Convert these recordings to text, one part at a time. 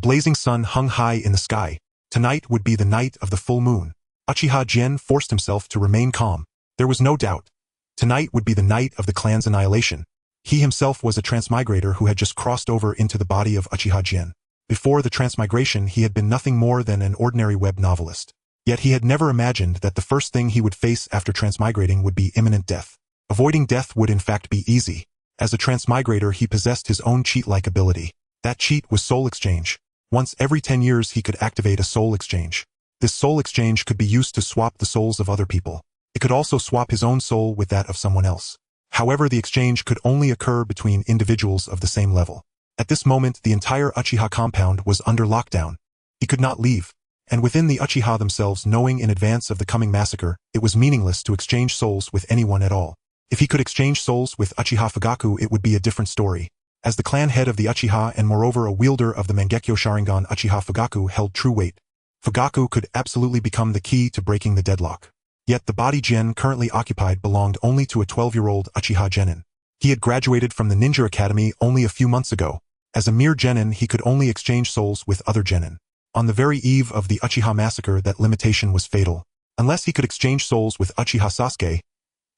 blazing sun hung high in the sky. Tonight would be the night of the full moon. Uchiha Jin forced himself to remain calm. There was no doubt. Tonight would be the night of the clan's annihilation. He himself was a transmigrator who had just crossed over into the body of Uchiha Jin. Before the transmigration, he had been nothing more than an ordinary web novelist. Yet he had never imagined that the first thing he would face after transmigrating would be imminent death. Avoiding death would in fact be easy. As a transmigrator, he possessed his own cheat-like ability. That cheat was soul exchange. Once every 10 years he could activate a soul exchange. This soul exchange could be used to swap the souls of other people. It could also swap his own soul with that of someone else. However, the exchange could only occur between individuals of the same level. At this moment, the entire Uchiha compound was under lockdown. He could not leave. And within the Uchiha themselves, knowing in advance of the coming massacre, it was meaningless to exchange souls with anyone at all. If he could exchange souls with Uchiha Fugaku, it would be a different story. As the clan head of the Uchiha and moreover a wielder of the Mangekyo Sharingan, Uchiha Fugaku held true weight. Fugaku could absolutely become the key to breaking the deadlock. Yet the body Gen currently occupied belonged only to a 12-year-old Uchiha Genin. He had graduated from the Ninja Academy only a few months ago. As a mere Genin, he could only exchange souls with other Genin. On the very eve of the Uchiha massacre, that limitation was fatal. Unless he could exchange souls with Uchiha Sasuke,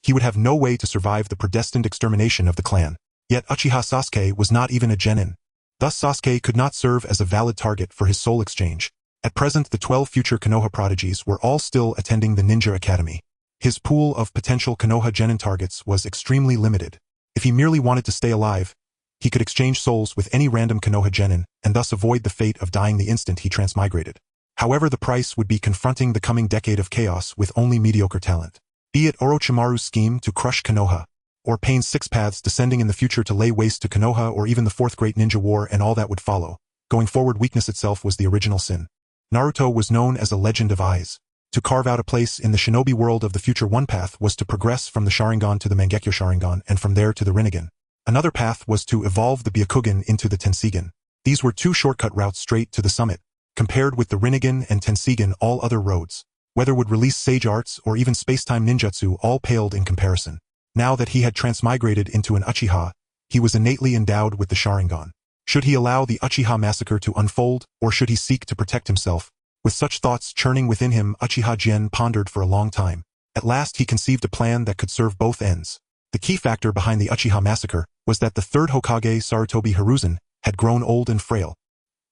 he would have no way to survive the predestined extermination of the clan. Yet Uchiha Sasuke was not even a Genin. Thus Sasuke could not serve as a valid target for his soul exchange. At present, the 12 future Konoha prodigies were all still attending the Ninja Academy. His pool of potential Konoha Genin targets was extremely limited. If he merely wanted to stay alive, he could exchange souls with any random Konoha Genin and thus avoid the fate of dying the instant he transmigrated. However, the price would be confronting the coming decade of chaos with only mediocre talent. Be it Orochimaru's scheme to crush Konoha, or Pain's six paths descending in the future to lay waste to Konoha, or even the fourth great ninja war and all that would follow. Going forward, weakness itself was the original sin. Naruto was known as a legend of eyes. To carve out a place in the shinobi world of the future, one path was to progress from the Sharingan to the Mangekyo Sharingan and from there to the Rinnegan. Another path was to evolve the Byakugan into the Tenseigan. These were two shortcut routes straight to the summit. Compared with the Rinnegan and Tenseigan, all other roads, whether would release sage arts or even space-time ninjutsu, all paled in comparison. Now that he had transmigrated into an Uchiha, he was innately endowed with the Sharingan. Should he allow the Uchiha massacre to unfold, or should he seek to protect himself? With such thoughts churning within him, Uchiha Jin pondered for a long time. At last he conceived a plan that could serve both ends. The key factor behind the Uchiha massacre was that the third Hokage, Sarutobi Hiruzen, had grown old and frail.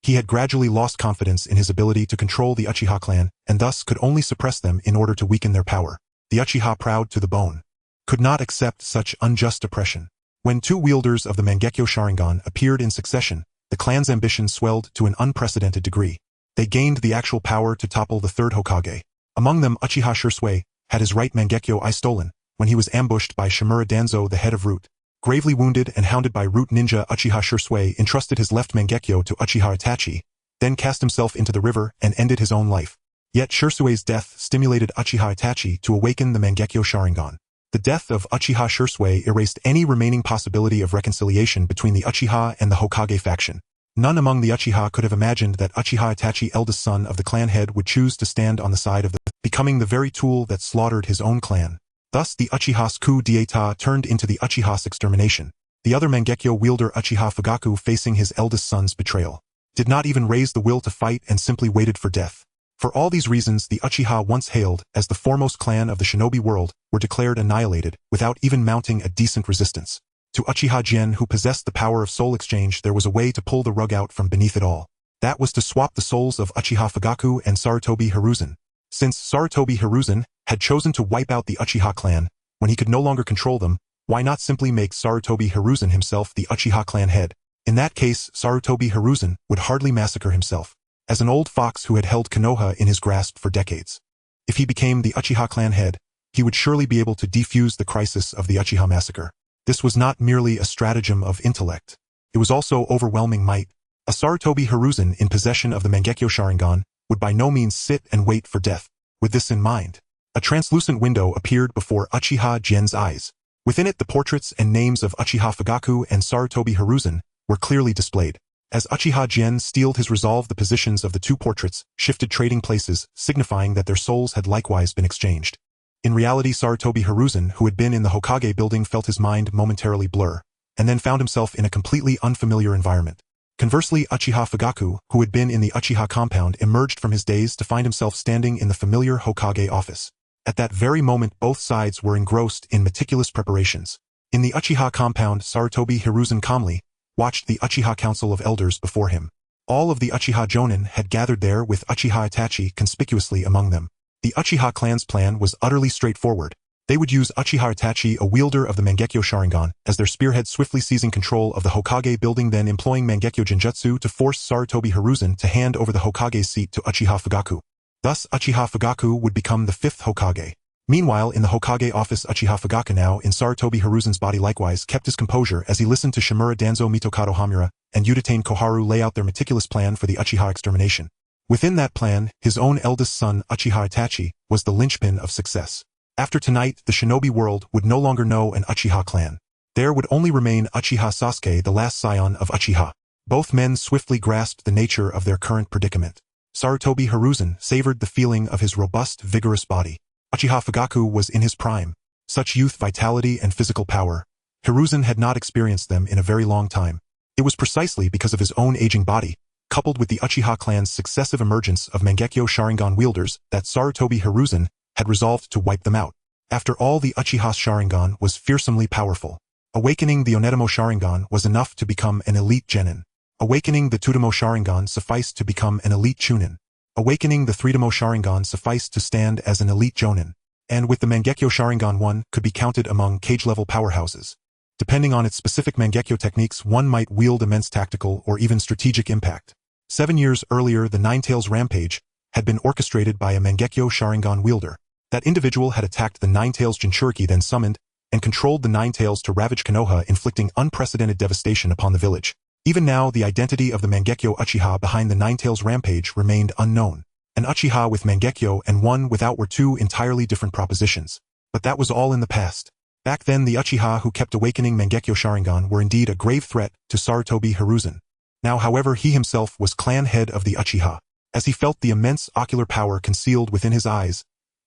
He had gradually lost confidence in his ability to control the Uchiha clan, and thus could only suppress them in order to weaken their power. The Uchiha, proud to the bone, could not accept such unjust oppression. When two wielders of the Mangekyo Sharingan appeared in succession, the clan's ambition swelled to an unprecedented degree. They gained the actual power to topple the third Hokage. Among them, Uchiha Shisui had his right Mangekyo eye stolen when he was ambushed by Shimura Danzo, the head of Root. Gravely wounded and hounded by Root ninja, Uchiha Shisui entrusted his left Mangekyo to Uchiha Itachi, then cast himself into the river and ended his own life. Yet Shisui's death stimulated Uchiha Itachi to awaken the Mangekyo Sharingan. The death of Uchiha Shisui erased any remaining possibility of reconciliation between the Uchiha and the Hokage faction. None among the Uchiha could have imagined that Uchiha Itachi, eldest son of the clan head, would choose to stand on the side of becoming the very tool that slaughtered his own clan. Thus the Uchiha's coup d'etat turned into the Uchiha's extermination. The other Mangekyo wielder, Uchiha Fugaku, facing his eldest son's betrayal, did not even raise the will to fight and simply waited for death. For all these reasons, the Uchiha, once hailed as the foremost clan of the shinobi world, were declared annihilated without even mounting a decent resistance. To Uchiha Jin, who possessed the power of soul exchange, there was a way to pull the rug out from beneath it all. That was to swap the souls of Uchiha Fugaku and Sarutobi Hiruzen. Since Sarutobi Hiruzen had chosen to wipe out the Uchiha clan when he could no longer control them, why not simply make Sarutobi Hiruzen himself the Uchiha clan head? In that case, Sarutobi Hiruzen would hardly massacre himself. As an old fox who had held Konoha in his grasp for decades, if he became the Uchiha clan head, he would surely be able to defuse the crisis of the Uchiha massacre. This was not merely a stratagem of intellect. It was also overwhelming might. A Sarutobi Hiruzen in possession of the Mangekyo Sharingan would by no means sit and wait for death. With this in mind, a translucent window appeared before Uchiha Jin's eyes. Within it, the portraits and names of Uchiha Fugaku and Sarutobi Hiruzen were clearly displayed. As Uchiha Jin steeled his resolve, the positions of the two portraits shifted, trading places, signifying that their souls had likewise been exchanged. In reality, Sarutobi Hiruzen, who had been in the Hokage building, felt his mind momentarily blur, and then found himself in a completely unfamiliar environment. Conversely, Uchiha Fugaku, who had been in the Uchiha compound, emerged from his daze to find himself standing in the familiar Hokage office. At that very moment, both sides were engrossed in meticulous preparations. In the Uchiha compound, Sarutobi Hiruzen calmly watched the Uchiha Council of Elders before him. All of the Uchiha Jonin had gathered there, with Uchiha Itachi conspicuously among them. The Uchiha clan's plan was utterly straightforward. They would use Uchiha Itachi, a wielder of the Mangekyo Sharingan, as their spearhead, swiftly seizing control of the Hokage building, then employing Mangekyo Genjutsu to force Sarutobi Hiruzen to hand over the Hokage's seat to Uchiha Fugaku. Thus, Uchiha Fugaku would become the 5th Hokage. Meanwhile, in the Hokage office, Uchiha Fugaku, now in Sarutobi Hiruzen's body, likewise kept his composure as he listened to Shimura Danzo Mitokado Hamura and Udatane Koharu lay out their meticulous plan for the Uchiha extermination. Within that plan, his own eldest son, Uchiha Itachi, was the linchpin of success. After tonight, the shinobi world would no longer know an Uchiha clan. There would only remain Uchiha Sasuke, the last scion of Uchiha. Both men swiftly grasped the nature of their current predicament. Sarutobi Hiruzen savored the feeling of his robust, vigorous body. Uchiha Fugaku was in his prime. Such youth, vitality, and physical power, Hiruzen had not experienced them in a very long time. It was precisely because of his own aging body, coupled with the Uchiha clan's successive emergence of Mangekyo Sharingan wielders, that Sarutobi Hiruzen had resolved to wipe them out. After all, the Uchiha Sharingan was fearsomely powerful. Awakening the Onetamo Sharingan was enough to become an elite genin. Awakening the Tudamo Sharingan sufficed to become an elite chunin. Awakening the Threedamo Sharingan sufficed to stand as an elite jonin. And with the Mangekyo Sharingan, one could be counted among cage-level powerhouses. Depending on its specific Mangekyo techniques, one might wield immense tactical or even strategic impact. 7 years earlier, the Ninetales rampage had been orchestrated by a Mangekyo Sharingan wielder. That individual had attacked the Ninetales Jinchuriki, then summoned and controlled the Ninetales to ravage Konoha, inflicting unprecedented devastation upon the village. Even now, the identity of the Mangekyo Uchiha behind the Ninetales rampage remained unknown. An Uchiha with Mangekyo and one without were two entirely different propositions. But that was all in the past. Back then, the Uchiha who kept awakening Mangekyo Sharingan were indeed a grave threat to Sarutobi Hiruzen. Now, however, he himself was clan head of the Uchiha. As he felt the immense ocular power concealed within his eyes,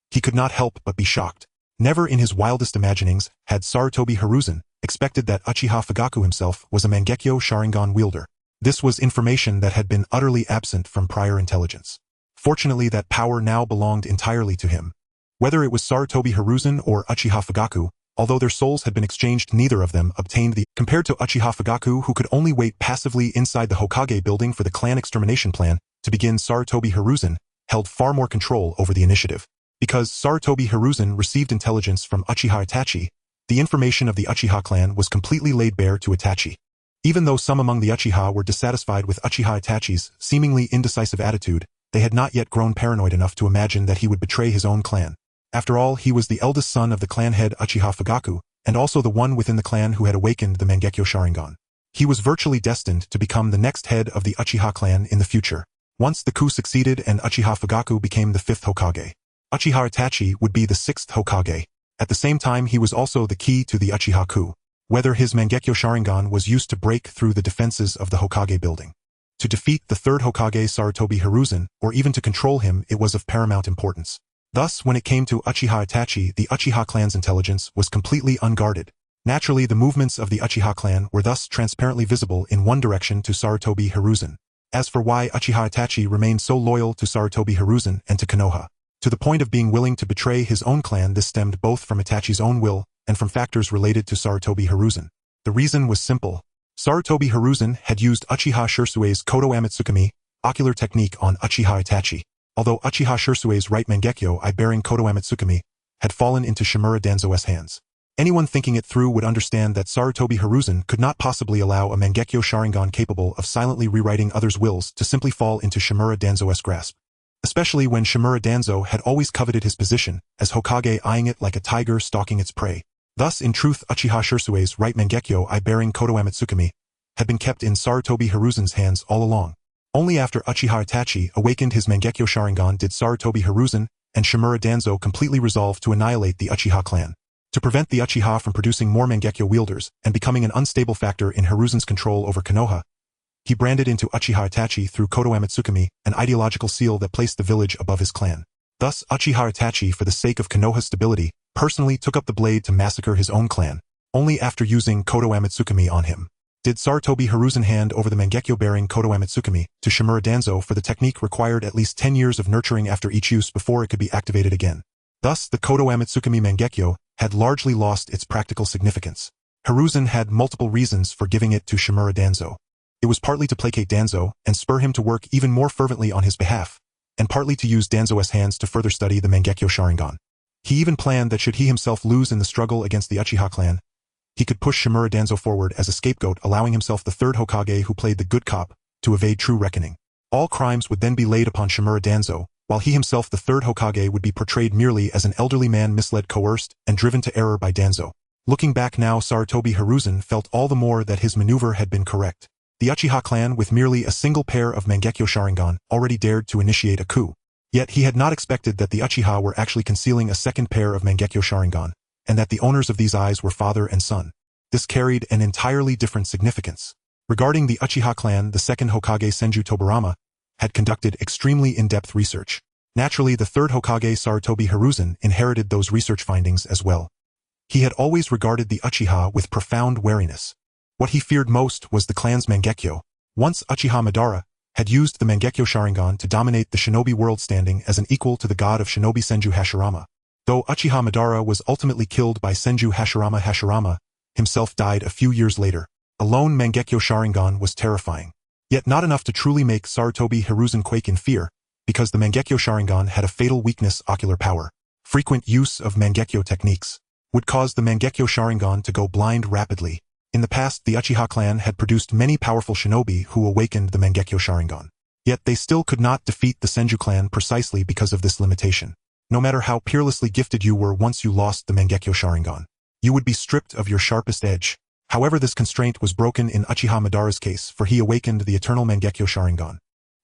he could not help but be shocked. Never in his wildest imaginings had Sarutobi Hiruzen expected that Uchiha Fugaku himself was a Mangekyo Sharingan wielder. This was information that had been utterly absent from prior intelligence. Fortunately, that power now belonged entirely to him. Whether it was Sarutobi Hiruzen or Uchiha Fugaku, although their souls had been exchanged, neither of them obtained the compared to Uchiha Fugaku, who could only wait passively inside the Hokage building for the clan extermination plan to begin. Sarutobi Hiruzen held far more control over the initiative. Because Sarutobi Hiruzen received intelligence from Uchiha Itachi, the information of the Uchiha clan was completely laid bare to Itachi. Even though some among the Uchiha were dissatisfied with Uchiha Itachi's seemingly indecisive attitude, they had not yet grown paranoid enough to imagine that he would betray his own clan. After all, he was the eldest son of the clan head Uchiha Fugaku, and also the one within the clan who had awakened the Mangekyo Sharingan. He was virtually destined to become the next head of the Uchiha clan in the future. Once the coup succeeded and Uchiha Fugaku became the 5th Hokage, Uchiha Itachi would be the 6th Hokage. At the same time, he was also the key to the Uchiha coup. Whether his Mangekyo Sharingan was used to break through the defenses of the Hokage building, to defeat the 3rd Hokage Sarutobi Hiruzen, or even to control him, it was of paramount importance. Thus, when it came to Uchiha Itachi, the Uchiha clan's intelligence was completely unguarded. Naturally, the movements of the Uchiha clan were thus transparently visible in one direction to Sarutobi Hiruzen. As for why Uchiha Itachi remained so loyal to Sarutobi Hiruzen and to Konoha, to the point of being willing to betray his own clan, this stemmed both from Itachi's own will and from factors related to Sarutobi Hiruzen. The reason was simple. Sarutobi Hiruzen had used Uchiha Shursue's Kotoamatsukami ocular technique on Uchiha Itachi. Although Uchiha Shursue's right Mangekyo bearing Kotoamatsukami had fallen into Shimura Danzo's hands. Anyone thinking it through would understand that Sarutobi Hiruzen could not possibly allow a Mangekyo Sharingan capable of silently rewriting others' wills to simply fall into Shimura Danzo's grasp. Especially when Shimura Danzo had always coveted his position as Hokage, eyeing it like a tiger stalking its prey. Thus, in truth, Uchiha Shursue's right Mangekyo bearing Kotoamatsukami had been kept in Sarutobi Hiruzen's hands all along. Only after Uchiha Itachi awakened his Mangekyo Sharingan did Sarutobi Hiruzen and Shimura Danzo completely resolve to annihilate the Uchiha clan. To prevent the Uchiha from producing more Mangekyo wielders and becoming an unstable factor in Hiruzen's control over Konoha, he branded into Uchiha Itachi through Kotoamatsukami an ideological seal that placed the village above his clan. Thus, Uchiha Itachi, for the sake of Konoha's stability, personally took up the blade to massacre his own clan, only after using Kotoamatsukami on him. Did Sarutobi Hiruzen hand over the Mangekyo bearing Kotoamatsukami to Shimura Danzo for the technique required at least 10 years of nurturing after each use before it could be activated again. Thus, the Kotoamatsukami Mangekyo had largely lost its practical significance. Hiruzen had multiple reasons for giving it to Shimura Danzo. It was partly to placate Danzo and spur him to work even more fervently on his behalf, and partly to use Danzo's hands to further study the Mangekyo Sharingan. He even planned that should he himself lose in the struggle against the Uchiha clan, he could push Shimura Danzo forward as a scapegoat, allowing himself the third Hokage who played the good cop to evade true reckoning. All crimes would then be laid upon Shimura Danzo, while he himself, the third Hokage, would be portrayed merely as an elderly man misled, coerced, and driven to error by Danzo. Looking back now, Sarutobi Hiruzen felt all the more that his maneuver had been correct. The Uchiha clan, with merely a single pair of Mangekyo Sharingan, already dared to initiate a coup. Yet he had not expected that the Uchiha were actually concealing a second pair of Mangekyo Sharingan, and that the owners of these eyes were father and son. This carried an entirely different significance. Regarding the Uchiha clan, the second Hokage Senju Tobarama had conducted extremely in-depth research. Naturally, the third Hokage Sarutobi Hiruzen inherited those research findings as well. He had always regarded the Uchiha with profound wariness. What he feared most was the clan's Mangekyo. Once Uchiha Madara had used the Mangekyo Sharingan to dominate the shinobi world, standing as an equal to the god of shinobi Senju Hashirama. Though Uchiha Madara was ultimately killed by Senju Hashirama, Hashirama himself died a few years later. A lone Mangekyo Sharingan was terrifying. Yet not enough to truly make Sarutobi Hiruzen quake in fear, because the Mangekyo Sharingan had a fatal weakness: ocular power. Frequent use of Mangekyo techniques would cause the Mangekyo Sharingan to go blind rapidly. In the past, the Uchiha clan had produced many powerful shinobi who awakened the Mangekyo Sharingan. Yet they still could not defeat the Senju clan precisely because of this limitation. No matter how peerlessly gifted you were, once you lost the Mangekyo Sharingan, you would be stripped of your sharpest edge. However, this constraint was broken in Uchiha Madara's case, for he awakened the eternal Mangekyo Sharingan.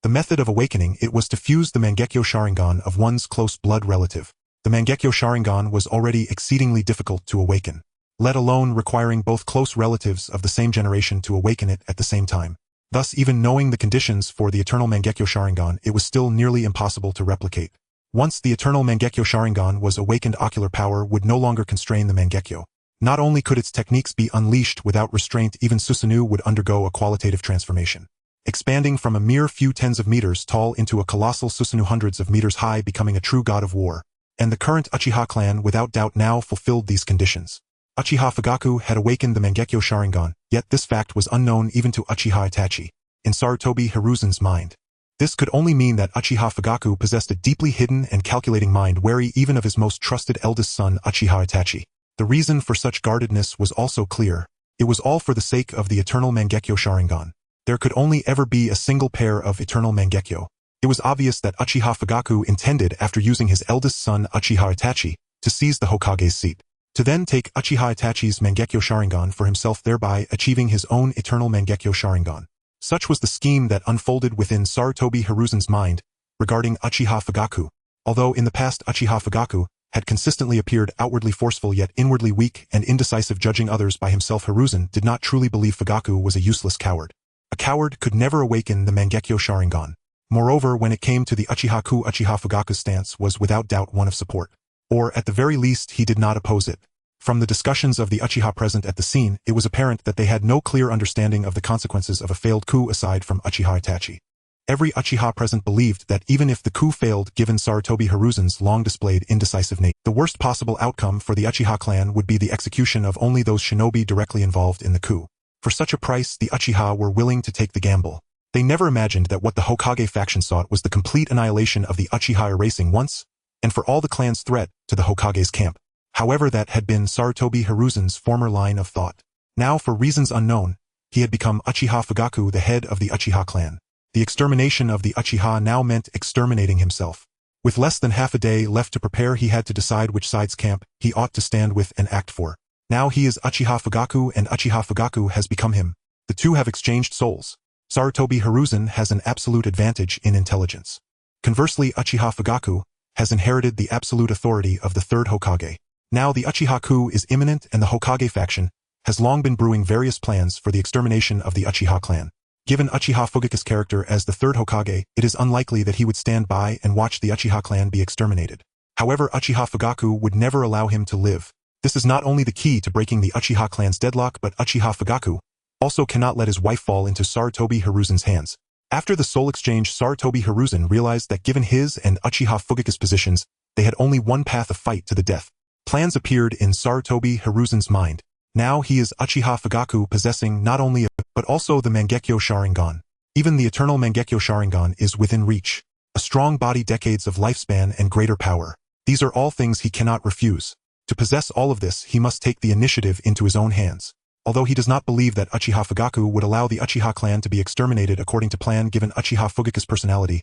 The method of awakening it was to fuse the Mangekyo Sharingan of one's close blood relative. The Mangekyo Sharingan was already exceedingly difficult to awaken, let alone requiring both close relatives of the same generation to awaken it at the same time. Thus, even knowing the conditions for the eternal Mangekyo Sharingan, it was still nearly impossible to replicate. Once the eternal Mangekyo Sharingan was awakened, ocular power would no longer constrain the Mangekyo. Not only could its techniques be unleashed without restraint, even Susanoo would undergo a qualitative transformation, expanding from a mere few tens of meters tall into a colossal Susanoo hundreds of meters high, becoming a true god of war. And the current Uchiha clan without doubt now fulfilled these conditions. Uchiha Fugaku had awakened the Mangekyo Sharingan, yet this fact was unknown even to Uchiha Itachi. In Sarutobi Hiruzen's mind, this could only mean that Uchiha Fugaku possessed a deeply hidden and calculating mind, wary even of his most trusted eldest son Uchiha Itachi. The reason for such guardedness was also clear. It was all for the sake of the eternal Mangekyo Sharingan. There could only ever be a single pair of eternal Mangekyo. It was obvious that Uchiha Fugaku intended, after using his eldest son Uchiha Itachi, to seize the Hokage's seat, to then take Uchiha Itachi's Mangekyo Sharingan for himself, thereby achieving his own eternal Mangekyo Sharingan. Such was the scheme that unfolded within Sarutobi Hiruzen's mind regarding Uchiha Fugaku. Although in the past Uchiha Fugaku had consistently appeared outwardly forceful yet inwardly weak and indecisive, judging others by himself, Hiruzen did not truly believe Fugaku was a useless coward. A coward could never awaken the Mangekyo Sharingan. Moreover, when it came to the Uchiha-ku, Uchiha Fugaku's stance was without doubt one of support. Or, at the very least, he did not oppose it. From the discussions of the Uchiha present at the scene, it was apparent that they had no clear understanding of the consequences of a failed coup aside from Uchiha Itachi. Every Uchiha present believed that even if the coup failed, given Sarutobi Hiruzen's long-displayed indecisive nature, the worst possible outcome for the Uchiha clan would be the execution of only those shinobi directly involved in the coup. For such a price, the Uchiha were willing to take the gamble. They never imagined that what the Hokage faction sought was the complete annihilation of the Uchiha, erasing once and for all the clan's threat to the Hokage's camp. However, that had been Sarutobi Hiruzen's former line of thought. Now, for reasons unknown, he had become Uchiha Fugaku, the head of the Uchiha clan. The extermination of the Uchiha now meant exterminating himself. With less than half a day left to prepare, he had to decide which side's camp he ought to stand with and act for. Now he is Uchiha Fugaku and Uchiha Fugaku has become him. The two have exchanged souls. Sarutobi Hiruzen has an absolute advantage in intelligence. Conversely, Uchiha Fugaku has inherited the absolute authority of the third Hokage. Now the Uchiha coup is imminent, and the Hokage faction has long been brewing various plans for the extermination of the Uchiha clan. Given Uchiha Fugaku's character as the third Hokage, it is unlikely that he would stand by and watch the Uchiha clan be exterminated. However, Uchiha Fugaku would never allow him to live. This is not only the key to breaking the Uchiha clan's deadlock, but Uchiha Fugaku also cannot let his wife fall into Sarutobi Hiruzen's hands. After the soul exchange, Sarutobi Hiruzen realized that given his and Uchiha Fugaku's positions, they had only one path of fight to the death. Plans appeared in Sarutobi Hiruzen's mind. Now he is Uchiha Fugaku, possessing not only but also the Mangekyo Sharingan. Even the eternal Mangekyo Sharingan is within reach. A strong body, decades of lifespan, and greater power. These are all things he cannot refuse. To possess all of this, he must take the initiative into his own hands. Although he does not believe that Uchiha Fugaku would allow the Uchiha clan to be exterminated according to plan given Uchiha Fugaku's personality,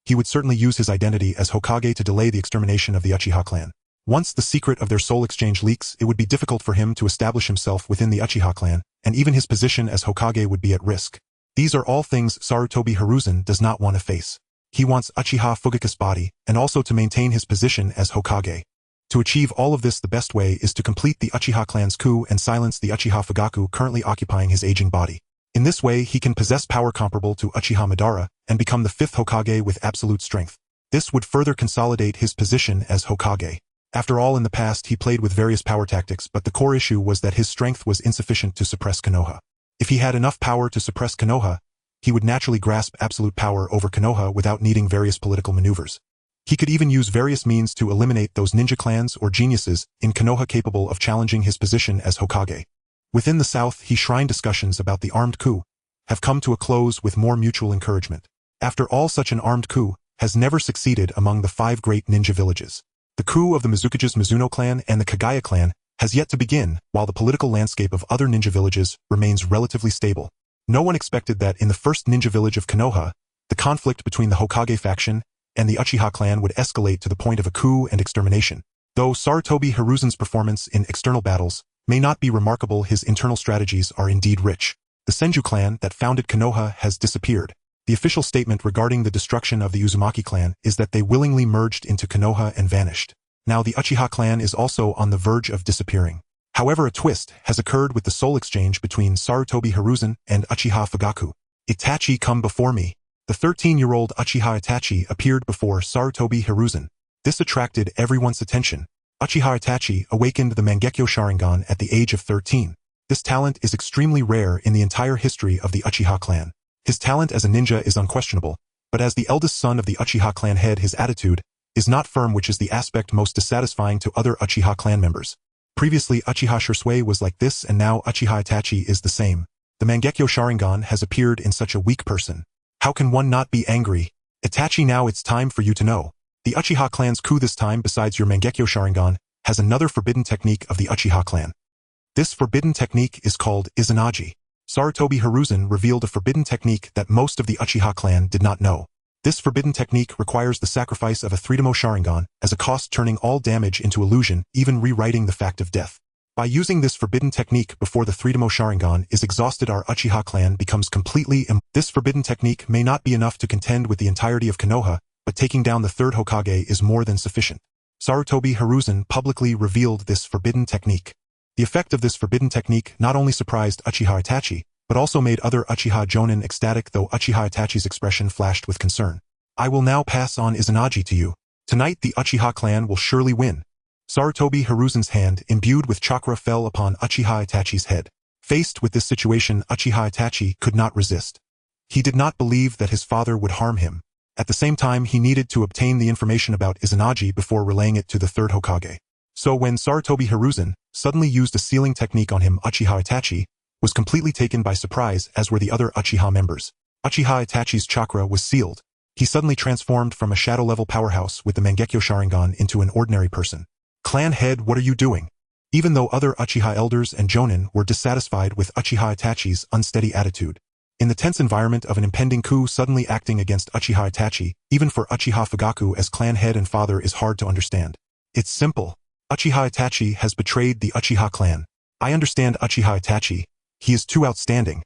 he would certainly use his identity as Hokage to delay the extermination of the Uchiha clan. Once the secret of their soul exchange leaks, it would be difficult for him to establish himself within the Uchiha clan, and even his position as Hokage would be at risk. These are all things Sarutobi Hiruzen does not want to face. He wants Uchiha Fugaku's body, and also to maintain his position as Hokage. To achieve all of this, the best way is to complete the Uchiha clan's coup and silence the Uchiha Fugaku currently occupying his aging body. In this way, he can possess power comparable to Uchiha Madara and become the 5th Hokage with absolute strength. This would further consolidate his position as Hokage. After all, in the past he played with various power tactics, but the core issue was that his strength was insufficient to suppress Konoha. If he had enough power to suppress Konoha, he would naturally grasp absolute power over Konoha without needing various political maneuvers. He could even use various means to eliminate those ninja clans or geniuses in Konoha capable of challenging his position as Hokage. Within the south, shrine discussions about the armed coup have come to a close with more mutual encouragement. After all, such an armed coup has never succeeded among the 5 great ninja villages. The coup of the Mizukage's Mizuno clan and the Kagaya clan has yet to begin, while the political landscape of other ninja villages remains relatively stable. No one expected that in the first ninja village of Konoha, the conflict between the Hokage faction and the Uchiha clan would escalate to the point of a coup and extermination. Though Sarutobi Hiruzen's performance in external battles may not be remarkable, his internal strategies are indeed rich. The Senju clan that founded Konoha has disappeared. The official statement regarding the destruction of the Uzumaki clan is that they willingly merged into Konoha and vanished. Now the Uchiha clan is also on the verge of disappearing. However, a twist has occurred with the soul exchange between Sarutobi Hiruzen and Uchiha Fugaku. Itachi, come before me. The 13-year-old Uchiha Itachi appeared before Sarutobi Hiruzen. This attracted everyone's attention. Uchiha Itachi awakened the Mangekyo Sharingan at the age of 13. This talent is extremely rare in the entire history of the Uchiha clan. His talent as a ninja is unquestionable, but as the eldest son of the Uchiha clan head, his attitude is not firm, which is the aspect most dissatisfying to other Uchiha clan members. Previously, Uchiha Shisui was like this, and now Uchiha Itachi is the same. The Mangekyo Sharingan has appeared in such a weak person. How can one not be angry? Itachi, now it's time for you to know. The Uchiha clan's coup this time, besides your Mangekyo Sharingan, has another forbidden technique of the Uchiha clan. This forbidden technique is called Izanagi. Sarutobi Hiruzen revealed a forbidden technique that most of the Uchiha clan did not know. This forbidden technique requires the sacrifice of a 3-demo Sharingan as a cost, turning all damage into illusion, even rewriting the fact of death. By using this forbidden technique before the 3-demo Sharingan is exhausted, our Uchiha clan becomes completely This forbidden technique may not be enough to contend with the entirety of Konoha, but taking down the 3rd Hokage is more than sufficient. Sarutobi Hiruzen publicly revealed this forbidden technique. The effect of this forbidden technique not only surprised Uchiha Itachi, but also made other Uchiha Jonin ecstatic, though Uchiha Itachi's expression flashed with concern. I will now pass on Izanagi to you. Tonight the Uchiha clan will surely win. Sarutobi Hiruzen's hand, imbued with chakra, fell upon Uchiha Itachi's head. Faced with this situation, Uchiha Itachi could not resist. He did not believe that his father would harm him. At the same time, he needed to obtain the information about Izanagi before relaying it to the 3rd Hokage. So when Sarutobi Hiruzen suddenly used a sealing technique on him, Uchiha Itachi was completely taken by surprise, as were the other Uchiha members. Uchiha Itachi's chakra was sealed. He suddenly transformed from a shadow-level powerhouse with the Mangekyo Sharingan into an ordinary person. Clan head, what are you doing? Even though other Uchiha elders and Jonin were dissatisfied with Uchiha Itachi's unsteady attitude. In the tense environment of an impending coup suddenly acting against Uchiha Itachi, even for Uchiha Fugaku as clan head and father, is hard to understand. It's simple. Uchiha Itachi has betrayed the Uchiha clan. I understand Uchiha Itachi. He is too outstanding.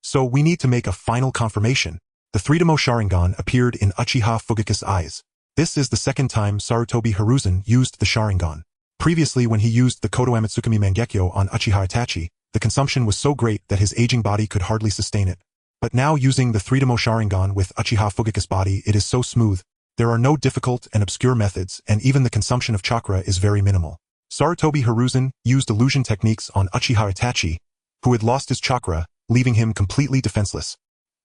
So we need to make a final confirmation. The 3-demo Sharingan appeared in Uchiha Fugaku's eyes. This is the second time Sarutobi Hiruzen used the Sharingan. Previously, when he used the Kotoamatsukami Mangekyo on Uchiha Itachi, the consumption was so great that his aging body could hardly sustain it. But now, using the 3-demo Sharingan with Uchiha Fugaku's body, it is so smooth. There are no difficult and obscure methods, and even the consumption of chakra is very minimal. Sarutobi Hiruzen used illusion techniques on Uchiha Itachi, who had lost his chakra, leaving him completely defenseless.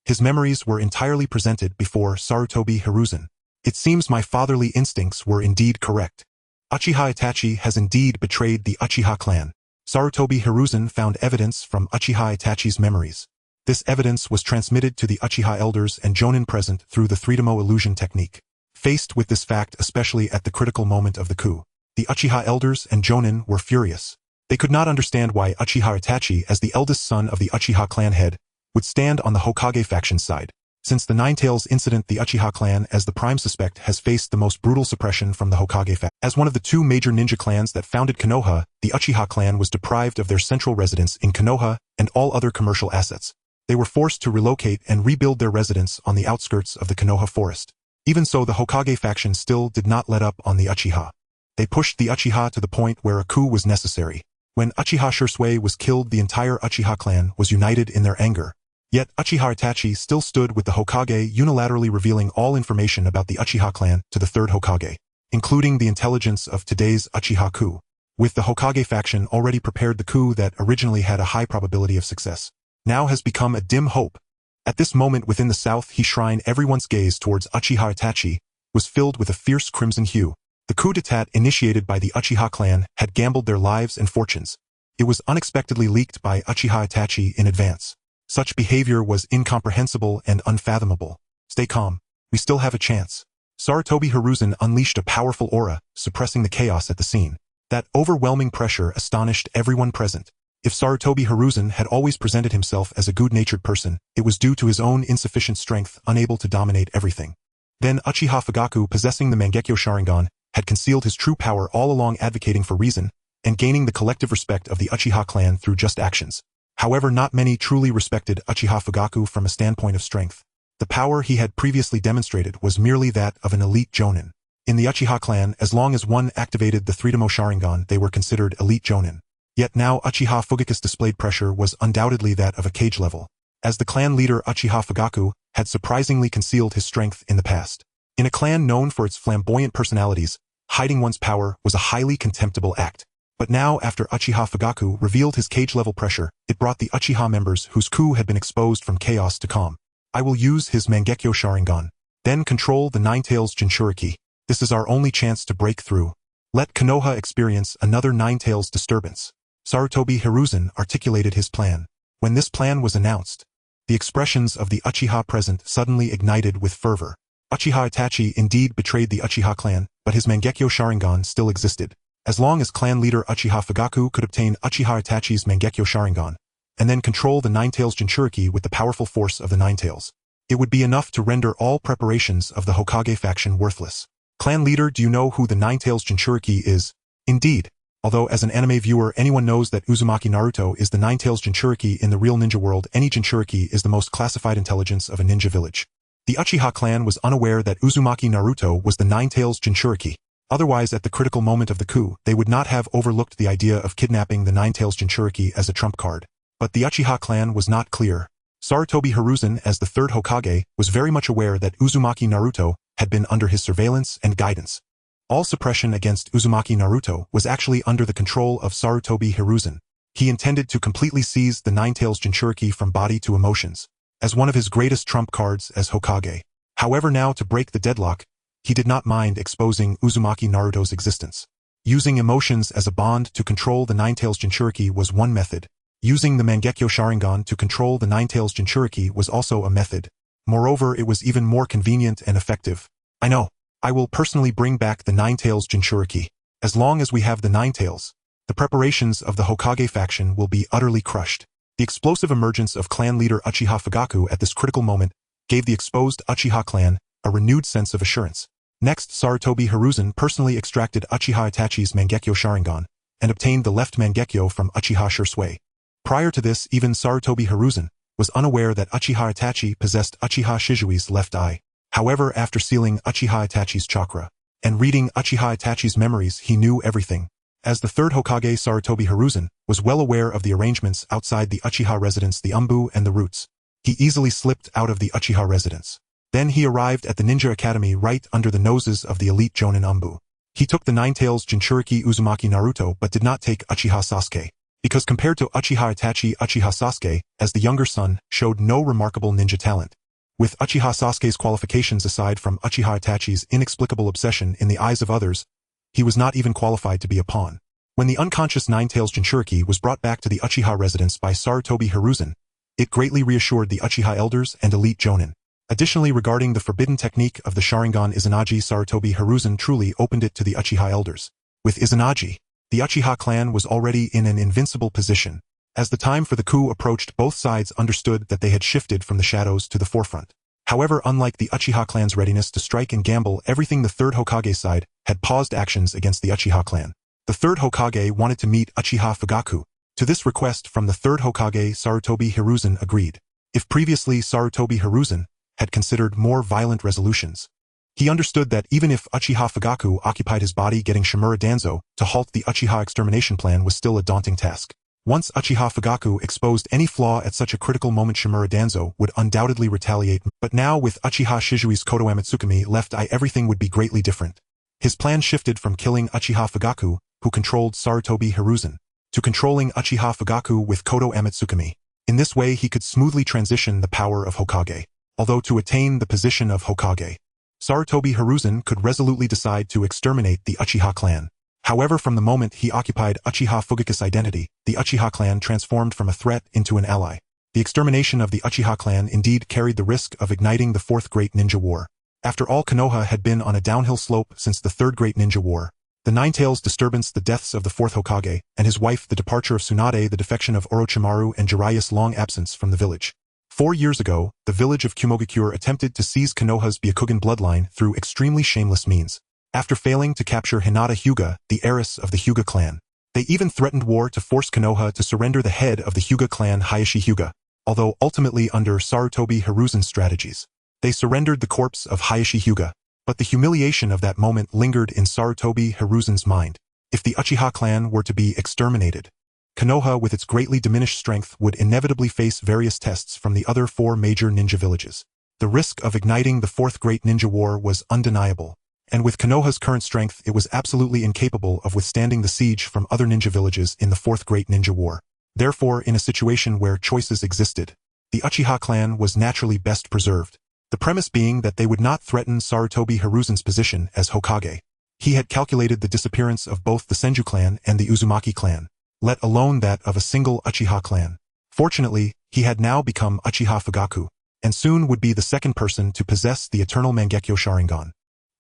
His memories were entirely presented before Sarutobi Hiruzen. It seems my fatherly instincts were indeed correct. Uchiha Itachi has indeed betrayed the Uchiha clan. Sarutobi Hiruzen found evidence from Uchiha Itachi's memories. This evidence was transmitted to the Uchiha elders and Jonin present through the 3-Demo illusion technique. Faced with this fact, especially at the critical moment of the coup, the Uchiha elders and Jonin were furious. They could not understand why Uchiha Itachi, as the eldest son of the Uchiha clan head, would stand on the Hokage faction's side. Since the Ninetales incident, the Uchiha clan as the prime suspect has faced the most brutal suppression from the Hokage faction. As one of the two major ninja clans that founded Konoha, the Uchiha clan was deprived of their central residence in Konoha and all other commercial assets. They were forced to relocate and rebuild their residence on the outskirts of the Konoha forest. Even so, the Hokage faction still did not let up on the Uchiha. They pushed the Uchiha to the point where a coup was necessary. When Uchiha Shisui was killed, the entire Uchiha clan was united in their anger. Yet Uchiha Itachi still stood with the Hokage, unilaterally revealing all information about the Uchiha clan to the Third Hokage, including the intelligence of today's Uchiha coup. With the Hokage faction already prepared, the coup that originally had a high probability of success now has become a dim hope. At this moment within the South Shrine, everyone's gaze towards Uchiha Itachi was filled with a fierce crimson hue. The coup d'etat initiated by the Uchiha clan had gambled their lives and fortunes. It was unexpectedly leaked by Uchiha Itachi in advance. Such behavior was incomprehensible and unfathomable. Stay calm. We still have a chance. Sarutobi Hiruzen unleashed a powerful aura, suppressing the chaos at the scene. That overwhelming pressure astonished everyone present. If Sarutobi Hiruzen had always presented himself as a good-natured person, it was due to his own insufficient strength, unable to dominate everything. Then Uchiha Fugaku, possessing the Mangekyo Sharingan, had concealed his true power, all along advocating for reason and gaining the collective respect of the Uchiha clan through just actions. However, not many truly respected Uchiha Fugaku from a standpoint of strength. The power he had previously demonstrated was merely that of an elite jonin. In the Uchiha clan, as long as one activated the 3-Demo Sharingan, they were considered elite jonin. Yet now Uchiha Fugaku's displayed pressure was undoubtedly that of a cage level, as the clan leader Uchiha Fugaku had surprisingly concealed his strength in the past. In a clan known for its flamboyant personalities, hiding one's power was a highly contemptible act. But now, after Uchiha Fugaku revealed his cage-level pressure, it brought the Uchiha members whose coup had been exposed from chaos to calm. I will use his Mangekyo Sharingan. Then control the Ninetales Jinchuriki. This is our only chance to break through. Let Konoha experience another Ninetales disturbance. Sarutobi Hiruzen articulated his plan. When this plan was announced, the expressions of the Uchiha present suddenly ignited with fervor. Uchiha Itachi indeed betrayed the Uchiha clan, but his Mangekyo Sharingan still existed. As long as clan leader Uchiha Fugaku could obtain Uchiha Itachi's Mangekyo Sharingan, and then control the Ninetales Jinchuriki with the powerful force of the Ninetales, it would be enough to render all preparations of the Hokage faction worthless. Clan leader, do you know who the Ninetales Jinchuriki is? Indeed. Although as an anime viewer anyone knows that Uzumaki Naruto is the Ninetales Jinchuriki in the real ninja world, any Jinchuriki is the most classified intelligence of a ninja village. The Uchiha clan was unaware that Uzumaki Naruto was the Ninetales Jinchuriki. Otherwise, at the critical moment of the coup, they would not have overlooked the idea of kidnapping the Ninetales Jinchuriki as a trump card. But the Uchiha clan was not clear. Sarutobi Hiruzen, as the third Hokage, was very much aware that Uzumaki Naruto had been under his surveillance and guidance. All suppression against Uzumaki Naruto was actually under the control of Sarutobi Hiruzen. He intended to completely seize the Ninetales Jinchuriki from body to emotions, as one of his greatest trump cards as Hokage. However, now to break the deadlock, he did not mind exposing Uzumaki Naruto's existence. Using emotions as a bond to control the Ninetales Jinchuriki was one method. Using the Mangekyo Sharingan to control the Ninetales Jinchuriki was also a method. Moreover, it was even more convenient and effective. I know. I will personally bring back the Ninetales Jinchuriki. As long as we have the Ninetales, the preparations of the Hokage faction will be utterly crushed. The explosive emergence of clan leader Uchiha Fugaku at this critical moment gave the exposed Uchiha clan a renewed sense of assurance. Next, Sarutobi Hiruzen personally extracted Uchiha Itachi's Mangekyo Sharingan and obtained the left Mangekyo from Uchiha Shisui. Prior to this, even Sarutobi Hiruzen was unaware that Uchiha Itachi possessed Uchiha Shisui's left eye. However, after sealing Uchiha Itachi's chakra and reading Uchiha Itachi's memories, he knew everything. As the third Hokage, Sarutobi Hiruzen was well aware of the arrangements outside the Uchiha residence, the Umbu and the roots. He easily slipped out of the Uchiha residence. Then he arrived at the Ninja Academy right under the noses of the elite Jonin Umbu. He took the Ninetales Jinchuriki Uzumaki Naruto but did not take Uchiha Sasuke. because compared to Uchiha Itachi, Uchiha Sasuke, as the younger son, showed no remarkable ninja talent. With Uchiha Sasuke's qualifications aside from Uchiha Itachi's inexplicable obsession in the eyes of others, he was not even qualified to be a pawn. When the unconscious Nine-Tails Jinchuriki was brought back to the Uchiha residence by Sarutobi Hiruzen, it greatly reassured the Uchiha elders and elite Jonin. Additionally, regarding the forbidden technique of the Sharingan Izanagi, Sarutobi Hiruzen truly opened it to the Uchiha elders. With Izanagi, the Uchiha clan was already in an invincible position. As the time for the coup approached, both sides understood that they had shifted from the shadows to the forefront. However, unlike the Uchiha clan's readiness to strike and gamble everything, the Third Hokage side had paused actions against the Uchiha clan. The Third Hokage wanted to meet Uchiha Fugaku. To this request from the Third Hokage, Sarutobi Hiruzen agreed. If previously Sarutobi Hiruzen had considered more violent resolutions, he understood that even if Uchiha Fugaku occupied his body, getting Shimura Danzo to halt the Uchiha extermination plan was still a daunting task. Once Uchiha Fugaku exposed any flaw at such a critical moment, Shimura Danzo would undoubtedly retaliate, but now with Uchiha Shizui's Kotoamatsukami left, everything would be greatly different. His plan shifted from killing Uchiha Fugaku, who controlled Sarutobi Hiruzen, to controlling Uchiha Fugaku with Kotoamatsukami. In this way, he could smoothly transition the power of Hokage. Although to attain the position of Hokage, Sarutobi Hiruzen could resolutely decide to exterminate the Uchiha clan. However, from the moment he occupied Uchiha Fugaku's identity, the Uchiha clan transformed from a threat into an ally. The extermination of the Uchiha clan indeed carried the risk of igniting the Fourth Great Ninja War. After all, Konoha had been on a downhill slope since the Third Great Ninja War. The Nine-Tails disturbance, the deaths of the Fourth Hokage, and his wife, the departure of Tsunade, the defection of Orochimaru, and Jiraiya's long absence from the village. 4 years ago, the village of Kumogakure attempted to seize Konoha's Byakugan bloodline through extremely shameless means. After failing to capture Hinata Hyuga, the heiress of the Hyuga clan, they even threatened war to force Konoha to surrender the head of the Hyuga clan, Hayashi Hyuga. Although ultimately, under Sarutobi Hiruzen's strategies, they surrendered the corpse of Hayashi Hyuga. But the humiliation of that moment lingered in Sarutobi Hiruzen's mind. If the Uchiha clan were to be exterminated, Konoha, with its greatly diminished strength, would inevitably face various tests from the other 4 major ninja villages. The risk of igniting the Fourth Great Ninja War was undeniable, and with Konoha's current strength, it was absolutely incapable of withstanding the siege from other ninja villages in the Fourth Great Ninja War. Therefore, in a situation where choices existed, the Uchiha clan was naturally best preserved. The premise being that they would not threaten Sarutobi Hiruzen's position as Hokage. He had calculated the disappearance of both the Senju clan and the Uzumaki clan, let alone that of a single Uchiha clan. Fortunately, he had now become Uchiha Fugaku, and soon would be the second person to possess the eternal Mangekyo Sharingan.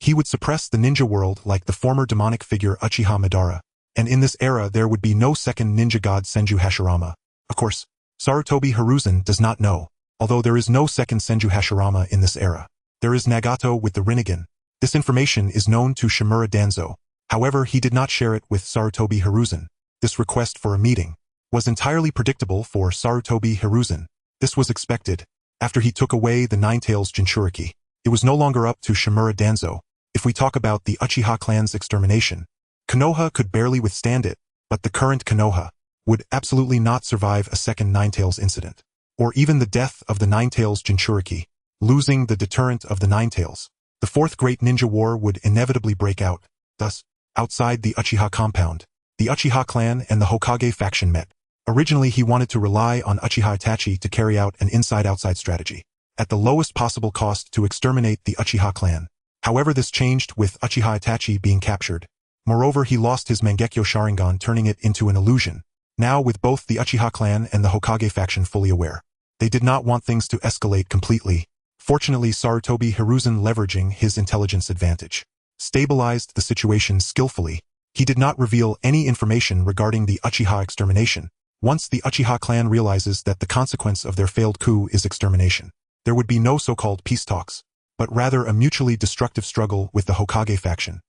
He would suppress the ninja world like the former demonic figure Uchiha Madara, and in this era there would be no second ninja god Senju Hashirama. Of course, Sarutobi Hiruzen does not know. Although there is no second Senju Hashirama in this era, there is Nagato with the Rinnegan. This information is known to Shimura Danzo. However, he did not share it with Sarutobi Hiruzen. This request for a meeting was entirely predictable for Sarutobi Hiruzen. This was expected. After he took away the Nine-Tails Jinchuriki, it was no longer up to Shimura Danzo. If we talk about the Uchiha clan's extermination, Konoha could barely withstand it, but the current Konoha would absolutely not survive a second Nine-Tails incident, or even the death of the Nine-Tails Jinchuriki. Losing the deterrent of the Nine-Tails, the Fourth Great Ninja War would inevitably break out. Thus, outside the Uchiha compound, the Uchiha clan and the Hokage faction met. Originally, he wanted to rely on Uchiha Itachi to carry out an inside-outside strategy, at the lowest possible cost, to exterminate the Uchiha clan. However, this changed with Uchiha Itachi being captured. Moreover, he lost his Mangekyo Sharingan, turning it into an illusion. Now, with both the Uchiha clan and the Hokage faction fully aware, they did not want things to escalate completely. Fortunately, Sarutobi Hiruzen, leveraging his intelligence advantage, stabilized the situation skillfully. He did not reveal any information regarding the Uchiha extermination. Once the Uchiha clan realizes that the consequence of their failed coup is extermination, there would be no so-called peace talks, but rather a mutually destructive struggle with the Hokage faction.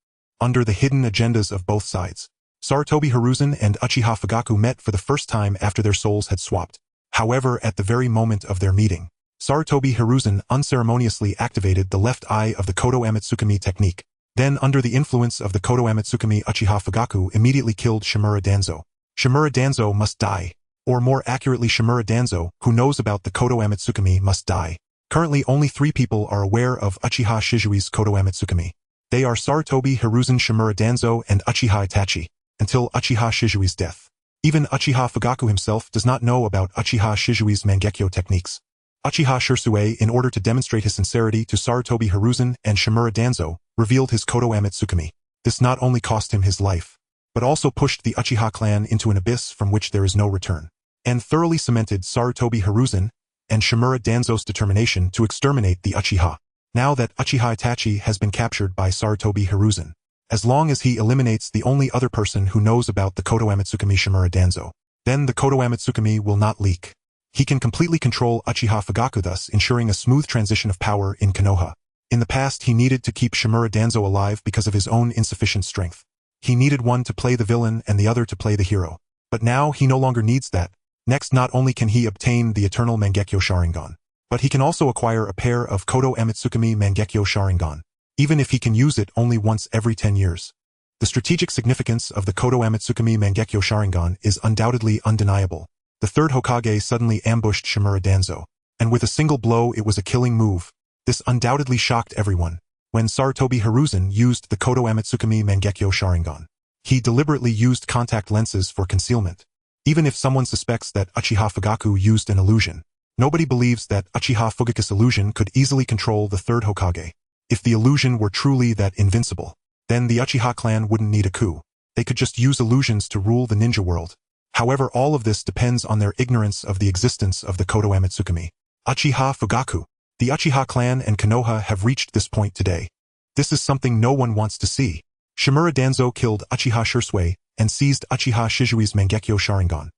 Under the hidden agendas of both sides, Sarutobi Hiruzen and Uchiha Fugaku met for the first time after their souls had swapped. However, at the very moment of their meeting, Sarutobi Hiruzen unceremoniously activated the left eye of the Kotoamatsukami technique. Then, under the influence of the Kotoamatsukami, Uchiha Fugaku immediately killed Shimura Danzo. Shimura Danzo must die. Or more accurately, Shimura Danzo, who knows about the Kotoamatsukami, must die. Currently, only 3 people are aware of Uchiha Shizui's Kotoamatsukami. They are Sarutobi Hiruzen, Shimura Danzo, and Uchiha Itachi, until Uchiha Shizui's death. Even Uchiha Fugaku himself does not know about Uchiha Shizui's Mangekyo techniques. Uchiha Shirsue, in order to demonstrate his sincerity to Sarutobi Hiruzen and Shimura Danzo, revealed his Kotoamatsukami. This not only cost him his life, but also pushed the Uchiha clan into an abyss from which there is no return, and thoroughly cemented Sarutobi Hiruzen and Shimura Danzo's determination to exterminate the Uchiha. Now that Uchiha Itachi has been captured by Sarutobi Hiruzen, as long as he eliminates the only other person who knows about the Kotoamatsukami Shimura Danzo, then the Kotoamatsukami will not leak. He can completely control Uchiha Fugaku, thus ensuring a smooth transition of power in Konoha. In the past, he needed to keep Shimura Danzo alive because of his own insufficient strength. He needed one to play the villain and the other to play the hero. But now he no longer needs that. Next, not only can he obtain the eternal Mangekyo Sharingan, but he can also acquire a pair of Kotoamatsukami Mangekyo Sharingan, even if he can use it only once every 10 years. The strategic significance of the Kotoamatsukami Mangekyo Sharingan is undoubtedly undeniable. The third Hokage suddenly ambushed Shimura Danzo, and with a single blow it was a killing move. This undoubtedly shocked everyone. When Sarutobi Hiruzen used the Kotoamatsukami Mangekyo Sharingan, he deliberately used contact lenses for concealment. Even if someone suspects that Uchiha Fugaku used an illusion, nobody believes that Uchiha Fugaku's illusion could easily control the third Hokage. If the illusion were truly that invincible, then the Uchiha clan wouldn't need a coup. They could just use illusions to rule the ninja world. However, all of this depends on their ignorance of the existence of the Kotoamatsukami. Uchiha Fugaku. The Uchiha clan and Konoha have reached this point today. This is something no one wants to see. Shimura Danzo killed Uchiha Shirsue and seized Uchiha Shizui's Mangekyo Sharingan.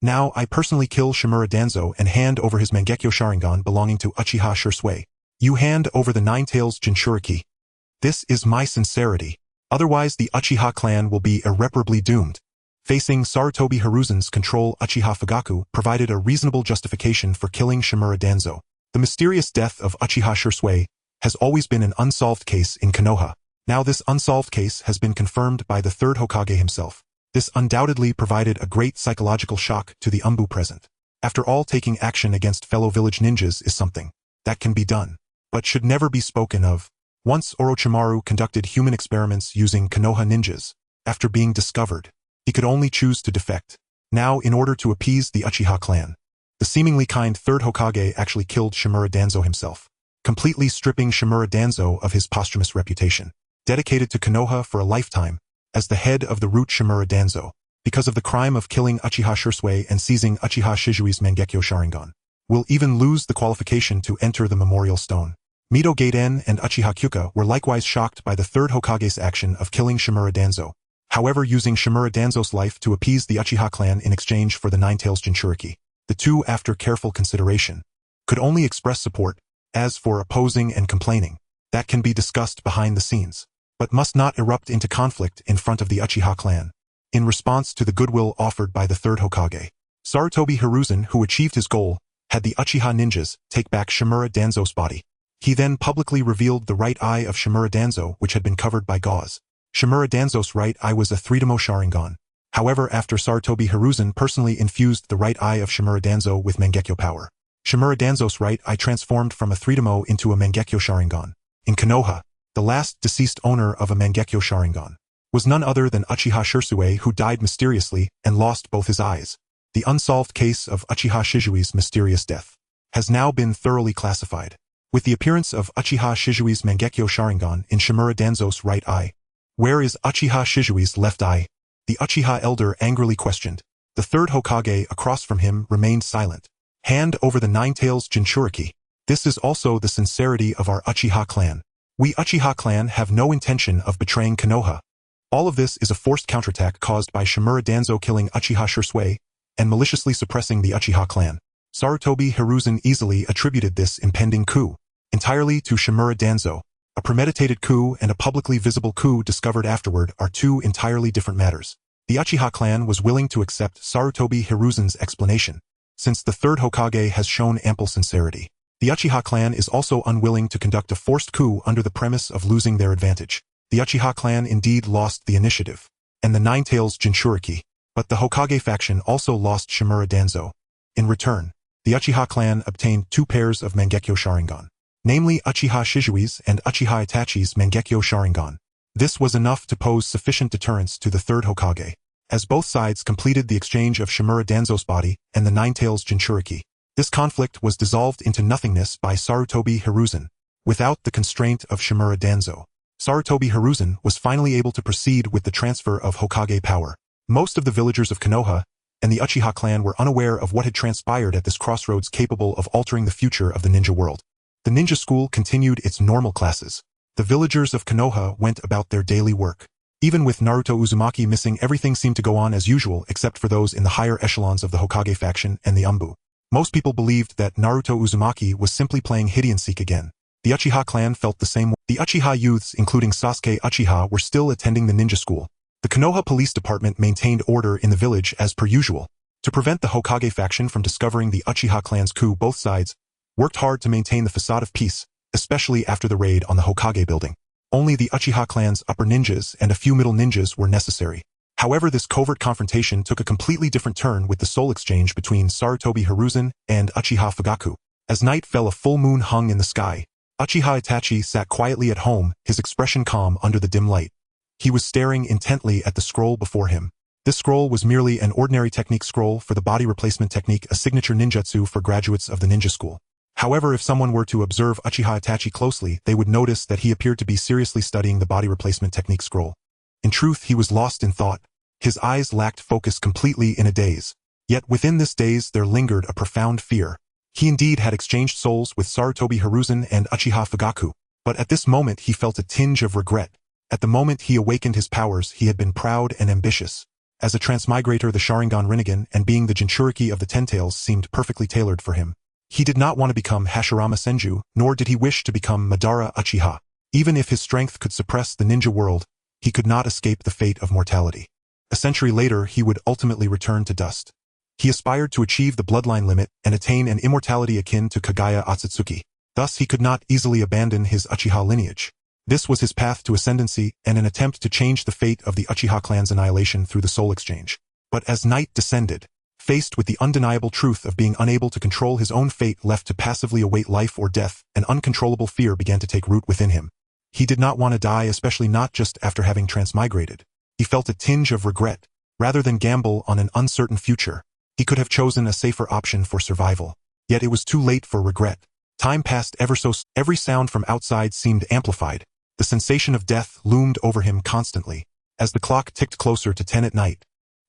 Now I personally kill Shimura Danzo and hand over his Mangekyo Sharingan belonging to Uchiha Shirsue. You hand over the Nine-Tails Jinchuriki. This is my sincerity. Otherwise the Uchiha clan will be irreparably doomed. Facing Sarutobi Hiruzen's control, Uchiha Fugaku provided a reasonable justification for killing Shimura Danzo. The mysterious death of Uchiha Shirsue has always been an unsolved case in Konoha. Now this unsolved case has been confirmed by the third Hokage himself. This undoubtedly provided a great psychological shock to the Umbu present. After all, taking action against fellow village ninjas is something that can be done, but should never be spoken of. Once Orochimaru conducted human experiments using Konoha ninjas. After being discovered, he could only choose to defect. Now, in order to appease the Uchiha clan, the seemingly kind third Hokage actually killed Shimura Danzo himself, completely stripping Shimura Danzo of his posthumous reputation. Dedicated to Konoha for a lifetime, as the head of the root Shimura Danzo, because of the crime of killing Uchiha Shirsue and seizing Uchiha Shizui's Mangekyo Sharingan, will even lose the qualification to enter the Memorial Stone. Mito Gaiden and Uchiha Kyuka were likewise shocked by the third Hokage's action of killing Shimura Danzo. However, using Shimura Danzo's life to appease the Uchiha clan in exchange for the Nine-Tails Jinchuriki, the two, after careful consideration, could only express support. As for opposing and complaining, that can be discussed behind the scenes, but must not erupt into conflict in front of the Uchiha clan. In response to the goodwill offered by the third Hokage, Sarutobi Hiruzen, who achieved his goal, had the Uchiha ninjas take back Shimura Danzo's body. He then publicly revealed the right eye of Shimura Danzo, which had been covered by gauze. Shimura Danzo's right eye was a 3-demo Sharingan. However, after Sarutobi Hiruzen personally infused the right eye of Shimura Danzo with Mangekyo power, Shimura Danzo's right eye transformed from a 3-demo into a Mangekyo Sharingan. In Konoha, the last deceased owner of a Mangekyo Sharingan was none other than Uchiha Shirsue, who died mysteriously and lost both his eyes. The unsolved case of Uchiha Shizui's mysterious death has now been thoroughly classified. With the appearance of Uchiha Shizui's Mangekyo Sharingan in Shimura Danzo's right eye, where is Uchiha Shizui's left eye? The Uchiha elder angrily questioned. The third Hokage across from him remained silent. Hand over the Nine-Tails Jinchuriki. This is also the sincerity of our Uchiha clan. We Uchiha clan have no intention of betraying Konoha. All of this is a forced counterattack caused by Shimura Danzo killing Uchiha Shirsue and maliciously suppressing the Uchiha clan. Sarutobi Hiruzen easily attributed this impending coup entirely to Shimura Danzo. A premeditated coup and a publicly visible coup discovered afterward are two entirely different matters. The Uchiha clan was willing to accept Sarutobi Hiruzen's explanation. Since the third Hokage has shown ample sincerity, the Uchiha clan is also unwilling to conduct a forced coup under the premise of losing their advantage. The Uchiha clan indeed lost the initiative, and the Nine-Tails Jinchuriki, but the Hokage faction also lost Shimura Danzo. In return, the Uchiha clan obtained 2 pairs of Mangekyo Sharingan, namely Uchiha Shizui's and Uchiha Itachi's Mangekyo Sharingan. This was enough to pose sufficient deterrence to the third Hokage. as both sides completed the exchange of Shimura Danzo's body and the Nine-Tails Jinchuriki. This conflict was dissolved into nothingness by Sarutobi Hiruzen, without the constraint of Shimura Danzo. Sarutobi Hiruzen was finally able to proceed with the transfer of Hokage power. Most of the villagers of Konoha and the Uchiha clan were unaware of what had transpired at this crossroads capable of altering the future of the ninja world. The ninja school continued its normal classes. The villagers of Konoha went about their daily work. Even with Naruto Uzumaki missing, everything seemed to go on as usual except for those in the higher echelons of the Hokage faction and the Umbu. Most people believed that Naruto Uzumaki was simply playing hide and seek again. The Uchiha clan felt the same way. The Uchiha youths, including Sasuke Uchiha, were still attending the ninja school. The Konoha police department maintained order in the village as per usual. To prevent the Hokage faction from discovering the Uchiha clan's coup, both sides worked hard to maintain the facade of peace, especially after the raid on the Hokage building. Only the Uchiha clan's upper ninjas and a few middle ninjas were necessary. However, this covert confrontation took a completely different turn with the soul exchange between Sarutobi Hiruzen and Uchiha Fugaku. As night fell, a full moon hung in the sky. Uchiha Itachi sat quietly at home, his expression calm under the dim light. He was staring intently at the scroll before him. This scroll was merely an ordinary technique scroll for the body replacement technique, a signature ninjutsu for graduates of the ninja school. However, if someone were to observe Uchiha Itachi closely, they would notice that he appeared to be seriously studying the body replacement technique scroll. In truth, he was lost in thought. His eyes lacked focus, completely in a daze. Yet within this daze there lingered a profound fear. He indeed had exchanged souls with Sarutobi Hiruzen and Uchiha Fugaku, but at this moment he felt a tinge of regret. At the moment he awakened his powers, he had been proud and ambitious. As a transmigrator, the Sharingan Rinnegan and being the Jinchuriki of the Ten Tails seemed perfectly tailored for him. He did not want to become Hashirama Senju, nor did he wish to become Madara Uchiha. Even if his strength could suppress the ninja world, he could not escape the fate of mortality. A century later, he would ultimately return to dust. He aspired to achieve the bloodline limit and attain an immortality akin to Kagaya Otsutsuki. Thus, he could not easily abandon his Uchiha lineage. This was his path to ascendancy and an attempt to change the fate of the Uchiha clan's annihilation through the soul exchange. But as night descended, faced with the undeniable truth of being unable to control his own fate, left to passively await life or death, an uncontrollable fear began to take root within him. He did not want to die, especially not just after having transmigrated. He felt a tinge of regret. Rather than gamble on an uncertain future, he could have chosen a safer option for survival. Yet it was too late for regret. Time passed ever so slowly. Every sound from outside seemed amplified. The sensation of death loomed over him constantly. As the clock ticked closer to 10 at night,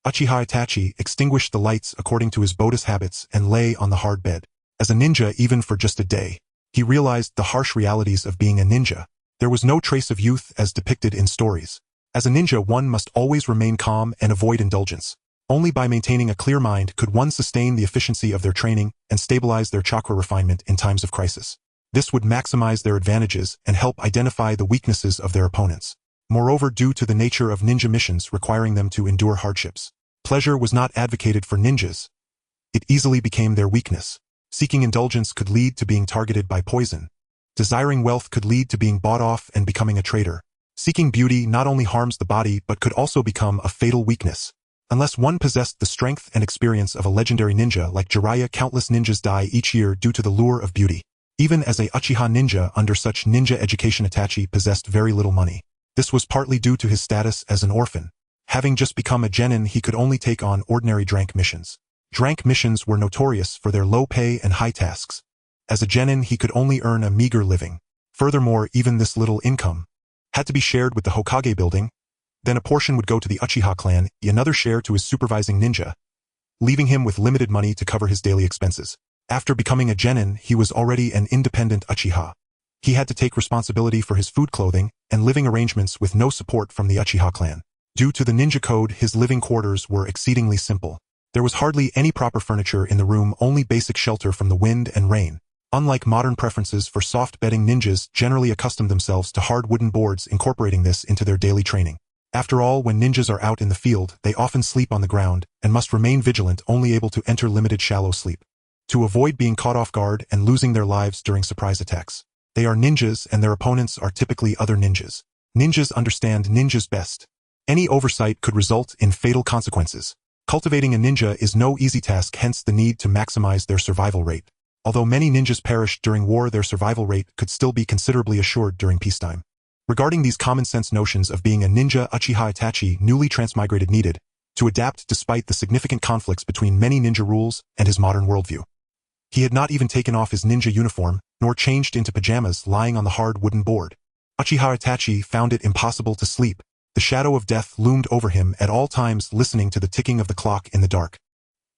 Uchiha Itachi extinguished the lights according to his Buddhist habits and lay on the hard bed. As a ninja, even for just a day, he realized the harsh realities of being a ninja. There was no trace of youth as depicted in stories. As a ninja, one must always remain calm and avoid indulgence. Only by maintaining a clear mind could one sustain the efficiency of their training and stabilize their chakra refinement in times of crisis. This would maximize their advantages and help identify the weaknesses of their opponents. Moreover, due to the nature of ninja missions requiring them to endure hardships, pleasure was not advocated for ninjas. It easily became their weakness. Seeking indulgence could lead to being targeted by poison. Desiring wealth could lead to being bought off and becoming a traitor. Seeking beauty not only harms the body but could also become a fatal weakness. Unless one possessed the strength and experience of a legendary ninja like Jiraiya, countless ninjas die each year due to the lure of beauty. Even as a Uchiha ninja under such ninja education, Itachi possessed very little money. This was partly due to his status as an orphan. Having just become a genin, he could only take on ordinary drank missions. Drank missions were notorious for their low pay and high tasks. As a genin, he could only earn a meager living. Furthermore, even this little income had to be shared with the Hokage building. Then a portion would go to the Uchiha clan, another share to his supervising ninja, leaving him with limited money to cover his daily expenses. After becoming a genin, he was already an independent Uchiha. He had to take responsibility for his food, clothing, and living arrangements with no support from the Uchiha clan. Due to the ninja code, his living quarters were exceedingly simple. There was hardly any proper furniture in the room, only basic shelter from the wind and rain. Unlike modern preferences for soft bedding, ninjas generally accustomed themselves to hard wooden boards, incorporating this into their daily training. After all, when ninjas are out in the field, they often sleep on the ground and must remain vigilant, only able to enter limited shallow sleep, to avoid being caught off guard and losing their lives during surprise attacks. They are ninjas and their opponents are typically other ninjas. Ninjas understand ninjas best. Any oversight could result in fatal consequences. Cultivating a ninja is no easy task, hence the need to maximize their survival rate. Although many ninjas perished during war, their survival rate could still be considerably assured during peacetime. Regarding these common-sense notions of being a ninja, Uchiha Itachi, newly transmigrated, needed to adapt despite the significant conflicts between many ninja rules and his modern worldview. He had not even taken off his ninja uniform, nor changed into pajamas lying on the hard wooden board. Uchiha Itachi found it impossible to sleep. The shadow of death loomed over him at all times, listening to the ticking of the clock in the dark.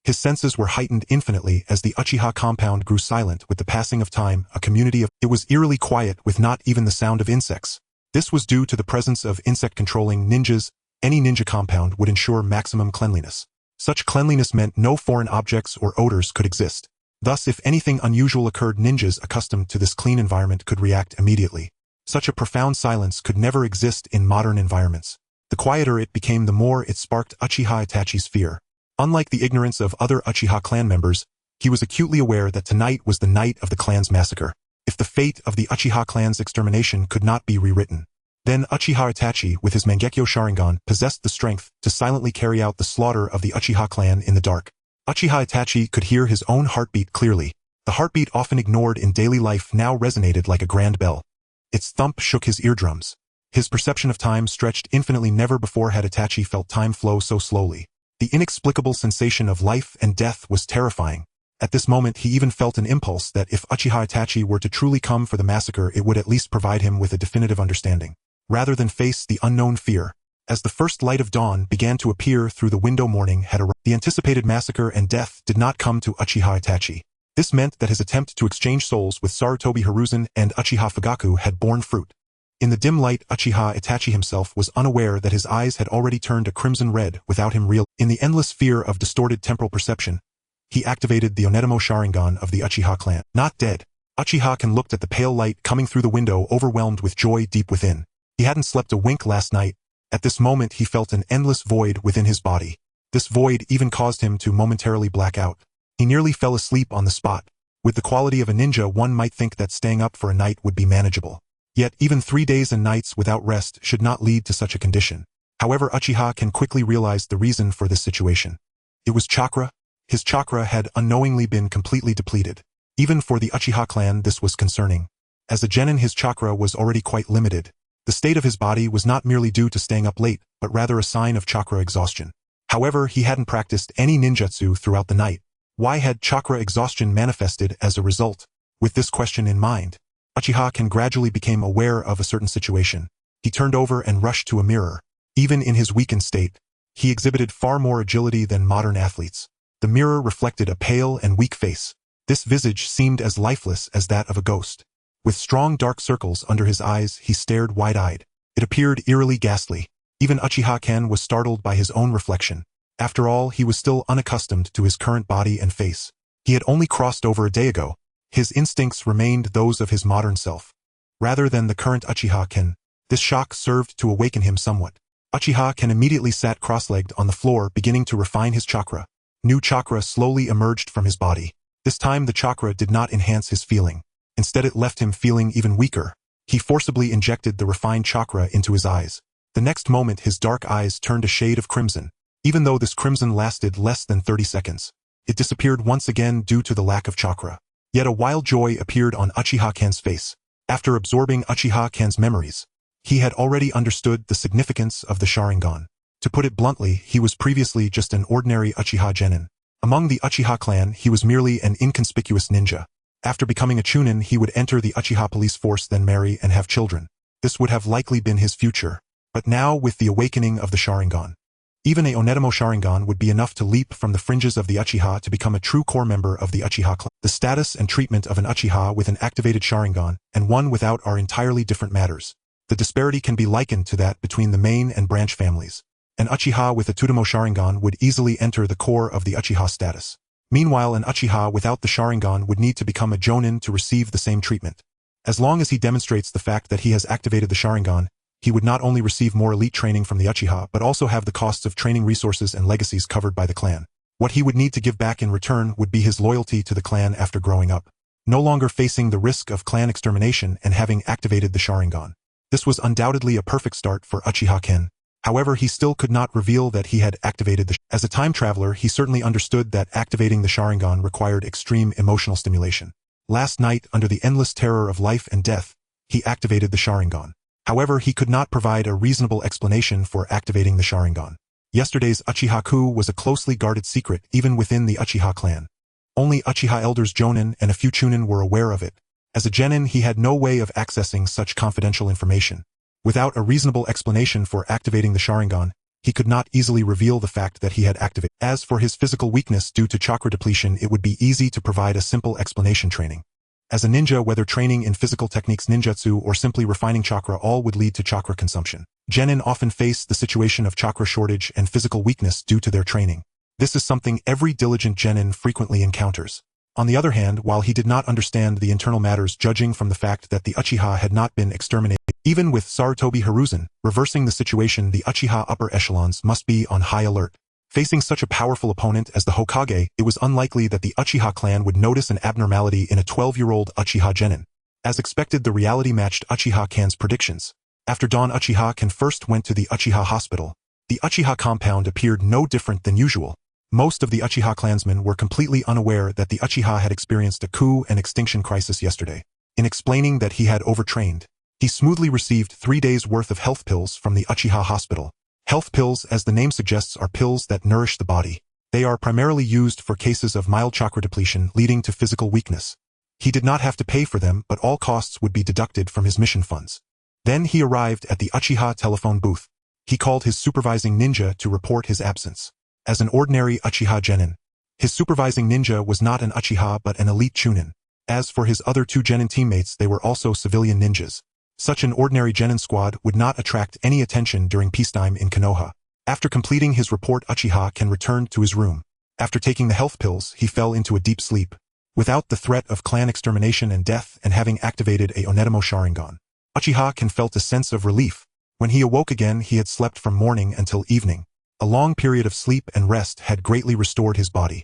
His senses were heightened infinitely as the Uchiha compound grew silent with the passing of time. It was eerily quiet with not even the sound of insects. This was due to the presence of insect-controlling ninjas. Any ninja compound would ensure maximum cleanliness. Such cleanliness meant no foreign objects or odors could exist. Thus, if anything unusual occurred, ninjas accustomed to this clean environment could react immediately. Such a profound silence could never exist in modern environments. The quieter it became, the more it sparked Uchiha Itachi's fear. Unlike the ignorance of other Uchiha clan members, he was acutely aware that tonight was the night of the clan's massacre. If the fate of the Uchiha clan's extermination could not be rewritten, then Uchiha Itachi, with his Mangekyo Sharingan, possessed the strength to silently carry out the slaughter of the Uchiha clan in the dark. Uchiha Itachi could hear his own heartbeat clearly. The heartbeat often ignored in daily life now resonated like a grand bell. Its thump shook his eardrums. His perception of time stretched infinitely. Never before had Itachi felt time flow so slowly. The inexplicable sensation of life and death was terrifying. At this moment he even felt an impulse that if Uchiha Itachi were to truly come for the massacre, it would at least provide him with a definitive understanding, rather than face the unknown fear. As the first light of dawn began to appear through the window, morning had arrived. The anticipated massacre and death did not come to Uchiha Itachi. This meant that his attempt to exchange souls with Sarutobi Hiruzen and Uchiha Fugaku had borne fruit. In the dim light, Uchiha Itachi himself was unaware that his eyes had already turned a crimson red without him realizing. In the endless fear of distorted temporal perception, he activated the Onetamo Sharingan of the Uchiha clan. Not dead. Uchiha looked at the pale light coming through the window, overwhelmed with joy deep within. He hadn't slept a wink last night. At this moment he felt an endless void within his body. This void even caused him to momentarily black out. He nearly fell asleep on the spot. With the quality of a ninja, one might think that staying up for a night would be manageable. Yet even 3 days and nights without rest should not lead to such a condition. However, Uchiha quickly realized the reason for this situation. It was chakra. His chakra had unknowingly been completely depleted. Even for the Uchiha clan this was concerning. As a genin, his chakra was already quite limited. The state of his body was not merely due to staying up late, but rather a sign of chakra exhaustion. However, he hadn't practiced any ninjutsu throughout the night. Why had chakra exhaustion manifested as a result? With this question in mind, Uchiha gradually became aware of a certain situation. He turned over and rushed to a mirror. Even in his weakened state, he exhibited far more agility than modern athletes. The mirror reflected a pale and weak face. This visage seemed as lifeless as that of a ghost. With strong dark circles under his eyes, he stared wide-eyed. It appeared eerily ghastly. Even Uchiha was startled by his own reflection. After all, he was still unaccustomed to his current body and face. He had only crossed over a day ago. His instincts remained those of his modern self, rather than the current Uchiha. This shock served to awaken him somewhat. Uchiha immediately sat cross-legged on the floor, beginning to refine his chakra. New chakra slowly emerged from his body. This time the chakra did not enhance his feeling. Instead, it left him feeling even weaker. He forcibly injected the refined chakra into his eyes. The next moment his dark eyes turned a shade of crimson. Even though this crimson lasted less than 30 seconds, it disappeared once again due to the lack of chakra. Yet a wild joy appeared on Uchiha-kan's face. After absorbing Uchiha-kan's memories, he had already understood the significance of the Sharingan. To put it bluntly, he was previously just an ordinary Uchiha genin. Among the Uchiha clan, he was merely an inconspicuous ninja. After becoming a chunin, he would enter the Uchiha police force, then marry and have children. This would have likely been his future. But now, with the awakening of the Sharingan, even a Onetamo Sharingan would be enough to leap from the fringes of the Uchiha to become a true core member of the Uchiha clan. The status and treatment of an Uchiha with an activated Sharingan and one without are entirely different matters. The disparity can be likened to that between the main and branch families. An Uchiha with a Tudamo Sharingan would easily enter the core of the Uchiha status. Meanwhile, an Uchiha without the Sharingan would need to become a Jonin to receive the same treatment. As long as he demonstrates the fact that he has activated the Sharingan, he would not only receive more elite training from the Uchiha but also have the costs of training resources and legacies covered by the clan. What he would need to give back in return would be his loyalty to the clan after growing up, no longer facing the risk of clan extermination and having activated the Sharingan. This was undoubtedly a perfect start for Uchiha. However, he still could not reveal that he had activated the As a time traveler, he certainly understood that activating the Sharingan required extreme emotional stimulation. Last night, under the endless terror of life and death, he activated the Sharingan. However, he could not provide a reasonable explanation for activating the Sharingan. Yesterday's Uchiha coup was a closely guarded secret even within the Uchiha clan. Only Uchiha elders Jonin and a few Chunin were aware of it. As a genin, he had no way of accessing such confidential information. Without a reasonable explanation for activating the Sharingan, he could not easily reveal the fact that he had activated. As for his physical weakness due to chakra depletion, it would be easy to provide a simple explanation training. As a ninja, whether training in physical techniques ninjutsu or simply refining chakra, all would lead to chakra consumption. Genin often face the situation of chakra shortage and physical weakness due to their training. This is something every diligent genin frequently encounters. On the other hand, while he did not understand the internal matters judging from the fact that the Uchiha had not been exterminated, even with Sarutobi Hiruzen reversing the situation, the Uchiha upper echelons must be on high alert. Facing such a powerful opponent as the Hokage, it was unlikely that the Uchiha clan would notice an abnormality in a 12-year-old Uchiha genin. As expected, the reality matched Uchiha Kan's predictions. After dawn, Uchiha Kan first went to the Uchiha hospital. The Uchiha compound appeared no different than usual. Most of the Uchiha clansmen were completely unaware that the Uchiha had experienced a coup and extinction crisis yesterday. In explaining that he had overtrained, he smoothly received 3 days' worth of health pills from the Uchiha hospital. Health pills, as the name suggests, are pills that nourish the body. They are primarily used for cases of mild chakra depletion leading to physical weakness. He did not have to pay for them, but all costs would be deducted from his mission funds. Then he arrived at the Uchiha telephone booth. He called his supervising ninja to report his absence. As an ordinary Uchiha genin, his supervising ninja was not an Uchiha but an elite Chunin. As for his other 2 genin teammates, they were also civilian ninjas. Such an ordinary genin squad would not attract any attention during peacetime in Konoha. After completing his report, Uchiha Kan returned to his room. After taking the health pills, he fell into a deep sleep. Without the threat of clan extermination and death, and having activated a Onetamo Sharingan, Uchiha Kan felt a sense of relief. When he awoke again, he had slept from morning until evening. A long period of sleep and rest had greatly restored his body.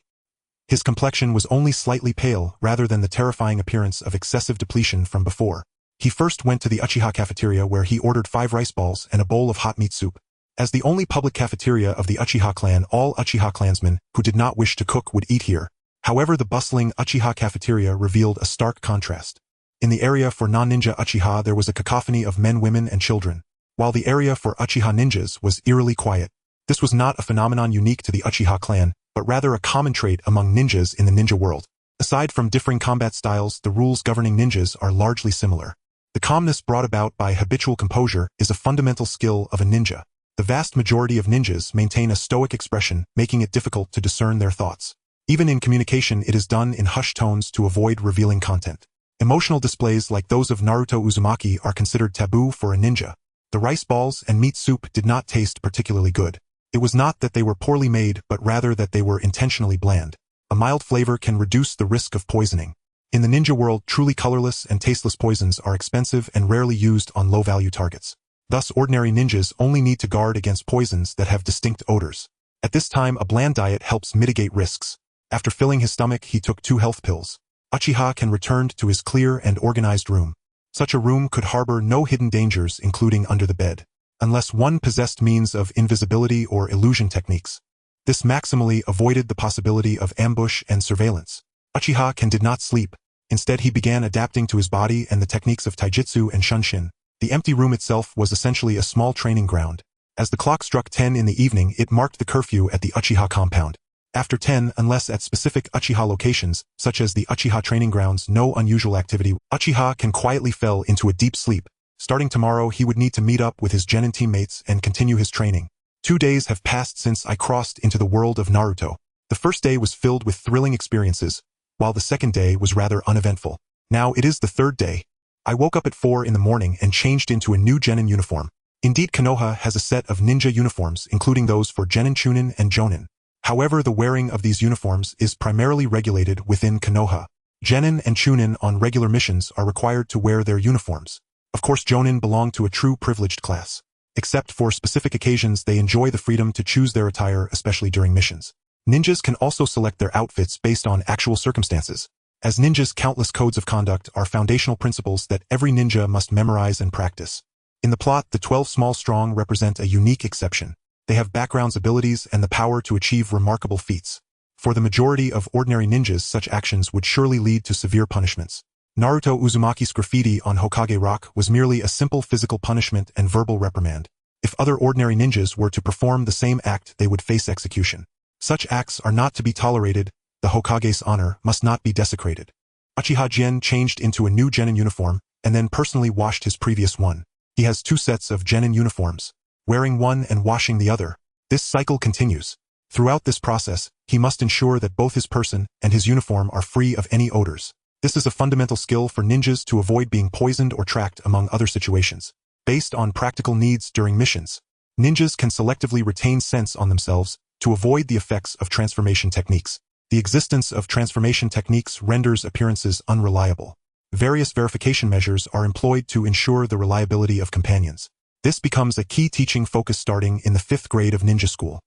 His complexion was only slightly pale rather than the terrifying appearance of excessive depletion from before. He first went to the Uchiha cafeteria where he ordered 5 rice balls and a bowl of hot meat soup. As the only public cafeteria of the Uchiha clan, all Uchiha clansmen who did not wish to cook would eat here. However, the bustling Uchiha cafeteria revealed a stark contrast. In the area for non-ninja Uchiha, there was a cacophony of men, women, and children, while the area for Uchiha ninjas was eerily quiet. This was not a phenomenon unique to the Uchiha clan, but rather a common trait among ninjas in the ninja world. Aside from differing combat styles, the rules governing ninjas are largely similar. The calmness brought about by habitual composure is a fundamental skill of a ninja. The vast majority of ninjas maintain a stoic expression, making it difficult to discern their thoughts. Even in communication, it is done in hushed tones to avoid revealing content. Emotional displays like those of Naruto Uzumaki are considered taboo for a ninja. The rice balls and meat soup did not taste particularly good. It was not that they were poorly made, but rather that they were intentionally bland. A mild flavor can reduce the risk of poisoning. In the ninja world, truly colorless and tasteless poisons are expensive and rarely used on low-value targets. Thus, ordinary ninjas only need to guard against poisons that have distinct odors. At this time, a bland diet helps mitigate risks. After filling his stomach, he took 2 health pills. Uchiha Kan returned to his clear and organized room. Such a room could harbor no hidden dangers, including under the bed, unless one possessed means of invisibility or illusion techniques. This maximally avoided the possibility of ambush and surveillance. Uchiha Kan did not sleep. Instead, he began adapting to his body and the techniques of taijutsu and shunshin. The empty room itself was essentially a small training ground. As the clock struck 10 in the evening, it marked the curfew at the Uchiha compound. After 10, unless at specific Uchiha locations, such as the Uchiha training grounds, no unusual activity, Uchiha Kan quietly fell into a deep sleep. Starting tomorrow, he would need to meet up with his genin teammates and continue his training. 2 days have passed since I crossed into the world of Naruto. The first day was filled with thrilling experiences, while the second day was rather uneventful. Now it is the 3rd day. I woke up at 4 in the morning and changed into a new genin uniform. Indeed, Konoha has a set of ninja uniforms, including those for genin chunin and jonin. However, the wearing of these uniforms is primarily regulated within Konoha. Genin and chunin on regular missions are required to wear their uniforms. Of course, jonin belong to a true privileged class. Except for specific occasions, they enjoy the freedom to choose their attire, especially during missions. Ninjas can also select their outfits based on actual circumstances. As ninjas, countless codes of conduct are foundational principles that every ninja must memorize and practice. In the plot, the 12 small strong represent a unique exception. They have backgrounds, abilities, and the power to achieve remarkable feats. For the majority of ordinary ninjas, such actions would surely lead to severe punishments. Naruto Uzumaki's graffiti on Hokage Rock was merely a simple physical punishment and verbal reprimand. If other ordinary ninjas were to perform the same act, they would face execution. Such acts are not to be tolerated. The Hokage's honor must not be desecrated. Uchiha Jin changed into a new genin uniform and then personally washed his previous one. He has 2 sets of genin uniforms, wearing one and washing the other. This cycle continues. Throughout this process, he must ensure that both his person and his uniform are free of any odors. This is a fundamental skill for ninjas to avoid being poisoned or tracked among other situations. Based on practical needs during missions, ninjas can selectively retain scents on themselves to avoid the effects of transformation techniques. The existence of transformation techniques renders appearances unreliable. Various verification measures are employed to ensure the reliability of companions. This becomes a key teaching focus starting in the 5th grade of ninja school.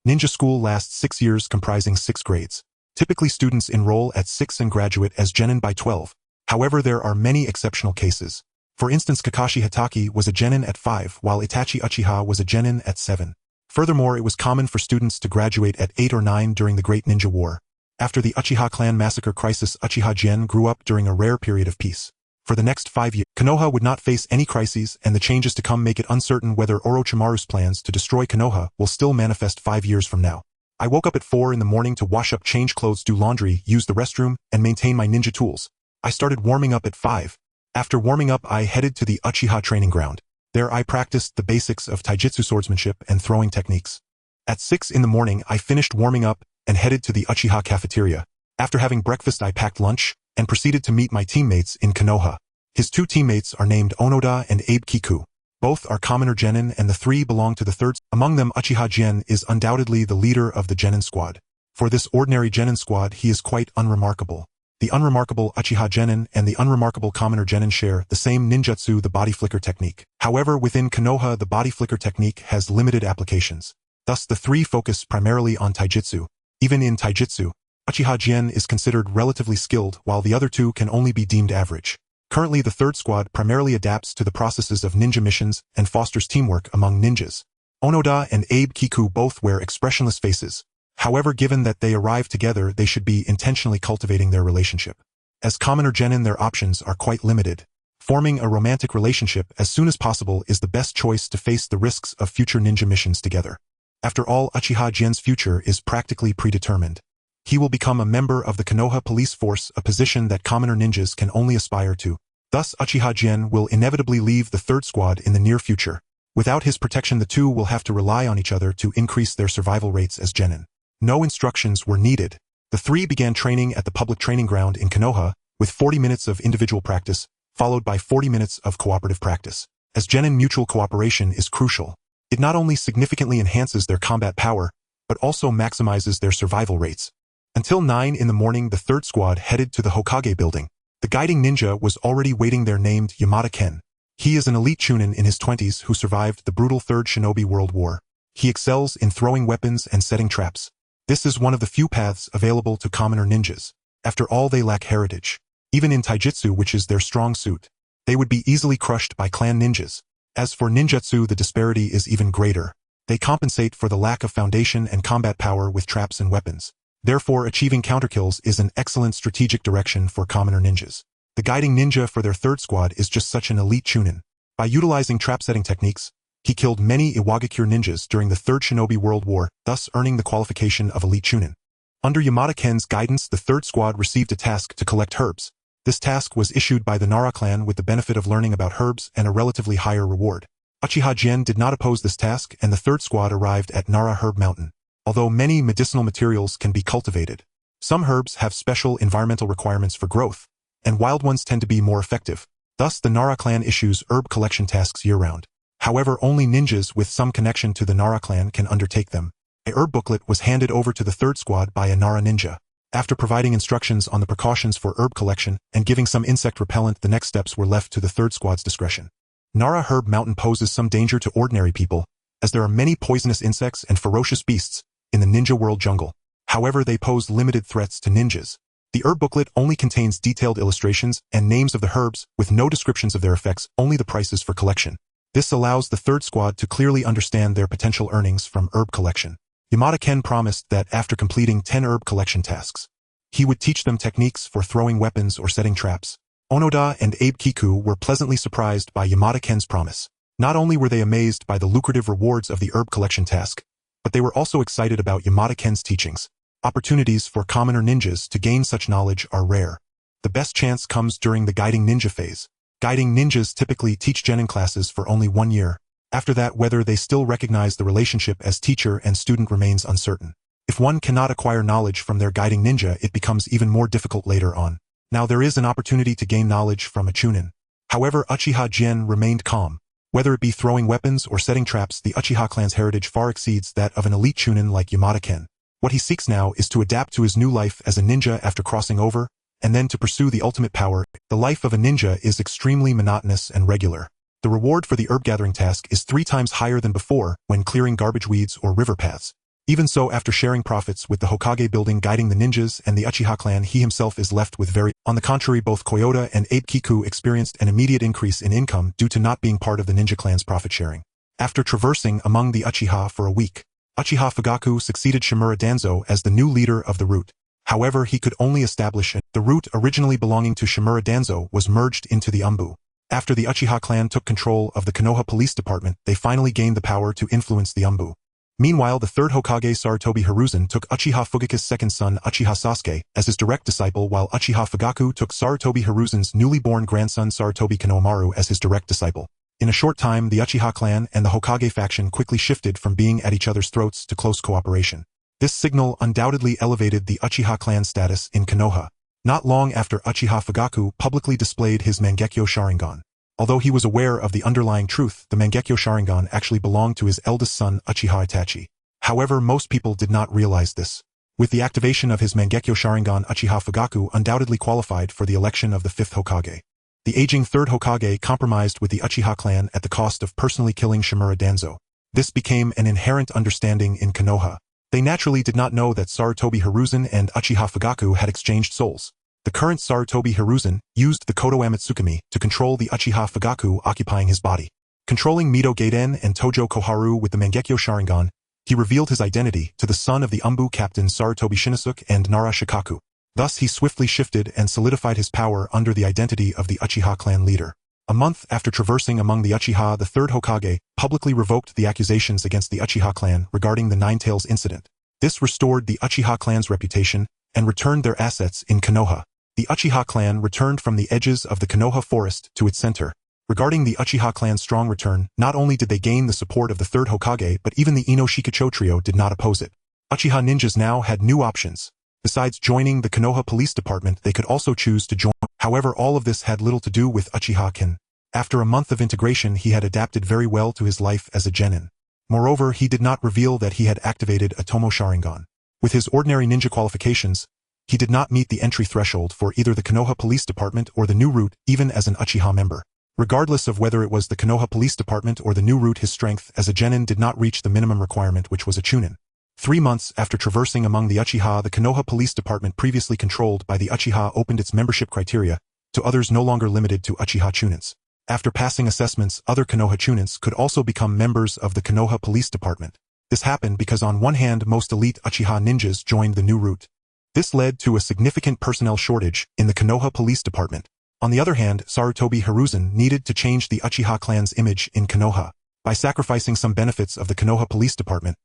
Ninja school lasts 6 years comprising 6 grades. Typically students enroll at 6 and graduate as genin by 12. However, there are many exceptional cases. For instance, Kakashi Hatake was a genin at 5 while Itachi Uchiha was a genin at 7. Furthermore, it was common for students to graduate at 8 or 9 during the Great Ninja War. After the Uchiha clan massacre crisis, Uchiha Gen grew up during a rare period of peace. For the next 5 years, Konoha would not face any crises, and the changes to come make it uncertain whether Orochimaru's plans to destroy Konoha will still manifest 5 years from now. I woke up at 4 in the morning to wash up, change clothes, do laundry, use the restroom, and maintain my ninja tools. I started warming up at 5. After warming up, I headed to the Uchiha training ground. There I practiced the basics of taijutsu swordsmanship and throwing techniques. At 6 in the morning, I finished warming up and headed to the Uchiha cafeteria. After having breakfast, I packed lunch and proceeded to meet my teammates in Konoha. His 2 teammates are named Onoda and Abe Kiku. Both are commoner genin and the 3 belong to the third. Among them, Uchiha Gen is undoubtedly the leader of the genin squad. For this ordinary genin squad, he is quite unremarkable. The unremarkable Uchiha Genin and the unremarkable commoner genin share the same ninjutsu, the body flicker technique. However, within Konoha, the body flicker technique has limited applications. Thus, the 3 focus primarily on taijutsu. Even in taijutsu, Uchiha Gen is considered relatively skilled, while the other 2 can only be deemed average. Currently, the third squad primarily adapts to the processes of ninja missions and fosters teamwork among ninjas. Onoda and Abe Kiku both wear expressionless faces. However, given that they arrive together, they should be intentionally cultivating their relationship. As commoner genin, their options are quite limited. Forming a romantic relationship as soon as possible is the best choice to face the risks of future ninja missions together. After all, Uchiha Gen's future is practically predetermined. He will become a member of the Konoha police force, a position that commoner ninjas can only aspire to. Thus, Uchiha Gen will inevitably leave the third squad in the near future. Without his protection, the 2 will have to rely on each other to increase their survival rates as genin. No instructions were needed. The 3 began training at the public training ground in Konoha, with 40 minutes of individual practice, followed by 40 minutes of cooperative practice. As genin, mutual cooperation is crucial. It not only significantly enhances their combat power, but also maximizes their survival rates. Until 9 in the morning, the third squad headed to the Hokage building. The guiding ninja was already waiting there, named Yamada Ken. He is an elite chunin in his 20s who survived the brutal Third Shinobi World War. He excels in throwing weapons and setting traps. This is one of the few paths available to commoner ninjas. After all, they lack heritage. Even in taijutsu, which is their strong suit, they would be easily crushed by clan ninjas. As for ninjutsu, the disparity is even greater. They compensate for the lack of foundation and combat power with traps and weapons. Therefore, achieving counterkills is an excellent strategic direction for commoner ninjas. The guiding ninja for their third squad is just such an elite chunin. By utilizing trap-setting techniques, he killed many Iwagakure ninjas during the Third Shinobi World War, thus earning the qualification of elite chunin. Under Yamada Ken's guidance, the third squad received a task to collect herbs. This task was issued by the Nara clan with the benefit of learning about herbs and a relatively higher reward. Uchiha Gen did not oppose this task, and the third squad arrived at Nara Herb Mountain. Although many medicinal materials can be cultivated, some herbs have special environmental requirements for growth, and wild ones tend to be more effective. Thus, the Nara clan issues herb collection tasks year-round. However, only ninjas with some connection to the Nara clan can undertake them. A herb booklet was handed over to the third squad by a Nara ninja. After providing instructions on the precautions for herb collection and giving some insect repellent, the next steps were left to the third squad's discretion. Nara Herb Mountain poses some danger to ordinary people, as there are many poisonous insects and ferocious beasts in the ninja world jungle. However, they pose limited threats to ninjas. The herb booklet only contains detailed illustrations and names of the herbs with no descriptions of their effects, only the prices for collection. This allows the third squad to clearly understand their potential earnings from herb collection. Yamada Ken promised that after completing 10 herb collection tasks, he would teach them techniques for throwing weapons or setting traps. Onoda and Abe Kiku were pleasantly surprised by Yamada Ken's promise. Not only were they amazed by the lucrative rewards of the herb collection task, but they were also excited about Yamada Ken's teachings. Opportunities for commoner ninjas to gain such knowledge are rare. The best chance comes during the guiding ninja phase. Guiding ninjas typically teach genin classes for only 1 year. After that, whether they still recognize the relationship as teacher and student remains uncertain. If one cannot acquire knowledge from their guiding ninja, it becomes even more difficult later on. Now there is an opportunity to gain knowledge from a chunin. However, Uchiha Jin remained calm. Whether it be throwing weapons or setting traps, the Uchiha clan's heritage far exceeds that of an elite chunin like Yamada Ken. What he seeks now is to adapt to his new life as a ninja after crossing over, and then to pursue the ultimate power. The life of a ninja is extremely monotonous and regular. The reward for the herb gathering task is 3 times higher than before when clearing garbage weeds or river paths. Even so, after sharing profits with the Hokage building guiding the ninjas and the Uchiha clan, he himself is left with very. On the contrary, both Koyota and Abe Kiku experienced an immediate increase in income due to not being part of the ninja clan's profit sharing. After traversing among the Uchiha for a week, Uchiha Fugaku succeeded Shimura Danzo as the new leader of the route. However, he could only establish the route originally belonging to Shimura Danzo was merged into the Umbu. After the Uchiha clan took control of the Konoha police department, they finally gained the power to influence the Umbu. Meanwhile, the third Hokage Sarutobi Hiruzen took Uchiha Fugaku's second son Uchiha Sasuke as his direct disciple, while Uchiha Fugaku took Sarutobi Hiruzen's newly born grandson Sarutobi Konohamaru as his direct disciple. In a short time, the Uchiha clan and the Hokage faction quickly shifted from being at each other's throats to close cooperation. This signal undoubtedly elevated the Uchiha clan's status in Konoha. Not long after Uchiha Fugaku publicly displayed his Mangekyo Sharingan. Although he was aware of the underlying truth, the Mangekyo Sharingan actually belonged to his eldest son Uchiha Itachi. However, most people did not realize this. With the activation of his Mangekyo Sharingan, Uchiha Fugaku undoubtedly qualified for the election of the 5th Hokage. The aging 3rd Hokage compromised with the Uchiha clan at the cost of personally killing Shimura Danzo. This became an inherent understanding in Konoha. They naturally did not know that Sarutobi Hiruzen and Uchiha Fugaku had exchanged souls. The current Sarutobi Hiruzen used the Kotoamatsukami to control the Uchiha Fugaku occupying his body. Controlling Mido Gaiden and Tojo Koharu with the Mangekyo Sharingan, he revealed his identity to the son of the Umbu captain Sarutobi Shinosuke and Nara Shikaku. Thus he swiftly shifted and solidified his power under the identity of the Uchiha clan leader. A month after traversing among the Uchiha, the 3rd Hokage publicly revoked the accusations against the Uchiha clan regarding the Nine-Tails incident. This restored the Uchiha clan's reputation and returned their assets in Konoha. The Uchiha clan returned from the edges of the Konoha forest to its center. Regarding the Uchiha clan's strong return, not only did they gain the support of the 3rd Hokage, but even the Ino Shikacho trio did not oppose it. Uchiha ninjas now had new options. Besides joining the Konoha police department, they could also choose to join. However, all of this had little to do with Uchiha Ken. After a month of integration, he had adapted very well to his life as a genin. Moreover, he did not reveal that he had activated a Tomo Sharingan. With his ordinary ninja qualifications, he did not meet the entry threshold for either the Konoha Police Department or the New Route, even as an Uchiha member. Regardless of whether it was the Konoha Police Department or the New Route, his strength as a genin did not reach the minimum requirement, which was a chunin. 3 months after traversing among the Uchiha, the Konoha Police Department, previously controlled by the Uchiha, opened its membership criteria to others no longer limited to Uchiha chunins. After passing assessments, other Konoha chunins could also become members of the Konoha Police Department. This happened because on one hand, most elite Uchiha ninjas joined the New Route. This led to a significant personnel shortage in the Konoha Police Department. On the other hand, Sarutobi Hiruzen needed to change the Uchiha clan's image in Konoha. By sacrificing some benefits of the Konoha Police Department,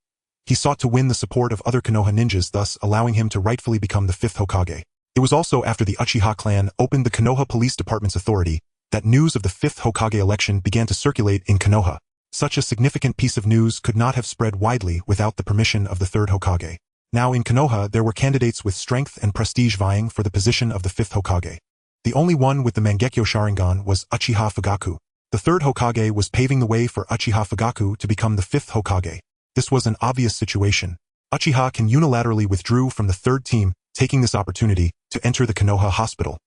he sought to win the support of other Konoha ninjas, thus allowing him to rightfully become the 5th Hokage. It was also after the Uchiha clan opened the Konoha Police Department's authority that news of the 5th Hokage election began to circulate in Konoha. Such a significant piece of news could not have spread widely without the permission of the 3rd Hokage. Now in Konoha, there were candidates with strength and prestige vying for the position of the 5th Hokage. The only one with the Mangekyo Sharingan was Uchiha Fugaku. The 3rd Hokage was paving the way for Uchiha Fugaku to become the 5th Hokage. This was an obvious situation. Uchiha Ken unilaterally withdrew from the 3rd team, taking this opportunity to enter the Konoha hospital.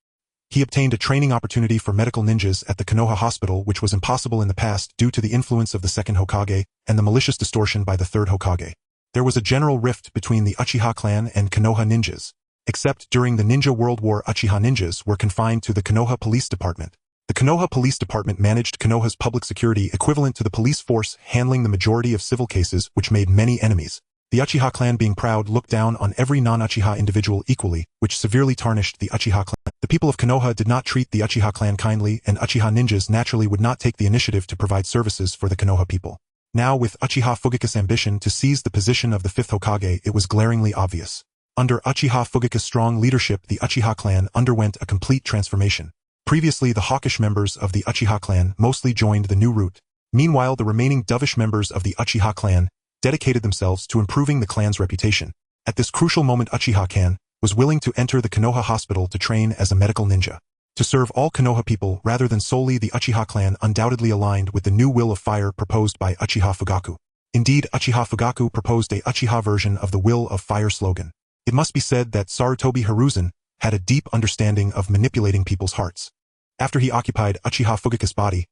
He obtained a training opportunity for medical ninjas at the Konoha hospital, which was impossible in the past due to the influence of the 2nd Hokage and the malicious distortion by the 3rd Hokage. There was a general rift between the Uchiha clan and Konoha ninjas. Except during the Ninja World War, Uchiha ninjas were confined to the Konoha Police Department. The Konoha Police Department managed Konoha's public security, equivalent to the police force handling the majority of civil cases, which made many enemies. The Uchiha clan, being proud, looked down on every non-Uchiha individual equally, which severely tarnished the Uchiha clan. The people of Konoha did not treat the Uchiha clan kindly, and Uchiha ninjas naturally would not take the initiative to provide services for the Konoha people. Now, with Uchiha Fugaku's ambition to seize the position of the 5th Hokage, it was glaringly obvious. Under Uchiha Fugaku's strong leadership, the Uchiha clan underwent a complete transformation. Previously, the hawkish members of the Uchiha clan mostly joined the new route. Meanwhile, the remaining dovish members of the Uchiha clan dedicated themselves to improving the clan's reputation. At this crucial moment, Uchiha clan was willing to enter the Konoha hospital to train as a medical ninja. To serve all Konoha people rather than solely the Uchiha clan undoubtedly aligned with the new will of fire proposed by Uchiha Fugaku. Indeed, Uchiha Fugaku proposed a Uchiha version of the will of fire slogan. It must be said that Sarutobi Hiruzen had a deep understanding of manipulating people's hearts. After he occupied Uchiha Fugaku's body,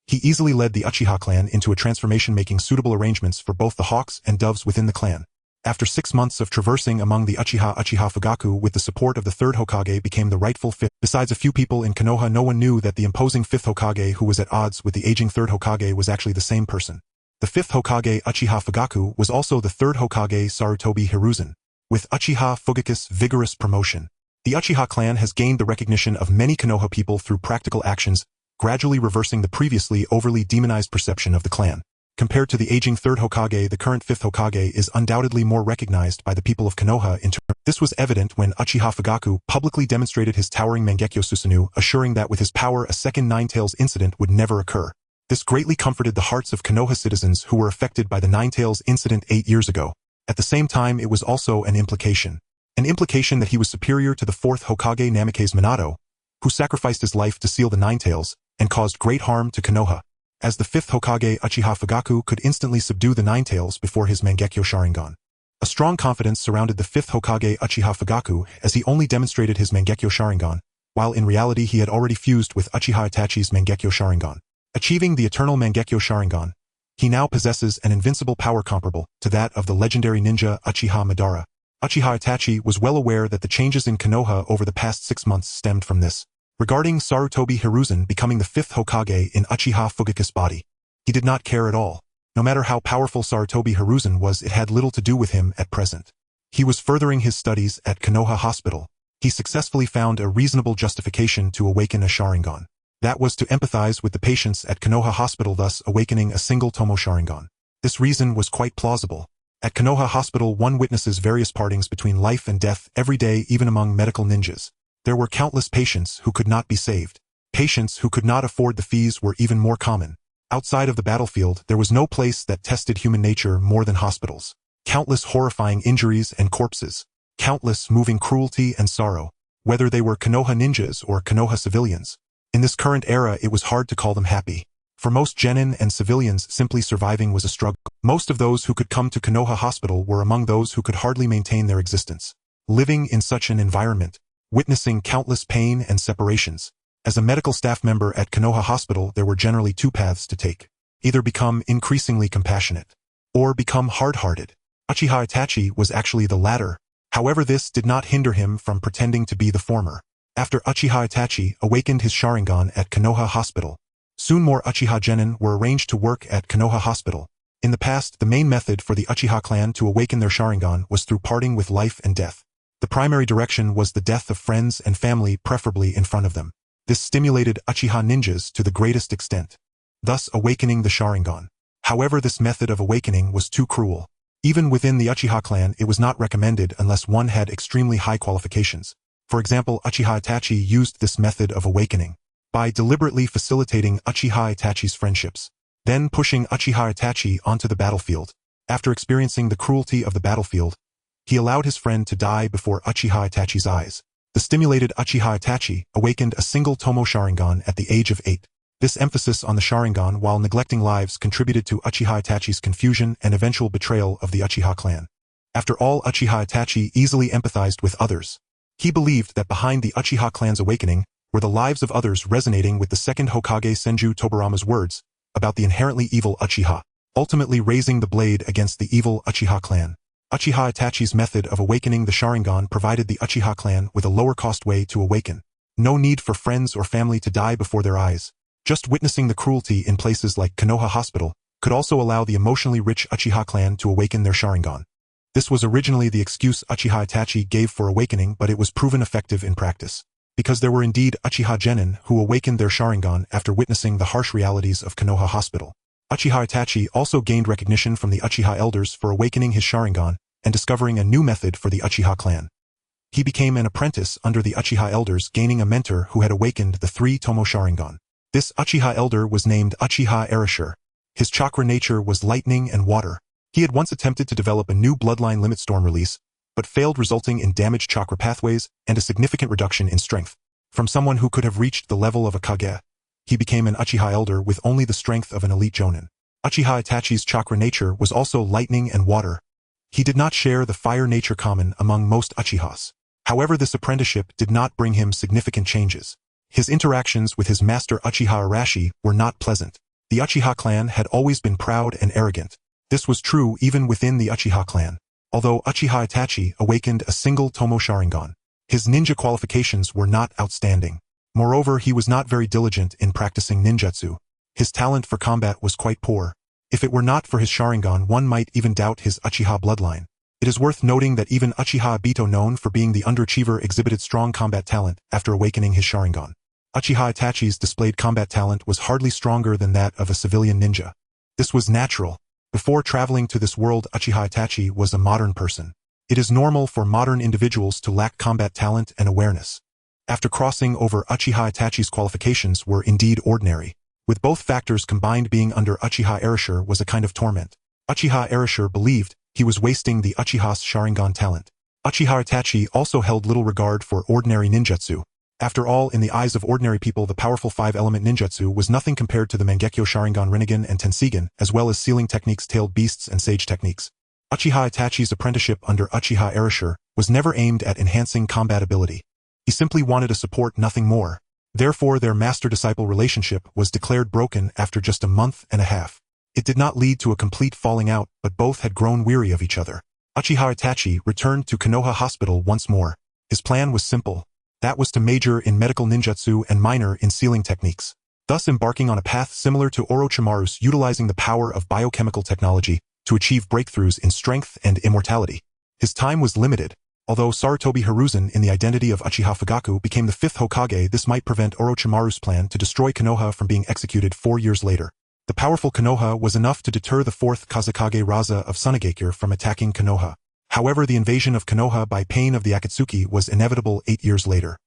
he easily led the Uchiha clan into a transformation, making suitable arrangements for both the hawks and doves within the clan. After 6 months of traversing among the Uchiha Fugaku with the support of the 3rd Hokage became the rightful 5th. Besides a few people in Konoha, no one knew that the imposing 5th Hokage who was at odds with the aging 3rd Hokage was actually the same person. The 5th Hokage Uchiha Fugaku was also the 3rd Hokage Sarutobi Hiruzen. With Uchiha Fugaku's vigorous promotion, the Uchiha clan has gained the recognition of many Konoha people through practical actions, gradually reversing the previously overly demonized perception of the clan. Compared to the aging 3rd Hokage, the current 5th Hokage is undoubtedly more recognized by the people of Konoha in turn. This was evident when Uchiha Fugaku publicly demonstrated his towering Mangekyo Susanoo, assuring that with his power a second Nine-Tails incident would never occur. This greatly comforted the hearts of Konoha citizens who were affected by the Nine-Tails incident 8 years ago. At the same time, it was also an implication that he was superior to the 4th Hokage Namikaze Minato, who sacrificed his life to seal the Nine-Tails and caused great harm to Konoha. As the 5th Hokage Uchiha Fugaku could instantly subdue the Nine-Tails before his Mangekyo Sharingan. A strong confidence surrounded the 5th Hokage Uchiha Fugaku as he only demonstrated his Mangekyo Sharingan, while in reality he had already fused with Uchiha Itachi's Mangekyo Sharingan. Achieving the eternal Mangekyo Sharingan, he now possesses an invincible power comparable to that of the legendary ninja Uchiha Madara. Uchiha Itachi was well aware that the changes in Konoha over the past 6 months stemmed from this. Regarding Sarutobi Hiruzen becoming the 5th Hokage in Uchiha Fugaku's body, he did not care at all. No matter how powerful Sarutobi Hiruzen was, it had little to do with him at present. He was furthering his studies at Konoha Hospital. He successfully found a reasonable justification to awaken a Sharingan. That was to empathize with the patients at Konoha Hospital, thus awakening a single Tomo Sharingan. This reason was quite plausible. At Konoha Hospital, one witnesses various partings between life and death every day, even among medical ninjas. There were countless patients who could not be saved. Patients who could not afford the fees were even more common. Outside of the battlefield, there was no place that tested human nature more than hospitals. Countless horrifying injuries and corpses. Countless moving cruelty and sorrow, whether they were Konoha ninjas or Konoha civilians. In this current era, it was hard to call them happy. For most genin and civilians, simply surviving was a struggle. Most of those who could come to Konoha Hospital were among those who could hardly maintain their existence. Living in such an environment, witnessing countless pain and separations. As a medical staff member at Konoha Hospital, there were generally two paths to take. Either become increasingly compassionate, or become hard-hearted. Uchiha Itachi was actually the latter. However, this did not hinder him from pretending to be the former. After Uchiha Itachi awakened his Sharingan at Konoha Hospital, soon more Uchiha genin were arranged to work at Konoha Hospital. In the past, the main method for the Uchiha clan to awaken their Sharingan was through parting with life and death. The primary direction was the death of friends and family, preferably in front of them. This stimulated Uchiha ninjas to the greatest extent, thus awakening the Sharingan. However, this method of awakening was too cruel. Even within the Uchiha clan, it was not recommended unless one had extremely high qualifications. For example, Uchiha Itachi used this method of awakening by deliberately facilitating Uchiha Itachi's friendships, then pushing Uchiha Itachi onto the battlefield. After experiencing the cruelty of the battlefield, he allowed his friend to die before Uchiha Itachi's eyes. The stimulated Uchiha Itachi awakened a single Tomo Sharingan at the age of 8. This emphasis on the Sharingan while neglecting lives contributed to Uchiha Itachi's confusion and eventual betrayal of the Uchiha clan. After all, Uchiha Itachi easily empathized with others. He believed that behind the Uchiha clan's awakening were the lives of others, resonating with the second Hokage Senju Tobarama's words about the inherently evil Uchiha, ultimately raising the blade against the evil Uchiha clan. Uchiha Itachi's method of awakening the Sharingan provided the Uchiha clan with a lower-cost way to awaken. No need for friends or family to die before their eyes. Just witnessing the cruelty in places like Konoha Hospital could also allow the emotionally rich Uchiha clan to awaken their Sharingan. This was originally the excuse Uchiha Itachi gave for awakening, but it was proven effective in practice. Because there were indeed Uchiha Genin who awakened their Sharingan after witnessing the harsh realities of Konoha Hospital. Uchiha Itachi also gained recognition from the Uchiha elders for awakening his Sharingan and discovering a new method for the Uchiha clan. He became an apprentice under the Uchiha elders, gaining a mentor who had awakened the 3 Tomo Sharingan. This Uchiha elder was named Uchiha Erashur. His chakra nature was lightning and water. He had once attempted to develop a new bloodline limit storm release, but failed, resulting in damaged chakra pathways and a significant reduction in strength. From someone who could have reached the level of a Kage, he became an Uchiha elder with only the strength of an elite Jonin. Uchiha Itachi's chakra nature was also lightning and water. He did not share the fire nature common among most Uchihas. However, this apprenticeship did not bring him significant changes. His interactions with his master Uchiha Arashi were not pleasant. The Uchiha clan had always been proud and arrogant. This was true even within the Uchiha clan. Although Uchiha Itachi awakened a single Tomo Sharingan, his ninja qualifications were not outstanding. Moreover, he was not very diligent in practicing ninjutsu. His talent for combat was quite poor. If it were not for his Sharingan, one might even doubt his Uchiha bloodline. It is worth noting that even Uchiha Obito, known for being the underachiever, exhibited strong combat talent after awakening his Sharingan. Uchiha Itachi's displayed combat talent was hardly stronger than that of a civilian ninja. This was natural. Before traveling to this world, Uchiha Itachi was a modern person. It is normal for modern individuals to lack combat talent and awareness. After crossing over, Uchiha Itachi's qualifications were indeed ordinary. With both factors combined, being under Uchiha Erashur was a kind of torment. Uchiha Erashur believed he was wasting the Uchiha's Sharingan talent. Uchiha Itachi also held little regard for ordinary ninjutsu. After all, in the eyes of ordinary people, the powerful 5-element ninjutsu was nothing compared to the Mangekyo Sharingan, Rinnegan, and Tenseigan, as well as sealing techniques, tailed beasts, and sage techniques. Uchiha Itachi's apprenticeship under Uchiha Erashur was never aimed at enhancing combat ability. He simply wanted a support, nothing more. Therefore, their master-disciple relationship was declared broken after just a month and a half. It did not lead to a complete falling out, but both had grown weary of each other. Uchiha Itachi returned to Konoha Hospital once more. His plan was simple. That was to major in medical ninjutsu and minor in sealing techniques, thus embarking on a path similar to Orochimaru's, utilizing the power of biochemical technology to achieve breakthroughs in strength and immortality. His time was limited. Although Sarutobi Hiruzen in the identity of Uchiha Fugaku became the 5th Hokage, this might prevent Orochimaru's plan to destroy Konoha from being executed 4 years later. The powerful Konoha was enough to deter the 4th Kazekage Raza of Tsunegakure from attacking Konoha. However, the invasion of Konoha by Pain of the Akatsuki was inevitable 8 years later.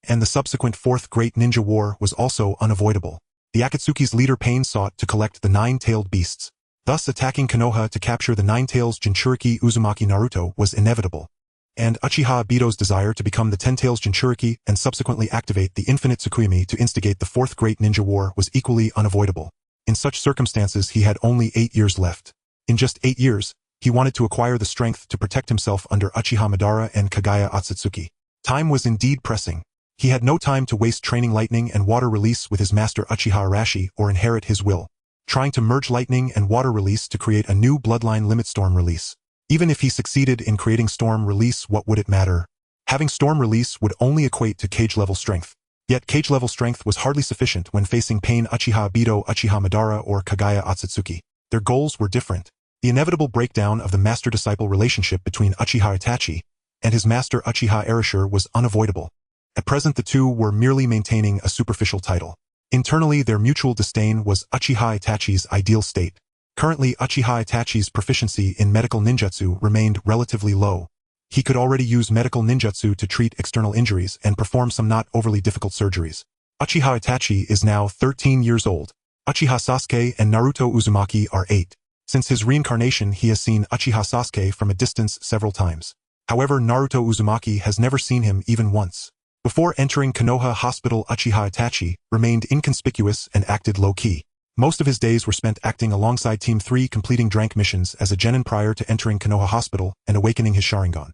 And the subsequent 4th Great Ninja War was also unavoidable. The Akatsuki's leader Pain sought to collect the 9-tailed beasts. Thus, attacking Konoha to capture the 9 tails Jinchuriki Uzumaki Naruto was inevitable. And Uchiha Obito's desire to become the 10 tails Jinchuriki and subsequently activate the infinite Tsukuyomi to instigate the 4th Great Ninja War was equally unavoidable. In such circumstances, he had only 8 years left. In just 8 years, he wanted to acquire the strength to protect himself under Uchiha Madara and Kagaya Otsutsuki. Time was indeed pressing. He had no time to waste training lightning and water release with his master Uchiha Arashi or inherit his will. Trying to merge lightning and water release to create a new bloodline limit storm release. Even if he succeeded in creating storm release, what would it matter? Having storm release would only equate to cage-level strength. Yet cage-level strength was hardly sufficient when facing Pain Uchiha Obito, Uchiha Madara, or Kagaya Otsutsuki. Their goals were different. The inevitable breakdown of the master-disciple relationship between Uchiha Itachi and his master Uchiha Erashur was unavoidable. At present, the two were merely maintaining a superficial title. Internally, their mutual disdain was Uchiha Itachi's ideal state. Currently, Uchiha Itachi's proficiency in medical ninjutsu remained relatively low. He could already use medical ninjutsu to treat external injuries and perform some not overly difficult surgeries. Uchiha Itachi is now 13 years old. Uchiha Sasuke and Naruto Uzumaki are 8. Since his reincarnation, he has seen Uchiha Sasuke from a distance several times. However, Naruto Uzumaki has never seen him even once. Before entering Konoha Hospital, Uchiha Itachi remained inconspicuous and acted low-key. Most of his days were spent acting alongside Team 3, completing drank missions as a genin prior to entering Konoha Hospital and awakening his Sharingan.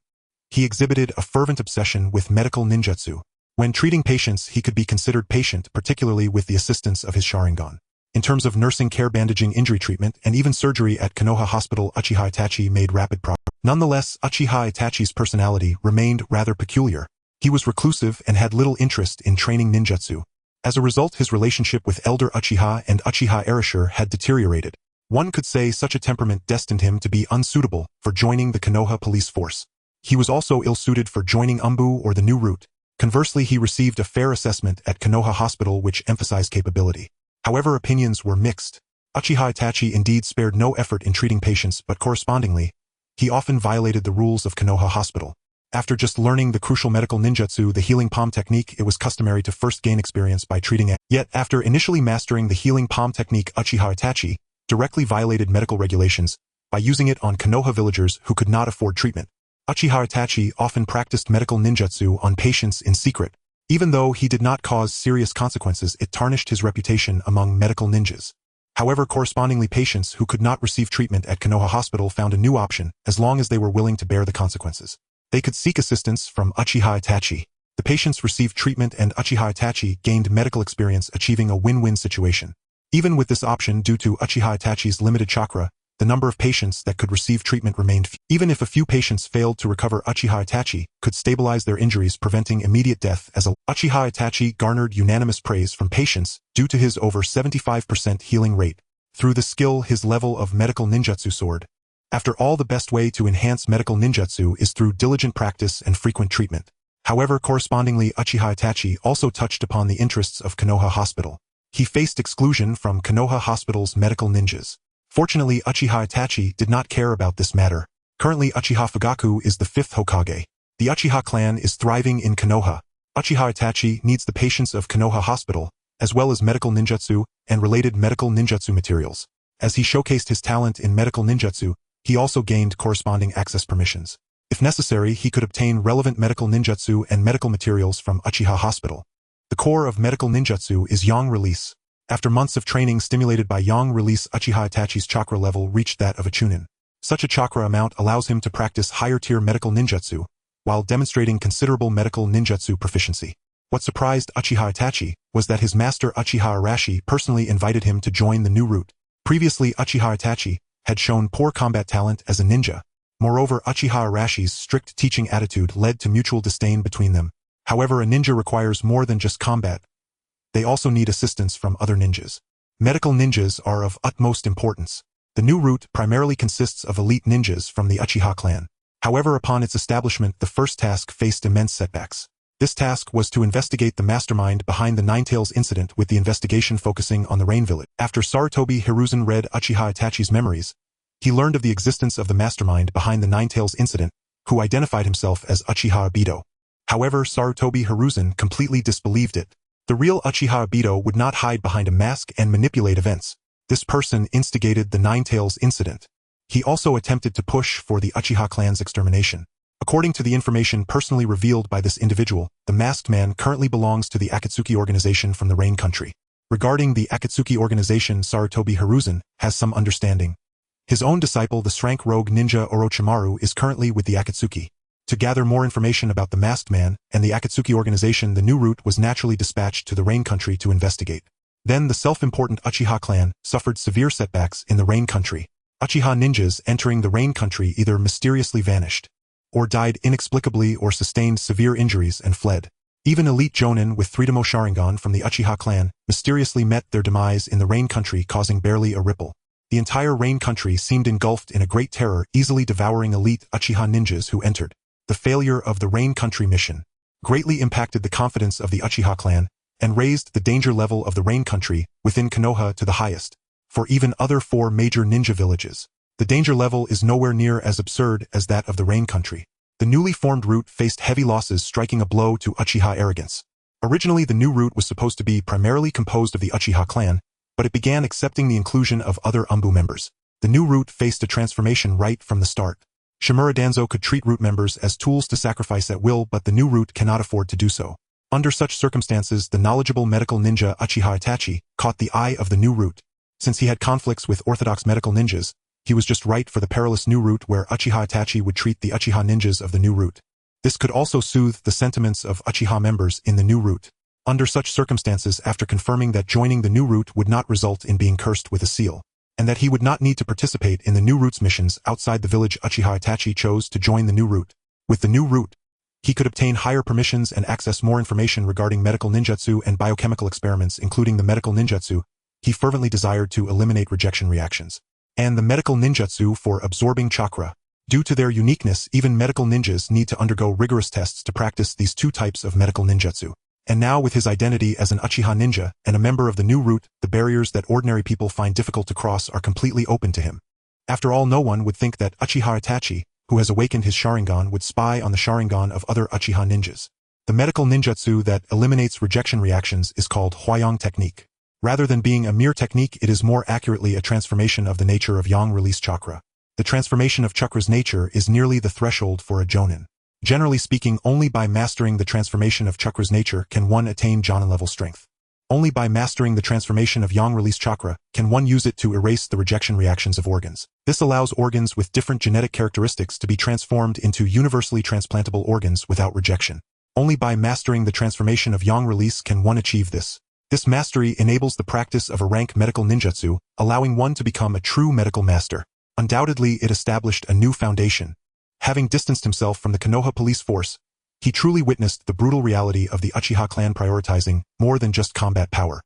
He exhibited a fervent obsession with medical ninjutsu. When treating patients, he could be considered patient, particularly with the assistance of his Sharingan. In terms of nursing care, bandaging, injury treatment, and even surgery at Konoha Hospital, Uchiha Itachi made rapid progress. Nonetheless, Uchiha Itachi's personality remained rather peculiar. He was reclusive and had little interest in training ninjutsu. As a result, his relationship with Elder Uchiha and Uchiha Erashur had deteriorated. One could say such a temperament destined him to be unsuitable for joining the Konoha police force. He was also ill-suited for joining Umbu or the new route. Conversely, he received a fair assessment at Konoha Hospital which emphasized capability. However, opinions were mixed. Uchiha Itachi indeed spared no effort in treating patients, but correspondingly, he often violated the rules of Konoha Hospital. After just learning the crucial medical ninjutsu, the healing palm technique, it was customary to first gain experience by treating it. Yet, after initially mastering the healing palm technique, Uchiha Itachi directly violated medical regulations by using it on Konoha villagers who could not afford treatment. Uchiha Itachi often practiced medical ninjutsu on patients in secret. Even though he did not cause serious consequences, it tarnished his reputation among medical ninjas. However, correspondingly, patients who could not receive treatment at Konoha Hospital found a new option as long as they were willing to bear the consequences. They could seek assistance from Uchiha Itachi. The patients received treatment and Uchiha Itachi gained medical experience, achieving a win-win situation. Even with this option, due to Uchiha Itachi's limited chakra, the number of patients that could receive treatment remained few. Even if a few patients failed to recover, Uchiha Itachi could stabilize their injuries, preventing immediate death. Uchiha Itachi garnered unanimous praise from patients due to his over 75% healing rate. Through the skill, his level of medical ninjutsu soared. After all, the best way to enhance medical ninjutsu is through diligent practice and frequent treatment. However, correspondingly, Uchiha Itachi also touched upon the interests of Konoha Hospital. He faced exclusion from Konoha Hospital's medical ninjas. Fortunately, Uchiha Itachi did not care about this matter. Currently, Uchiha Fugaku is the 5th Hokage. The Uchiha clan is thriving in Konoha. Uchiha Itachi needs the patience of Konoha Hospital, as well as medical ninjutsu and related medical ninjutsu materials. As he showcased his talent in medical ninjutsu, he also gained corresponding access permissions. If necessary, he could obtain relevant medical ninjutsu and medical materials from Uchiha Hospital. The core of medical ninjutsu is yang release. After months of training stimulated by yang release, Uchiha Itachi's chakra level reached that of a chunin. Such a chakra amount allows him to practice higher-tier medical ninjutsu, while demonstrating considerable medical ninjutsu proficiency. What surprised Uchiha Itachi was that his master Uchiha Arashi personally invited him to join the new route. Previously, Uchiha Itachi had shown poor combat talent as a ninja. Moreover, Uchiha Arashi's strict teaching attitude led to mutual disdain between them. However, a ninja requires more than just combat. They also need assistance from other ninjas. Medical ninjas are of utmost importance. The new route primarily consists of elite ninjas from the Uchiha clan. However, upon its establishment, the first task faced immense setbacks. This task was to investigate the mastermind behind the Ninetales incident, with the investigation focusing on the Rain Village. After Sarutobi Hiruzen read Uchiha Itachi's memories, he learned of the existence of the mastermind behind the Ninetales incident, who identified himself as Uchiha Obito. However, Sarutobi Hiruzen completely disbelieved it. The real Uchiha Obito would not hide behind a mask and manipulate events. This person instigated the Ninetales incident. He also attempted to push for the Uchiha clan's extermination. According to the information personally revealed by this individual, the masked man currently belongs to the Akatsuki organization from the Rain Country. Regarding the Akatsuki organization, Sarutobi Hiruzen has some understanding. His own disciple, the Shrank Rogue Ninja Orochimaru, is currently with the Akatsuki. To gather more information about the masked man and the Akatsuki organization, the new route was naturally dispatched to the Rain Country to investigate. Then the self-important Uchiha clan suffered severe setbacks in the Rain Country. Uchiha ninjas entering the Rain Country either mysteriously vanished, or died inexplicably, or sustained severe injuries and fled. Even elite Jonin with 3-Demo Sharingan from the Uchiha clan mysteriously met their demise in the Rain Country, causing barely a ripple. The entire Rain Country seemed engulfed in a great terror, easily devouring elite Uchiha ninjas who entered. The failure of the Rain Country mission greatly impacted the confidence of the Uchiha clan and raised the danger level of the Rain Country within Konoha to the highest. For even other 4 major ninja villages, the danger level is nowhere near as absurd as that of the Rain Country. The newly formed route faced heavy losses, striking a blow to Uchiha arrogance. Originally, the new route was supposed to be primarily composed of the Uchiha clan, but it began accepting the inclusion of other Umbu members. The new route faced a transformation right from the start. Shimura Danzo could treat route members as tools to sacrifice at will, but the new route cannot afford to do so. Under such circumstances, the knowledgeable medical ninja Uchiha Itachi caught the eye of the new route. Since he had conflicts with orthodox medical ninjas, he was just right for the perilous new route where Uchiha Itachi would treat the Uchiha ninjas of the new route. This could also soothe the sentiments of Uchiha members in the new route. Under such circumstances, after confirming that joining the new route would not result in being cursed with a seal, and that he would not need to participate in the new route's missions outside the village, Uchiha Itachi chose to join the new route. With the new route, he could obtain higher permissions and access more information regarding medical ninjutsu and biochemical experiments, including the medical ninjutsu. He fervently desired to eliminate rejection reactions. and the medical ninjutsu for absorbing chakra. Due to their uniqueness, even medical ninjas need to undergo rigorous tests to practice these two types of medical ninjutsu. And now with his identity as an Uchiha ninja and a member of the new root, the barriers that ordinary people find difficult to cross are completely open to him. After all, no one would think that Uchiha Itachi, who has awakened his Sharingan, would spy on the Sharingan of other Uchiha ninjas. The medical ninjutsu that eliminates rejection reactions is called Hwayoung technique. Rather than being a mere technique, it is more accurately a transformation of the nature of yang release chakra. The transformation of chakra's nature is nearly the threshold for a jonin. Generally speaking, only by mastering the transformation of chakra's nature can one attain jonin-level strength. Only by mastering the transformation of yang release chakra can one use it to erase the rejection reactions of organs. This allows organs with different genetic characteristics to be transformed into universally transplantable organs without rejection. Only by mastering the transformation of yang release can one achieve this. This mastery enables the practice of a rank medical ninjutsu, allowing one to become a true medical master. Undoubtedly, it established a new foundation. Having distanced himself from the Konoha police force, he truly witnessed the brutal reality of the Uchiha clan prioritizing more than just combat power.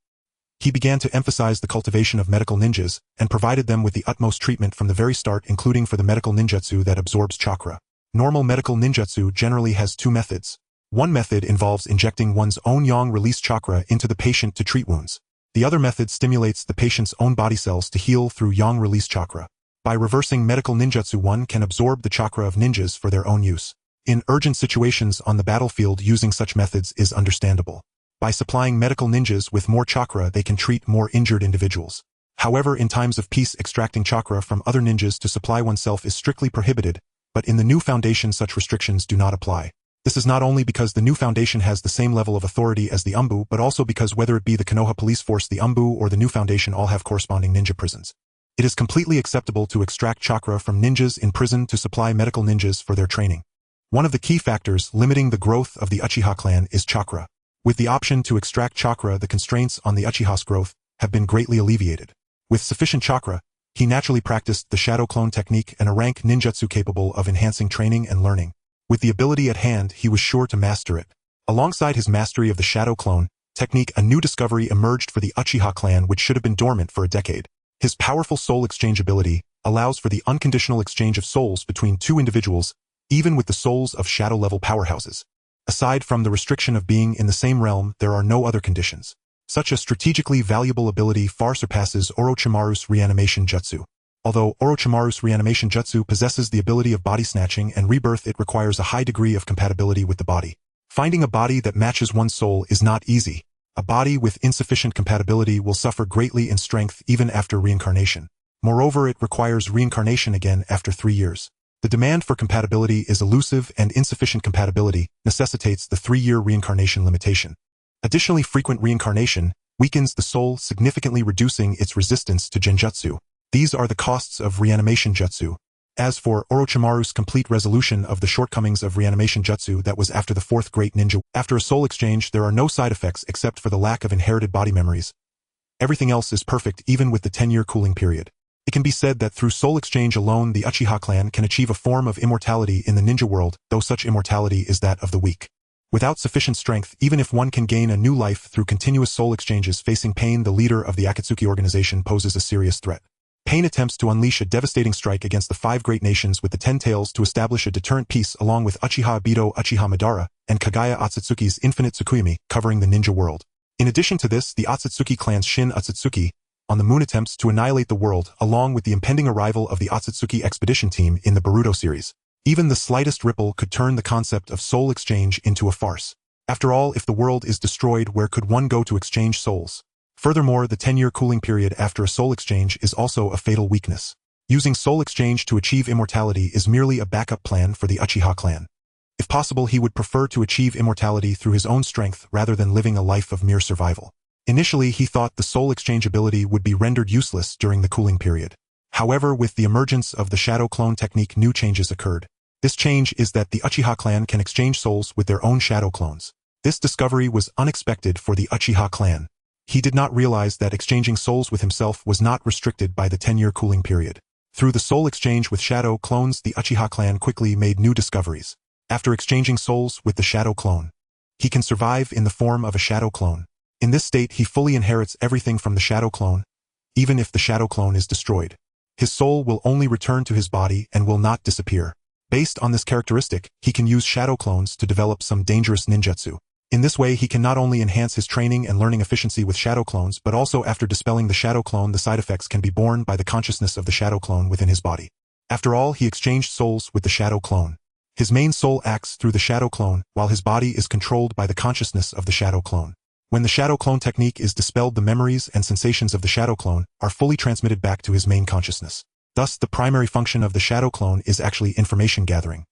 He began to emphasize the cultivation of medical ninjas and provided them with the utmost treatment from the very start, including for the medical ninjutsu that absorbs chakra. Normal medical ninjutsu generally has two methods. One method involves injecting one's own yang release chakra into the patient to treat wounds. The other method stimulates the patient's own body cells to heal through yang release chakra. By reversing medical ninjutsu, one can absorb the chakra of ninjas for their own use. In urgent situations on the battlefield, using such methods is understandable. By supplying medical ninjas with more chakra, they can treat more injured individuals. However, in times of peace, extracting chakra from other ninjas to supply oneself is strictly prohibited, but in the new foundation such restrictions do not apply. This is not only because the new foundation has the same level of authority as the Umbu, but also because whether it be the Konoha police force, the Umbu, or the new foundation all have corresponding ninja prisons. It is completely acceptable to extract chakra from ninjas in prison to supply medical ninjas for their training. One of the key factors limiting the growth of the Uchiha clan is chakra. With the option to extract chakra, the constraints on the Uchiha's growth have been greatly alleviated. With sufficient chakra, he naturally practiced the shadow clone technique and a rank ninjutsu capable of enhancing training and learning. With the ability at hand, he was sure to master it. Alongside his mastery of the shadow clone technique, a new discovery emerged for the Uchiha clan which should have been dormant for a decade. His powerful soul exchange ability allows for the unconditional exchange of souls between two individuals, even with the souls of shadow-level powerhouses. Aside from the restriction of being in the same realm, there are no other conditions. Such a strategically valuable ability far surpasses Orochimaru's reanimation jutsu. Although Orochimaru's reanimation jutsu possesses the ability of body snatching and rebirth, it requires a high degree of compatibility with the body. Finding a body that matches one's soul is not easy. A body with insufficient compatibility will suffer greatly in strength even after reincarnation. Moreover, it requires reincarnation again after 3 years. The demand for compatibility is elusive, and insufficient compatibility necessitates the 3-year reincarnation limitation. Additionally, frequent reincarnation weakens the soul, significantly reducing its resistance to genjutsu. These are the costs of reanimation jutsu. As for Orochimaru's complete resolution of the shortcomings of reanimation jutsu, that was after the 4th great ninja. After a soul exchange, there are no side effects except for the lack of inherited body memories. Everything else is perfect, even with the 10-year cooling period. It can be said that through soul exchange alone, the Uchiha clan can achieve a form of immortality in the ninja world, though such immortality is that of the weak. Without sufficient strength, even if one can gain a new life through continuous soul exchanges, facing Pain, the leader of the Akatsuki organization, poses a serious threat. Pain attempts to unleash a devastating strike against the 5 great nations with the 10 tails to establish a deterrent peace, along with Uchiha Obito, Uchiha Madara, and Kagaya Otsutsuki's infinite Tsukuyomi, covering the ninja world. In addition to this, the Otsutsuki clan's Shin Otsutsuki on the moon attempts to annihilate the world, along with the impending arrival of the Otsutsuki expedition team in the Boruto series. Even the slightest ripple could turn the concept of soul exchange into a farce. After all, if the world is destroyed, where could one go to exchange souls? Furthermore, the 10-year cooling period after a soul exchange is also a fatal weakness. Using soul exchange to achieve immortality is merely a backup plan for the Uchiha clan. If possible, he would prefer to achieve immortality through his own strength rather than living a life of mere survival. Initially, he thought the soul exchange ability would be rendered useless during the cooling period. However, with the emergence of the shadow clone technique, new changes occurred. This change is that the Uchiha clan can exchange souls with their own shadow clones. This discovery was unexpected for the Uchiha clan. He did not realize that exchanging souls with himself was not restricted by the 10-year cooling period. Through the soul exchange with shadow clones, the Uchiha clan quickly made new discoveries. After exchanging souls with the shadow clone, he can survive in the form of a shadow clone. In this state, he fully inherits everything from the shadow clone, even if the shadow clone is destroyed. His soul will only return to his body and will not disappear. Based on this characteristic, he can use shadow clones to develop some dangerous ninjutsu. In this way, he can not only enhance his training and learning efficiency with shadow clones, but also after dispelling the shadow clone, the side effects can be borne by the consciousness of the shadow clone within his body. After all, he exchanged souls with the shadow clone. His main soul acts through the shadow clone, while his body is controlled by the consciousness of the shadow clone. When the shadow clone technique is dispelled, the memories and sensations of the shadow clone are fully transmitted back to his main consciousness. Thus, the primary function of the shadow clone is actually information gathering,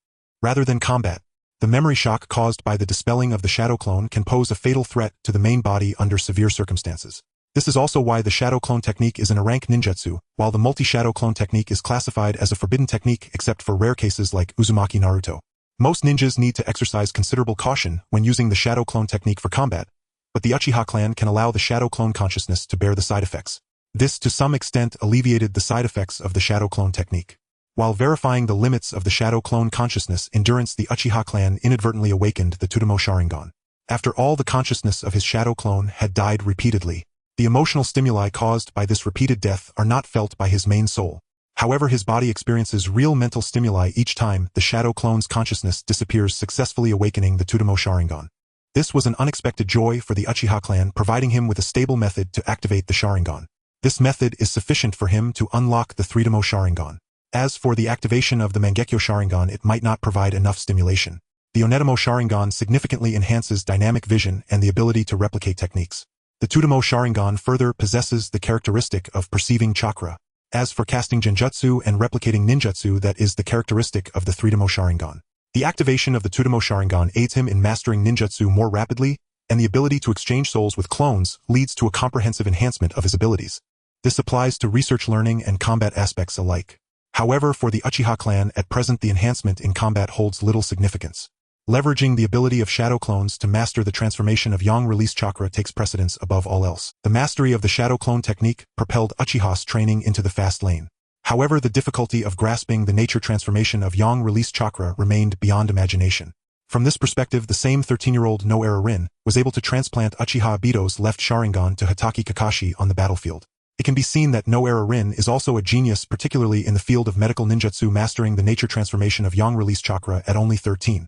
rather than combat. The memory shock caused by the dispelling of the shadow clone can pose a fatal threat to the main body under severe circumstances. This is also why the shadow clone technique is in a rank ninjutsu, while the multi-shadow clone technique is classified as a forbidden technique except for rare cases like Uzumaki Naruto. Most ninjas need to exercise considerable caution when using the shadow clone technique for combat, but the Uchiha clan can allow the shadow clone consciousness to bear the side effects. This to some extent alleviated the side effects of the shadow clone technique. While verifying the limits of the shadow clone consciousness endurance, the Uchiha clan inadvertently awakened the Tsutomu Sharingan. After all, the consciousness of his shadow clone had died repeatedly. The emotional stimuli caused by this repeated death are not felt by his main soul. However, his body experiences real mental stimuli each time the shadow clone's consciousness disappears, successfully awakening the Tsutomu Sharingan. This was an unexpected joy for the Uchiha clan, providing him with a stable method to activate the Sharingan. This method is sufficient for him to unlock the Tsutomu Sharingan. As for the activation of the Mangekyo Sharingan, it might not provide enough stimulation. The Onetamo Sharingan significantly enhances dynamic vision and the ability to replicate techniques. The Tsutomu Sharingan further possesses the characteristic of perceiving chakra. As for casting genjutsu and replicating ninjutsu, that is the characteristic of the Tsutomu Sharingan. The activation of the Tsutomu Sharingan aids him in mastering ninjutsu more rapidly, and the ability to exchange souls with clones leads to a comprehensive enhancement of his abilities. This applies to research, learning, and combat aspects alike. However, for the Uchiha clan, at present the enhancement in combat holds little significance. Leveraging the ability of shadow clones to master the transformation of yang release chakra takes precedence above all else. The mastery of the shadow clone technique propelled Uchiha's training into the fast lane. However, the difficulty of grasping the nature transformation of yang release chakra remained beyond imagination. From this perspective, the same 13-year-old No-Era Rin was able to transplant Uchiha Obito's left Sharingan to Hitaki Kakashi on the battlefield. It can be seen that No-Era Rin is also a genius, particularly in the field of medical ninjutsu, mastering the nature transformation of yang release chakra at only 13.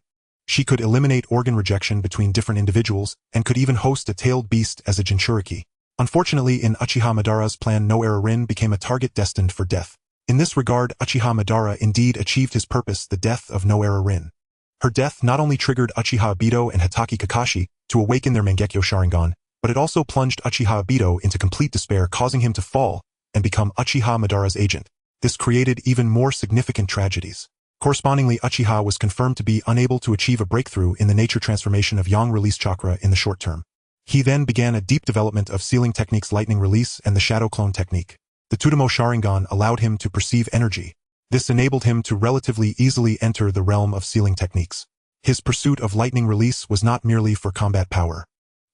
She could eliminate organ rejection between different individuals, and could even host a tailed beast as a Jinchuriki. Unfortunately, in Uchiha Madara's plan, No-Era Rin became a target destined for death. In this regard, Uchiha Madara indeed achieved his purpose, the death of No-Era Rin. Her death not only triggered Uchiha Obito and Hitaki Kakashi to awaken their Mangekyo Sharingan, but it also plunged Uchiha Obito into complete despair, causing him to fall and become Uchiha Madara's agent. This created even more significant tragedies. Correspondingly, Uchiha was confirmed to be unable to achieve a breakthrough in the nature transformation of yang release chakra in the short term. He then began a deep development of sealing techniques, lightning release, and the shadow clone technique. The Tsutomu Sharingan allowed him to perceive energy. This enabled him to relatively easily enter the realm of sealing techniques. His pursuit of lightning release was not merely for combat power.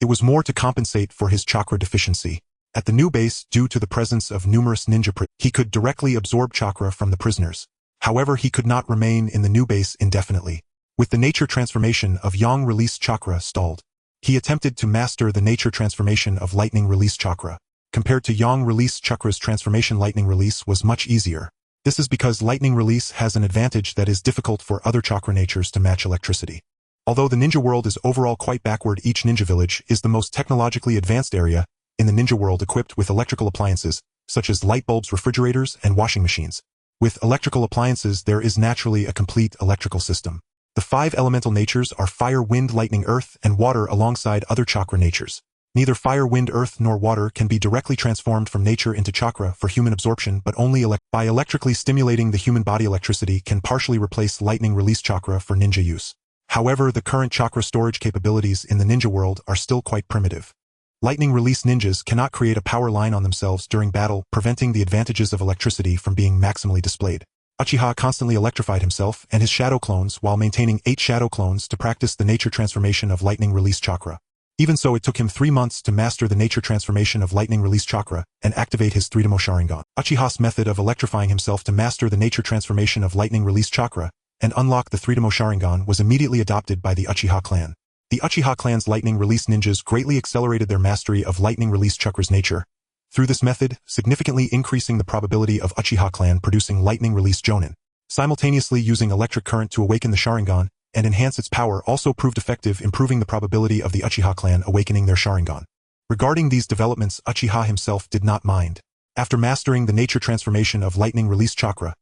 It was more to compensate for his chakra deficiency. At the new base, due to the presence of numerous ninja prisoners, he could directly absorb chakra from the prisoners. However, he could not remain in the new base indefinitely. With the nature transformation of yang release chakra stalled, he attempted to master the nature transformation of lightning release chakra. Compared to yang release chakra's transformation, lightning release was much easier. This is because lightning release has an advantage that is difficult for other chakra natures to match: electricity. Although the ninja world is overall quite backward, each ninja village is the most technologically advanced area in the ninja world, equipped with electrical appliances, such as light bulbs, refrigerators, and washing machines. With electrical appliances, there is naturally a complete electrical system. The 5 elemental natures are fire, wind, lightning, earth, and water alongside other chakra natures. Neither fire, wind, earth, nor water can be directly transformed from nature into chakra for human absorption, but only by electrically stimulating the human body. Electricity can partially replace lightning release chakra for ninja use. However, the current chakra storage capabilities in the ninja world are still quite primitive. Lightning release ninjas cannot create a power line on themselves during battle, preventing the advantages of electricity from being maximally displayed. Uchiha constantly electrified himself and his shadow clones while maintaining 8 shadow clones to practice the nature transformation of lightning release chakra. Even so, it took him 3 months to master the nature transformation of lightning release chakra and activate his Tsutomu Sharingan. Uchiha's method of electrifying himself to master the nature transformation of lightning release chakra and unlock the Tsutomu Sharingan was immediately adopted by the Uchiha clan. The Uchiha clan's lightning release ninjas greatly accelerated their mastery of lightning release chakra's nature, through this method, significantly increasing the probability of Uchiha clan producing lightning-release Jonin. Simultaneously using electric current to awaken the Sharingan and enhance its power also proved effective, improving the probability of the Uchiha clan awakening their Sharingan. Regarding these developments, Uchiha himself did not mind. After mastering the nature transformation of lightning-release chakra,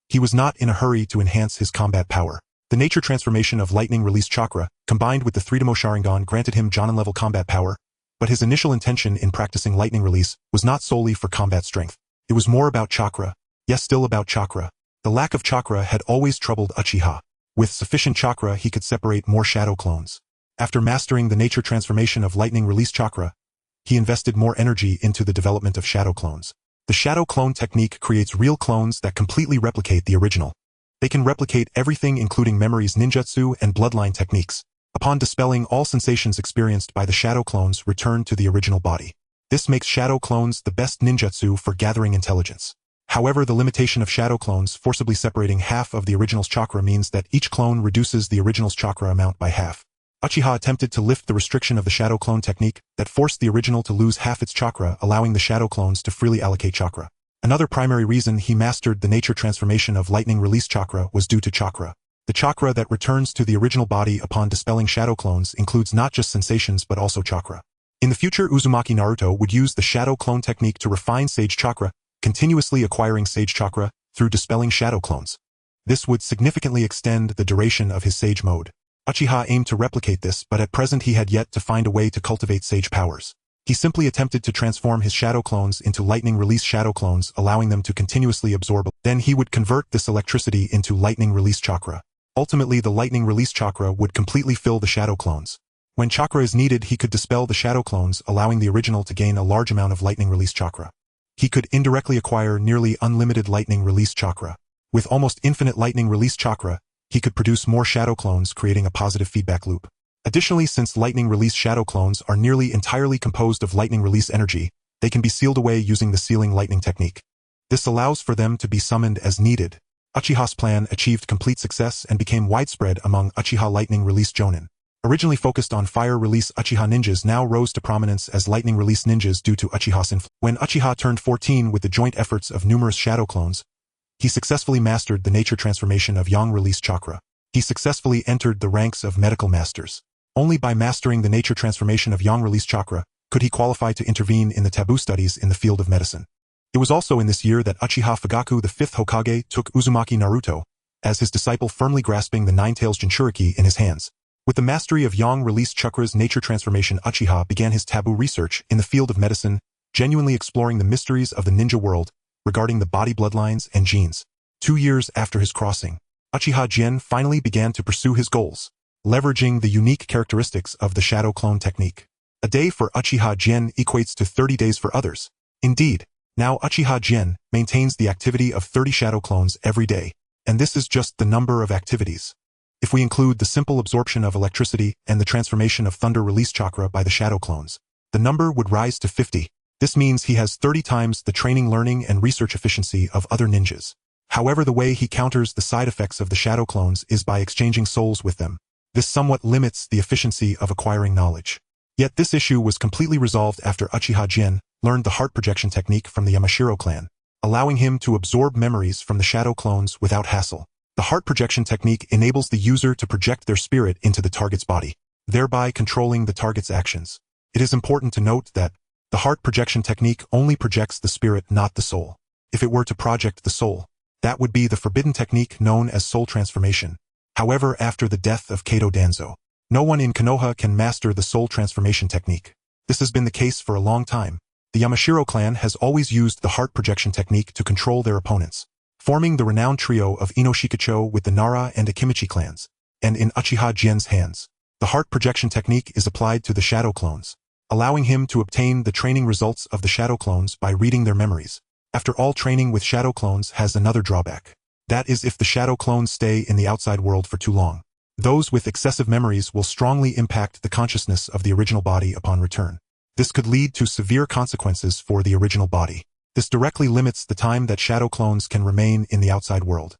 he was not in a hurry to enhance his combat power. The nature transformation of lightning-release chakra, combined with the 3-Demo Sharingan, granted him Jonin-level combat power, but his initial intention in practicing lightning release was not solely for combat strength. It was more about chakra. Yes, still about chakra. The lack of chakra had always troubled Uchiha. With sufficient chakra, he could separate more shadow clones. After mastering the nature transformation of lightning release chakra, he invested more energy into the development of shadow clones. The shadow clone technique creates real clones that completely replicate the original. They can replicate everything, including memories, ninjutsu, and bloodline techniques. Upon dispelling, all sensations experienced by the shadow clones return to the original body. This makes shadow clones the best ninjutsu for gathering intelligence. However, the limitation of shadow clones forcibly separating half of the original's chakra means that each clone reduces the original's chakra amount by half. Uchiha attempted to lift the restriction of the shadow clone technique that forced the original to lose half its chakra, allowing the shadow clones to freely allocate chakra. Another primary reason he mastered the nature transformation of lightning release chakra was due to chakra. The chakra that returns to the original body upon dispelling shadow clones includes not just sensations but also chakra. In the future, Uzumaki Naruto would use the shadow clone technique to refine sage chakra, continuously acquiring sage chakra through dispelling shadow clones. This would significantly extend the duration of his sage mode. Uchiha aimed to replicate this, but at present he had yet to find a way to cultivate sage powers. He simply attempted to transform his shadow clones into lightning release shadow clones, allowing them to continuously absorb. Then he would convert this electricity into lightning release chakra. Ultimately, the lightning release chakra would completely fill the shadow clones. When chakra is needed, he could dispel the shadow clones, allowing the original to gain a large amount of lightning release chakra. He could indirectly acquire nearly unlimited lightning release chakra. With almost infinite lightning release chakra, he could produce more shadow clones, creating a positive feedback loop. Additionally, since lightning release shadow clones are nearly entirely composed of lightning release energy, they can be sealed away using the sealing lightning technique. This allows for them to be summoned as needed. Uchiha's plan achieved complete success and became widespread among Uchiha lightning release Jonin. Originally focused on fire release, Uchiha ninjas now rose to prominence as lightning release ninjas due to Uchiha's influence. When Uchiha turned 14 with the joint efforts of numerous shadow clones, he successfully mastered the nature transformation of yang release chakra. He successfully entered the ranks of medical masters. Only by mastering the nature transformation of yang release chakra could he qualify to intervene in the taboo studies in the field of medicine. It was also in this year that Uchiha Fugaku, the 5th Hokage, took Uzumaki Naruto as his disciple, firmly grasping the Nine-Tails Jinchuriki in his hands. With the mastery of yang release chakra's nature transformation, Uchiha began his taboo research in the field of medicine, genuinely exploring the mysteries of the ninja world regarding the body bloodlines and genes. 2 years after his crossing, Uchiha Jin finally began to pursue his goals, leveraging the unique characteristics of the shadow clone technique. A day for Uchiha Jin equates to 30 days for others. Indeed, now Uchiha Jin maintains the activity of 30 shadow clones every day, and this is just the number of activities. If we include the simple absorption of electricity and the transformation of thunder release chakra by the shadow clones, the number would rise to 50. This means he has 30 times the training, learning, and research efficiency of other ninjas. However, the way he counters the side effects of the shadow clones is by exchanging souls with them. This somewhat limits the efficiency of acquiring knowledge. Yet this issue was completely resolved after Uchiha Jin learned the heart projection technique from the Yamashiro clan, allowing him to absorb memories from the shadow clones without hassle. The heart projection technique enables the user to project their spirit into the target's body, thereby controlling the target's actions. It is important to note that the heart projection technique only projects the spirit, not the soul. If it were to project the soul, that would be the forbidden technique known as soul transformation. However, after the death of Kato Danzo, no one in Konoha can master the soul transformation technique. This has been the case for a long time. The Yamashiro clan has always used the heart projection technique to control their opponents, forming the renowned trio of Inoshikacho with the Nara and Akimichi clans. And in Uchiha Jin's hands, the heart projection technique is applied to the shadow clones, allowing him to obtain the training results of the shadow clones by reading their memories. After all, training with shadow clones has another drawback. That is, if the shadow clones stay in the outside world for too long, those with excessive memories will strongly impact the consciousness of the original body upon return. This could lead to severe consequences for the original body. This directly limits the time that shadow clones can remain in the outside world.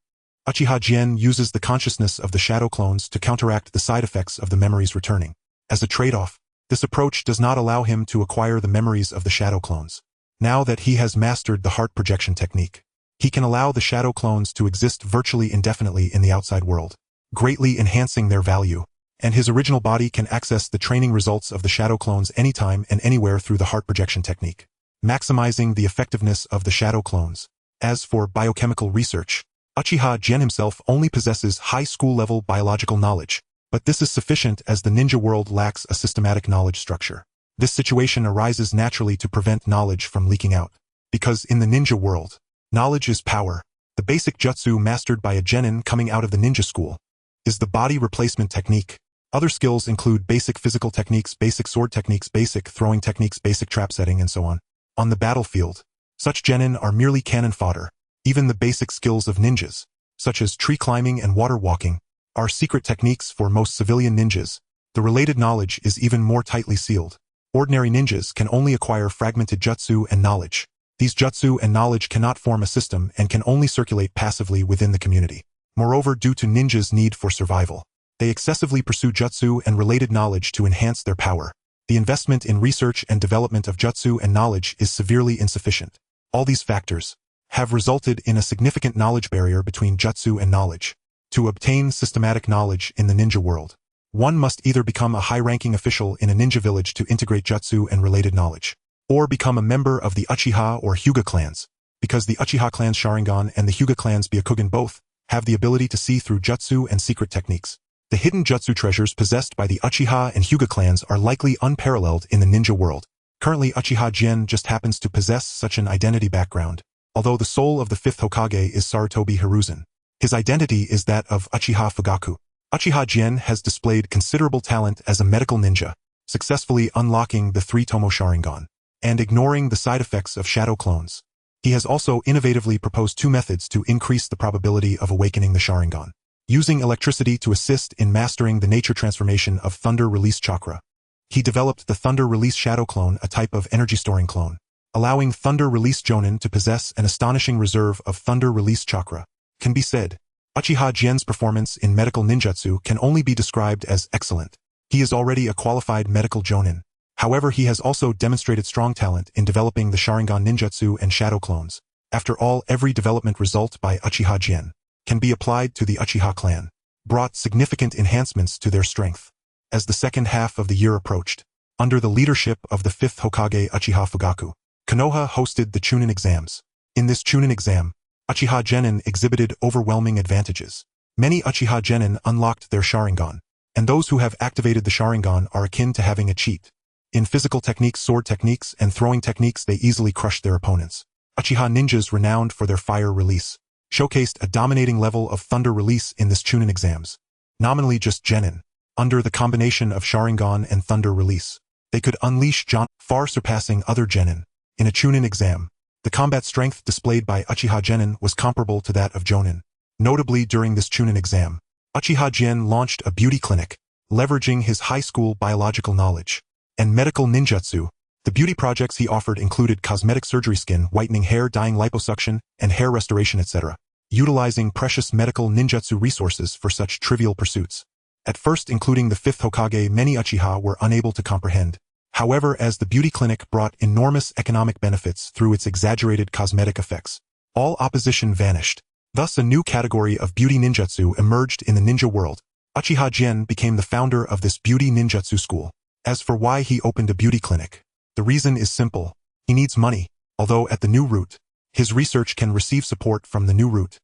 Uchiha Jin uses the consciousness of the shadow clones to counteract the side effects of the memories returning. As a trade-off, this approach does not allow him to acquire the memories of the shadow clones. Now that he has mastered the heart projection technique, he can allow the shadow clones to exist virtually indefinitely in the outside world, greatly enhancing their value, and his original body can access the training results of the shadow clones anytime and anywhere through the heart projection technique, maximizing the effectiveness of the shadow clones. As for biochemical research, Uchiha Gen himself only possesses high school-level biological knowledge, but this is sufficient as the ninja world lacks a systematic knowledge structure. This situation arises naturally to prevent knowledge from leaking out, because in the ninja world, knowledge is power. The basic jutsu mastered by a genin coming out of the ninja school is the body replacement technique. Other skills include basic physical techniques, basic sword techniques, basic throwing techniques, basic trap setting, and so on. On the battlefield, such genin are merely cannon fodder. Even the basic skills of ninjas, such as tree climbing and water walking, are secret techniques for most civilian ninjas. The related knowledge is even more tightly sealed. Ordinary ninjas can only acquire fragmented jutsu and knowledge. These jutsu and knowledge cannot form a system and can only circulate passively within the community. Moreover, due to ninjas' need for survival, they excessively pursue jutsu and related knowledge to enhance their power. The investment in research and development of jutsu and knowledge is severely insufficient. All these factors have resulted in a significant knowledge barrier between jutsu and knowledge. To obtain systematic knowledge in the ninja world, one must either become a high-ranking official in a ninja village to integrate jutsu and related knowledge, or become a member of the Uchiha or Hyuga clans, because the Uchiha clan's Sharingan and the Hyuga clan's Byakugan both have the ability to see through jutsu and secret techniques. The hidden jutsu treasures possessed by the Uchiha and Hyuga clans are likely unparalleled in the ninja world. Currently, Uchiha Gen just happens to possess such an identity background. Although the soul of the fifth Hokage is Sarutobi Hiruzen, his identity is that of Uchiha Fugaku. Uchiha Gen has displayed considerable talent as a medical ninja, successfully unlocking the three-tomo Sharingan, and ignoring the side effects of shadow clones. He has also innovatively proposed two methods to increase the probability of awakening the Sharingan. Using electricity to assist in mastering the nature transformation of Thunder Release Chakra, he developed the Thunder Release Shadow Clone, a type of energy-storing clone, allowing Thunder Release Jonin to possess an astonishing reserve of Thunder Release Chakra. Can be said, Uchiha Gen's performance in medical ninjutsu can only be described as excellent. He is already a qualified medical jonin. However, he has also demonstrated strong talent in developing the Sharingan ninjutsu and shadow clones. After all, every development result by Uchiha Gen can be applied to the Uchiha clan, brought significant enhancements to their strength. As the second half of the year approached, under the leadership of the fifth Hokage Uchiha Fugaku, Konoha hosted the Chunin exams. In this Chunin exam, Uchiha Genin exhibited overwhelming advantages. Many Uchiha Genin unlocked their Sharingan, and those who have activated the Sharingan are akin to having a cheat. In physical techniques, sword techniques, and throwing techniques, they easily crushed their opponents. Uchiha ninjas renowned for their fire release showcased a dominating level of thunder release in this Chunin exams. Nominally just Genin, under the combination of Sharingan and thunder release, they could unleash far surpassing other Genin. In a Chunin exam, the combat strength displayed by Uchiha Genin was comparable to that of Jonin. Notably, during this Chunin exam, Uchiha Gen launched a beauty clinic, leveraging his high school biological knowledge and medical ninjutsu. The beauty projects he offered included cosmetic surgery, skin whitening, hair dyeing, liposuction, and hair restoration, etc., utilizing precious medical ninjutsu resources for such trivial pursuits. At first, including the fifth Hokage, many Uchiha were unable to comprehend. However, as the beauty clinic brought enormous economic benefits through its exaggerated cosmetic effects, all opposition vanished. Thus, a new category of beauty ninjutsu emerged in the ninja world. Uchiha Gen became the founder of this beauty ninjutsu school. As for why he opened a beauty clinic, the reason is simple. He needs money. Although at the new route, his research can receive support from the new route.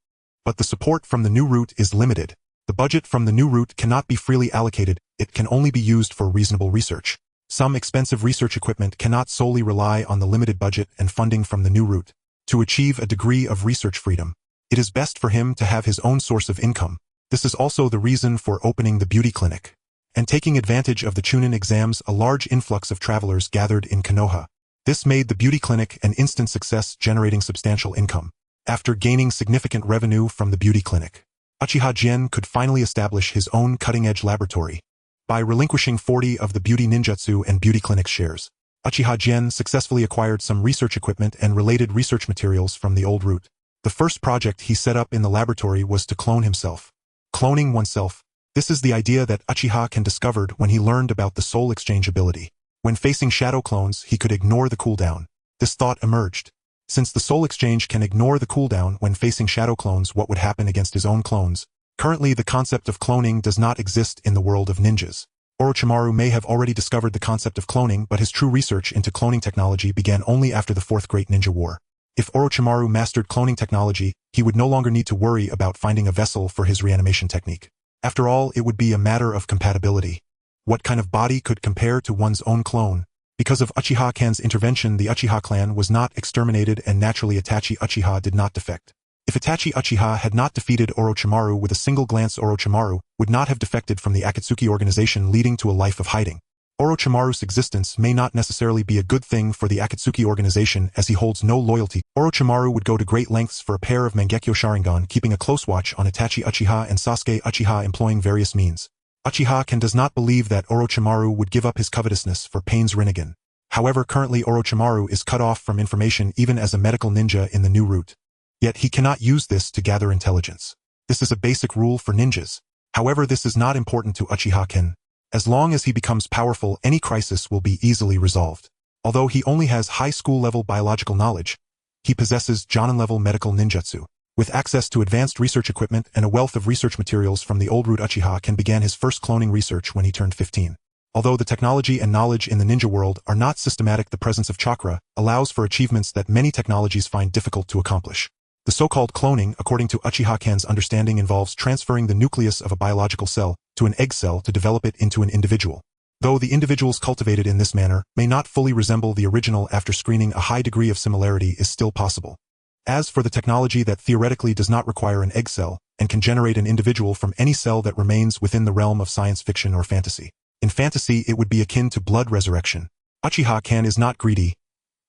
But the support from the new route is limited. The budget from the new route cannot be freely allocated. It can only be used for reasonable research. Some expensive research equipment cannot solely rely on the limited budget and funding from the new route. To achieve a degree of research freedom, it is best for him to have his own source of income. This is also the reason for opening the beauty clinic. And taking advantage of the Chunin exams, a large influx of travelers gathered in Konoha. This made the beauty clinic an instant success, generating substantial income. After gaining significant revenue from the beauty clinic, Uchiha Gen could finally establish his own cutting-edge laboratory. By relinquishing 40 of the beauty ninjutsu and beauty clinic shares, Uchiha Gen successfully acquired some research equipment and related research materials from the old route. The first project he set up in the laboratory was to clone himself. Cloning oneself. This is the idea that Uchiha Gen discovered when he learned about the soul exchange ability. When facing shadow clones, he could ignore the cooldown, This thought emerged. Since the soul exchange can ignore the cooldown when facing shadow clones, what would happen against his own clones? Currently, the concept of cloning does not exist in the world of ninjas. Orochimaru may have already discovered the concept of cloning, but his true research into cloning technology began only after the Fourth Great Ninja War. If Orochimaru mastered cloning technology, he would no longer need to worry about finding a vessel for his reanimation technique. After all, it would be a matter of compatibility. What kind of body could compare to one's own clone? Because of Uchiha Kan's intervention, the Uchiha clan was not exterminated, and naturally Itachi Uchiha did not defect. If Itachi Uchiha had not defeated Orochimaru with a single glance, Orochimaru would not have defected from the Akatsuki organization, leading to a life of hiding. Orochimaru's existence may not necessarily be a good thing for the Akatsuki organization, as he holds no loyalty. Orochimaru would go to great lengths for a pair of Mangekyo Sharingan, keeping a close watch on Itachi Uchiha and Sasuke Uchiha, employing various means. Uchiha Kan does not believe that Orochimaru would give up his covetousness for Pain's Rinnegan. However, currently Orochimaru is cut off from information even as a medical ninja in the new route. Yet he cannot use this to gather intelligence. This is a basic rule for ninjas. However, this is not important to Uchiha Kan. As long as he becomes powerful, any crisis will be easily resolved. Although he only has high school-level biological knowledge, he possesses Jonin-level medical ninjutsu. With access to advanced research equipment and a wealth of research materials from the old route, Uchiha Kan began his first cloning research when he turned 15. Although the technology and knowledge in the ninja world are not systematic, the presence of chakra allows for achievements that many technologies find difficult to accomplish. The so-called cloning, according to Uchiha Kan's understanding, involves transferring the nucleus of a biological cell to an egg cell to develop it into an individual. Though the individuals cultivated in this manner may not fully resemble the original, after screening a high degree of similarity is still possible. As for the technology that theoretically does not require an egg cell and can generate an individual from any cell that remains within the realm of science fiction or fantasy. In fantasy, it would be akin to blood resurrection. Uchiha Kan is not greedy.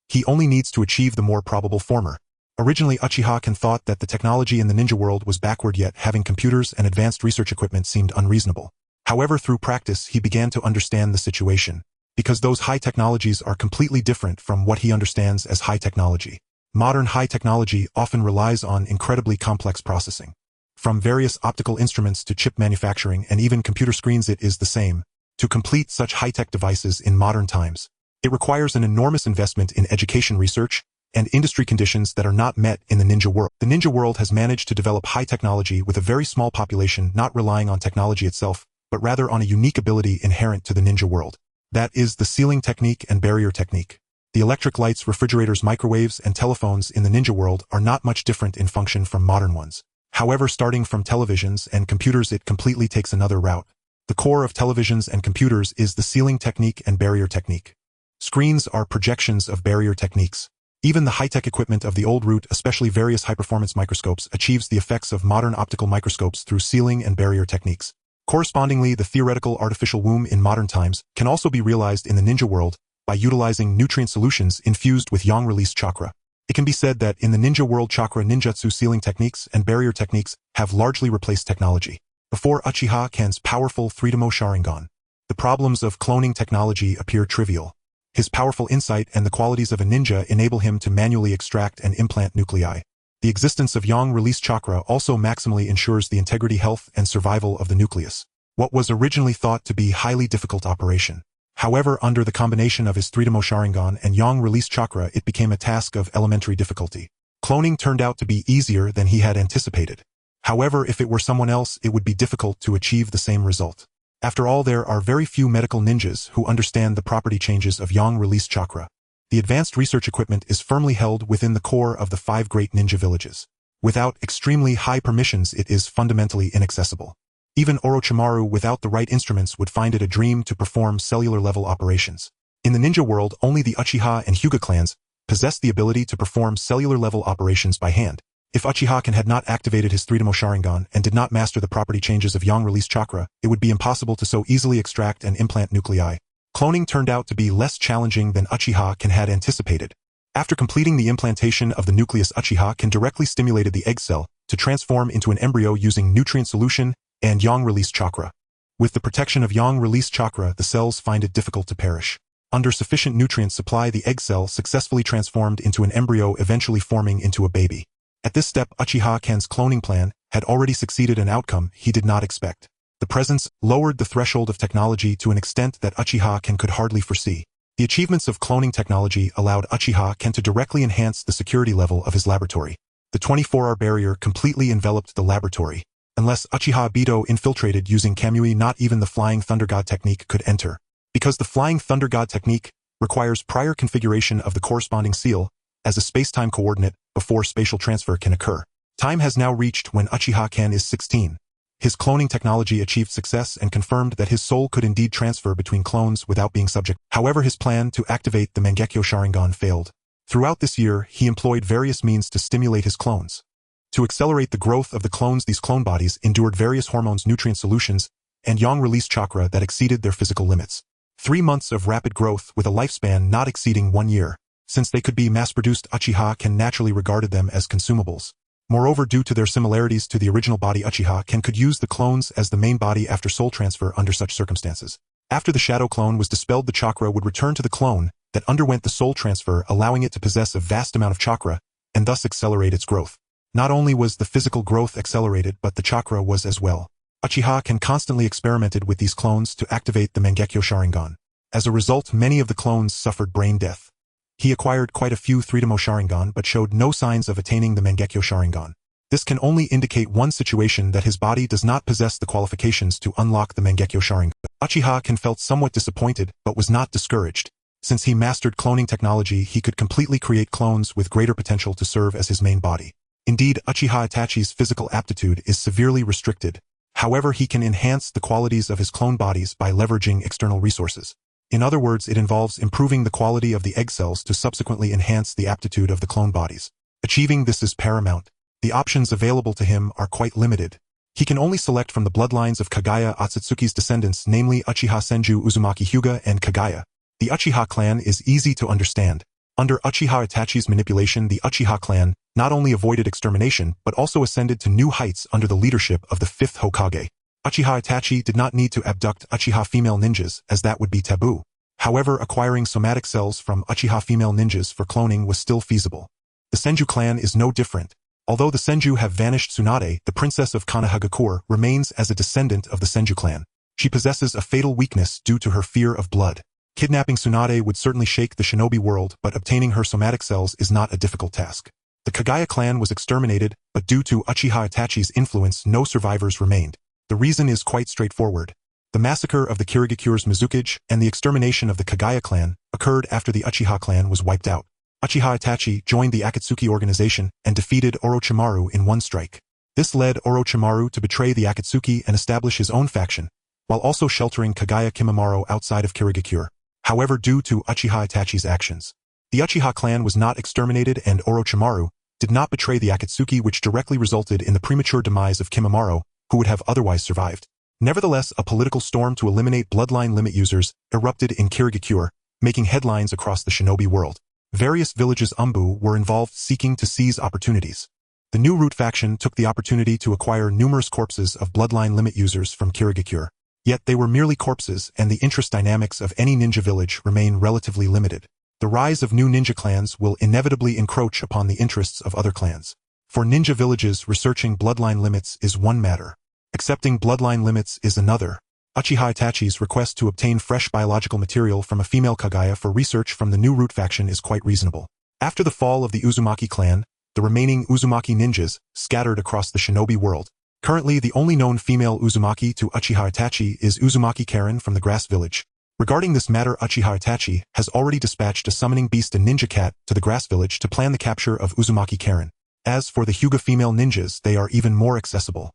He only needs to achieve the more probable former. Originally, Uchiha Kan thought that the technology in the ninja world was backward, yet having computers and advanced research equipment seemed unreasonable. However, through practice, he began to understand the situation, because those high technologies are completely different from what he understands as high technology. Modern high technology often relies on incredibly complex processing. From various optical instruments to chip manufacturing and even computer screens, it is the same. To complete such high-tech devices in modern times, it requires an enormous investment in education, research, and industry conditions that are not met in the ninja world. The ninja world has managed to develop high technology with a very small population, not relying on technology itself, but rather on a unique ability inherent to the ninja world. That is the sealing technique and barrier technique. The electric lights, refrigerators, microwaves, and telephones in the ninja world are not much different in function from modern ones. However, starting from televisions and computers, it completely takes another route. The core of televisions and computers is the sealing technique and barrier technique. Screens are projections of barrier techniques. Even the high-tech equipment of the old route, especially various high-performance microscopes, achieves the effects of modern optical microscopes through sealing and barrier techniques. Correspondingly, the theoretical artificial womb in modern times can also be realized in the ninja world by utilizing nutrient solutions infused with yang-release chakra. It can be said that in the ninja world, chakra ninjutsu, sealing techniques and barrier techniques have largely replaced technology. Before Uchiha Kan's powerful three-tomo Sharingan, the problems of cloning technology appear trivial. His powerful insight and the qualities of a ninja enable him to manually extract and implant nuclei. The existence of yang-release chakra also maximally ensures the integrity, health, and survival of the nucleus. What was originally thought to be highly difficult operation. However, under the combination of his three-tomo Sharingan and yang-release chakra, it became a task of elementary difficulty. Cloning turned out to be easier than he had anticipated. However, if it were someone else, it would be difficult to achieve the same result. After all, there are very few medical ninjas who understand the property changes of yang-release chakra. The advanced research equipment is firmly held within the core of the 5 great ninja villages. Without extremely high permissions, it is fundamentally inaccessible. Even Orochimaru without the right instruments would find it a dream to perform cellular-level operations. In the ninja world, only the Uchiha and Hyuga clans possess the ability to perform cellular-level operations by hand. If Uchiha Kan had not activated his three-tomo Sharingan and did not master the property changes of yang-release chakra, it would be impossible to so easily extract and implant nuclei. Cloning turned out to be less challenging than Uchiha Kan had anticipated. After completing the implantation of the nucleus, Uchiha Kan directly stimulated the egg cell to transform into an embryo using nutrient solution and yang-release chakra. With the protection of yang-release chakra, the cells find it difficult to perish. Under sufficient nutrient supply, the egg cell successfully transformed into an embryo, eventually forming into a baby. At this step, Uchiha Kan's cloning plan had already succeeded, an outcome he did not expect. The presence lowered the threshold of technology to an extent that Uchiha Kan could hardly foresee. The achievements of cloning technology allowed Uchiha Ken to directly enhance the security level of his laboratory. The 24-hour barrier completely enveloped the laboratory. Unless Uchiha Obito infiltrated using Kamui, not even the Flying Thunder God technique could enter. Because the Flying Thunder God technique requires prior configuration of the corresponding seal as a space-time coordinate before spatial transfer can occur. Time has now reached when Uchiha Ken is 16. His cloning technology achieved success and confirmed that his soul could indeed transfer between clones without being subject. However, his plan to activate the Mangekyo Sharingan failed. Throughout this year, he employed various means to stimulate his clones. To accelerate the growth of the clones, these clone bodies endured various hormones, nutrient solutions, and yang-release chakra that exceeded their physical limits. 3 months of rapid growth with a lifespan not exceeding 1 year. Since they could be mass-produced, Uchiha Ken naturally regarded them as consumables. Moreover, due to their similarities to the original body, Uchiha Ken could use the clones as the main body after soul transfer under such circumstances. After the shadow clone was dispelled, the chakra would return to the clone that underwent the soul transfer, allowing it to possess a vast amount of chakra and thus accelerate its growth. Not only was the physical growth accelerated, but the chakra was as well. Uchiha Ken constantly experimented with these clones to activate the Mangekyo Sharingan. As a result, many of the clones suffered brain death. He acquired quite a few Threedomo Sharingan but showed no signs of attaining the Mangekyo Sharingan. This can only indicate one situation, that his body does not possess the qualifications to unlock the Mangekyo Sharingan. Uchiha Ken felt somewhat disappointed but was not discouraged. Since he mastered cloning technology, he could completely create clones with greater potential to serve as his main body. Indeed, Uchiha Itachi's physical aptitude is severely restricted. However, he can enhance the qualities of his clone bodies by leveraging external resources. In other words, it involves improving the quality of the egg cells to subsequently enhance the aptitude of the clone bodies. Achieving this is paramount. The options available to him are quite limited. He can only select from the bloodlines of Kagaya Otsutsuki's descendants, namely Uchiha Senju Uzumaki Hyuga and Kagaya. The Uchiha clan is easy to understand. Under Uchiha Itachi's manipulation, the Uchiha clan not only avoided extermination but also ascended to new heights under the leadership of the 5th Hokage. Uchiha Itachi did not need to abduct Uchiha female ninjas, as that would be taboo. However, acquiring somatic cells from Uchiha female ninjas for cloning was still feasible. The Senju clan is no different. Although the Senju have vanished, Tsunade, the princess of Konoha, remains as a descendant of the Senju clan. She possesses a fatal weakness due to her fear of blood. Kidnapping Tsunade would certainly shake the shinobi world, but obtaining her somatic cells is not a difficult task. The Kagaya clan was exterminated, but due to Uchiha Itachi's influence, no survivors remained. The reason is quite straightforward. The massacre of the Kirigakure's Mizukage and the extermination of the Kagaya clan occurred after the Uchiha clan was wiped out. Uchiha Itachi joined the Akatsuki organization and defeated Orochimaru in one strike. This led Orochimaru to betray the Akatsuki and establish his own faction, while also sheltering Kagaya Kimimaro outside of Kirigakure. However, due to Uchiha Itachi's actions, the Uchiha clan was not exterminated and Orochimaru did not betray the Akatsuki, which directly resulted in the premature demise of Kimimaro, who would have otherwise survived. Nevertheless, a political storm to eliminate bloodline limit users erupted in Kirigakure, making headlines across the shinobi world. Various villages Umbu were involved, seeking to seize opportunities. The New Root faction took the opportunity to acquire numerous corpses of bloodline limit users from Kirigakure. Yet they were merely corpses, and the interest dynamics of any ninja village remain relatively limited. The rise of new ninja clans will inevitably encroach upon the interests of other clans. For ninja villages, researching bloodline limits is one matter. Accepting bloodline limits is another. Uchiha Itachi's request to obtain fresh biological material from a female Kagaya for research from the New Root faction is quite reasonable. After the fall of the Uzumaki clan, the remaining Uzumaki ninjas scattered across the shinobi world. Currently, the only known female Uzumaki to Uchiha Itachi is Uzumaki Karen from the Grass Village. Regarding this matter, Uchiha Itachi has already dispatched a summoning beast and ninja cat to the Grass Village to plan the capture of Uzumaki Karen. As for the Hyuga female ninjas, they are even more accessible.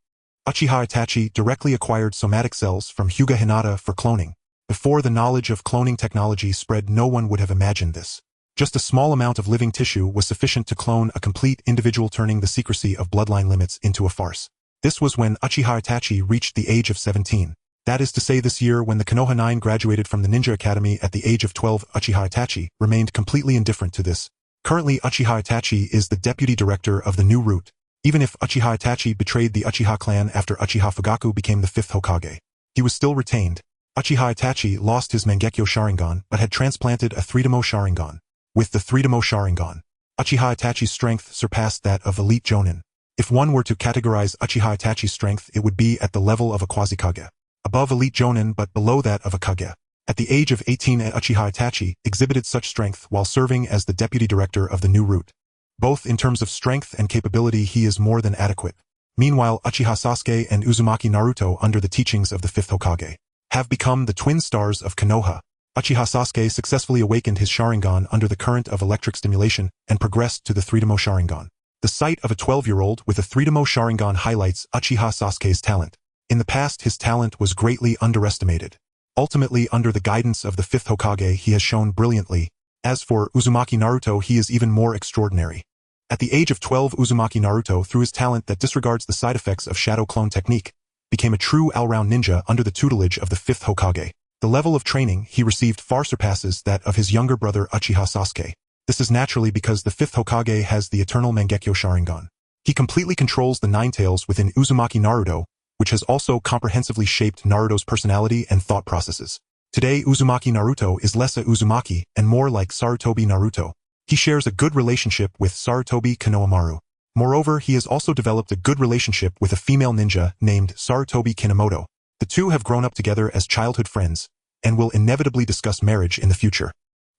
Uchiha Itachi directly acquired somatic cells from Hyuga Hinata for cloning. Before the knowledge of cloning technology spread, no one would have imagined this. Just a small amount of living tissue was sufficient to clone a complete individual, turning the secrecy of bloodline limits into a farce. This was when Uchiha Itachi reached the age of 17. That is to say, this year when the Konoha 9 graduated from the Ninja Academy at the age of 12, Uchiha Itachi remained completely indifferent to this. Currently, Uchiha Itachi is the deputy director of the New Root. Even if Uchiha Itachi betrayed the Uchiha clan after Uchiha Fugaku became the 5th Hokage, he was still retained. Uchiha Itachi lost his Mangekyo Sharingan but had transplanted a Threedomo Sharingan. With the Threedomo Sharingan, Uchiha Itachi's strength surpassed that of elite Jonin. If one were to categorize Uchiha Itachi's strength, it would be at the level of a Quasi-Kage. Above elite Jonin but below that of a Kage. At the age of 18, Uchiha Itachi exhibited such strength while serving as the deputy director of the new route. Both in terms of strength and capability he is more than adequate. Meanwhile, Uchiha Sasuke and Uzumaki Naruto, under the teachings of the Fifth Hokage, have become the twin stars of Konoha. Uchiha Sasuke successfully awakened his Sharingan under the current of electric stimulation and progressed to the 3-Demo Sharingan. The sight of a 12-year-old with a 3-Demo Sharingan highlights Uchiha Sasuke's talent. In the past, his talent was greatly underestimated. Ultimately, under the guidance of the Fifth Hokage, he has shown brilliantly. As for Uzumaki Naruto, he is even more extraordinary. At the age of 12, Uzumaki Naruto, through his talent that disregards the side effects of shadow clone technique, became a true all-round ninja under the tutelage of the Fifth Hokage. The level of training he received far surpasses that of his younger brother Uchiha Sasuke. This is naturally because the Fifth Hokage has the eternal Mangekyo Sharingan. He completely controls the Nine Tails within Uzumaki Naruto, which has also comprehensively shaped Naruto's personality and thought processes. Today, Uzumaki Naruto is less a Uzumaki and more like Sarutobi Naruto. He shares a good relationship with Sarutobi Konohamaru. Moreover, he has also developed a good relationship with a female ninja named Sarutobi Kinomoto. The two have grown up together as childhood friends and will inevitably discuss marriage in the future.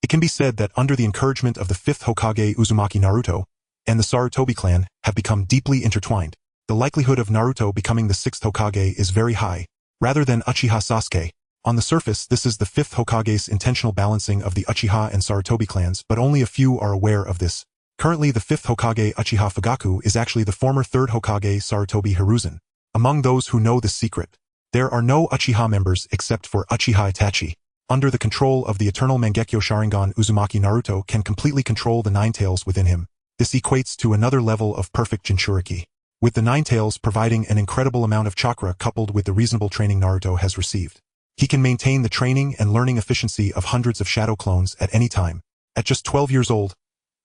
It can be said that under the encouragement of the Fifth Hokage, Uzumaki Naruto and the Sarutobi clan have become deeply intertwined. The likelihood of Naruto becoming the Sixth Hokage is very high, rather than Uchiha Sasuke. On the surface, this is the Fifth Hokage's intentional balancing of the Uchiha and Sarutobi clans, but only a few are aware of this. Currently, the Fifth Hokage Uchiha Fugaku is actually the former Third Hokage Sarutobi Hiruzen. Among those who know this secret, there are no Uchiha members except for Uchiha Itachi. Under the control of the eternal Mangekyo Sharingan, Uzumaki Naruto can completely control the Nine Tails within him. This equates to another level of perfect Jinchuriki, with the Nine Tails providing an incredible amount of chakra coupled with the reasonable training Naruto has received. He can maintain the training and learning efficiency of hundreds of shadow clones at any time. At just 12 years old,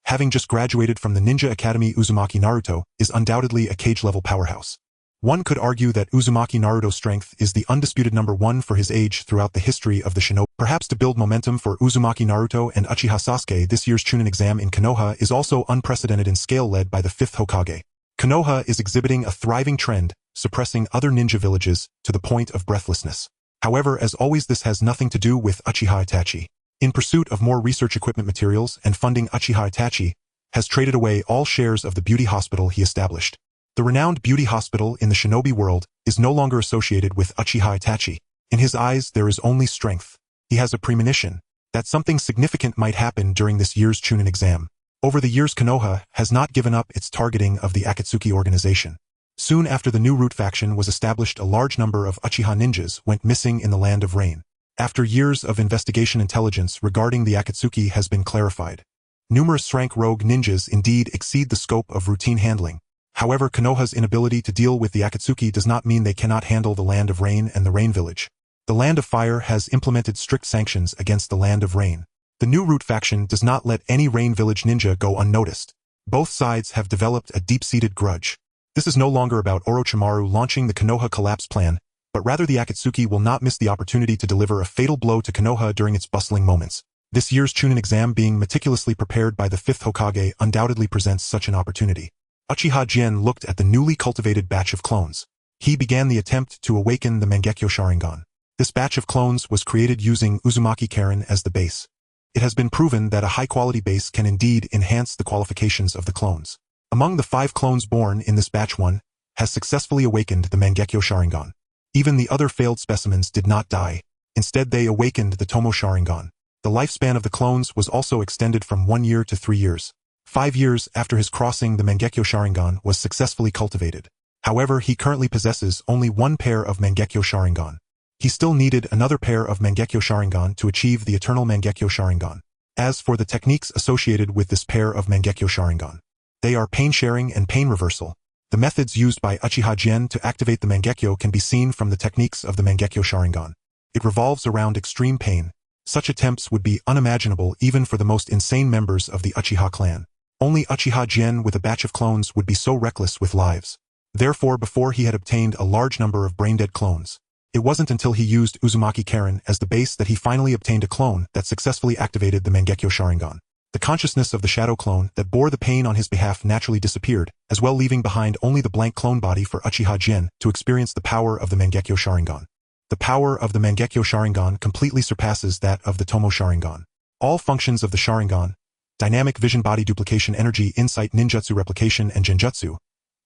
having just graduated from the Ninja Academy, Uzumaki Naruto is undoubtedly a cage-level powerhouse. One could argue that Uzumaki Naruto's strength is the undisputed number one for his age throughout the history of the shinobi. Perhaps to build momentum for Uzumaki Naruto and Uchiha Sasuke, this year's Chunin exam in Konoha is also unprecedented in scale, led by the Fifth Hokage. Konoha is exhibiting a thriving trend, suppressing other ninja villages to the point of breathlessness. However, as always, this has nothing to do with Uchiha Itachi. In pursuit of more research equipment materials and funding, Uchiha Itachi has traded away all shares of the beauty hospital he established. The renowned beauty hospital in the shinobi world is no longer associated with Uchiha Itachi. In his eyes, there is only strength. He has a premonition that something significant might happen during this year's Chunin exam. Over the years, Konoha has not given up its targeting of the Akatsuki organization. Soon after the new root faction was established, a large number of Uchiha ninjas went missing in the Land of Rain. After years of investigation, intelligence regarding the Akatsuki has been clarified. Numerous rank rogue ninjas indeed exceed the scope of routine handling. However, Konoha's inability to deal with the Akatsuki does not mean they cannot handle the Land of Rain and the Rain Village. The Land of Fire has implemented strict sanctions against the Land of Rain. The new root faction does not let any Rain Village ninja go unnoticed. Both sides have developed a deep-seated grudge. This is no longer about Orochimaru launching the Konoha collapse plan, but rather the Akatsuki will not miss the opportunity to deliver a fatal blow to Konoha during its bustling moments. This year's Chunin exam, being meticulously prepared by the Fifth Hokage, undoubtedly presents such an opportunity. Uchiha Jien looked at the newly cultivated batch of clones. He began the attempt to awaken the Mangekyo Sharingan. This batch of clones was created using Uzumaki Karen as the base. It has been proven that a high-quality base can indeed enhance the qualifications of the clones. Among the 5 clones born in this batch, one has successfully awakened the Mangekyo Sharingan. Even the other failed specimens did not die. Instead, they awakened the Tomo Sharingan. The lifespan of the clones was also extended from 1 year to 3 years. 5 years after his crossing, the Mangekyo Sharingan was successfully cultivated. However, he currently possesses only 1 pair of Mangekyo Sharingan. He still needed another pair of Mangekyo Sharingan to achieve the eternal Mangekyo Sharingan. As for the techniques associated with this pair of Mangekyo Sharingan, they are pain sharing and pain reversal. The methods used by Uchiha Jien to activate the Mangekyo can be seen from the techniques of the Mangekyo Sharingan. It revolves around extreme pain. Such attempts would be unimaginable even for the most insane members of the Uchiha clan. Only Uchiha Jien with a batch of clones would be so reckless with lives. Therefore, before he had obtained a large number of brain-dead clones, it wasn't until he used Uzumaki Karen as the base that he finally obtained a clone that successfully activated the Mangekyo Sharingan. The consciousness of the shadow clone that bore the pain on his behalf naturally disappeared, as well leaving behind only the blank clone body for Uchiha Jien to experience the power of the Mangekyo Sharingan. The power of the Mangekyo Sharingan completely surpasses that of the Tomo Sharingan. All functions of the Sharingan, dynamic vision, body duplication, energy, insight, ninjutsu replication, and genjutsu,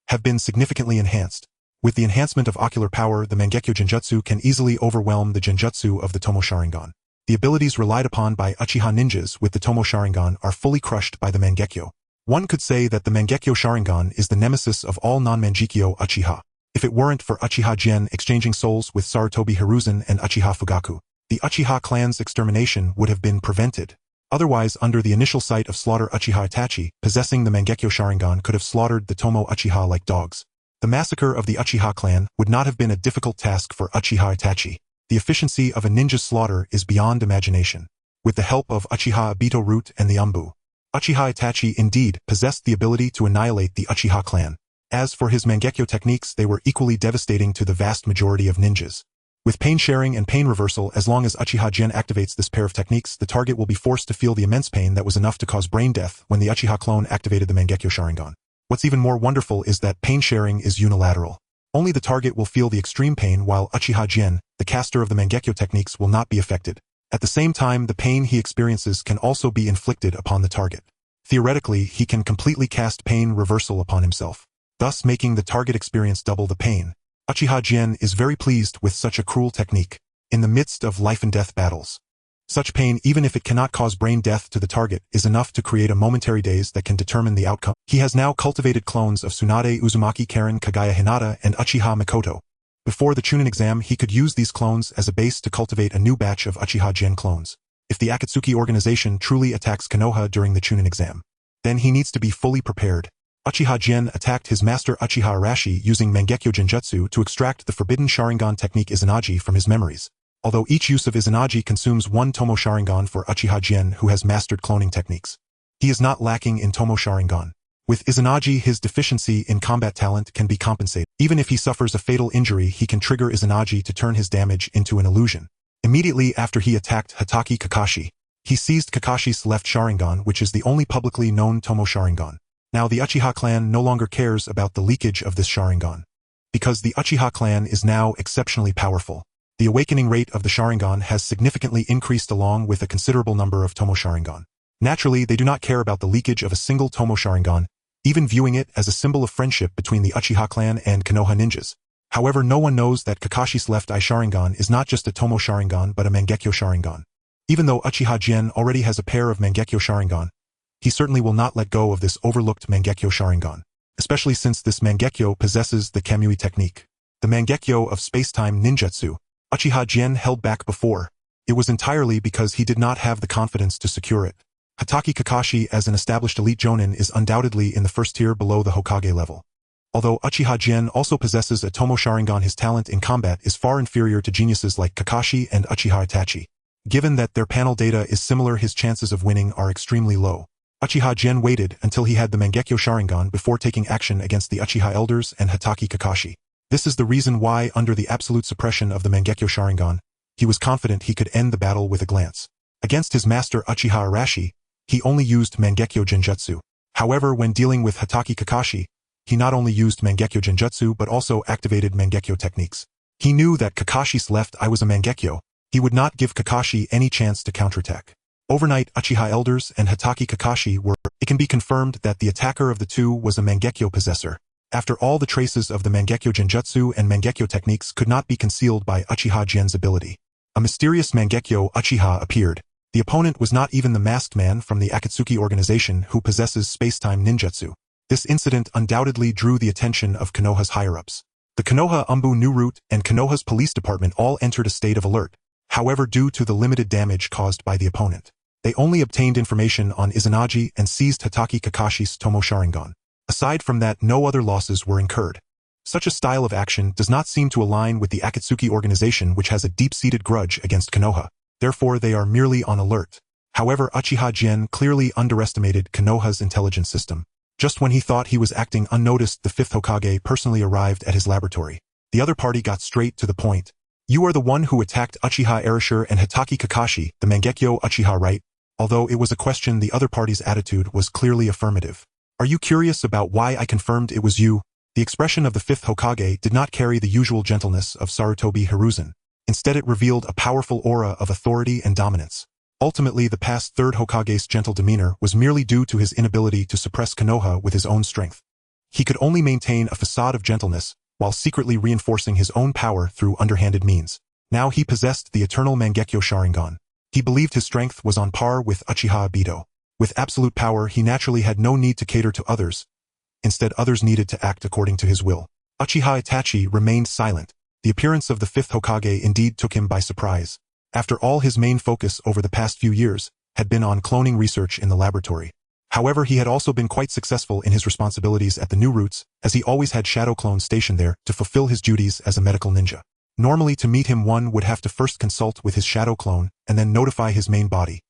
have been significantly enhanced. With the enhancement of ocular power, the Mangekyo Genjutsu can easily overwhelm the genjutsu of the Tomo Sharingan. The abilities relied upon by Uchiha ninjas with the Tomo Sharingan are fully crushed by the Mangekyo. One could say that the Mangekyo Sharingan is the nemesis of all non-Mangekyo Uchiha. If it weren't for Uchiha Gen exchanging souls with Sarutobi Hiruzen and Uchiha Fugaku, the Uchiha clan's extermination would have been prevented. Otherwise, under the initial sight of slaughter, Uchiha Itachi, possessing the Mangekyo Sharingan, could have slaughtered the Tomo Uchiha like dogs. The massacre of the Uchiha clan would not have been a difficult task for Uchiha Itachi. The efficiency of a ninja's slaughter is beyond imagination. With the help of Uchiha Obito Root and the Umbu, Uchiha Itachi indeed possessed the ability to annihilate the Uchiha clan. As for his Mangekyo techniques, they were equally devastating to the vast majority of ninjas. With pain sharing and pain reversal, as long as Uchiha Gen activates this pair of techniques, the target will be forced to feel the immense pain that was enough to cause brain death when the Uchiha clone activated the Mangekyo Sharingan. What's even more wonderful is that pain sharing is unilateral. Only the target will feel the extreme pain, while Uchiha Gen, the caster of the Mangekyo techniques, will not be affected. At the same time, the pain he experiences can also be inflicted upon the target. Theoretically, he can completely cast pain reversal upon himself, thus making the target experience double the pain. Uchiha Gen is very pleased with such a cruel technique. In the midst of life and death battles, such pain, even if it cannot cause brain death to the target, is enough to create a momentary daze that can determine the outcome. He has now cultivated clones of Tsunade Uzumaki Karen, Kagaya Hinata, and Uchiha Mikoto. Before the Chunin exam, he could use these clones as a base to cultivate a new batch of Uchiha Gen clones. If the Akatsuki organization truly attacks Konoha during the Chunin exam, then he needs to be fully prepared. Uchiha Gen attacked his master Uchiha Arashi using Mangekyo Genjutsu to extract the forbidden Sharingan technique Izanagi from his memories. Although each use of Izanagi consumes one Tomo Sharingan for Uchiha Gen, who has mastered cloning techniques, he is not lacking in Tomo Sharingan. With Izanagi, his deficiency in combat talent can be compensated. Even if he suffers a fatal injury, he can trigger Izanagi to turn his damage into an illusion. Immediately after he attacked Hatake Kakashi, he seized Kakashi's left Sharingan, which is the only publicly known Tomo Sharingan. Now the Uchiha clan no longer cares about the leakage of this Sharingan, because the Uchiha clan is now exceptionally powerful. The awakening rate of the Sharingan has significantly increased along with a considerable number of Tomo Sharingan. Naturally, they do not care about the leakage of a single Tomo Sharingan, even viewing it as a symbol of friendship between the Uchiha clan and Konoha ninjas. However, no one knows that Kakashi's left eye Sharingan is not just a Tomo Sharingan but a Mangekyo Sharingan. Even though Uchiha Gen already has a pair of Mangekyo Sharingan, he certainly will not let go of this overlooked Mangekyo Sharingan, especially since this Mangekyo possesses the Kamui technique. The Mangekyo of space-time ninjutsu, Uchiha Gen held back before. It was entirely because he did not have the confidence to secure it. Hatake Kakashi as an established elite jonin is undoubtedly in the first tier below the Hokage level. Although Uchiha Gen also possesses a Tomo Sharingan, his talent in combat is far inferior to geniuses like Kakashi and Uchiha Itachi. Given that their panel data is similar, his chances of winning are extremely low. Uchiha Gen waited until he had the Mangekyo Sharingan before taking action against the Uchiha elders and Hatake Kakashi. This is the reason why, under the absolute suppression of the Mangekyo Sharingan, he was confident he could end the battle with a glance. Against his master Uchiha Arashi, he only used Mangekyo Genjutsu. However, when dealing with Hatake Kakashi, he not only used Mangekyo Genjutsu but also activated Mangekyo techniques. He knew that Kakashi's left eye was a Mangekyo. He would not give Kakashi any chance to counterattack. Overnight, Uchiha elders and Hatake Kakashi were. It can be confirmed that the attacker of the two was a Mangekyo possessor. After all, the traces of the Mangekyo Genjutsu and Mangekyo techniques could not be concealed by Uchiha Gen's ability. A mysterious Mangekyo Uchiha appeared. The opponent was not even the masked man from the Akatsuki organization who possesses space-time ninjutsu. This incident undoubtedly drew the attention of Konoha's higher-ups. The Konoha Umbu New Route and Konoha's police department all entered a state of alert. However, due to the limited damage caused by the opponent, they only obtained information on Izanagi and seized Hatake Kakashi's Tomo Sharingan. Aside from that, no other losses were incurred. Such a style of action does not seem to align with the Akatsuki organization, which has a deep-seated grudge against Konoha. Therefore, they are merely on alert. However, Uchiha Gen clearly underestimated Konoha's intelligence system. Just when he thought he was acting unnoticed, the fifth Hokage personally arrived at his laboratory. The other party got straight to the point. You are the one who attacked Uchiha Erasure and Hatake Kakashi, the Mangekyo Uchiha, right? Although it was a question, the other party's attitude was clearly affirmative. Are you curious about why I confirmed it was you? The expression of the fifth Hokage did not carry the usual gentleness of Sarutobi Hiruzen. Instead it revealed a powerful aura of authority and dominance. Ultimately, the past Third Hokage's gentle demeanor was merely due to his inability to suppress Konoha with his own strength. He could only maintain a facade of gentleness, while secretly reinforcing his own power through underhanded means. Now he possessed the eternal Mangekyo Sharingan. He believed his strength was on par with Uchiha Obito. With absolute power, he naturally had no need to cater to others. Instead, others needed to act according to his will. Uchiha Itachi remained silent. The appearance of the fifth Hokage indeed took him by surprise. After all, his main focus over the past few years had been on cloning research in the laboratory. However, he had also been quite successful in his responsibilities at the New Roots, as he always had shadow clones stationed there to fulfill his duties as a medical ninja. Normally, to meet him, one would have to first consult with his shadow clone and then notify his main body.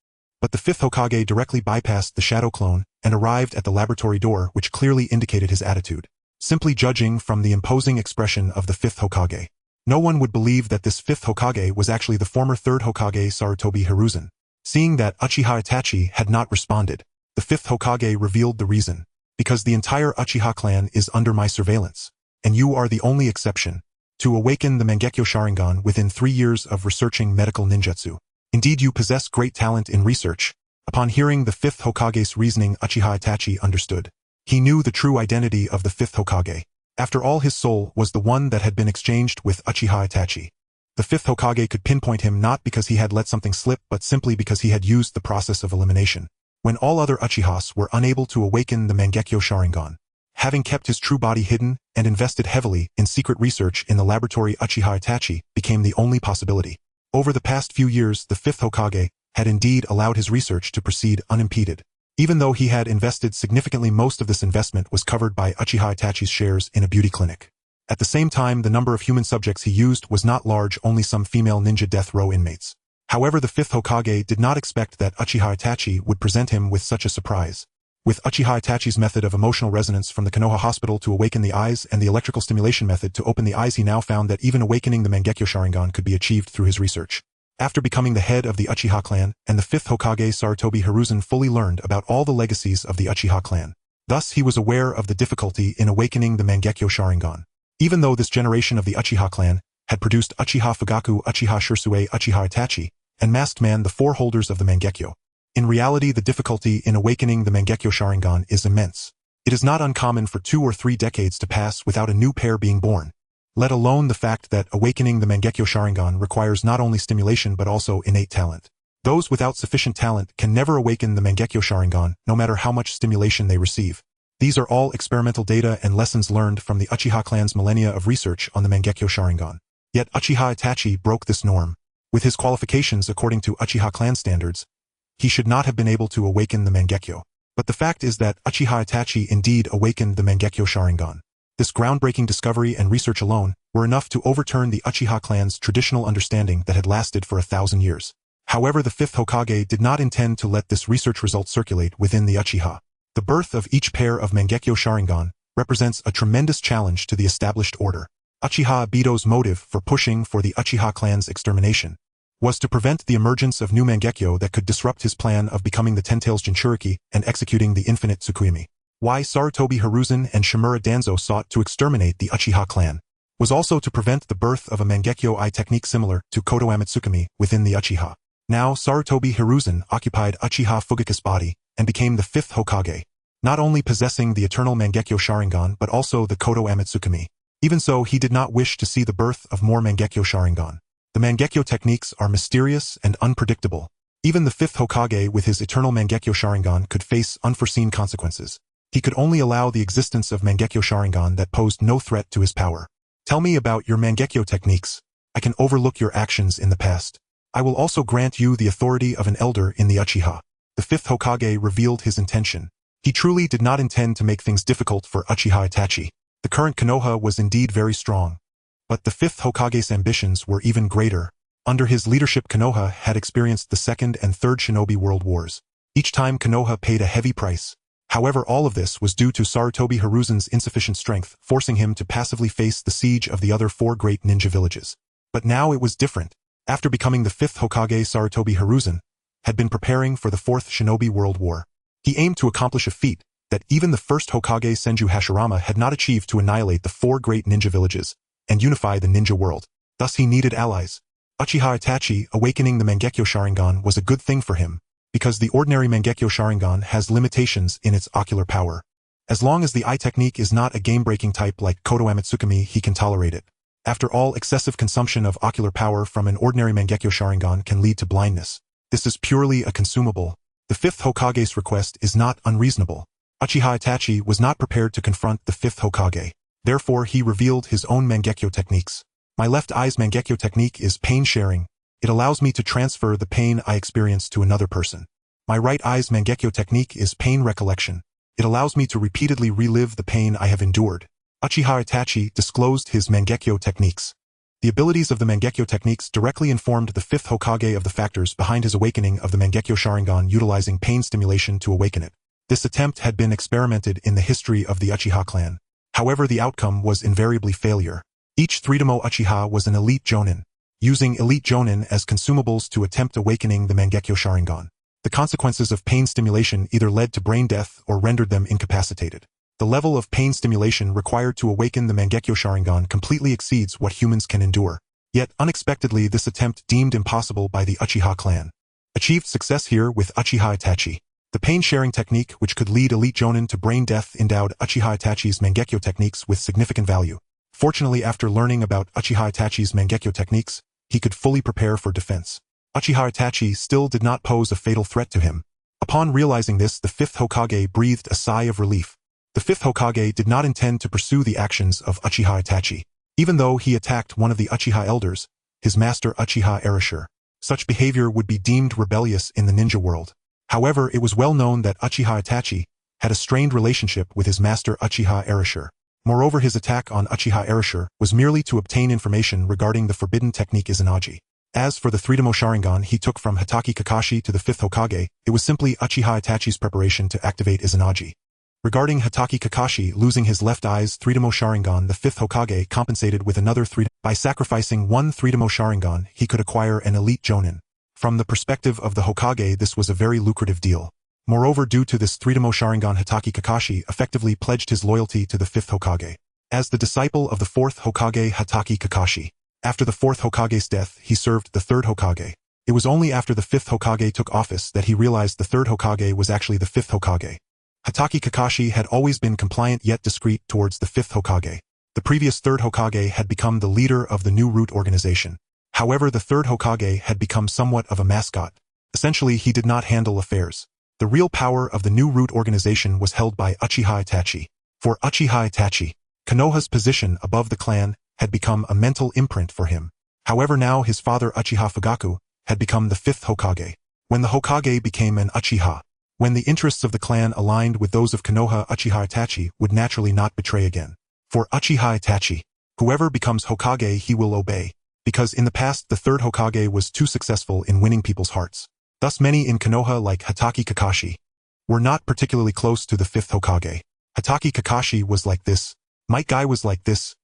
But the fifth Hokage directly bypassed the shadow clone and arrived at the laboratory door, which clearly indicated his attitude. Simply judging from the imposing expression of the fifth Hokage, no one would believe that this fifth Hokage was actually the former third Hokage Sarutobi Hiruzen. Seeing that Uchiha Itachi had not responded, the fifth Hokage revealed the reason. Because the entire Uchiha clan is under my surveillance, and you are the only exception. To awaken the Mangekyo Sharingan within 3 years of researching medical ninjutsu. Indeed, you possess great talent in research. Upon hearing the fifth Hokage's reasoning, Uchiha Itachi understood. He knew the true identity of the fifth Hokage. After all, his soul was the one that had been exchanged with Uchiha Itachi. The fifth Hokage could pinpoint him not because he had let something slip, but simply because he had used the process of elimination. When all other Uchihas were unable to awaken the Mangekyo Sharingan. Having kept his true body hidden and invested heavily in secret research in the laboratory, Uchiha Itachi became the only possibility. Over the past few years, the fifth Hokage had indeed allowed his research to proceed unimpeded. Even though he had invested significantly, most of this investment was covered by Uchiha Itachi's shares in a beauty clinic. At the same time, the number of human subjects he used was not large, only some female ninja death row inmates. However, the fifth Hokage did not expect that Uchiha Itachi would present him with such a surprise. With Uchiha Itachi's method of emotional resonance from the Konoha hospital to awaken the eyes and the electrical stimulation method to open the eyes, he now found that even awakening the Mangekyo Sharingan could be achieved through his research. After becoming the head of the Uchiha clan, and the fifth Hokage Sarutobi Hiruzen fully learned about all the legacies of the Uchiha clan. Thus, he was aware of the difficulty in awakening the Mangekyo Sharingan. Even though this generation of the Uchiha clan had produced Uchiha Fugaku, Uchiha Shursue, Uchiha Itachi, and Masked Man, the four holders of the Mangekyo. In reality, the difficulty in awakening the Mangekyo Sharingan is immense. It is not uncommon for 2 or 3 decades to pass without a new pair being born. Let alone the fact that awakening the Mangekyo Sharingan requires not only stimulation but also innate talent. Those without sufficient talent can never awaken the Mangekyo Sharingan, no matter how much stimulation they receive. These are all experimental data and lessons learned from the Uchiha clan's millennia of research on the Mangekyo Sharingan. Yet Uchiha Itachi broke this norm. With his qualifications according to Uchiha clan standards, he should not have been able to awaken the Mangekyo. But the fact is that Uchiha Itachi indeed awakened the Mangekyo Sharingan. This groundbreaking discovery and research alone were enough to overturn the Uchiha clan's traditional understanding that had lasted for 1,000 years. However, the fifth Hokage did not intend to let this research result circulate within the Uchiha. The birth of each pair of Mangekyo Sharingan represents a tremendous challenge to the established order. Uchiha Obito's motive for pushing for the Uchiha clan's extermination was to prevent the emergence of new Mangekyo that could disrupt his plan of becoming the Ten-Tails Jinchuriki and executing the infinite Tsukuyomi. Why Sarutobi Hiruzen and Shimura Danzo sought to exterminate the Uchiha clan was also to prevent the birth of a Mangekyo-I technique similar to Kotoamatsukami within the Uchiha. Now Sarutobi Hiruzen occupied Uchiha Fugaku's body and became the fifth Hokage, not only possessing the eternal Mangekyo Sharingan but also the Kotoamatsukami. Even so, he did not wish to see the birth of more Mangekyo Sharingan. The Mangekyo techniques are mysterious and unpredictable. Even the fifth Hokage with his eternal Mangekyo Sharingan could face unforeseen consequences. He could only allow the existence of Mangekyo Sharingan that posed no threat to his power. Tell me about your Mangekyo techniques. I can overlook your actions in the past. I will also grant you the authority of an elder in the Uchiha. The fifth Hokage revealed his intention. He truly did not intend to make things difficult for Uchiha Itachi. The current Konoha was indeed very strong. But the fifth Hokage's ambitions were even greater. Under his leadership, Konoha had experienced the Second and Third Shinobi World Wars. Each time Konoha paid a heavy price. However, all of this was due to Sarutobi Hiruzen's insufficient strength, forcing him to passively face the siege of the other 4 great ninja villages. But now it was different. After becoming the fifth Hokage, Sarutobi Hiruzen had been preparing for the 4th Shinobi World War. He aimed to accomplish a feat that even the first Hokage Senju Hashirama had not achieved, to annihilate the 4 great ninja villages and unify the ninja world. Thus he needed allies. Uchiha Itachi awakening the Mangekyo Sharingan was a good thing for him, because the ordinary Mangekyo Sharingan has limitations in its ocular power. As long as the eye technique is not a game-breaking type like Kotoamatsukami, he can tolerate it. After all, excessive consumption of ocular power from an ordinary Mangekyo Sharingan can lead to blindness. This is purely a consumable. The fifth Hokage's request is not unreasonable. Uchiha Itachi was not prepared to confront the fifth Hokage. Therefore, he revealed his own Mangekyo techniques. My left eye's Mangekyo technique is pain sharing. It allows me to transfer the pain I experience to another person. My right eye's Mangekyo technique is pain recollection. It allows me to repeatedly relive the pain I have endured. Uchiha Itachi disclosed his Mangekyo techniques. The abilities of the Mangekyo techniques directly informed the fifth Hokage of the factors behind his awakening of the Mangekyo Sharingan utilizing pain stimulation to awaken it. This attempt had been experimented in the history of the Uchiha clan. However, the outcome was invariably failure. Each Threedomo Uchiha was an elite jonin, using elite jonin as consumables to attempt awakening the Mangekyo Sharingan. The consequences of pain stimulation either led to brain death or rendered them incapacitated. The level of pain stimulation required to awaken the Mangekyo Sharingan completely exceeds what humans can endure. Yet, unexpectedly, this attempt deemed impossible by the Uchiha clan achieved success here with Uchiha Itachi. The pain-sharing technique, which could lead elite jonin to brain death, endowed Uchiha Itachi's Mangekyo techniques with significant value. Fortunately, after learning about Uchiha Itachi's Mangekyo techniques, he could fully prepare for defense. Uchiha Itachi still did not pose a fatal threat to him. Upon realizing this, the fifth Hokage breathed a sigh of relief. The fifth Hokage did not intend to pursue the actions of Uchiha Itachi. Even though he attacked one of the Uchiha elders, his master Uchiha Erasure, such behavior would be deemed rebellious in the ninja world. However, it was well known that Uchiha Itachi had a strained relationship with his master Uchiha Erasure. Moreover, his attack on Uchiha Erasure was merely to obtain information regarding the forbidden technique Izanagi. As for the Threedomo Sharingan he took from Hatake Kakashi to the fifth Hokage, it was simply Uchiha Itachi's preparation to activate Izanagi. Regarding Hatake Kakashi losing his left eye's Threedomo Sharingan, the fifth Hokage compensated with another by sacrificing one Threedomo Sharingan, he could acquire an elite jonin. From the perspective of the Hokage, this was a very lucrative deal. Moreover, due to this Threedomo Sharingan, Hatake Kakashi effectively pledged his loyalty to the fifth Hokage. As the disciple of the fourth Hokage Hatake Kakashi, after the fourth Hokage's death, he served the third Hokage. It was only after the fifth Hokage took office that he realized the third Hokage was actually the fifth Hokage. Hatake Kakashi had always been compliant yet discreet towards the fifth Hokage. The previous third Hokage had become the leader of the new root organization. However, the third Hokage had become somewhat of a mascot. Essentially, he did not handle affairs. The real power of the new root organization was held by Uchiha Itachi. For Uchiha Itachi, Konoha's position above the clan had become a mental imprint for him. However, now his father Uchiha Fugaku had become the fifth Hokage. When the Hokage became an Uchiha, when the interests of the clan aligned with those of Konoha, Uchiha Itachi would naturally not betray again. For Uchiha Itachi, whoever becomes Hokage he will obey, because in the past the third Hokage was too successful in winning people's hearts. Thus many in Konoha, like Hatake Kakashi, were not particularly close to the fifth Hokage. Hatake Kakashi was like this. Might Guy was like this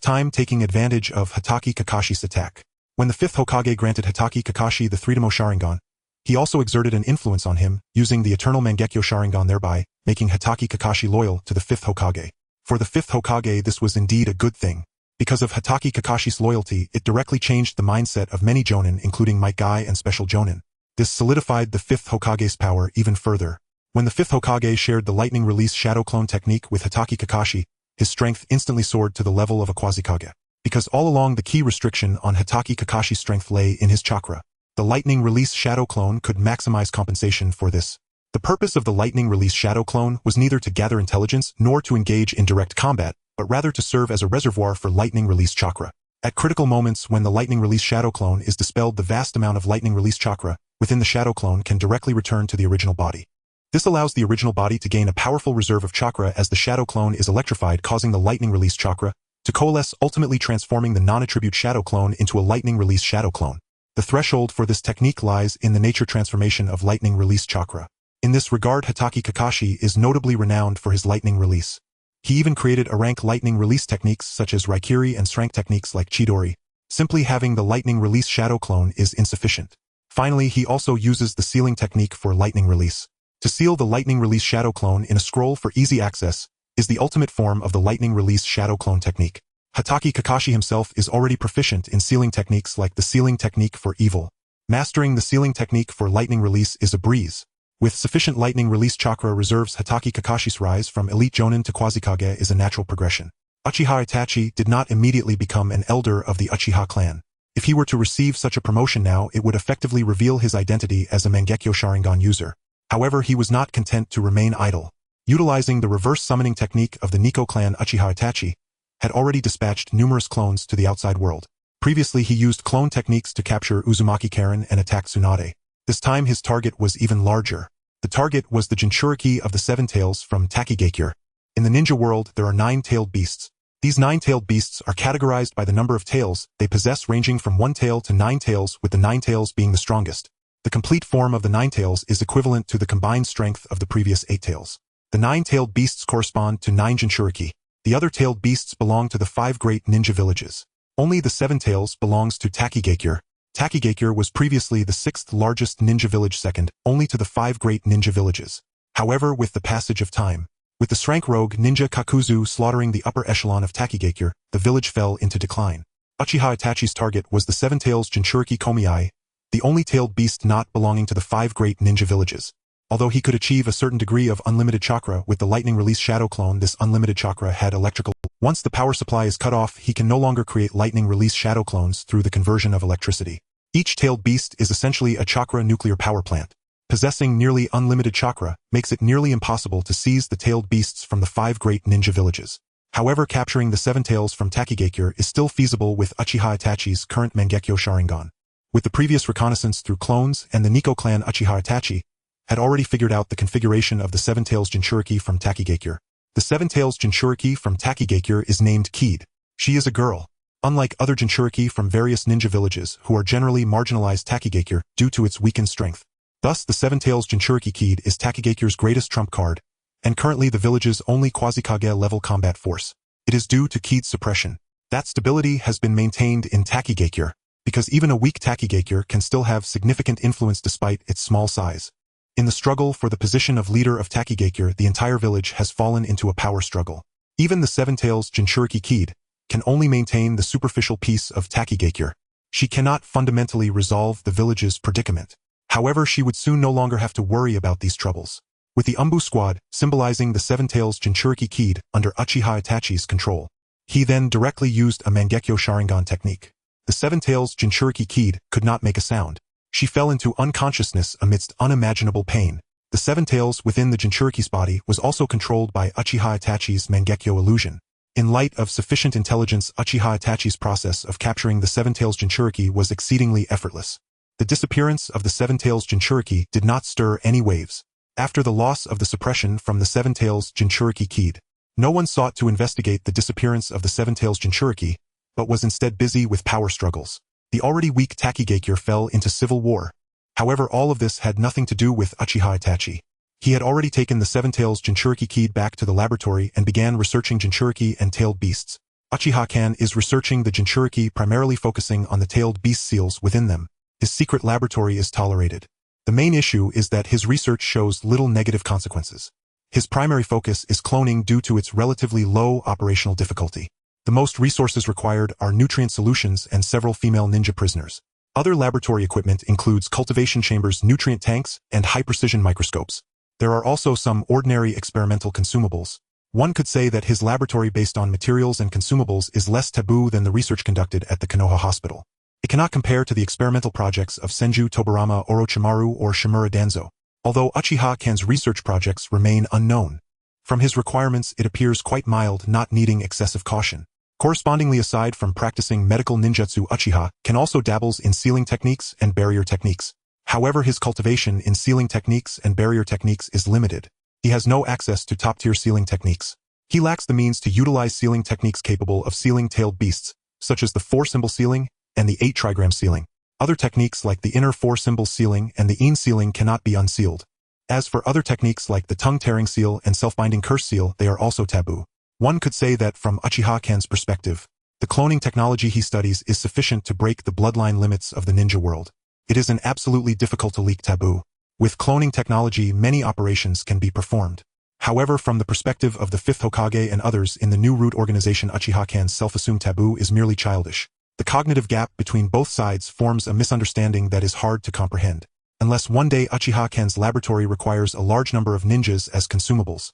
time taking advantage of Hatake Kakashi's attack. When the fifth Hokage granted Hatake Kakashi the Threedomo Sharingan, he also exerted an influence on him, using the eternal Mangekyo Sharingan, thereby making Hatake Kakashi loyal to the fifth Hokage. For the fifth Hokage, this was indeed a good thing. Because of Hatake Kakashi's loyalty, it directly changed the mindset of many jonin, including Might Guy and special jonin. This solidified the fifth Hokage's power even further. When the fifth Hokage shared the lightning release shadow clone technique with Hatake Kakashi, his strength instantly soared to the level of a quasi-Kage. Because all along the key restriction on Hatake Kakashi's strength lay in his chakra. The lightning release shadow clone could maximize compensation for this. The purpose of the lightning release shadow clone was neither to gather intelligence nor to engage in direct combat, but rather to serve as a reservoir for lightning release chakra. At critical moments when the lightning release shadow clone is dispelled, the vast amount of lightning release chakra within the shadow clone can directly return to the original body. This allows the original body to gain a powerful reserve of chakra as the shadow clone is electrified, causing the lightning release chakra to coalesce, ultimately transforming the non-attribute shadow clone into a lightning release shadow clone. The threshold for this technique lies in the nature transformation of lightning release chakra. In this regard, Hatake Kakashi is notably renowned for his lightning release. He even created a rank lightning release techniques such as Raikiri and Shrank techniques like Chidori. Simply having the lightning release shadow clone is insufficient. Finally, he also uses the sealing technique for lightning release. To seal the lightning release shadow clone in a scroll for easy access is the ultimate form of the lightning release shadow clone technique. Hatake Kakashi himself is already proficient in sealing techniques like the sealing technique for evil. Mastering the sealing technique for lightning release is a breeze. With sufficient lightning release chakra reserves, Hatake Kakashi's rise from elite jonin to quasi-kage is a natural progression. Uchiha Itachi did not immediately become an elder of the Uchiha clan. If he were to receive such a promotion now, it would effectively reveal his identity as a Mangekyo Sharingan user. However, he was not content to remain idle. Utilizing the reverse summoning technique of the Nikko clan, Uchiha Itachi had already dispatched numerous clones to the outside world. Previously, he used clone techniques to capture Uzumaki Karen and attack Tsunade. This time his target was even larger. The target was the Jinchuriki of the Seven Tails from Takigakure. In the ninja world, there are 9-tailed beasts. These 9-tailed beasts are categorized by the number of tails they possess, ranging from 1 tail to 9 tails, with the 9 tails being the strongest. The complete form of the 9 tails is equivalent to the combined strength of the previous 8 tails. The 9-tailed beasts correspond to 9 Jinchuriki. The other tailed beasts belong to the 5 great ninja villages. Only the 7 tails belongs to Takigakure. Takigakure was previously the 6th largest ninja village, second only to the 5 great ninja villages. However, with the passage of time, with the Shrank rogue ninja Kakuzu slaughtering the upper echelon of Takigakure, the village fell into decline. Uchiha Itachi's target was the 7 tails Jinchuriki Komiai, the only tailed beast not belonging to the 5 great ninja villages. Although he could achieve a certain degree of unlimited chakra with the lightning release shadow clone, this unlimited chakra had electrical. Once the power supply is cut off, he can no longer create lightning release shadow clones through the conversion of electricity. Each tailed beast is essentially a chakra nuclear power plant. Possessing nearly unlimited chakra makes it nearly impossible to seize the tailed beasts from the 5 great ninja villages. However, capturing the 7 tails from Takigakure is still feasible with Uchiha Itachi's current Mangekyo Sharingan. With the previous reconnaissance through clones and the Nikko clan, Uchiha Itachi had already figured out the configuration of the 7 tails Jinchuriki from Takigakure. The 7 tails Jinchuriki from Takigakure is named Kid. She is a girl. Unlike other Jinchuriki from various ninja villages who are generally marginalized Takigakure due to its weakened strength. Thus, the 7 tails Jinchuriki Kid is Takigakure's greatest trump card, and currently the village's only quasi-kage level combat force. It is due to Kid's suppression. That stability has been maintained in Takigakure, because even a weak Takigakure can still have significant influence despite its small size. In the struggle for the position of leader of Takigakure, the entire village has fallen into a power struggle. Even the 7 tails Jinchuriki Kid can only maintain the superficial peace of Takigakure. She cannot fundamentally resolve the village's predicament. However, she would soon no longer have to worry about these troubles. With the Umbu squad, symbolizing the 7 tails Jinchuriki Kid under Uchiha Itachi's control, he then directly used a Mangekyo Sharingan technique. The 7 tails Jinchuriki Kid could not make a sound. She fell into unconsciousness amidst unimaginable pain. The 7 tails within the Jinchuriki's body was also controlled by Uchiha Itachi's Mangekyo illusion. In light of sufficient intelligence, Uchiha Itachi's process of capturing the 7 tails Jinchuriki was exceedingly effortless. The disappearance of the 7 tails Jinchuriki did not stir any waves. After the loss of the suppression from the 7 tails Jinchuriki Kid, no one sought to investigate the disappearance of the 7 tails Jinchuriki, but was instead busy with power struggles. The already weak Takigakure fell into civil war. However, all of this had nothing to do with Uchiha Itachi. He had already taken the 7 tails Jinchuriki Kid back to the laboratory and began researching Jinchuriki and tailed beasts. Uchiha-kan is researching the Jinchuriki, primarily focusing on the tailed beast seals within them. His secret laboratory is tolerated. The main issue is that his research shows little negative consequences. His primary focus is cloning due to its relatively low operational difficulty. The most resources required are nutrient solutions and several female ninja prisoners. Other laboratory equipment includes cultivation chambers, nutrient tanks, and high-precision microscopes. There are also some ordinary experimental consumables. One could say that his laboratory based on materials and consumables is less taboo than the research conducted at the Konoha hospital. It cannot compare to the experimental projects of Senju Tobarama, Orochimaru, or Shimura Danzo, although Uchiha-kan's research projects remain unknown. From his requirements, it appears quite mild, not needing excessive caution. Correspondingly, aside from practicing medical ninjutsu, Uchiha can also dabbles in sealing techniques and barrier techniques. However, his cultivation in sealing techniques and barrier techniques is limited. He has no access to top-tier sealing techniques. He lacks the means to utilize sealing techniques capable of sealing tailed beasts, such as the 4-symbol sealing and the 8-trigram sealing. Other techniques like the inner 4-symbol sealing and the een sealing cannot be unsealed. As for other techniques like the tongue-tearing seal and self-binding curse seal, they are also taboo. One could say that from Uchiha-kan's perspective, the cloning technology he studies is sufficient to break the bloodline limits of the ninja world. It is an absolutely difficult to leak taboo. With cloning technology, many operations can be performed. However, from the perspective of the Fifth Hokage and others in the new root organization, Uchiha Kan's self-assumed taboo is merely childish. The cognitive gap between both sides forms a misunderstanding that is hard to comprehend. Unless one day Uchiha Kan's laboratory requires a large number of ninjas as consumables.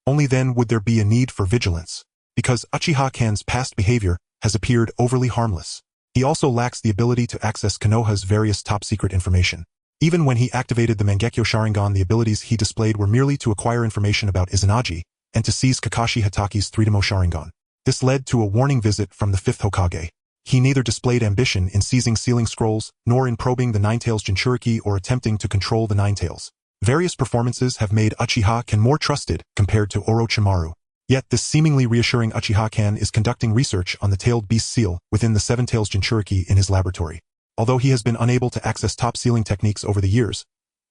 Only then would there be a need for vigilance. Because Uchiha Kan's past behavior has appeared overly harmless. He also lacks the ability to access Konoha's various top-secret information. Even when he activated the Mangekyo Sharingan, the abilities he displayed were merely to acquire information about Izanagi and to seize Kakashi Hataki's Three-Demo Sharingan. This led to a warning visit from the Fifth Hokage. He neither displayed ambition in seizing sealing scrolls, nor in probing the Nine-Tails Jinchuriki or attempting to control the Nine-Tails. Various performances have made Uchiha Kan more trusted compared to Orochimaru. Yet this seemingly reassuring Uchiha Kan is conducting research on the tailed beast seal within the Seven-Tails Jinchuriki in his laboratory. Although he has been unable to access top sealing techniques over the years,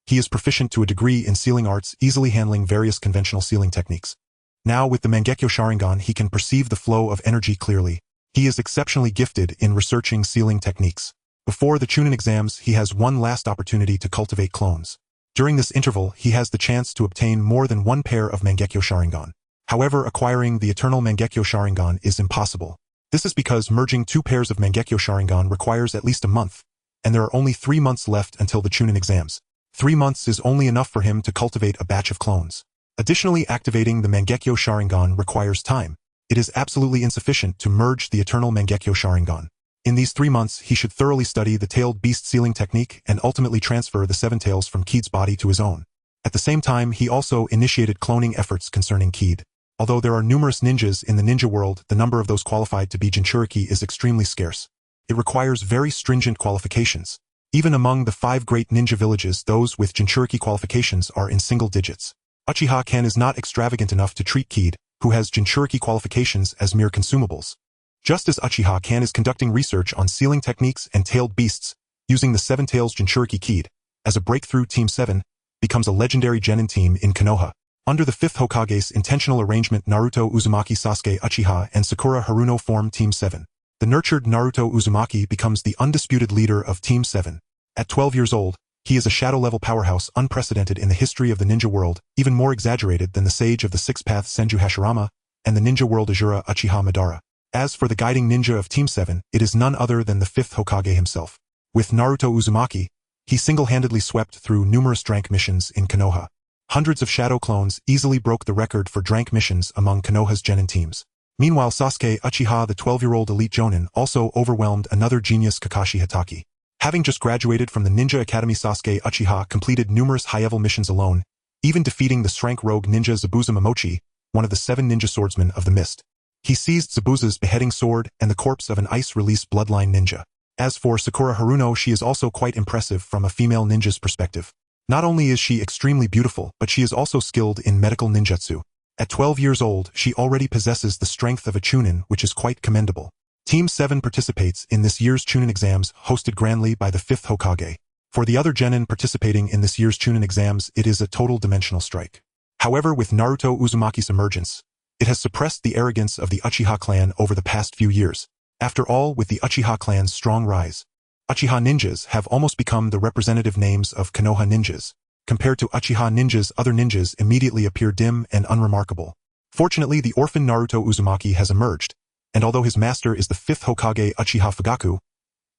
he is proficient to a degree in sealing arts, easily handling various conventional sealing techniques. Now with the Mangekyo Sharingan, he can perceive the flow of energy clearly. He is exceptionally gifted in researching sealing techniques. Before the Chunin exams, he has one last opportunity to cultivate clones. During this interval, he has the chance to obtain more than one pair of Mangekyo Sharingan. However, acquiring the eternal Mangekyo Sharingan is impossible. This is because merging two pairs of Mangekyo Sharingan requires at least a month, and there are only 3 months left until the Chunin exams. 3 months is only enough for him to cultivate a batch of clones. Additionally, activating the Mangekyo Sharingan requires time. It is absolutely insufficient to merge the eternal Mangekyo Sharingan. In these 3 months, he should thoroughly study the tailed beast sealing technique and ultimately transfer the seven tails from Keed's body to his own. At the same time, he also initiated cloning efforts concerning Keed. Although there are numerous ninjas in the ninja world, the number of those qualified to be Jinchuriki is extremely scarce. It requires very stringent qualifications. Even among the 5 great ninja villages, those with Jinchuriki qualifications are in single digits. Uchiha Kan is not extravagant enough to treat Keed, who has Jinchuriki qualifications, as mere consumables. Just as Uchiha Kan is conducting research on sealing techniques and tailed beasts, using the Seven Tails Jinchuriki, Keed, as a breakthrough, Team 7 becomes a legendary genin team in Konoha. Under the Fifth Hokage's intentional arrangement, Naruto, Uzumaki, Sasuke, Uchiha, and Sakura Haruno form Team 7. The nurtured Naruto Uzumaki becomes the undisputed leader of Team 7. At 12 years old, he is a shadow-level powerhouse unprecedented in the history of the ninja world, even more exaggerated than the sage of the Six Paths Senju Hashirama and the ninja world Ajura Uchiha Madara. As for the guiding ninja of Team 7, it is none other than the Fifth Hokage himself. With Naruto Uzumaki, he single-handedly swept through numerous Drank missions in Konoha. Hundreds of shadow clones easily broke the record for Drank missions among Konoha's genin teams. Meanwhile, Sasuke Uchiha, the 12-year-old elite jonin, also overwhelmed another genius, Kakashi Hatake. Having just graduated from the Ninja Academy, Sasuke Uchiha completed numerous high-level missions alone, even defeating the Srank rogue ninja Zabuza Momochi, one of the 7 ninja swordsmen of the Mist. He seized Zabuza's beheading sword and the corpse of an ice-release bloodline ninja. As for Sakura Haruno, she is also quite impressive from a female ninja's perspective. Not only is she extremely beautiful, but she is also skilled in medical ninjutsu. At 12 years old, she already possesses the strength of a Chunin, which is quite commendable. Team 7 participates in this year's Chunin exams, hosted grandly by the 5th Hokage. For the other genin participating in this year's Chunin exams, it is a total dimensional strike. However, with Naruto Uzumaki's emergence, it has suppressed the arrogance of the Uchiha clan over the past few years. After all, with the Uchiha clan's strong rise, Uchiha ninjas have almost become the representative names of Konoha ninjas. Compared to Uchiha ninjas, other ninjas immediately appear dim and unremarkable. Fortunately, the orphan Naruto Uzumaki has emerged, and although his master is the 5th Hokage Uchiha Fugaku,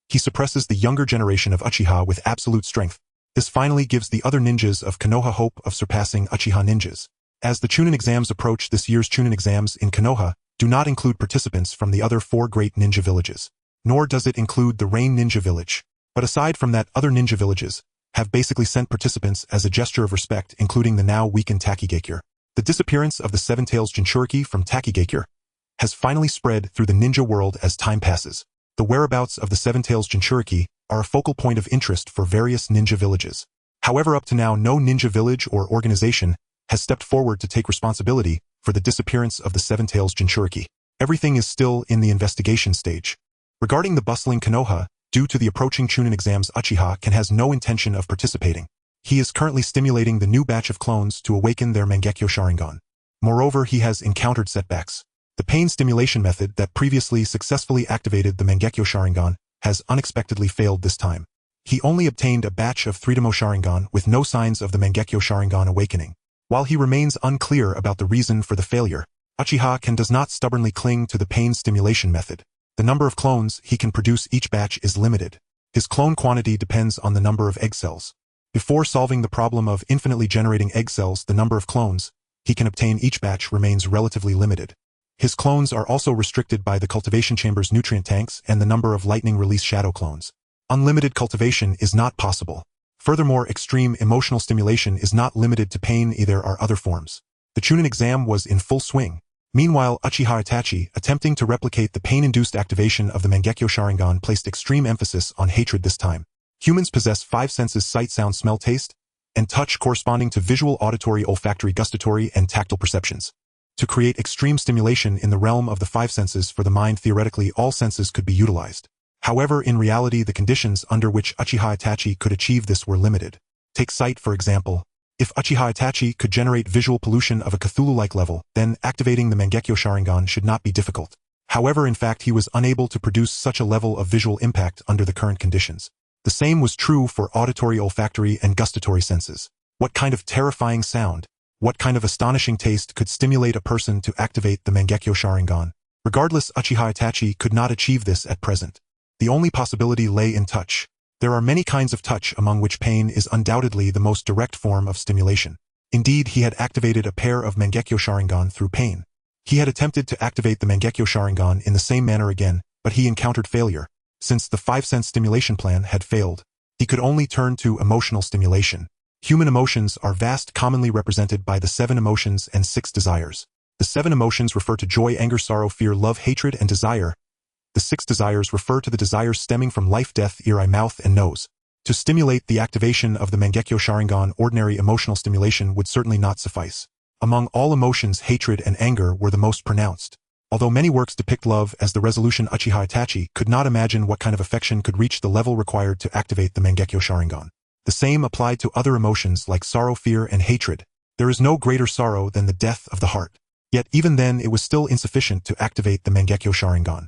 he suppresses the younger generation of Uchiha with absolute strength. This finally gives the other ninjas of Konoha hope of surpassing Uchiha ninjas. As the Chunin exams approach, this year's Chunin exams in Konoha do not include participants from the other 4 great ninja villages. Nor does it include the Rain Ninja Village. But aside from that, other ninja villages have basically sent participants as a gesture of respect, including the now weakened Takigakure. The disappearance of the Seven Tails Jinchuriki from Takigakure has finally spread through the ninja world as time passes. The whereabouts of the Seven Tails Jinchuriki are a focal point of interest for various ninja villages. However, up to now, no ninja village or organization has stepped forward to take responsibility for the disappearance of the Seven Tails Jinchuriki. Everything is still in the investigation stage. Regarding the bustling Konoha, due to the approaching Chunin exams, Uchiha Kan has no intention of participating. He is currently stimulating the new batch of clones to awaken their Mangekyo Sharingan. Moreover, he has encountered setbacks. The pain stimulation method that previously successfully activated the Mangekyo Sharingan has unexpectedly failed this time. He only obtained a batch of Three-Demo Sharingan with no signs of the Mangekyo Sharingan awakening. While he remains unclear about the reason for the failure, Uchiha does not stubbornly cling to the pain stimulation method. The number of clones he can produce each batch is limited. His clone quantity depends on the number of egg cells. Before solving the problem of infinitely generating egg cells, the number of clones he can obtain each batch remains relatively limited. His clones are also restricted by the cultivation chamber's nutrient tanks and the number of lightning-release shadow clones. Unlimited cultivation is not possible. Furthermore, extreme emotional stimulation is not limited to pain, either are other forms. The Chunin exam was in full swing. Meanwhile, Uchiha Itachi, attempting to replicate the pain-induced activation of the Mangekyo Sharingan, placed extreme emphasis on hatred this time. Humans possess 5 senses: sight, sound, smell, taste, and touch, corresponding to visual, auditory, olfactory, gustatory, and tactile perceptions. To create extreme stimulation in the realm of the 5 senses for the mind, theoretically all senses could be utilized. However, in reality, the conditions under which Uchiha Itachi could achieve this were limited. Take sight, for example. If Uchiha Itachi could generate visual pollution of a Cthulhu-like level, then activating the Mangekyo Sharingan should not be difficult. However, in fact, he was unable to produce such a level of visual impact under the current conditions. The same was true for auditory, olfactory, and gustatory senses. What kind of terrifying sound, what kind of astonishing taste could stimulate a person to activate the Mangekyo Sharingan? Regardless, Uchiha Itachi could not achieve this at present. The only possibility lay in touch. There are many kinds of touch, among which pain is undoubtedly the most direct form of stimulation. Indeed, he had activated a pair of Mangekyo Sharingan through pain. He had attempted to activate the Mangekyo Sharingan in the same manner again, but he encountered failure. Since the 5-sense stimulation plan had failed, he could only turn to emotional stimulation. Human emotions are vast, commonly represented by the 7 emotions and 6 desires. The 7 emotions refer to joy, anger, sorrow, fear, love, hatred, and desire. The 6 desires refer to the desires stemming from life, death, ear, eye, mouth, and nose. To stimulate the activation of the Mangekyo Sharingan, ordinary emotional stimulation would certainly not suffice. Among all emotions, hatred and anger were the most pronounced. Although many works depict love as the resolution, Uchiha Itachi could not imagine what kind of affection could reach the level required to activate the Mangekyo Sharingan. The same applied to other emotions like sorrow, fear, and hatred. There is no greater sorrow than the death of the heart. Yet even then it was still insufficient to activate the Mangekyo Sharingan.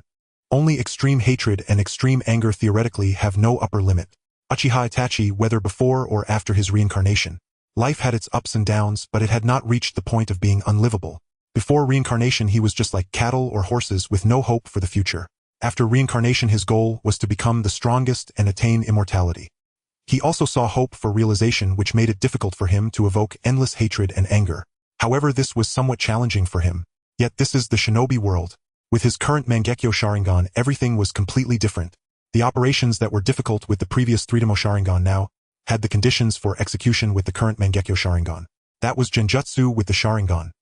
Only extreme hatred and extreme anger theoretically have no upper limit. Uchiha Itachi, whether before or after his reincarnation, life had its ups and downs, but it had not reached the point of being unlivable. Before reincarnation he was just like cattle or horses with no hope for the future. After reincarnation his goal was to become the strongest and attain immortality. He also saw hope for realization, which made it difficult for him to evoke endless hatred and anger. However, this was somewhat challenging for him. Yet this is the shinobi world. With his current Mangekyo Sharingan, everything was completely different. The operations that were difficult with the previous 3-demo Sharingan now had the conditions for execution with the current Mangekyo Sharingan. That was genjutsu with the Sharingan.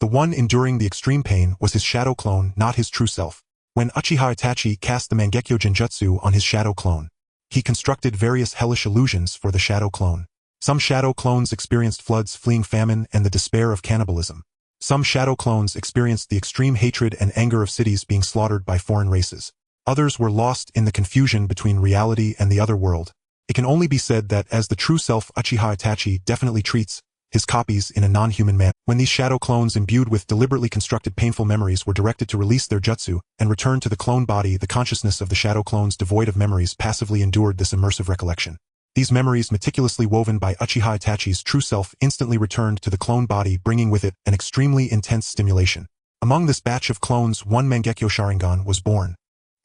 The one enduring the extreme pain was his shadow clone, not his true self. When Uchiha Itachi cast the Mangekyo Genjutsu on his shadow clone, he constructed various hellish illusions for the shadow clone. Some shadow clones experienced floods, fleeing famine, and the despair of cannibalism. Some shadow clones experienced the extreme hatred and anger of cities being slaughtered by foreign races. Others were lost in the confusion between reality and the other world. It can only be said that as the true self, Uchiha Itachi definitely treats his copies in a non-human manner. When these shadow clones imbued with deliberately constructed painful memories were directed to release their jutsu and return to the clone body, the consciousness of the shadow clones devoid of memories passively endured this immersive recollection. These memories, meticulously woven by Uchiha Itachi's true self, instantly returned to the clone body, bringing with it an extremely intense stimulation. Among this batch of clones, one Mangekyo Sharingan was born.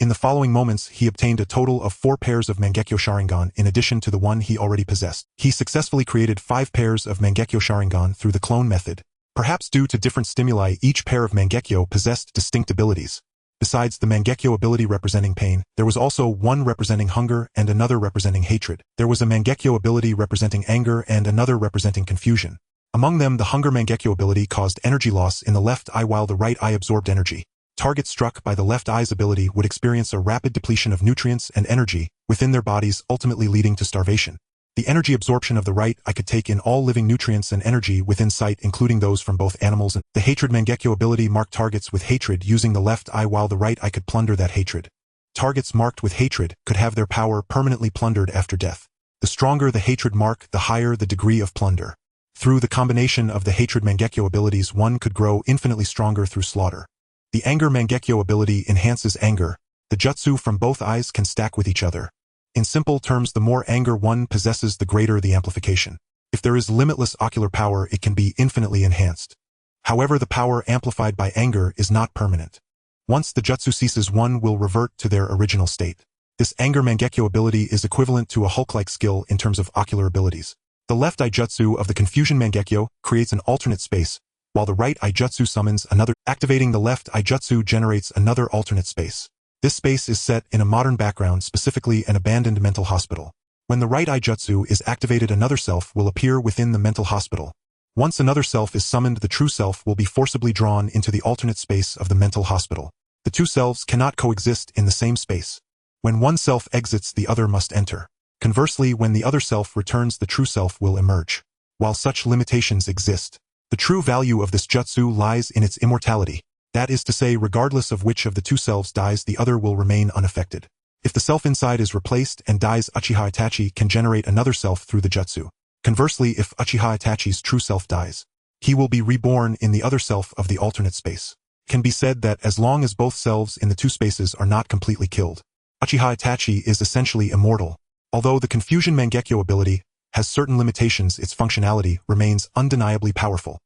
In the following moments, he obtained a total of 4 pairs of Mangekyo Sharingan in addition to the one he already possessed. He successfully created 5 pairs of Mangekyo Sharingan through the clone method. Perhaps due to different stimuli, each pair of Mangekyo possessed distinct abilities. Besides the Mangekyo ability representing pain, there was also one representing hunger and another representing hatred. There was a Mangekyo ability representing anger and another representing confusion. Among them, the hunger Mangekyo ability caused energy loss in the left eye while the right eye absorbed energy. Targets struck by the left eye's ability would experience a rapid depletion of nutrients and energy within their bodies, ultimately leading to starvation. The energy absorption of the right eye could take in all living nutrients and energy within sight, including those from both animals and the hatred Mangekyo ability marked targets with hatred using the left eye while the right eye could plunder that hatred. Targets marked with hatred could have their power permanently plundered after death. The stronger the hatred mark, the higher the degree of plunder. Through the combination of the hatred Mangekyo abilities, one could grow infinitely stronger through slaughter. The anger Mangekyo ability enhances anger. The jutsu from both eyes can stack with each other. In simple terms, the more anger one possesses, the greater the amplification. If there is limitless ocular power, it can be infinitely enhanced. However, the power amplified by anger is not permanent. Once the jutsu ceases, one will revert to their original state. This anger Mangekyo ability is equivalent to a Hulk-like skill in terms of ocular abilities. The left eye jutsu of the confusion Mangekyo creates an alternate space, while the right eye jutsu summons another. Activating the left eye jutsu generates another alternate space. This space is set in a modern background, specifically an abandoned mental hospital. When the right eye jutsu is activated, another self will appear within the mental hospital. Once another self is summoned, the true self will be forcibly drawn into the alternate space of the mental hospital. The two selves cannot coexist in the same space. When one self exits, the other must enter. Conversely, when the other self returns, the true self will emerge. While such limitations exist, the true value of this jutsu lies in its immortality. That is to say, regardless of which of the two selves dies, the other will remain unaffected. If the self inside is replaced and dies, Uchiha Itachi can generate another self through the jutsu. Conversely, if Uchiha Itachi's true self dies, he will be reborn in the other self of the alternate space. It can be said that as long as both selves in the two spaces are not completely killed, Uchiha Itachi is essentially immortal. Although the Confusion Mangekyo ability has certain limitations, its functionality remains undeniably powerful.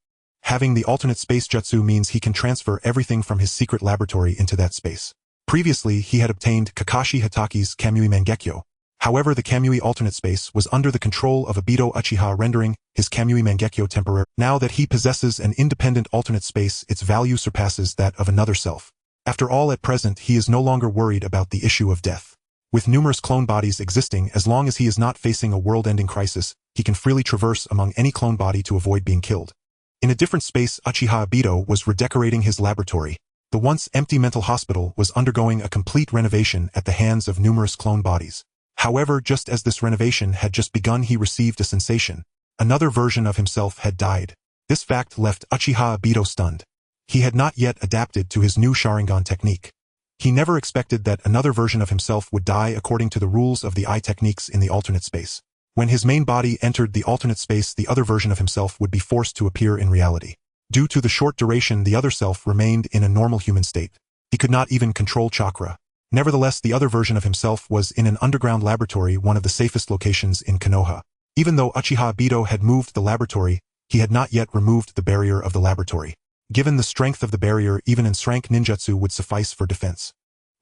Having the alternate space jutsu means he can transfer everything from his secret laboratory into that space. Previously, he had obtained Kakashi Hataki's Kamui Mangekyo. However, the Kamui alternate space was under the control of Obito Uchiha, rendering his Kamui Mangekyo temporary. Now that he possesses an independent alternate space, its value surpasses that of another self. After all, at present, he is no longer worried about the issue of death. With numerous clone bodies existing, as long as he is not facing a world-ending crisis, he can freely traverse among any clone body to avoid being killed. In a different space, Uchiha Obito was redecorating his laboratory. The once empty mental hospital was undergoing a complete renovation at the hands of numerous clone bodies. However, just as this renovation had just begun, he received a sensation. Another version of himself had died. This fact left Uchiha Obito stunned. He had not yet adapted to his new Sharingan technique. He never expected that another version of himself would die according to the rules of the eye techniques in the alternate space. When his main body entered the alternate space, the other version of himself would be forced to appear in reality. Due to the short duration, the other self remained in a normal human state. He could not even control chakra. Nevertheless, the other version of himself was in an underground laboratory, one of the safest locations in Konoha. Even though Uchiha Obito had moved the laboratory, he had not yet removed the barrier of the laboratory. Given the strength of the barrier, even enshrank ninjutsu would suffice for defense.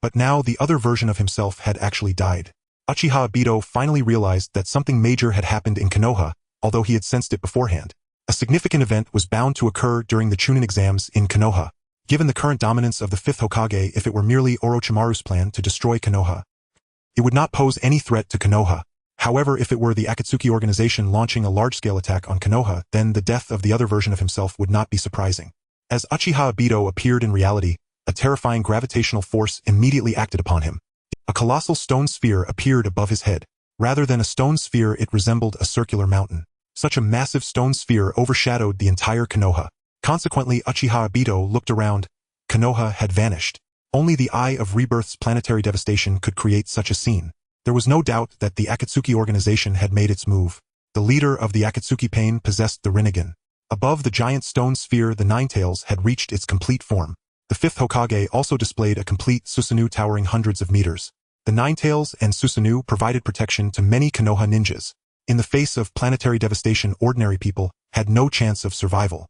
But now the other version of himself had actually died. Uchiha Obito finally realized that something major had happened in Konoha, although he had sensed it beforehand. A significant event was bound to occur during the Chunin exams in Konoha. Given the current dominance of the Fifth Hokage, if it were merely Orochimaru's plan to destroy Konoha, it would not pose any threat to Konoha. However, if it were the Akatsuki organization launching a large-scale attack on Konoha, then the death of the other version of himself would not be surprising. As Uchiha Obito appeared in reality, a terrifying gravitational force immediately acted upon him. A colossal stone sphere appeared above his head. Rather than a stone sphere, it resembled a circular mountain. Such a massive stone sphere overshadowed the entire Konoha. Consequently, Uchiha Obito looked around. Konoha had vanished. Only the Eye of Rebirth's planetary devastation could create such a scene. There was no doubt that the Akatsuki organization had made its move. The leader of the Akatsuki Pain possessed the Rinnegan. Above the giant stone sphere, the Ninetales had reached its complete form. The Fifth Hokage also displayed a complete Susanoo towering hundreds of meters. The Ninetales and Susanoo provided protection to many Konoha ninjas. In the face of planetary devastation, ordinary people had no chance of survival,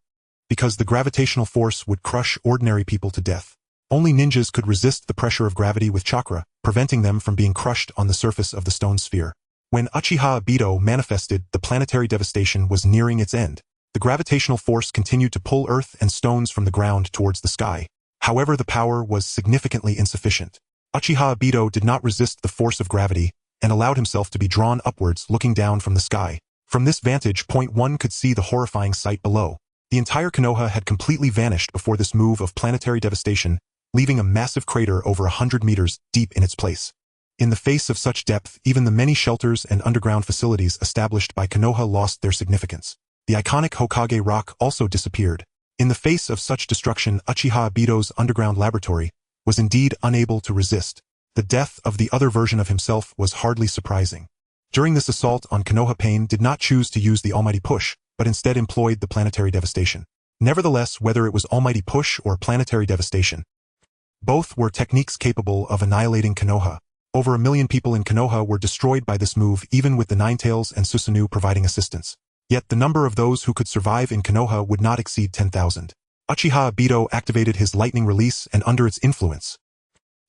because the gravitational force would crush ordinary people to death. Only ninjas could resist the pressure of gravity with chakra, preventing them from being crushed on the surface of the stone sphere. When Uchiha Obito manifested, the planetary devastation was nearing its end. The gravitational force continued to pull earth and stones from the ground towards the sky. However, the power was significantly insufficient. Uchiha Obito did not resist the force of gravity and allowed himself to be drawn upwards, looking down from the sky. From this vantage point, one could see the horrifying sight below. The entire Konoha had completely vanished before this move of planetary devastation, leaving a massive crater over 100 meters deep in its place. In the face of such depth, even the many shelters and underground facilities established by Konoha lost their significance. The iconic Hokage Rock also disappeared. In the face of such destruction, Uchiha Obito's underground laboratory was indeed unable to resist. The death of the other version of himself was hardly surprising. During this assault on Konoha, Pain did not choose to use the Almighty Push, but instead employed the planetary devastation. Nevertheless, whether it was Almighty Push or planetary devastation, both were techniques capable of annihilating Konoha. Over 1 million people in Konoha were destroyed by this move, even with the Ninetales and Susanoo providing assistance. Yet the number of those who could survive in Konoha would not exceed 10,000. Uchiha Obito activated his lightning release, and under its influence,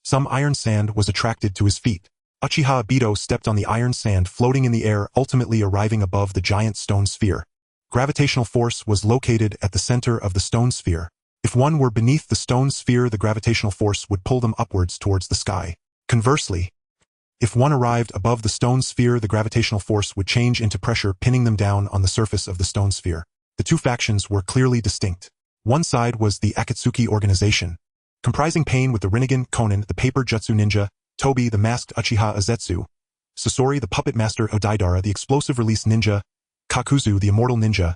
some iron sand was attracted to his feet. Uchiha Obito stepped on the iron sand floating in the air, ultimately arriving above the giant stone sphere. Gravitational force was located at the center of the stone sphere. If one were beneath the stone sphere, the gravitational force would pull them upwards towards the sky. Conversely, if one arrived above the stone sphere, the gravitational force would change into pressure, pinning them down on the surface of the stone sphere. The two factions were clearly distinct. One side was the Akatsuki organization, comprising Pain with the Rinnegan, Konan, the paper jutsu ninja, Tobi, the masked Uchiha Azetsu, Sasori, the puppet master Odaidara, the explosive release ninja, Kakuzu, the immortal ninja,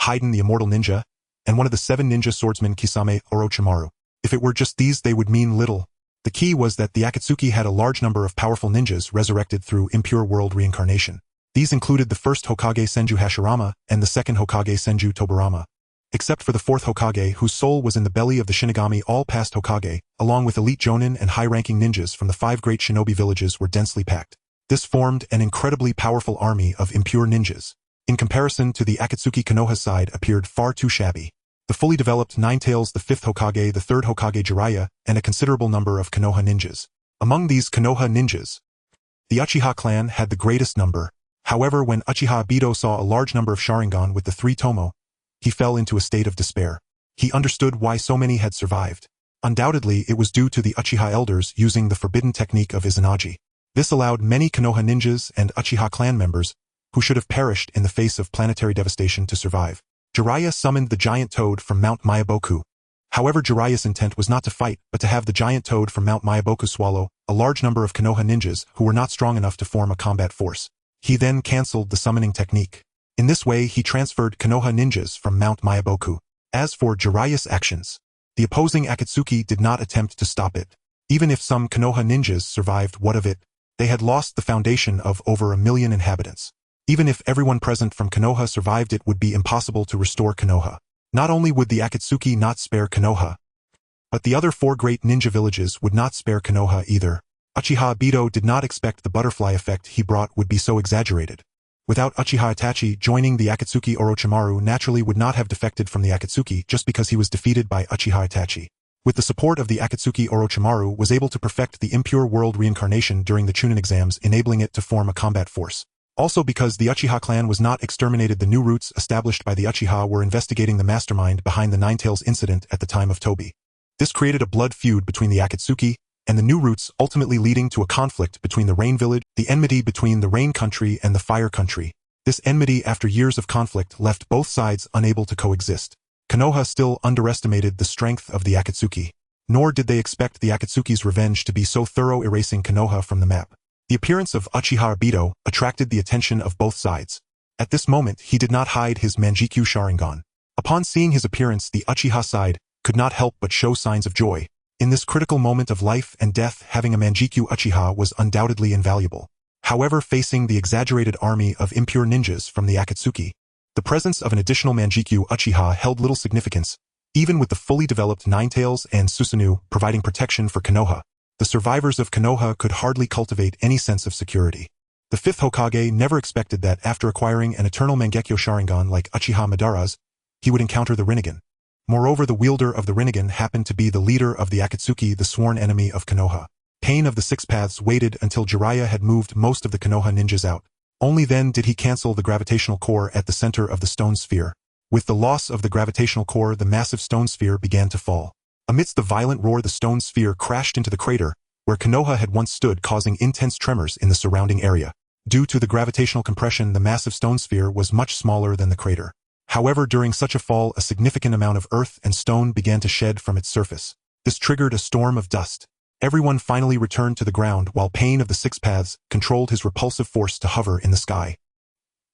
Haiden, the immortal ninja, and one of the 7 ninja swordsmen, Kisame Orochimaru. If it were just these, they would mean little. The key was that the Akatsuki had a large number of powerful ninjas resurrected through impure world reincarnation. These included the first Hokage Senju Hashirama and the second Hokage Senju Tobarama. Except for the fourth Hokage, whose soul was in the belly of the Shinigami, all past Hokage, along with elite jonin and high-ranking ninjas from the 5 great shinobi villages, were densely packed. This formed an incredibly powerful army of impure ninjas. In comparison to the Akatsuki, Konoha's side appeared far too shabby. The fully developed Ninetales, the 5th Hokage, the 3rd Hokage Jiraiya, and a considerable number of Konoha ninjas. Among these Konoha ninjas, the Uchiha clan had the greatest number. However, when Uchiha Obito saw a large number of Sharingan with the 3 Tomo, he fell into a state of despair. He understood why so many had survived. Undoubtedly, it was due to the Uchiha elders using the forbidden technique of Izanagi. This allowed many Konoha ninjas and Uchiha clan members, who should have perished in the face of planetary devastation, to survive. Jiraiya summoned the giant toad from Mount Myaboku. However, Jiraiya's intent was not to fight, but to have the giant toad from Mount Myaboku swallow a large number of Konoha ninjas who were not strong enough to form a combat force. He then cancelled the summoning technique. In this way, he transferred Konoha ninjas from Mount Myaboku. As for Jiraiya's actions, the opposing Akatsuki did not attempt to stop it. Even if some Konoha ninjas survived, what of it? They had lost the foundation of over 1 million inhabitants. Even if everyone present from Konoha survived, it would be impossible to restore Konoha. Not only would the Akatsuki not spare Konoha, but the other 4 great ninja villages would not spare Konoha either. Uchiha Obito did not expect the butterfly effect he brought would be so exaggerated. Without Uchiha Itachi joining the Akatsuki, Orochimaru naturally would not have defected from the Akatsuki just because he was defeated by Uchiha Itachi. With the support of the Akatsuki, Orochimaru was able to perfect the impure world reincarnation during the Chunin exams, enabling it to form a combat force. Also, because the Uchiha clan was not exterminated, the new roots established by the Uchiha were investigating the mastermind behind the Ninetales incident at the time of Tobi. This created a blood feud between the Akatsuki and the new roots, ultimately leading to a conflict between the Rain Village, the enmity between the Rain Country and the Fire Country. This enmity, after years of conflict, left both sides unable to coexist. Konoha still underestimated the strength of the Akatsuki. Nor did they expect the Akatsuki's revenge to be so thorough, erasing Konoha from the map. The appearance of Uchiha Obito attracted the attention of both sides. At this moment, he did not hide his Manjikyu Sharingan. Upon seeing his appearance, the Uchiha side could not help but show signs of joy. In this critical moment of life and death, having a Manjikyu Uchiha was undoubtedly invaluable. However, facing the exaggerated army of impure ninjas from the Akatsuki, the presence of an additional Manjikyu Uchiha held little significance. Even with the fully developed Ninetales and Susanoo providing protection for Konoha, the survivors of Konoha could hardly cultivate any sense of security. The 5th Hokage never expected that after acquiring an eternal Mangekyo Sharingan like Uchiha Madara's, he would encounter the Rinnegan. Moreover, the wielder of the Rinnegan happened to be the leader of the Akatsuki, the sworn enemy of Konoha. Pain of the 6 Paths waited until Jiraiya had moved most of the Konoha ninjas out. Only then did he cancel the gravitational core at the center of the stone sphere. With the loss of the gravitational core, the massive stone sphere began to fall. Amidst the violent roar, the stone sphere crashed into the crater where Konoha had once stood, causing intense tremors in the surrounding area. Due to the gravitational compression, the massive stone sphere was much smaller than the crater. However, during such a fall, a significant amount of earth and stone began to shed from its surface. This triggered a storm of dust. Everyone finally returned to the ground, while Pain of the 6 Paths controlled his repulsive force to hover in the sky.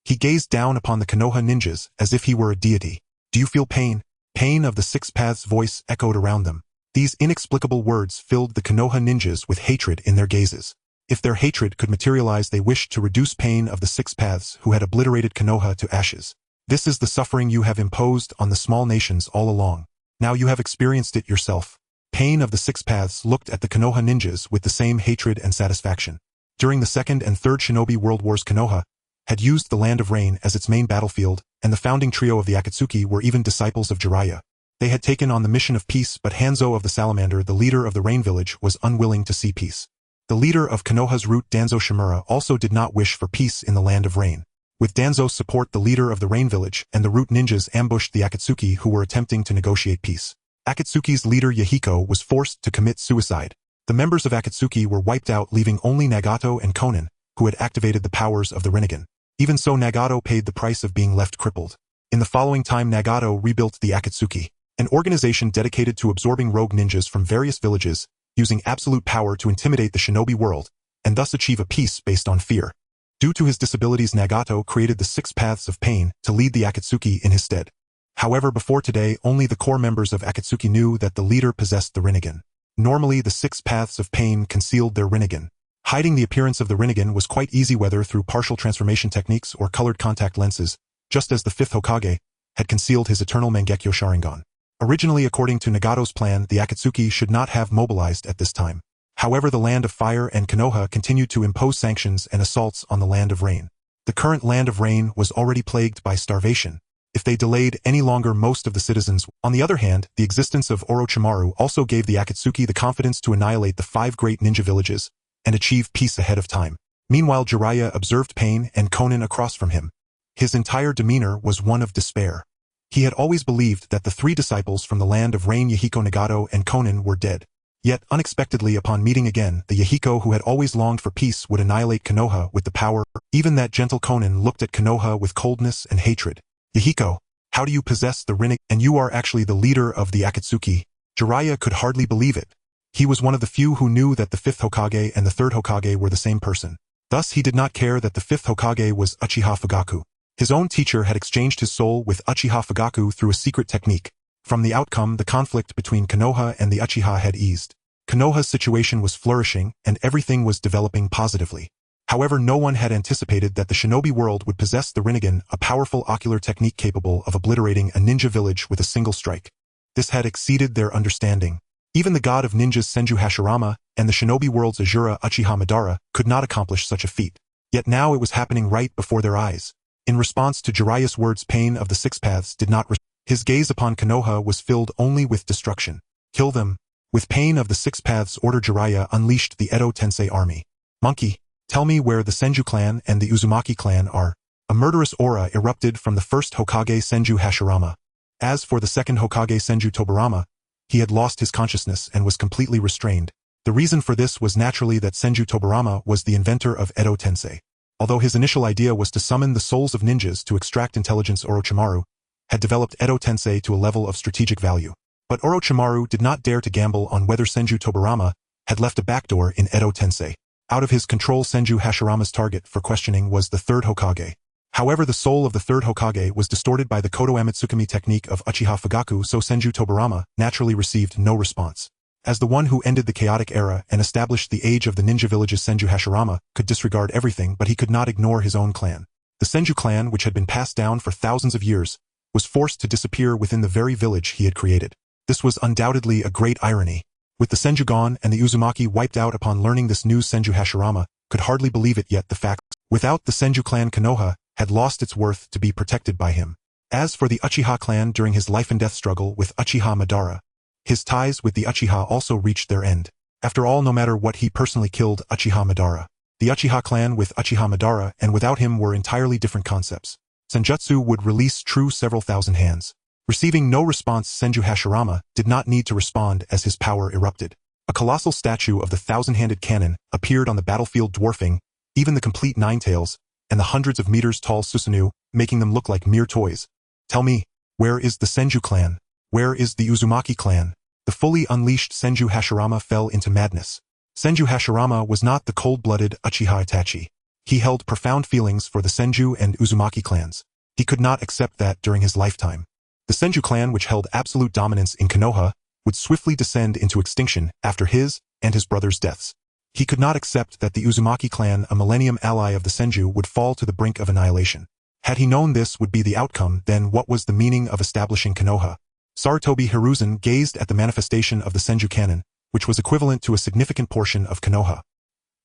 He gazed down upon the Konoha ninjas as if he were a deity. "Do you feel pain?" Pain of the 6 Paths' voice echoed around them. These inexplicable words filled the Konoha ninjas with hatred in their gazes. If their hatred could materialize, they wished to reduce Pain of the 6 Paths, who had obliterated Konoha, to ashes. "This is the suffering you have imposed on the small nations all along. Now you have experienced it yourself." Pain of the 6 Paths looked at the Konoha ninjas with the same hatred and satisfaction. During the Second and Third Shinobi World Wars, Konoha had used the Land of Rain as its main battlefield, and the founding trio of the Akatsuki were even disciples of Jiraiya. They had taken on the mission of peace, but Hanzo of the Salamander, the leader of the Rain Village, was unwilling to see peace. The leader of Konoha's route, Danzo Shimura, also did not wish for peace in the Land of Rain. With Danzo's support, the leader of the Rain Village and the root ninjas ambushed the Akatsuki, who were attempting to negotiate peace. Akatsuki's leader Yahiko was forced to commit suicide. The members of Akatsuki were wiped out, leaving only Nagato and Konan, who had activated the powers of the Rinnegan. Even so, Nagato paid the price of being left crippled. In the following time, Nagato rebuilt the Akatsuki, an organization dedicated to absorbing rogue ninjas from various villages, using absolute power to intimidate the shinobi world, and thus achieve a peace based on fear. Due to his disabilities, Nagato created the 6 Paths of Pain to lead the Akatsuki in his stead. However, before today, only the core members of Akatsuki knew that the leader possessed the Rinnegan. Normally, the 6 Paths of Pain concealed their Rinnegan. Hiding the appearance of the Rinnegan was quite easy, whether through partial transformation techniques or colored contact lenses, just as the 5th Hokage had concealed his eternal Mangekyo Sharingan. Originally, according to Nagato's plan, the Akatsuki should not have mobilized at this time. However, the Land of Fire and Konoha continued to impose sanctions and assaults on the Land of Rain. The current Land of Rain was already plagued by starvation. If they delayed any longer, most of the citizens. On the other hand, the existence of Orochimaru also gave the Akatsuki the confidence to annihilate the 5 great ninja villages and achieve peace ahead of time. Meanwhile, Jiraiya observed Pain and Konan across from him. His entire demeanor was one of despair. He had always believed that the 3 disciples from the Land of Rain, Yahiko, Nagato, and Konan, were dead. Yet, unexpectedly, upon meeting again, the Yahiko who had always longed for peace would annihilate Konoha with the power. Even that gentle Konan looked at Konoha with coldness and hatred. Yahiko, how do you possess the Rinnegan, and you are actually the leader of the Akatsuki? Jiraiya could hardly believe it. He was one of the few who knew that the 5th Hokage and the 3rd Hokage were the same person. Thus, he did not care that the 5th Hokage was Uchiha Fugaku. His own teacher had exchanged his soul with Uchiha Fugaku through a secret technique. From the outcome, the conflict between Konoha and the Uchiha had eased. Konoha's situation was flourishing, and everything was developing positively. However, no one had anticipated that the shinobi world would possess the Rinnegan, a powerful ocular technique capable of obliterating a ninja village with a single strike. This had exceeded their understanding. Even the god of ninjas Senju Hashirama and the shinobi world's Azura Uchiha Madara could not accomplish such a feat. Yet now it was happening right before their eyes. In response to Jiraiya's words, Pain of the 6 Paths did not his gaze upon Konoha was filled only with destruction. Kill them. With Pain of the 6 Paths order, Jiraiya unleashed the Edo Tensei army. Monkey, tell me where the Senju clan and the Uzumaki clan are. A murderous aura erupted from the 1st Hokage Senju Hashirama. As for the 2nd Hokage Senju Tobirama, he had lost his consciousness and was completely restrained. The reason for this was naturally that Senju Tobirama was the inventor of Edo Tensei. Although his initial idea was to summon the souls of ninjas to extract intelligence, Orochimaru had developed Edo Tensei to a level of strategic value. But Orochimaru did not dare to gamble on whether Senju Tobirama had left a backdoor in Edo Tensei. Out of his control, Senju Hashirama's target for questioning was the 3rd Hokage. However, the soul of the 3rd Hokage was distorted by the Kotoamatsukami technique of Uchiha Fugaku, so Senju Tobirama naturally received no response. As the one who ended the chaotic era and established the age of the ninja villages, Senju Hashirama could disregard everything, but he could not ignore his own clan. The Senju clan, which had been passed down for thousands of years, was forced to disappear within the very village he had created. This was undoubtedly a great irony. With the Senju gone and the Uzumaki wiped out upon learning this news, Senju Hashirama could hardly believe it, yet the fact, without the Senju clan, Konoha had lost its worth to be protected by him. As for the Uchiha clan, during his life and death struggle with Uchiha Madara, his ties with the Uchiha also reached their end. After all, no matter what, he personally killed Uchiha Madara. The Uchiha clan with Uchiha Madara and without him were entirely different concepts. Senjutsu would release true several thousand hands. Receiving no response, Senju Hashirama did not need to respond as his power erupted. A colossal statue of the 1,000-handed cannon appeared on the battlefield, dwarfing even the complete Ninetales and the hundreds of meters tall Susanoo, making them look like mere toys. Tell me, where is the Senju clan? Where is the Uzumaki clan? The fully unleashed Senju Hashirama fell into madness. Senju Hashirama was not the cold-blooded Uchiha Itachi. He held profound feelings for the Senju and Uzumaki clans. He could not accept that during his lifetime the Senju clan, which held absolute dominance in Konoha, would swiftly descend into extinction after his and his brother's deaths. He could not accept that the Uzumaki clan, a millennium ally of the Senju, would fall to the brink of annihilation. Had he known this would be the outcome, then what was the meaning of establishing Konoha? Sarutobi Hiruzen gazed at the manifestation of the Senju cannon, which was equivalent to a significant portion of Konoha.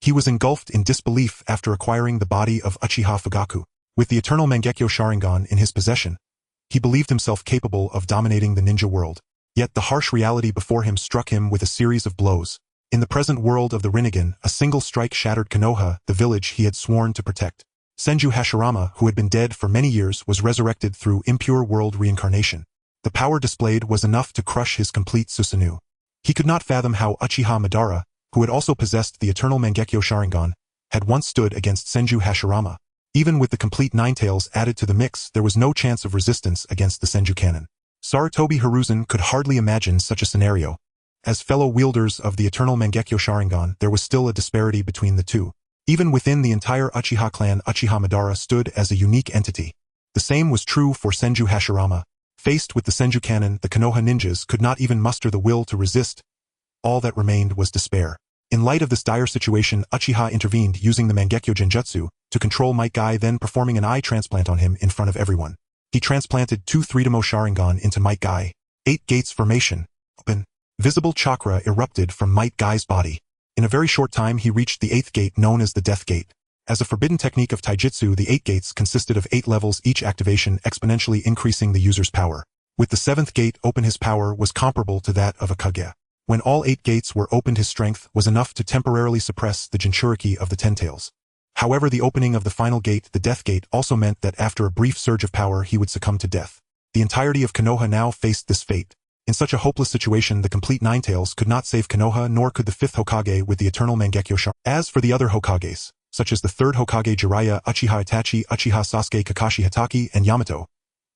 He was engulfed in disbelief after acquiring the body of Uchiha Fugaku. With the eternal Mangekyo Sharingan in his possession, he believed himself capable of dominating the ninja world. Yet the harsh reality before him struck him with a series of blows. In the present world of the Rinnegan, a single strike shattered Konoha, the village he had sworn to protect. Senju Hashirama, who had been dead for many years, was resurrected through impure world reincarnation. The power displayed was enough to crush his complete Susanoo. He could not fathom how Uchiha Madara, who had also possessed the eternal Mangekyo Sharingan, had once stood against Senju Hashirama. Even with the complete Ninetales added to the mix, there was no chance of resistance against the Senju cannon. Sarutobi Hiruzen could hardly imagine such a scenario. As fellow wielders of the eternal Mangekyo Sharingan, there was still a disparity between the two. Even within the entire Uchiha clan, Uchiha Madara stood as a unique entity. The same was true for Senju Hashirama. Faced with the Senju cannon, the Konoha ninjas could not even muster the will to resist. All that remained was despair. In light of this dire situation, Uchiha intervened using the Mangekyo Genjutsu to control Might Guy, then performing an eye transplant on him in front of everyone. He transplanted 2 Three-Demo Sharingan into Might Guy. 8 gates formation. Open. Visible chakra erupted from Might Guy's body. In a very short time he reached the 8th gate, known as the Death Gate. As a forbidden technique of taijutsu, the 8 gates consisted of 8 levels, each activation exponentially increasing the user's power. With the 7th gate open, his power was comparable to that of a Kage. When all 8 gates were opened, his strength was enough to temporarily suppress the Jinchuriki of the Ten Tails. However, the opening of the final gate, the Death Gate, also meant that after a brief surge of power he would succumb to death. The entirety of Konoha now faced this fate. In such a hopeless situation, the complete Ninetales could not save Konoha, nor could the 5th Hokage with the eternal Mangekyo Sharingan. As for the other Hokages, such as the 3rd Hokage Jiraiya, Uchiha Itachi, Uchiha Sasuke, Kakashi Hatake, and Yamato,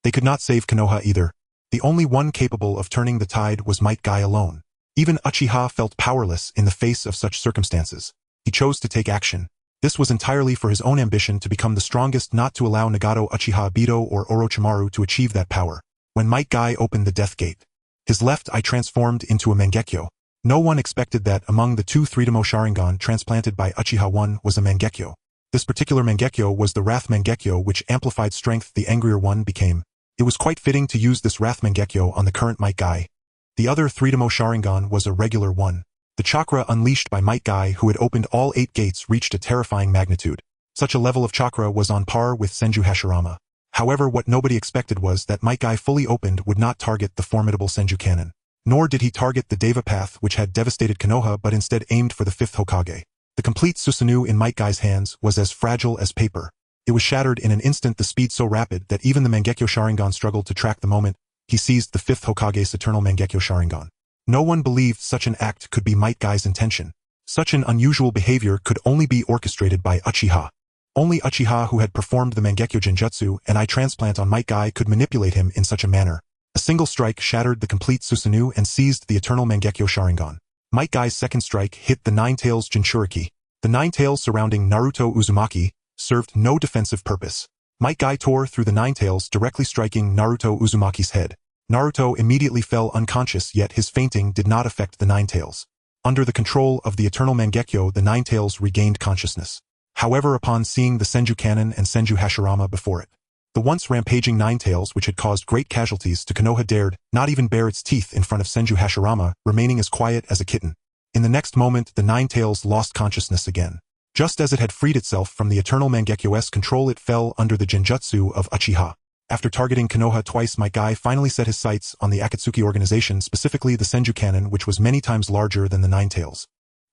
they could not save Konoha either. The only one capable of turning the tide was Might Guy alone. Even Uchiha felt powerless in the face of such circumstances. He chose to take action. This was entirely for his own ambition to become the strongest, not to allow Nagato, Uchiha Obito, or Orochimaru to achieve that power. When Might Guy opened the Death Gate, his left eye transformed into a Mangekyo. No one expected that among the 2 Three-Demo Sharingan transplanted by Uchiha, one was a Mangekyo. This particular Mangekyo was the Wrath Mangekyo, which amplified strength the angrier one became. It was quite fitting to use this Wrath Mangekyo on the current Might Guy. The other Three-Demo Sharingan was a regular one. The chakra unleashed by Might Guy, who had opened all 8 gates, reached a terrifying magnitude. Such a level of chakra was on par with Senju Hashirama. However, what nobody expected was that Might Guy fully opened would not target the formidable Senju cannon. Nor did he target the Deva Path, which had devastated Konoha, but instead aimed for the 5th Hokage. The complete Susanoo in Might Guy's hands was as fragile as paper. It was shattered in an instant, the speed so rapid that even the Mangekyo Sharingan struggled to track the moment he seized the 5th Hokage's eternal Mangekyo Sharingan. No one believed such an act could be Might Guy's intention. Such an unusual behavior could only be orchestrated by Uchiha. Only Uchiha, who had performed the Mangekyo Genjutsu and eye transplant on Might Guy, could manipulate him in such a manner. A single strike shattered the complete Susanoo and seized the eternal Mangekyo Sharingan. Might Guy's second strike hit the Ninetales Jinchuriki. The Ninetales surrounding Naruto Uzumaki served no defensive purpose. Might Guy tore through the Ninetales, directly striking Naruto Uzumaki's head. Naruto immediately fell unconscious, yet his fainting did not affect the Ninetales. Under the control of the eternal Mangekyo, the Ninetales regained consciousness. However, upon seeing the Senju cannon and Senju Hashirama before it, the once rampaging Ninetales, which had caused great casualties to Konoha, dared not even bare its teeth in front of Senju Hashirama, remaining as quiet as a kitten. In the next moment, the Ninetales lost consciousness again. Just as it had freed itself from the eternal Mangekyo's control, it fell under the Genjutsu of Uchiha. After targeting Konoha twice, Might Guy finally set his sights on the Akatsuki organization, specifically the Senju cannon, which was many times larger than the Ninetales.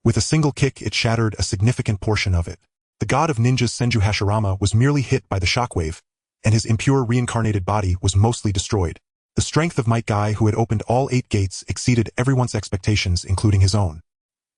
With a single kick, it shattered a significant portion of it. The god of ninjas Senju Hashirama was merely hit by the shockwave, and his impure reincarnated body was mostly destroyed. The strength of Might Guy, who had opened all 8 gates, exceeded everyone's expectations, including his own.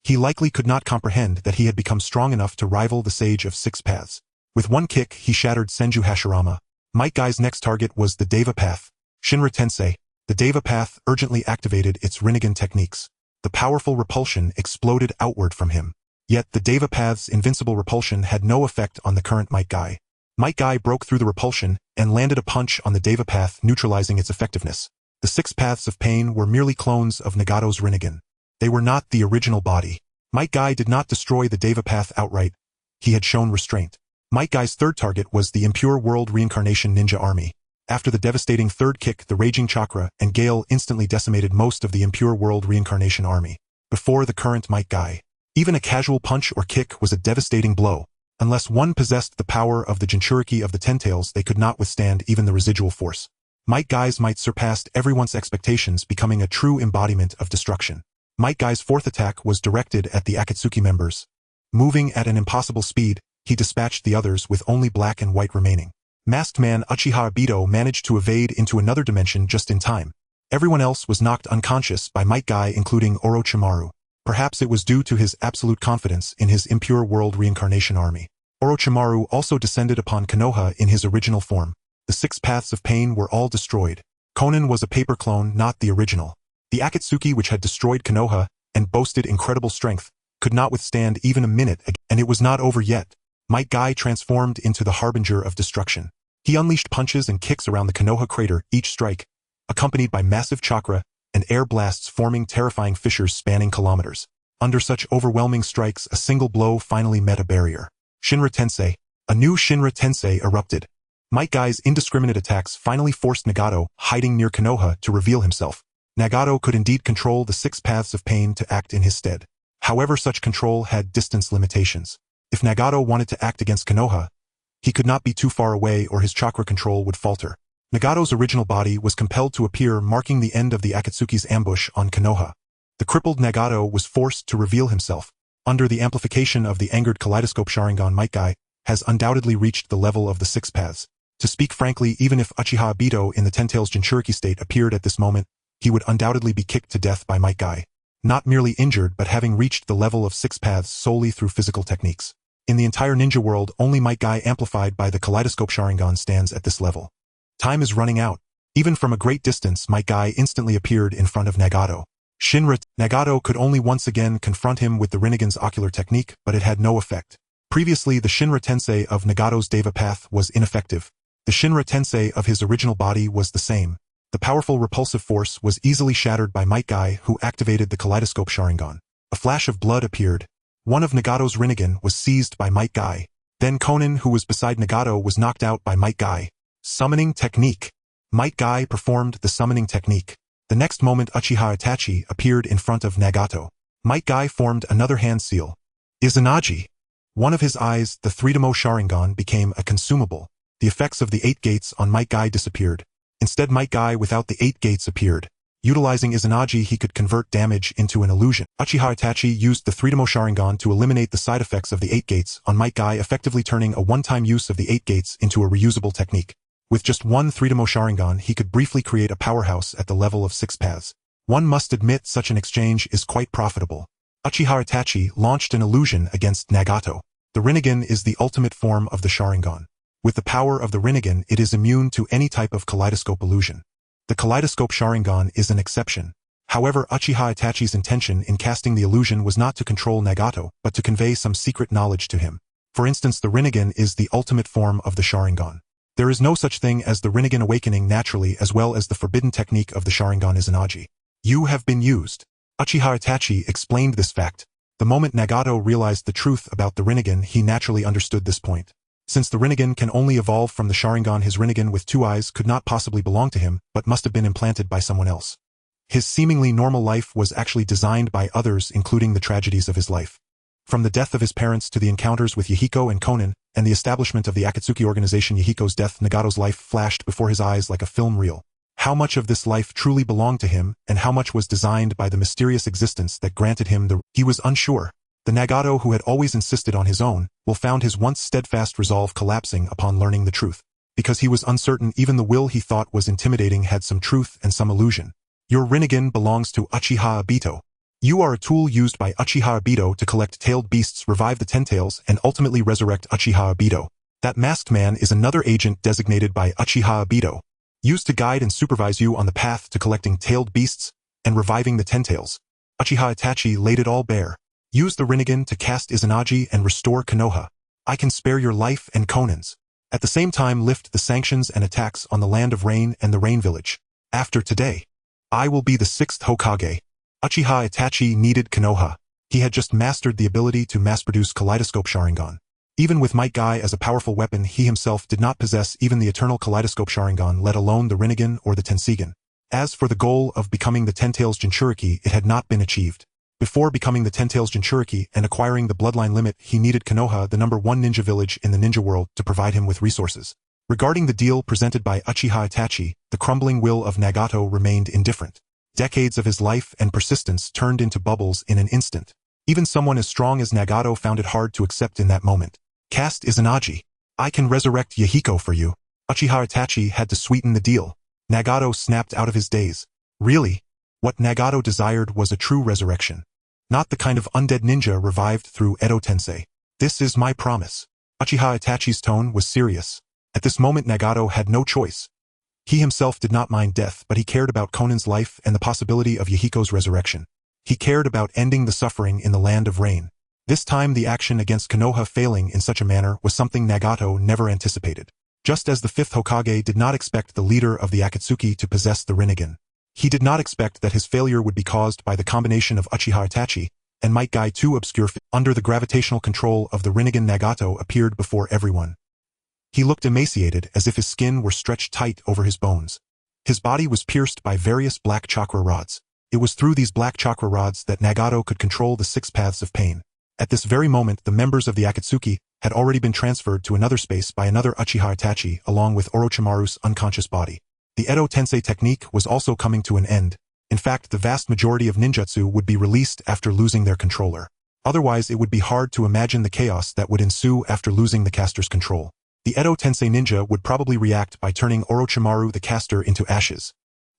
He likely could not comprehend that he had become strong enough to rival the Sage of 6 Paths. With one kick, he shattered Senju Hashirama. Might Guy's next target was the Deva Path. Shinra Tensei. The Deva Path urgently activated its Rinnegan techniques. The powerful repulsion exploded outward from him. Yet the Deva Path's invincible repulsion had no effect on the current Might Guy. Might Guy broke through the repulsion and landed a punch on the Deva Path, neutralizing its effectiveness. The 6 Paths of Pain were merely clones of Nagato's Rinnegan. They were not the original body. Might Guy did not destroy the Deva Path outright. He had shown restraint. Might Guy's third target was the Impure World Reincarnation Ninja Army. After the devastating third kick, the Raging Chakra and Gale instantly decimated most of the Impure World Reincarnation Army. Before the current Might Guy, even a casual punch or kick was a devastating blow. Unless one possessed the power of the Jinchuriki of the Ten Tails, they could not withstand even the residual force. Might Guy's might surpassed everyone's expectations, becoming a true embodiment of destruction. Might Guy's fourth attack was directed at the Akatsuki members. Moving at an impossible speed, he dispatched the others with only black and white remaining. Masked man Uchiha Obito managed to evade into another dimension just in time. Everyone else was knocked unconscious by Might Guy, including Orochimaru. Perhaps it was due to his absolute confidence in his impure world reincarnation army. Orochimaru also descended upon Konoha in his original form. The 6 paths of pain were all destroyed. Konan was a paper clone, not the original. The Akatsuki, which had destroyed Konoha and boasted incredible strength, could not withstand even a minute, and it was not over yet. Might Guy transformed into the harbinger of destruction. He unleashed punches and kicks around the Konoha crater, each strike accompanied by massive chakra and air blasts forming terrifying fissures spanning kilometers. Under such overwhelming strikes, a single blow finally met a barrier. Shinra Tensei. A new Shinra Tensei erupted. Might Guy's indiscriminate attacks finally forced Nagato, hiding near Konoha, to reveal himself. Nagato could indeed control the 6 paths of pain to act in his stead. However, such control had distance limitations. If Nagato wanted to act against Konoha, he could not be too far away or his chakra control would falter. Nagato's original body was compelled to appear, marking the end of the Akatsuki's ambush on Konoha. The crippled Nagato was forced to reveal himself. Under the amplification of the angered kaleidoscope Sharingan, Might Guy has undoubtedly reached the level of the 6 paths. To speak frankly, even if Uchiha Obito in the Ten Tails Jinchuriki state appeared at this moment, he would undoubtedly be kicked to death by Might Guy. Not merely injured, but having reached the level of 6 paths solely through physical techniques. In the entire ninja world, only Might Guy amplified by the kaleidoscope Sharingan stands at this level. Time is running out. Even from a great distance, Might Guy instantly appeared in front of Nagato. Nagato could only once again confront him with the Rinnegan's ocular technique, but it had no effect. Previously, the Shinra Tensei of Nagato's Deva Path was ineffective. The Shinra Tensei of his original body was the same. The powerful repulsive force was easily shattered by Might Guy, who activated the kaleidoscope Sharingan. A flash of blood appeared. One of Nagato's Rinnegan was seized by Might Guy. Then Konan, who was beside Nagato, was knocked out by Might Guy. Summoning technique. Might Guy performed the summoning technique. The next moment, Uchiha Itachi appeared in front of Nagato. Might Guy formed another hand seal. Izanagi. One of his eyes, the 3-Demo Sharingan, became a consumable. The effects of the 8 gates on Might Guy disappeared. Instead, Might Guy without the 8 gates appeared. Utilizing Izanagi, he could convert damage into an illusion. Uchiha Itachi used the 3-Demo Sharingan to eliminate the side effects of the 8 gates on Might Guy, effectively turning a one-time use of the 8 gates into a reusable technique. With just one 3-Demo Sharingan, he could briefly create a powerhouse at the level of 6 paths. One must admit such an exchange is quite profitable. Uchiha Itachi launched an illusion against Nagato. The Rinnegan is the ultimate form of the Sharingan. With the power of the Rinnegan, it is immune to any type of kaleidoscope illusion. The kaleidoscope Sharingan is an exception. However, Uchiha Itachi's intention in casting the illusion was not to control Nagato, but to convey some secret knowledge to him. For instance, the Rinnegan is the ultimate form of the Sharingan. There is no such thing as the Rinnegan awakening naturally, as well as the forbidden technique of the Sharingan Izanagi. You have been used. Uchiha Itachi explained this fact. The moment Nagato realized the truth about the Rinnegan, he naturally understood this point. Since the Rinnegan can only evolve from the Sharingan, his Rinnegan with 2 eyes could not possibly belong to him, but must have been implanted by someone else. His seemingly normal life was actually designed by others, including the tragedies of his life. From the death of his parents to the encounters with Yahiko and Konan, and the establishment of the Akatsuki organization, Yahiko's death, Nagato's life flashed before his eyes like a film reel. How much of this life truly belonged to him, and how much was designed by the mysterious existence that granted him he was unsure. The Nagato who had always insisted on his own will found his once steadfast resolve collapsing upon learning the truth. Because he was uncertain, even the will he thought was intimidating had some truth and some illusion. Your Rinnegan belongs to Uchiha Obito. You are a tool used by Uchiha Obito to collect tailed beasts, revive the Ten Tails, and ultimately resurrect Uchiha Obito. That masked man is another agent designated by Uchiha Obito, used to guide and supervise you on the path to collecting tailed beasts and reviving the Ten Tails. Uchiha Itachi laid it all bare. Use the Rinnegan to cast Izanagi and restore Konoha. I can spare your life and Konan's. At the same time, lift the sanctions and attacks on the Land of Rain and the Rain Village. After today, I will be the 6th Hokage. Uchiha Itachi needed Konoha. He had just mastered the ability to mass-produce Kaleidoscope Sharingan. Even with Might Guy as a powerful weapon, he himself did not possess even the eternal Kaleidoscope Sharingan, let alone the Rinnegan or the Tensigan. As for the goal of becoming the Ten Tails Jinchuriki, it had not been achieved. Before becoming the Ten-Tails Jinchuriki and acquiring the bloodline limit, he needed Konoha, the #1 ninja village in the ninja world, to provide him with resources. Regarding the deal presented by Uchiha Itachi, the crumbling will of Nagato remained indifferent. Decades of his life and persistence turned into bubbles in an instant. Even someone as strong as Nagato found it hard to accept in that moment. Cast Izanagi. I can resurrect Yahiko for you. Uchiha Itachi had to sweeten the deal. Nagato snapped out of his daze. Really? What Nagato desired was a true resurrection. Not the kind of undead ninja revived through Edo Tensei. This is my promise. Uchiha Itachi's tone was serious. At this moment Nagato had no choice. He himself did not mind death, but he cared about Konan's life and the possibility of Yahiko's resurrection. He cared about ending the suffering in the land of rain. This time the action against Konoha failing in such a manner was something Nagato never anticipated. Just as the 5th Hokage did not expect the leader of the Akatsuki to possess the Rinnegan. He did not expect that his failure would be caused by the combination of Uchiha Itachi and Might Guy, two obscure under the gravitational control of the Rinnegan. Nagato appeared before everyone. He looked emaciated, as if his skin were stretched tight over his bones. His body was pierced by various black chakra rods. It was through these black chakra rods that Nagato could control the 6 paths of pain. At this very moment the members of the Akatsuki had already been transferred to another space by another Uchiha Itachi along with Orochimaru's unconscious body. The Edo Tensei technique was also coming to an end. In fact, the vast majority of ninjutsu would be released after losing their controller. Otherwise it would be hard to imagine the chaos that would ensue after losing the caster's control. The Edo Tensei ninja would probably react by turning Orochimaru the caster into ashes.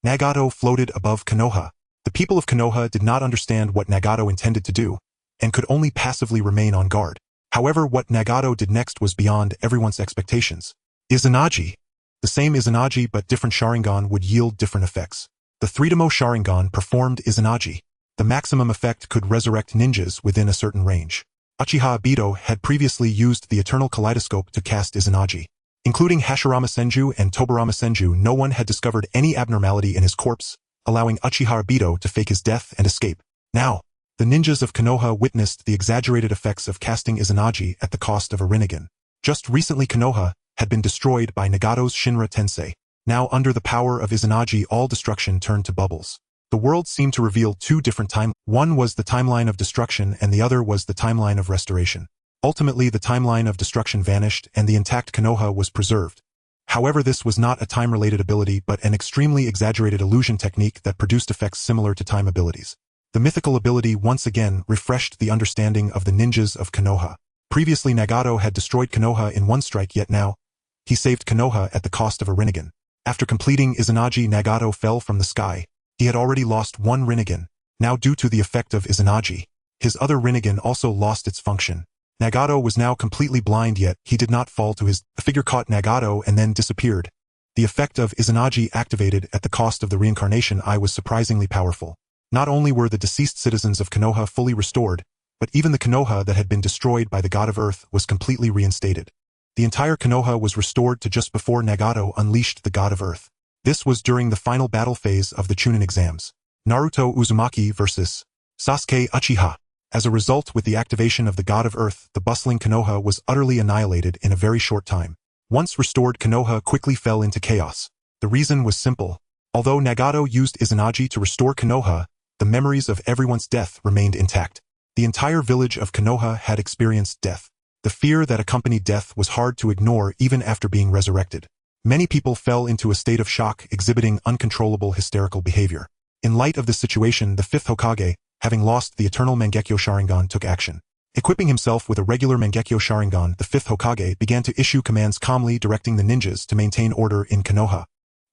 Nagato floated above Konoha. The people of Konoha did not understand what Nagato intended to do, and could only passively remain on guard. However, what Nagato did next was beyond everyone's expectations. Izanagi. The same Izanagi but different Sharingan would yield different effects. The 3-Demo Sharingan performed Izanagi. The maximum effect could resurrect ninjas within a certain range. Uchiha Obito had previously used the Eternal Kaleidoscope to cast Izanagi. Including Hashirama Senju and Tobirama Senju, no one had discovered any abnormality in his corpse, allowing Uchiha Obito to fake his death and escape. Now, the ninjas of Konoha witnessed the exaggerated effects of casting Izanagi at the cost of a Rinnegan. Just recently Konoha had been destroyed by Nagato's Shinra Tensei. Now under the power of Izanagi all destruction turned to bubbles. The world seemed to reveal 2 different timelines. One was the timeline of destruction and the other was the timeline of restoration. Ultimately the timeline of destruction vanished and the intact Konoha was preserved. However, this was not a time-related ability but an extremely exaggerated illusion technique that produced effects similar to time abilities. The mythical ability once again refreshed the understanding of the ninjas of Konoha. Previously Nagato had destroyed Konoha in one strike, yet now he saved Konoha at the cost of a Rinnegan. After completing Izanagi, Nagato fell from the sky. He had already lost 1 Rinnegan. Now due to the effect of Izanagi, his other Rinnegan also lost its function. Nagato was now completely blind, yet he did not fall to his. The figure caught Nagato and then disappeared. The effect of Izanagi activated at the cost of the reincarnation eye was surprisingly powerful. Not only were the deceased citizens of Konoha fully restored, but even the Konoha that had been destroyed by the god of earth was completely reinstated. The entire Konoha was restored to just before Nagato unleashed the god of earth. This was during the final battle phase of the Chunin exams. Naruto Uzumaki vs. Sasuke Uchiha. As a result, with the activation of the god of earth, the bustling Konoha was utterly annihilated in a very short time. Once restored, Konoha quickly fell into chaos. The reason was simple. Although Nagato used Izanagi to restore Konoha, the memories of everyone's death remained intact. The entire village of Konoha had experienced death. The fear that accompanied death was hard to ignore even after being resurrected. Many people fell into a state of shock, exhibiting uncontrollable hysterical behavior. In light of this situation, the 5th Hokage, having lost the Eternal Mangekyo Sharingan, took action. Equipping himself with a regular Mangekyo Sharingan, the 5th Hokage began to issue commands, calmly directing the ninjas to maintain order in Konoha.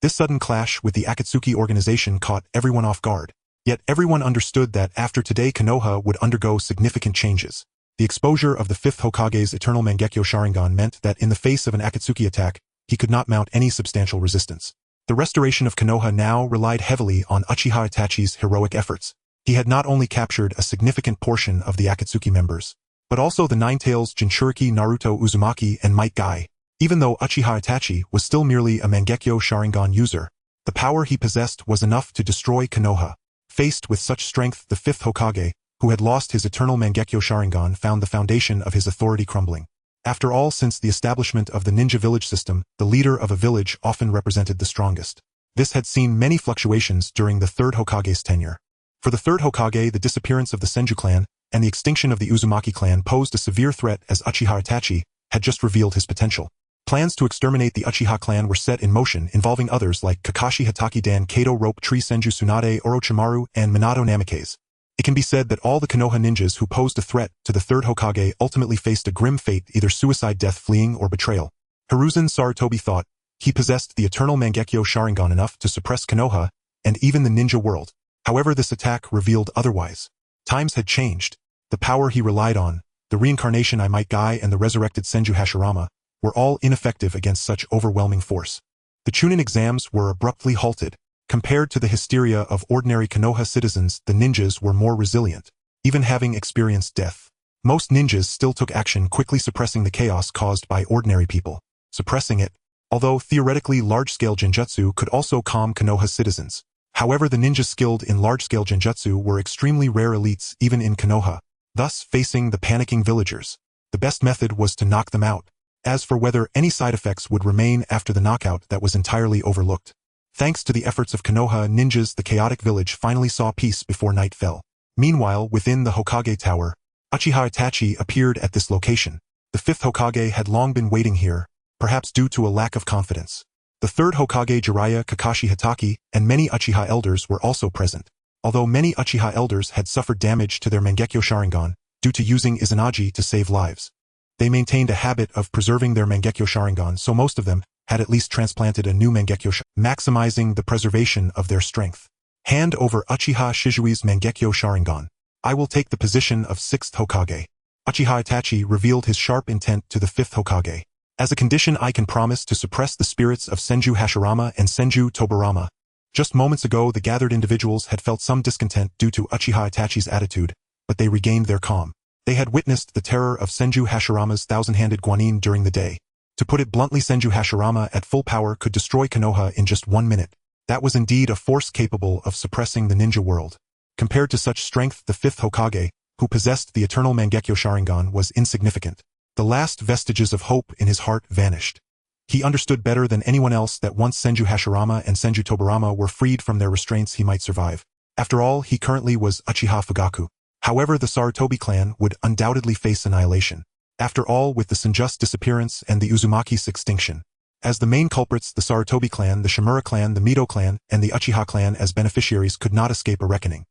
This sudden clash with the Akatsuki organization caught everyone off guard. Yet everyone understood that after today Konoha would undergo significant changes. The exposure of the 5th Hokage's Eternal Mangekyo Sharingan meant that in the face of an Akatsuki attack, he could not mount any substantial resistance. The restoration of Konoha now relied heavily on Uchiha Itachi's heroic efforts. He had not only captured a significant portion of the Akatsuki members, but also the Nine-Tails Jinchuriki, Naruto Uzumaki, and Might Guy. Even though Uchiha Itachi was still merely a Mangekyo Sharingan user, the power he possessed was enough to destroy Konoha. Faced with such strength, the 5th Hokage, who had lost his Eternal Mangekyo Sharingan, found the foundation of his authority crumbling. After all, since the establishment of the ninja village system, the leader of a village often represented the strongest. This had seen many fluctuations during the Third Hokage's tenure. For the third Hokage, the disappearance of the Senju clan and the extinction of the Uzumaki clan posed a severe threat, as Uchiha Itachi had just revealed his potential. Plans to exterminate the Uchiha clan were set in motion, involving others like Kakashi Hatake Dan, Kato Rope Tree Senju Tsunade, Orochimaru, and Minato Namikaze. It can be said that all the Konoha ninjas who posed a threat to the third Hokage ultimately faced a grim fate, either suicide, death, fleeing, or betrayal. Hiruzen Sarutobi thought he possessed the eternal Mangekyo Sharingan enough to suppress Konoha and even the ninja world. However, this attack revealed otherwise. Times had changed. The power he relied on, the reincarnation I Might Guy and the resurrected Senju Hashirama, were all ineffective against such overwhelming force. The Chunin exams were abruptly halted. Compared to the hysteria of ordinary Konoha citizens, the ninjas were more resilient, even having experienced death. Most ninjas still took action, quickly suppressing the chaos caused by ordinary people. Suppressing it, although theoretically large-scale genjutsu could also calm Konoha citizens. However, the ninjas skilled in large-scale genjutsu were extremely rare elites even in Konoha, thus facing the panicking villagers. The best method was to knock them out. As for whether any side effects would remain after the knockout, that was entirely overlooked. Thanks to the efforts of Konoha ninjas, the chaotic village finally saw peace before night fell. Meanwhile, within the Hokage Tower, Uchiha Itachi appeared at this location. The fifth Hokage had long been waiting here, perhaps due to a lack of confidence. The third Hokage Jiraiya, Kakashi Hatake, and many Uchiha elders were also present. Although many Uchiha elders had suffered damage to their Mangekyo Sharingan due to using Izanagi to save lives, they maintained a habit of preserving their Mangekyo Sharingan, so most of them had at least transplanted a new Mangekyo Sharingan, maximizing the preservation of their strength. Hand over Uchiha Shizui's Mangekyo Sharingan. I will take the position of 6th Hokage. Uchiha Itachi revealed his sharp intent to the 5th Hokage. As a condition, I can promise to suppress the spirits of Senju Hashirama and Senju Tobirama. Just moments ago, the gathered individuals had felt some discontent due to Uchiha Itachi's attitude, but they regained their calm. They had witnessed the terror of Senju Hashirama's thousand-handed guanin during the day. To put it bluntly, Senju Hashirama at full power could destroy Konoha in just 1 minute. That was indeed a force capable of suppressing the ninja world. Compared to such strength, the 5th Hokage, who possessed the eternal Mangekyo Sharingan, was insignificant. The last vestiges of hope in his heart vanished. He understood better than anyone else that once Senju Hashirama and Senju Tobirama were freed from their restraints, he might survive. After all, he currently was Uchiha Fugaku. However, the Sarutobi clan would undoubtedly face annihilation. After all, with the Senju's disappearance and the Uzumaki's extinction. As the main culprits, the Sarutobi clan, the Shimura clan, the Mito clan, and the Uchiha clan as beneficiaries could not escape a reckoning.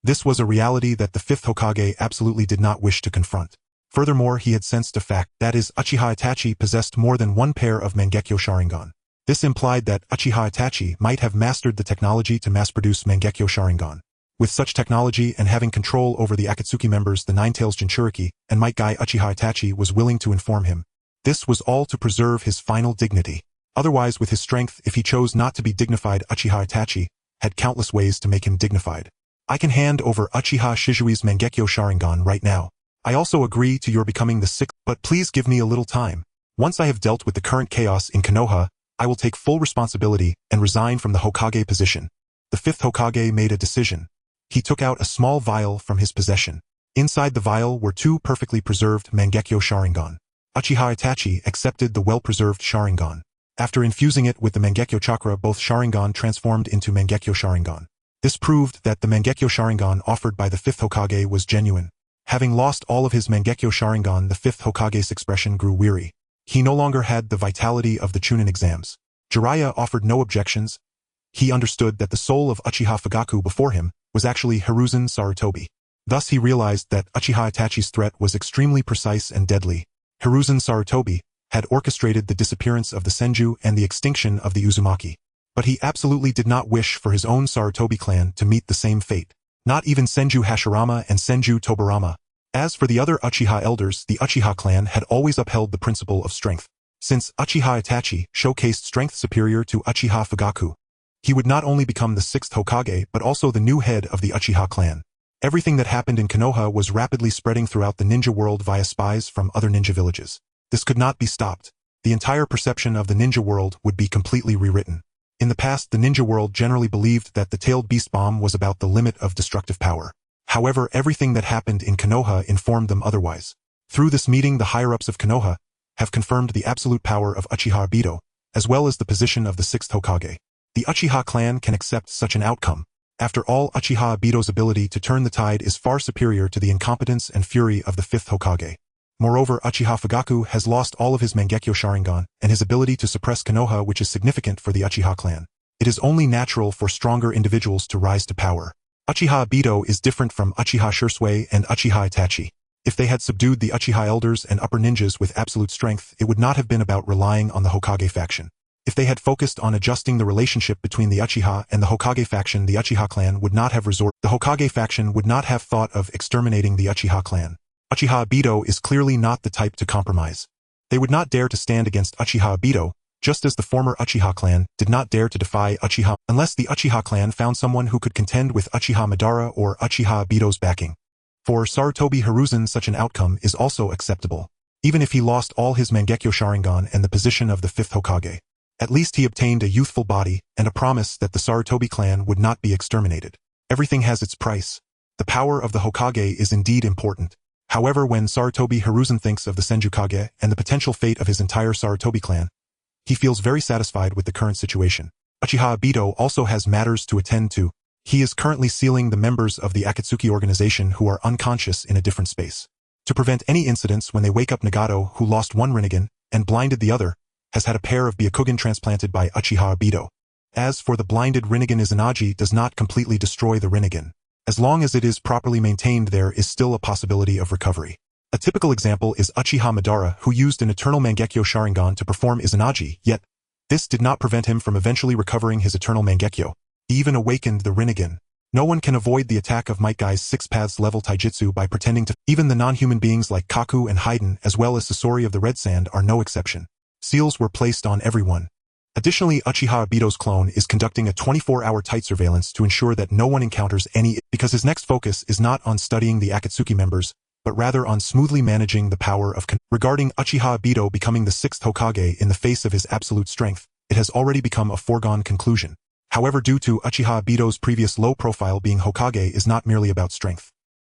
This was a reality that the 5th Hokage absolutely did not wish to confront. Furthermore, he had sensed a fact, that is, Uchiha Itachi possessed more than one pair of Mangekyo Sharingan. This implied that Uchiha Itachi might have mastered the technology to mass-produce Mangekyo Sharingan. With such technology and having control over the Akatsuki members, the Nine-Tails Jinchuriki, and Might Guy, Uchiha Itachi was willing to inform him. This was all to preserve his final dignity. Otherwise, with his strength, if he chose not to be dignified, Uchiha Itachi had countless ways to make him dignified. I can hand over Uchiha Shizui's Mangekyo Sharingan right now. I also agree to your becoming the 6th, but please give me a little time. Once I have dealt with the current chaos in Konoha, I will take full responsibility and resign from the Hokage position. The 5th Hokage made a decision. He took out a small vial from his possession. Inside the vial were 2 perfectly preserved Mangekyo Sharingan. Uchiha Itachi accepted the well-preserved Sharingan. After infusing it with the Mangekyo Chakra, both Sharingan transformed into Mangekyo Sharingan. This proved that the Mangekyo Sharingan offered by the 5th Hokage was genuine. Having lost all of his Mangekyo Sharingan, the 5th Hokage's expression grew weary. He no longer had the vitality of the Chunin exams. Jiraiya offered no objections. He understood that the soul of Uchiha Fugaku before him was actually Hiruzen Sarutobi. Thus he realized that Uchiha Itachi's threat was extremely precise and deadly. Hiruzen Sarutobi had orchestrated the disappearance of the Senju and the extinction of the Uzumaki. But he absolutely did not wish for his own Sarutobi clan to meet the same fate. Not even Senju Hashirama and Senju Tobirama. As for the other Uchiha elders, the Uchiha clan had always upheld the principle of strength. Since Uchiha Itachi showcased strength superior to Uchiha Fugaku, he would not only become the 6th Hokage but also the new head of the Uchiha clan. Everything that happened in Konoha was rapidly spreading throughout the ninja world via spies from other ninja villages. This could not be stopped. The entire perception of the ninja world would be completely rewritten. In the past, the ninja world generally believed that the tailed beast bomb was about the limit of destructive power. However, everything that happened in Konoha informed them otherwise. Through this meeting, the higher-ups of Konoha have confirmed the absolute power of Uchiha Obito, as well as the position of the 6th Hokage. The Uchiha clan can accept such an outcome. After all, Uchiha Obito's ability to turn the tide is far superior to the incompetence and fury of the 5th Hokage. Moreover, Uchiha Fugaku has lost all of his Mangekyo Sharingan and his ability to suppress Konoha, which is significant for the Uchiha clan. It is only natural for stronger individuals to rise to power. Uchiha Obito is different from Uchiha Shisui and Uchiha Itachi. If they had subdued the Uchiha elders and upper ninjas with absolute strength, it would not have been about relying on the Hokage faction. If they had focused on adjusting the relationship between the Uchiha and the Hokage faction, the Uchiha clan would not have the Hokage faction would not have thought of exterminating the Uchiha clan. Uchiha Obito is clearly not the type to compromise. They would not dare to stand against Uchiha Obito, just as the former Uchiha clan did not dare to defy Uchiha unless the Uchiha clan found someone who could contend with Uchiha Madara or Uchiha Obito's backing. For Sarutobi Hiruzen, such an outcome is also acceptable. Even if he lost all his Mangekyo Sharingan and the position of the 5th Hokage. At least he obtained a youthful body and a promise that the Sarutobi clan would not be exterminated. Everything has its price. The power of the Hokage is indeed important. However, when Sarutobi Hiruzen thinks of the Senjukage and the potential fate of his entire Sarutobi clan, he feels very satisfied with the current situation. Uchiha Obito also has matters to attend to. He is currently sealing the members of the Akatsuki organization who are unconscious in a different space. To prevent any incidents when they wake up, Nagato, who lost one Rinnegan and blinded the other, has had a pair of Byakugan transplanted by Uchiha Obito. As for the blinded Rinnegan, Izanagi does not completely destroy the Rinnegan. As long as it is properly maintained, there is still a possibility of recovery. A typical example is Uchiha Madara, who used an eternal Mangekyo Sharingan to perform Izanagi, yet this did not prevent him from eventually recovering his eternal Mangekyo. He even awakened the Rinnegan. No one can avoid the attack of Might Guy's 6 Paths level taijutsu by pretending to. Even the non-human beings like Kaku and Haiden, as well as Sasori of the Red Sand, are no exception. Seals were placed on everyone. Additionally, Uchiha Obito's clone is conducting a 24-hour tight surveillance to ensure that no one encounters any, because his next focus is not on studying the Akatsuki members, but rather on smoothly managing the power of Regarding Uchiha Obito becoming the 6th Hokage in the face of his absolute strength, it has already become a foregone conclusion. However, due to Uchiha Obito's previous low profile, being Hokage is not merely about strength.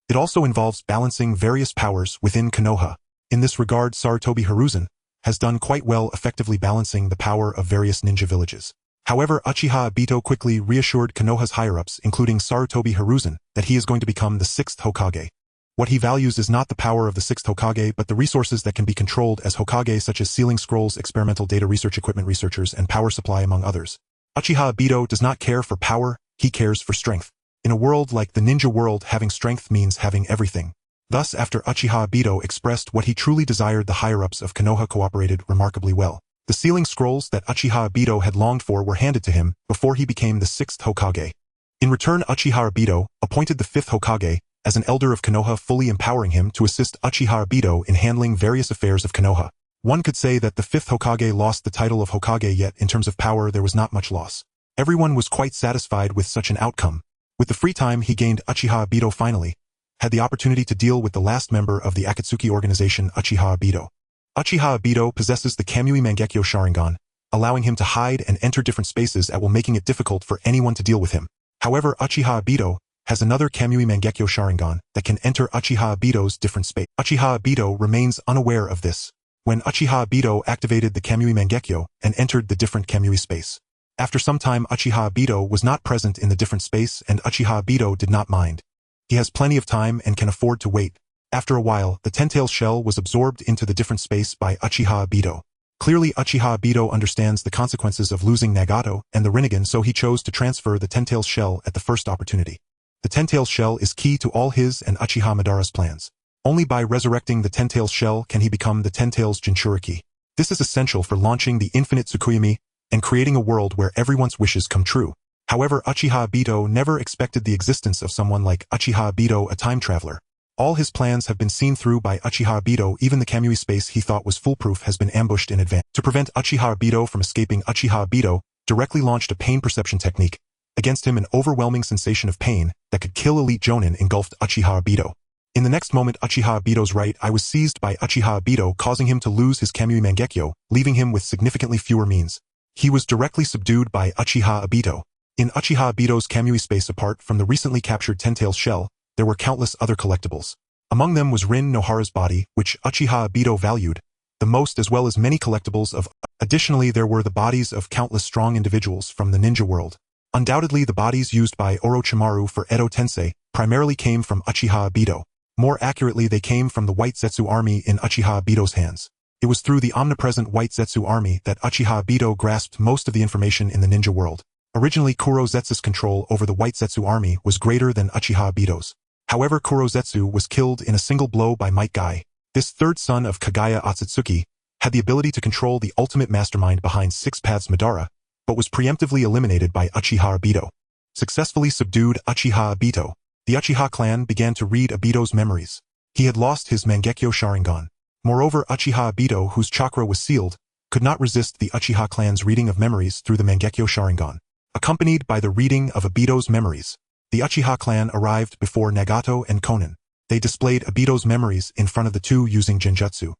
It also involves balancing various powers within Konoha. In this regard, Sarutobi Hiruzen has done quite well effectively balancing the power of various ninja villages. However, Uchiha Obito quickly reassured Konoha's higher-ups, including Sarutobi Hiruzen, that he is going to become the 6th Hokage. What he values is not the power of the 6th Hokage, but the resources that can be controlled as Hokage, such as sealing scrolls, experimental data research equipment researchers, and power supply, among others. Uchiha Obito does not care for power, he cares for strength. In a world like the ninja world, having strength means having everything. Thus, after Uchiha Obito expressed what he truly desired, the higher-ups of Konoha cooperated remarkably well. The sealing scrolls that Uchiha Obito had longed for were handed to him before he became the 6th Hokage. In return, Uchiha Obito appointed the 5th Hokage as an elder of Konoha, fully empowering him to assist Uchiha Obito in handling various affairs of Konoha. One could say that the 5th Hokage lost the title of Hokage, yet in terms of power there was not much loss. Everyone was quite satisfied with such an outcome. With the free time he gained, Uchiha Obito finally had the opportunity to deal with the last member of the Akatsuki organization, Uchiha Obito. Uchiha Obito possesses the Kamui Mangekyo Sharingan, allowing him to hide and enter different spaces at will, making it difficult for anyone to deal with him. However, Uchiha Obito has another Kamui Mangekyo Sharingan that can enter Uchiha Obito's different space. Uchiha Obito remains unaware of this. When Uchiha Obito activated the Kamui Mangekyo and entered the different Kamui space. After some time, Uchiha Obito was not present in the different space, and Uchiha Obito did not mind. He has plenty of time and can afford to wait. After a while, the Ten-Tailed shell was absorbed into the different space by Uchiha Obito. Clearly, Uchiha Obito understands the consequences of losing Nagato and the Rinnegan, so he chose to transfer the Ten-Tailed shell at the first opportunity. The Ten-Tailed shell is key to all his and Uchiha Madara's plans. Only by resurrecting the Ten-Tailed shell can he become the Ten-Tail's Jinchuriki. This is essential for launching the infinite Tsukuyomi and creating a world where everyone's wishes come true. However, Uchiha Obito never expected the existence of someone like Uchiha Obito, a time traveler. All his plans have been seen through by Uchiha Obito. Even the Kamui space he thought was foolproof has been ambushed in advance. To prevent Uchiha Obito from escaping, Uchiha Obito directly launched a pain perception technique. Against him, an overwhelming sensation of pain that could kill elite Jonin engulfed Uchiha Obito. In the next moment, Uchiha Obito's right eye was seized by Uchiha Obito, causing him to lose his Kamui Mangekyo, leaving him with significantly fewer means. He was directly subdued by Uchiha Obito. In Uchiha Obito's Kamui space, apart from the recently captured Ten-Tailed shell, there were countless other collectibles. Among them was Rin Nohara's body, which Uchiha Obito valued the most, as well as many collectibles of. Additionally, there were the bodies of countless strong individuals from the ninja world. Undoubtedly the bodies used by Orochimaru for Edo Tensei primarily came from Uchiha Obito. More accurately, they came from the White Zetsu army in Uchiha Obito's hands. It was through the omnipresent White Zetsu army that Uchiha Obito grasped most of the information in the ninja world. Originally, Kurozetsu's control over the White Zetsu army was greater than Uchiha Obito's. However, Kurozetsu was killed in a single blow by Might Guy. This third son of Kagaya Otsutsuki had the ability to control the ultimate mastermind behind Six Paths Madara, but was preemptively eliminated by Uchiha Obito. Successfully subdued Uchiha Obito, the Uchiha clan began to read Obito's memories. He had lost his Mangekyo Sharingan. Moreover, Uchiha Obito, whose chakra was sealed, could not resist the Uchiha clan's reading of memories through the Mangekyo Sharingan. Accompanied by the reading of Obito's memories, the Uchiha clan arrived before Nagato and Konan. They displayed Obito's memories in front of the two using genjutsu.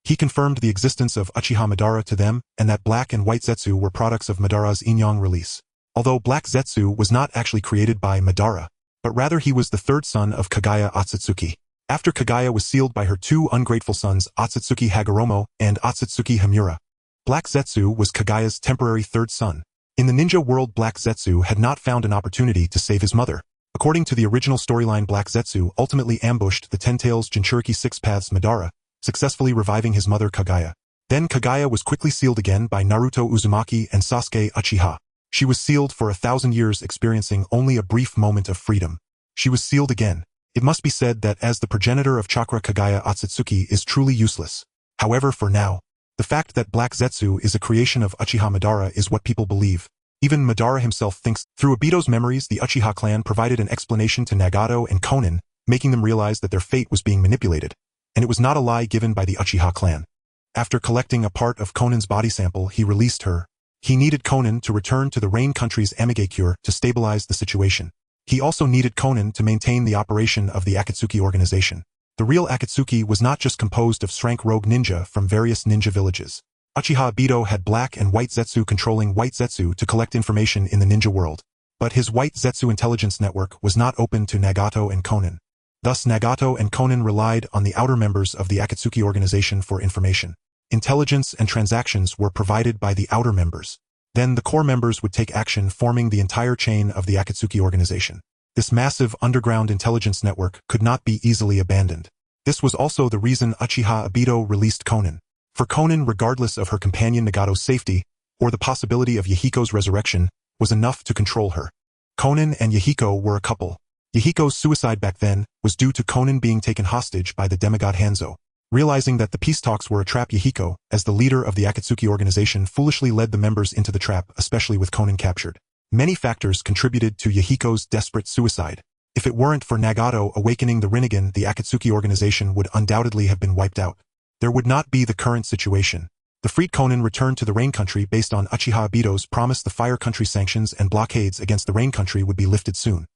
He confirmed the existence of Uchiha Madara to them and that Black and White Zetsu were products of Madara's Inyang release. Although Black Zetsu was not actually created by Madara, but rather he was the third son of Kagaya Otsutsuki. After Kagaya was sealed by her two ungrateful sons Otsutsuki Hagoromo and Otsutsuki Hamura, Black Zetsu was Kagaya's temporary third son. In the ninja world, Black Zetsu had not found an opportunity to save his mother. According to the original storyline, Black Zetsu ultimately ambushed the Ten Tails Jinchuriki Six Paths Madara, successfully reviving his mother Kagaya. Then Kagaya was quickly sealed again by Naruto Uzumaki and Sasuke Uchiha. She was sealed for 1,000 years, experiencing only a brief moment of freedom. She was sealed again. It must be said that as the progenitor of Chakra, Kagaya Otsutsuki is truly useless. However, for now, the fact that Black Zetsu is a creation of Uchiha Madara is what people believe. Even Madara himself thinks. Through Obito's memories, the Uchiha clan provided an explanation to Nagato and Konan, making them realize that their fate was being manipulated. And it was not a lie given by the Uchiha clan. After collecting a part of Konan's body sample, he released her. He needed Konan to return to the Rain country's Amigakure to stabilize the situation. He also needed Konan to maintain the operation of the Akatsuki organization. The real Akatsuki was not just composed of Srank rogue ninja from various ninja villages. Uchiha Obito had Black and White Zetsu controlling White Zetsu to collect information in the ninja world. But his White Zetsu intelligence network was not open to Nagato and Konan. Thus Nagato and Konan relied on the outer members of the Akatsuki organization for information. Intelligence and transactions were provided by the outer members. Then the core members would take action, forming the entire chain of the Akatsuki organization. This massive underground intelligence network could not be easily abandoned. This was also the reason Uchiha Obito released Konan. For Konan, regardless of her companion Nagato's safety, or the possibility of Yahiko's resurrection, was enough to control her. Konan and Yahiko were a couple. Yahiko's suicide back then was due to Konan being taken hostage by the demigod Hanzo. Realizing that the peace talks were a trap, Yahiko, as the leader of the Akatsuki organization, foolishly led the members into the trap, especially with Konan captured. Many factors contributed to Yahiko's desperate suicide. If it weren't for Nagato awakening the Rinnegan, the Akatsuki organization would undoubtedly have been wiped out. There would not be the current situation. The freed Konan returned to the Rain Country based on Uchiha Obito's promise. The Fire Country sanctions and blockades against the Rain Country would be lifted soon.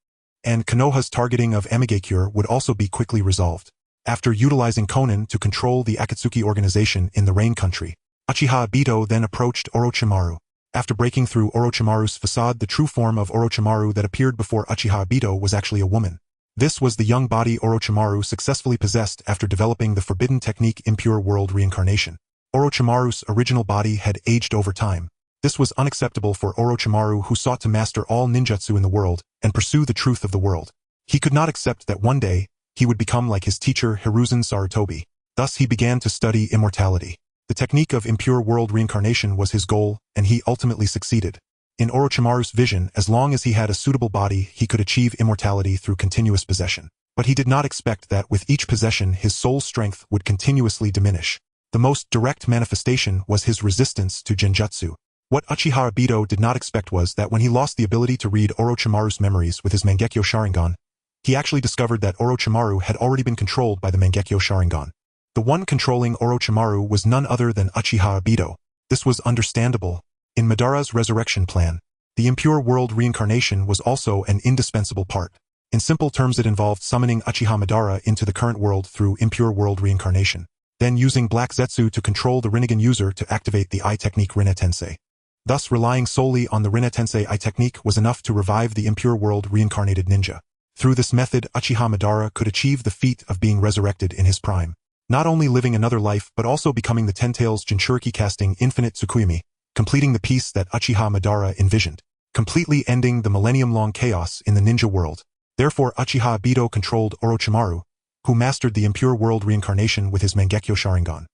And Konoha's targeting of Amigakure would also be quickly resolved. After utilizing Konan to control the Akatsuki organization in the Rain Country, Uchiha Obito then approached Orochimaru. After breaking through Orochimaru's facade, the true form of Orochimaru that appeared before Uchiha Obito was actually a woman. This was the young body Orochimaru successfully possessed after developing the forbidden technique Impure World Reincarnation. Orochimaru's original body had aged over time. This was unacceptable for Orochimaru, who sought to master all ninjutsu in the world and pursue the truth of the world. He could not accept that one day, he would become like his teacher Hiruzen Sarutobi. Thus he began to study immortality. The technique of impure world reincarnation was his goal, and he ultimately succeeded. In Orochimaru's vision, as long as he had a suitable body, he could achieve immortality through continuous possession. But he did not expect that with each possession his soul's strength would continuously diminish. The most direct manifestation was his resistance to genjutsu. What Uchiha Obito did not expect was that when he lost the ability to read Orochimaru's memories with his Mangekyo Sharingan, he actually discovered that Orochimaru had already been controlled by the Mangekyo Sharingan. The one controlling Orochimaru was none other than Uchiha Obito. This was understandable. In Madara's resurrection plan, the impure world reincarnation was also an indispensable part. In simple terms, it involved summoning Uchiha Madara into the current world through impure world reincarnation, then using Black Zetsu to control the Rinnegan user to activate the Eye technique Rinne Tensei. Thus, relying solely on the Rinne Tensei Eye technique was enough to revive the impure world reincarnated ninja. Through this method, Uchiha Madara could achieve the feat of being resurrected in his prime. Not only living another life but also becoming the Ten Tails Jinchuriki casting Infinite Tsukuyomi, completing the piece that Uchiha Madara envisioned. completely ending the millennium-long chaos in the ninja world. Therefore Uchiha Obito controlled Orochimaru, who mastered the impure world reincarnation with his Mangekyo Sharingan.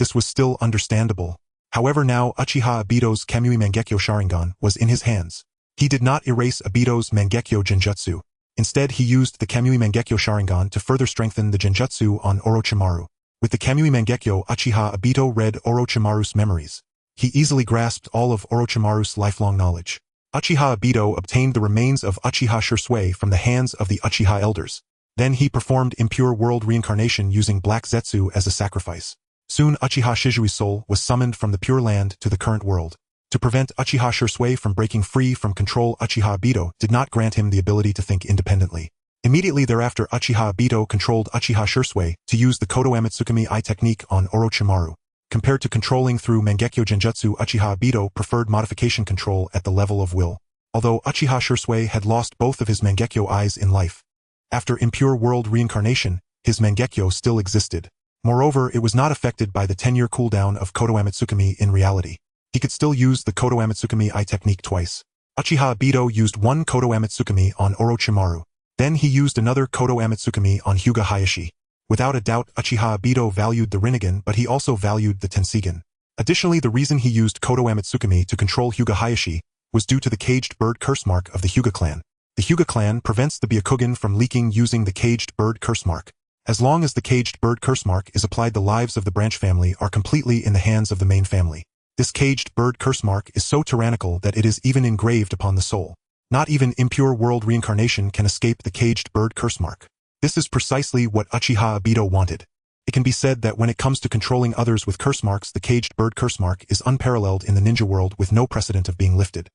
This was still understandable. However, now Uchiha Obito's Kamui Mangekyo Sharingan was in his hands. He did not erase Obito's Mangekyo Genjutsu. Instead, he used the Kamui Mangekyo Sharingan to further strengthen the Genjutsu on Orochimaru. With the Kamui Mangekyo, Uchiha Obito read Orochimaru's memories. He easily grasped all of Orochimaru's lifelong knowledge. Uchiha Obito obtained the remains of Uchiha Shisui from the hands of the Uchiha elders. Then he performed impure world reincarnation using Black Zetsu as a sacrifice. Soon Uchiha Shisui's soul was summoned from the Pure Land to the current world. To prevent Uchiha Shisui from breaking free from control, Uchiha Obito did not grant him the ability to think independently. Immediately thereafter, Uchiha Obito controlled Uchiha Shisui to use the Kotoamatsukami eye technique on Orochimaru. Compared to controlling through Mangekyo Genjutsu, Uchiha Obito preferred modification control at the level of will. Although Uchiha Shisui had lost both of his Mangekyo eyes in life, after impure world reincarnation, his Mangekyo still existed. Moreover, it was not affected by the 10-year cooldown of Kotoamatsukami in reality. He could still use the Kotoamatsukami eye technique twice. Uchiha Obito used one Kotoamatsukami on Orochimaru. Then he used another Kotoamatsukami on Hyuga Hayashi. Without a doubt, Uchiha Obito valued the Rinnegan, but he also valued the Tensigan. Additionally, the reason he used Kotoamatsukami to control Hyuga Hayashi was due to the caged bird curse mark of the Hyuga clan. The Hyuga clan prevents the Byakugan from leaking using the caged bird curse mark. As long as the caged bird curse mark is applied, the lives of the branch family are completely in the hands of the main family. This caged bird curse mark is so tyrannical that it is even engraved upon the soul. Not even impure world reincarnation can escape the caged bird curse mark. This is precisely what Uchiha Obito wanted. It can be said that when it comes to controlling others with curse marks, the caged bird curse mark is unparalleled in the ninja world, with no precedent of being lifted.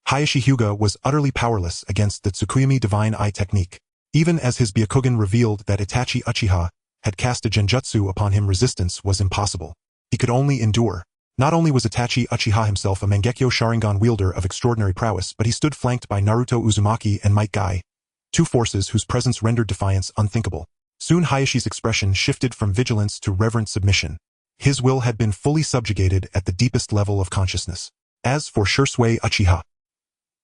Hayashi Hyuga was utterly powerless against the Tsukuyomi divine eye technique. Even as his Byakugan revealed that Itachi Uchiha had cast a Genjutsu upon him, resistance was impossible. He could only endure. Not only was Itachi Uchiha himself a Mangekyo Sharingan wielder of extraordinary prowess, but he stood flanked by Naruto Uzumaki and Might Guy, two forces whose presence rendered defiance unthinkable. Soon Hayashi's expression shifted from vigilance to reverent submission. His will had been fully subjugated at the deepest level of consciousness. As for Shisui Uchiha,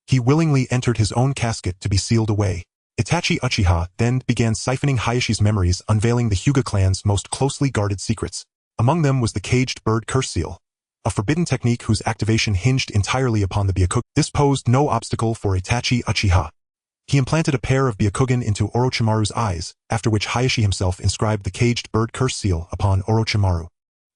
he willingly entered his own casket to be sealed away. Itachi Uchiha then began siphoning Hayashi's memories, unveiling the Hyuga clan's most closely guarded secrets. Among them was the caged bird curse seal, a forbidden technique whose activation hinged entirely upon the Byakugan. This posed no obstacle for Itachi Uchiha. He implanted a pair of Byakugan into Orochimaru's eyes, after which Hayashi himself inscribed the caged bird curse seal upon Orochimaru.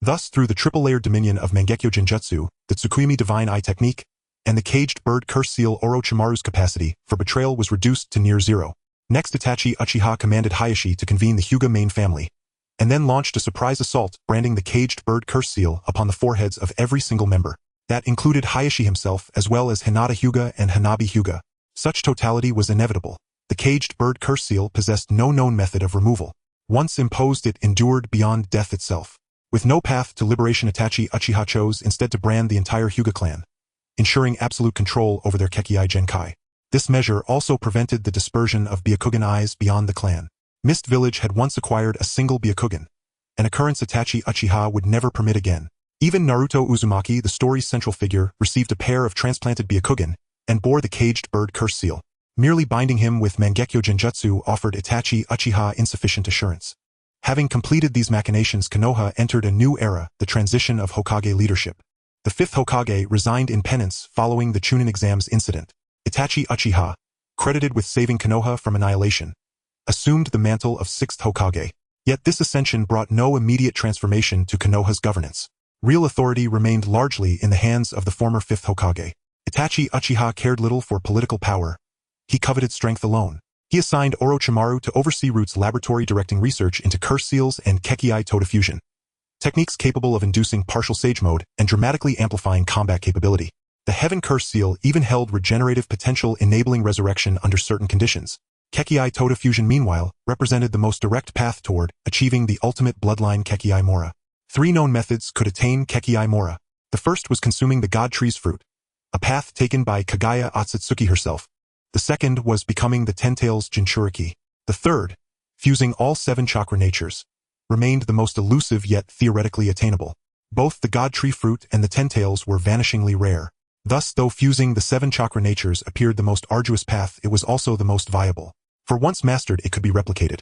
Thus, through the triple-layered dominion of Mangekyo Genjutsu, the Tsukuyomi divine eye technique, and the caged bird curse seal, Orochimaru's capacity for betrayal was reduced to near zero. Next, Itachi Uchiha commanded Hayashi to convene the Hyuga main family, and then launched a surprise assault, branding the caged bird curse seal upon the foreheads of every single member. That included Hayashi himself as well as Hinata Hyuga and Hanabi Hyuga. Such totality was inevitable. The caged bird curse seal possessed no known method of removal. Once imposed, it endured beyond death itself. With no path to liberation, Itachi Uchiha chose instead to brand the entire Hyuga clan, ensuring absolute control over their Kekkei Genkai. This measure also prevented the dispersion of Byakugan eyes beyond the clan. Mist Village had once acquired a single Byakugan, an occurrence Itachi Uchiha would never permit again. Even Naruto Uzumaki, the story's central figure, received a pair of transplanted Byakugan and bore the caged bird curse seal. Merely binding him with Mangekyo Genjutsu offered Itachi Uchiha insufficient assurance. Having completed these machinations, Konoha entered a new era, the transition of Hokage leadership. The fifth Hokage resigned in penance following the Chunin exams incident. Itachi Uchiha, credited with saving Konoha from annihilation, assumed the mantle of sixth Hokage. Yet this ascension brought no immediate transformation to Konoha's governance. Real authority remained largely in the hands of the former fifth Hokage. Itachi Uchiha cared little for political power. He coveted strength alone. He assigned Orochimaru to oversee Root's laboratory, directing research into curse seals and Kekkei Toda fusion, techniques capable of inducing partial sage mode and dramatically amplifying combat capability. The Heaven Curse Seal even held regenerative potential, enabling resurrection under certain conditions. Kekkei Toda fusion, meanwhile, represented the most direct path toward achieving the ultimate bloodline Kekkei Mora. 3 known methods could attain Kekkei Mora. The first was consuming the God Tree's fruit, a path taken by Kagaya Otsutsuki herself. The second was becoming the Ten-Tails Jinchuriki. The third, fusing all 7 chakra natures, remained the most elusive yet theoretically attainable. Both the God Tree fruit and the Ten-Tails were vanishingly rare. Thus, though fusing the 7 chakra natures appeared the most arduous path, it was also the most viable. For once mastered, it could be replicated,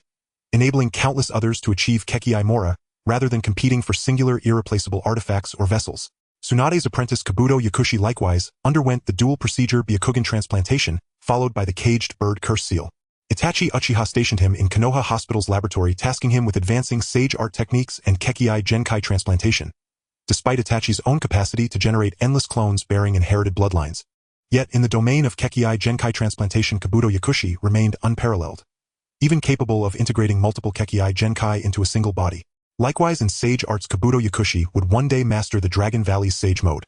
enabling countless others to achieve Kekkei Mora, rather than competing for singular irreplaceable artifacts or vessels. Tsunade's apprentice Kabuto Yakushi likewise underwent the dual procedure Byakugan transplantation, followed by the caged bird curse seal. Itachi Uchiha stationed him in Konoha Hospital's laboratory, tasking him with advancing sage art techniques and Kekkei Genkai transplantation, despite Itachi's own capacity to generate endless clones bearing inherited bloodlines. Yet, in the domain of Kekkei Genkai transplantation, Kabuto Yakushi remained unparalleled, even capable of integrating multiple Kekkei Genkai into a single body. Likewise, in Sage Arts, Kabuto Yakushi would one day master the Dragon Valley's Sage Mode,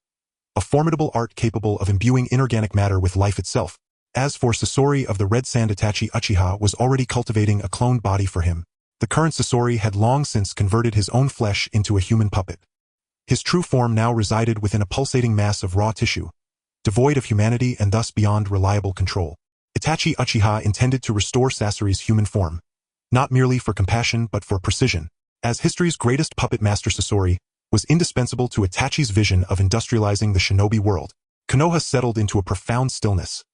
a formidable art capable of imbuing inorganic matter with life itself. As for Sasori of the Red Sand, Itachi Uchiha was already cultivating a cloned body for him. The current Sasori had long since converted his own flesh into a human puppet. His true form now resided within a pulsating mass of raw tissue, devoid of humanity and thus beyond reliable control. Itachi Uchiha intended to restore Sasori's human form, not merely for compassion but for precision. As history's greatest puppet master, Sasori was indispensable to Itachi's vision of industrializing the shinobi world. Konoha settled into a profound stillness,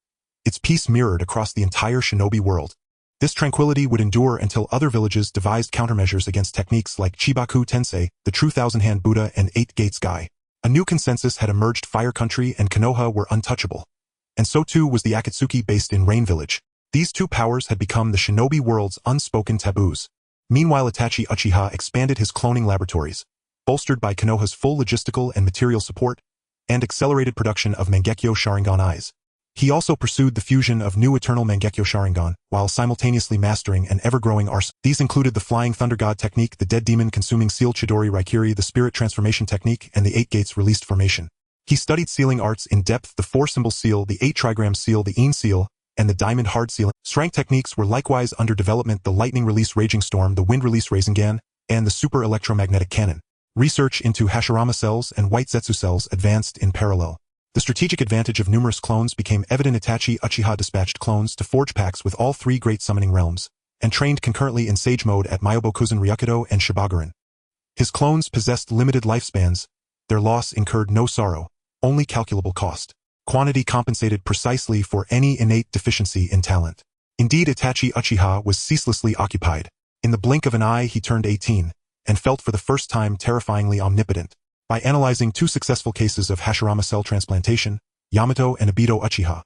its peace mirrored across the entire shinobi world. This tranquility would endure until other villages devised countermeasures against techniques like Chibaku Tensei, the True Thousand-Hand Buddha, and Eight Gates Guy. A new consensus had emerged: Fire Country and Konoha were untouchable. And so too was the Akatsuki based in Rain Village. These two powers had become the shinobi world's unspoken taboos. Meanwhile, Itachi Uchiha expanded his cloning laboratories, bolstered by Konoha's full logistical and material support, and accelerated production of Mangekyo Sharingan eyes. He also pursued the fusion of new eternal Mangekyo Sharingan, while simultaneously mastering an ever-growing arsenal. These included the Flying Thunder God technique, the Dead Demon Consuming Seal Chidori Raikiri, the Spirit Transformation technique, and the 8 Gates Released Formation. He studied sealing arts in depth: the 4-symbol seal, the 8-trigram seal, the Een seal, and the Diamond Hard sealing. Strength techniques were likewise under development: the Lightning Release Raging Storm, the Wind Release Rasengan, and the Super Electromagnetic Cannon. Research into Hashirama cells and White Zetsu cells advanced in parallel. The strategic advantage of numerous clones became evident. Itachi Uchiha dispatched clones to forge pacts with all 3 great summoning realms, and trained concurrently in Sage Mode at Myobokuzan Ryukido and Shibaguren. His clones possessed limited lifespans. Their loss incurred no sorrow, only calculable cost. Quantity compensated precisely for any innate deficiency in talent. Indeed, Itachi Uchiha was ceaselessly occupied. In the blink of an eye he turned 18, and felt for the first time terrifyingly omnipotent. By analyzing 2 successful cases of Hashirama cell transplantation, Yamato and Obito Uchiha,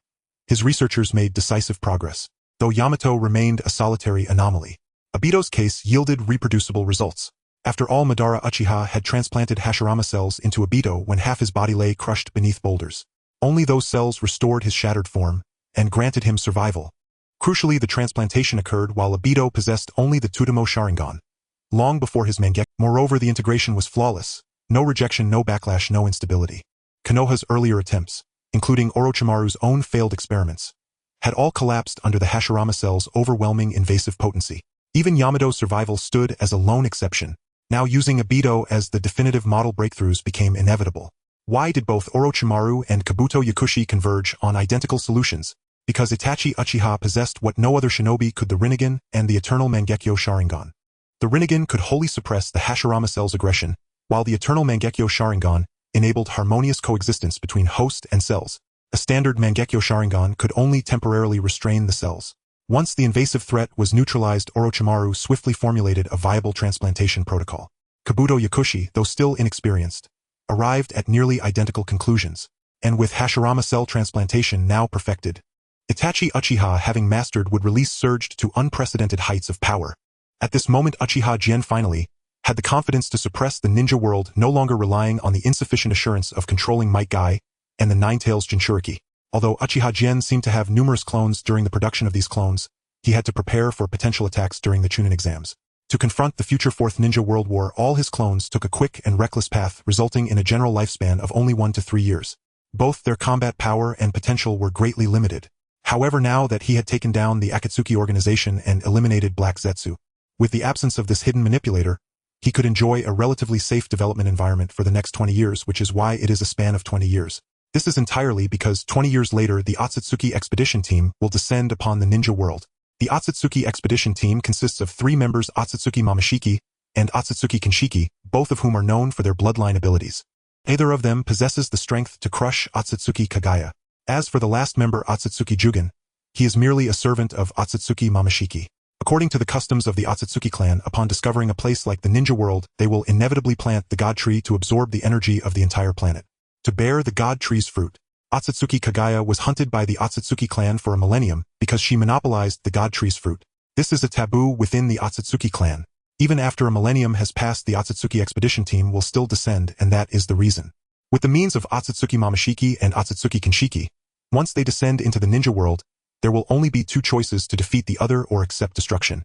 his researchers made decisive progress. Though Yamato remained a solitary anomaly, Obito's case yielded reproducible results. After all, Madara Uchiha had transplanted Hashirama cells into Obito when half his body lay crushed beneath boulders. Only those cells restored his shattered form and granted him survival. Crucially, the transplantation occurred while Obito possessed only the Tudamo Sharingan, long before his Mangekyo. Moreover, the integration was flawless. No rejection, no backlash, no instability. Konoha's earlier attempts, including Orochimaru's own failed experiments, had all collapsed under the Hashirama cell's overwhelming invasive potency. Even Yamato's survival stood as a lone exception. Now, using Obito as the definitive model, breakthroughs became inevitable. Why did both Orochimaru and Kabuto Yakushi converge on identical solutions? Because Itachi Uchiha possessed what no other shinobi could: the Rinnegan and the eternal Mangekyo Sharingan. The Rinnegan could wholly suppress the Hashirama cell's aggression, while the eternal Mangekyo Sharingan enabled harmonious coexistence between host and cells. A standard Mangekyo Sharingan could only temporarily restrain the cells. Once the invasive threat was neutralized, Orochimaru swiftly formulated a viable transplantation protocol. Kabuto Yakushi, though still inexperienced, arrived at nearly identical conclusions. And with Hashirama cell transplantation now perfected, Itachi Uchiha, having mastered, would release surged to unprecedented heights of power. At this moment, Uchiha Jien finally had the confidence to suppress the ninja world, no longer relying on the insufficient assurance of controlling Might Guy and the Nine-Tails Jinchuriki. Although Uchiha Jien seemed to have numerous clones, during the production of these clones, he had to prepare for potential attacks during the Chunin exams. To confront the future Fourth Ninja World War, all his clones took a quick and reckless path, resulting in a general lifespan of only 1 to 3 years. Both their combat power and potential were greatly limited. However, now that he had taken down the Akatsuki organization and eliminated Black Zetsu, with the absence of this hidden manipulator, he could enjoy a relatively safe development environment for the next 20 years, which is why it is a span of 20 years. This is entirely because 20 years later the Otsutsuki expedition team will descend upon the ninja world. The Otsutsuki expedition team consists of 3 members, Otsutsuki Momoshiki and Otsutsuki Kinshiki, both of whom are known for their bloodline abilities. Neither of them possesses the strength to crush Otsutsuki Kagaya. As for the last member Otsutsuki Jugen, he is merely a servant of Otsutsuki Mamashiki. According to the customs of the Otsutsuki clan, upon discovering a place like the ninja world, they will inevitably plant the god tree to absorb the energy of the entire planet. To bear the god tree's fruit, Otsutsuki Kagaya was hunted by the Otsutsuki clan for a millennium because she monopolized the god tree's fruit. This is a taboo within the Otsutsuki clan. Even after a millennium has passed, the Otsutsuki expedition team will still descend, and that is the reason. With the means of Otsutsuki Mamashiki and Otsutsuki Kinshiki, once they descend into the ninja world, there will only be two choices: to defeat the other or accept destruction.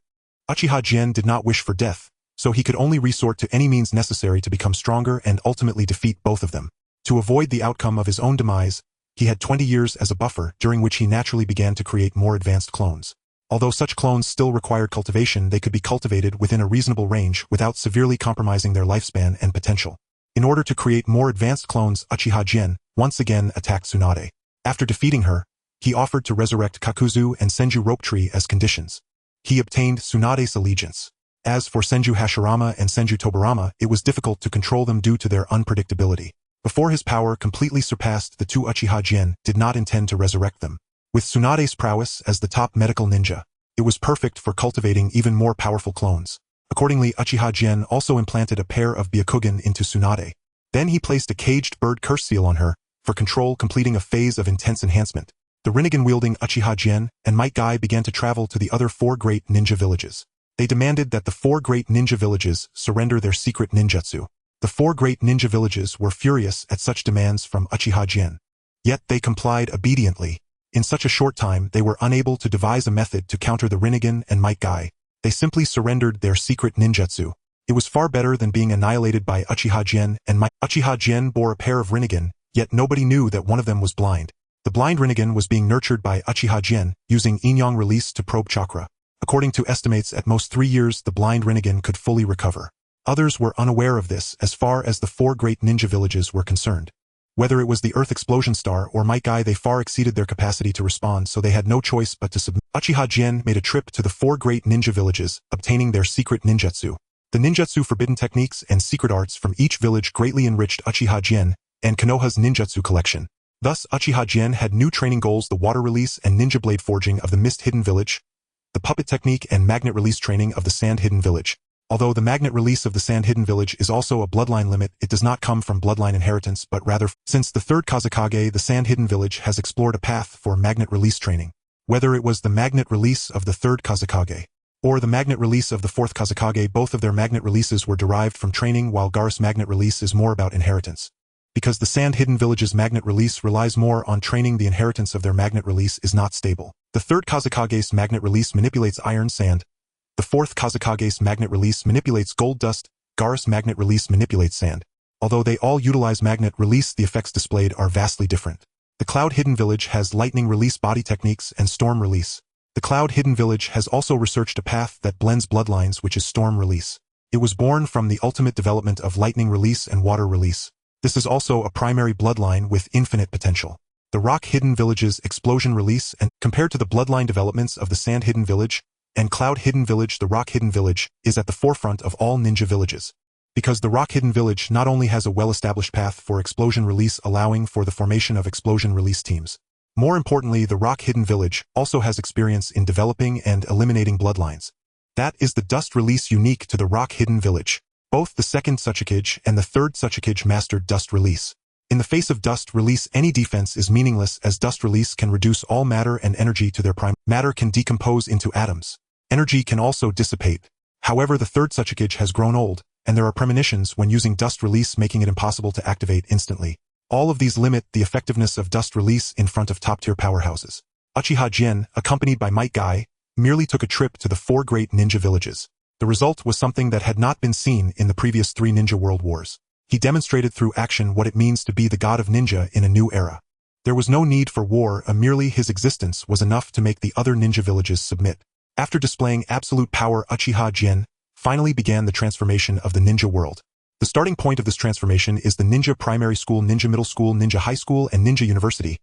Uchiha Jin did not wish for death, so he could only resort to any means necessary to become stronger and ultimately defeat both of them. To avoid the outcome of his own demise, he had 20 years as a buffer, during which he naturally began to create more advanced clones. Although such clones still required cultivation, they could be cultivated within a reasonable range without severely compromising their lifespan and potential. In order to create more advanced clones, Uchiha Jin once again attacked Tsunade. After defeating her, he offered to resurrect Kakuzu and Senju Rope Tree as conditions. He obtained Tsunade's allegiance. As for Senju Hashirama and Senju Tobarama, it was difficult to control them due to their unpredictability. Before his power completely surpassed, the two Uchiha Jin did not intend to resurrect them. With Tsunade's prowess as the top medical ninja, it was perfect for cultivating even more powerful clones. Accordingly, Uchiha Jin also implanted a pair of Byakugan into Tsunade. Then he placed a caged bird curse seal on her, for control, completing a phase of intense enhancement. The Rinnegan-wielding Uchiha Jin and Might Guy began to travel to the other 4 great ninja villages. They demanded that the 4 great ninja villages surrender their secret ninjutsu. The 4 great ninja villages were furious at such demands from Uchiha Jin. Yet they complied obediently. In such a short time, they were unable to devise a method to counter the Rinnegan and Might Guy. They simply surrendered their secret ninjutsu. It was far better than being annihilated by Uchiha Jin and Might. Uchiha Jin bore a pair of Rinnegan, yet nobody knew that one of them was blind. The blind Rinnegan was being nurtured by Uchiha Jin, using Yin-Yang release to probe chakra. According to estimates, at most 3 years the blind Rinnegan could fully recover. Others were unaware of this as far as the 4 great ninja villages were concerned. Whether it was the Earth Explosion Star or Might Guy, they far exceeded their capacity to respond, so they had no choice but to submit. Uchiha Jin made a trip to the 4 great ninja villages, obtaining their secret ninjutsu. The ninjutsu forbidden techniques and secret arts from each village greatly enriched Uchiha Jin and Konoha's ninjutsu collection. Thus, Uchiha Jin had new training goals: the water release and ninja blade forging of the Mist Hidden Village, the puppet technique and magnet release training of the Sand Hidden Village. Although the magnet release of the Sand Hidden Village is also a bloodline limit, it does not come from bloodline inheritance, but rather, since the Third Hokage, the Sand Hidden Village has explored a path for magnet release training. Whether it was the magnet release of the Third Hokage or the magnet release of the Fourth Hokage, both of their magnet releases were derived from training, while Gar's magnet release is more about inheritance. Because the Sand Hidden Village's magnet release relies more on training, the inheritance of their magnet release is not stable. The Third Hokage's magnet release manipulates iron sand. The Fourth Hokage's magnet release manipulates gold dust. Gar's magnet release manipulates sand. Although they all utilize magnet release, the effects displayed are vastly different. The Cloud Hidden Village has lightning release body techniques and storm release. The Cloud Hidden Village has also researched a path that blends bloodlines, which is storm release. It was born from the ultimate development of lightning release and water release. This is also a primary bloodline with infinite potential. The Rock Hidden Village's explosion release, and compared to the bloodline developments of the Sand Hidden Village and Cloud Hidden Village, the Rock Hidden Village is at the forefront of all ninja villages. Because the Rock Hidden Village not only has a well-established path for explosion release, allowing for the formation of explosion release teams. More importantly, the Rock Hidden Village also has experience in developing and eliminating bloodlines. That is the dust release unique to the Rock Hidden Village. Both the second Hokage and the third Hokage mastered dust release. In the face of dust release, any defense is meaningless, as dust release can reduce all matter and energy to their prime. Matter can decompose into atoms. Energy can also dissipate. However, the third Hokage has grown old, and there are premonitions when using dust release, making it impossible to activate instantly. All of these limit the effectiveness of dust release in front of top-tier powerhouses. Uchiha Jin, accompanied by Might Guy, merely took a trip to the 4 great ninja villages. The result was something that had not been seen in the previous 3 ninja world wars. He demonstrated through action what it means to be the god of ninja in a new era. There was no need for war, merely his existence was enough to make the other ninja villages submit. After displaying absolute power, Uchiha Jin finally began the transformation of the ninja world. The starting point of this transformation is the Ninja Primary School, Ninja Middle School, Ninja High School, and Ninja University,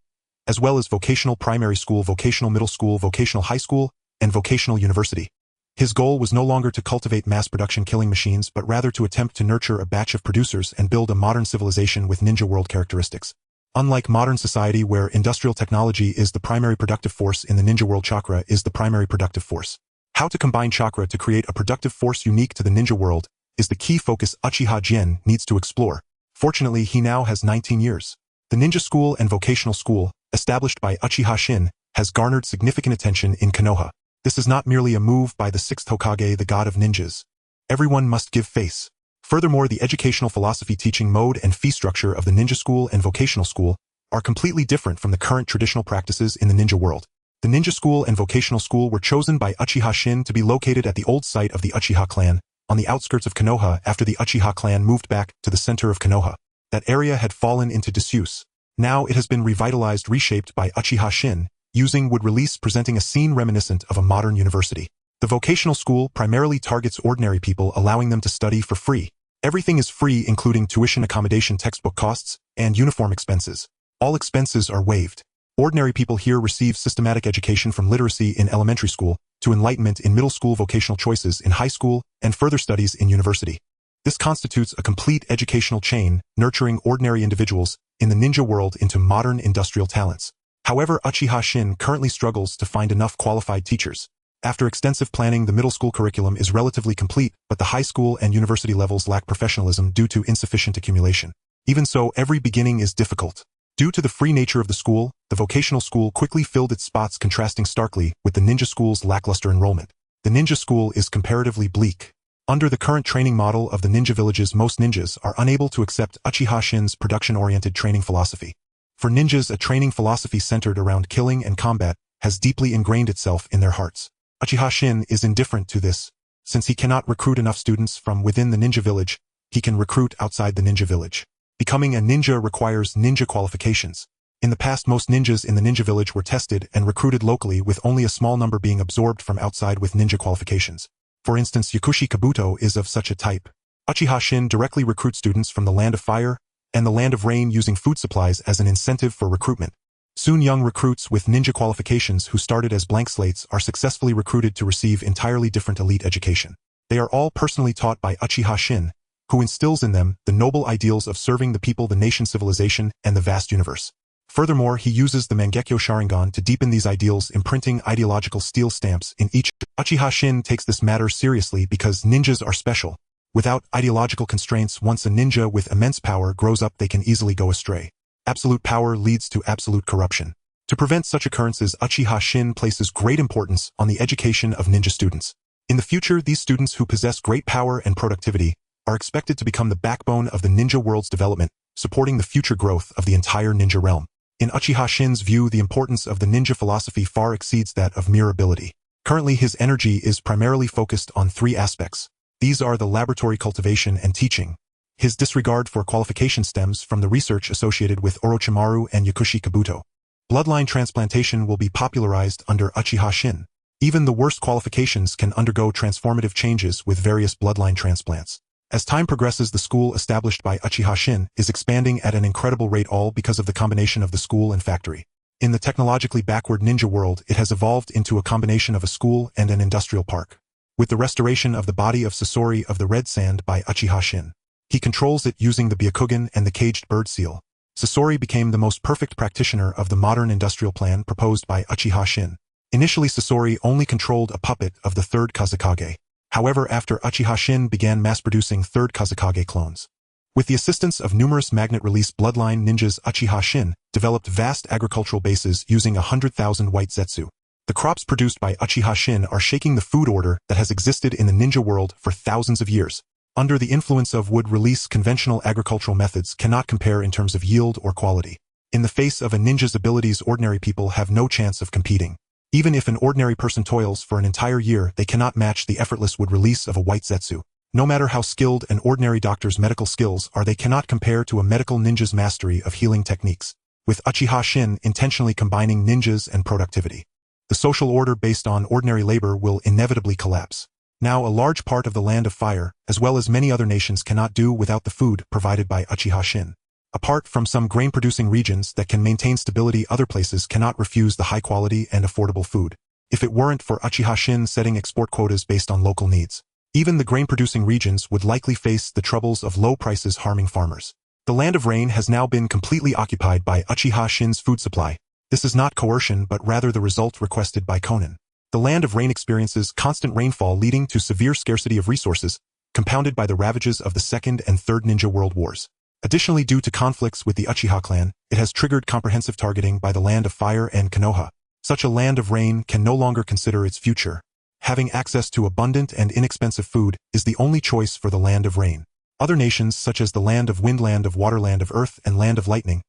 as well as Vocational Primary School, Vocational Middle School, Vocational High School, and Vocational University. His goal was no longer to cultivate mass-production killing machines but rather to attempt to nurture a batch of producers and build a modern civilization with ninja world characteristics. Unlike modern society where industrial technology is the primary productive force, in the ninja world chakra is the primary productive force. How to combine chakra to create a productive force unique to the ninja world is the key focus Uchiha Jin needs to explore. Fortunately, he now has 19 years. The ninja school and vocational school, established by Uchiha Shin, has garnered significant attention in Konoha. This is not merely a move by the sixth Hokage, the god of ninjas. Everyone must give face. Furthermore, the educational philosophy, teaching mode, and fee structure of the ninja school and vocational school are completely different from the current traditional practices in the ninja world. The ninja school and vocational school were chosen by Uchiha Shin to be located at the old site of the Uchiha clan, on the outskirts of Konoha after the Uchiha clan moved back to the center of Konoha. That area had fallen into disuse. Now it has been revitalized, reshaped by Uchiha Shin, using wood release, presenting a scene reminiscent of a modern university. The vocational school primarily targets ordinary people, allowing them to study for free. Everything is free, including tuition, accommodation, textbook costs, and uniform expenses. All expenses are waived. Ordinary people here receive systematic education from literacy in elementary school to enlightenment in middle school, vocational choices in high school, and further studies in university. This constitutes a complete educational chain, nurturing ordinary individuals in the ninja world into modern industrial talents. However, Uchiha Shin currently struggles to find enough qualified teachers. After extensive planning, the middle school curriculum is relatively complete, but the high school and university levels lack professionalism due to insufficient accumulation. Even so, every beginning is difficult. Due to the free nature of the school, the vocational school quickly filled its spots, contrasting starkly with the ninja school's lackluster enrollment. The ninja school is comparatively bleak. Under the current training model of the ninja villages, most ninjas are unable to accept Uchiha Shin's production-oriented training philosophy. For ninjas, a training philosophy centered around killing and combat has deeply ingrained itself in their hearts. Uchiha Shin is indifferent to this. Since he cannot recruit enough students from within the ninja village, he can recruit outside the ninja village. Becoming a ninja requires ninja qualifications. In the past, most ninjas in the ninja village were tested and recruited locally, with only a small number being absorbed from outside with ninja qualifications. For instance, Yakushi Kabuto is of such a type. Uchiha Shin directly recruits students from the Land of Fire and the Land of Rain, using food supplies as an incentive for recruitment. Soon, young recruits with ninja qualifications who started as blank slates are successfully recruited to receive entirely different elite education. They are all personally taught by Uchiha Shin, who instills in them the noble ideals of serving the people, the nation, civilization, and the vast universe. Furthermore, he uses the Mangekyo Sharingan to deepen these ideals, imprinting ideological steel stamps in each. Uchiha Shin takes this matter seriously because ninjas are special. Without ideological constraints, once a ninja with immense power grows up, they can easily go astray. Absolute power leads to absolute corruption. To prevent such occurrences, Uchiha Shin places great importance on the education of ninja students. In the future, these students who possess great power and productivity are expected to become the backbone of the ninja world's development, supporting the future growth of the entire ninja realm. In Uchiha Shin's view, the importance of the ninja philosophy far exceeds that of mere ability. Currently, his energy is primarily focused on three aspects. These are the laboratory, cultivation, and teaching. His disregard for qualification stems from the research associated with Orochimaru and Yakushi Kabuto. Bloodline transplantation will be popularized under Uchiha Shin. Even the worst qualifications can undergo transformative changes with various bloodline transplants. As time progresses, the school established by Uchiha Shin is expanding at an incredible rate, all because of the combination of the school and factory. In the technologically backward ninja world, it has evolved into a combination of a school and an industrial park. With the restoration of the body of Sasori of the Red Sand by Uchiha Shin, he controls it using the Byakugan and the caged bird seal. Sasori became the most perfect practitioner of the modern industrial plan proposed by Uchiha Shin. Initially, Sasori only controlled a puppet of the Third Hokage. However, after Uchiha Shin began mass-producing Third Hokage clones. With the assistance of numerous magnet-release bloodline ninjas, Uchiha Shin developed vast agricultural bases using 100,000 white zetsu. The crops produced by Uchiha Shin are shaking the food order that has existed in the ninja world for thousands of years. Under the influence of wood release, conventional agricultural methods cannot compare in terms of yield or quality. In the face of a ninja's abilities, ordinary people have no chance of competing. Even if an ordinary person toils for an entire year, they cannot match the effortless wood release of a white zetsu. No matter how skilled an ordinary doctor's medical skills are, they cannot compare to a medical ninja's mastery of healing techniques. With Uchiha Shin intentionally combining ninjas and productivity, the social order based on ordinary labor will inevitably collapse. Now, a large part of the Land of Fire, as well as many other nations, cannot do without the food provided by Uchiha Shin. Apart from some grain-producing regions that can maintain stability, other places cannot refuse the high-quality and affordable food. if it weren't for Uchiha Shin setting export quotas based on local needs. Even the grain-producing regions would likely face the troubles of low prices harming farmers. The Land of Rain has now been completely occupied by Uchiha Shin's food supply. This is not coercion but rather the result requested by Konan. The Land of Rain experiences constant rainfall leading to severe scarcity of resources, compounded by the ravages of the Second and Third Ninja World Wars. Additionally, due to conflicts with the Uchiha clan, it has triggered comprehensive targeting by the Land of Fire and Konoha. Such a Land of Rain can no longer consider its future. Having access to abundant and inexpensive food is the only choice for the Land of Rain. Other nations, such as the Land of Wind, Land of Water, Land of Earth, and Land of Lightning,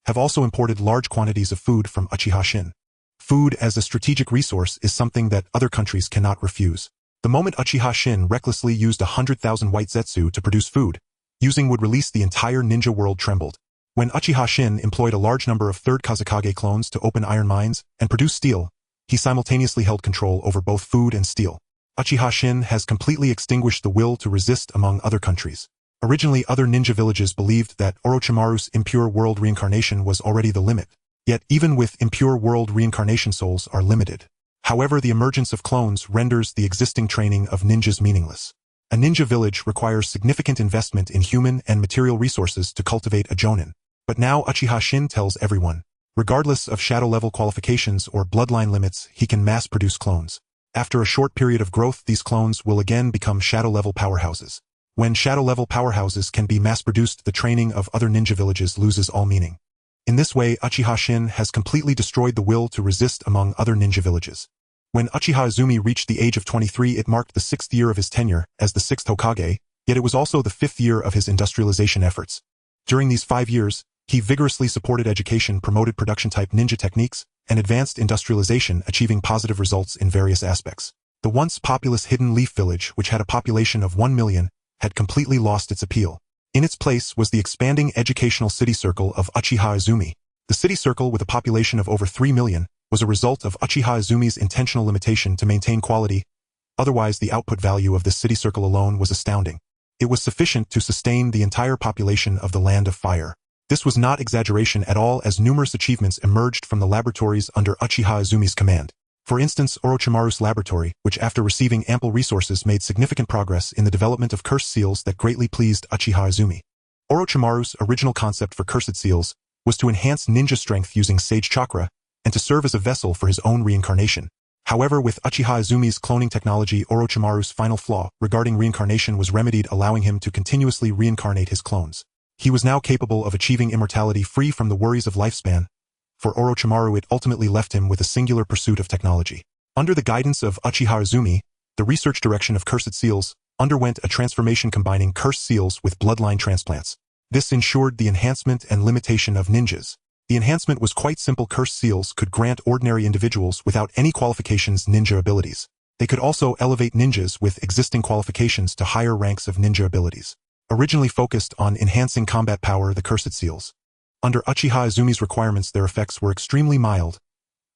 have also imported large quantities of food from Uchiha Shin. Food as a strategic resource is something that other countries cannot refuse. The moment Uchiha Shin recklessly used 100,000 white zetsu to produce food, using would release the entire ninja world trembled. When Uchiha Shin employed a large number of Third Hokage clones to open iron mines and produce steel, he simultaneously held control over both food and steel. Uchiha Shin has completely extinguished the will to resist among other countries. Originally, other ninja villages believed that Orochimaru's impure world reincarnation was already the limit. Yet even with impure world reincarnation souls are limited. However, the emergence of clones renders the existing training of ninjas meaningless. A ninja village requires significant investment in human and material resources to cultivate a jonin. But now Uchiha Shin tells everyone, regardless of shadow-level qualifications or bloodline limits, he can mass-produce clones. After a short period of growth, these clones will again become shadow-level powerhouses. When shadow-level powerhouses can be mass-produced, the training of other ninja villages loses all meaning. In this way, Uchiha Shin has completely destroyed the will to resist among other ninja villages. When Uchiha Izumi reached the age of 23, it marked the 6th year of his tenure as the 6th Hokage, yet it was also the 5th year of his industrialization efforts. During these 5 years, he vigorously supported education, promoted production-type ninja techniques, and advanced industrialization, achieving positive results in various aspects. The once populous Hidden Leaf Village, which had a population of 1 million, had completely lost its appeal. In its place was the expanding educational city circle of Uchiha Izumi. The city circle, with a population of over 3 million, was a result of Uchiha Izumi's intentional limitation to maintain quality. Otherwise, the output value of this city circle alone was astounding. It was sufficient to sustain the entire population of the Land of Fire. This was not exaggeration at all, as numerous achievements emerged from the laboratories under Uchiha Izumi's command. For instance, Orochimaru's laboratory, which after receiving ample resources made significant progress in the development of cursed seals that greatly pleased Uchiha Izumi. Orochimaru's original concept for cursed seals was to enhance ninja strength using sage chakra and to serve as a vessel for his own reincarnation. However, with Uchiha Izumi's cloning technology, Orochimaru's final flaw regarding reincarnation was remedied, allowing him to continuously reincarnate his clones. He was now capable of achieving immortality free from the worries of lifespan. For Orochimaru, it ultimately left him with a singular pursuit of technology. Under the guidance of Uchiha Izumi, the research direction of cursed seals underwent a transformation combining cursed seals with bloodline transplants. This ensured the enhancement and limitation of ninjas. The enhancement was quite simple. Cursed seals could grant ordinary individuals without any qualifications ninja abilities. They could also elevate ninjas with existing qualifications to higher ranks of ninja abilities. Originally focused on enhancing combat power, the cursed seals. Under Uchiha Izumi's requirements, their effects were extremely mild.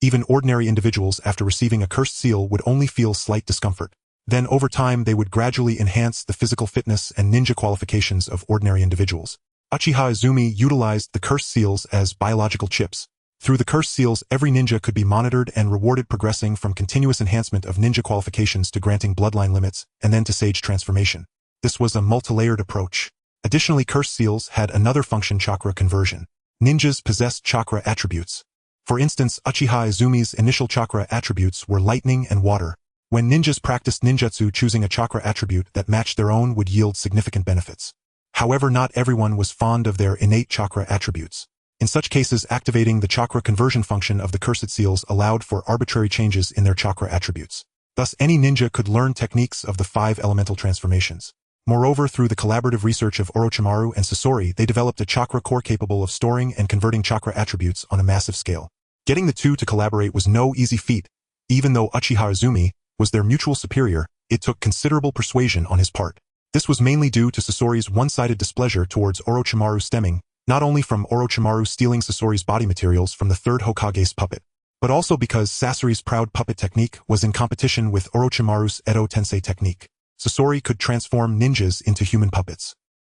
Even ordinary individuals after receiving a cursed seal would only feel slight discomfort. Then over time they would gradually enhance the physical fitness and ninja qualifications of ordinary individuals. Uchiha Izumi utilized the cursed seals as biological chips. Through the cursed seals, every ninja could be monitored and rewarded, progressing from continuous enhancement of ninja qualifications to granting bloodline limits and then to sage transformation. This was a multi-layered approach. Additionally, cursed seals had another function: chakra conversion. Ninjas possessed chakra attributes. For instance, Uchiha Izumi's initial chakra attributes were lightning and water. When ninjas practiced ninjutsu, choosing a chakra attribute that matched their own would yield significant benefits. However, not everyone was fond of their innate chakra attributes. In such cases, activating the chakra conversion function of the cursed seals allowed for arbitrary changes in their chakra attributes. Thus, any ninja could learn techniques of the 5 elemental transformations. Moreover, through the collaborative research of Orochimaru and Sasori, they developed a chakra core capable of storing and converting chakra attributes on a massive scale. Getting the two to collaborate was no easy feat. Even though Uchiha Izumi was their mutual superior, it took considerable persuasion on his part. This was mainly due to Sasori's one-sided displeasure towards Orochimaru, stemming not only from Orochimaru stealing Sasori's body materials from the Third Hokage's puppet, but also because Sasori's proud puppet technique was in competition with Orochimaru's Edo Tensei technique. Sasori could transform ninjas into human puppets.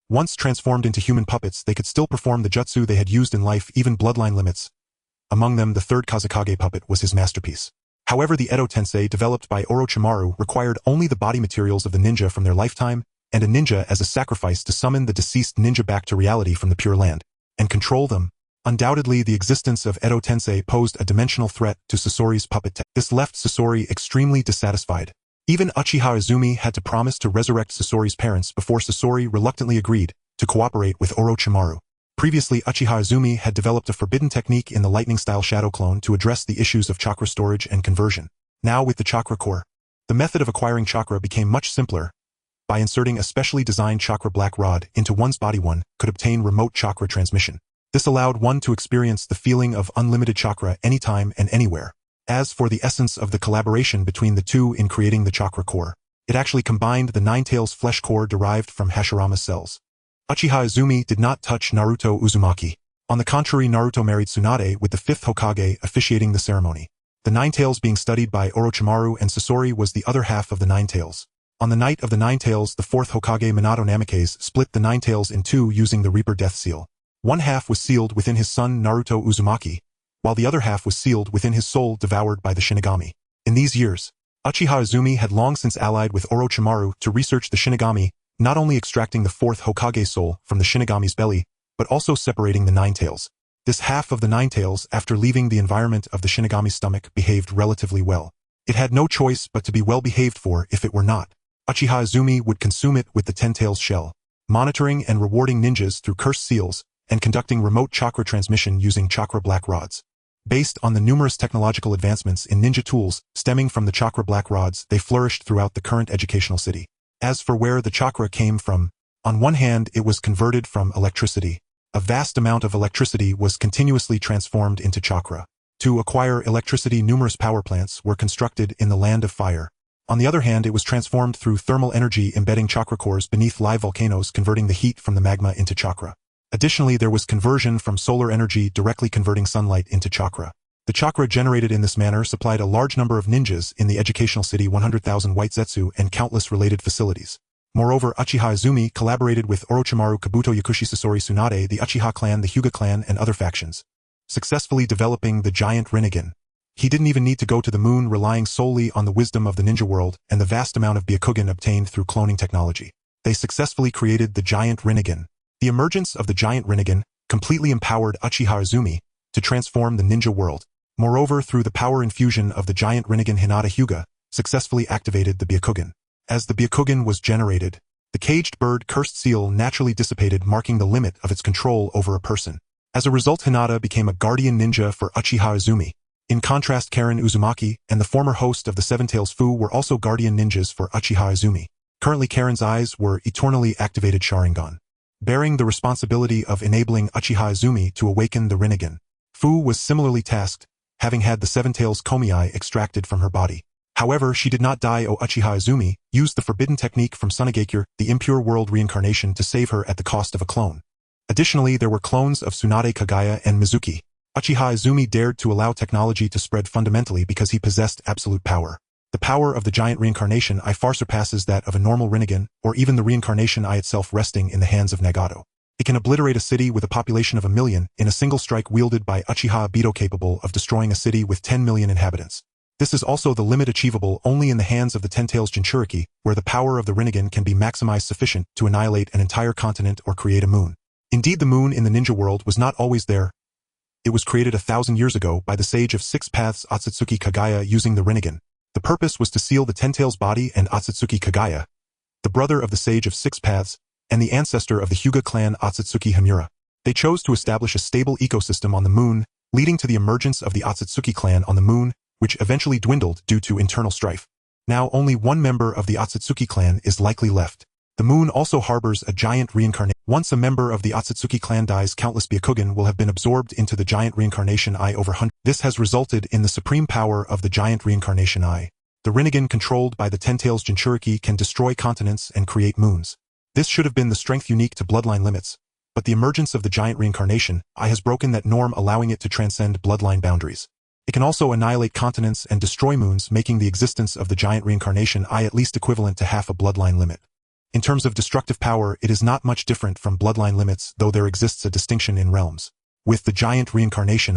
Once transformed into human puppets, they could still perform the jutsu they had used in life, even bloodline limits. Among them, the Third Kazekage puppet was his masterpiece. However, the Edo Tensei developed by Orochimaru required only the body materials of the ninja from their lifetime and a ninja as a sacrifice to summon the deceased ninja back to reality from the Pure Land and control them. Undoubtedly, the existence of Edo Tensei posed a dimensional threat to Sasori's puppet tech. This left Sasori extremely dissatisfied. Even Uchiha Izumi had to promise to resurrect Sasori's parents before Sasori reluctantly agreed to cooperate with Orochimaru. Previously, Uchiha Izumi had developed a forbidden technique in the lightning-style shadow clone to address the issues of chakra storage and conversion. Now with the chakra core, the method of acquiring chakra became much simpler. By inserting a specially designed chakra black rod into one's body, one could obtain remote chakra transmission. This allowed one to experience the feeling of unlimited chakra anytime and anywhere. As for the essence of the collaboration between the two in creating the chakra core, it actually combined the Nine-Tails flesh core derived from Hashirama's cells. Uchiha Izumi did not touch Naruto Uzumaki. On the contrary, Naruto married Tsunade with the fifth Hokage officiating the ceremony. The Nine-Tails being studied by Orochimaru and Sasori was the other half of the Nine-Tails. On the night of the Nine-Tails, the fourth Hokage Minato Namikaze split the Nine-Tails in two using the Reaper Death Seal. One half was sealed within his son Naruto Uzumaki, while the other half was sealed within his soul devoured by the Shinigami. In these years, Uchiha Izumi had long since allied with Orochimaru to research the Shinigami, not only extracting the fourth Hokage soul from the Shinigami's belly, but also separating the Nine-Tails. This half of the Nine-Tails, after leaving the environment of the Shinigami's stomach, behaved relatively well. It had no choice but to be well behaved, for if it were not, Uchiha Izumi would consume it with the Ten-Tails shell, monitoring and rewarding ninjas through cursed seals, and conducting remote chakra transmission using chakra black rods. Based on the numerous technological advancements in ninja tools stemming from the chakra black rods, they flourished throughout the current educational city. As for where the chakra came from, on one hand it was converted from electricity. A vast amount of electricity was continuously transformed into chakra. To acquire electricity, numerous power plants were constructed in the Land of Fire. On the other hand, it was transformed through thermal energy embedding chakra cores beneath live volcanoes, converting the heat from the magma into chakra. Additionally, there was conversion from solar energy directly converting sunlight into chakra. The chakra generated in this manner supplied a large number of ninjas in the educational city, 100,000 white zetsu, and countless related facilities. Moreover, Uchiha Izumi collaborated with Orochimaru, Kabuto, Yakushi, Sasori, Tsunade, the Uchiha clan, the Hyuga clan, and other factions, successfully developing the giant Rinnegan. He didn't even need to go to the moon, relying solely on the wisdom of the ninja world and the vast amount of Byakugan obtained through cloning technology. They successfully created the giant Rinnegan. The emergence of the giant Rinnegan completely empowered Uchiha Izumi to transform the ninja world. Moreover, through the power infusion of the giant Rinnegan, Hinata Hyuga successfully activated the Byakugan. As the Byakugan was generated, the caged bird cursed seal naturally dissipated, marking the limit of its control over a person. As a result, Hinata became a guardian ninja for Uchiha Izumi. In contrast, Karen Uzumaki and the former host of the Seven Tails Fu were also guardian ninjas for Uchiha Izumi. Currently, Karen's eyes were eternally activated Sharingan, bearing the responsibility of enabling Uchiha Izumi to awaken the Rinnegan. Fu was similarly tasked, having had the Seven Tails Komi extracted from her body. However, she did not die. Uchiha Izumi used the forbidden technique from Sunagakure, the impure world reincarnation, to save her at the cost of a clone. Additionally, there were clones of Tsunade, Kagaya, and Mizuki. Uchiha Izumi dared to allow technology to spread fundamentally because he possessed absolute power. The power of the giant reincarnation far surpasses that of a normal Rinnegan, or even the reincarnation itself resting in the hands of Nagato. It can obliterate a city with a population of 1 million in a single strike wielded by Uchiha Obito, capable of destroying a city with 10 million inhabitants. This is also the limit achievable only in the hands of the Ten-Tails Jinchuriki, where the power of the Rinnegan can be maximized sufficient to annihilate an entire continent or create a moon. Indeed, the moon in the ninja world was not always there. It was created 1,000 years ago by the sage of 6 paths Otsutsuki Kagaya using the Rinnegan. The purpose was to seal the Ten-Tails body, and Otsutsuki Kagaya, the brother of the sage of 6 paths, and the ancestor of the Hyuga clan Otsutsuki Himura. They chose to establish a stable ecosystem on the moon, leading to the emergence of the Otsutsuki clan on the moon, which eventually dwindled due to internal strife. Now only one member of the Otsutsuki clan is likely left. The moon also harbors a giant reincarnation. Once a member of the Otsutsuki clan dies, countless Byakugan will have been absorbed into the giant reincarnation over hundreds. This has resulted in the supreme power of the giant reincarnation The Rinnegan, controlled by the Ten-Tails Jinchuriki, can destroy continents and create moons. This should have been the strength unique to bloodline limits, but the emergence of the giant reincarnation has broken that norm, allowing it to transcend bloodline boundaries. It can also annihilate continents and destroy moons, making the existence of the giant reincarnation at least equivalent to half a bloodline limit. In terms of destructive power, it is not much different from bloodline limits, though there exists a distinction in realms. With the giant reincarnation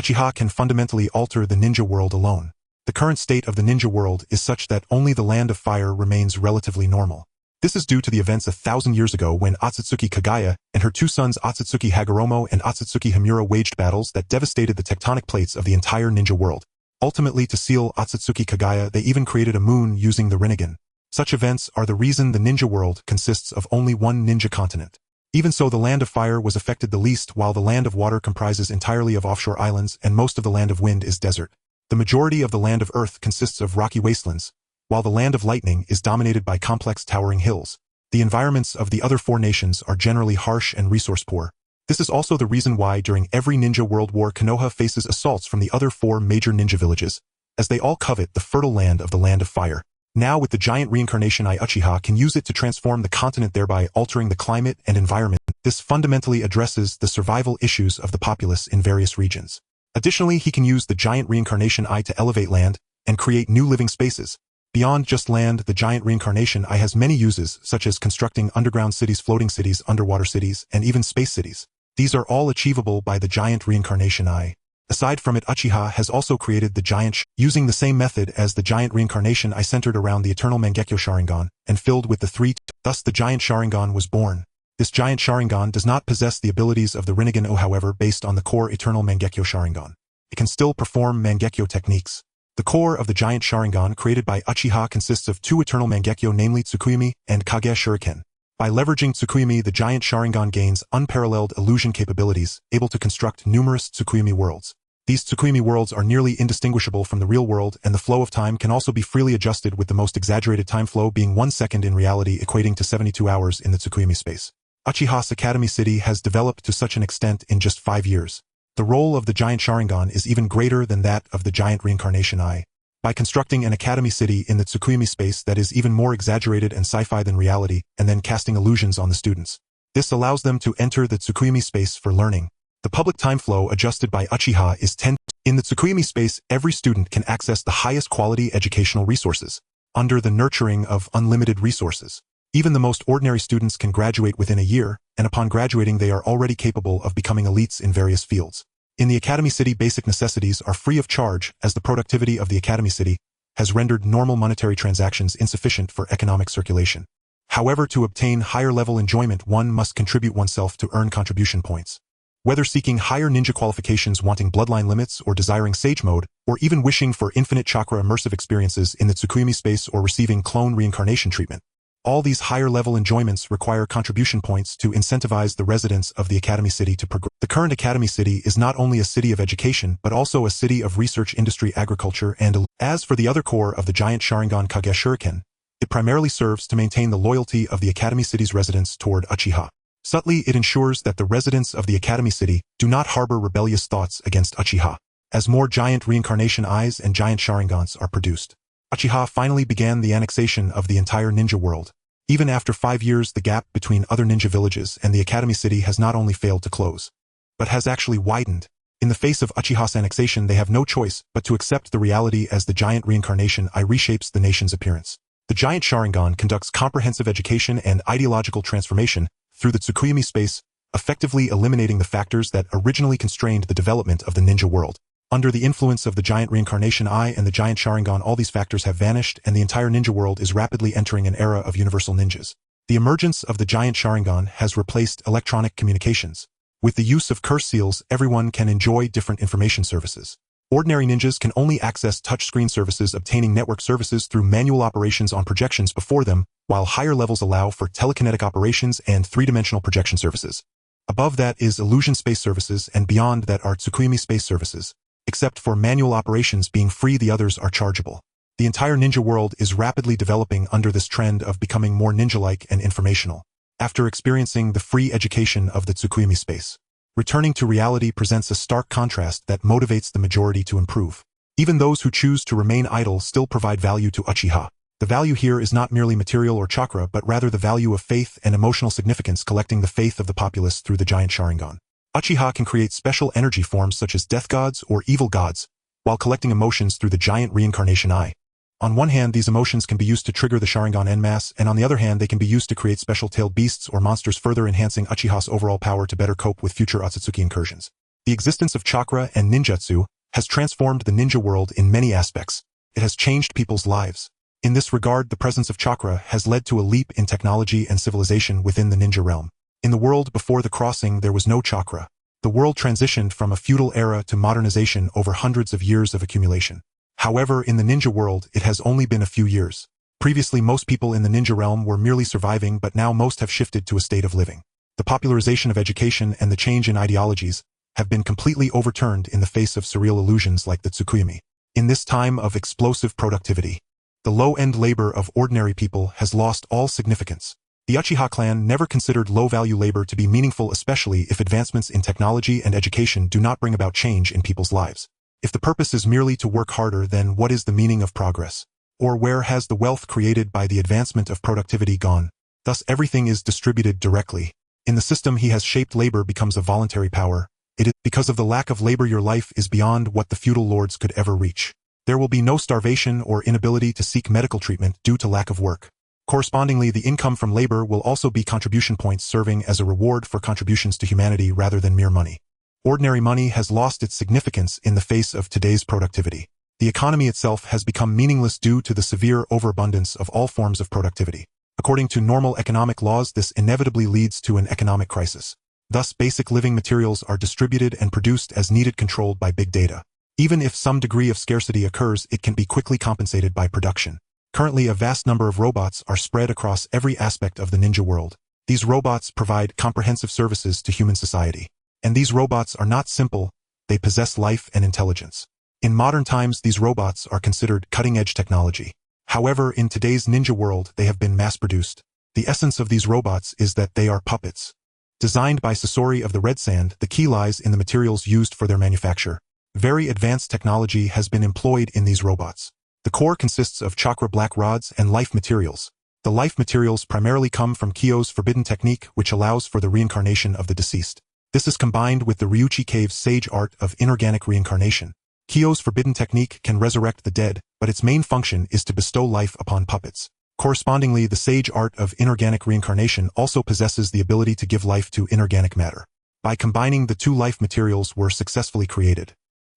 Uchiha can fundamentally alter the ninja world alone. The current state of the ninja world is such that only the Land of Fire remains relatively normal. This is due to the events 1,000 years ago when Otsutsuki Kagaya and her two sons Otsutsuki Hagoromo and Otsutsuki Himura waged battles that devastated the tectonic plates of the entire ninja world. Ultimately, to seal Otsutsuki Kagaya, they even created a moon using the Rinnegan. Such events are the reason the ninja world consists of only one ninja continent. Even so, the Land of Fire was affected the least, while the Land of Water comprises entirely of offshore islands and most of the Land of Wind is desert. The majority of the Land of Earth consists of rocky wastelands, while the Land of Lightning is dominated by complex towering hills. The environments of the other four nations are generally harsh and resource-poor. This is also the reason why during every Ninja World War Konoha faces assaults from the other four major ninja villages, as they all covet the fertile land of the Land of Fire. Now with the giant reincarnation eye, Uchiha can use it to transform the continent, thereby altering the climate and environment. This fundamentally addresses the survival issues of the populace in various regions. Additionally, he can use the giant reincarnation eye to elevate land and create new living spaces. Beyond just land, the giant reincarnation eye has many uses, such as constructing underground cities, floating cities, underwater cities, and even space cities. These are all achievable by the giant reincarnation eye. Aside from it, Uchiha has also created the giant using the same method as the giant reincarnation eye, centered around the eternal Mangekyo Sharingan and filled with the three. Thus the giant Sharingan was born. This giant Sharingan does not possess the abilities of the Rinnegan O, however, based on the core eternal Mangekyo Sharingan. It can still perform Mangekyo techniques. The core of the giant Sharingan created by Uchiha consists of two eternal Mangekyo, namely Tsukuyomi and Kage Shuriken. By leveraging Tsukuyomi, the giant Sharingan gains unparalleled illusion capabilities, able to construct numerous Tsukuyomi worlds. These Tsukuyomi worlds are nearly indistinguishable from the real world, and the flow of time can also be freely adjusted, with the most exaggerated time flow being 1 second in reality, equating to 72 hours in the Tsukuyomi space. Uchiha's Academy City has developed to such an extent in just 5 years. The role of the giant Sharingan is even greater than that of the giant reincarnation eye. By constructing an Academy City in the Tsukuyomi space that is even more exaggerated and sci-fi than reality, and then casting illusions on the students. This allows them to enter the Tsukuyomi space for learning. The public time flow adjusted by Uchiha is 10. In the Tsukuyomi space, every student can access the highest quality educational resources, under the nurturing of unlimited resources. Even the most ordinary students can graduate within a year, and upon graduating they are already capable of becoming elites in various fields. In the Academy City, basic necessities are free of charge, as the productivity of the Academy City has rendered normal monetary transactions insufficient for economic circulation. However, to obtain higher-level enjoyment, one must contribute oneself to earn contribution points. Whether seeking higher ninja qualifications, wanting bloodline limits, or desiring sage mode, or even wishing for infinite chakra immersive experiences in the Tsukuyomi space or receiving clone reincarnation treatment. All these higher-level enjoyments require contribution points to incentivize the residents of the Academy City to progress. The current Academy City is not only a city of education, but also a city of research, industry, agriculture, and as for the other core of the giant Sharingan Kage Shuriken, it primarily serves to maintain the loyalty of the Academy City's residents toward Uchiha. Subtly, it ensures that the residents of the Academy City do not harbor rebellious thoughts against Uchiha. As more giant reincarnation eyes and giant Sharingans are produced, Uchiha finally began the annexation of the entire ninja world. Even after 5 years, the gap between other ninja villages and the Academy City has not only failed to close, but has actually widened. In the face of Uchiha's annexation, they have no choice but to accept the reality as the giant reincarnation eye reshapes the nation's appearance. The giant Sharingan conducts comprehensive education and ideological transformation through the Tsukuyomi space, effectively eliminating the factors that originally constrained the development of the ninja world. Under the influence of the giant reincarnation eye and the giant Sharingan, all these factors have vanished, and the entire ninja world is rapidly entering an era of universal ninjas. The emergence of the giant Sharingan has replaced electronic communications. With the use of curse seals, everyone can enjoy different information services. Ordinary ninjas can only access touchscreen services, obtaining network services through manual operations on projections before them, while higher levels allow for telekinetic operations and three-dimensional projection services. Above that is illusion space services, and beyond that are Tsukuyomi space services. Except for manual operations being free, the others are chargeable. The entire ninja world is rapidly developing under this trend of becoming more ninja-like and informational. After experiencing the free education of the Tsukuyomi space, returning to reality presents a stark contrast that motivates the majority to improve. Even those who choose to remain idle still provide value to Uchiha. The value here is not merely material or chakra, but rather the value of faith and emotional significance, collecting the faith of the populace through the giant Sharingan. Uchiha can create special energy forms such as death gods or evil gods, while collecting emotions through the giant reincarnation eye. On one hand, these emotions can be used to trigger the Sharingan en masse, and on the other hand, they can be used to create special-tailed beasts or monsters, further enhancing Uchiha's overall power to better cope with future Otsutsuki incursions. The existence of chakra and ninjutsu has transformed the ninja world in many aspects. It has changed people's lives. In this regard, the presence of chakra has led to a leap in technology and civilization within the ninja realm. In the world before the crossing, there was no chakra. The world transitioned from a feudal era to modernization over hundreds of years of accumulation. However, in the ninja world, it has only been a few years. Previously, most people in the ninja realm were merely surviving, but now most have shifted to a state of living. The popularization of education and the change in ideologies have been completely overturned in the face of surreal illusions like the Tsukuyomi. In this time of explosive productivity, the low-end labor of ordinary people has lost all significance. The Uchiha clan never considered low-value labor to be meaningful, especially if advancements in technology and education do not bring about change in people's lives. If the purpose is merely to work harder, then what is the meaning of progress? Or where has the wealth created by the advancement of productivity gone? Thus everything is distributed directly. In the system he has shaped, labor becomes a voluntary power. It is because of the lack of labor your life is beyond what the feudal lords could ever reach. There will be no starvation or inability to seek medical treatment due to lack of work. Correspondingly, the income from labor will also be contribution points, serving as a reward for contributions to humanity rather than mere money. Ordinary money has lost its significance in the face of today's productivity. The economy itself has become meaningless due to the severe overabundance of all forms of productivity. According to normal economic laws, this inevitably leads to an economic crisis. Thus, basic living materials are distributed and produced as needed, controlled by big data. Even if some degree of scarcity occurs, it can be quickly compensated by production. Currently, a vast number of robots are spread across every aspect of the ninja world. These robots provide comprehensive services to human society. And these robots are not simple, they possess life and intelligence. In modern times, these robots are considered cutting-edge technology. However, in today's ninja world, they have been mass-produced. The essence of these robots is that they are puppets. Designed by Sasori of the Red Sand, the key lies in the materials used for their manufacture. Very advanced technology has been employed in these robots. The core consists of chakra black rods and life materials. The life materials primarily come from Kyo's forbidden technique, which allows for the reincarnation of the deceased. This is combined with the Ryuchi Cave's sage art of inorganic reincarnation. Kyo's forbidden technique can resurrect the dead, but its main function is to bestow life upon puppets. Correspondingly, the sage art of inorganic reincarnation also possesses the ability to give life to inorganic matter. By combining the two, life materials were successfully created.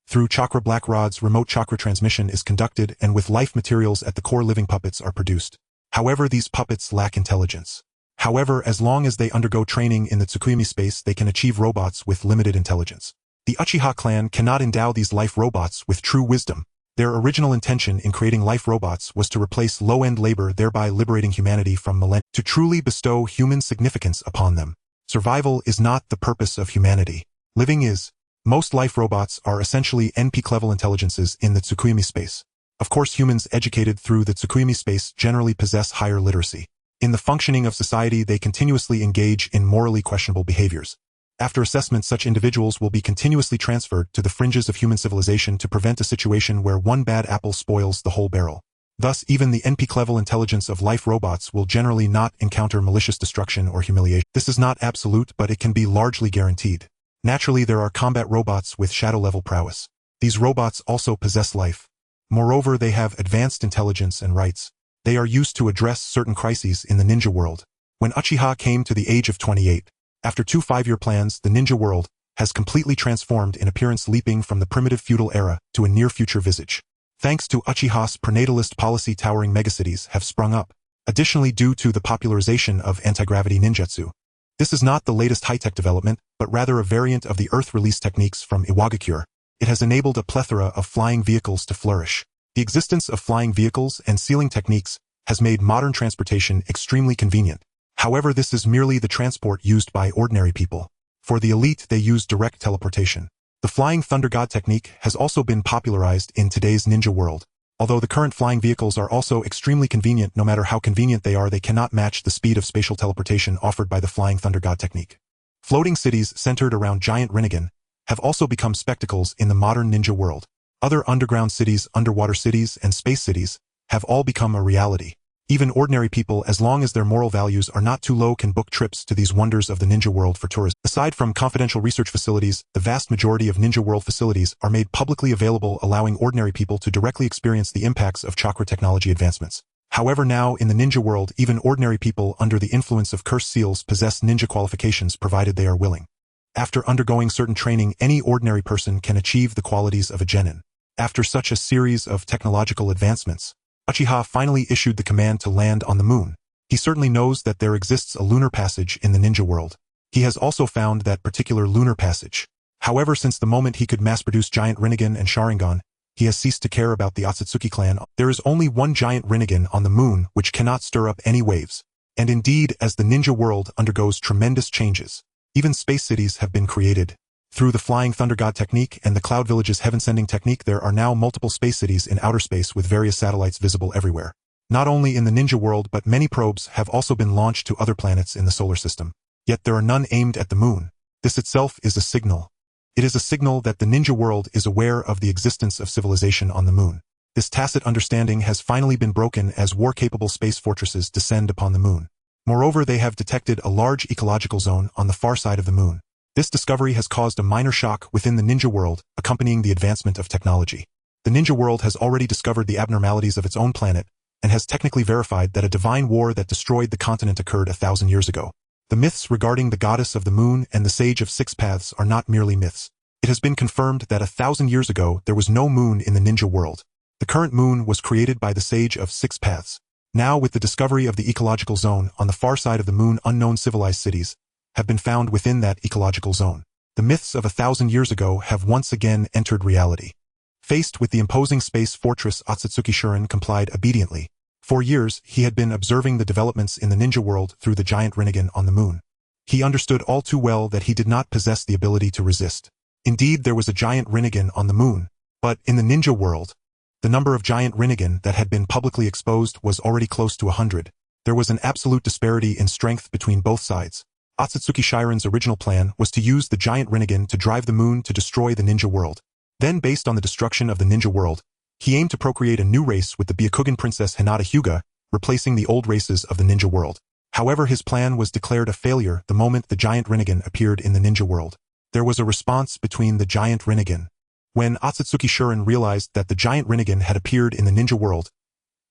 Through chakra black rods, remote chakra transmission is conducted, and with life materials at the core, living puppets are produced. However, these puppets lack intelligence. However, as long as they undergo training in the Tsukuyomi space, they can achieve robots with limited intelligence. The Uchiha clan cannot endow these life robots with true wisdom. Their original intention in creating life robots was to replace low-end labor, thereby liberating humanity from millennia. To truly bestow human significance upon them. Survival is not the purpose of humanity. Living is. Most life robots are essentially NP-level intelligences in the Tsukuyomi space. Of course, humans educated through the Tsukuyomi space generally possess higher literacy. In the functioning of society, they continuously engage in morally questionable behaviors. After assessment, such individuals will be continuously transferred to the fringes of human civilization to prevent a situation where one bad apple spoils the whole barrel. Thus, even the NP-level intelligence of life robots will generally not encounter malicious destruction or humiliation. This is not absolute, but it can be largely guaranteed. Naturally, there are combat robots with shadow-level prowess. These robots also possess life. Moreover, they have advanced intelligence and rights. They are used to address certain crises in the ninja world. When Uchiha came to the age of 28, after 2 5-year plans, the ninja world has completely transformed in appearance, leaping from the primitive feudal era to a near-future visage. Thanks to Uchiha's prenatalist policy, towering megacities have sprung up. Additionally, due to the popularization of anti-gravity ninjutsu. This is not the latest high-tech development, but rather a variant of the Earth release techniques from Iwagakure. It has enabled a plethora of flying vehicles to flourish. The existence of flying vehicles and sealing techniques has made modern transportation extremely convenient. However, this is merely the transport used by ordinary people. For the elite, they use direct teleportation. The flying thunder god technique has also been popularized in today's ninja world. Although the current flying vehicles are also extremely convenient, no matter how convenient they are, they cannot match the speed of spatial teleportation offered by the flying thunder god technique. Floating cities centered around giant Rinnegan have also become spectacles in the modern ninja world. Other underground cities, underwater cities, and space cities have all become a reality. Even ordinary people, as long as their moral values are not too low, can book trips to these wonders of the ninja world for tourism. Aside from confidential research facilities, the vast majority of ninja world facilities are made publicly available, allowing ordinary people to directly experience the impacts of chakra technology advancements. However, now in the ninja world, even ordinary people under the influence of cursed seals possess ninja qualifications, provided they are willing. After undergoing certain training, any ordinary person can achieve the qualities of a genin. After such a series of technological advancements, Uchiha finally issued the command to land on the moon. He certainly knows that there exists a lunar passage in the ninja world. He has also found that particular lunar passage. However, since the moment he could mass-produce giant Rinnegan and Sharingan, he has ceased to care about the Otsutsuki clan. There is only one giant Rinnegan on the moon which cannot stir up any waves. And indeed, as the ninja world undergoes tremendous changes, even space cities have been created. Through the Flying Thunder God technique and the Cloud Village's heaven-sending technique, there are now multiple space cities in outer space with various satellites visible everywhere. Not only in the ninja world, but many probes have also been launched to other planets in the solar system. Yet there are none aimed at the moon. This itself is a signal. It is a signal that the ninja world is aware of the existence of civilization on the moon. This tacit understanding has finally been broken as war-capable space fortresses descend upon the moon. Moreover, they have detected a large ecological zone on the far side of the moon. This discovery has caused a minor shock within the ninja world, accompanying the advancement of technology. The ninja world has already discovered the abnormalities of its own planet, and has technically verified that a divine war that destroyed the continent occurred 1,000 years ago. The myths regarding the goddess of the moon and the sage of six paths are not merely myths. It has been confirmed that 1,000 years ago there was no moon in the ninja world. The current moon was created by the sage of six paths. Now, with the discovery of the ecological zone on the far side of the moon, unknown civilized cities have been found within that ecological zone. The myths of 1,000 years ago have once again entered reality. Faced with the imposing space fortress, Otsutsuki Shuren complied obediently. For years, he had been observing the developments in the ninja world through the giant Rinnegan on the moon. He understood all too well that he did not possess the ability to resist. Indeed, there was a giant Rinnegan on the moon, but in the ninja world, the number of giant Rinnegan that had been publicly exposed was already close to 100. There was an absolute disparity in strength between both sides. Otsutsuki Shuren's original plan was to use the giant Rinnegan to drive the moon to destroy the ninja world. Then, based on the destruction of the ninja world, he aimed to procreate a new race with the Byakugan princess Hinata Hyuga, replacing the old races of the ninja world. However, his plan was declared a failure the moment the giant Rinnegan appeared in the ninja world. There was a response between the giant Rinnegan. When Otsutsuki Shuren realized that the giant Rinnegan had appeared in the ninja world,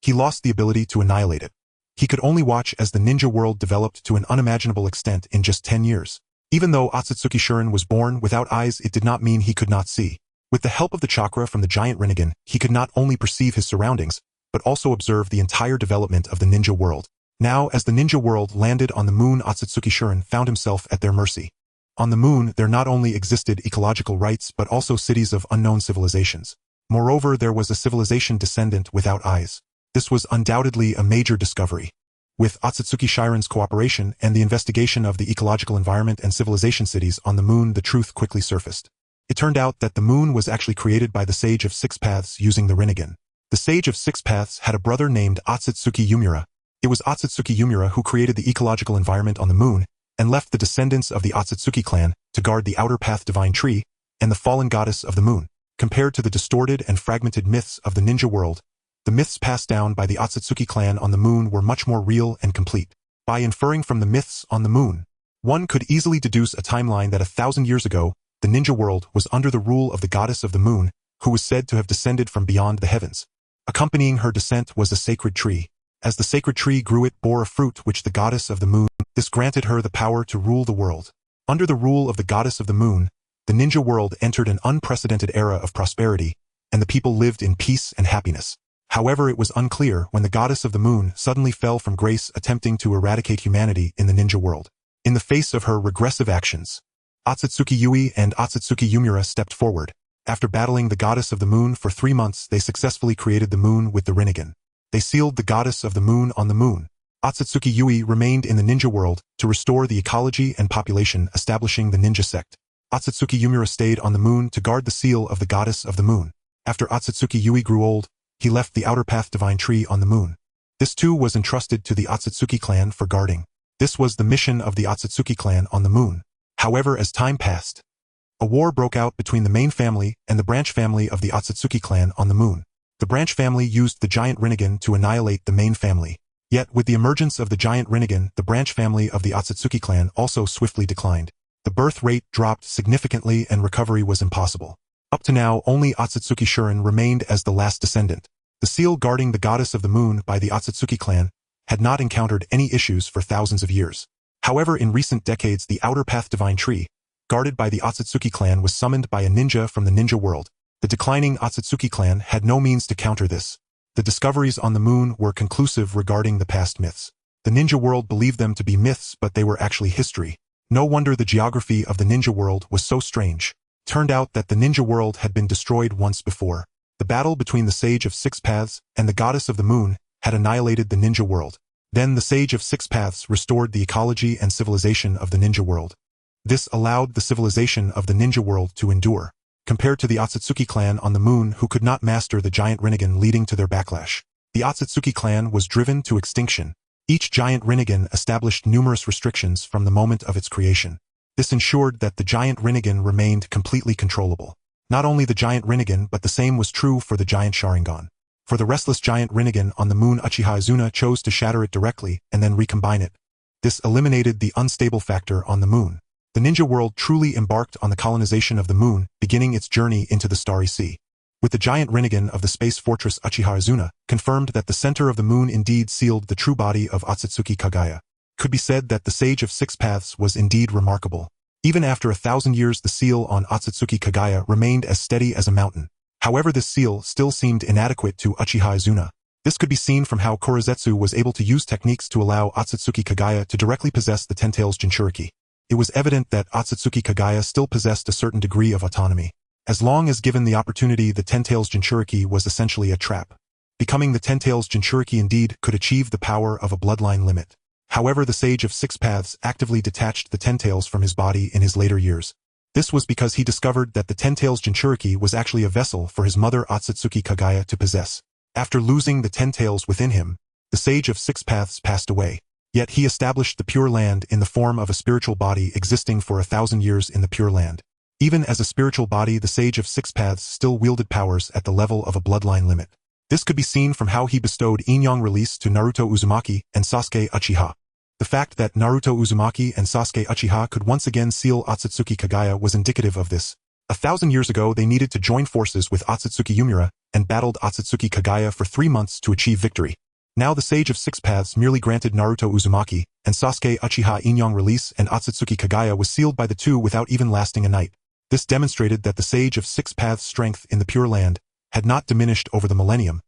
he lost the ability to annihilate it. He could only watch as the ninja world developed to an unimaginable extent in just 10 years. Even though Otsutsuki Shuren was born without eyes, it did not mean he could not see. With the help of the chakra from the giant Rinnegan, he could not only perceive his surroundings, but also observe the entire development of the ninja world. Now, as the ninja world landed on the moon, Otsutsuki Shuren found himself at their mercy. On the moon, there not only existed ecological rights but also cities of unknown civilizations. Moreover, there was a civilization descendant without eyes. This was undoubtedly a major discovery. With Otsutsuki Shuren's cooperation and the investigation of the ecological environment and civilization cities on the moon, the truth quickly surfaced. It turned out that the moon was actually created by the Sage of Six Paths using the Rinnegan. The Sage of Six Paths had a brother named Otsutsuki Yumura. It was Otsutsuki Yumura who created the ecological environment on the moon and left the descendants of the Otsutsuki clan to guard the Outer Path Divine Tree and the fallen goddess of the moon. Compared to the distorted and fragmented myths of the ninja world, the myths passed down by the Otsutsuki clan on the moon were much more real and complete. By inferring from the myths on the moon, one could easily deduce a timeline that 1,000 years ago, the ninja world was under the rule of the goddess of the moon, who was said to have descended from beyond the heavens. Accompanying her descent was a sacred tree. As the sacred tree grew, it bore a fruit which the goddess of the moon. This granted her the power to rule the world. Under the rule of the goddess of the moon, the ninja world entered an unprecedented era of prosperity, and the people lived in peace and happiness. However, it was unclear when the goddess of the moon suddenly fell from grace, attempting to eradicate humanity in the ninja world. In the face of her regressive actions, Otsutsuki Yui and Otsutsuki Yumura stepped forward. After battling the goddess of the moon for 3 months, they successfully created the moon with the Rinnegan. They sealed the goddess of the moon on the moon. Otsutsuki Yui remained in the ninja world to restore the ecology and population, establishing the ninja sect. Otsutsuki Yumura stayed on the moon to guard the seal of the goddess of the moon. After Otsutsuki Yui grew old, he left the Outer Path Divine Tree on the moon. This too was entrusted to the Otsutsuki clan for guarding. This was the mission of the Otsutsuki clan on the moon. However, as time passed, a war broke out between the main family and the branch family of the Otsutsuki clan on the moon. The branch family used the giant Rinnegan to annihilate the main family. Yet, with the emergence of the giant Rinnegan, the branch family of the Otsutsuki clan also swiftly declined. The birth rate dropped significantly and recovery was impossible. Up to now, only Otsutsuki Shuren remained as the last descendant. The seal guarding the goddess of the moon by the Otsutsuki clan had not encountered any issues for thousands of years. However, in recent decades, the Outer Path Divine Tree, guarded by the Otsutsuki clan, was summoned by a ninja from the ninja world. The declining Otsutsuki clan had no means to counter this. The discoveries on the moon were conclusive regarding the past myths. The ninja world believed them to be myths, but they were actually history. No wonder the geography of the ninja world was so strange. Turned out that the ninja world had been destroyed once before. The battle between the Sage of Six Paths and the Goddess of the Moon had annihilated the ninja world. Then the Sage of Six Paths restored the ecology and civilization of the ninja world. This allowed the civilization of the ninja world to endure, compared to the Otsutsuki clan on the moon who could not master the giant Rinnegan, leading to their backlash. The Otsutsuki clan was driven to extinction. Each giant Rinnegan established numerous restrictions from the moment of its creation. This ensured that the giant Rinnegan remained completely controllable. Not only the giant Rinnegan, but the same was true for the giant Sharingan. For the restless giant Rinnegan on the moon, Uchiha Izuna chose to shatter it directly and then recombine it. This eliminated the unstable factor on the moon. The ninja world truly embarked on the colonization of the moon, beginning its journey into the Starry Sea. With the giant Rinnegan of the space fortress Uchiha Izuna, confirmed that the center of the moon indeed sealed the true body of Otsutsuki Kagaya. Could be said that the Sage of Six Paths was indeed remarkable. Even after 1,000 years, the seal on Otsutsuki Kagaya remained as steady as a mountain. However, this seal still seemed inadequate to Uchiha Izuna. This could be seen from how Korezetsu was able to use techniques to allow Otsutsuki Kagaya to directly possess the Ten Tails Jinchuriki. It was evident that Otsutsuki Kagaya still possessed a certain degree of autonomy. As long as given the opportunity, the Ten Tails Jinchuriki was essentially a trap. Becoming the Ten Tails Jinchuriki indeed could achieve the power of a bloodline limit. However, the Sage of Six Paths actively detached the Ten Tails from his body in his later years. This was because he discovered that the Ten Tails Jinchuriki was actually a vessel for his mother Otsutsuki Kagaya to possess. After losing the Ten Tails within him, the Sage of Six Paths passed away. Yet he established the Pure Land in the form of a spiritual body existing for 1,000 years in the Pure Land. Even as a spiritual body, the Sage of Six Paths still wielded powers at the level of a bloodline limit. This could be seen from how he bestowed Inyang release to Naruto Uzumaki and Sasuke Uchiha. The fact that Naruto Uzumaki and Sasuke Uchiha could once again seal Otsutsuki Kagaya was indicative of this. 1,000 years ago, they needed to join forces with Otsutsuki Yumura and battled Otsutsuki Kagaya for 3 months to achieve victory. Now the Sage of Six Paths merely granted Naruto Uzumaki and Sasuke Uchiha Inyang release, and Otsutsuki Kagaya was sealed by the two without even lasting a night. This demonstrated that the Sage of Six Paths' strength in the Pure Land had not diminished over the millennium.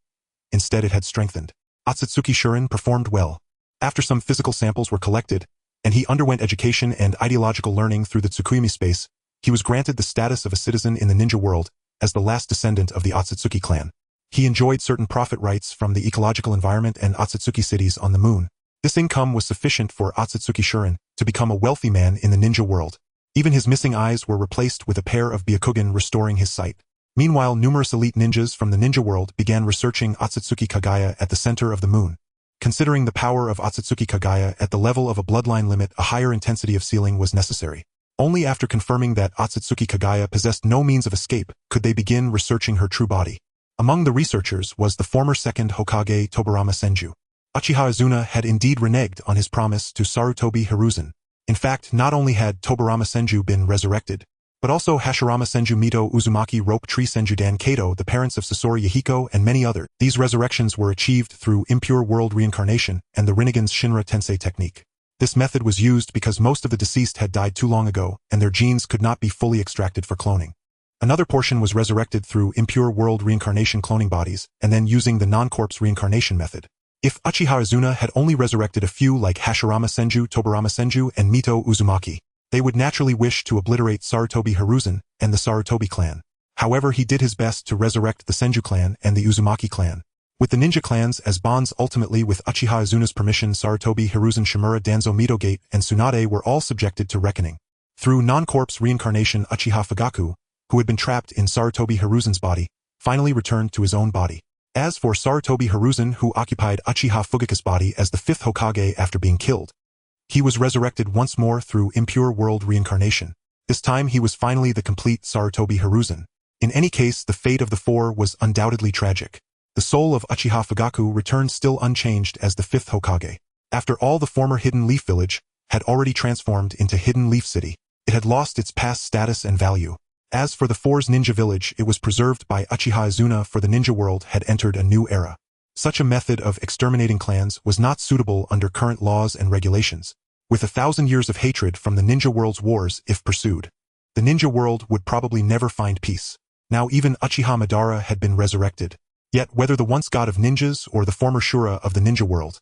Instead, it had strengthened. Otsutsuki Shurin performed well. After some physical samples were collected, and he underwent education and ideological learning through the Tsukuyomi space, he was granted the status of a citizen in the ninja world as the last descendant of the Otsutsuki clan. He enjoyed certain profit rights from the ecological environment and Otsutsuki cities on the moon. This income was sufficient for Otsutsuki Shurin to become a wealthy man in the ninja world. Even his missing eyes were replaced with a pair of Byakugan, restoring his sight. Meanwhile, numerous elite ninjas from the ninja world began researching Otsutsuki Kagaya at the center of the moon. Considering the power of Otsutsuki Kagaya at the level of a bloodline limit, a higher intensity of sealing was necessary. Only after confirming that Otsutsuki Kagaya possessed no means of escape could they begin researching her true body. Among the researchers was the former second Hokage Tobirama Senju. Uchiha Izuna had indeed reneged on his promise to Sarutobi Hiruzen. In fact, not only had Tobirama Senju been resurrected, but also Hashirama Senju Mito Uzumaki Rope Tree Senju Dan Kato, the parents of Sasori Yahiko, and many others. These resurrections were achieved through impure world reincarnation and the Rinnegan's Shinra Tensei technique. This method was used because most of the deceased had died too long ago, and their genes could not be fully extracted for cloning. Another portion was resurrected through impure world reincarnation cloning bodies, and then using the non-corpse reincarnation method. If Uchiha Izuna had only resurrected a few like Hashirama Senju, Tobirama Senju, and Mito Uzumaki, they would naturally wish to obliterate Sarutobi Hiruzen and the Sarutobi clan. However, he did his best to resurrect the Senju clan and the Uzumaki clan. With the ninja clans as bonds, ultimately with Uchiha Izuna's permission, Sarutobi, Hiruzen, Shimura, Danzo, Midogate, and Tsunade were all subjected to reckoning. Through non-corpse reincarnation, Uchiha Fugaku, who had been trapped in Sarutobi Hiruzen's body, finally returned to his own body. As for Sarutobi Hiruzen, who occupied Uchiha Fugaku's body as the 5th Hokage after being killed, he was resurrected once more through impure world reincarnation. This time he was finally the complete Sarutobi Hiruzen. In any case, the fate of the four was undoubtedly tragic. The soul of Uchiha Fugaku returned still unchanged as the 5th Hokage. After all, the former Hidden Leaf Village had already transformed into Hidden Leaf City. It had lost its past status and value. As for the Four's Ninja Village, it was preserved by Uchiha Izuna, for the ninja world had entered a new era. Such a method of exterminating clans was not suitable under current laws and regulations. With 1,000 years of hatred from the ninja world's wars, if pursued, the ninja world would probably never find peace. Now even Uchiha Madara had been resurrected. Yet whether the once god of ninjas or the former Shura of the ninja world,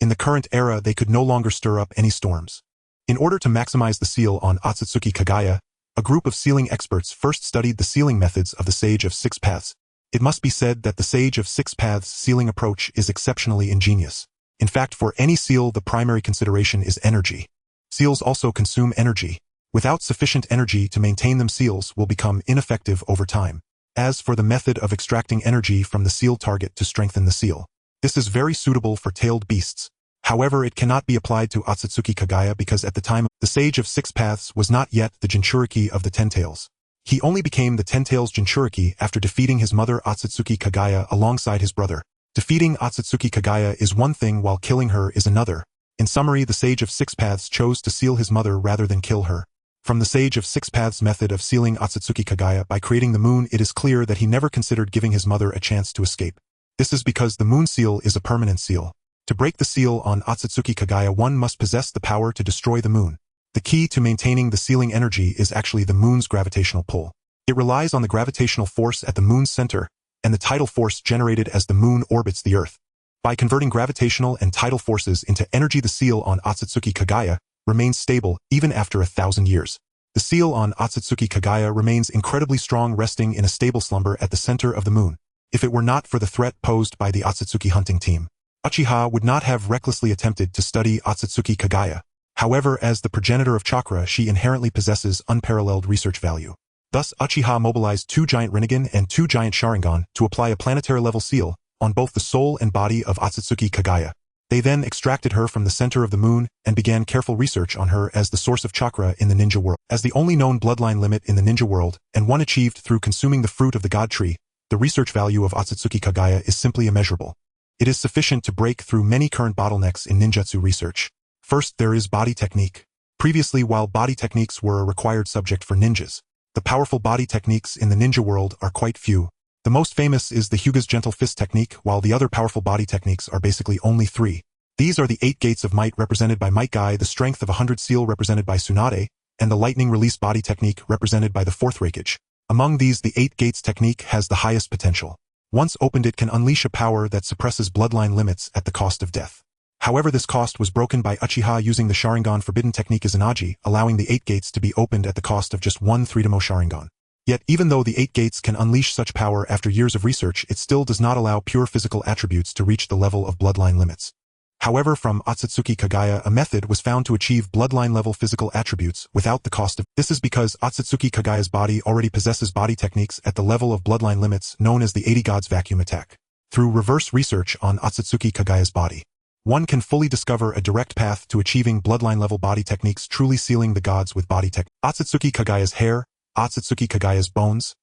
in the current era they could no longer stir up any storms. In order to maximize the seal on Otsutsuki Kagaya, a group of sealing experts first studied the sealing methods of the Sage of Six Paths. It must be said that the Sage of Six Paths sealing approach is exceptionally ingenious. In fact, for any seal the primary consideration is energy. Seals also consume energy. Without sufficient energy to maintain them, seals will become ineffective over time. As for the method of extracting energy from the seal target to strengthen the seal, this is very suitable for tailed beasts. However, it cannot be applied to Otsutsuki Kagaya because at the time, the Sage of Six Paths was not yet the Jinchuriki of the Ten Tails. He only became the Ten Tails Jinchuriki after defeating his mother Otsutsuki Kagaya alongside his brother. Defeating Otsutsuki Kagaya is one thing while killing her is another. In summary, the Sage of Six Paths chose to seal his mother rather than kill her. From the Sage of Six Paths method of sealing Otsutsuki Kagaya by creating the moon, it is clear that he never considered giving his mother a chance to escape. This is because the moon seal is a permanent seal. To break the seal on Otsutsuki Kagaya, one must possess the power to destroy the moon. The key to maintaining the sealing energy is actually the moon's gravitational pull. It relies on the gravitational force at the moon's center and the tidal force generated as the moon orbits the Earth. By converting gravitational and tidal forces into energy, the seal on Otsutsuki Kagaya remains stable even after 1,000 years. The seal on Otsutsuki Kagaya remains incredibly strong, resting in a stable slumber at the center of the moon. If it were not for the threat posed by the Otsutsuki hunting team, Uchiha would not have recklessly attempted to study Otsutsuki Kagaya. However, as the progenitor of chakra, she inherently possesses unparalleled research value. Thus, Uchiha mobilized 2 giant Rinnegan and 2 giant Sharingan to apply a planetary-level seal on both the soul and body of Otsutsuki Kagaya. They then extracted her from the center of the moon and began careful research on her as the source of chakra in the ninja world. As the only known bloodline limit in the ninja world, and one achieved through consuming the fruit of the god tree, the research value of Otsutsuki Kagaya is simply immeasurable. It is sufficient to break through many current bottlenecks in ninjutsu research. First, there is body technique. Previously, while body techniques were a required subject for ninjas, the powerful body techniques in the ninja world are quite few. The most famous is the Hyuga's gentle fist technique, while the other powerful body techniques are basically only 3. These are the 8 gates of might represented by Might Guy, the strength of 100 seal represented by Tsunade, and the lightning release body technique represented by the 4th Hokage. Among these, the 8 gates technique has the highest potential. Once opened, it can unleash a power that suppresses bloodline limits at the cost of death. However, this cost was broken by Uchiha using the Sharingan forbidden technique Izanagi, allowing the 8 gates to be opened at the cost of just 1 3-demo Sharingan. Yet, even though the 8 gates can unleash such power after years of research, it still does not allow pure physical attributes to reach the level of bloodline limits. However, from Otsutsuki Kagaya, a method was found to achieve bloodline-level physical attributes without the cost of. This is because Otsutsuki Kagaya's body already possesses body techniques at the level of bloodline limits known as the 80 Gods Vacuum Attack. Through reverse research on Otsutsuki Kagaya's body, one can fully discover a direct path to achieving bloodline-level body techniques, truly sealing the gods with body tech. Otsutsuki Kagaya's hair, Otsutsuki Kagaya's bones,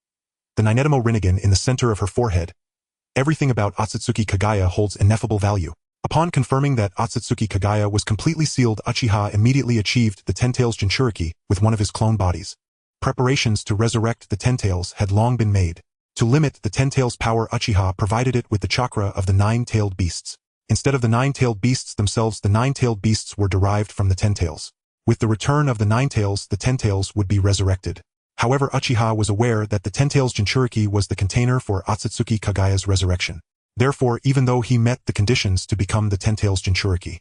the Ninetamo Rinnegan in the center of her forehead. Everything about Otsutsuki Kagaya holds ineffable value. Upon confirming that Otsutsuki Kagaya was completely sealed, Uchiha immediately achieved the Ten Tails Jinchuriki with one of his clone bodies. Preparations to resurrect the Ten Tails had long been made. To limit the Ten Tails' power, Uchiha provided it with the chakra of the 9-tailed beasts. Instead of the 9-tailed beasts themselves, the 9-tailed beasts were derived from the Ten Tails. With the return of the 9 Tails, the Ten Tails would be resurrected. However, Uchiha was aware that the Ten Tails Jinchuriki was the container for Otsutsuki Kagaya's resurrection. Therefore, even though he met the conditions to become the Ten Tails Jinchuriki,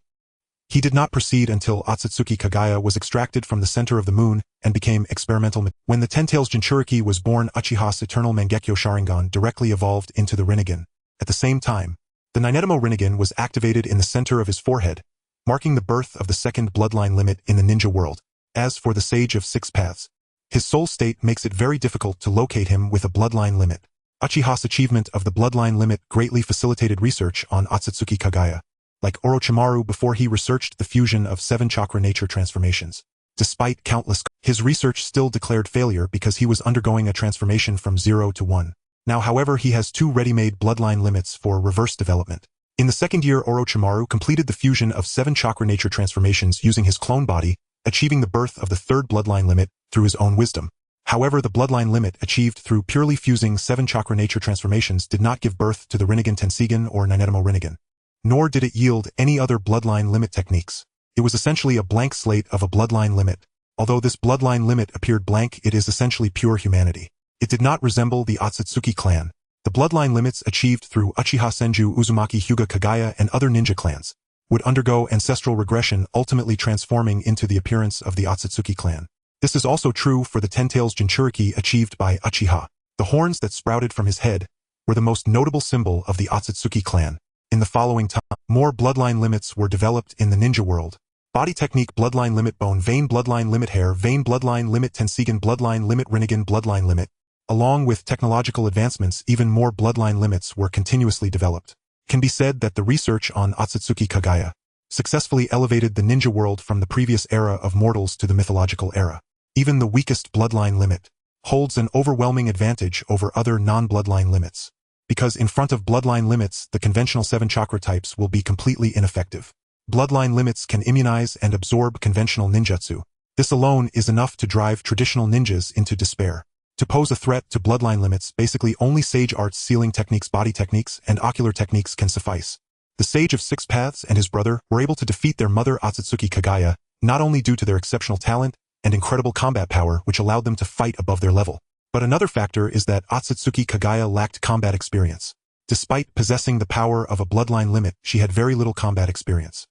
he did not proceed until Otsutsuki Kagaya was extracted from the center of the moon and became experimental. When the Ten Tails Jinchuriki was born, Uchiha's eternal Mangekyo Sharingan directly evolved into the Rinnegan. At the same time, the Ninetamo Rinnegan was activated in the center of his forehead, marking the birth of the second bloodline limit in the ninja world. As for the Sage of Six Paths, his soul state makes it very difficult to locate him with a bloodline limit. Uchiha's achievement of the bloodline limit greatly facilitated research on Otsutsuki Kagaya. Like Orochimaru before, he researched the fusion of 7 chakra nature transformations. Despite countless, his research still declared failure because he was undergoing a transformation from 0 to 1. Now, however, he has 2 ready-made bloodline limits for reverse development. In the second year, Orochimaru completed the fusion of 7 chakra nature transformations using his clone body, achieving the birth of the 3rd bloodline limit through his own wisdom. However, the bloodline limit achieved through purely fusing 7 chakra nature transformations did not give birth to the Rinnegan Tensigan or Ninetamo Rinnegan. Nor did it yield any other bloodline limit techniques. It was essentially a blank slate of a bloodline limit. Although this bloodline limit appeared blank, it is essentially pure humanity. It did not resemble the Otsutsuki clan. The bloodline limits achieved through Uchiha Senju Uzumaki Hyuga Kagaya and other ninja clans would undergo ancestral regression, ultimately transforming into the appearance of the Otsutsuki clan. This is also true for the Ten-Tails Jinchuriki achieved by Uchiha. The horns that sprouted from his head were the most notable symbol of the Otsutsuki clan. In the following time, more bloodline limits were developed in the ninja world. Body technique bloodline limit bone vein bloodline limit hair vein bloodline limit Tensigan bloodline limit Rinnegan bloodline limit. Along with technological advancements, even more bloodline limits were continuously developed. It can be said that the research on Otsutsuki Kagaya successfully elevated the ninja world from the previous era of mortals to the mythological era. Even the weakest bloodline limit holds an overwhelming advantage over other non-bloodline limits, because in front of bloodline limits, the conventional 7 chakra types will be completely ineffective. Bloodline limits can immunize and absorb conventional ninjutsu. This alone is enough to drive traditional ninjas into despair. To pose a threat to bloodline limits, basically only sage arts, sealing techniques, body techniques, and ocular techniques can suffice. The Sage of Six Paths and his brother were able to defeat their mother Otsutsuki Kagaya, not only due to their exceptional talent and incredible combat power which allowed them to fight above their level, but another factor is that Otsutsuki Kagaya lacked combat experience. Despite possessing the power of a bloodline limit, she had very little combat experience,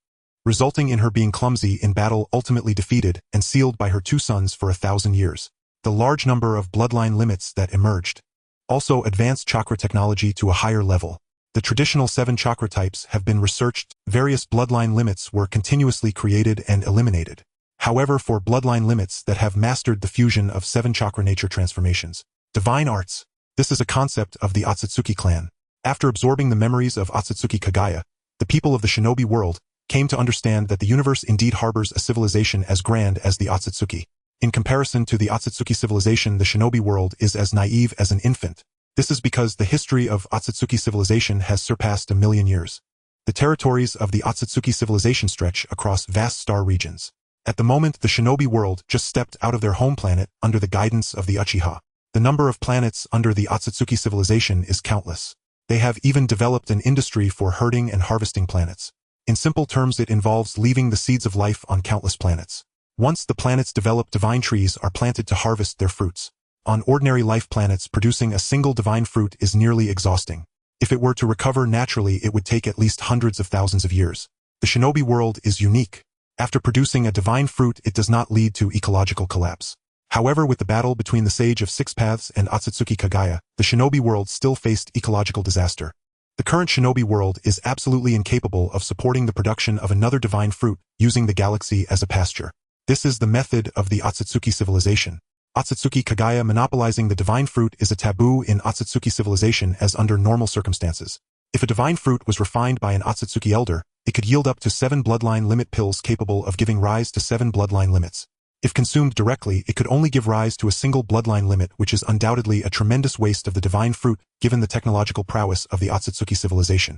resulting in her being clumsy in battle, ultimately defeated and sealed by her 2 sons for 1,000 years. The large number of bloodline limits that emerged also advanced chakra technology to a higher level. The traditional 7 chakra types have been researched. Various bloodline limits were continuously created and eliminated. However, for bloodline limits that have mastered the fusion of 7 chakra nature transformations, divine arts, this is a concept of the Otsutsuki clan. After absorbing the memories of Otsutsuki Kagaya, the people of the shinobi world came to understand that the universe indeed harbors a civilization as grand as the Otsutsuki. In comparison to the Otsutsuki civilization, the shinobi world is as naive as an infant. This is because the history of Otsutsuki civilization has surpassed 1,000,000 years. The territories of the Otsutsuki civilization stretch across vast star regions. At the moment, the shinobi world just stepped out of their home planet under the guidance of the Uchiha. The number of planets under the Otsutsuki civilization is countless. They have even developed an industry for herding and harvesting planets. In simple terms, it involves leaving the seeds of life on countless planets. Once the planets develop, divine trees are planted to harvest their fruits. On ordinary life planets, producing a single divine fruit is nearly exhausting. If it were to recover naturally, it would take at least hundreds of thousands of years. The shinobi world is unique. After producing a divine fruit, it does not lead to ecological collapse. However, with the battle between the Sage of Six Paths and Otsutsuki Kagaya, the shinobi world still faced ecological disaster. The current shinobi world is absolutely incapable of supporting the production of another divine fruit, using the galaxy as a pasture. This is the method of the Otsutsuki civilization. Otsutsuki Kagaya monopolizing the divine fruit is a taboo in Otsutsuki civilization, as under normal circumstances. If a divine fruit was refined by an Otsutsuki elder, it could yield up to 7 bloodline limit pills capable of giving rise to 7 bloodline limits. If consumed directly, it could only give rise to a single bloodline limit, which is undoubtedly a tremendous waste of the divine fruit given the technological prowess of the Otsutsuki civilization.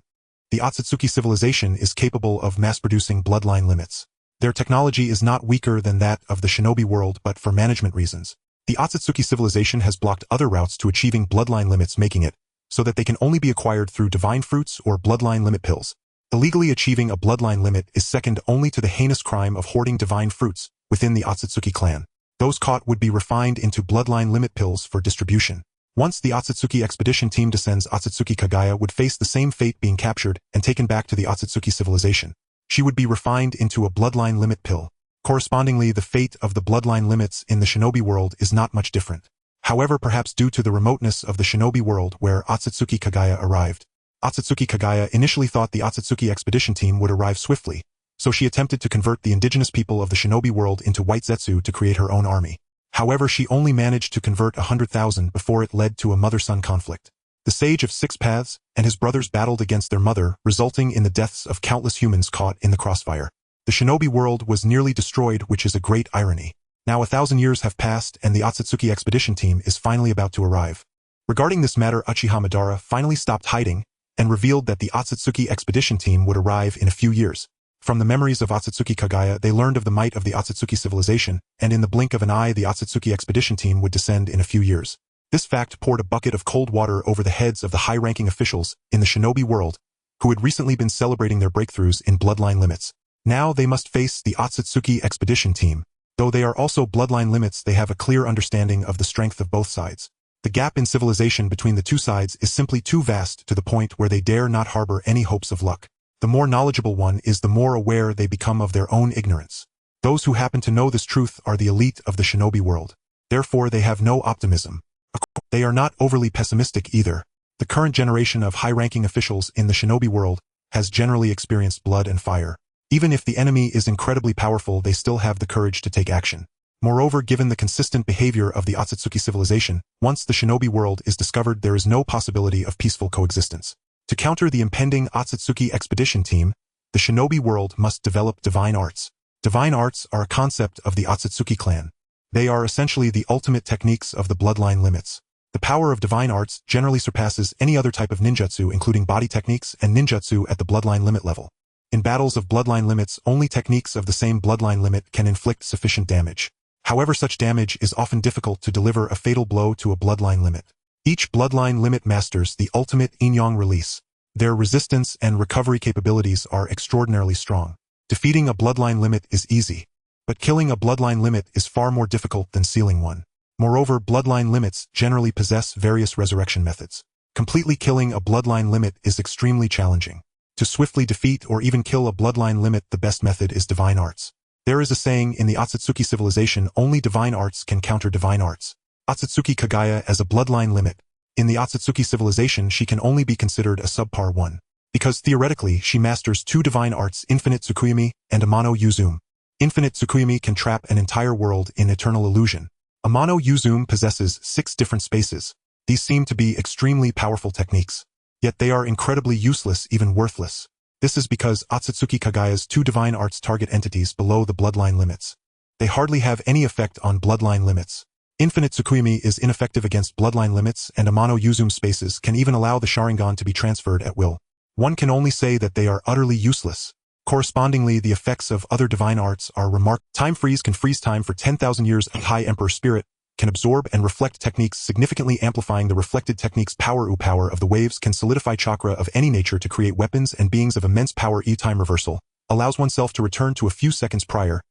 The Otsutsuki civilization is capable of mass-producing bloodline limits. Their technology is not weaker than that of the shinobi world, but for management reasons, the Otsutsuki civilization has blocked other routes to achieving bloodline limits, making it so that they can only be acquired through divine fruits or bloodline limit pills. Illegally achieving a bloodline limit is second only to the heinous crime of hoarding divine fruits within the Otsutsuki clan. Those caught would be refined into bloodline limit pills for distribution. Once the Otsutsuki expedition team descends, Otsutsuki Kagaya would face the same fate, being captured and taken back to the Otsutsuki civilization. She would be refined into a bloodline limit pill. Correspondingly, the fate of the bloodline limits in the shinobi world is not much different. However, perhaps due to the remoteness of the shinobi world where Otsutsuki Kagaya arrived, Otsutsuki Kagaya initially thought the Otsutsuki expedition team would arrive swiftly, so she attempted to convert the indigenous people of the shinobi world into white zetsu to create her own army. However, she only managed to convert 100,000 before it led to a mother-son conflict. The Sage of Six Paths and his brothers battled against their mother, resulting in the deaths of countless humans caught in the crossfire. The shinobi world was nearly destroyed, which is a great irony. Now 1,000 years have passed and the Otsutsuki expedition team is finally about to arrive. Regarding this matter, Uchiha Madara finally stopped hiding and revealed that the Otsutsuki expedition team would arrive in a few years. From the memories of Otsutsuki Kagaya, they learned of the might of the Otsutsuki civilization, and in the blink of an eye the Otsutsuki expedition team would descend in a few years. This fact poured a bucket of cold water over the heads of the high-ranking officials in the shinobi world, who had recently been celebrating their breakthroughs in bloodline limits. Now they must face the Otsutsuki expedition team. Though they are also bloodline limits, they have a clear understanding of the strength of both sides. The gap in civilization between the two sides is simply too vast to the point where they dare not harbor any hopes of luck. The more knowledgeable one is the more aware they become of their own ignorance. Those who happen to know this truth are the elite of the shinobi world. Therefore, they have no optimism. They are not overly pessimistic either. The current generation of high-ranking officials in the shinobi world has generally experienced blood and fire. Even if the enemy is incredibly powerful, they still have the courage to take action. Moreover, given the consistent behavior of the Otsutsuki civilization, once the shinobi world is discovered, there is no possibility of peaceful coexistence. To counter the impending Otsutsuki expedition team, the shinobi world must develop divine arts. Divine arts are a concept of the Otsutsuki clan. They are essentially the ultimate techniques of the bloodline limits. The power of divine arts generally surpasses any other type of ninjutsu, including body techniques and ninjutsu at the bloodline limit level. In battles of bloodline limits, only techniques of the same bloodline limit can inflict sufficient damage. However, such damage is often difficult to deliver a fatal blow to a bloodline limit. Each bloodline limit masters the ultimate yin-yang release. Their resistance and recovery capabilities are extraordinarily strong. Defeating a bloodline limit is easy, but killing a bloodline limit is far more difficult than sealing one. Moreover, bloodline limits generally possess various resurrection methods. Completely killing a bloodline limit is extremely challenging. To swiftly defeat or even kill a bloodline limit, the best method is divine arts. There is a saying in the Otsutsuki civilization, only divine arts can counter divine arts. Otsutsuki Kagaya as a bloodline limit. In the Otsutsuki civilization, she can only be considered a subpar one, because theoretically she masters two divine arts, Infinite Tsukuyomi and Amano Yuzume. Infinite Tsukuyomi can trap an entire world in eternal illusion. Amano Yuzume possesses 6 different spaces. These seem to be extremely powerful techniques. Yet they are incredibly useless, even worthless. This is because Otsutsuki Kagaya's two divine arts target entities below the bloodline limits. They hardly have any effect on bloodline limits. Infinite Tsukuyomi is ineffective against bloodline limits, and Amano Yuzume spaces can even allow the Sharingan to be transferred at will. One can only say that they are utterly useless. Correspondingly, the effects of other divine arts are remarkable. Time Freeze can freeze time for 10,000 years. High Emperor Spirit can absorb and reflect techniques, significantly amplifying the reflected technique's power. Power of the waves can solidify chakra of any nature to create weapons and beings of immense power. Time Reversal allows oneself to return to a few seconds prior.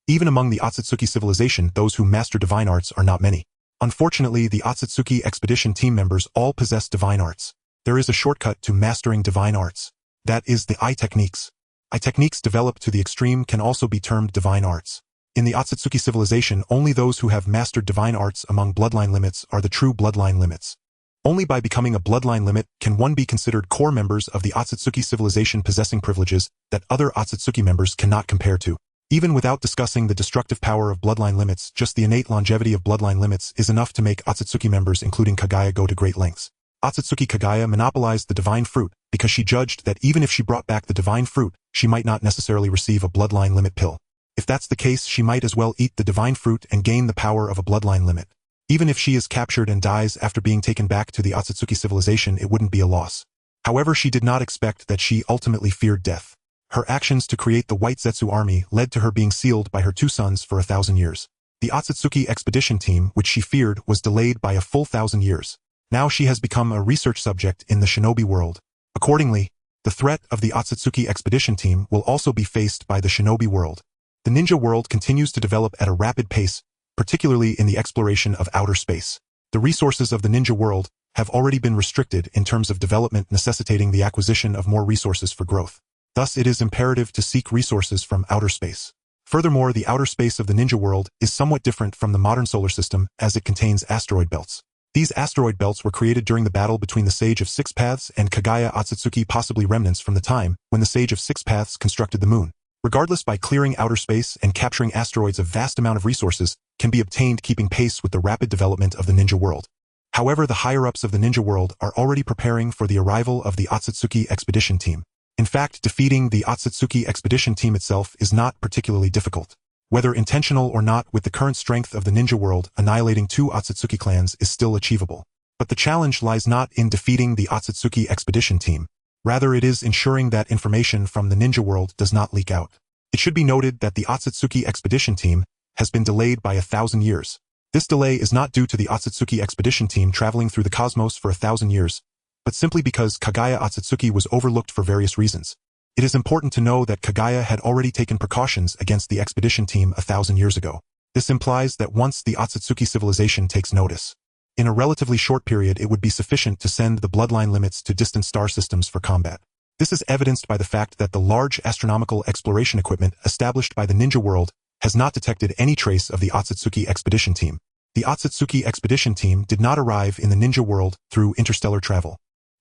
Even among the Otsutsuki civilization, those who master divine arts are not many. Unfortunately, the Otsutsuki expedition team members all possess divine arts. There is a shortcut to mastering divine arts. That is the eye techniques. Eye techniques developed to the extreme can also be termed divine arts. In the Otsutsuki civilization, only those who have mastered divine arts among bloodline limits are the true bloodline limits. Only by becoming a bloodline limit can one be considered core members of the Otsutsuki civilization, possessing privileges that other Otsutsuki members cannot compare to. Even without discussing the destructive power of bloodline limits, just the innate longevity of bloodline limits is enough to make Otsutsuki members, including Kagaya, go to great lengths. Otsutsuki Kagaya monopolized the divine fruit because she judged that even if she brought back the divine fruit, she might not necessarily receive a bloodline limit pill. If that's the case, she might as well eat the divine fruit and gain the power of a bloodline limit. Even if she is captured and dies after being taken back to the Otsutsuki civilization, it wouldn't be a loss. However, she did not expect that she ultimately feared death. Her actions to create the White Zetsu army led to her being sealed by her 2 sons for 1,000 years. The Otsutsuki expedition team, which she feared, was delayed by a full 1,000 years. Now she has become a research subject in the shinobi world. Accordingly, the threat of the Otsutsuki expedition team will also be faced by the shinobi world. The ninja world continues to develop at a rapid pace, particularly in the exploration of outer space. The resources of the ninja world have already been restricted in terms of development, necessitating the acquisition of more resources for growth. Thus, it is imperative to seek resources from outer space. Furthermore, the outer space of the ninja world is somewhat different from the modern solar system, as it contains asteroid belts. These asteroid belts were created during the battle between the Sage of Six Paths and Kagaya Otsutsuki, possibly remnants from the time when the Sage of Six Paths constructed the moon. Regardless, by clearing outer space and capturing asteroids, a vast amount of resources can be obtained, keeping pace with the rapid development of the ninja world. However, the higher-ups of the ninja world are already preparing for the arrival of the Otsutsuki expedition team. In fact, defeating the Otsutsuki expedition team itself is not particularly difficult. Whether intentional or not, with the current strength of the ninja world, annihilating 2 Otsutsuki clans is still achievable. But the challenge lies not in defeating the Otsutsuki expedition team. Rather, it is ensuring that information from the ninja world does not leak out. It should be noted that the Otsutsuki expedition team has been delayed by 1,000 years. This delay is not due to the Otsutsuki expedition team traveling through the cosmos for 1,000 years, but simply because Kagaya Otsutsuki was overlooked for various reasons. It is important to know that Kagaya had already taken precautions against the expedition team 1,000 years ago. This implies that once the Otsutsuki civilization takes notice, In a relatively short period, it would be sufficient to send the bloodline limits to distant star systems for combat. This is evidenced by the fact that the large astronomical exploration equipment established by the Ninja World has not detected any trace of the Otsutsuki expedition team. The Otsutsuki expedition team did not arrive in the Ninja World through interstellar travel.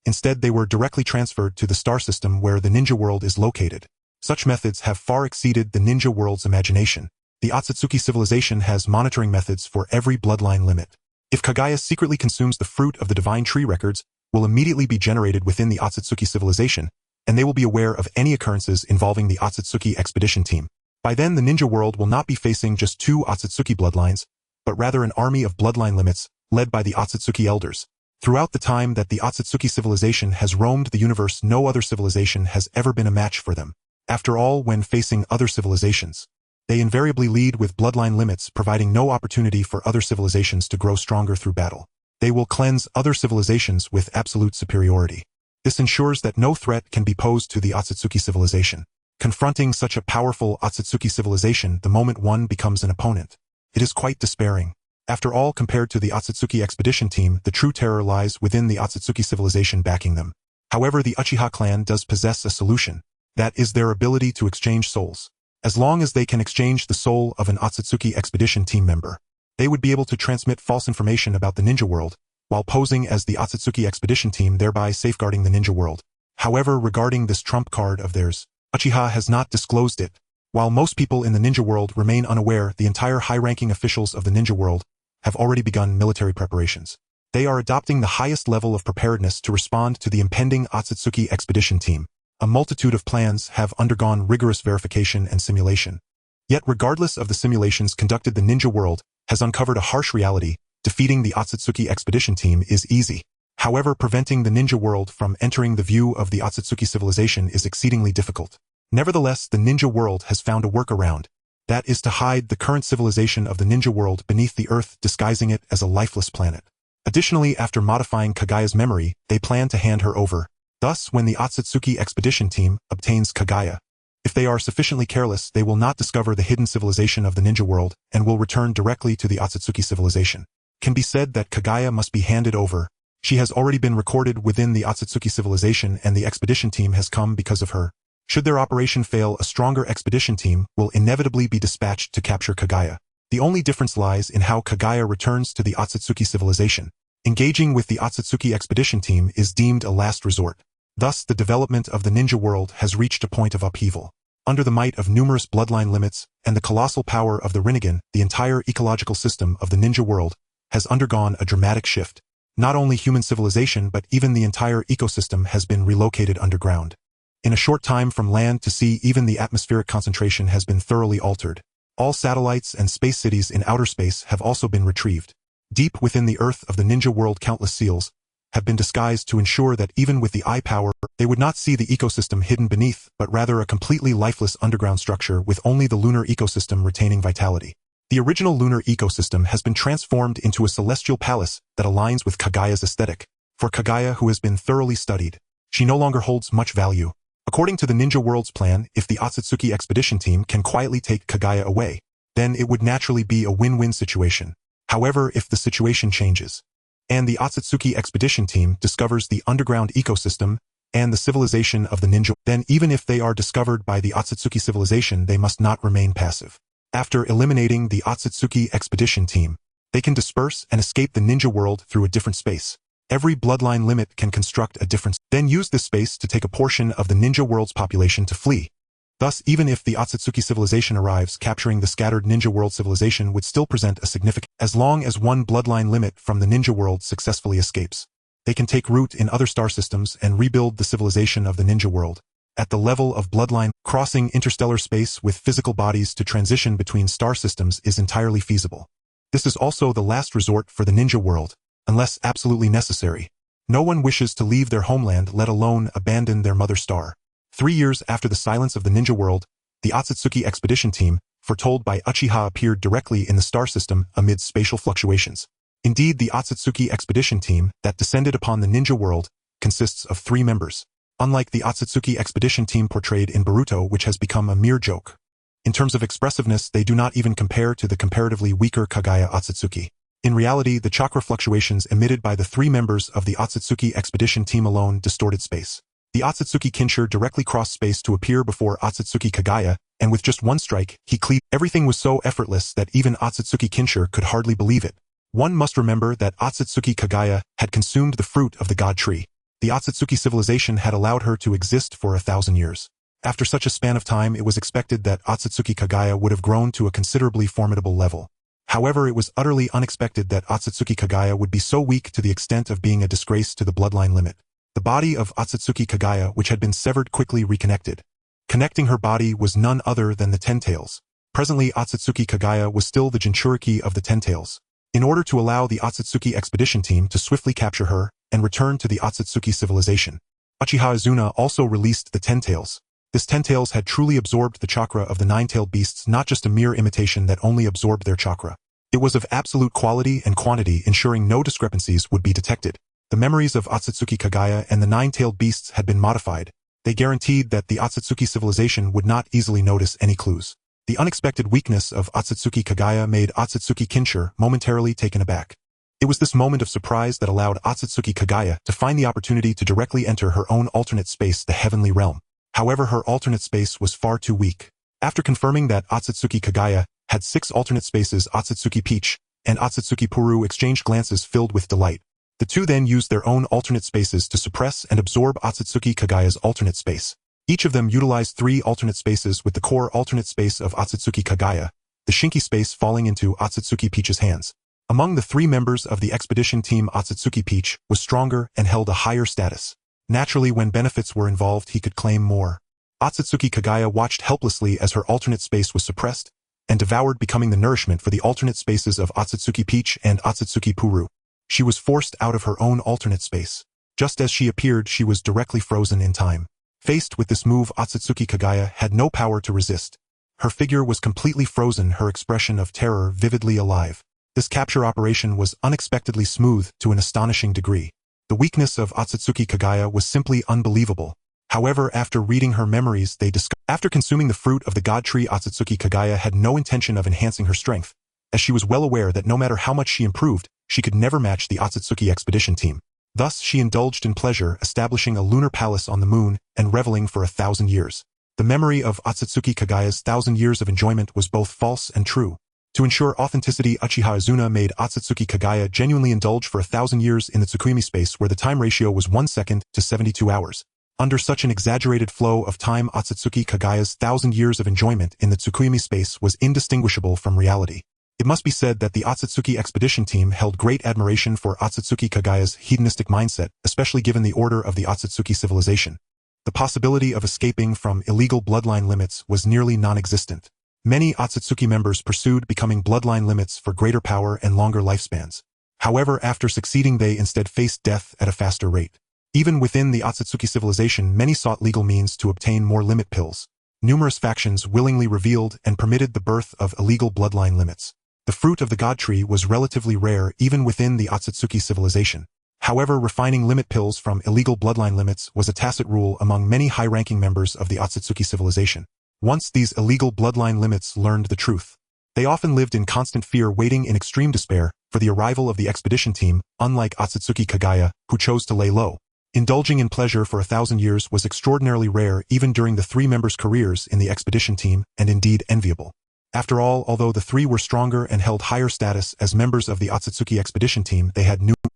Instead, they were directly transferred to the star system where the Ninja World is located. Such methods have far exceeded the Ninja World's imagination. The Otsutsuki civilization has monitoring methods for every bloodline limit. If Kagaya secretly consumes the fruit of the divine tree, records will immediately be generated within the Otsutsuki civilization, and they will be aware of any occurrences involving the Otsutsuki expedition team. By then, the Ninja World will not be facing just 2 Otsutsuki bloodlines, but rather an army of bloodline limits led by the Otsutsuki elders. Throughout the time that the Otsutsuki civilization has roamed the universe, no other civilization has ever been a match for them. After all, when facing other civilizations, they invariably lead with bloodline limits, providing no opportunity for other civilizations to grow stronger through battle. They will cleanse other civilizations with absolute superiority. This ensures that no threat can be posed to the Otsutsuki civilization. Confronting such a powerful Otsutsuki civilization the moment one becomes an opponent, it is quite despairing. After all, compared to the Otsutsuki expedition team, the true terror lies within the Otsutsuki civilization backing them. However, the Uchiha clan does possess a solution. That is their ability to exchange souls. As long as they can exchange the soul of an Otsutsuki expedition team member, they would be able to transmit false information about the Ninja World, while posing as the Otsutsuki expedition team, thereby safeguarding the Ninja World. However, regarding this trump card of theirs, Uchiha has not disclosed it. While most people in the Ninja World remain unaware, the entire high-ranking officials of the Ninja World have already begun military preparations. They are adopting the highest level of preparedness to respond to the impending Otsutsuki expedition team. A multitude of plans have undergone rigorous verification and simulation. Yet regardless of the simulations conducted, the Ninja World has uncovered a harsh reality. Defeating the Otsutsuki expedition team is easy. However, preventing the Ninja World from entering the view of the Otsutsuki civilization is exceedingly difficult. Nevertheless, the Ninja World has found a workaround. That is to hide the current civilization of the Ninja World beneath the earth, disguising it as a lifeless planet. Additionally, after modifying Kagaya's memory, they plan to hand her over. Thus, when the Otsutsuki expedition team obtains Kagaya, if they are sufficiently careless, they will not discover the hidden civilization of the Ninja World and will return directly to the Otsutsuki civilization. Can be said that Kagaya must be handed over. She has already been recorded within the Otsutsuki civilization, and the expedition team has come because of her. Should their operation fail, a stronger expedition team will inevitably be dispatched to capture Kagaya. The only difference lies in how Kagaya returns to the Otsutsuki civilization. Engaging with the Otsutsuki expedition team is deemed a last resort. Thus, the development of the Ninja World has reached a point of upheaval. Under the might of numerous bloodline limits and the colossal power of the Rinnegan, the entire ecological system of the Ninja World has undergone a dramatic shift. Not only human civilization, but even the entire ecosystem has been relocated underground. In a short time from land to sea, even the atmospheric concentration has been thoroughly altered. All satellites and space cities in outer space have also been retrieved. Deep within the earth of the Ninja World, countless seals have been disguised to ensure that even with the eye power, they would not see the ecosystem hidden beneath, but rather a completely lifeless underground structure with only the lunar ecosystem retaining vitality. The original lunar ecosystem has been transformed into a celestial palace that aligns with Kagaya's aesthetic. For Kagaya, who has been thoroughly studied, she no longer holds much value. According to the Ninja World's plan, if the Otsutsuki expedition team can quietly take Kagaya away, then it would naturally be a win-win situation. However, if the situation changes, and the Otsutsuki expedition team discovers the underground ecosystem and the civilization of the ninja, then even if they are discovered by the Otsutsuki civilization, they must not remain passive. After eliminating the Otsutsuki expedition team, they can disperse and escape the Ninja World through a different space. Every bloodline limit can construct a different, then use this space to take a portion of the Ninja World's population to flee. Thus, even if the Otsutsuki civilization arrives, capturing the scattered Ninja World civilization would still present a significant, as long as one bloodline limit from the Ninja World successfully escapes. They can take root in other star systems and rebuild the civilization of the Ninja World. At the level of bloodline, crossing interstellar space with physical bodies to transition between star systems is entirely feasible. This is also the last resort for the Ninja World, unless absolutely necessary. No one wishes to leave their homeland, let alone abandon their mother star. 3 years after the silence of the Ninja World, the Otsutsuki expedition team, foretold by Uchiha, appeared directly in the star system amid spatial fluctuations. Indeed, the Otsutsuki expedition team that descended upon the Ninja World consists of 3 members, unlike the Otsutsuki expedition team portrayed in Naruto, which has become a mere joke. In terms of expressiveness, they do not even compare to the comparatively weaker Kagaya Otsutsuki. In reality, the chakra fluctuations emitted by the 3 members of the Otsutsuki expedition team alone distorted space. The Otsutsuki Kinshir directly crossed space to appear before Otsutsuki Kagaya, and with just one strike, he cleaved. Everything was so effortless that even Otsutsuki Kinshir could hardly believe it. One must remember that Otsutsuki Kagaya had consumed the fruit of the god tree. The Otsutsuki civilization had allowed her to exist for 1,000 years. After such a span of time, it was expected that Otsutsuki Kagaya would have grown to a considerably formidable level. However, it was utterly unexpected that Otsutsuki Kagaya would be so weak to the extent of being a disgrace to the bloodline limit. The body of Otsutsuki Kagaya, which had been severed, quickly reconnected. Connecting her body was none other than the Ten Tails. Presently, Otsutsuki Kagaya was still the Jinchuriki of the Ten Tails. In order to allow the Otsutsuki expedition team to swiftly capture her and return to the Otsutsuki civilization, Uchiha Izuna also released the Ten Tails. This Ten Tails had truly absorbed the chakra of the nine-tailed beasts, not just a mere imitation that only absorbed their chakra. It was of absolute quality and quantity, ensuring no discrepancies would be detected. The memories of Otsutsuki Kagaya and the nine-tailed beasts had been modified. They guaranteed that the Otsutsuki civilization would not easily notice any clues. The unexpected weakness of Otsutsuki Kagaya made Otsutsuki Kinshir momentarily taken aback. It was this moment of surprise that allowed Otsutsuki Kagaya to find the opportunity to directly enter her own alternate space, the heavenly realm. However, her alternate space was far too weak. After confirming that Otsutsuki Kagaya had 6 alternate spaces, Otsutsuki Peach and Otsutsuki Puru exchanged glances filled with delight. The two then used their own alternate spaces to suppress and absorb Otsutsuki Kagaya's alternate space. Each of them utilized 3 alternate spaces, with the core alternate space of Otsutsuki Kagaya, the Shinki space, falling into Otsutsuki Peach's hands. Among the 3 members of the expedition team, Otsutsuki Peach was stronger and held a higher status. Naturally, when benefits were involved, he could claim more. Otsutsuki Kagaya watched helplessly as her alternate space was suppressed and devoured, becoming the nourishment for the alternate spaces of Otsutsuki Peach and Otsutsuki Puru. She was forced out of her own alternate space. Just as she appeared, she was directly frozen in time. Faced with this move, Otsutsuki Kagaya had no power to resist. Her figure was completely frozen, her expression of terror vividly alive. This capture operation was unexpectedly smooth to an astonishing degree. The weakness of Otsutsuki Kagaya was simply unbelievable. However, after reading her memories, they discovered after consuming the fruit of the god tree, Otsutsuki Kagaya had no intention of enhancing her strength, as she was well aware that no matter how much she improved, she could never match the Otsutsuki expedition team. Thus, she indulged in pleasure, establishing a lunar palace on the moon and reveling for 1,000 years. The memory of Otsutsuki Kagaya's 1,000 years of enjoyment was both false and true. To ensure authenticity, Uchiha Izuna made Otsutsuki Kagaya genuinely indulge for 1,000 years in the Tsukumi space, where the time ratio was 1 second to 72 hours. Under such an exaggerated flow of time, Otsutsuki Kagaya's 1,000 years of enjoyment in the Tsukumi space was indistinguishable from reality. It must be said that the Otsutsuki expedition team held great admiration for Otsutsuki Kagaya's hedonistic mindset, especially given the order of the Otsutsuki civilization. The possibility of escaping from illegal bloodline limits was nearly non-existent. Many Otsutsuki members pursued becoming bloodline limits for greater power and longer lifespans. However, after succeeding, they instead faced death at a faster rate. Even within the Otsutsuki civilization, many sought legal means to obtain more limit pills. Numerous factions willingly revealed and permitted the birth of illegal bloodline limits. The fruit of the god tree was relatively rare even within the Otsutsuki civilization. However, refining limit pills from illegal bloodline limits was a tacit rule among many high-ranking members of the Otsutsuki civilization. Once these illegal bloodline limits learned the truth, they often lived in constant fear, waiting in extreme despair for the arrival of the expedition team, unlike Otsutsuki Kagaya, who chose to lay low. Indulging in pleasure for 1,000 years was extraordinarily rare even during the 3 members' careers in the expedition team, and indeed enviable. After all, although the 3 were stronger and held higher status as members of the Otsutsuki expedition team,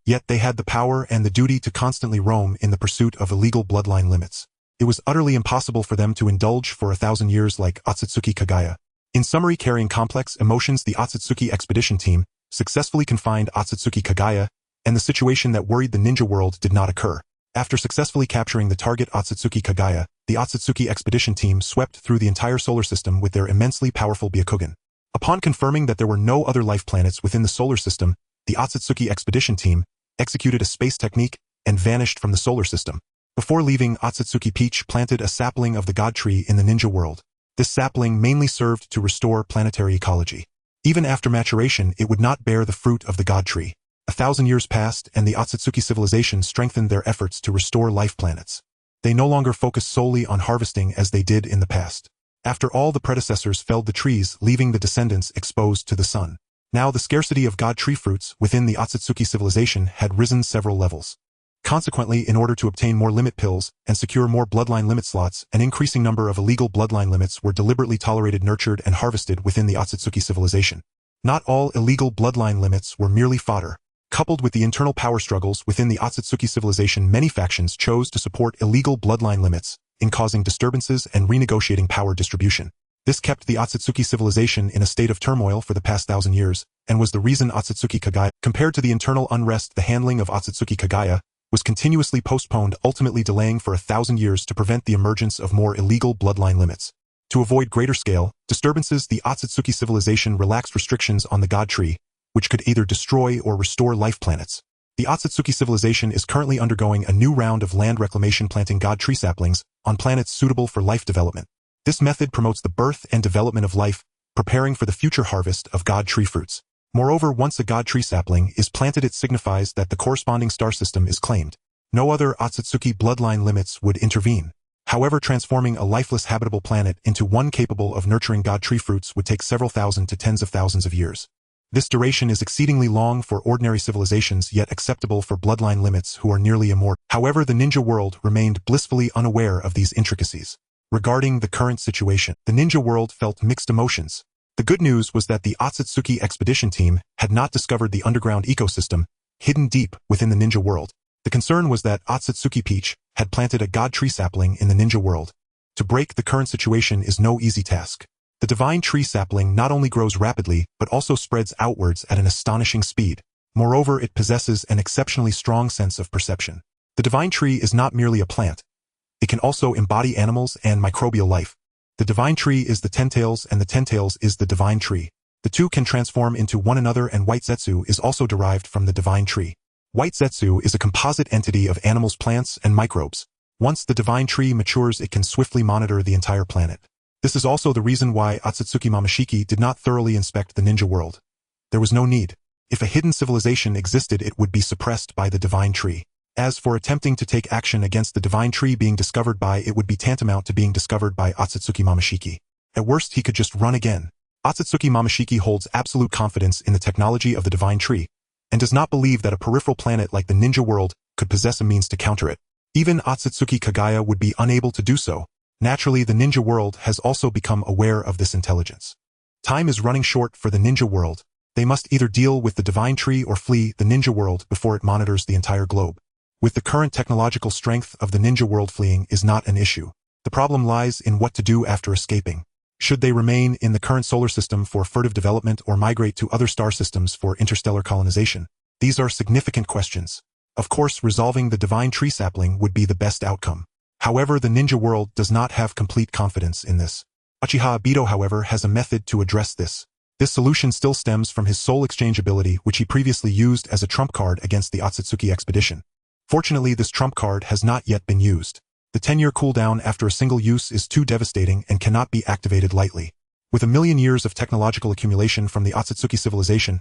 yet they had the power and the duty to constantly roam in the pursuit of illegal bloodline limits. It was utterly impossible for them to indulge for 1,000 years like Otsutsuki Kagaya. In summary, carrying complex emotions, the Otsutsuki expedition team successfully confined Otsutsuki Kagaya, and the situation that worried the ninja world did not occur. After successfully capturing the target Otsutsuki Kagaya, the Otsutsuki expedition team swept through the entire solar system with their immensely powerful Byakugan. Upon confirming that there were no other life planets within the solar system, the Otsutsuki expedition team executed a space technique and vanished from the solar system. Before leaving, Otsutsuki Peach planted a sapling of the god tree in the ninja world. This sapling mainly served to restore planetary ecology. Even after maturation, it would not bear the fruit of the god tree. 1,000 years passed, and the Otsutsuki civilization strengthened their efforts to restore life planets. They no longer focused solely on harvesting as they did in the past. After all, the predecessors felled the trees, leaving the descendants exposed to the sun. Now the scarcity of god tree fruits within the Otsutsuki civilization had risen several levels. Consequently, in order to obtain more limit pills and secure more bloodline limit slots, an increasing number of illegal bloodline limits were deliberately tolerated, nurtured, and harvested within the Otsutsuki civilization. Not all illegal bloodline limits were merely fodder. Coupled with the internal power struggles within the Otsutsuki civilization, many factions chose to support illegal bloodline limits in causing disturbances and renegotiating power distribution. This kept the Otsutsuki civilization in a state of turmoil for the past 1,000 years, and was the reason Otsutsuki Kagaya, compared to the internal unrest, the handling of Otsutsuki Kagaya was continuously postponed, ultimately delaying for 1,000 years to prevent the emergence of more illegal bloodline limits. To avoid greater scale disturbances, the Otsutsuki civilization relaxed restrictions on the god tree, which could either destroy or restore life planets. The Otsutsuki civilization is currently undergoing a new round of land reclamation, planting god tree saplings on planets suitable for life development. This method promotes the birth and development of life, preparing for the future harvest of god tree fruits. Moreover, once a god tree sapling is planted, it signifies that the corresponding star system is claimed. No other Otsutsuki bloodline limits would intervene. However, transforming a lifeless habitable planet into one capable of nurturing god tree fruits would take several thousand to tens of thousands of years. This duration is exceedingly long for ordinary civilizations, yet acceptable for bloodline limits who are nearly immortal. However, the ninja world remained blissfully unaware of these intricacies. Regarding the current situation, the ninja world felt mixed emotions. The good news was that the Otsutsuki expedition team had not discovered the underground ecosystem hidden deep within the ninja world. The concern was that Otsutsuki Peach had planted a god tree sapling in the ninja world. To break the current situation is no easy task. The divine tree sapling not only grows rapidly, but also spreads outwards at an astonishing speed. Moreover, it possesses an exceptionally strong sense of perception. The divine tree is not merely a plant. It can also embody animals and microbial life. The divine tree is the Tentails, and the Tentails is the divine tree. The two can transform into one another, and White Zetsu is also derived from the divine tree. White Zetsu is a composite entity of animals, plants, and microbes. Once the divine tree matures, it can swiftly monitor the entire planet. This is also the reason why Otsutsuki Momoshiki did not thoroughly inspect the ninja world. There was no need. If a hidden civilization existed, it would be suppressed by the divine tree. As for attempting to take action against the divine tree being discovered by, it would be tantamount to being discovered by Otsutsuki Momoshiki. At worst, he could just run again. Otsutsuki Momoshiki holds absolute confidence in the technology of the divine tree, and does not believe that a peripheral planet like the ninja world could possess a means to counter it. Even Otsutsuki Kagaya would be unable to do so. Naturally, the ninja world has also become aware of this intelligence. Time is running short for the ninja world. They must either deal with the divine tree or flee the ninja world before it monitors the entire globe. With the current technological strength of the ninja world, fleeing is not an issue. The problem lies in what to do after escaping. Should they remain in the current solar system for furtive development or migrate to other star systems for interstellar colonization? These are significant questions. Of course, resolving the divine tree sapling would be the best outcome. However, the ninja world does not have complete confidence in this. Uchiha Obito, however, has a method to address this. This solution still stems from his soul exchange ability, which he previously used as a trump card against the Otsutsuki expedition. Fortunately, this trump card has not yet been used. The 10-year cooldown after a single use is too devastating and cannot be activated lightly. With 1,000,000 years of technological accumulation from the Otsutsuki civilization,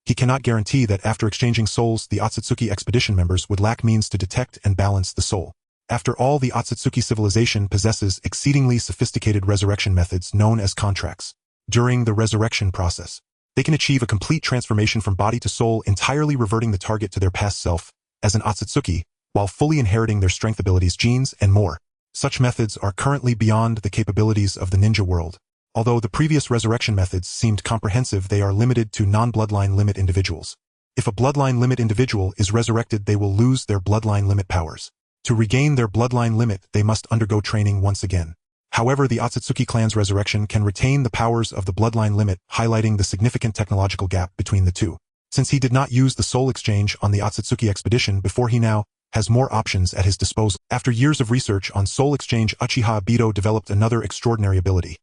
he cannot guarantee that after exchanging souls, the Otsutsuki expedition members would lack means to detect and balance the soul. After all, the Otsutsuki civilization possesses exceedingly sophisticated resurrection methods known as contracts. During the resurrection process, they can achieve a complete transformation from body to soul, entirely reverting the target to their past self as an Otsutsuki, while fully inheriting their strength, abilities, genes, and more. Such methods are currently beyond the capabilities of the ninja world. Although the previous resurrection methods seemed comprehensive, they are limited to non-bloodline limit individuals. If a bloodline limit individual is resurrected, they will lose their bloodline limit powers. To regain their bloodline limit, they must undergo training once again. However, the Otsutsuki clan's resurrection can retain the powers of the bloodline limit, highlighting the significant technological gap between the two. Since he did not use the soul exchange on the Otsutsuki expedition before, he now has more options at his disposal. After years of research on soul exchange, Uchiha Obito developed another extraordinary ability.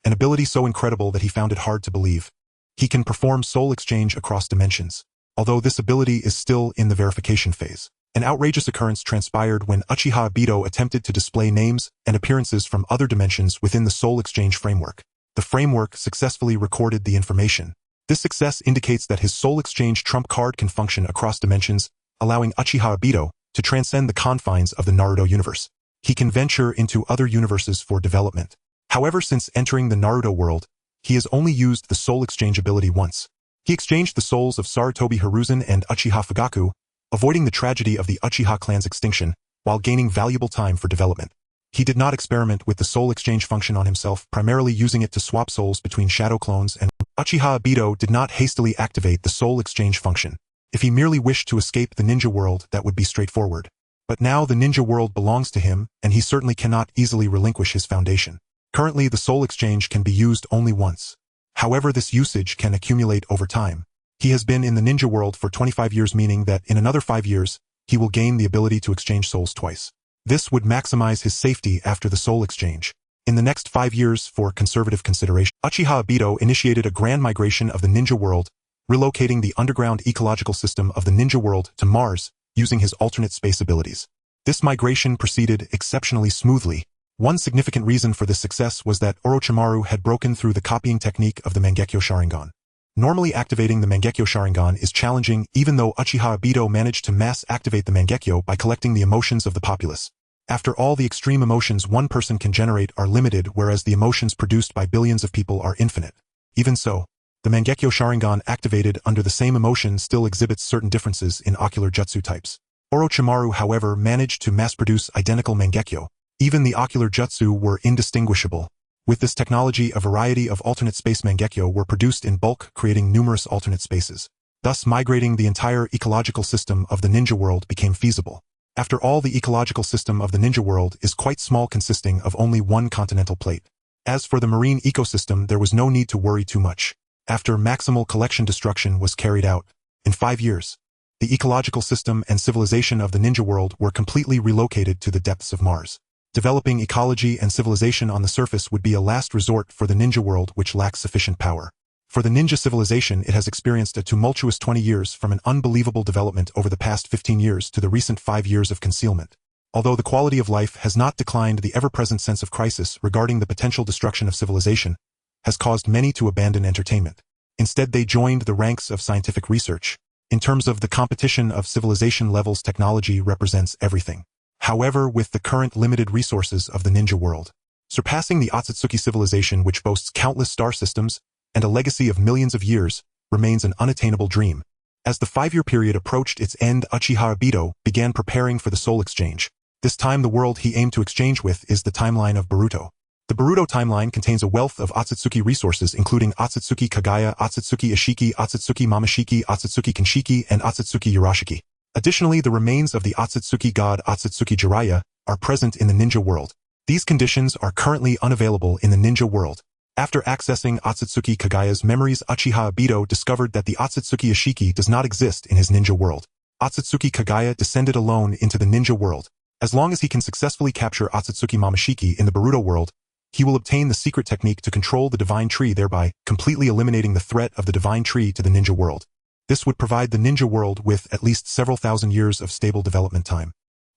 An ability so incredible that he found it hard to believe. He can perform soul exchange across dimensions. Although this ability is still in the verification phase. An outrageous occurrence transpired when Uchiha Obito attempted to display names and appearances from other dimensions within the soul exchange framework. The framework successfully recorded the information. This success indicates that his soul exchange trump card can function across dimensions, allowing Uchiha Obito to transcend the confines of the Naruto universe. He can venture into other universes for development. However, since entering the Naruto world, he has only used the soul exchange ability once. He exchanged the souls of Sarutobi Hiruzen and Uchiha Fugaku, avoiding the tragedy of the Uchiha clan's extinction, while gaining valuable time for development. He did not experiment with the soul exchange function on himself, primarily using it to swap souls between shadow clones, and Uchiha Obito did not hastily activate the soul exchange function. If he merely wished to escape the ninja world, that would be straightforward. But now the ninja world belongs to him, and he certainly cannot easily relinquish his foundation. Currently, the soul exchange can be used only once. However, this usage can accumulate over time. He has been in the ninja world for 25 years, meaning that in another 5 years, he will gain the ability to exchange souls twice. This would maximize his safety after the soul exchange. In the next 5 years, for conservative consideration, Uchiha Obito initiated a grand migration of the ninja world, relocating the underground ecological system of the ninja world to Mars, using his alternate space abilities. This migration proceeded exceptionally smoothly. One significant reason for this success was that Orochimaru had broken through the copying technique of the Mangekyo Sharingan. Normally activating the Mangekyo Sharingan is challenging, even though Uchiha Obito managed to mass activate the Mangekyo by collecting the emotions of the populace. After all, the extreme emotions one person can generate are limited, whereas the emotions produced by billions of people are infinite. Even so, the Mangekyo Sharingan activated under the same emotion still exhibits certain differences in ocular jutsu types. Orochimaru, however, managed to mass-produce identical Mangekyo. Even the ocular jutsu were indistinguishable. With this technology, a variety of alternate space Mangekyo were produced in bulk, creating numerous alternate spaces. Thus, migrating the entire ecological system of the ninja world became feasible. After all, the ecological system of the ninja world is quite small, consisting of only one continental plate. As for the marine ecosystem, there was no need to worry too much. After maximal collection destruction was carried out, in 5 years, the ecological system and civilization of the ninja world were completely relocated to the depths of Mars. Developing ecology and civilization on the surface would be a last resort for the ninja world, which lacks sufficient power. For the ninja civilization, it has experienced a tumultuous 20 years, from an unbelievable development over the past 15 years to the recent 5 years of concealment. Although the quality of life has not declined, the ever-present sense of crisis regarding the potential destruction of civilization has caused many to abandon entertainment. Instead, they joined the ranks of scientific research. In terms of the competition of civilization levels, technology represents everything. However, with the current limited resources of the ninja world, surpassing the Otsutsuki civilization, which boasts countless star systems and a legacy of millions of years, remains an unattainable dream. As the 5-year period approached its end, Uchiha Obito began preparing for the soul exchange. This time, the world he aimed to exchange with is the timeline of Boruto. The Boruto timeline contains a wealth of Otsutsuki resources, including Otsutsuki Kagaya, Otsutsuki Ishiki, Otsutsuki Mamashiki, Otsutsuki Kinshiki, and Otsutsuki Yurashiki. Additionally, the remains of the Otsutsuki god Otsutsuki Jiraiya are present in the ninja world. These conditions are currently unavailable in the ninja world. After accessing Otsutsuki Kagaya's memories, Uchiha Obito discovered that the Otsutsuki Ishiki does not exist in his ninja world. Otsutsuki Kagaya descended alone into the ninja world. As long as he can successfully capture Otsutsuki Mamashiki in the Boruto world, he will obtain the secret technique to control the divine tree, thereby completely eliminating the threat of the divine tree to the ninja world. This would provide the ninja world with at least several thousand years of stable development time.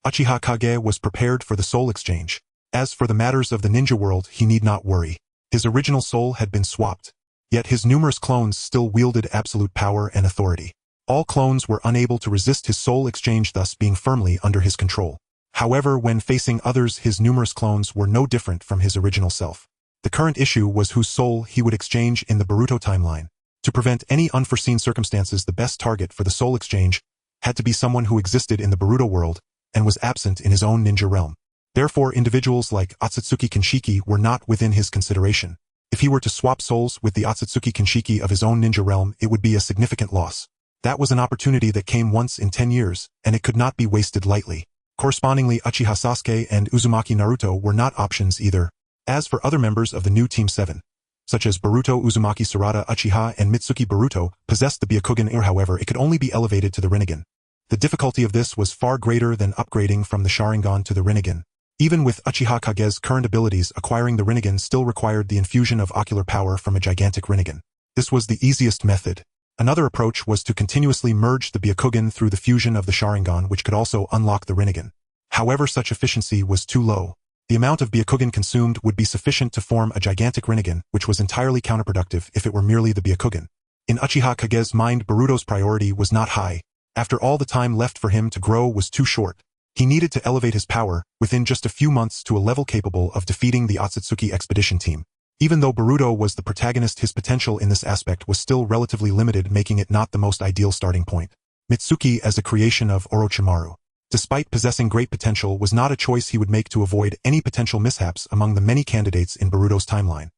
Uchiha Kage was prepared for the soul exchange. As for the matters of the ninja world, he need not worry. His original soul had been swapped, yet his numerous clones still wielded absolute power and authority. All clones were unable to resist his soul exchange, thus being firmly under his control. However, when facing others, his numerous clones were no different from his original self. The current issue was whose soul he would exchange in the Boruto timeline. To prevent any unforeseen circumstances, the best target for the soul exchange had to be someone who existed in the Boruto world and was absent in his own ninja realm. Therefore, individuals like Otsutsuki Kinshiki were not within his consideration. If he were to swap souls with the Otsutsuki Kinshiki of his own ninja realm, it would be a significant loss. That was an opportunity that came once in 10 years, and it could not be wasted lightly. Correspondingly, Uchiha Sasuke and Uzumaki Naruto were not options either. As for other members of the new Team 7, such as Boruto Uzumaki Sarada Uchiha and Mitsuki Boruto, possessed the Byakugan, however, it could only be elevated to the Rinnegan. The difficulty of this was far greater than upgrading from the Sharingan to the Rinnegan. Even with Uchiha Kage's current abilities, acquiring the Rinnegan still required the infusion of ocular power from a gigantic Rinnegan. This was the easiest method. Another approach was to continuously merge the Byakugan through the fusion of the Sharingan, which could also unlock the Rinnegan. However, such efficiency was too low. The amount of Byakugan consumed would be sufficient to form a gigantic Rinnegan, which was entirely counterproductive if it were merely the Byakugan. In Uchiha Kage's mind, Boruto's priority was not high. After all, the time left for him to grow was too short. He needed to elevate his power within just a few months to a level capable of defeating the Otsutsuki expedition team. Even though Boruto was the protagonist, his potential in this aspect was still relatively limited, making it not the most ideal starting point. Mitsuki as a creation of Orochimaru, despite possessing great potential, was not a choice he would make to avoid any potential mishaps among the many candidates in Boruto's timeline.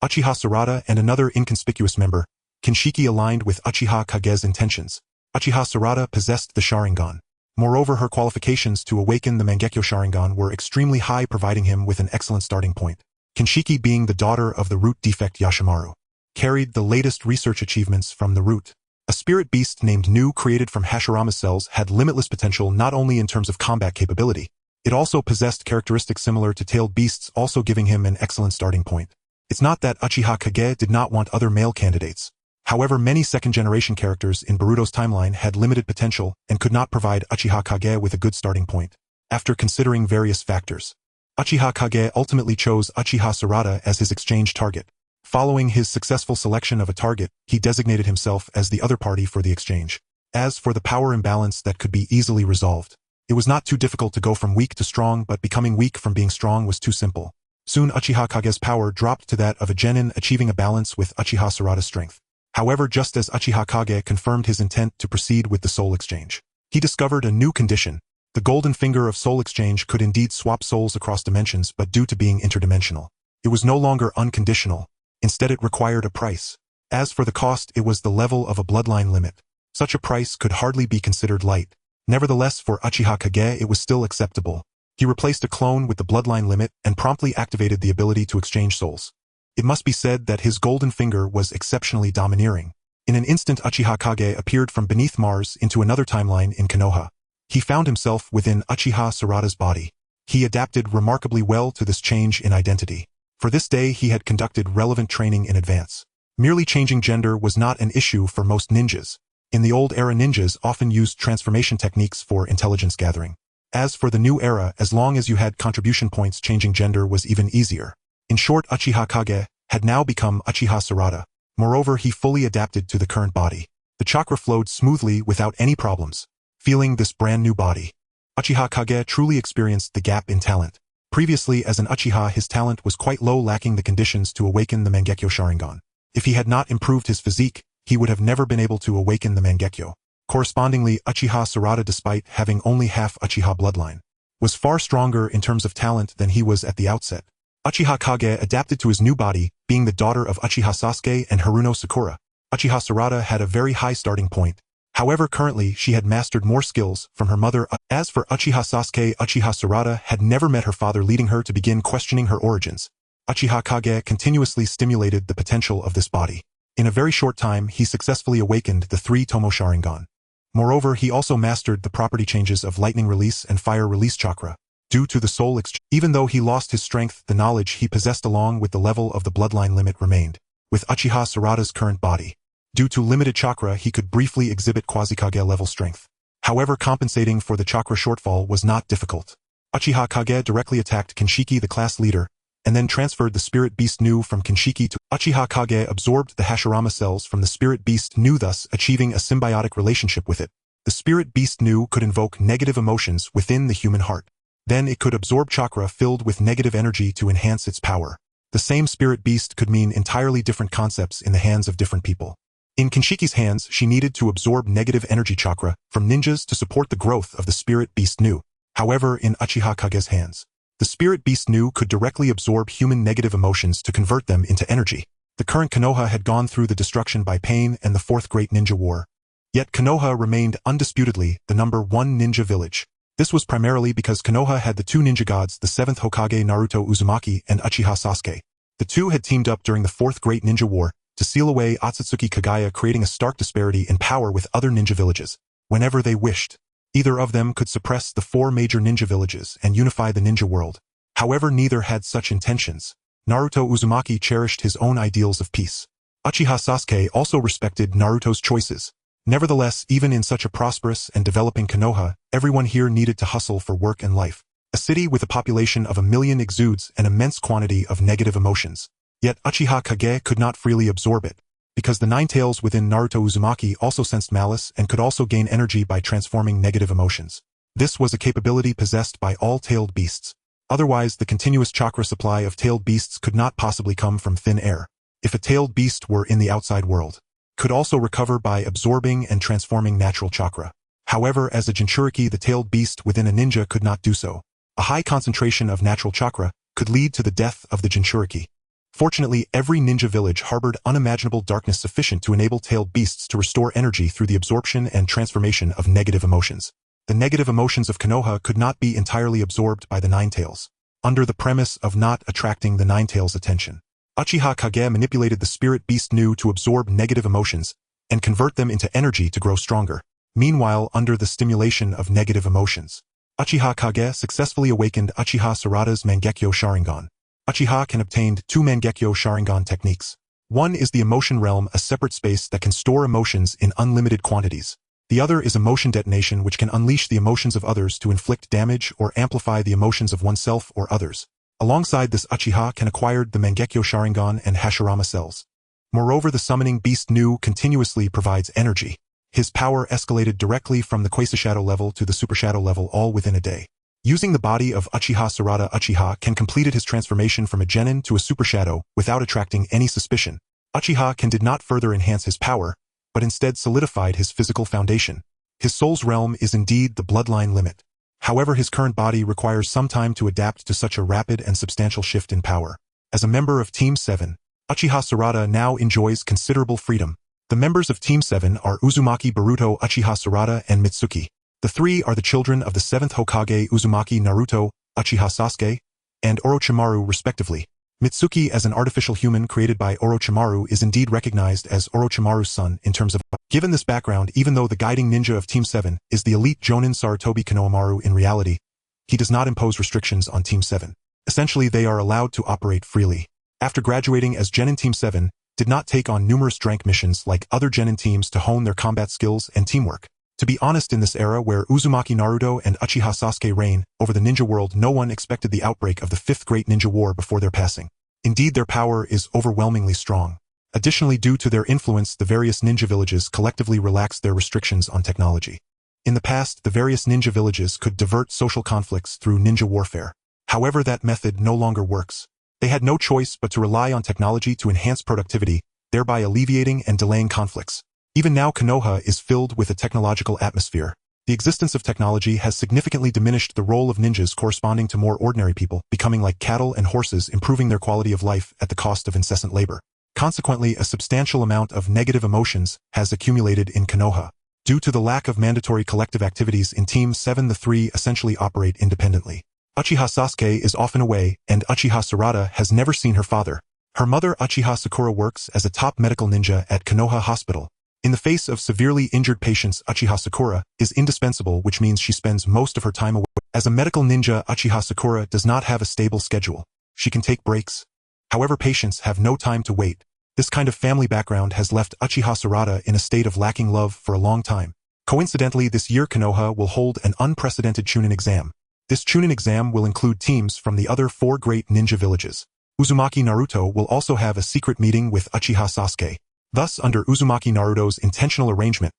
Uchiha Sarada and another inconspicuous member, Kinshiki, aligned with Uchiha Kage's intentions. Uchiha Sarada possessed the Sharingan. Moreover, her qualifications to awaken the Mangekyo Sharingan were extremely high, providing him with an excellent starting point. Kinshiki, being the daughter of the root defect Yashimaru, carried the latest research achievements from the root. A spirit beast named Nu, created from Hashirama's cells, had limitless potential not only in terms of combat capability. It also possessed characteristics similar to tailed beasts, also giving him an excellent starting point. It's not that Uchiha Kage did not want other male candidates. However, many second-generation characters in Boruto's timeline had limited potential and could not provide Uchiha Kage with a good starting point. After considering various factors, Uchiha Kage ultimately chose Uchiha Sarada as his exchange target. Following his successful selection of a target, he designated himself as the other party for the exchange. As for the power imbalance, that could be easily resolved. It was not too difficult to go from weak to strong, but becoming weak from being strong was too simple. Soon Uchiha Kage's power dropped to that of a genin, achieving a balance with Uchiha Sarada's strength. However, just as Uchiha Kage confirmed his intent to proceed with the soul exchange, he discovered a new condition. The golden finger of soul exchange could indeed swap souls across dimensions, but due to being interdimensional, it was no longer unconditional. Instead, it required a price. As for the cost, it was the level of a bloodline limit. Such a price could hardly be considered light. Nevertheless, for Uchiha Kage, it was still acceptable. He replaced a clone with the bloodline limit and promptly activated the ability to exchange souls. It must be said that his golden finger was exceptionally domineering. In an instant, Uchiha Kage appeared from beneath Mars into another timeline in Konoha. He found himself within Uchiha Sarada's body. He adapted remarkably well to this change in identity. For this day, he had conducted relevant training in advance. Merely changing gender was not an issue for most ninjas. In the old era, ninjas often used transformation techniques for intelligence gathering. As for the new era, as long as you had contribution points, changing gender was even easier. In short, Uchiha Kage had now become Uchiha Sarada. Moreover, he fully adapted to the current body. The chakra flowed smoothly without any problems. Feeling this brand new body, Uchiha Kage truly experienced the gap in talent. Previously, as an Uchiha, his talent was quite low, lacking the conditions to awaken the Mangekyo Sharingan. If he had not improved his physique, he would have never been able to awaken the Mangekyo. Correspondingly, Uchiha Sarada, despite having only half Uchiha bloodline, was far stronger in terms of talent than he was at the outset. Uchiha Kage adapted to his new body, being the daughter of Uchiha Sasuke and Haruno Sakura. Uchiha Sarada had a very high starting point. However, currently she had mastered more skills from her mother. As for Uchiha Sasuke, Uchiha Sarada had never met her father, leading her to begin questioning her origins. Uchiha Kage continuously stimulated the potential of this body. In a very short time, he successfully awakened the 3 Tomo Sharingan. Moreover, he also mastered the property changes of lightning release and fire release chakra. Due to the soul exchange, even though he lost his strength, the knowledge he possessed along with the level of the bloodline limit remained. With Uchiha Sarada's current body, due to limited chakra, he could briefly exhibit quasi-Kage level strength. However, compensating for the chakra shortfall was not difficult. Uchiha Kage directly attacked Kinshiki, the class leader, and then transferred the spirit beast Nu from Kinshiki to Uchiha Kage, absorbed the Hashirama cells from the spirit beast Nu, thus achieving a symbiotic relationship with it. The spirit beast Nu could invoke negative emotions within the human heart. Then it could absorb chakra filled with negative energy to enhance its power. The same spirit beast could mean entirely different concepts in the hands of different people. In Kinshiki's hands, she needed to absorb negative energy chakra from ninjas to support the growth of the spirit beast Nu. However, in Uchiha Kage's hands, the spirit beast Nu could directly absorb human negative emotions to convert them into energy. The current Konoha had gone through the destruction by pain and the 4th Great Ninja War. Yet Konoha remained undisputedly the #1 ninja village. This was primarily because Konoha had the 2 ninja gods, the 7th Hokage Naruto Uzumaki and Uchiha Sasuke. The two had teamed up during the 4th Great Ninja War to seal away Otsutsuki Kagaya, creating a stark disparity in power with other ninja villages. Whenever they wished, either of them could suppress the 4 major ninja villages and unify the ninja world. However, neither had such intentions. Naruto Uzumaki cherished his own ideals of peace. Uchiha Sasuke also respected Naruto's choices. Nevertheless, even in such a prosperous and developing Konoha, everyone here needed to hustle for work and life. A city with a population of 1 million exudes an immense quantity of negative emotions. Yet Uchiha Kage could not freely absorb it, because the 9 tails within Naruto Uzumaki also sensed malice and could also gain energy by transforming negative emotions. This was a capability possessed by all tailed beasts. Otherwise, the continuous chakra supply of tailed beasts could not possibly come from thin air. If a tailed beast were in the outside world, could also recover by absorbing and transforming natural chakra. However, as a Jinchuriki, the tailed beast within a ninja could not do so. A high concentration of natural chakra could lead to the death of the Jinchuriki. Fortunately, every ninja village harbored unimaginable darkness sufficient to enable tailed beasts to restore energy through the absorption and transformation of negative emotions. The negative emotions of Konoha could not be entirely absorbed by the Ninetales. Under the premise of not attracting the Ninetales' attention, Uchiha Kage manipulated the spirit beast Nu to absorb negative emotions and convert them into energy to grow stronger. Meanwhile, under the stimulation of negative emotions, Uchiha Kage successfully awakened Uchiha Sarada's Mangekyo Sharingan. Uchiha can obtain 2 Mangekyo Sharingan techniques. One is the emotion realm, a separate space that can store emotions in unlimited quantities. The other is emotion detonation, which can unleash the emotions of others to inflict damage or amplify the emotions of oneself or others. Alongside this, Uchiha can acquire the Mangekyo Sharingan and Hashirama cells. Moreover, the summoning beast Nu continuously provides energy. His power escalated directly from the Quasi Shadow level to the Super Shadow level all within a day. Using the body of Uchiha Sarada, Uchiha can completed his transformation from a genin to a Super Shadow without attracting any suspicion. Uchiha did not further enhance his power, but instead solidified his physical foundation. His soul's realm is indeed the bloodline limit. However, his current body requires some time to adapt to such a rapid and substantial shift in power. As a member of Team 7, Uchiha Sarada now enjoys considerable freedom. The members of Team 7 are Uzumaki Boruto, Uchiha Sarada, and Mitsuki. The 3 are the children of the 7th Hokage Uzumaki Naruto, Uchiha Sasuke, and Orochimaru respectively. Mitsuki, as an artificial human created by Orochimaru, is indeed recognized as Orochimaru's son in terms of. Given this background, even though the guiding ninja of Team 7 is the elite Jonin Sarutobi Konohamaru, in reality, he does not impose restrictions on Team 7. Essentially, they are allowed to operate freely. After graduating as Genin, Team 7 did not take on numerous rank missions like other Genin teams to hone their combat skills and teamwork. To be honest, in this era where Uzumaki Naruto and Uchiha Sasuke reign over the ninja world, no one expected the outbreak of the 5th Great Ninja War before their passing. Indeed, their power is overwhelmingly strong. Additionally, due to their influence, the various ninja villages collectively relaxed their restrictions on technology. In the past, the various ninja villages could divert social conflicts through ninja warfare. However, that method no longer works. They had no choice but to rely on technology to enhance productivity, thereby alleviating and delaying conflicts. Even now, Konoha is filled with a technological atmosphere. The existence of technology has significantly diminished the role of ninjas corresponding to more ordinary people, becoming like cattle and horses, improving their quality of life at the cost of incessant labor. Consequently, a substantial amount of negative emotions has accumulated in Konoha. Due to the lack of mandatory collective activities in Team 7, the 3 essentially operate independently. Uchiha Sasuke is often away, and Uchiha Sarada has never seen her father. Her mother, Uchiha Sakura, works as a top medical ninja at Konoha Hospital. In the face of severely injured patients, Uchiha Sakura is indispensable, which means she spends most of her time away. As a medical ninja, Uchiha Sakura does not have a stable schedule. She can take breaks. However, patients have no time to wait. This kind of family background has left Uchiha Sarada in a state of lacking love for a long time. Coincidentally, this year Konoha will hold an unprecedented Chunin exam. This Chunin exam will include teams from the other 4 great ninja villages. Uzumaki Naruto will also have a secret meeting with Uchiha Sasuke. Thus, under Uzumaki Naruto's intentional arrangement,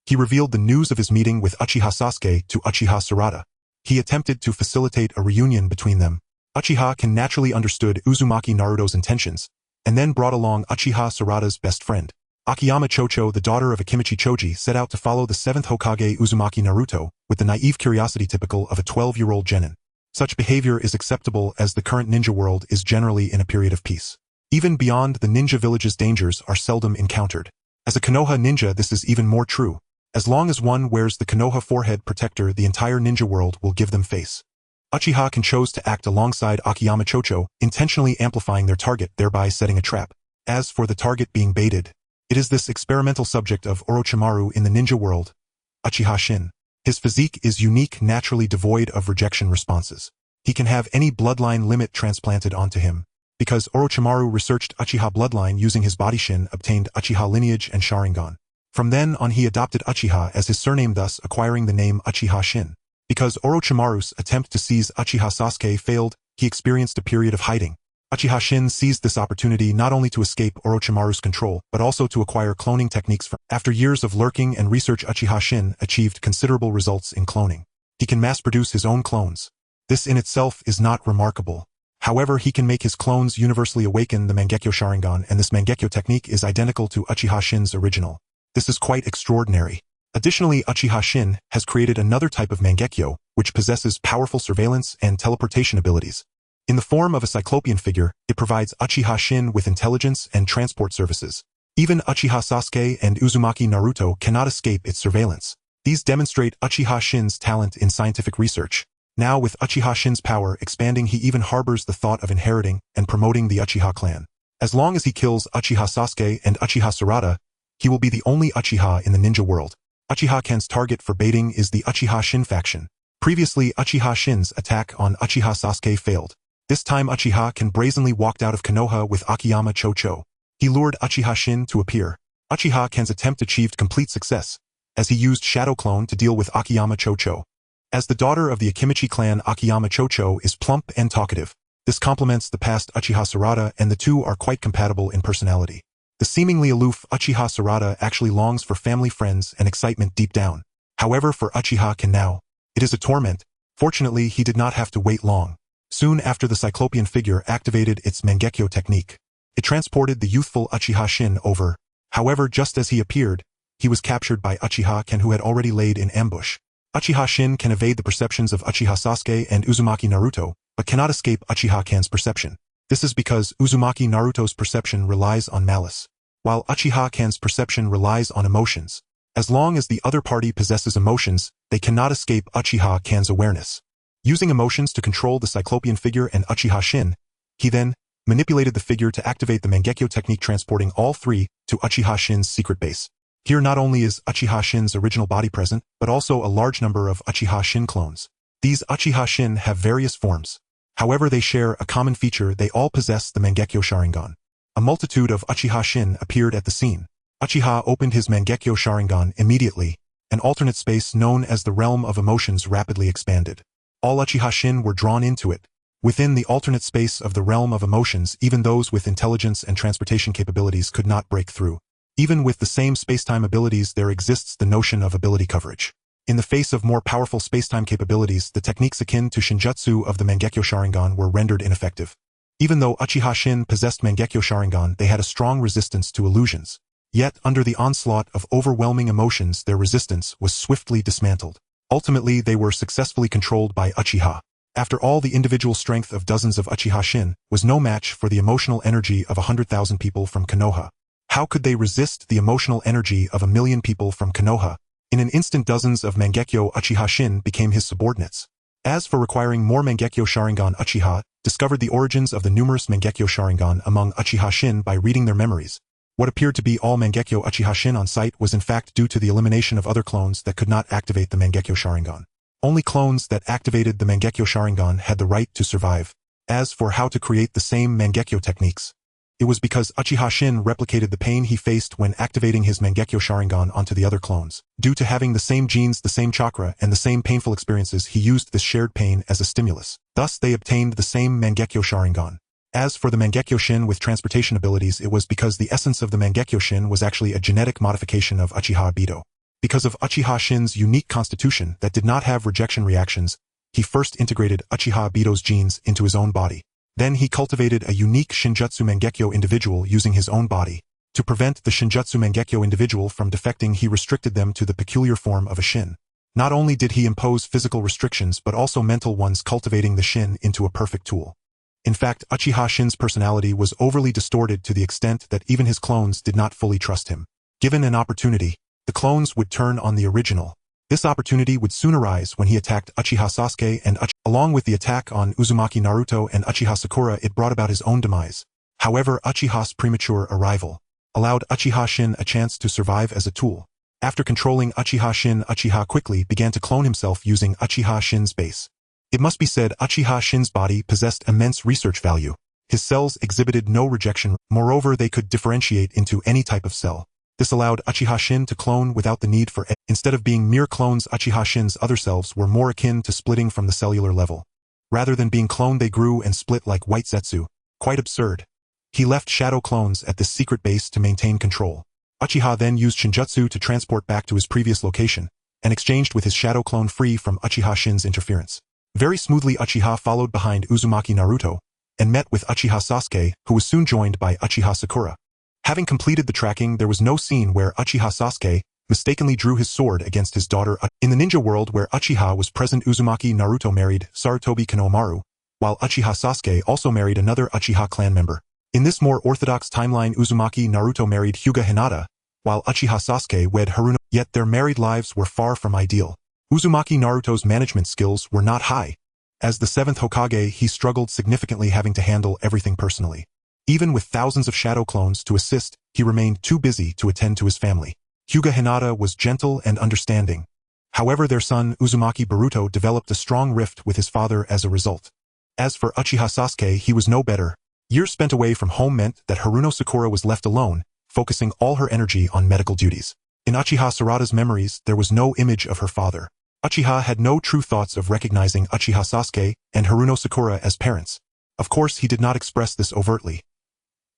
he revealed the news of his meeting with Uchiha Sasuke to Uchiha Sarada. He attempted to facilitate a reunion between them. Uchiha can naturally understood Uzumaki Naruto's intentions, and then brought along Uchiha Sarada's best friend. Akiyama Chocho, the daughter of Akimichi Choji, set out to follow the 7th Hokage Uzumaki Naruto, with the naive curiosity typical of a 12-year-old genin. Such behavior is acceptable as the current ninja world is generally in a period of peace. Even beyond the ninja village's dangers are seldom encountered. As a Konoha ninja, this is even more true. As long as one wears the Konoha forehead protector, the entire ninja world will give them face. Uchiha can chose to act alongside Akiyama Chocho, intentionally amplifying their target, thereby setting a trap. As for the target being baited, it is this experimental subject of Orochimaru in the ninja world, Uchiha Shin. His physique is unique, naturally devoid of rejection responses. He can have any bloodline limit transplanted onto him. Because Orochimaru researched Uchiha bloodline using his body, Shin obtained Uchiha lineage and Sharingan. From then on he adopted Uchiha as his surname, thus acquiring the name Uchiha Shin. Because Orochimaru's attempt to seize Uchiha Sasuke failed, he experienced a period of hiding. Uchiha Shin seized this opportunity not only to escape Orochimaru's control, but also to acquire cloning techniques from. After years of lurking and research, Uchiha Shin achieved considerable results in cloning. He can mass-produce his own clones. This in itself is not remarkable. However, he can make his clones universally awaken the Mangekyo Sharingan, and this Mangekyo technique is identical to Uchiha Shin's original. This is quite extraordinary. Additionally, Uchiha Shin has created another type of Mangekyo, which possesses powerful surveillance and teleportation abilities. In the form of a cyclopean figure, it provides Uchiha Shin with intelligence and transport services. Even Uchiha Sasuke and Uzumaki Naruto cannot escape its surveillance. These demonstrate Uchiha Shin's talent in scientific research. Now, with Uchiha Shin's power expanding, he even harbors the thought of inheriting and promoting the Uchiha clan. As long as he kills Uchiha Sasuke and Uchiha Sarada, he will be the only Uchiha in the ninja world. Uchiha Kan's target for baiting is the Uchiha Shin faction. Previously, Uchiha Shin's attack on Uchiha Sasuke failed. This time Uchiha Kan brazenly walked out of Konoha with Akiyama Chocho. He lured Uchiha Shin to appear. Uchiha Kan's attempt achieved complete success, as he used Shadow Clone to deal with Akiyama Chocho. As the daughter of the Akimichi clan, Akiyama Chocho is plump and talkative. This complements the past Uchiha Sarada, and the two are quite compatible in personality. The seemingly aloof Uchiha Sarada actually longs for family, friends, and excitement deep down. However, for Uchiha Kan now, it is a torment. Fortunately, he did not have to wait long. Soon after, the cyclopean figure activated its Mangekyo technique. It transported the youthful Uchiha Shin over. However, just as he appeared, he was captured by Uchiha Kan, who had already laid in ambush. Uchiha Shin can evade the perceptions of Uchiha Sasuke and Uzumaki Naruto, but cannot escape Uchiha Kan's perception. This is because Uzumaki Naruto's perception relies on malice, while Uchiha Kan's perception relies on emotions. As long as the other party possesses emotions, they cannot escape Uchiha Kan's awareness. Using emotions to control the cyclopean figure and Uchiha Shin, he then manipulated the figure to activate the Mangekyo technique, transporting all three to Uchiha Shin's secret base. Here not only is Uchiha Shin's original body present, but also a large number of Uchiha Shin clones. These Uchiha Shin have various forms. However, they share a common feature: they all possess the Mangekyo Sharingan. A multitude of Uchiha Shin appeared at the scene. Uchiha opened his Mangekyo Sharingan immediately. An alternate space known as the Realm of Emotions rapidly expanded. All Uchiha Shin were drawn into it. Within the alternate space of the Realm of Emotions, even those with intelligence and transportation capabilities could not break through. Even with the same spacetime abilities, there exists the notion of ability coverage. In the face of more powerful spacetime capabilities, the techniques akin to Shinjutsu of the Mangekyo Sharingan were rendered ineffective. Even though Uchiha Shin possessed Mangekyo Sharingan, they had a strong resistance to illusions. Yet, under the onslaught of overwhelming emotions, their resistance was swiftly dismantled. Ultimately, they were successfully controlled by Uchiha. After all, the individual strength of dozens of Uchiha Shin was no match for the emotional energy of 100,000 people from Konoha. How could they resist the emotional energy of 1,000,000 people from Konoha? In an instant, dozens of Mangekyo Uchiha Shin became his subordinates. As for requiring more Mangekyo Sharingan, Uchiha discovered the origins of the numerous Mangekyo Sharingan among Uchiha Shin by reading their memories. What appeared to be all Mangekyo Uchiha Shin on site was in fact due to the elimination of other clones that could not activate the Mangekyo Sharingan. Only clones that activated the Mangekyo Sharingan had the right to survive. As for how to create the same Mangekyo techniques, it was because Uchiha Shin replicated the pain he faced when activating his Mangekyo Sharingan onto the other clones. Due to having the same genes, the same chakra, and the same painful experiences, he used this shared pain as a stimulus. Thus, they obtained the same Mangekyo Sharingan. As for the Mangekyo Shin with transportation abilities, it was because the essence of the Mangekyo Shin was actually a genetic modification of Uchiha Ibito. Because of Uchiha Shin's unique constitution that did not have rejection reactions, he first integrated Uchiha Ibito's genes into his own body. Then he cultivated a unique Shinjutsu Mangekyo individual using his own body. To prevent the Shinjutsu Mangekyo individual from defecting, he restricted them to the peculiar form of a Shin. Not only did he impose physical restrictions but also mental ones, cultivating the Shin into a perfect tool. In fact, Uchiha Shin's personality was overly distorted to the extent that even his clones did not fully trust him. Given an opportunity, the clones would turn on the original. This opportunity would soon arise when he attacked Uchiha Sasuke and along with the attack on Uzumaki Naruto and Uchiha Sakura, it brought about his own demise. However, Uchiha's premature arrival allowed Uchiha Shin a chance to survive as a tool. After controlling Uchiha Shin, Uchiha quickly began to clone himself using Uchiha Shin's base. It must be said Uchiha Shin's body possessed immense research value. His cells exhibited no rejection, moreover they could differentiate into any type of cell. This allowed Uchiha Shin to clone without the need for instead of being mere clones, Uchiha Shin's other selves were more akin to splitting from the cellular level. Rather than being cloned, they grew and split like white zetsu. Quite absurd. He left shadow clones at this secret base to maintain control. Uchiha then used Shinjutsu to transport back to his previous location, and exchanged with his shadow clone free from Uchiha Shin's interference. Very smoothly Uchiha followed behind Uzumaki Naruto, and met with Uchiha Sasuke, who was soon joined by Uchiha Sakura. Having completed the tracking, there was no scene where Uchiha Sasuke mistakenly drew his sword against his daughter. In the ninja world where Uchiha was present, Uzumaki Naruto married Sarutobi Konohamaru, while Uchiha Sasuke also married another Uchiha clan member. In this more orthodox timeline, Uzumaki Naruto married Hyuga Hinata, while Uchiha Sasuke wed Haruno, yet their married lives were far from ideal. Uzumaki Naruto's management skills were not high. As the 7th Hokage, he struggled significantly, having to handle everything personally. Even with thousands of shadow clones to assist, he remained too busy to attend to his family. Hyuga Hinata was gentle and understanding. However, their son, Uzumaki Boruto, developed a strong rift with his father as a result. As for Uchiha Sasuke, he was no better. Years spent away from home meant that Haruno Sakura was left alone, focusing all her energy on medical duties. In Uchiha Sarada's memories, there was no image of her father. Uchiha had no true thoughts of recognizing Uchiha Sasuke and Haruno Sakura as parents. Of course, he did not express this overtly.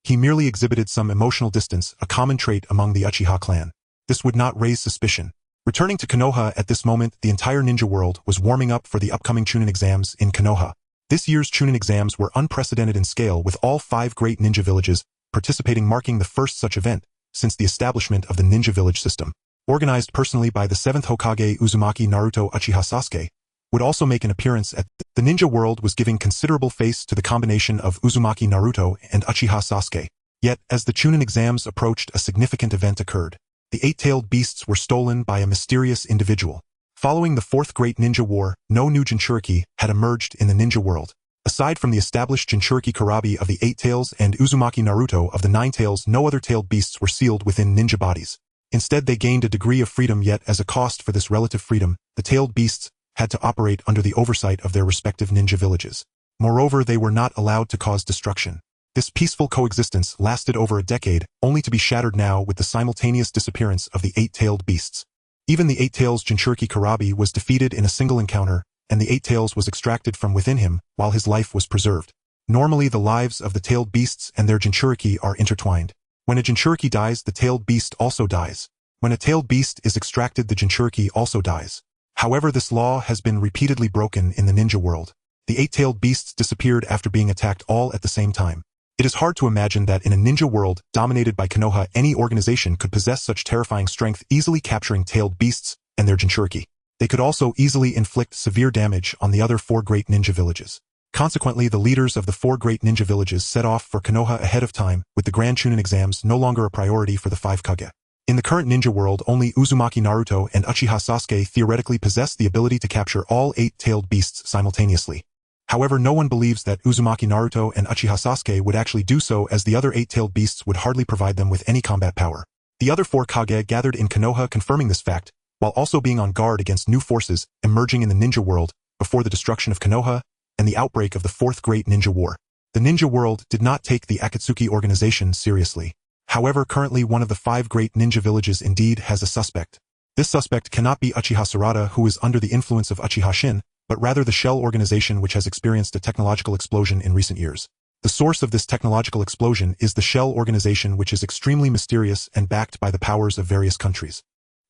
He merely exhibited some emotional distance, a common trait among the Uchiha clan. This would not raise suspicion. Returning to Konoha at this moment, the entire ninja world was warming up for the upcoming Chunin exams in Konoha. This year's Chunin exams were unprecedented in scale, with all 5 great ninja villages participating, marking the first such event since the establishment of the ninja village system. Organized personally by the 7th Hokage Uzumaki Naruto, Uchiha Sasuke would also make an appearance at the ninja world was giving considerable face to the combination of Uzumaki Naruto and Uchiha Sasuke. Yet, as the Chunin exams approached, a significant event occurred. The 8-tailed beasts were stolen by a mysterious individual. Following the 4th Great Ninja War, no new Jinchuriki had emerged in the ninja world. Aside from the established Jinchuriki Karabi of the 8 tails and Uzumaki Naruto of the 9 tails, no other tailed beasts were sealed within ninja bodies. Instead, they gained a degree of freedom, yet as a cost for this relative freedom, the tailed beasts had to operate under the oversight of their respective ninja villages. Moreover, they were not allowed to cause destruction. This peaceful coexistence lasted over a decade, only to be shattered now with the simultaneous disappearance of the 8-tailed beasts. Even the 8 tails Jinchuriki Karabi was defeated in a single encounter, and the 8 tails was extracted from within him, while his life was preserved. Normally, the lives of the tailed beasts and their Jinchuriki are intertwined. When a Jinchuriki dies, the tailed beast also dies. When a tailed beast is extracted, the Jinchuriki also dies. However, this law has been repeatedly broken in the ninja world. The 8-tailed beasts disappeared after being attacked all at the same time. It is hard to imagine that in a ninja world dominated by Konoha, any organization could possess such terrifying strength, easily capturing tailed beasts and their Jinchuriki. They could also easily inflict severe damage on the other 4 great ninja villages. Consequently, the leaders of the 4 great ninja villages set off for Konoha ahead of time, with the Grand Chunin exams no longer a priority for the 5 Kage. In the current ninja world, only Uzumaki Naruto and Uchiha Sasuke theoretically possess the ability to capture all 8-tailed beasts simultaneously. However, no one believes that Uzumaki Naruto and Uchiha Sasuke would actually do so, as the other 8-tailed beasts would hardly provide them with any combat power. The other 4 Kage gathered in Konoha, confirming this fact, while also being on guard against new forces emerging in the ninja world before the destruction of Konoha and the outbreak of the 4th Great Ninja War. The ninja world did not take the Akatsuki organization seriously. However, currently one of the 5 great ninja villages indeed has a suspect. This suspect cannot be Uchiha Sarada, who is under the influence of Uchiha Shin, but rather the Shell organization, which has experienced a technological explosion in recent years. The source of this technological explosion is the Shell organization, which is extremely mysterious and backed by the powers of various countries.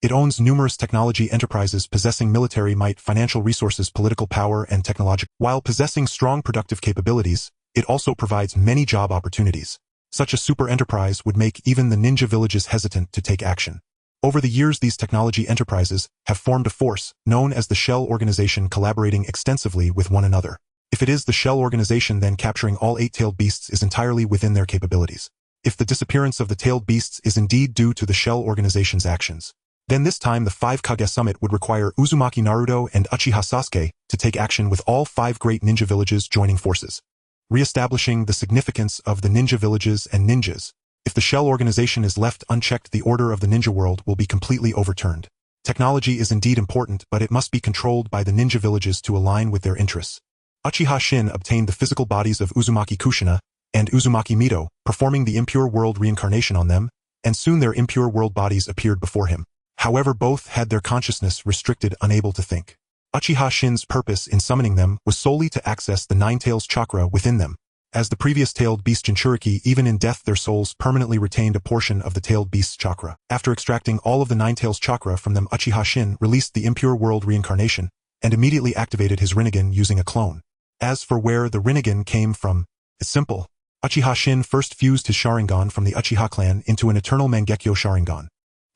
It owns numerous technology enterprises possessing military might, financial resources, political power, and technological. While possessing strong productive capabilities, it also provides many job opportunities. Such a super enterprise would make even the ninja villages hesitant to take action. Over the years, these technology enterprises have formed a force known as the Shell organization, collaborating extensively with one another. If it is the Shell organization, then capturing all 8-tailed beasts is entirely within their capabilities. If the disappearance of the tailed beasts is indeed due to the Shell organization's actions, then this time the 5 Kage summit would require Uzumaki Naruto and Uchiha Sasuke to take action, with all 5 great ninja villages joining forces, re-establishing the significance of the ninja villages and ninjas. If the Shell organization is left unchecked, the order of the ninja world will be completely overturned. Technology is indeed important, but it must be controlled by the ninja villages to align with their interests. Uchiha Shin obtained the physical bodies of Uzumaki Kushina and Uzumaki Mito, performing the impure world reincarnation on them, and soon their impure world bodies appeared before him. However, both had their consciousness restricted, unable to think. Uchiha Shin's purpose in summoning them was solely to access the 9 tails chakra within them. As the previous tailed beast Jinchuriki, even in death their souls permanently retained a portion of the tailed beast's chakra. After extracting all of the 9 tails chakra from them, Uchiha Shin released the impure world reincarnation and immediately activated his Rinnegan using a clone. As for where the Rinnegan came from, it's simple. Uchiha Shin first fused his Sharingan from the Uchiha clan into an Eternal Mangekyo Sharingan.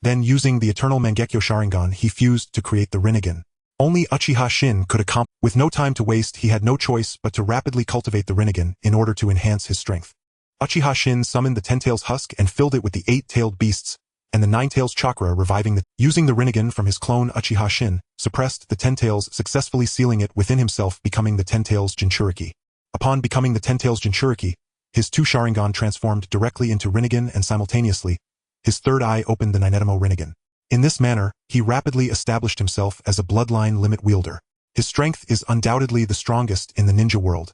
Then using the Eternal Mangekyo Sharingan he fused to create the Rinnegan. Only Uchiha Shin could accomplish. With no time to waste, he had no choice but to rapidly cultivate the Rinnegan in order to enhance his strength. Uchiha Shin summoned the Ten-Tails husk and filled it with the 8-tailed beasts, and the Nine-Tails chakra reviving using the Rinnegan from his clone Uchiha Shin, suppressed the Ten-Tails, successfully sealing it within himself, becoming the Ten-Tails Jinchuriki. Upon becoming the Ten-Tails Jinchuriki, his 2 Sharingan transformed directly into Rinnegan, and simultaneously, his third eye opened the Ninetamo Rinnegan. In this manner, he rapidly established himself as a bloodline limit wielder. His strength is undoubtedly the strongest in the ninja world.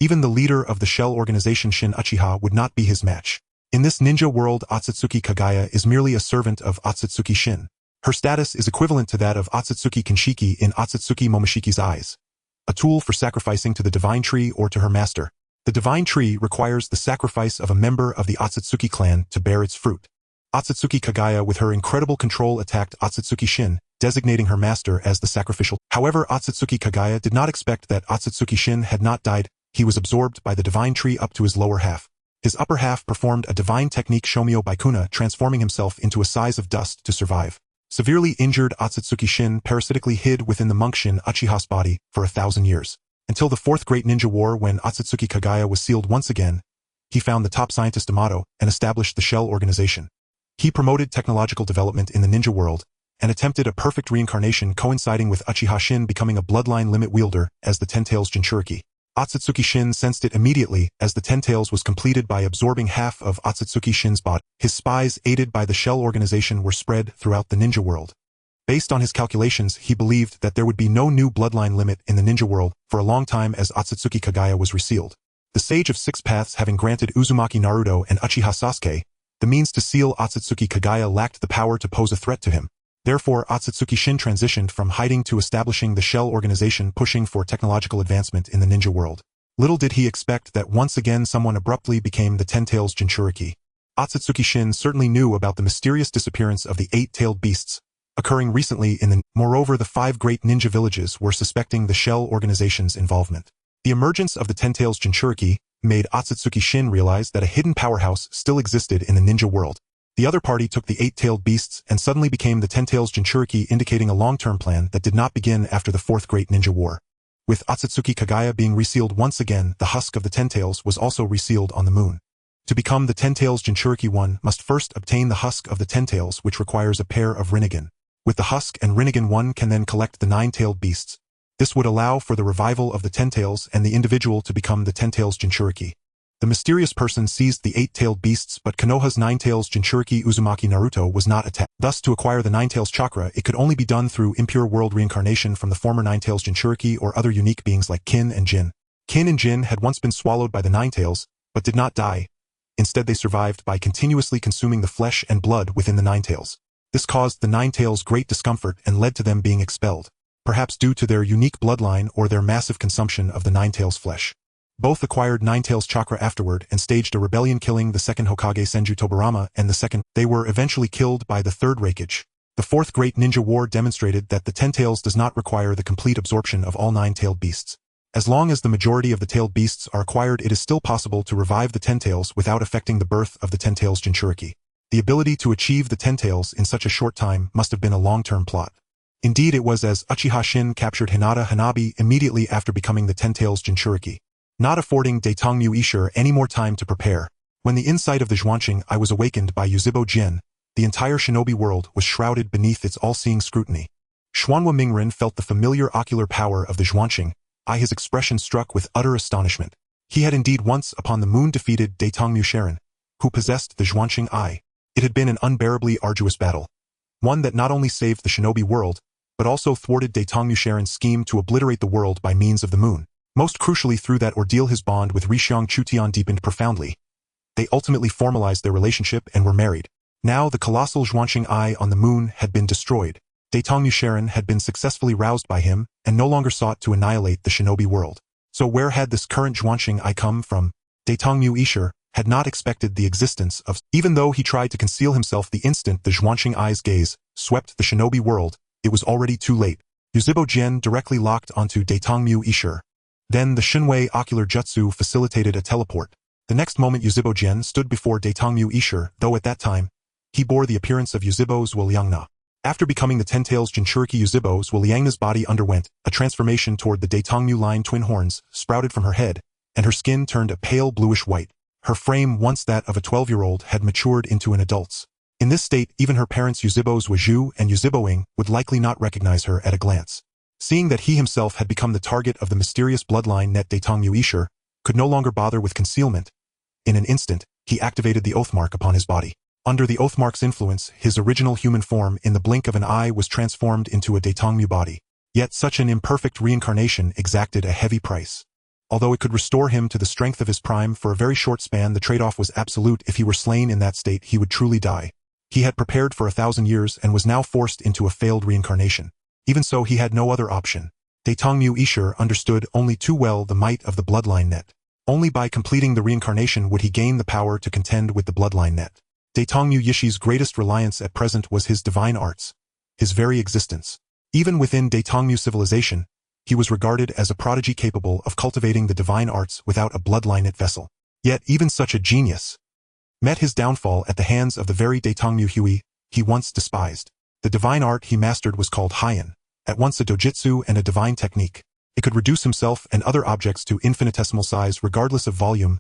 Even the leader of the shell organization Shin Uchiha would not be his match. In this ninja world, Otsutsuki Kagaya is merely a servant of Otsutsuki Shin. Her status is equivalent to that of Otsutsuki Kinshiki in Otsutsuki Momoshiki's eyes. A tool for sacrificing to the divine tree or to her master. The divine tree requires the sacrifice of a member of the Otsutsuki clan to bear its fruit. Otsutsuki Kagaya with her incredible control attacked Otsutsuki Shin, designating her master as the sacrificial. However, Otsutsuki Kagaya did not expect that Otsutsuki Shin had not died. He was absorbed by the divine tree up to his lower half. His upper half performed a divine technique Shomyo Baikuna, transforming himself into a size of dust to survive. Severely injured Otsutsuki Shin parasitically hid within the monk Shin Uchiha's body for 1,000 years. Until the Fourth Great Ninja War, when Otsutsuki Kagaya was sealed once again, he found the top scientist Amato and established the Shell Organization. He promoted technological development in the ninja world, and attempted a perfect reincarnation coinciding with Uchiha Shin becoming a bloodline limit wielder as the Ten-Tails Jinchuriki. Otsutsuki Shin sensed it immediately as the Ten-Tails was completed by absorbing half of Otsutsuki Shin's body. His spies, aided by the Shell Organization, were spread throughout the ninja world. Based on his calculations, he believed that there would be no new bloodline limit in the ninja world for a long time as Otsutsuki Kagaya was resealed. The Sage of Six Paths having granted Uzumaki Naruto and Uchiha Sasuke the means to seal Otsutsuki Kagaya, lacked the power to pose a threat to him. Therefore, Otsutsuki Shin transitioned from hiding to establishing the Shell Organization, pushing for technological advancement in the ninja world. Little did he expect that once again someone abruptly became the Ten-Tails Jinchuriki. Otsutsuki Shin certainly knew about the mysterious disappearance of the 8-tailed beasts, occurring recently in the... Moreover, the 5 great ninja villages were suspecting the Shell Organization's involvement. The emergence of the Ten-Tails Jinchuriki made Otsutsuki Shin realize that a hidden powerhouse still existed in the ninja world. The other party took the 8-tailed beasts and suddenly became the Ten-Tails Jinchuriki, indicating a long-term plan that did not begin after the Fourth Great Ninja War. With Otsutsuki Kagaya being resealed once again, the husk of the Ten-Tails was also resealed on the moon. To become the Ten-Tails Jinchuriki, one must first obtain the husk of the Ten-Tails, which requires a pair of Rinnegan. With the husk and Rinnegan, one can then collect the 9-tailed beasts. This would allow for the revival of the Ten-Tails and the individual to become the Ten-Tails Jinchuriki. The mysterious person seized the 8-tailed beasts, but Konoha's 9-tails Jinchuriki Uzumaki Naruto was not attacked. Thus, to acquire the 9-tails chakra, it could only be done through impure world reincarnation from the former 9-tails Jinchuriki or other unique beings like Kin and Jin. Kin and Jin had once been swallowed by the 9-tails, but did not die. Instead, they survived by continuously consuming the flesh and blood within the 9-tails. This caused the 9-tails great discomfort and led to them being expelled, perhaps due to their unique bloodline or their massive consumption of the 9-tails flesh. Both acquired 9-tails chakra afterward and staged a rebellion, killing the second Hokage Senju Tobarama and the second. They were eventually killed by the Third Hokage. The Fourth Great Ninja War demonstrated that the 10-tails does not require the complete absorption of all 9-tailed beasts. As long as the majority of the tailed beasts are acquired, it is still possible to revive the 10-tails without affecting the birth of the 10-tails Jinchuriki. The ability to achieve the 10-tails in such a short time must have been a long-term plot. Indeed, it was as Uchiha Shin captured Hinata Hanabi immediately after becoming the 10-tails Jinchuriki, not affording Daitongmu Ishur any more time to prepare. When the insight of the Zhuanqing Eye was awakened by Yuzibo Jin, the entire shinobi world was shrouded beneath its all-seeing scrutiny. Xuanhua Mingren felt the familiar ocular power of the Zhuanqing Eye, his expression struck with utter astonishment. He had indeed once upon the moon defeated Daitongmu Sharon, who possessed the Zhuanqing Eye. It had been an unbearably arduous battle, one that not only saved the shinobi world, but also thwarted Daitongmu Sharon's scheme to obliterate the world by means of the moon. Most crucially, through that ordeal, his bond with Rixiang Chutian deepened profoundly. They ultimately formalized their relationship and were married. Now the colossal Zhuanqing Eye on the moon had been destroyed. Daitongmu Sharon had been successfully roused by him and no longer sought to annihilate the shinobi world. So where had this current Zhuanqing Eye come from? Daitongmu Ishur had not expected the existence of... Even though he tried to conceal himself, the instant the Zhuanqing Eye's gaze swept the shinobi world, it was already too late. Yuzhibo Jin directly locked onto Daitongmu Ishur. Then the Shinwei ocular jutsu facilitated a teleport. The next moment Yuzhibo Jin stood before Daitongmu Ishur, though at that time, he bore the appearance of Yuzhibo Zhuoliangna. After becoming the Ten-Tails Jinchuriki, Yuzhibo Zhuoliangna's body underwent a transformation toward the Daitongmu line. Twin horns sprouted from her head, and her skin turned a pale bluish-white. Her frame, once that of a 12-year-old, had matured into an adult's. In this state, even her parents Yuzhibo Zhuozhu and Yuzhiboing would likely not recognize her at a glance. Seeing that he himself had become the target of the mysterious bloodline net, Daitongmu Ishur could no longer bother with concealment. In an instant, he activated the oathmark upon his body. Under the oathmark's influence, his original human form in the blink of an eye was transformed into a Daitongmu body. Yet such an imperfect reincarnation exacted a heavy price. Although it could restore him to the strength of his prime for a very short span, the trade-off was absolute. If he were slain in that state, he would truly die. He had prepared for 1,000 years and was now forced into a failed reincarnation. Even so, he had no other option. Daitongmu Ishur understood only too well the might of the bloodline net. Only by completing the reincarnation would he gain the power to contend with the bloodline net. Daitongmu Yishi's greatest reliance at present was his divine arts, his very existence. Even within Daitongmu civilization, he was regarded as a prodigy capable of cultivating the divine arts without a bloodline net vessel. Yet even such a genius met his downfall at the hands of the very Daitongmu Hui he once despised. The divine art he mastered was called Heian, at once a dojutsu and a divine technique. It could reduce himself and other objects to infinitesimal size regardless of volume.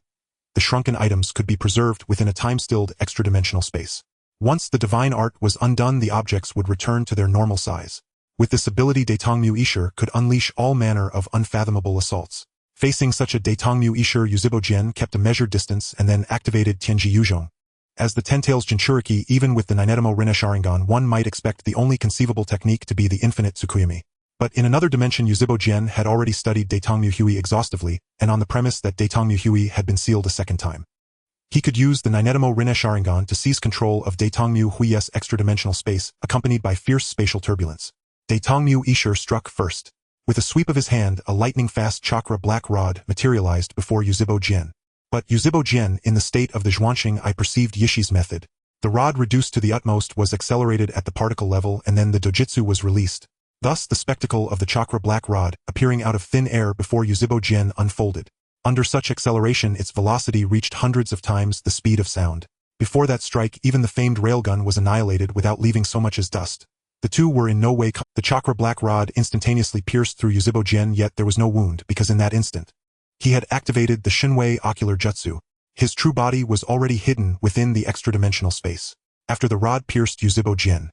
The shrunken items could be preserved within a time-stilled extra-dimensional space. Once the divine art was undone, the objects would return to their normal size. With this ability, Daitongmu Ishur could unleash all manner of unfathomable assaults. Facing such a Daitongmu Ishur, Yuzhibo Jin kept a measured distance and then activated Tianji Yuzhong. As the Ten-Tails Jinchuriki, even with the Ninetamo Rinne Sharingan, one might expect the only conceivable technique to be the infinite Tsukuyami. But in another dimension, Yuzhibo Jin had already studied Daitongmu Hui exhaustively, and on the premise that Daitongmu Hui had been sealed a second time. He could use the Ninetamo Rinne Sharingan to seize control of Daitongmu Hui's extra-dimensional space, accompanied by fierce spatial turbulence. Daitongmu Ishur struck first. With a sweep of his hand, a lightning-fast chakra black rod materialized before Yuzhibo Jin. But Yuzhibo Jin, in the state of the Zhuanxing, I perceived Yishi's method. The rod reduced to the utmost was accelerated at the particle level, and then the dojutsu was released. Thus the spectacle of the chakra black rod, appearing out of thin air before Yuzhibo Jin, unfolded. Under such acceleration, its velocity reached hundreds of times the speed of sound. Before that strike, even the famed railgun was annihilated without leaving so much as dust. The two were in no way the chakra black rod instantaneously pierced through Yuzhibo Jin, yet there was no wound, because in that instant, he had activated the Shinwei ocular jutsu. His true body was already hidden within the extra-dimensional space. After the rod pierced Yuzhibo Jin,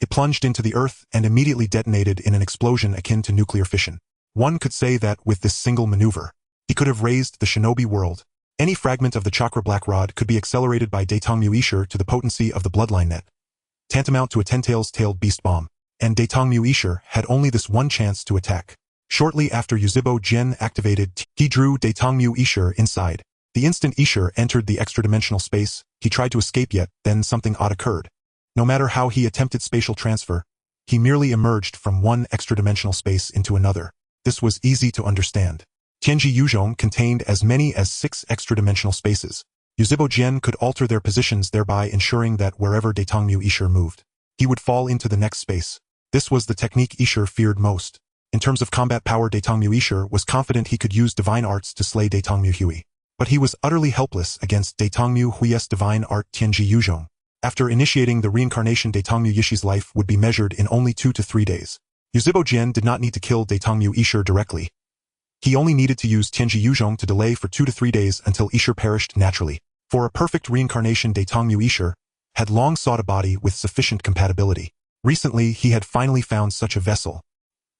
it plunged into the earth and immediately detonated in an explosion akin to nuclear fission. One could say that with this single maneuver, he could have raised the shinobi world. Any fragment of the chakra black rod could be accelerated by Daitongmu Ishur to the potency of the bloodline net, tantamount to a ten-tailed beast bomb, and Daitongmu Ishur had only this one chance to attack. Shortly after Yuzhibo Jin activated, he drew Daitongmu Ishur inside. The instant Ishur entered the extra-dimensional space, he tried to escape, yet then something odd occurred. No matter how he attempted spatial transfer, he merely emerged from one extra-dimensional space into another. This was easy to understand. Tianji Yuzhong contained as many as 6 extra-dimensional spaces. Yuzhibo Jin could alter their positions, thereby ensuring that wherever Daitongmu Ishur moved, he would fall into the next space. This was the technique Ishur feared most. In terms of combat power, Daitongmu Ishur was confident he could use divine arts to slay Daitongmu Hui. But he was utterly helpless against Daitongmu Hui's divine art Tianji Yuzhong. After initiating the reincarnation, Daitongmu Yishi's life would be measured in only 2 to 3 days. Yuzhibo Jin did not need to kill Daitongmu Ishur directly. He only needed to use Tianji Yuzhong to delay for 2 to 3 days until Ishur perished naturally. For a perfect reincarnation, Daitongmu Ishur had long sought a body with sufficient compatibility. Recently, he had finally found such a vessel.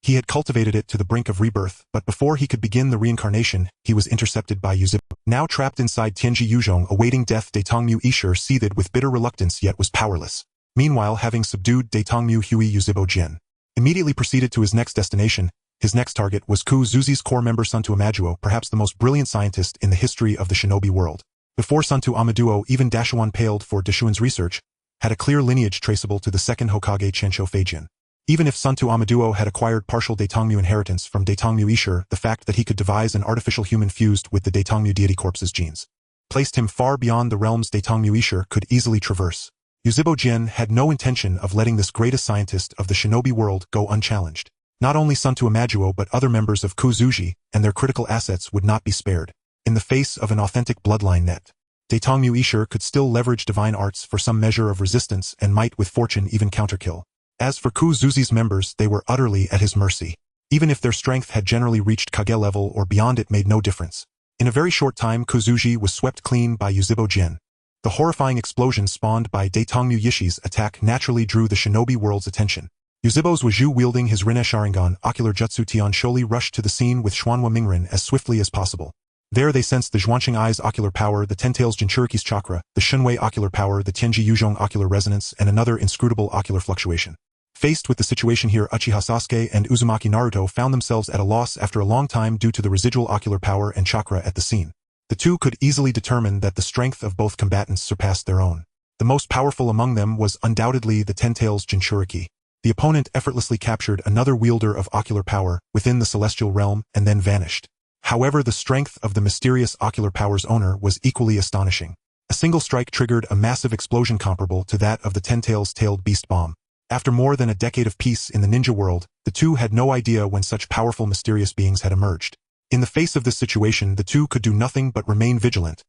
He had cultivated it to the brink of rebirth, but before he could begin the reincarnation, he was intercepted by Yuzhibo. Now trapped inside Tianji Yuzhong awaiting death, Daitongmu Ishur seethed with bitter reluctance yet was powerless. Meanwhile, having subdued Daitongmu Hui, Yuzhibo Jin immediately proceeded to his next destination. His next target was Ku Zuzi's core member Sunto Amaduo, perhaps the most brilliant scientist in the history of the shinobi world. Before Sunto Amaduo, even Dashuan paled for Dashuan's research, had a clear lineage traceable to the second Hokage Chensho Feijin. Even if Sunto Amaduo had acquired partial Daitongmu inheritance from Daitongmu Ishur, the fact that he could devise an artificial human fused with the Daitongmu deity corpse's genes placed him far beyond the realms Daitongmu Ishur could easily traverse. Yuzhibo Jin had no intention of letting this greatest scientist of the shinobi world go unchallenged. Not only Sunto Amajuo but other members of Kozuji and their critical assets would not be spared. In the face of an authentic bloodline net, Daitongmu Ishir could still leverage divine arts for some measure of resistance and might with fortune even counterkill. As for Kozuzi's members, they were utterly at his mercy. Even if their strength had generally reached Kage level or beyond, it made no difference. In a very short time, Kozuji was swept clean by Yuzhibo Jin. The horrifying explosion spawned by Daitongmu Yishi's attack naturally drew the shinobi world's attention. Yuzhibo's Waju wielding his Rinne Sharingan ocular jutsu Tian Sholi rushed to the scene with Xuanhua Mingren as swiftly as possible. There they sensed the Zhuanqing Eye's ocular power, the Ten-Tails Jinchuriki's chakra, the Shunwei ocular power, the Tianji Yuzhong ocular resonance, and another inscrutable ocular fluctuation. Faced with the situation here, Uchiha Sasuke and Uzumaki Naruto found themselves at a loss after a long time due to the residual ocular power and chakra at the scene. The two could easily determine that the strength of both combatants surpassed their own. The most powerful among them was undoubtedly the Ten-Tails Jinchuriki. The opponent effortlessly captured another wielder of ocular power within the celestial realm and then vanished. However, the strength of the mysterious ocular power's owner was equally astonishing. A single strike triggered a massive explosion comparable to that of the Ten-Tails tailed beast bomb. After more than a decade of peace in the ninja world, the two had no idea when such powerful mysterious beings had emerged. In the face of this situation, the two could do nothing but remain vigilant.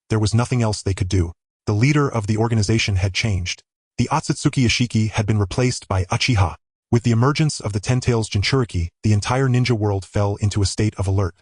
There was nothing else they could do. The leader of the organization had changed. The Otsutsuki Ishiki had been replaced by Uchiha. With the emergence of the Ten-Tails Jinchuriki, the entire ninja world fell into a state of alert.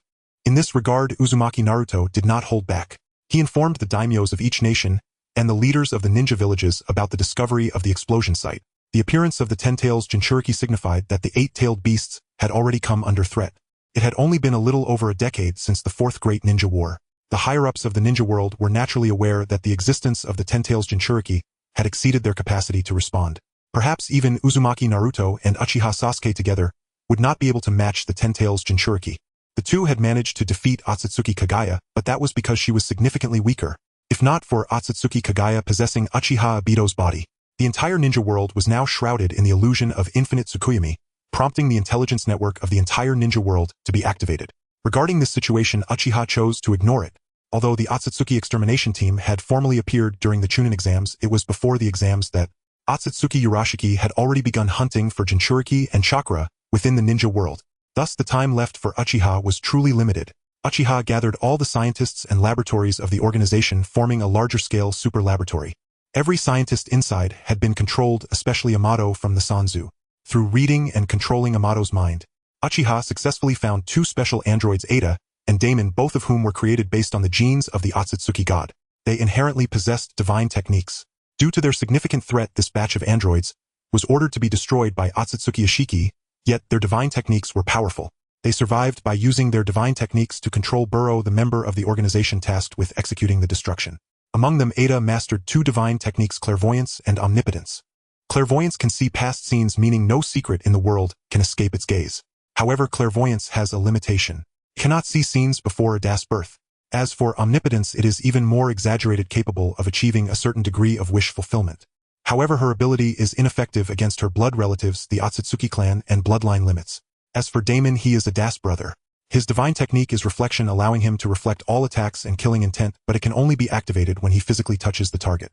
In this regard, Uzumaki Naruto did not hold back. He informed the daimyos of each nation and the leaders of the ninja villages about the discovery of the explosion site. The appearance of the Ten-Tails Jinchuriki signified that the eight-tailed beasts had already come under threat. It had only been a little over a decade since the Fourth Great Ninja War. The higher-ups of the ninja world were naturally aware that the existence of the Ten-Tails Jinchuriki had exceeded their capacity to respond. Perhaps even Uzumaki Naruto and Uchiha Sasuke together would not be able to match the Ten-Tails Jinchuriki. The two had managed to defeat Otsutsuki Kagaya, but that was because she was significantly weaker. If not for Otsutsuki Kagaya possessing Uchiha Obito's body, the entire ninja world was now shrouded in the illusion of infinite Tsukuyomi, prompting the intelligence network of the entire ninja world to be activated. Regarding this situation, Uchiha chose to ignore it. Although the Otsutsuki extermination team had formally appeared during the Chunin exams, it was before the exams that Otsutsuki Urashiki had already begun hunting for Jinchuriki and chakra within the ninja world. Thus the time left for Uchiha was truly limited. Uchiha gathered all the scientists and laboratories of the organization, forming a larger-scale super laboratory. Every scientist inside had been controlled, especially Amato from the Sanzu. Through reading and controlling Amato's mind, Uchiha successfully found two special androids, Ada and Damon, both of whom were created based on the genes of the Otsutsuki god. They inherently possessed divine techniques. Due to their significant threat, this batch of androids was ordered to be destroyed by Otsutsuki Ishiki, yet their divine techniques were powerful. They survived by using their divine techniques to control Burrow, the member of the organization tasked with executing the destruction. Among them, Ada mastered two divine techniques, clairvoyance and omnipotence. Clairvoyance can see past scenes, meaning no secret in the world can escape its gaze. However, clairvoyance has a limitation. It cannot see scenes before Ada's birth. As for omnipotence, it is even more exaggerated, capable of achieving a certain degree of wish fulfillment. However, her ability is ineffective against her blood relatives, the Otsutsuki clan, and bloodline limits. As for Damon, he is Ada's brother. His divine technique is reflection, allowing him to reflect all attacks and killing intent, but it can only be activated when he physically touches the target.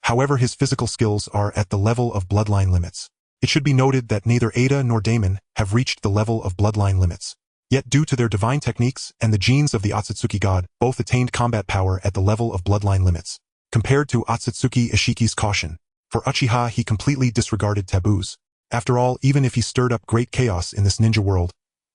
However, his physical skills are at the level of bloodline limits. It should be noted that neither Ada nor Damon have reached the level of bloodline limits. Yet due to their divine techniques and the genes of the Otsutsuki god, both attained combat power at the level of bloodline limits. Compared to Otsutsuki Ishiki's caution, for Uchiha, he completely disregarded taboos. After all, even if he stirred up great chaos in this ninja world,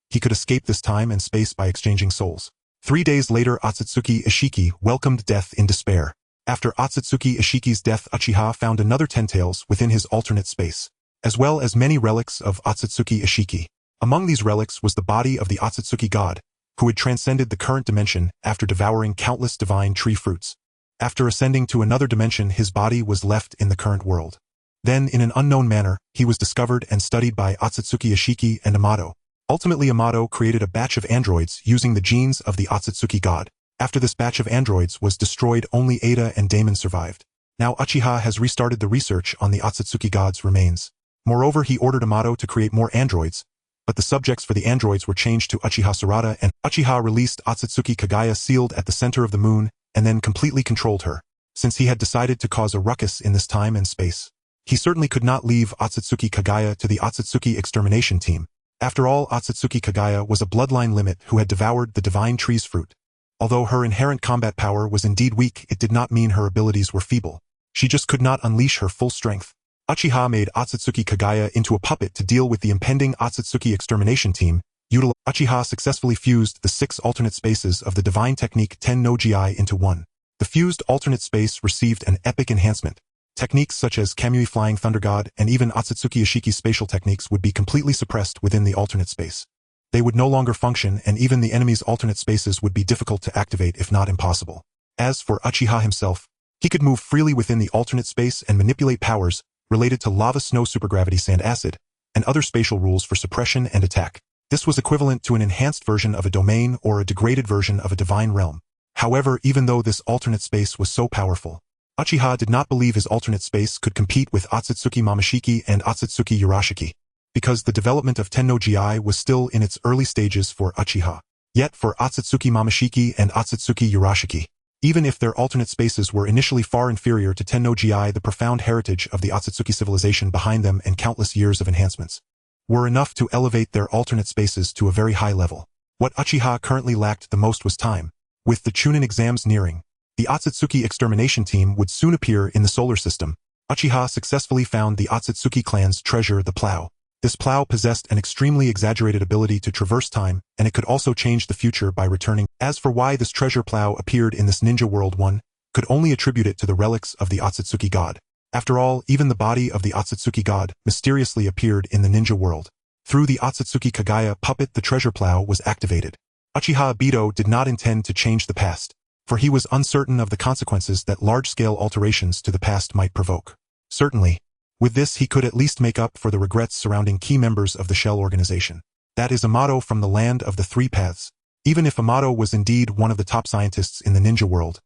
he could escape this time and space by exchanging souls. 3 days later, Otsutsuki Ishiki welcomed death in despair. After Otsutsuki Ishiki's death, Uchiha found another Ten-Tails within his alternate space, as well as many relics of Otsutsuki Ishiki. Among these relics was the body of the Otsutsuki god, who had transcended the current dimension after devouring countless divine tree fruits. After ascending to another dimension, his body was left in the current world. Then, in an unknown manner, he was discovered and studied by Otsutsuki Ishiki and Amato. Ultimately, Amato created a batch of androids using the genes of the Otsutsuki god. After this batch of androids was destroyed, only Ada and Damon survived. Now Uchiha has restarted the research on the Otsutsuki god's remains. Moreover, he ordered Amato to create more androids, but the subjects for the androids were changed to Uchiha Sarada, and Uchiha released Otsutsuki Kagaya, sealed at the center of the moon, and then completely controlled her. Since he had decided to cause a ruckus in this time and space, he certainly could not leave Otsutsuki Kagaya to the Otsutsuki extermination team. After all, Otsutsuki Kagaya was a bloodline limit who had devoured the divine tree's fruit. Although her inherent combat power was indeed weak, it did not mean her abilities were feeble. She just could not unleash her full strength. Uchiha made Otsutsuki Kagaya into a puppet to deal with the impending Otsutsuki extermination team. Uchiha successfully fused the 6 alternate spaces of the divine technique Ten no Gi into one. The fused alternate space received an epic enhancement. Techniques such as Kamui Flying Thunder God and even Otsutsuki Ishiki's spatial techniques would be completely suppressed within the alternate space. They would no longer function, and even the enemy's alternate spaces would be difficult to activate if not impossible. As for Uchiha himself, he could move freely within the alternate space and manipulate powers related to lava, snow, supergravity, sand, acid, and other spatial rules for suppression and attack. This was equivalent to an enhanced version of a domain or a degraded version of a divine realm. However, even though this alternate space was so powerful, Uchiha did not believe his alternate space could compete with Otsutsuki Momoshiki and Otsutsuki Urashiki, because the development of Ten no Gi was still in its early stages for Uchiha. Yet for Otsutsuki Momoshiki and Otsutsuki Urashiki, even if their alternate spaces were initially far inferior to Ten no Gi, the profound heritage of the Otsutsuki civilization behind them and countless years of enhancements were enough to elevate their alternate spaces to a very high level. What Uchiha currently lacked the most was time. With the Chunin exams nearing, the Otsutsuki extermination team would soon appear in the solar system. Uchiha successfully found the Otsutsuki clan's treasure, the plow. This plow possessed an extremely exaggerated ability to traverse time, and it could also change the future by returning. As for why this treasure plow appeared in this ninja world, one could only attribute it to the relics of the Otsutsuki god. After all, even the body of the Otsutsuki god mysteriously appeared in the ninja world. Through the Otsutsuki Kagaya puppet, the treasure plow was activated. Uchiha Obito did not intend to change the past, for he was uncertain of the consequences that large-scale alterations to the past might provoke. Certainly, with this he could at least make up for the regrets surrounding key members of the Shell organization. That is Amato from the land of the three paths. Even if Amato was indeed one of the top scientists in the ninja world.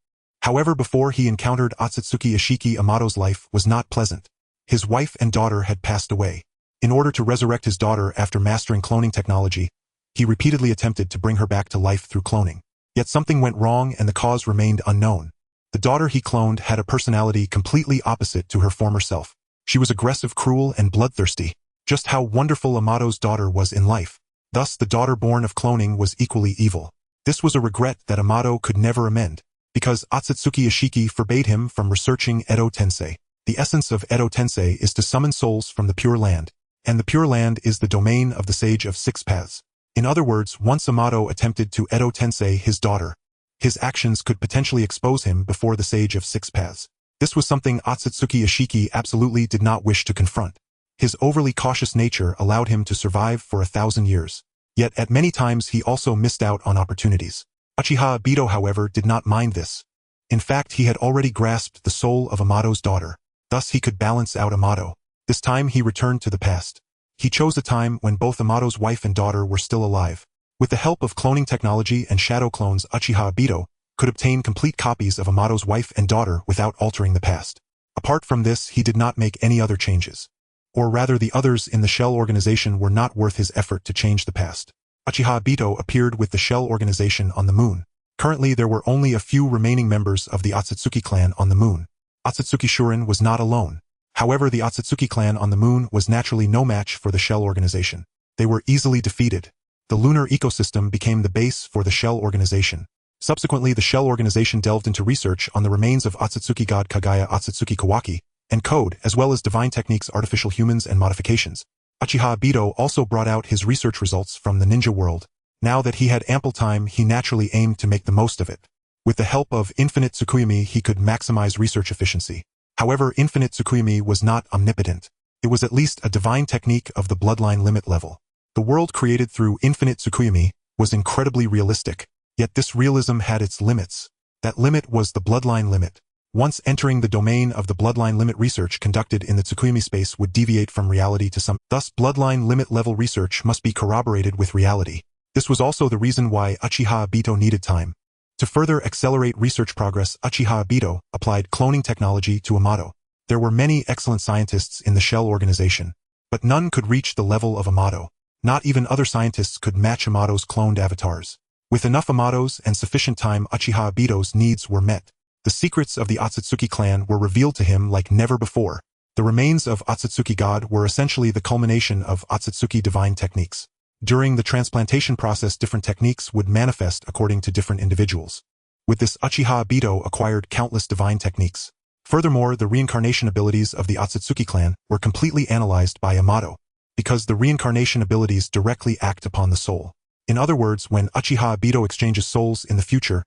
However, before he encountered Otsutsuki Ishiki, Amato's life was not pleasant. His wife and daughter had passed away. In order to resurrect his daughter after mastering cloning technology, he repeatedly attempted to bring her back to life through cloning. Yet something went wrong and the cause remained unknown. The daughter he cloned had a personality completely opposite to her former self. She was aggressive, cruel, and bloodthirsty, just how wonderful Amato's daughter was in life. Thus, the daughter born of cloning was equally evil. This was a regret that Amato could never amend, because Otsutsuki Ishiki forbade him from researching Edo Tensei. The essence of Edo Tensei is to summon souls from the Pure Land, and the Pure Land is the domain of the Sage of Six Paths. In other words, once Amato attempted to Edo Tensei his daughter, his actions could potentially expose him before the Sage of Six Paths. This was something Otsutsuki Ishiki absolutely did not wish to confront. His overly cautious nature allowed him to survive for 1,000 years. Yet at many times he also missed out on opportunities. Uchiha Obito, however, did not mind this. In fact, he had already grasped the soul of Amato's daughter. Thus he could balance out Amato. This time he returned to the past. He chose a time when both Amato's wife and daughter were still alive. With the help of cloning technology and shadow clones, Uchiha Obito could obtain complete copies of Amato's wife and daughter without altering the past. Apart from this, he did not make any other changes. Or rather, the others in the Shell organization were not worth his effort to change the past. Uchiha Obito appeared with the Shell organization on the moon. Currently, there were only a few remaining members of the Otsutsuki clan on the moon. Otsutsuki Shurin was not alone. However, the Otsutsuki clan on the moon was naturally no match for the Shell organization. They were easily defeated. The lunar ecosystem became the base for the Shell organization. Subsequently, the Shell organization delved into research on the remains of Otsutsuki god Kagaya, Otsutsuki Kawaki, and code, as well as divine techniques, artificial humans, and modifications. Uchiha Obito also brought out his research results from the ninja world. Now that he had ample time, he naturally aimed to make the most of it. With the help of Infinite Tsukuyomi, he could maximize research efficiency. However, Infinite Tsukuyomi was not omnipotent. It was at least a divine technique of the bloodline limit level. The world created through Infinite Tsukuyomi was incredibly realistic, yet this realism had its limits. That limit was the bloodline limit. Once entering the domain of the bloodline limit, research conducted in the Tsukuyomi space would deviate from reality to some. Thus, bloodline limit level research must be corroborated with reality. This was also the reason why Uchiha Obito needed time. To further accelerate research progress, Uchiha Obito applied cloning technology to Amato. There were many excellent scientists in the Shell organization, but none could reach the level of Amato. Not even other scientists could match Amato's cloned avatars. With enough Amatos and sufficient time, Uchiha Obito's needs were met. The secrets of the Otsutsuki clan were revealed to him like never before. The remains of Otsutsuki God were essentially the culmination of Otsutsuki divine techniques. During the transplantation process, different techniques would manifest according to different individuals. With this, Uchiha Obito acquired countless divine techniques. Furthermore, the reincarnation abilities of the Otsutsuki clan were completely analyzed by Yamato, because the reincarnation abilities directly act upon the soul. In other words, when Uchiha Obito exchanges souls in the future,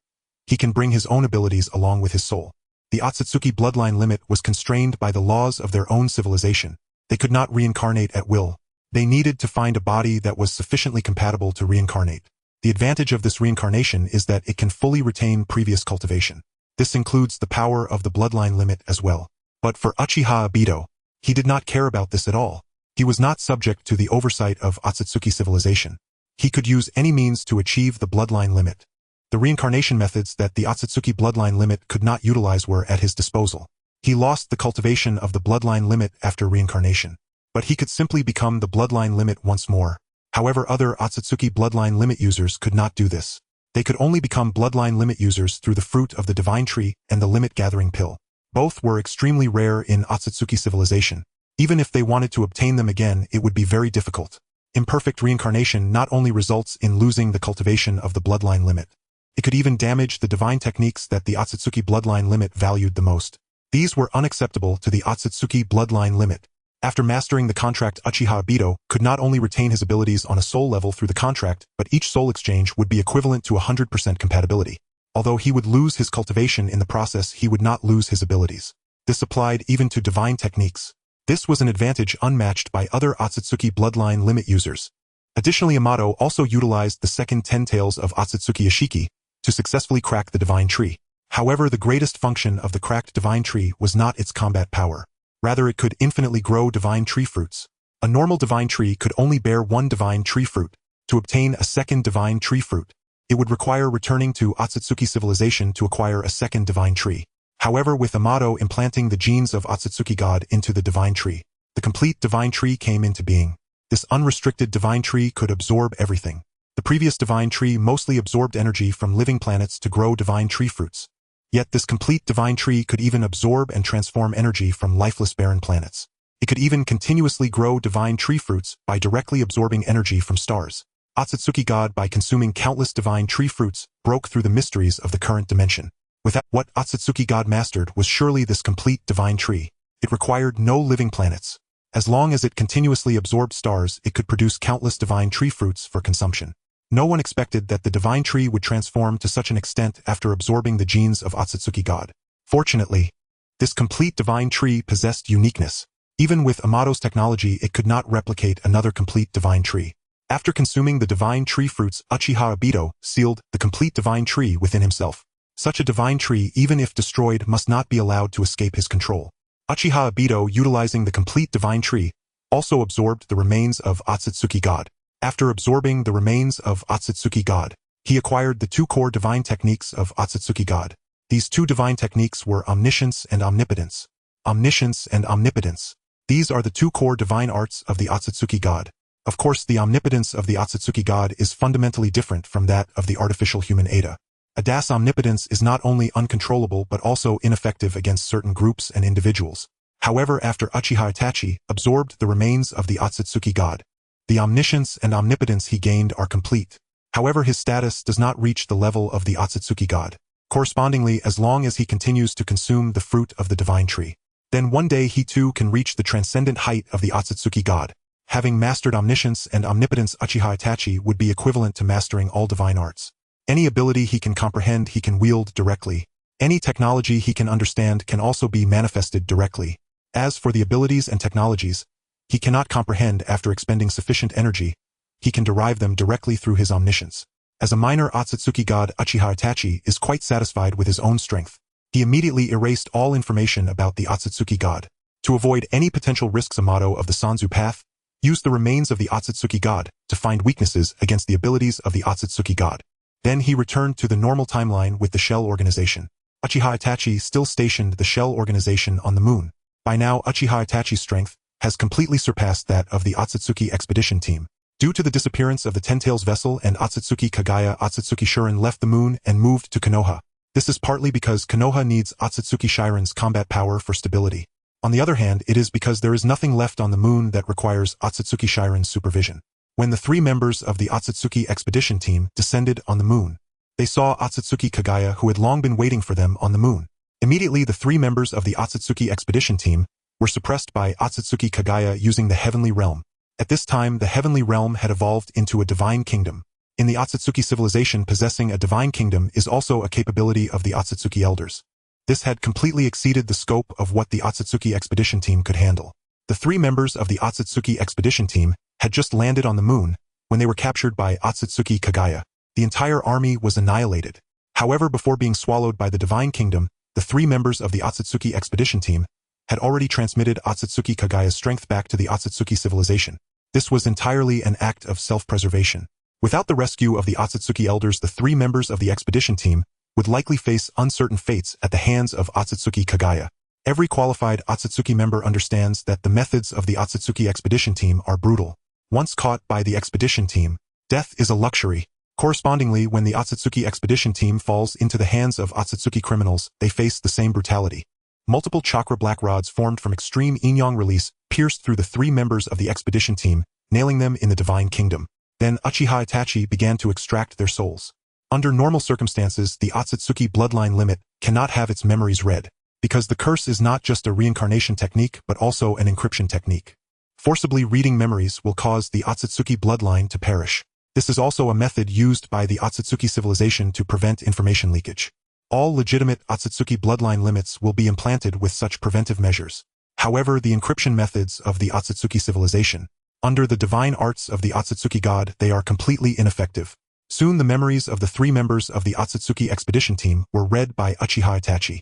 he can bring his own abilities along with his soul. The Otsutsuki bloodline limit was constrained by the laws of their own civilization. They could not reincarnate at will. They needed to find a body that was sufficiently compatible to reincarnate. The advantage of this reincarnation is that it can fully retain previous cultivation. This includes the power of the bloodline limit as well. But for Uchiha Obito, he did not care about this at all. He was not subject to the oversight of Otsutsuki civilization. He could use any means to achieve the bloodline limit. The reincarnation methods that the Otsutsuki bloodline limit could not utilize were at his disposal. He lost the cultivation of the bloodline limit after reincarnation. But he could simply become the bloodline limit once more. However, other Otsutsuki bloodline limit users could not do this. They could only become bloodline limit users through the fruit of the divine tree and the limit gathering pill. Both were extremely rare in Otsutsuki civilization. Even if they wanted to obtain them again, it would be very difficult. Imperfect reincarnation not only results in losing the cultivation of the bloodline limit, it could even damage the divine techniques that the Otsutsuki bloodline limit valued the most. These were unacceptable to the Otsutsuki bloodline limit. After mastering the contract, Uchiha Obito could not only retain his abilities on a soul level through the contract, but each soul exchange would be equivalent to 100% compatibility. Although he would lose his cultivation in the process, he would not lose his abilities. This applied even to divine techniques. This was an advantage unmatched by other Otsutsuki bloodline limit users. Additionally, Yamato also utilized the second 10 tails of Otsutsuki Ishiki to successfully crack the divine tree. However, the greatest function of the cracked divine tree was not its combat power. Rather, it could infinitely grow divine tree fruits. A normal divine tree could only bear one divine tree fruit. To obtain a second divine tree fruit, it would require returning to Otsutsuki civilization to acquire a second divine tree. However, with Yamato implanting the genes of Otsutsuki God into the divine tree, the complete divine tree came into being. This unrestricted divine tree could absorb everything. The previous divine tree mostly absorbed energy from living planets to grow divine tree fruits. Yet this complete divine tree could even absorb and transform energy from lifeless barren planets. It could even continuously grow divine tree fruits by directly absorbing energy from stars. Otsutsuki God, by consuming countless divine tree fruits, broke through the mysteries of the current dimension. Without what Otsutsuki God mastered was surely this complete divine tree. It required no living planets. As long as it continuously absorbed stars, it could produce countless divine tree fruits for consumption. No one expected that the divine tree would transform to such an extent after absorbing the genes of Otsutsuki God. Fortunately, this complete divine tree possessed uniqueness. Even with Amato's technology, it could not replicate another complete divine tree. After consuming the divine tree fruits, Uchiha Obito sealed the complete divine tree within himself. Such a divine tree, even if destroyed, must not be allowed to escape his control. Uchiha Obito, utilizing the complete divine tree, also absorbed the remains of Otsutsuki God. After absorbing the remains of Otsutsuki God, he acquired the two core divine techniques of Otsutsuki God. These two divine techniques were omniscience and omnipotence. Omniscience and omnipotence. These are the two core divine arts of the Otsutsuki God. Of course, the omnipotence of the Otsutsuki God is fundamentally different from that of the artificial human Ada. Ada's omnipotence is not only uncontrollable but also ineffective against certain groups and individuals. However, after Uchiha Itachi absorbed the remains of the Otsutsuki God, the omniscience and omnipotence he gained are complete. However, his status does not reach the level of the Otsutsuki God. Correspondingly, as long as he continues to consume the fruit of the divine tree, then one day he too can reach the transcendent height of the Otsutsuki God. Having mastered omniscience and omnipotence, Uchiha Itachi would be equivalent to mastering all divine arts. Any ability he can comprehend, he can wield directly. Any technology he can understand can also be manifested directly. As for the abilities and technologies he cannot comprehend after expending sufficient energy, he can derive them directly through his omniscience. As a minor Otsutsuki God, Uchiha Itachi is quite satisfied with his own strength. He immediately erased all information about the Otsutsuki God. To avoid any potential risks, Yamato of the Sanzu path used the remains of the Otsutsuki God to find weaknesses against the abilities of the Otsutsuki God. Then he returned to the normal timeline with the Shell Organization. Uchiha Itachi still stationed the Shell Organization on the moon. By now, Uchiha Itachi's strength has completely surpassed that of the Otsutsuki expedition team. Due to the disappearance of the Ten Tails vessel and Otsutsuki Kagaya, Otsutsuki Shiren left the moon and moved to Konoha. This is partly because Konoha needs Otsutsuki Shiren's combat power for stability. On the other hand, it is because there is nothing left on the moon that requires Otsutsuki Shiren's supervision. When the three members of the Otsutsuki expedition team descended on the moon, they saw Otsutsuki Kagaya who had long been waiting for them on the moon. Immediately the three members of the Otsutsuki expedition team were suppressed by Otsutsuki Kagaya using the Heavenly Realm. At this time, the Heavenly Realm had evolved into a divine kingdom. In the Otsutsuki civilization, possessing a divine kingdom is also a capability of the Otsutsuki elders. This had completely exceeded the scope of what the Otsutsuki expedition team could handle. The three members of the Otsutsuki expedition team had just landed on the moon when they were captured by Otsutsuki Kagaya. The entire army was annihilated. However, before being swallowed by the divine kingdom, the three members of the Otsutsuki expedition team had already transmitted Otsutsuki Kagaya's strength back to the Otsutsuki civilization. This was entirely an act of self-preservation. Without the rescue of the Otsutsuki elders, the three members of the expedition team would likely face uncertain fates at the hands of Otsutsuki Kagaya. Every qualified Otsutsuki member understands that the methods of the Otsutsuki expedition team are brutal. Once caught by the expedition team, death is a luxury. Correspondingly, when the Otsutsuki expedition team falls into the hands of Otsutsuki criminals, they face the same brutality. Multiple chakra black rods formed from extreme yin-yang release pierced through the three members of the expedition team, nailing them in the divine kingdom. Then Uchiha Itachi began to extract their souls. Under normal circumstances, the Otsutsuki bloodline limit cannot have its memories read, because the curse is not just a reincarnation technique but also an encryption technique. Forcibly reading memories will cause the Otsutsuki bloodline to perish. This is also a method used by the Otsutsuki civilization to prevent information leakage. All legitimate Otsutsuki bloodline limits will be implanted with such preventive measures. However, the encryption methods of the Otsutsuki civilization, under the divine arts of the Otsutsuki god, they are completely ineffective. Soon the memories of the three members of the Otsutsuki expedition team were read by Uchiha Itachi.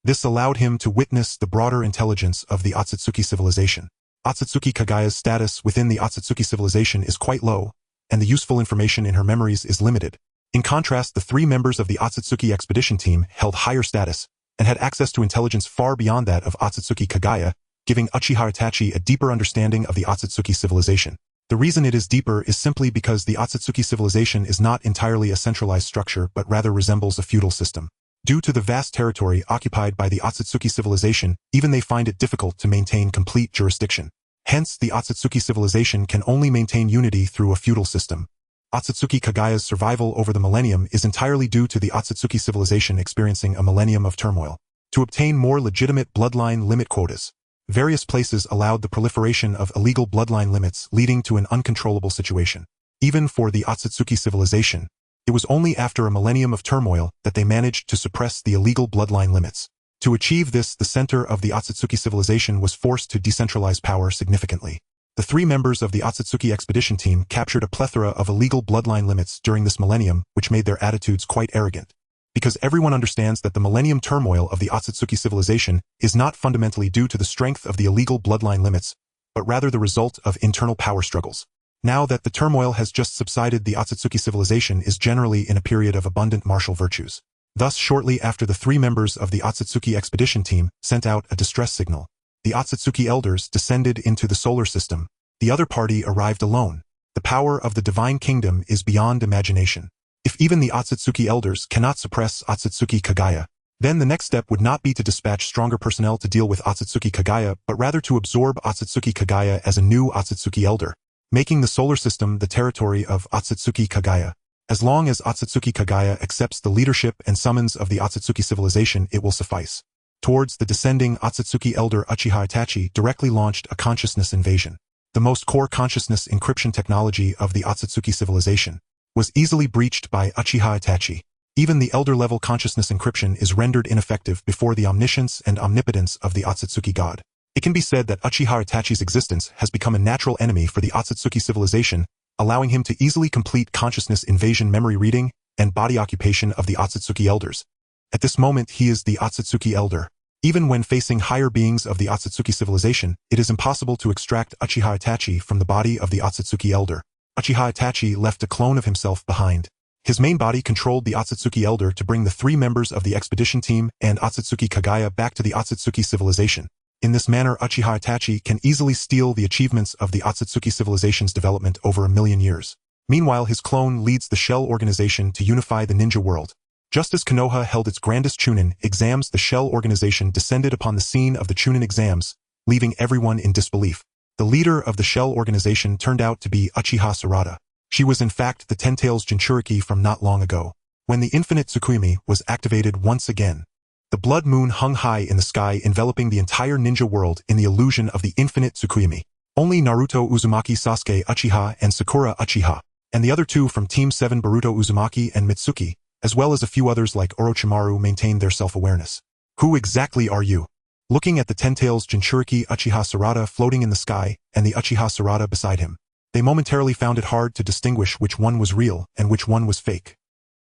This allowed him to witness the broader intelligence of the Otsutsuki civilization. Otsutsuki Kagaya's status within the Otsutsuki civilization is quite low, and the useful information in her memories is limited. In contrast, the three members of the Otsutsuki expedition team held higher status and had access to intelligence far beyond that of Otsutsuki Kagaya, giving Uchiha Itachi a deeper understanding of the Otsutsuki civilization. The reason it is deeper is simply because the Otsutsuki civilization is not entirely a centralized structure but rather resembles a feudal system. Due to the vast territory occupied by the Otsutsuki civilization, even they find it difficult to maintain complete jurisdiction. Hence, the Otsutsuki civilization can only maintain unity through a feudal system. Otsutsuki Kagaya's survival over the millennium is entirely due to the Otsutsuki civilization experiencing a millennium of turmoil. To obtain more legitimate bloodline limit quotas, various places allowed the proliferation of illegal bloodline limits, leading to an uncontrollable situation. Even for the Otsutsuki civilization, it was only after a millennium of turmoil that they managed to suppress the illegal bloodline limits. To achieve this, the center of the Otsutsuki civilization was forced to decentralize power significantly. The three members of the Otsutsuki expedition team captured a plethora of illegal bloodline limits during this millennium, which made their attitudes quite arrogant. Because everyone understands that the millennium turmoil of the Otsutsuki civilization is not fundamentally due to the strength of the illegal bloodline limits, but rather the result of internal power struggles. Now that the turmoil has just subsided, the Otsutsuki civilization is generally in a period of abundant martial virtues. Thus, shortly after the three members of the Otsutsuki expedition team sent out a distress signal, the Otsutsuki elders descended into the solar system. The other party arrived alone. The power of the divine kingdom is beyond imagination. If even the Otsutsuki elders cannot suppress Otsutsuki Kagaya, then the next step would not be to dispatch stronger personnel to deal with Otsutsuki Kagaya, but rather to absorb Otsutsuki Kagaya as a new Otsutsuki elder, making the solar system the territory of Otsutsuki Kagaya. As long as Otsutsuki Kagaya accepts the leadership and summons of the Otsutsuki civilization, it will suffice. Towards the descending Otsutsuki elder, Uchiha Itachi directly launched a consciousness invasion. The most core consciousness encryption technology of the Otsutsuki civilization was easily breached by Uchiha Itachi. Even the elder-level consciousness encryption is rendered ineffective before the omniscience and omnipotence of the Otsutsuki god. It can be said that Uchiha Itachi's existence has become a natural enemy for the Otsutsuki civilization, allowing him to easily complete consciousness invasion, memory reading, and body occupation of the Otsutsuki elders. At this moment, he is the Otsutsuki elder. Even when facing higher beings of the Otsutsuki civilization, it is impossible to extract Uchiha Itachi from the body of the Otsutsuki elder. Uchiha Itachi left a clone of himself behind. His main body controlled the Otsutsuki elder to bring the three members of the expedition team and Otsutsuki Kagaya back to the Otsutsuki civilization. In this manner, Uchiha Itachi can easily steal the achievements of the Otsutsuki civilization's development over 1,000,000 years. Meanwhile, his clone leads the Shell organization to unify the ninja world. Just as Konoha held its grandest Chunin exams, the Shell organization descended upon the scene of the Chunin exams, leaving everyone in disbelief. The leader of the shell organization turned out to be Uchiha Sarada. She was in fact the Ten Tails Jinchuriki from not long ago. When the infinite Tsukuyomi was activated once again, the blood moon hung high in the sky, enveloping the entire ninja world in the illusion of the infinite Tsukuyomi. Only Naruto Uzumaki Sasuke Uchiha and Sakura Uchiha, and the other two from Team 7 Boruto Uzumaki and Mitsuki, as well as a few others like Orochimaru, maintained their self-awareness. Who exactly are you? Looking at the Ten Tails Jinchuriki Uchiha Sarada floating in the sky and the Uchiha Sarada beside him, they momentarily found it hard to distinguish which one was real and which one was fake.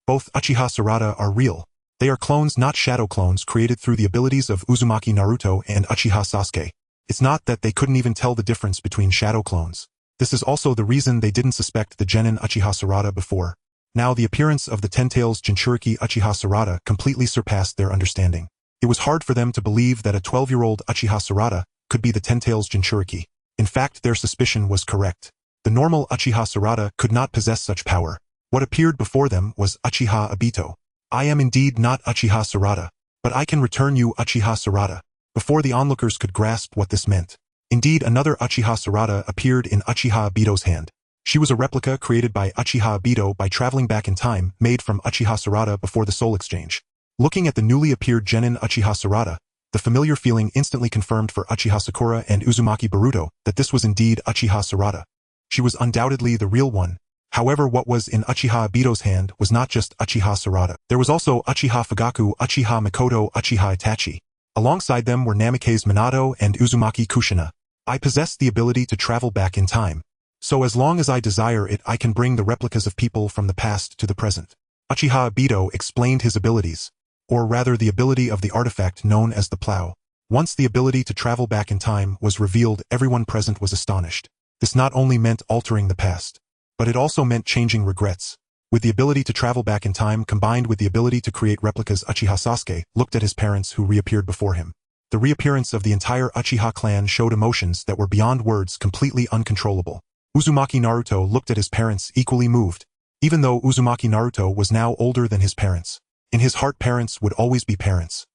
Both Uchiha Sarada are real. They are clones, not shadow clones, created through the abilities of Uzumaki Naruto and Uchiha Sasuke. It's not that they couldn't even tell the difference between shadow clones. This is also the reason they didn't suspect the genin Uchiha Sarada before. Now the appearance of the Ten Tails Jinchuriki Uchiha Sarada completely surpassed their understanding. It was hard for them to believe that a 12-year-old Uchiha Sarada could be the Ten Tails Jinchuriki. In fact, their suspicion was correct. The normal Uchiha Sarada could not possess such power. What appeared before them was Uchiha Obito. I am indeed not Uchiha Sarada, but I can return you Uchiha Sarada. Before the onlookers could grasp what this meant, indeed another Uchiha Sarada appeared in Uchiha Obito's hand. She was a replica created by Uchiha Obito by traveling back in time, made from Uchiha Sarada before the soul exchange. Looking at the newly appeared genin Uchiha Sarada, the familiar feeling instantly confirmed for Uchiha Sakura and Uzumaki Boruto that this was indeed Uchiha Sarada. She was undoubtedly the real one. However, what was in Uchiha Obito's hand was not just Uchiha Sarada. There was also Uchiha Fugaku, Uchiha Mikoto, Uchiha Itachi. Alongside them were Namikaze Minato and Uzumaki Kushina. I possess the ability to travel back in time. So as long as I desire it, I can bring the replicas of people from the past to the present. Uchiha Obito explained his abilities, or rather the ability of the artifact known as the plow. Once the ability to travel back in time was revealed, everyone present was astonished. This not only meant altering the past, but it also meant changing regrets. With the ability to travel back in time combined with the ability to create replicas, Uchiha Sasuke looked at his parents who reappeared before him. The reappearance of the entire Uchiha clan showed emotions that were beyond words, completely uncontrollable. Uzumaki Naruto looked at his parents, equally moved. Even though Uzumaki Naruto was now older than his parents, in his heart parents would always be parents.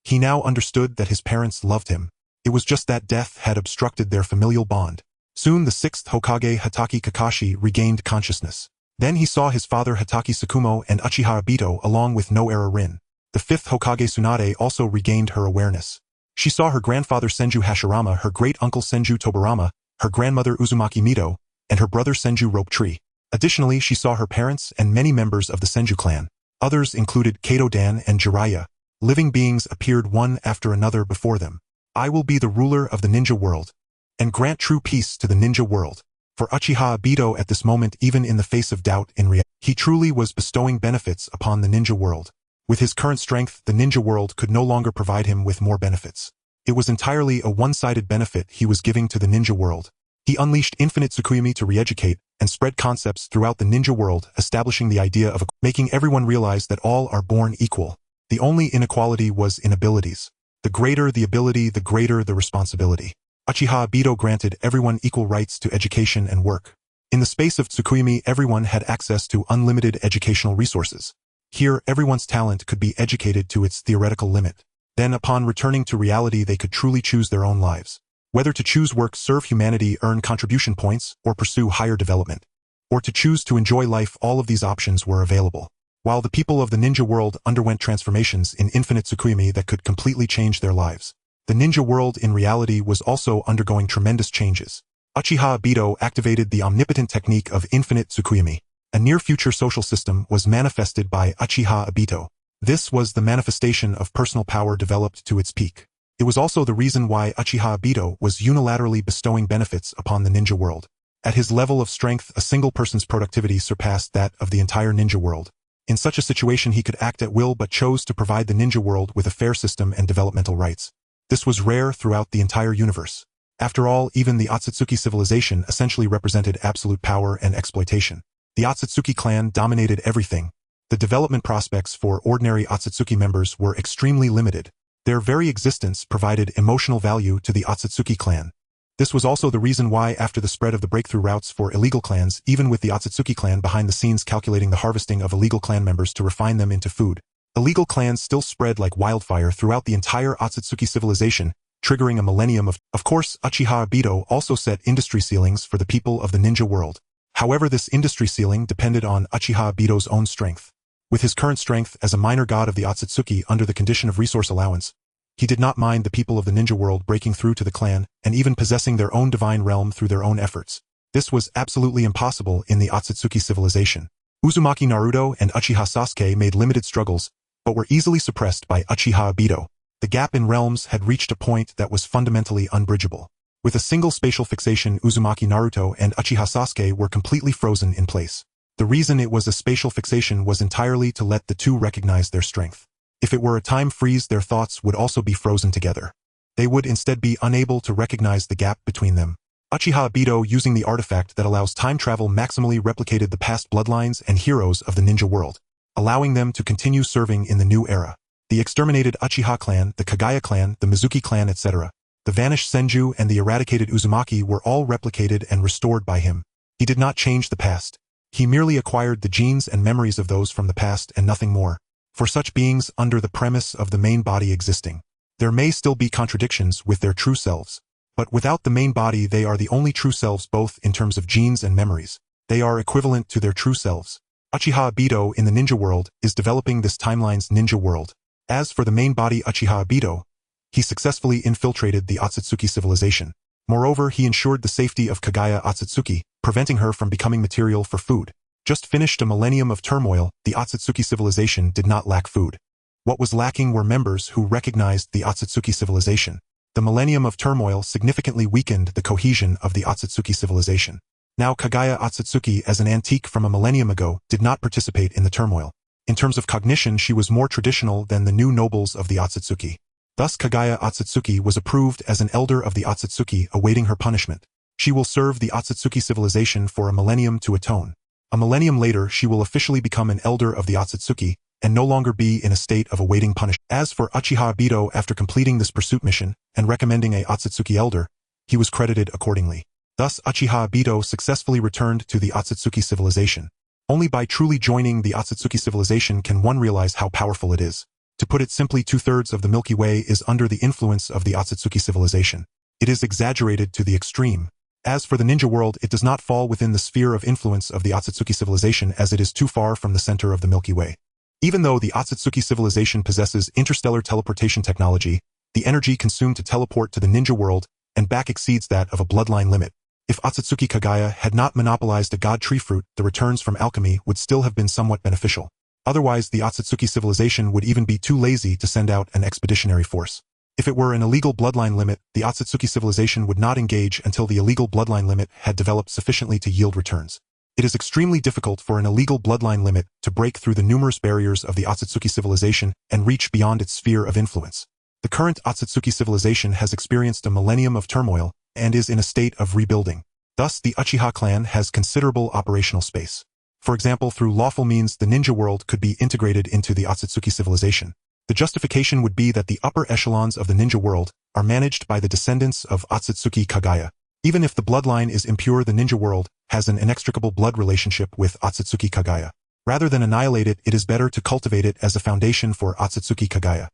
He now understood that his parents loved him. It was just that death had obstructed their familial bond. Soon the 6th Hokage Hatake Kakashi regained consciousness. Then he saw his father Hatake Tsukumo and Uchiha Obito along with Noara Rin. The 5th Hokage Tsunade also regained her awareness. She saw her grandfather Senju Hashirama, her great-uncle Senju Tobarama, her grandmother Uzumaki Mito, and her brother Senju Rope Tree. Additionally, she saw her parents and many members of the Senju clan. Others included Kato Dan and Jiraiya. Living beings appeared one after another before them. I will be the ruler of the ninja world, and grant true peace to the ninja world. For Uchiha Obito at this moment, even in the face of doubt in reality, he truly was bestowing benefits upon the ninja world. With his current strength, the ninja world could no longer provide him with more benefits. It was entirely a one-sided benefit he was giving to the ninja world. He unleashed infinite Tsukuyomi to re-educate and spread concepts throughout the ninja world, establishing the idea of making everyone realize that all are born equal. The only inequality was in abilities. The greater the ability, the greater the responsibility. Uchiha Obito granted everyone equal rights to education and work. In the space of Tsukuyomi, everyone had access to unlimited educational resources. Here, everyone's talent could be educated to its theoretical limit. Then, upon returning to reality, they could truly choose their own lives. Whether to choose work, serve humanity, earn contribution points, or pursue higher development. Or to choose to enjoy life, all of these options were available. While the people of the ninja world underwent transformations in infinite Tsukuyomi that could completely change their lives, the ninja world in reality was also undergoing tremendous changes. Uchiha Obito activated the omnipotent technique of infinite Tsukuyomi. A near-future social system was manifested by Uchiha Obito. This was the manifestation of personal power developed to its peak. It was also the reason why Uchiha Obito was unilaterally bestowing benefits upon the ninja world. At his level of strength, a single person's productivity surpassed that of the entire ninja world. In such a situation, he could act at will but chose to provide the ninja world with a fair system and developmental rights. This was rare throughout the entire universe. After all, even the Otsutsuki civilization essentially represented absolute power and exploitation. The Otsutsuki clan dominated everything. The development prospects for ordinary Otsutsuki members were extremely limited. Their very existence provided emotional value to the Otsutsuki clan. This was also the reason why, after the spread of the breakthrough routes for illegal clans, even with the Otsutsuki clan behind the scenes calculating the harvesting of illegal clan members to refine them into food, illegal clans still spread like wildfire throughout the entire Otsutsuki civilization, triggering a millennium of course, Uchiha Obito also set industry ceilings for the people of the ninja world. However, this industry ceiling depended on Uchiha Obito's own strength. With his current strength as a minor god of the Otsutsuki under the condition of resource allowance, he did not mind the people of the ninja world breaking through to the clan and even possessing their own divine realm through their own efforts. This was absolutely impossible in the Otsutsuki civilization. Uzumaki Naruto and Uchiha Sasuke made limited struggles, but were easily suppressed by Uchiha Obito. The gap in realms had reached a point that was fundamentally unbridgeable. With a single spatial fixation, Uzumaki Naruto and Uchiha Sasuke were completely frozen in place. The reason it was a spatial fixation was entirely to let the two recognize their strength. If it were a time freeze, their thoughts would also be frozen together. They would instead be unable to recognize the gap between them. Uchiha Obito, using the artifact that allows time travel, maximally replicated the past bloodlines and heroes of the ninja world, allowing them to continue serving in the new era. The exterminated Uchiha clan, the Kagaya clan, the Mizuki clan, etc., the vanished Senju and the eradicated Uzumaki were all replicated and restored by him. He did not change the past. He merely acquired the genes and memories of those from the past and nothing more. For such beings under the premise of the main body existing, there may still be contradictions with their true selves. But without the main body, they are the only true selves, both in terms of genes and memories. They are equivalent to their true selves. Uchiha Obito in the ninja world is developing this timeline's ninja world. As for the main body Uchiha Obito, he successfully infiltrated the Otsutsuki civilization. Moreover, he ensured the safety of Kagaya Otsutsuki, preventing her from becoming material for food. Just finished a millennium of turmoil, the Otsutsuki civilization did not lack food. What was lacking were members who recognized the Otsutsuki civilization. The millennium of turmoil significantly weakened the cohesion of the Otsutsuki civilization. Now Kagaya Otsutsuki, as an antique from a millennium ago, did not participate in the turmoil. In terms of cognition, she was more traditional than the new nobles of the Otsutsuki. Thus Kagaya Otsutsuki was approved as an elder of the Otsutsuki awaiting her punishment. She will serve the Otsutsuki civilization for a millennium to atone. A millennium later, she will officially become an elder of the Otsutsuki and no longer be in a state of awaiting punishment. As for Uchiha Obito, after completing this pursuit mission and recommending a Otsutsuki elder, he was credited accordingly. Thus Uchiha Obito successfully returned to the Otsutsuki civilization. Only by truly joining the Otsutsuki civilization can one realize how powerful it is. To put it simply, 2/3 of the Milky Way is under the influence of the Otsutsuki civilization. It is exaggerated to the extreme. As for the ninja world, it does not fall within the sphere of influence of the Otsutsuki civilization as it is too far from the center of the Milky Way. Even though the Otsutsuki civilization possesses interstellar teleportation technology, the energy consumed to teleport to the ninja world and back exceeds that of a bloodline limit. If Otsutsuki Kagaya had not monopolized a god tree fruit, the returns from alchemy would still have been somewhat beneficial. Otherwise, the Otsutsuki civilization would even be too lazy to send out an expeditionary force. If it were an illegal bloodline limit, the Otsutsuki civilization would not engage until the illegal bloodline limit had developed sufficiently to yield returns. It is extremely difficult for an illegal bloodline limit to break through the numerous barriers of the Otsutsuki civilization and reach beyond its sphere of influence. The current Otsutsuki civilization has experienced a millennium of turmoil and is in a state of rebuilding. Thus, the Uchiha clan has considerable operational space. For example, through lawful means, the ninja world could be integrated into the Otsutsuki civilization. The justification would be that the upper echelons of the ninja world are managed by the descendants of Otsutsuki Kagaya. Even if the bloodline is impure, the ninja world has an inextricable blood relationship with Otsutsuki Kagaya. Rather than annihilate it, it is better to cultivate it as a foundation for Otsutsuki Kagaya.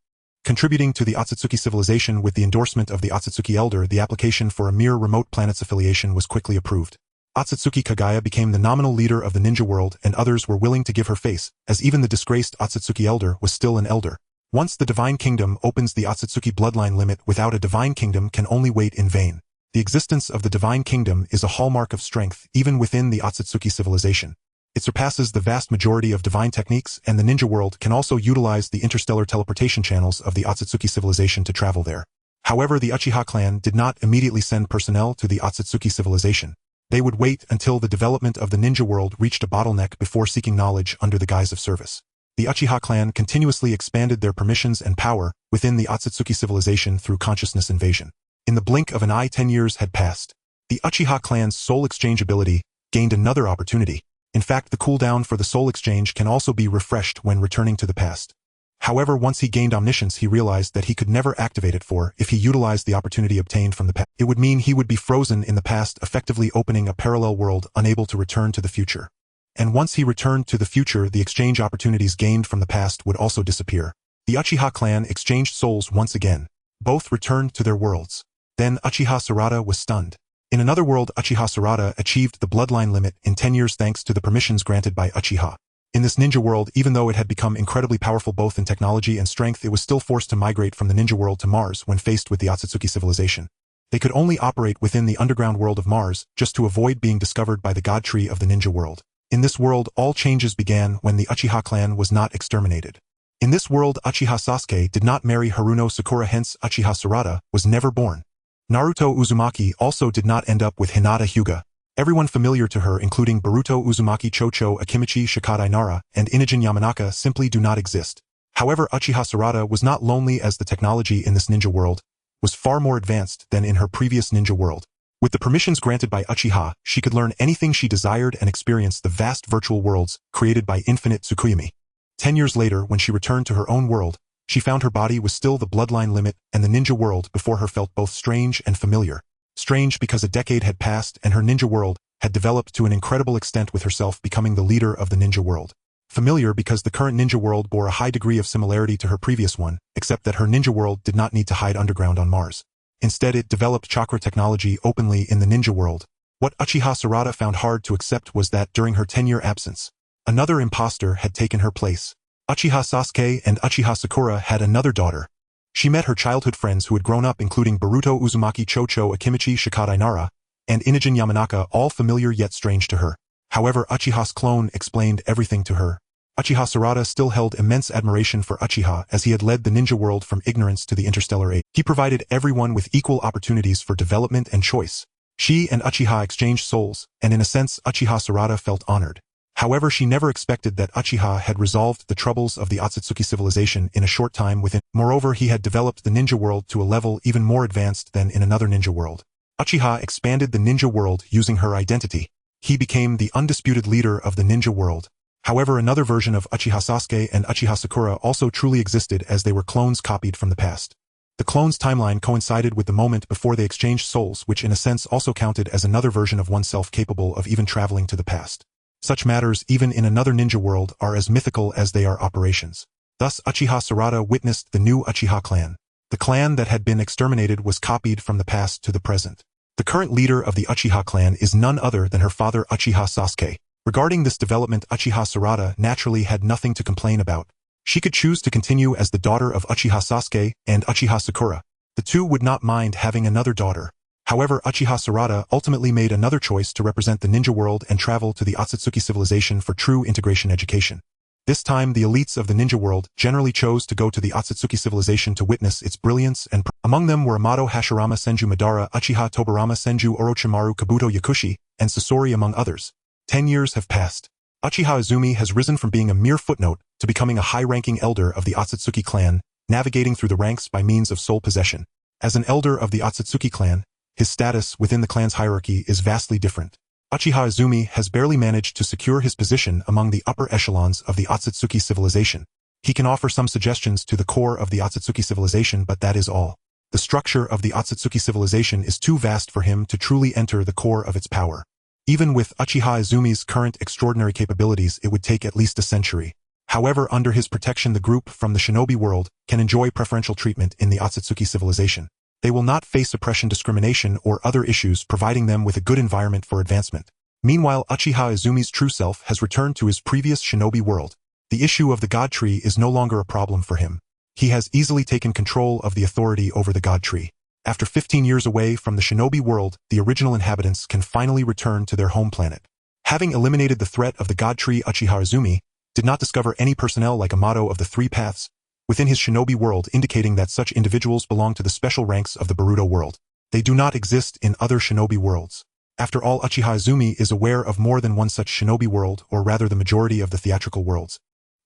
Contributing to the Otsutsuki civilization with the endorsement of the Otsutsuki elder, the application for a mere remote planet's affiliation was quickly approved. Otsutsuki Kagaya became the nominal leader of the ninja world, and others were willing to give her face, as even the disgraced Otsutsuki elder was still an elder. Once the Divine Kingdom opens, the Otsutsuki bloodline limit without a Divine Kingdom can only wait in vain. The existence of the Divine Kingdom is a hallmark of strength even within the Otsutsuki civilization. It surpasses the vast majority of divine techniques, and the ninja world can also utilize the interstellar teleportation channels of the Otsutsuki civilization to travel there. However, the Uchiha clan did not immediately send personnel to the Otsutsuki civilization. They would wait until the development of the ninja world reached a bottleneck before seeking knowledge under the guise of service. The Uchiha clan continuously expanded their permissions and power within the Otsutsuki civilization through consciousness invasion. In the blink of an eye, 10 years had passed. The Uchiha clan's soul exchange ability gained another opportunity. In fact, the cooldown for the soul exchange can also be refreshed when returning to the past. However, once he gained omniscience, he realized that he could never activate it, for if he utilized the opportunity obtained from the past, it would mean he would be frozen in the past, effectively opening a parallel world unable to return to the future. And once he returned to the future, the exchange opportunities gained from the past would also disappear. The Uchiha clan exchanged souls once again. Both returned to their worlds. Then Uchiha Sarada was stunned. In another world, Uchiha Sarada achieved the bloodline limit in 10 years thanks to the permissions granted by Uchiha. In this ninja world, even though it had become incredibly powerful both in technology and strength, it was still forced to migrate from the ninja world to Mars when faced with the Otsutsuki civilization. They could only operate within the underground world of Mars, just to avoid being discovered by the god tree of the ninja world. In this world, all changes began when the Uchiha clan was not exterminated. In this world, Uchiha Sasuke did not marry Haruno Sakura, hence Uchiha Sarada was never born. Naruto Uzumaki also did not end up with Hinata Hyuga. Everyone familiar to her including Boruto Uzumaki, Chocho Akimichi, Shikadai Nara, and Inujin Yamanaka simply do not exist. However, Uchiha Sarada was not lonely as the technology in this ninja world was far more advanced than in her previous ninja world. With the permissions granted by Uchiha, she could learn anything she desired and experience the vast virtual worlds created by infinite Tsukuyomi. 10 years later, when she returned to her own world, she found her body was still the bloodline limit and the ninja world before her felt both strange and familiar. Strange because a decade had passed and her ninja world had developed to an incredible extent with herself becoming the leader of the ninja world. Familiar because the current ninja world bore a high degree of similarity to her previous one, except that her ninja world did not need to hide underground on Mars. Instead, it developed chakra technology openly in the ninja world. What Uchiha Sarada found hard to accept was that during her 10-year absence, another imposter had taken her place. Uchiha Sasuke and Uchiha Sakura had another daughter. She met her childhood friends who had grown up including Boruto Uzumaki, Chocho Akimichi, Shikadai Nara, and Inujin Yamanaka, all familiar yet strange to her. However, Uchiha's clone explained everything to her. Uchiha Sarada still held immense admiration for Uchiha as he had led the ninja world from ignorance to the interstellar age. He provided everyone with equal opportunities for development and choice. She and Uchiha exchanged souls, and in a sense Uchiha Sarada felt honored. However, she never expected that Uchiha had resolved the troubles of the Otsutsuki civilization in a short time within. Moreover, he had developed the ninja world to a level even more advanced than in another ninja world. Uchiha expanded the ninja world using her identity. He became the undisputed leader of the ninja world. However, another version of Uchiha Sasuke and Uchiha Sakura also truly existed as they were clones copied from the past. The clones' timeline coincided with the moment before they exchanged souls, which in a sense also counted as another version of oneself capable of even traveling to the past. Such matters, even in another ninja world, are as mythical as they are operations. Thus, Uchiha Sarada witnessed the new Uchiha clan. The clan that had been exterminated was copied from the past to the present. The current leader of the Uchiha clan is none other than her father Uchiha Sasuke. Regarding this development, Uchiha Sarada naturally had nothing to complain about. She could choose to continue as the daughter of Uchiha Sasuke and Uchiha Sakura. The two would not mind having another daughter. However, Uchiha Sarada ultimately made another choice to represent the ninja world and travel to the Otsutsuki civilization for true integration education. This time, the elites of the ninja world generally chose to go to the Otsutsuki civilization to witness its brilliance and among them were Amato Hashirama Senju Madara, Uchiha Tobarama Senju Orochimaru, Kabuto Yakushi, and Sasori among others. 10 years have passed. Uchiha Izumi has risen from being a mere footnote to becoming a high-ranking elder of the Otsutsuki clan, navigating through the ranks by means of soul possession. As an elder of the Otsutsuki clan, his status within the clan's hierarchy is vastly different. Uchiha Izumi has barely managed to secure his position among the upper echelons of the Otsutsuki civilization. He can offer some suggestions to the core of the Otsutsuki civilization, but that is all. The structure of the Otsutsuki civilization is too vast for him to truly enter the core of its power. Even with Uchiha Izumi's current extraordinary capabilities, it would take at least a century. However, under his protection, the group from the shinobi world can enjoy preferential treatment in the Otsutsuki civilization. They will not face oppression, discrimination, or other issues, providing them with a good environment for advancement. Meanwhile, Uchiha Izumi's true self has returned to his previous shinobi world. The issue of the god tree is no longer a problem for him. He has easily taken control of the authority over the god tree. After 15 years away from the shinobi world, the original inhabitants can finally return to their home planet. Having eliminated the threat of the god tree, Uchiha Izumi did not discover any personnel like Amato of the Three Paths within his shinobi world, indicating that such individuals belong to the special ranks of the Boruto world. They do not exist in other shinobi worlds. After all, Uchiha Izumi is aware of more than one such shinobi world, or rather the majority of the theatrical worlds.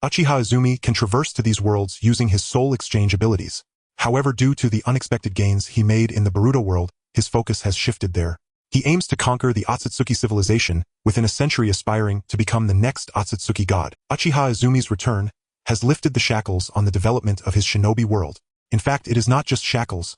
Uchiha Izumi can traverse to these worlds using his soul exchange abilities. However, due to the unexpected gains he made in the Boruto world, his focus has shifted there. He aims to conquer the Otsutsuki civilization, within a century aspiring to become the next Otsutsuki god. Uchiha Izumi's return has lifted the shackles on the development of his shinobi world. In fact, it is not just shackles.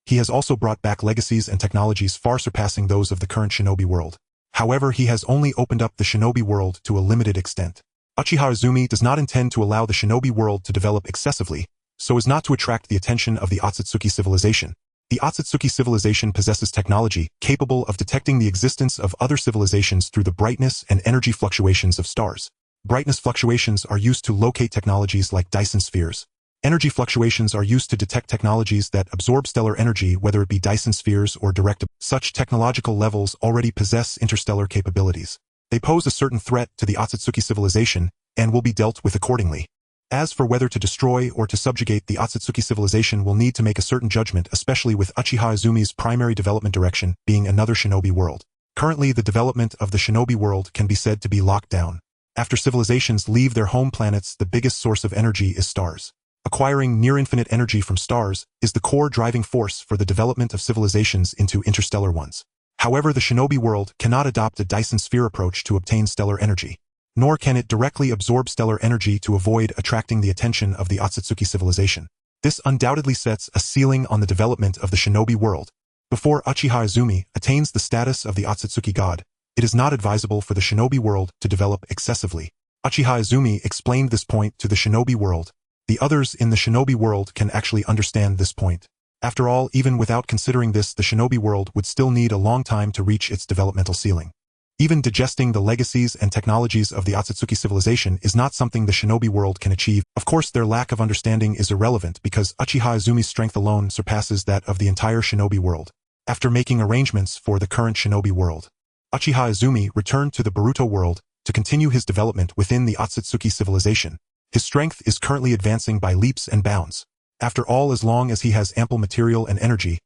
He has also brought back legacies and technologies far surpassing those of the current shinobi world. However, he has only opened up the shinobi world to a limited extent. Uchiha Izumi does not intend to allow the shinobi world to develop excessively, so as not to attract the attention of the Otsutsuki civilization. The Otsutsuki civilization possesses technology capable of detecting the existence of other civilizations through the brightness and energy fluctuations of stars. Brightness fluctuations are used to locate technologies like Dyson spheres. Energy fluctuations are used to detect technologies that absorb stellar energy, whether it be Dyson spheres or direct. Such technological levels already possess interstellar capabilities. They pose a certain threat to the Otsutsuki civilization and will be dealt with accordingly. As for whether to destroy or to subjugate, the Otsutsuki civilization will need to make a certain judgment, especially with Uchiha Izumi's primary development direction being another shinobi world. Currently, the development of the shinobi world can be said to be locked down. After civilizations leave their home planets, the biggest source of energy is stars. Acquiring near-infinite energy from stars is the core driving force for the development of civilizations into interstellar ones. However, the shinobi world cannot adopt a Dyson sphere approach to obtain stellar energy, nor can it directly absorb stellar energy to avoid attracting the attention of the Otsutsuki civilization. This undoubtedly sets a ceiling on the development of the shinobi world. Before Uchiha Izumi attains the status of the Otsutsuki god, it is not advisable for the shinobi world to develop excessively. Uchiha Izumi explained this point to the shinobi world. The others in the shinobi world can actually understand this point. After all, even without considering this, the shinobi world would still need a long time to reach its developmental ceiling. Even digesting the legacies and technologies of the Otsutsuki civilization is not something the shinobi world can achieve. Of course, their lack of understanding is irrelevant because Uchiha Izumi's strength alone surpasses that of the entire shinobi world. After making arrangements for the current shinobi world, Uchiha Izumi returned to the Boruto world to continue his development within the Otsutsuki civilization. His strength is currently advancing by leaps and bounds. After all, as long as he has ample material and energy,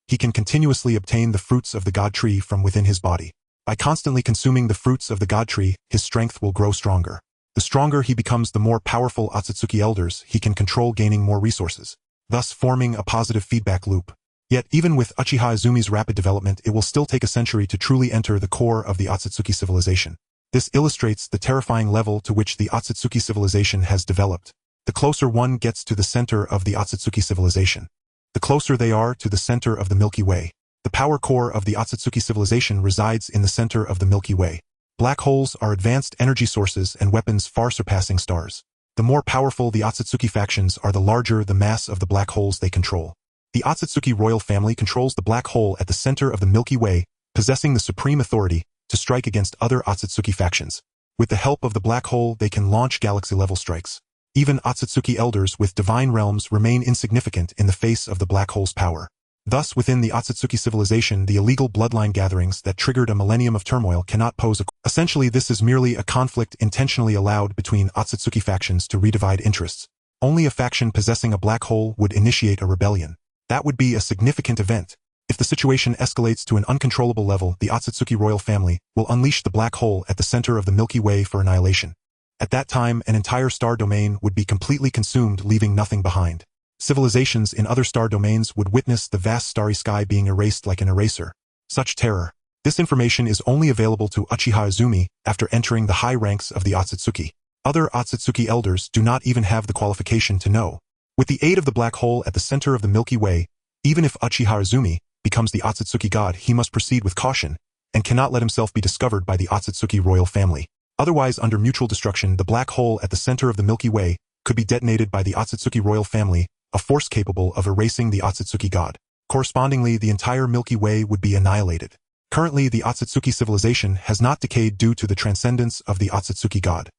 he can continuously obtain the fruits of the god tree from within his body. By constantly consuming the fruits of the god tree, his strength will grow stronger. The stronger he becomes, the more powerful Otsutsuki elders he can control, gaining more resources, thus forming a positive feedback loop. Yet, even with Uchiha Izumi's rapid development, it will still take a century to truly enter the core of the Otsutsuki civilization. This illustrates the terrifying level to which the Otsutsuki civilization has developed. The closer one gets to the center of the Otsutsuki civilization, the closer they are to the center of the Milky Way. The power core of the Otsutsuki civilization resides in the center of the Milky Way. Black holes are advanced energy sources and weapons far surpassing stars. The more powerful the Otsutsuki factions are, the larger the mass of the black holes they control. The Otsutsuki royal family controls the black hole at the center of the Milky Way, possessing the supreme authority to strike against other Otsutsuki factions. With the help of the black hole, they can launch galaxy-level strikes. Even Otsutsuki elders with divine realms remain insignificant in the face of the black hole's power. Thus, within the Otsutsuki civilization, the illegal bloodline gatherings that triggered a millennium of turmoil cannot pose a... Essentially, this is merely a conflict intentionally allowed between Otsutsuki factions to redivide interests. Only a faction possessing a black hole would initiate a rebellion. That would be a significant event. If the situation escalates to an uncontrollable level, the Otsutsuki royal family will unleash the black hole at the center of the Milky Way for annihilation. At that time, an entire star domain would be completely consumed, leaving nothing behind. Civilizations in other star domains would witness the vast starry sky being erased like an eraser. Such terror. This information is only available to Uchiha Izumi after entering the high ranks of the Otsutsuki. Other Otsutsuki elders do not even have the qualification to know. With the aid of the black hole at the center of the Milky Way, even if Uchiha Izumi becomes the Otsutsuki god, he must proceed with caution and cannot let himself be discovered by the Otsutsuki royal family. Otherwise, under mutual destruction, the black hole at the center of the Milky Way could be detonated by the Otsutsuki royal family, a force capable of erasing the Otsutsuki god. Correspondingly, the entire Milky Way would be annihilated. Currently, the Otsutsuki civilization has not decayed due to the transcendence of the Otsutsuki god.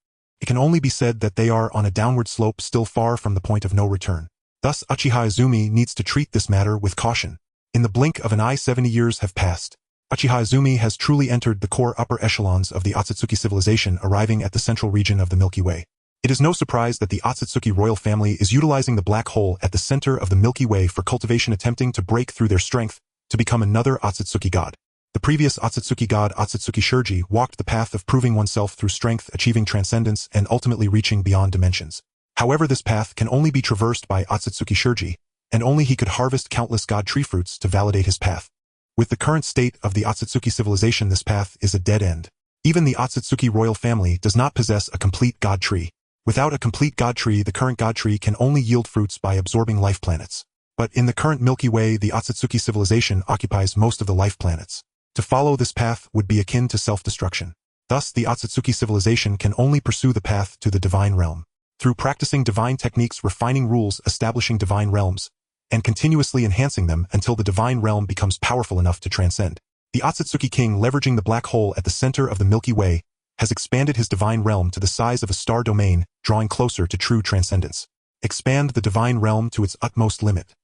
It can only be said that they are on a downward slope, still far from the point of no return. Thus, Uchiha Izumi needs to treat this matter with caution. In the blink of an eye, 70 years have passed. Uchiha Izumi has truly entered the core upper echelons of the Otsutsuki civilization, arriving at the central region of the Milky Way. It is no surprise that the Otsutsuki royal family is utilizing the black hole at the center of the Milky Way for cultivation, attempting to break through their strength to become another Otsutsuki god. The previous Otsutsuki god, Otsutsuki Shurji, walked the path of proving oneself through strength, achieving transcendence, and ultimately reaching beyond dimensions. However, this path can only be traversed by Otsutsuki Shurji, and only he could harvest countless god tree fruits to validate his path. With the current state of the Otsutsuki civilization, this path is a dead end. Even the Otsutsuki royal family does not possess a complete god tree. Without a complete god tree, the current god tree can only yield fruits by absorbing life planets. But in the current Milky Way, the Otsutsuki civilization occupies most of the life planets. To follow this path would be akin to self-destruction. Thus, the Otsutsuki civilization can only pursue the path to the divine realm. Through practicing divine techniques, refining rules, establishing divine realms, and continuously enhancing them until the divine realm becomes powerful enough to transcend. The Otsutsuki king, leveraging the black hole at the center of the Milky Way, has expanded his divine realm to the size of a star domain, drawing closer to true transcendence. Expand the divine realm to its utmost limit.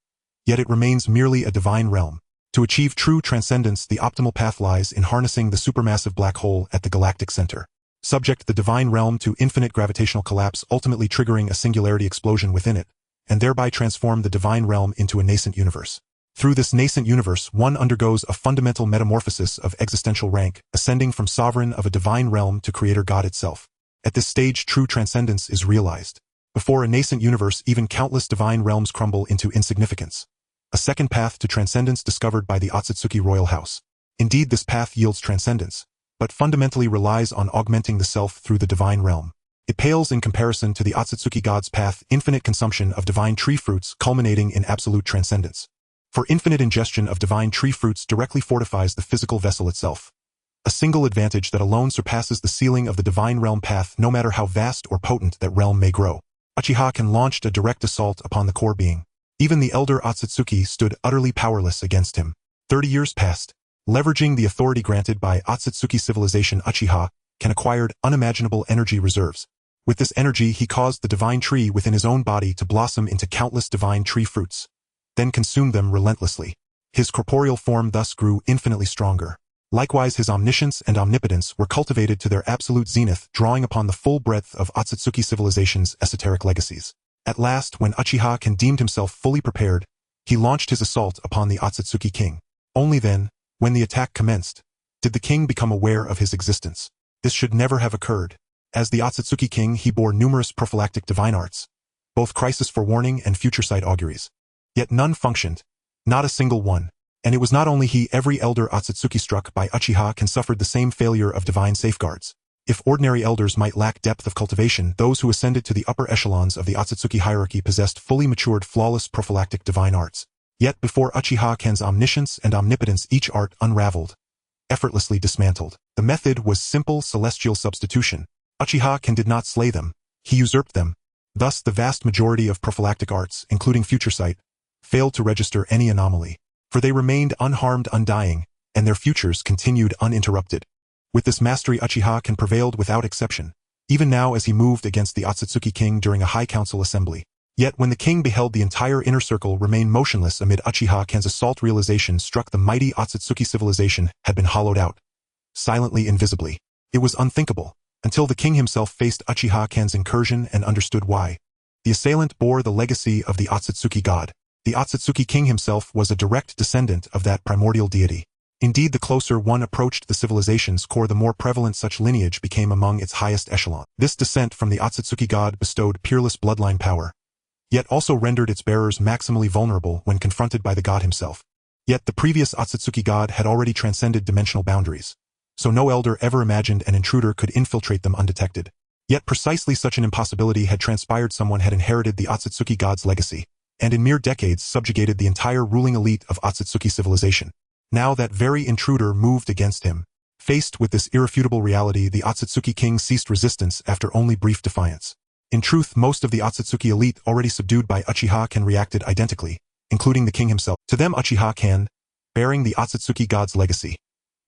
Yet it remains merely a divine realm. To achieve true transcendence, the optimal path lies in harnessing the supermassive black hole at the galactic center. Subject the divine realm to infinite gravitational collapse, ultimately triggering a singularity explosion within it, and thereby transform the divine realm into a nascent universe. Through this nascent universe, one undergoes a fundamental metamorphosis of existential rank, ascending from sovereign of a divine realm to creator God itself. At this stage, true transcendence is realized. Before a nascent universe, even countless divine realms crumble into insignificance. A second path to transcendence discovered by the Otsutsuki royal house. Indeed, this path yields transcendence, but fundamentally relies on augmenting the self through the divine realm. It pales in comparison to the Otsutsuki god's path, infinite consumption of divine tree fruits culminating in absolute transcendence. For infinite ingestion of divine tree fruits directly fortifies the physical vessel itself. A single advantage that alone surpasses the ceiling of the divine realm path, no matter how vast or potent that realm may grow. Uchiha can launch a direct assault upon the core being. Even the elder Otsutsuki stood utterly powerless against him. 30 years passed. Leveraging the authority granted by Otsutsuki civilization, Uchiha can acquire unimaginable energy reserves. With this energy, he caused the divine tree within his own body to blossom into countless divine tree fruits, then consumed them relentlessly. His corporeal form thus grew infinitely stronger. Likewise, his omniscience and omnipotence were cultivated to their absolute zenith, drawing upon the full breadth of Otsutsuki civilization's esoteric legacies. At last, when Uchiha deemed himself fully prepared, he launched his assault upon the Otsutsuki king. Only then, when the attack commenced, did the king become aware of his existence. This should never have occurred. As the Otsutsuki king, he bore numerous prophylactic divine arts, both crisis forewarning and future sight auguries. Yet none functioned, not a single one. And it was not only he, every elder Otsutsuki struck by Uchiha suffered the same failure of divine safeguards. If ordinary elders might lack depth of cultivation, those who ascended to the upper echelons of the Otsutsuki hierarchy possessed fully matured, flawless prophylactic divine arts. Yet before Uchiha's omniscience and omnipotence, each art unraveled, effortlessly dismantled. The method was simple celestial substitution. Uchiha did not slay them, he usurped them. Thus the vast majority of prophylactic arts, including future sight, failed to register any anomaly, for they remained unharmed, undying, and their futures continued uninterrupted. With this mastery, Uchiha prevailed without exception, even now as he moved against the Otsutsuki king during a high council assembly. Yet when the king beheld the entire inner circle remain motionless amid Uchiha's assault, realization struck: the mighty Otsutsuki civilization had been hollowed out, silently, invisibly. It was unthinkable, until the king himself faced Uchiha's incursion and understood why. The assailant bore the legacy of the Otsutsuki god. The Otsutsuki king himself was a direct descendant of that primordial deity. Indeed, the closer one approached the civilization's core, the more prevalent such lineage became among its highest echelon. This descent from the Otsutsuki god bestowed peerless bloodline power, yet also rendered its bearers maximally vulnerable when confronted by the god himself. Yet the previous Otsutsuki god had already transcended dimensional boundaries, so no elder ever imagined an intruder could infiltrate them undetected. Yet precisely such an impossibility had transpired. Someone had inherited the Otsutsuki god's legacy, and in mere decades subjugated the entire ruling elite of Otsutsuki civilization. Now that very intruder moved against him. Faced with this irrefutable reality, the Otsutsuki king ceased resistance after only brief defiance. In truth, most of the Otsutsuki elite, already subdued by Uchiha, reacted identically, including the king himself. To them, Uchiha, bearing the Otsutsuki god's legacy,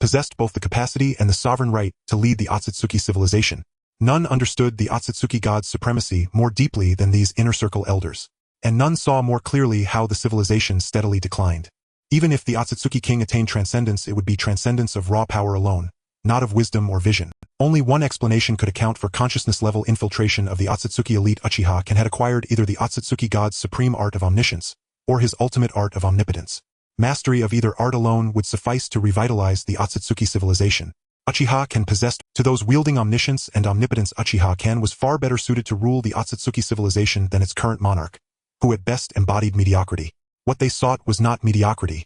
possessed both the capacity and the sovereign right to lead the Otsutsuki civilization. None understood the Otsutsuki god's supremacy more deeply than these inner circle elders, and none saw more clearly how the civilization steadily declined. Even if the Otsutsuki king attained transcendence, it would be transcendence of raw power alone, not of wisdom or vision. Only one explanation could account for consciousness-level infiltration of the Otsutsuki elite. Uchiha had acquired either the Otsutsuki god's supreme art of omniscience, or his ultimate art of omnipotence. Mastery of either art alone would suffice to revitalize the Otsutsuki civilization. Uchiha possessed. To those wielding omniscience and omnipotence, Uchiha was far better suited to rule the Otsutsuki civilization than its current monarch, who at best embodied mediocrity. What they sought was not mediocrity,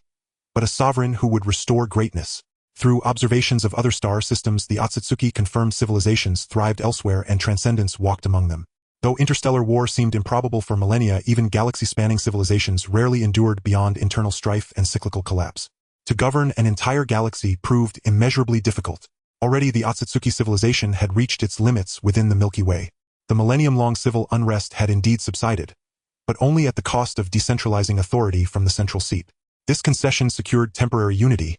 but a sovereign who would restore greatness. Through observations of other star systems, the Otsutsuki confirmed civilizations thrived elsewhere and transcendence walked among them. Though interstellar war seemed improbable for millennia, even galaxy-spanning civilizations rarely endured beyond internal strife and cyclical collapse. To govern an entire galaxy proved immeasurably difficult. Already the Otsutsuki civilization had reached its limits within the Milky Way. The millennium-long civil unrest had indeed subsided, but only at the cost of decentralizing authority from the central seat. This concession secured temporary unity,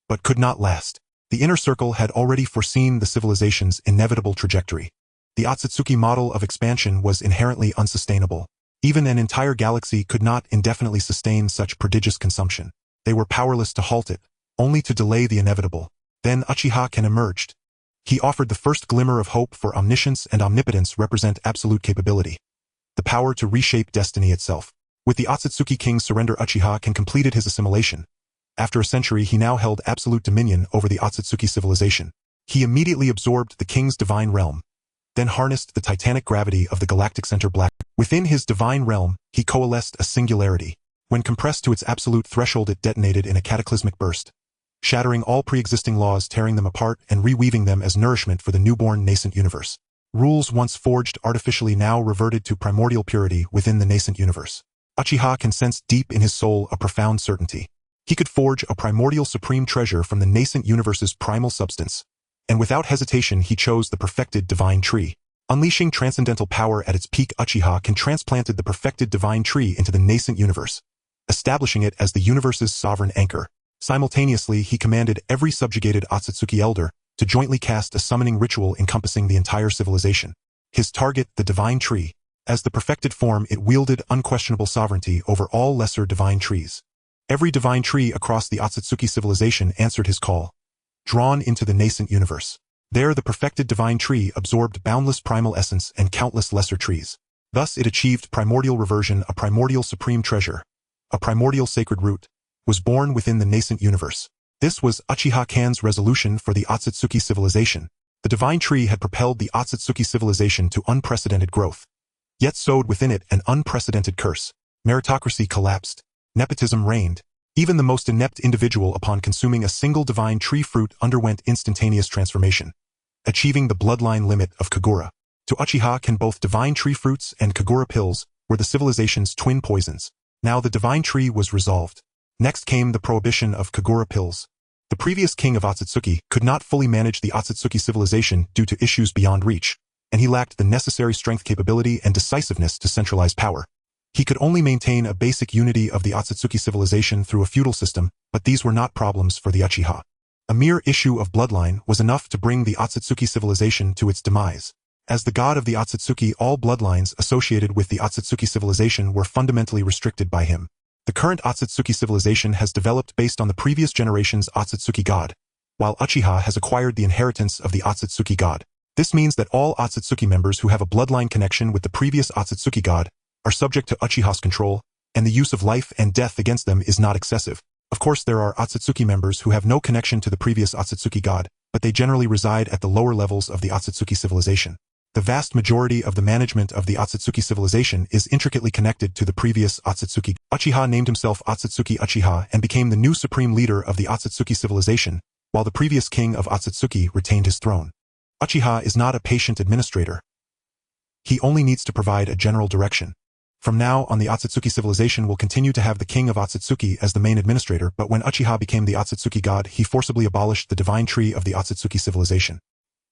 but could not last. The inner circle had already foreseen the civilization's inevitable trajectory. The Otsutsuki model of expansion was inherently unsustainable. Even an entire galaxy could not indefinitely sustain such prodigious consumption. They were powerless to halt it, only to delay the inevitable. Then Uchiha Ken emerged. He offered the first glimmer of hope, for omniscience and omnipotence represent absolute capability. The power to reshape destiny itself. With the Otsutsuki King's surrender, Uchiha Ken completed his assimilation. After a century, he now held absolute dominion over the Otsutsuki civilization. He immediately absorbed the king's divine realm, then harnessed the titanic gravity of the galactic center black. Within his divine realm, he coalesced a singularity. When compressed to its absolute threshold, it detonated in a cataclysmic burst, shattering all pre-existing laws, tearing them apart and reweaving them as nourishment for the newborn nascent universe. Rules once forged artificially now reverted to primordial purity within the nascent universe. Uchiha Ken sensed deep in his soul a profound certainty. He could forge a primordial supreme treasure from the nascent universe's primal substance, and without hesitation he chose the perfected divine tree. Unleashing transcendental power at its peak, Uchiha Ken transplanted the perfected divine tree into the nascent universe, establishing it as the universe's sovereign anchor. Simultaneously, he commanded every subjugated Otsutsuki elder to jointly cast a summoning ritual encompassing the entire civilization. His target, the divine tree. As the perfected form, it wielded unquestionable sovereignty over all lesser divine trees. Every divine tree across the Otsutsuki civilization answered his call, drawn into the nascent universe. There, the perfected divine tree absorbed boundless primal essence and countless lesser trees. Thus it achieved primordial reversion. A primordial supreme treasure, a primordial sacred root, was born within the nascent universe. This was Uchiha Ken's resolution for the Otsutsuki civilization. The divine tree had propelled the Otsutsuki civilization to unprecedented growth, yet sowed within it an unprecedented curse. Meritocracy collapsed. Nepotism reigned. Even the most inept individual, upon consuming a single divine tree fruit, underwent instantaneous transformation, achieving the bloodline limit of Kagura. To Uchiha Ken, both divine tree fruits and Kagura pills were the civilization's twin poisons. Now the divine tree was resolved. Next came the prohibition of Kagura pills. The previous king of Otsutsuki could not fully manage the Otsutsuki civilization due to issues beyond reach, and he lacked the necessary strength, capability, and decisiveness to centralize power. He could only maintain a basic unity of the Otsutsuki civilization through a feudal system, but these were not problems for the Uchiha. A mere issue of bloodline was enough to bring the Otsutsuki civilization to its demise. As the god of the Otsutsuki, all bloodlines associated with the Otsutsuki civilization were fundamentally restricted by him. The current Otsutsuki civilization has developed based on the previous generation's Otsutsuki god, while Uchiha has acquired the inheritance of the Otsutsuki god. This means that all Otsutsuki members who have a bloodline connection with the previous Otsutsuki god are subject to Uchiha's control, and the use of life and death against them is not excessive. Of course, there are Otsutsuki members who have no connection to the previous Otsutsuki god, but they generally reside at the lower levels of the Otsutsuki civilization. The vast majority of the management of the Otsutsuki civilization is intricately connected to the previous Otsutsuki. Uchiha named himself Otsutsuki Uchiha and became the new supreme leader of the Otsutsuki civilization, while the previous king of Otsutsuki retained his throne. Uchiha is not a patient administrator. He only needs to provide a general direction. From now on, the Otsutsuki civilization will continue to have the king of Otsutsuki as the main administrator, but when Uchiha became the Otsutsuki god, he forcibly abolished the divine tree of the Otsutsuki civilization.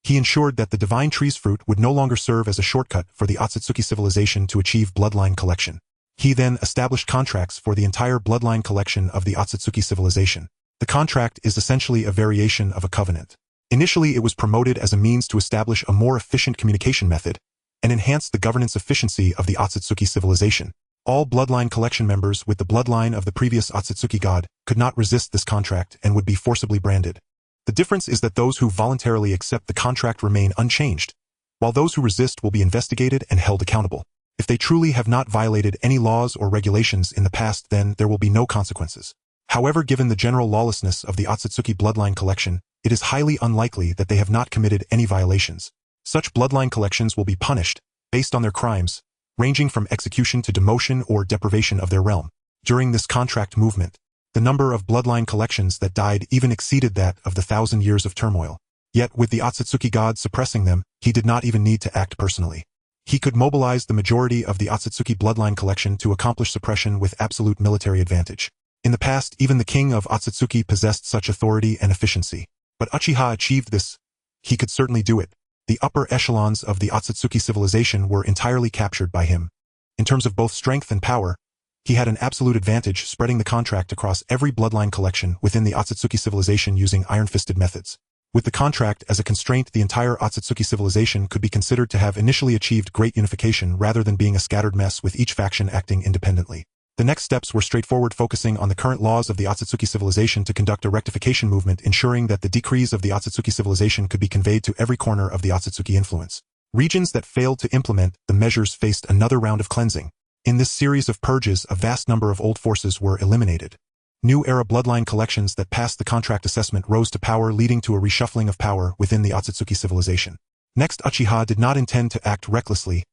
He ensured that the divine tree's fruit would no longer serve as a shortcut for the Otsutsuki civilization to achieve bloodline collection. He then established contracts for the entire bloodline collection of the Otsutsuki civilization. The contract is essentially a variation of a covenant. Initially, it was promoted as a means to establish a more efficient communication method and enhance the governance efficiency of the Otsutsuki civilization. All bloodline collection members with the bloodline of the previous Otsutsuki god could not resist this contract and would be forcibly branded. The difference is that those who voluntarily accept the contract remain unchanged, while those who resist will be investigated and held accountable. If they truly have not violated any laws or regulations in the past, then there will be no consequences. However, given the general lawlessness of the Otsutsuki bloodline collection, it is highly unlikely that they have not committed any violations. Such bloodline collections will be punished based on their crimes, ranging from execution to demotion or deprivation of their realm. During this contract movement, the number of bloodline collections that died even exceeded that of the 1,000 years of turmoil. Yet with the Otsutsuki god suppressing them, he did not even need to act personally. He could mobilize the majority of the Otsutsuki bloodline collection to accomplish suppression with absolute military advantage. In the past, even the king of Otsutsuki possessed such authority and efficiency. But Uchiha achieved this. He could certainly do it. The upper echelons of the Otsutsuki civilization were entirely captured by him. In terms of both strength and power, he had an absolute advantage, spreading the contract across every bloodline collection within the Otsutsuki civilization using iron-fisted methods. With the contract as a constraint, the entire Otsutsuki civilization could be considered to have initially achieved great unification rather than being a scattered mess with each faction acting independently. The next steps were straightforward, focusing on the current laws of the Otsutsuki civilization to conduct a rectification movement, ensuring that the decrees of the Otsutsuki civilization could be conveyed to every corner of the Otsutsuki influence. Regions that failed to implement the measures faced another round of cleansing. In this series of purges, a vast number of old forces were eliminated. New era bloodline collections that passed the contract assessment rose to power, leading to a reshuffling of power within the Otsutsuki civilization. Next, Uchiha did not intend to act recklessly.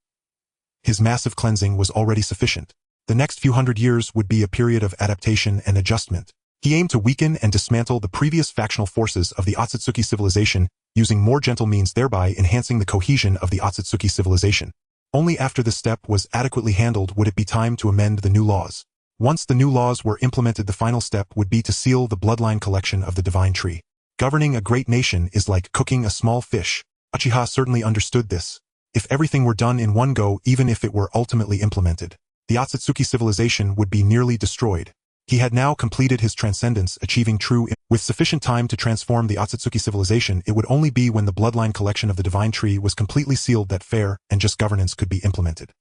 His massive cleansing was already sufficient. The next few hundred years would be a period of adaptation and adjustment. He aimed to weaken and dismantle the previous factional forces of the Otsutsuki civilization, using more gentle means, thereby enhancing the cohesion of the Otsutsuki civilization. Only after this step was adequately handled would it be time to amend the new laws. Once the new laws were implemented, the final step would be to seal the bloodline collection of the divine tree. Governing a great nation is like cooking a small fish. Uchiha certainly understood this. If everything were done in one go, even if it were ultimately implemented, the Otsutsuki civilization would be nearly destroyed. He had now completed his transcendence, achieving true. With sufficient time to transform the Otsutsuki civilization, it would only be when the bloodline collection of the divine tree was completely sealed that fair and just governance could be implemented.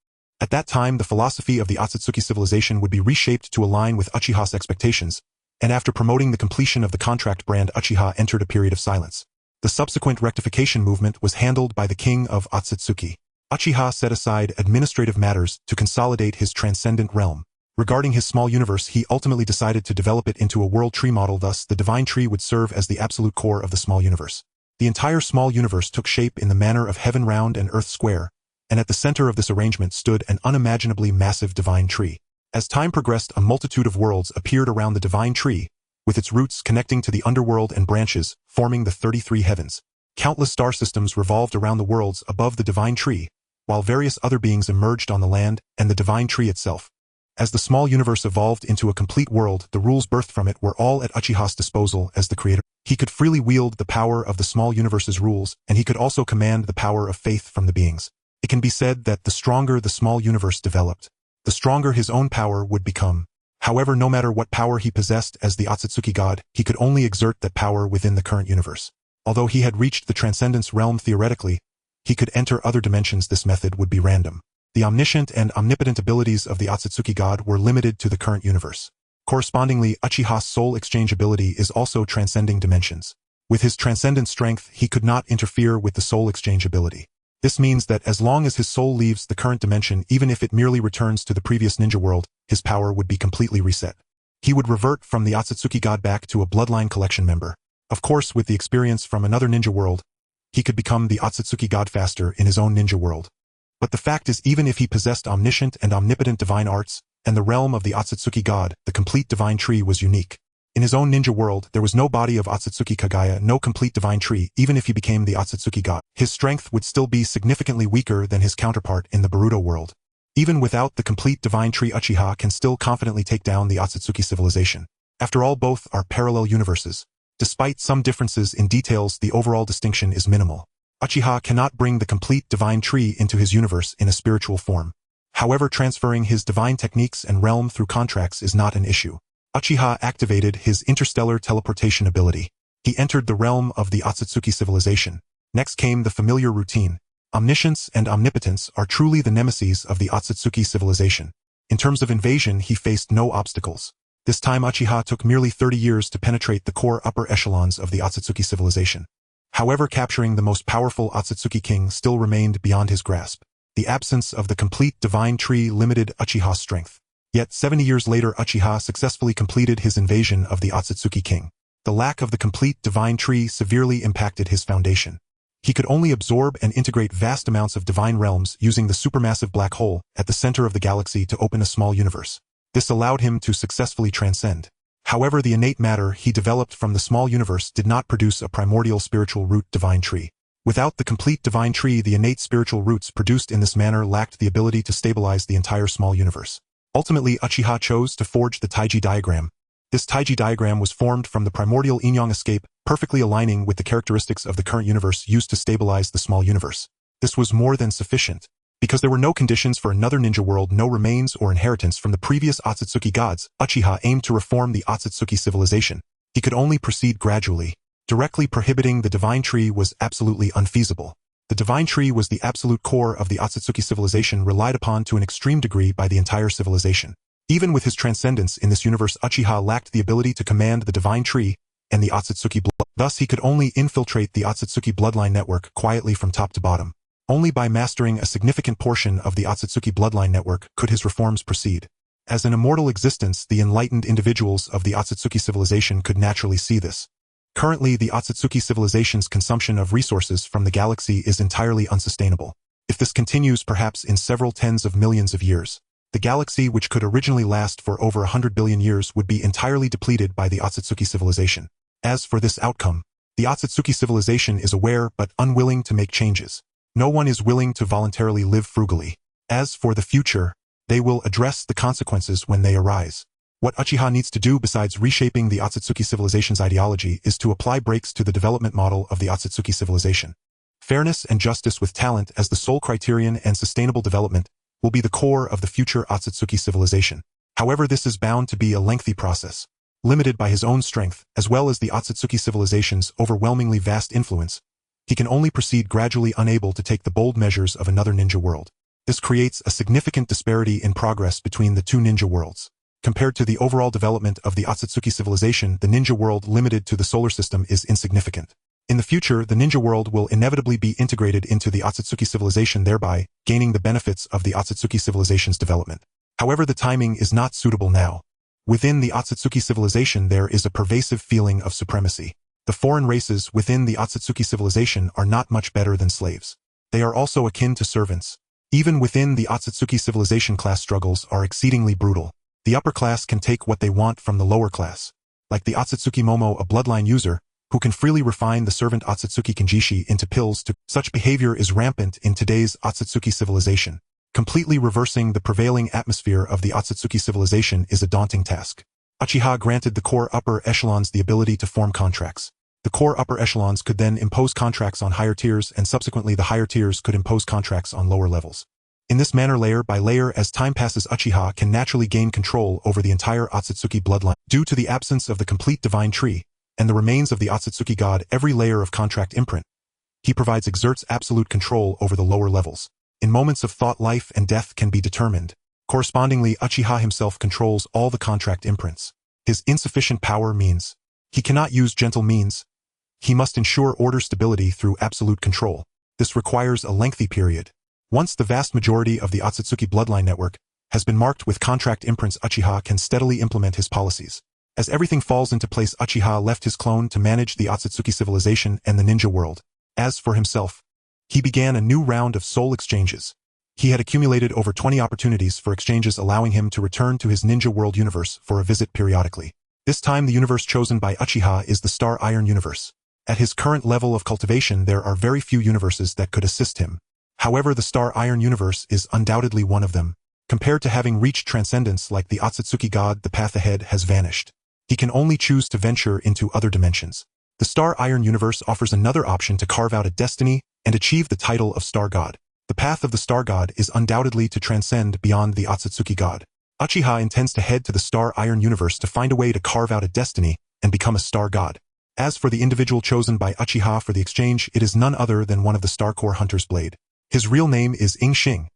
At that time, the philosophy of the Otsutsuki civilization would be reshaped to align with Uchiha's expectations, and after promoting the completion of the contract brand, Uchiha entered a period of silence. The subsequent rectification movement was handled by the king of Otsutsuki. Uchiha set aside administrative matters to consolidate his transcendent realm. Regarding his small universe, he ultimately decided to develop it into a world tree model. Thus, the divine tree would serve as the absolute core of the small universe. The entire small universe took shape in the manner of heaven round and earth square, and at the center of this arrangement stood an unimaginably massive divine tree. As time progressed, a multitude of worlds appeared around the divine tree, with its roots connecting to the underworld and branches, forming the 33 heavens. Countless star systems revolved around the worlds above the divine tree, while various other beings emerged on the land and the divine tree itself. As the small universe evolved into a complete world, the rules birthed from it were all at Uchiha's disposal as the creator. He could freely wield the power of the small universe's rules, and he could also command the power of faith from the beings. It can be said that the stronger the small universe developed, the stronger his own power would become. However, no matter what power he possessed as the Otsutsuki god, he could only exert that power within the current universe. Although he had reached the transcendence realm theoretically, he could enter other dimensions. This method would be random. The omniscient and omnipotent abilities of the Otsutsuki god were limited to the current universe. Correspondingly, Uchiha's soul exchange ability is also transcending dimensions. With his transcendent strength, he could not interfere with the soul exchange ability. This means that as long as his soul leaves the current dimension, even if it merely returns to the previous ninja world, his power would be completely reset. He would revert from the Otsutsuki god back to a bloodline collection member. Of course, with the experience from another ninja world, he could become the Otsutsuki god faster in his own ninja world. But the fact is, even if he possessed omniscient and omnipotent divine arts, and the realm of the Otsutsuki god, the complete divine tree was unique. In his own ninja world, there was no body of Otsutsuki Kagaya, no complete divine tree. Even if he became the Otsutsuki god, his strength would still be significantly weaker than his counterpart in the Naruto world. Even without the complete divine tree, Uchiha can still confidently take down the Otsutsuki civilization. After all, both are parallel universes. Despite some differences in details, the overall distinction is minimal. Uchiha cannot bring the complete divine tree into his universe in a spiritual form. However, transferring his divine techniques and realm through contracts is not an issue. Uchiha activated his interstellar teleportation ability. He entered the realm of the Otsutsuki civilization. Next came the familiar routine. Omniscience and omnipotence are truly the nemeses of the Otsutsuki civilization. In terms of invasion, he faced no obstacles. This time Uchiha took merely 30 years to penetrate the core upper echelons of the Otsutsuki civilization. However, capturing the most powerful Otsutsuki king still remained beyond his grasp. The absence of the complete divine tree limited Uchiha's strength. Yet 70 years later, Uchiha successfully completed his invasion of the Otsutsuki king. The lack of the complete divine tree severely impacted his foundation. He could only absorb and integrate vast amounts of divine realms using the supermassive black hole at the center of the galaxy to open a small universe. This allowed him to successfully transcend. However, the innate matter he developed from the small universe did not produce a primordial spiritual root divine tree. Without the complete divine tree, the innate spiritual roots produced in this manner lacked the ability to stabilize the entire small universe. Ultimately, Uchiha chose to forge the Taiji diagram, This Taiji diagram was formed from the primordial Yin-Yang escape, perfectly aligning with the characteristics of the current universe used to stabilize the small universe. This was more than sufficient. Because there were no conditions for another ninja world, no remains or inheritance from the previous Otsutsuki gods, Uchiha aimed to reform the Otsutsuki civilization. He could only proceed gradually. Directly prohibiting the divine tree was absolutely unfeasible. The divine tree was the absolute core of the Otsutsuki civilization, relied upon to an extreme degree by the entire civilization. Even with his transcendence in this universe, Uchiha lacked the ability to command the divine tree and the Otsutsuki blood. Thus he could only infiltrate the Otsutsuki bloodline network quietly from top to bottom. Only by mastering a significant portion of the Otsutsuki bloodline network could his reforms proceed. As an immortal existence, the enlightened individuals of the Otsutsuki civilization could naturally see this. Currently, the Otsutsuki civilization's consumption of resources from the galaxy is entirely unsustainable. If this continues, perhaps in several tens of millions of years, the galaxy, which could originally last for over 100 billion years, would be entirely depleted by the Otsutsuki civilization. As for this outcome, the Otsutsuki civilization is aware but unwilling to make changes. No one is willing to voluntarily live frugally. As for the future, they will address the consequences when they arise. What Uchiha needs to do besides reshaping the Otsutsuki civilization's ideology is to apply brakes to the development model of the Otsutsuki civilization. Fairness and justice with talent as the sole criterion and sustainable development will be the core of the future Otsutsuki civilization. However, this is bound to be a lengthy process. Limited by his own strength, as well as the Otsutsuki civilization's overwhelmingly vast influence, he can only proceed gradually, unable to take the bold measures of another ninja world. This creates a significant disparity in progress between the two ninja worlds. Compared to the overall development of the Otsutsuki civilization, the ninja world limited to the solar system is insignificant. In the future, the ninja world will inevitably be integrated into the Otsutsuki civilization, thereby gaining the benefits of the Otsutsuki civilization's development. However, the timing is not suitable now. Within the Otsutsuki civilization, there is a pervasive feeling of supremacy. The foreign races within the Otsutsuki civilization are not much better than slaves. They are also akin to servants. Even within the Otsutsuki civilization, class struggles are exceedingly brutal. The upper class can take what they want from the lower class. Like the Otsutsuki Momo, a bloodline user, who can freely refine the servant Otsutsuki Kenjishi into pills to such behavior is rampant in today's Otsutsuki civilization. Completely reversing the prevailing atmosphere of the Otsutsuki civilization is a daunting task. Uchiha granted the core upper echelons the ability to form contracts. The core upper echelons could then impose contracts on higher tiers, and subsequently the higher tiers could impose contracts on lower levels. In this manner, layer by layer, as time passes, Uchiha can naturally gain control over the entire Otsutsuki bloodline. Due to the absence of the complete divine tree and the remains of the Otsutsuki god, every layer of contract imprint he exerts absolute control over the lower levels. In moments of thought, life and death can be determined. Correspondingly, Uchiha himself controls all the contract imprints. His insufficient power means he cannot use gentle means. He must ensure order stability through absolute control. This requires a lengthy period. Once the vast majority of the Otsutsuki bloodline network has been marked with contract imprints, Uchiha can steadily implement his policies. As everything falls into place, Uchiha left his clone to manage the Otsutsuki civilization and the ninja world. As for himself, he began a new round of soul exchanges. He had accumulated over 20 opportunities for exchanges, allowing him to return to his ninja world universe for a visit periodically. This time the universe chosen by Uchiha is the Star Iron universe. At his current level of cultivation, there are very few universes that could assist him. However, the Star Iron universe is undoubtedly one of them. Compared to having reached transcendence like the Otsutsuki god, the path ahead has vanished. He can only choose to venture into other dimensions. The Star Iron universe offers another option to carve out a destiny and achieve the title of Star God. The path of the Star God is undoubtedly to transcend beyond the Otsutsuki god. Uchiha intends to head to the Star Iron universe to find a way to carve out a destiny and become a Star God. As for the individual chosen by Uchiha for the exchange, it is none other than one of the Star Core Hunter's blade. His real name is Ing Xing.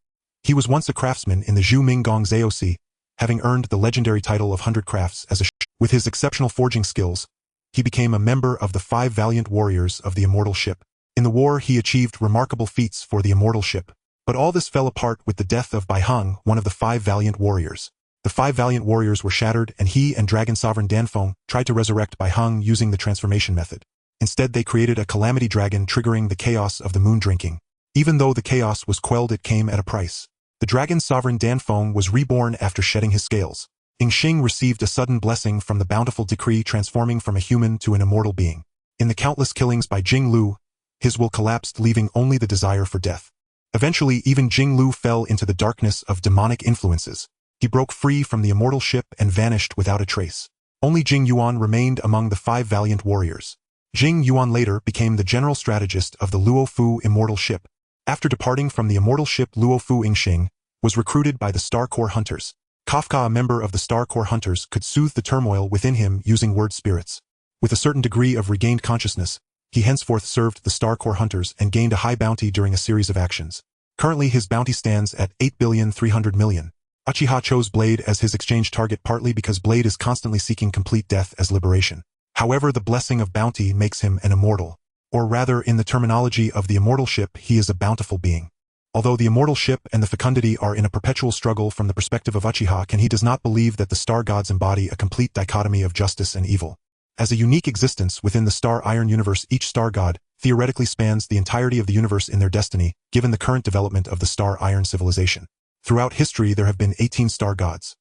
He was once a craftsman in the Zhu Ming Gong Zaosi, having earned the legendary title of 100 Crafts as a With his exceptional forging skills, he became a member of the 5 valiant warriors of the Immortal Ship. In the war, he achieved remarkable feats for the Immortal Ship. But all this fell apart with the death of Bai Heng, one of the 5 valiant warriors. The 5 valiant warriors were shattered, and he and Dragon Sovereign Danfeng tried to resurrect Bai Heng using the transformation method. Instead, they created a calamity dragon, triggering the chaos of the moon drinking. Even though the chaos was quelled, it came at a price. The Dragon Sovereign Danfeng was reborn after shedding his scales. Ing Xing received a sudden blessing from the bountiful decree, transforming from a human to an immortal being. In the countless killings by Jing Lu, his will collapsed, leaving only the desire for death. Eventually, even Jing Lu fell into the darkness of demonic influences. He broke free from the Immortal Ship and vanished without a trace. Only Jing Yuan remained among the 5 valiant warriors. Jing Yuan later became the general strategist of the Luo Fu immortal ship. After departing from the immortal ship Luo Fu Yingxing, was recruited by the Star Corps Hunters. Kafka, a member of the Star Corps Hunters, could soothe the turmoil within him using word spirits. With a certain degree of regained consciousness, he henceforth served the Star Corps Hunters and gained a high bounty during a series of actions. Currently his bounty stands at 8,300,000,000. Uchiha chose Blade as his exchange target partly because Blade is constantly seeking complete death as liberation. However, the blessing of bounty makes him an immortal. Or rather, in the terminology of the immortal ship, he is a bountiful being. Although the immortal ship and the fecundity are in a perpetual struggle from the perspective of Uchiha, he does not believe that the star gods embody a complete dichotomy of justice and evil. As a unique existence within the Star Iron universe, each star god theoretically spans the entirety of the universe in their destiny, given the current development of the Star Iron civilization. Throughout history, there have been 18 star gods.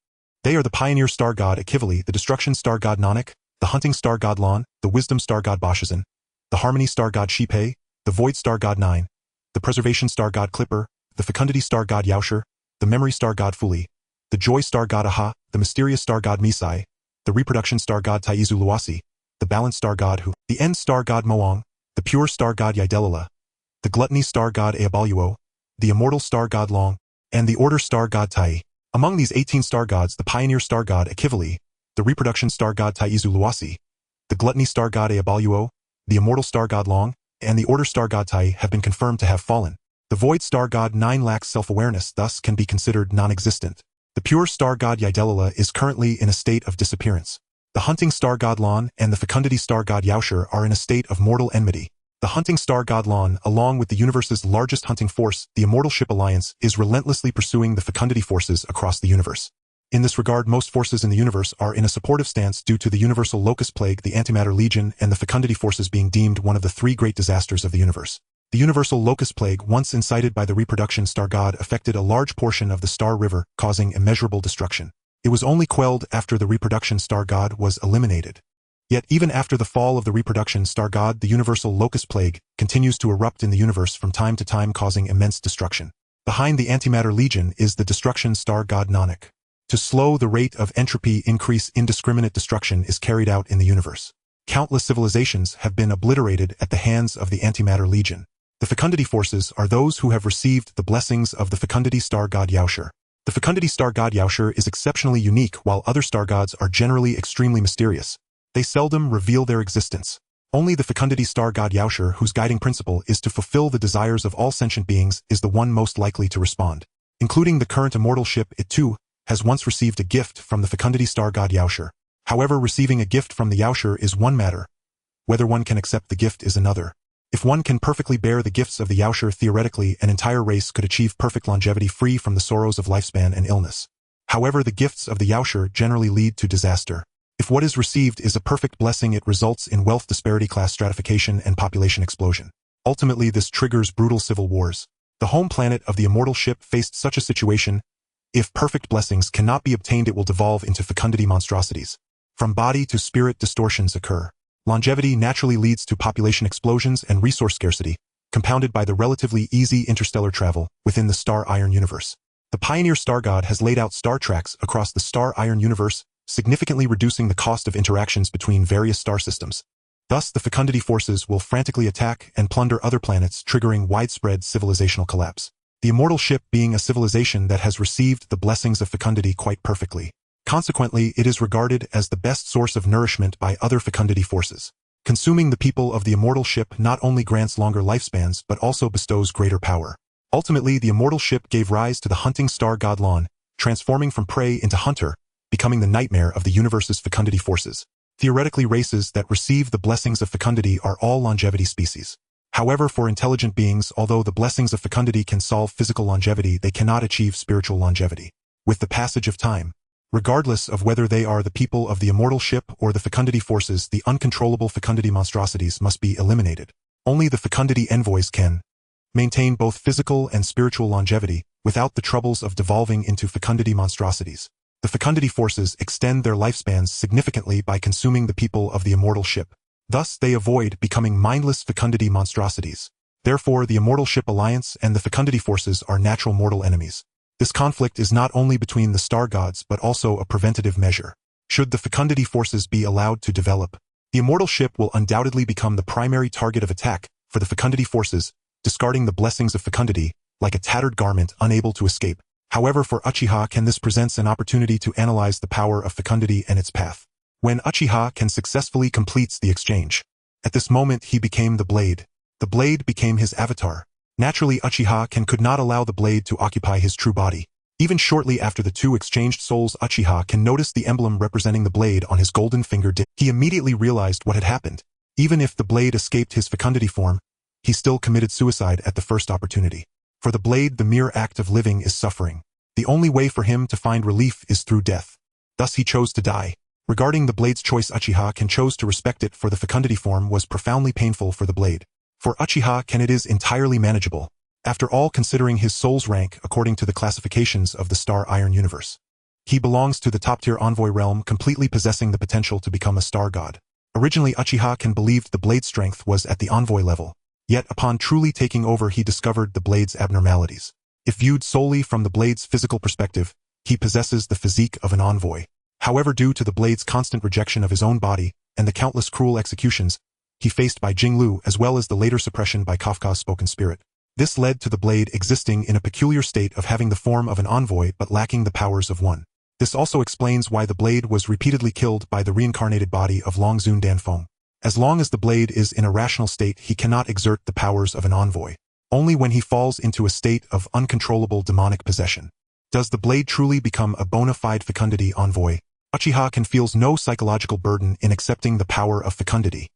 They are the Pioneer Star God Akivali, the Destruction Star God Nanak, the Hunting Star God Lon, the Wisdom Star God Bashazan, the Harmony Star God Shipei, the Void Star God Nine, the Preservation Star God Clipper, the Fecundity Star God Yaoshir, the Memory Star God Fuli, the Joy Star God Aha, the Mysterious Star God Misai, the Reproduction Star God Taizu Luasi, the Balance Star God Hu, the End Star God Moang, the Pure Star God Yaidelala, the Gluttony Star God Eabaluo, the Immortal Star God Long, and the Order Star God Tai. Among these 18 star gods, the Pioneer Star God Akivali, the Reproduction Star God Taizu Luasi, the Gluttony Star God Eabaluo, the Immortal Star God Long, and the Order Star God Tai have been confirmed to have fallen. The Void Star God Nine lacks self-awareness, thus can be considered non-existent. The Pure Star God Yaidelala is currently in a state of disappearance. The Hunting Star God Lon and the Fecundity Star God Yaoshir are in a state of mortal enmity. The Hunting Star God Lon, along with the universe's largest hunting force, the Immortal Ship Alliance, is relentlessly pursuing the fecundity forces across the universe. In this regard, most forces in the universe are in a supportive stance due to the universal locust plague, the antimatter legion, and the fecundity forces being deemed one of the 3 great disasters of the universe. The universal locust plague, once incited by the reproduction star god, affected a large portion of the Star River, causing immeasurable destruction. It was only quelled after the reproduction star god was eliminated. Yet even after the fall of the reproduction star god, the universal locust plague continues to erupt in the universe from time to time, causing immense destruction. Behind the antimatter legion is the destruction star god Nanak. To slow the rate of entropy increase, indiscriminate destruction is carried out in the universe. Countless civilizations have been obliterated at the hands of the antimatter legion. The fecundity forces are those who have received the blessings of the fecundity star god Yaoshir. The fecundity star god Yaoshir is exceptionally unique, while other star gods are generally extremely mysterious. They seldom reveal their existence. Only the fecundity star god Yaoshir, whose guiding principle is to fulfill the desires of all sentient beings, is the one most likely to respond. Including the current immortal ship, it too has once received a gift from the fecundity star god Yaoshir. However, receiving a gift from the Yaoshir is one matter. Whether one can accept the gift is another. If one can perfectly bear the gifts of the Yaoshir, theoretically, an entire race could achieve perfect longevity free from the sorrows of lifespan and illness. However, the gifts of the Yaoshir generally lead to disaster. If what is received is a perfect blessing, it results in wealth disparity, class stratification, and population explosion. Ultimately, this triggers brutal civil wars. The home planet of the immortal ship faced such a situation. If perfect blessings cannot be obtained, it will devolve into fecundity monstrosities. From body to spirit, distortions occur. Longevity naturally leads to population explosions and resource scarcity, compounded by the relatively easy interstellar travel within the Star Iron universe. The Pioneer Star God has laid out star tracks across the Star Iron universe, significantly reducing the cost of interactions between various star systems. Thus, the fecundity forces will frantically attack and plunder other planets, triggering widespread civilizational collapse. The immortal ship being a civilization that has received the blessings of fecundity quite perfectly. Consequently, it is regarded as the best source of nourishment by other fecundity forces. Consuming the people of the immortal ship not only grants longer lifespans but also bestows greater power. Ultimately, the immortal ship gave rise to the hunting star god Lon, transforming from prey into hunter, becoming the nightmare of the universe's fecundity forces. Theoretically, races that receive the blessings of fecundity are all longevity species. However, for intelligent beings, although the blessings of fecundity can solve physical longevity, they cannot achieve spiritual longevity. With the passage of time, regardless of whether they are the people of the immortal ship or the fecundity forces, the uncontrollable fecundity monstrosities must be eliminated. Only the fecundity envoys can maintain both physical and spiritual longevity without the troubles of devolving into fecundity monstrosities. The fecundity forces extend their lifespans significantly by consuming the people of the immortal ship. Thus, they avoid becoming mindless fecundity monstrosities. Therefore, the immortal ship alliance and the fecundity forces are natural mortal enemies. This conflict is not only between the star gods but also a preventative measure. Should the fecundity forces be allowed to develop, the immortal ship will undoubtedly become the primary target of attack for the fecundity forces, discarding the blessings of fecundity, like a tattered garment unable to escape. However, for Uchiha this presents an opportunity to analyze the power of fecundity and its path. When Uchiha successfully completes the exchange, at this moment he became the blade. The blade became his avatar. Naturally, Uchiha could not allow the blade to occupy his true body. Even shortly after the two exchanged souls, Uchiha noticed the emblem representing the blade on his golden finger. He immediately realized what had happened. Even if the blade escaped his fecundity form, he still committed suicide at the first opportunity. For the blade, the mere act of living is suffering. The only way for him to find relief is through death. Thus he chose to die. Regarding the blade's choice, Uchiha chose to respect it, for the fecundity form was profoundly painful for the blade. For Uchiha it is entirely manageable. After all, considering his soul's rank according to the classifications of the Star Iron universe, he belongs to the top-tier envoy realm, completely possessing the potential to become a star god. Originally, Uchiha believed the blade's strength was at the envoy level, yet upon truly taking over he discovered the blade's abnormalities. If viewed solely from the blade's physical perspective, he possesses the physique of an envoy. However, due to the blade's constant rejection of his own body and the countless cruel executions he faced by Jinglu, as well as the later suppression by Kafka's spoken spirit, this led to the blade existing in a peculiar state of having the form of an envoy but lacking the powers of one. This also explains why the blade was repeatedly killed by the reincarnated body of Longzun Danfeng. As long as the blade is in a rational state, he cannot exert the powers of an envoy. Only when he falls into a state of uncontrollable demonic possession does the blade truly become a bona fide fecundity envoy. Uchiha feels no psychological burden in accepting the power of fecundity.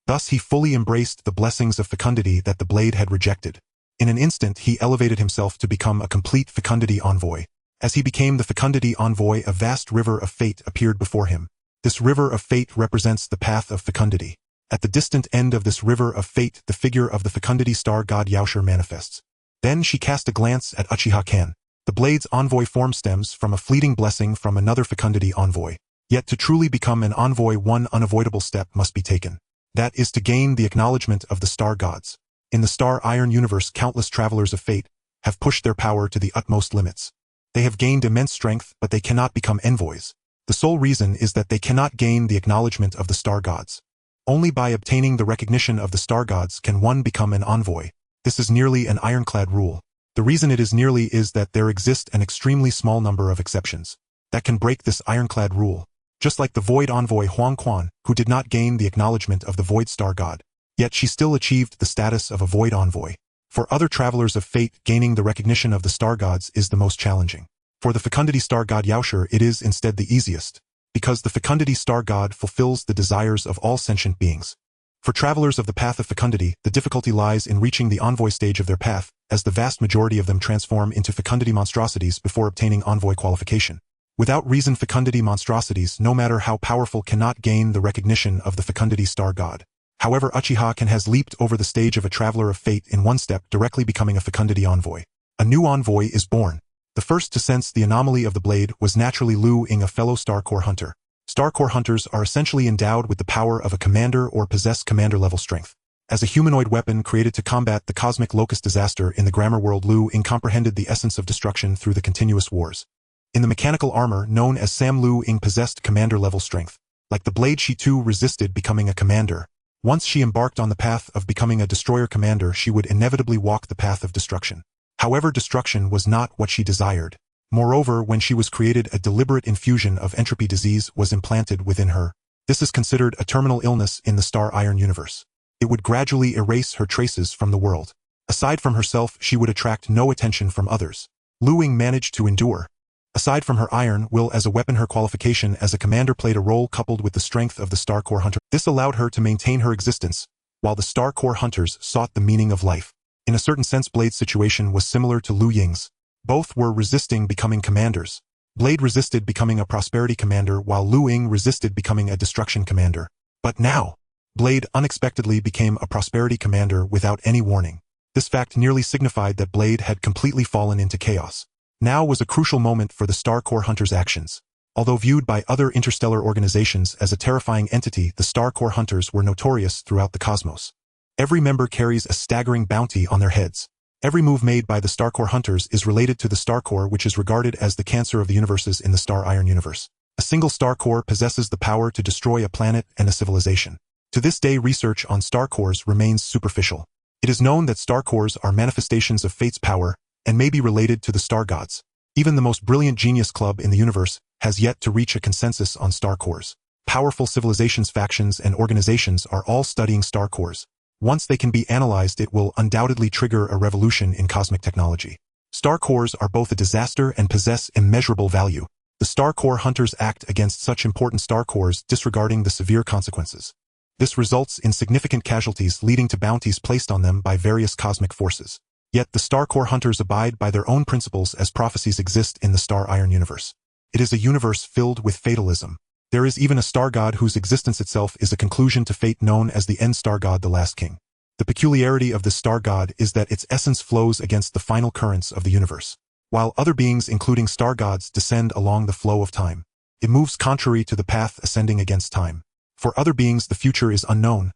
Thus he fully embraced the blessings of fecundity that the blade had rejected. In an instant he elevated himself to become a complete fecundity envoy. As he became the fecundity envoy, a vast river of fate appeared before him. This river of fate represents the path of fecundity. At the distant end of this river of fate, the figure of the fecundity star god Yaoshi manifests. Then she cast a glance at Uchiha. The blade's envoy form stems from a fleeting blessing from another fecundity envoy. Yet to truly become an envoy, one unavoidable step must be taken. That is to gain the acknowledgement of the star gods. In the Star Iron universe, countless travelers of fate have pushed their power to the utmost limits. They have gained immense strength, but they cannot become envoys. The sole reason is that they cannot gain the acknowledgement of the star gods. Only by obtaining the recognition of the star gods can one become an envoy. This is nearly an ironclad rule. The reason it is nearly is that there exist an extremely small number of exceptions that can break this ironclad rule. Just like the Void envoy Huang Quan, who did not gain the acknowledgement of the Void star god. Yet she still achieved the status of a Void envoy. For other travelers of fate, gaining the recognition of the star gods is the most challenging. For the fecundity star god Yaoshi, it is instead the easiest, because the fecundity star god fulfills the desires of all sentient beings. For travelers of the path of fecundity, the difficulty lies in reaching the envoy stage of their path, as the vast majority of them transform into fecundity monstrosities before obtaining envoy qualification. Without reason, fecundity monstrosities, no matter how powerful, cannot gain the recognition of the fecundity star god. However, Uchiha has leaped over the stage of a traveler of fate in one step, directly becoming a fecundity envoy. A new envoy is born. The first to sense the anomaly of the blade was naturally Lu Ying, a fellow Star Corps hunter. Star Corps hunters are essentially endowed with the power of a commander or possess commander-level strength. As a humanoid weapon created to combat the cosmic locust disaster in the grammar world, Lu Ying comprehended the essence of destruction through the continuous wars. In the mechanical armor known as Sam, Lu Ying possessed commander-level strength. Like the blade, she too resisted becoming a commander. Once she embarked on the path of becoming a destroyer commander, she would inevitably walk the path of destruction. However, destruction was not what she desired. Moreover, when she was created, a deliberate infusion of entropy disease was implanted within her. This is considered a terminal illness in the Star Iron universe. It would gradually erase her traces from the world. Aside from herself, she would attract no attention from others. Lu Ying managed to endure. Aside from her iron will as a weapon, her qualification as a commander played a role, coupled with the strength of the Star Corps hunter. This allowed her to maintain her existence, while the Star Corps hunters sought the meaning of life. In a certain sense, Blade's situation was similar to Lu Ying's. Both were resisting becoming commanders. Blade resisted becoming a prosperity commander, while Lu Ying resisted becoming a destruction commander. But now, Blade unexpectedly became a prosperity commander without any warning. This fact nearly signified that Blade had completely fallen into chaos. Now was a crucial moment for the Star Corps hunters' actions. Although viewed by other interstellar organizations as a terrifying entity, the Star Corps hunters were notorious throughout the cosmos. Every member carries a staggering bounty on their heads. Every move made by the Star Corps hunters is related to the Star Corps, which is regarded as the cancer of the universes in the Star Iron universe. A single star core possesses the power to destroy a planet and a civilization. To this day, research on star cores remains superficial. It is known that star cores are manifestations of fate's power and may be related to the star gods. Even the most brilliant genius club in the universe has yet to reach a consensus on star cores. Powerful civilizations, factions, and organizations are all studying star cores. Once they can be analyzed, it will undoubtedly trigger a revolution in cosmic technology. Star cores are both a disaster and possess immeasurable value. The star core hunters act against such important star cores, disregarding the severe consequences. This results in significant casualties, leading to bounties placed on them by various cosmic forces. Yet the star core hunters abide by their own principles, as prophecies exist in the star iron universe. It is a universe filled with fatalism. There is even a star god whose existence itself is a conclusion to fate, known as the end star god, the last king. The peculiarity of this star god is that its essence flows against the final currents of the universe. While other beings, including star gods, descend along the flow of time, it moves contrary to the path, ascending against time. For other beings, the future is unknown,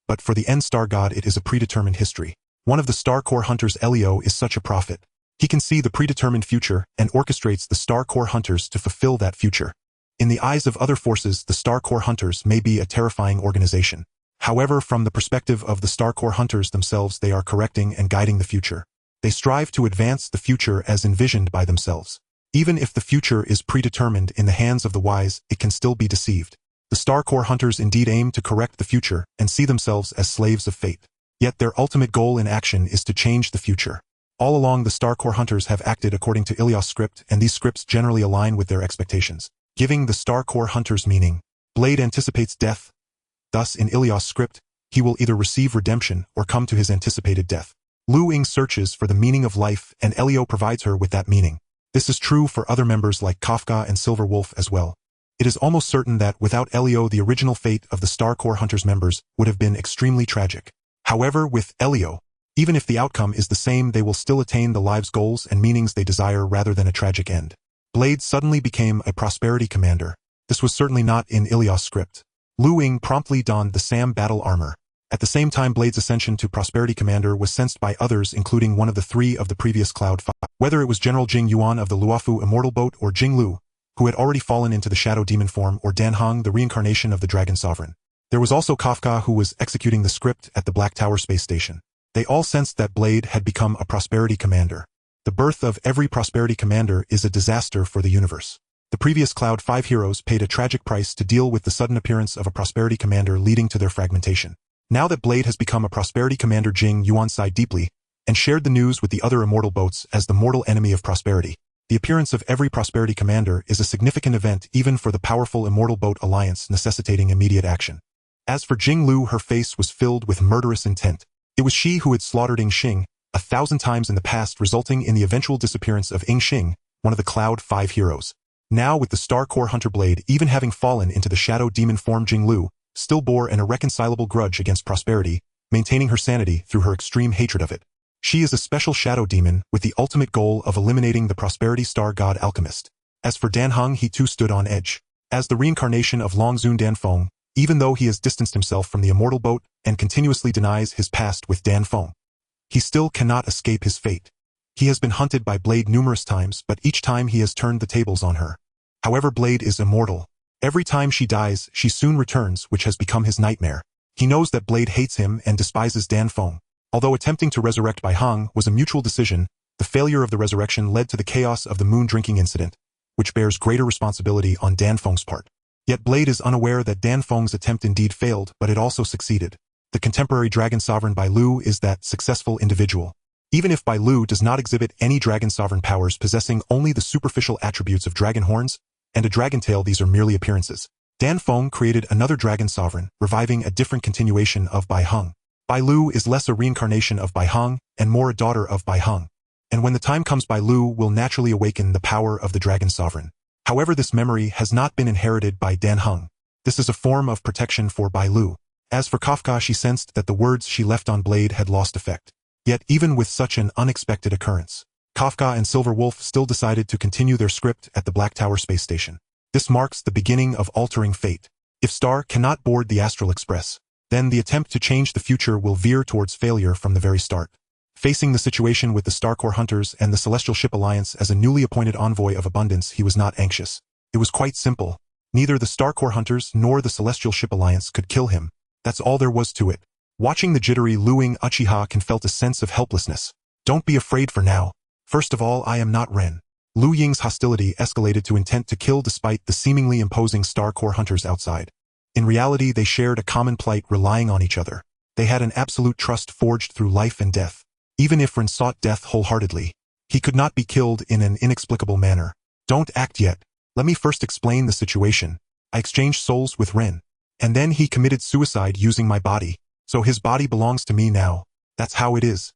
but for the end star god, it is a predetermined history. One of the star core hunters, Elio, is such a prophet. He can see the predetermined future and orchestrates the star core hunters to fulfill that future. In the eyes of other forces, the star core hunters may be a terrifying organization. However, from the perspective of the star core hunters themselves, they are correcting and guiding the future. They strive to advance the future as envisioned by themselves. Even if the future is predetermined in the hands of the wise, it can still be deceived. The star core hunters indeed aim to correct the future and see themselves as slaves of fate. Yet their ultimate goal in action is to change the future. All along, the star core hunters have acted according to Ilios' script, and these scripts generally align with their expectations, giving the star core hunters meaning. Blade anticipates death. Thus, in Ilios' script, he will either receive redemption or come to his anticipated death. Lu Ying searches for the meaning of life, and Elio provides her with that meaning. This is true for other members like Kafka and Silver Wolf as well. It is almost certain that without Elio, the original fate of the Star Core Hunters members would have been extremely tragic. However, with Elio, even if the outcome is the same, they will still attain the lives, goals, and meanings they desire rather than a tragic end. Blade suddenly became a prosperity commander. This was certainly not in Ilios' script. Lu Ying promptly donned the Sam battle armor. At the same time, Blade's ascension to prosperity commander was sensed by others, including one of the three of the previous Cloud 5. Whether it was General Jing Yuan of the Luofu Immortal Boat, or Jing Lu, who had already fallen into the shadow demon form, or Dan Heng, the reincarnation of the Dragon Sovereign. There was also Kafka, who was executing the script at the Black Tower space station. They all sensed that Blade had become a prosperity commander. The birth of every prosperity commander is a disaster for the universe. The previous Cloud 5 heroes paid a tragic price to deal with the sudden appearance of a prosperity commander, leading to their fragmentation. Now that Blade has become a prosperity commander, Jing Yuan sighed deeply and shared the news with the other immortal boats as the mortal enemy of prosperity. The appearance of every prosperity commander is a significant event even for the powerful Immortal Boat Alliance, necessitating immediate action. As for Jing Lu, her face was filled with murderous intent. It was she who had slaughtered Ying Xing 1,000 times in the past, resulting in the eventual disappearance of Ying Xing, one of the Cloud 5 heroes. Now, with the Star Core Hunter Blade even having fallen into the shadow demon form, Jing Lu still bore an irreconcilable grudge against prosperity, maintaining her sanity through her extreme hatred of it. She is a special shadow demon with the ultimate goal of eliminating the prosperity star god alchemist. As for Dan Heng, he too stood on edge. As the reincarnation of Long Zun Dan Feng, even though he has distanced himself from the immortal boat and continuously denies his past with Dan Feng, he still cannot escape his fate. He has been hunted by Blade numerous times, but each time he has turned the tables on her. However, Blade is immortal. Every time she dies, she soon returns, which has become his nightmare. He knows that Blade hates him and despises Dan Feng. Although attempting to resurrect Bai Heng was a mutual decision, the failure of the resurrection led to the chaos of the moon drinking incident, which bears greater responsibility on Dan Feng's part. Yet Blade is unaware that Dan Feng's attempt indeed failed, but it also succeeded. The contemporary Dragon Sovereign Bai Lu is that successful individual. Even if Bai Lu does not exhibit any Dragon Sovereign powers, possessing only the superficial attributes of dragon horns and a dragon tail, these are merely appearances. Dan Feng created another Dragon Sovereign, reviving a different continuation of Bai Heng. Bai Lu is less a reincarnation of Bai Heng and more a daughter of Bai Heng. And when the time comes, Bai Lu will naturally awaken the power of the Dragon Sovereign. However, this memory has not been inherited by Dan Heng. This is a form of protection for Bai Lu. As for Kafka, she sensed that the words she left on Blade had lost effect. Yet even with such an unexpected occurrence, Kafka and Silver Wolf still decided to continue their script at the Black Tower space station. This marks the beginning of altering fate. If Star cannot board the Astral Express, then the attempt to change the future will veer towards failure from the very start. Facing the situation with the Star Core Hunters and the Celestial Ship Alliance as a newly appointed envoy of abundance, he was not anxious. It was quite simple. Neither the Star Corps Hunters nor the Celestial Ship Alliance could kill him. That's all there was to it. Watching the jittery Luing Uchiha can felt a sense of helplessness. Don't be afraid for now. First of all, I am not Ren. Lu Ying's hostility escalated to intent to kill despite the seemingly imposing Star Corps Hunters outside. In reality, they shared a common plight relying on each other. They had an absolute trust forged through life and death. Even if Ren sought death wholeheartedly, he could not be killed in an inexplicable manner. Don't act yet. Let me first explain the situation. I exchanged souls with Ren. And then he committed suicide using my body. So his body belongs to me now. That's how it is.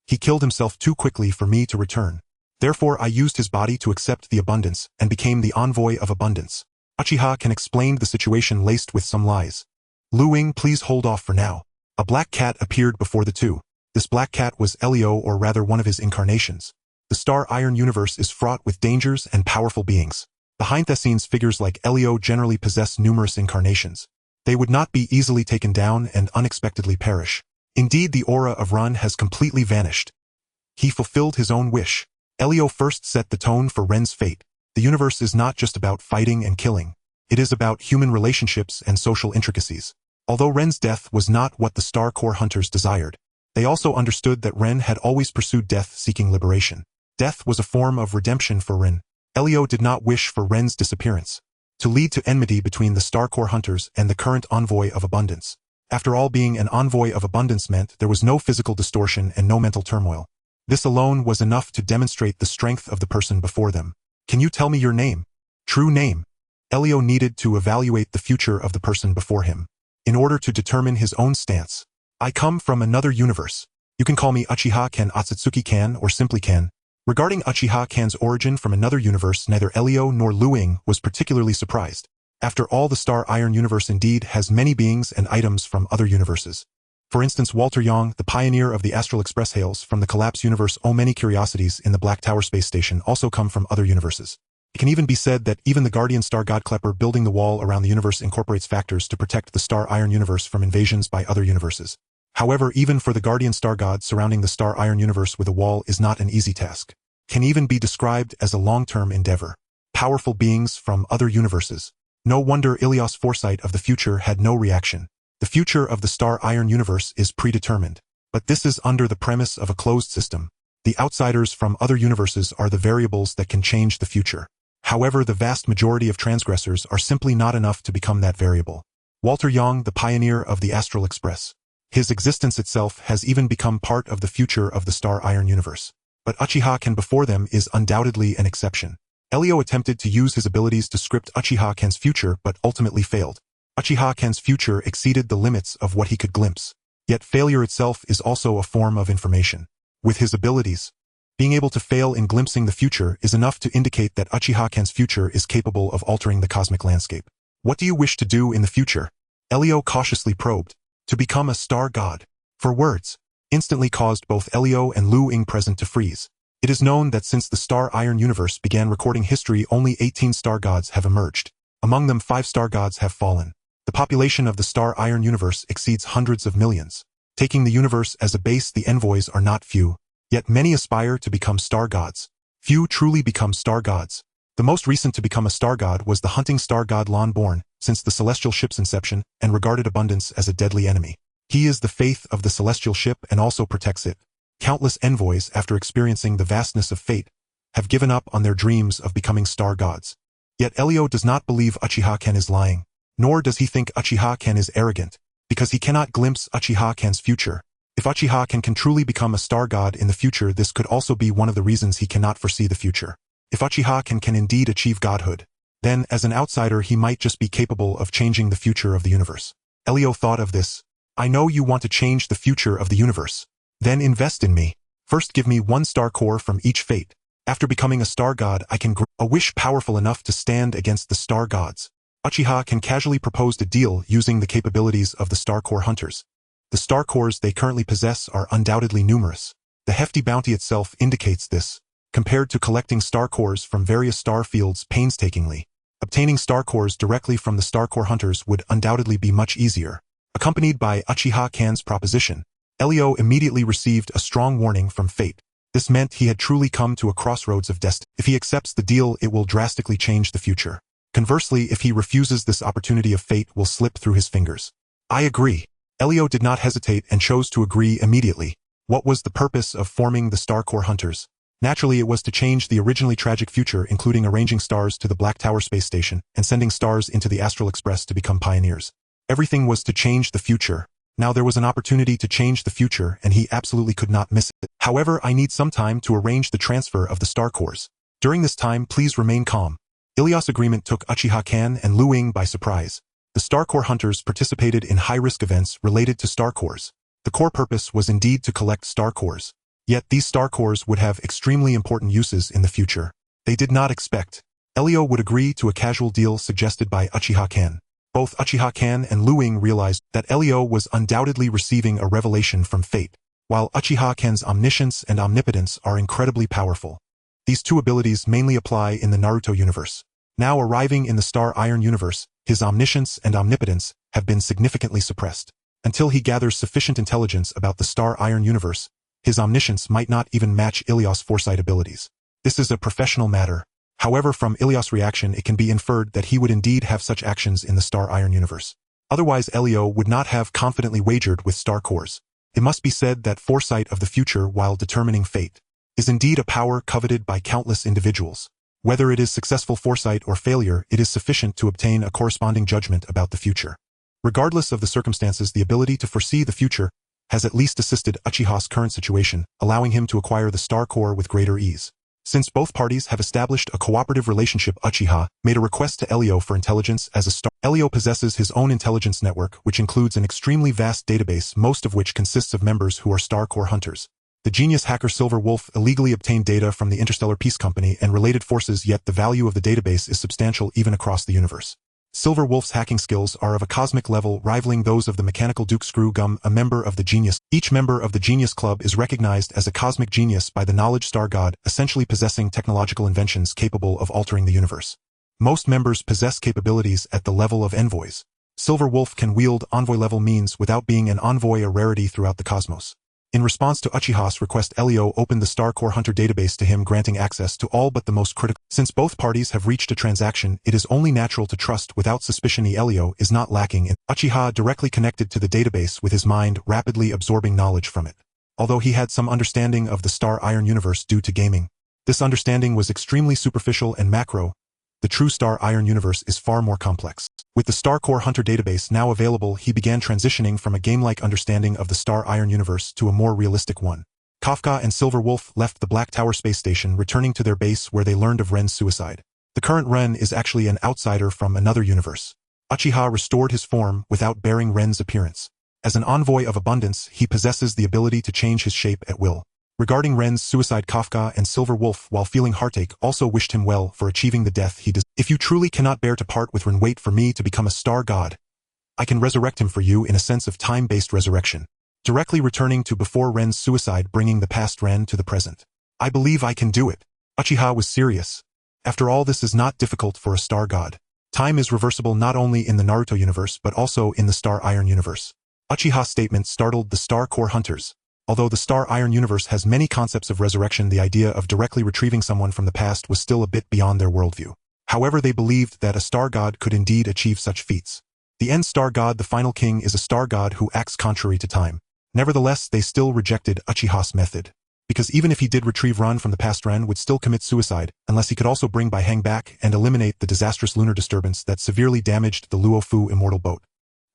He killed himself too quickly for me to return. Therefore, I used his body to accept the abundance and became the envoy of abundance. Uchiha can explain the situation laced with some lies. Lu Ying, please hold off for now. A black cat appeared before the two. This black cat was Elio, or rather one of his incarnations. The Star Iron universe is fraught with dangers and powerful beings. Behind the scenes, figures like Elio generally possess numerous incarnations. They would not be easily taken down and unexpectedly perish. Indeed, the aura of Ren has completely vanished. He fulfilled his own wish. Elio first set the tone for Ren's fate. The universe is not just about fighting and killing. It is about human relationships and social intricacies. Although Ren's death was not what the Star Corps Hunters desired, they also understood that Ren had always pursued death seeking liberation. Death was a form of redemption for Ren. Elio did not wish for Ren's disappearance to lead to enmity between the Star Corps Hunters and the current envoy of abundance. After all, being an envoy of abundance meant there was no physical distortion and no mental turmoil. This alone was enough to demonstrate the strength of the person before them. Can you tell me your name? True name? Elio needed to evaluate the future of the person before him in order to determine his own stance. I come from another universe. You can call me Uchiha-ken, Otsutsuki-ken, or simply Ken. Regarding Uchiha-ken's origin from another universe, neither Elio nor Lu Ying was particularly surprised. After all, the Star Iron universe indeed has many beings and items from other universes. For instance, Walter Yong, the pioneer of the Astral Express, hails from the Collapse universe. Many curiosities in the Black Tower space station also come from other universes. It can even be said that even the Guardian Star God Klepper building the wall around the universe incorporates factors to protect the Star Iron universe from invasions by other universes. However, even for the Guardian Star God, surrounding the Star Iron universe with a wall is not an easy task. Can even be described as a long-term endeavor. Powerful beings from other universes. No wonder Ilias' foresight of the future had no reaction. The future of the Star Iron universe is predetermined. But this is under the premise of a closed system. The outsiders from other universes are the variables that can change the future. However, the vast majority of transgressors are simply not enough to become that variable. Walter Yong, the pioneer of the Astral Express. His existence itself has even become part of the future of the Star Iron universe. But Uchiha-ken before them is undoubtedly an exception. Elio attempted to use his abilities to script Uchiha-ken's future but ultimately failed. Uchiha-ken's future exceeded the limits of what he could glimpse. Yet failure itself is also a form of information. With his abilities, being able to fail in glimpsing the future is enough to indicate that Uchiha-ken's future is capable of altering the cosmic landscape. What do you wish to do in the future? Elio cautiously probed. To become a star god. For words instantly caused both Elio and Lu Ying present to freeze. It is known that since the Star Iron universe began recording history, only 18 star gods have emerged. Among them, 5 star gods have fallen. The population of the Star Iron universe exceeds hundreds of millions. Taking the universe as a base, the envoys are not few. Yet many aspire to become star gods. Few truly become star gods. The most recent to become a star god was the hunting star god Lon Born, since the celestial ship's inception, and regarded abundance as a deadly enemy. He is the faith of the celestial ship and also protects it. Countless envoys, after experiencing the vastness of fate, have given up on their dreams of becoming star gods. Yet Elio does not believe Uchiha-ken is lying, nor does he think Uchiha-ken is arrogant, because he cannot glimpse Uchiha-ken's future. If Uchiha-ken can truly become a star god in the future, this could also be one of the reasons he cannot foresee the future. If Uchiha-ken can indeed achieve godhood, then as an outsider he might just be capable of changing the future of the universe. Elio thought of this. I know you want to change the future of the universe. Then invest in me. First give me 1 star core from each fate. After becoming a star god, I can grant a wish powerful enough to stand against the star gods. Uchiha-ken casually proposed a deal using the capabilities of the Star Corps Hunters. The star cores they currently possess are undoubtedly numerous. The hefty bounty itself indicates this. Compared to collecting star cores from various star fields painstakingly, obtaining star cores directly from the Star Corps Hunters would undoubtedly be much easier. Accompanied by Uchiha-ken's proposition, Elio immediately received a strong warning from fate. This meant he had truly come to a crossroads of destiny. If he accepts the deal, it will drastically change the future. Conversely, if he refuses, this opportunity of fate will slip through his fingers. I agree. Elio did not hesitate and chose to agree immediately. What was the purpose of forming the Star Corps Hunters? Naturally, it was to change the originally tragic future, including arranging stars to the Black Tower space station and sending stars into the Astral Express to become pioneers. Everything was to change the future. Now there was an opportunity to change the future, and he absolutely could not miss it. However, I need some time to arrange the transfer of the Star Corps. During this time, please remain calm. Ilias' agreement took Uchiha Kan and Lu Ying by surprise. The Star Corps Hunters participated in high-risk events related to Star Corps. The core purpose was indeed to collect Star Corps. Yet these Star Corps would have extremely important uses in the future. They did not expect. Elio would agree to a casual deal suggested by Uchiha Kan. Both Uchiha Kan and Lu Ying realized that Elio was undoubtedly receiving a revelation from fate. While Uchiha Kan's omniscience and omnipotence are incredibly powerful, these two abilities mainly apply in the Naruto universe. Now arriving in the Star Iron universe, his omniscience and omnipotence have been significantly suppressed. Until he gathers sufficient intelligence about the Star Iron universe, his omniscience might not even match Ilias' foresight abilities. This is a professional matter. However, from Ilias' reaction, it can be inferred that he would indeed have such actions in the Star Iron universe. Otherwise, Elio would not have confidently wagered with Star Corps. It must be said that foresight of the future while determining fate is indeed a power coveted by countless individuals. Whether it is successful foresight or failure, it is sufficient to obtain a corresponding judgment about the future. Regardless of the circumstances, the ability to foresee the future has at least assisted Uchiha's current situation, allowing him to acquire the Star Corps with greater ease. Since both parties have established a cooperative relationship, Uchiha made a request to Elio for intelligence as a star. Elio possesses his own intelligence network, which includes an extremely vast database, most of which consists of members who are Star Corps hunters. The genius hacker Silver Wolf illegally obtained data from the Interstellar Peace Company and related forces, yet the value of the database is substantial even across the universe. Silver Wolf's hacking skills are of a cosmic level, rivaling those of the mechanical Duke Screwgum, a member of the Genius. Each member of the Genius Club is recognized as a cosmic genius by the Knowledge Star God, essentially possessing technological inventions capable of altering the universe. Most members possess capabilities at the level of envoys. Silver Wolf can wield envoy-level means without being an envoy, a rarity throughout the cosmos. In response to Uchiha's request, Elio opened the Star Corps Hunter database to him, granting access to all but the most critical. Since both parties have reached a transaction, it is only natural to trust without suspicion. Elio is not lacking in. Uchiha directly connected to the database with his mind, rapidly absorbing knowledge from it. Although he had some understanding of the Star Iron universe due to gaming, this understanding was extremely superficial and macro. The true Star Iron universe is far more complex. With the Star Corps Hunter database now available, he began transitioning from a game-like understanding of the Star Iron universe to a more realistic one. Kafka and Silver Wolf left the Black Tower space station, returning to their base where they learned of Ren's suicide. The current Ren is actually an outsider from another universe. Uchiha restored his form without bearing Ren's appearance. As an envoy of abundance, he possesses the ability to change his shape at will. Regarding Ren's suicide, Kafka and Silver Wolf, while feeling heartache, also wished him well for achieving the death he deserved. If you truly cannot bear to part with Ren, wait for me to become a star god. I can resurrect him for you in a sense of time-based resurrection. Directly returning to before Ren's suicide, bringing the past Ren to the present. I believe I can do it. Uchiha was serious. After all, this is not difficult for a star god. Time is reversible not only in the Naruto universe but also in the Star Iron universe. Uchiha's statement startled the Star Corps hunters. Although the Star Iron universe has many concepts of resurrection, the idea of directly retrieving someone from the past was still a bit beyond their worldview. However, they believed that a star god could indeed achieve such feats. The end star god, the final king, is a star god who acts contrary to time. Nevertheless, they still rejected Uchiha's method. Because even if he did retrieve Ren from the past, Ren would still commit suicide, unless he could also bring by Hang back and eliminate the disastrous lunar disturbance that severely damaged the Luofu immortal boat.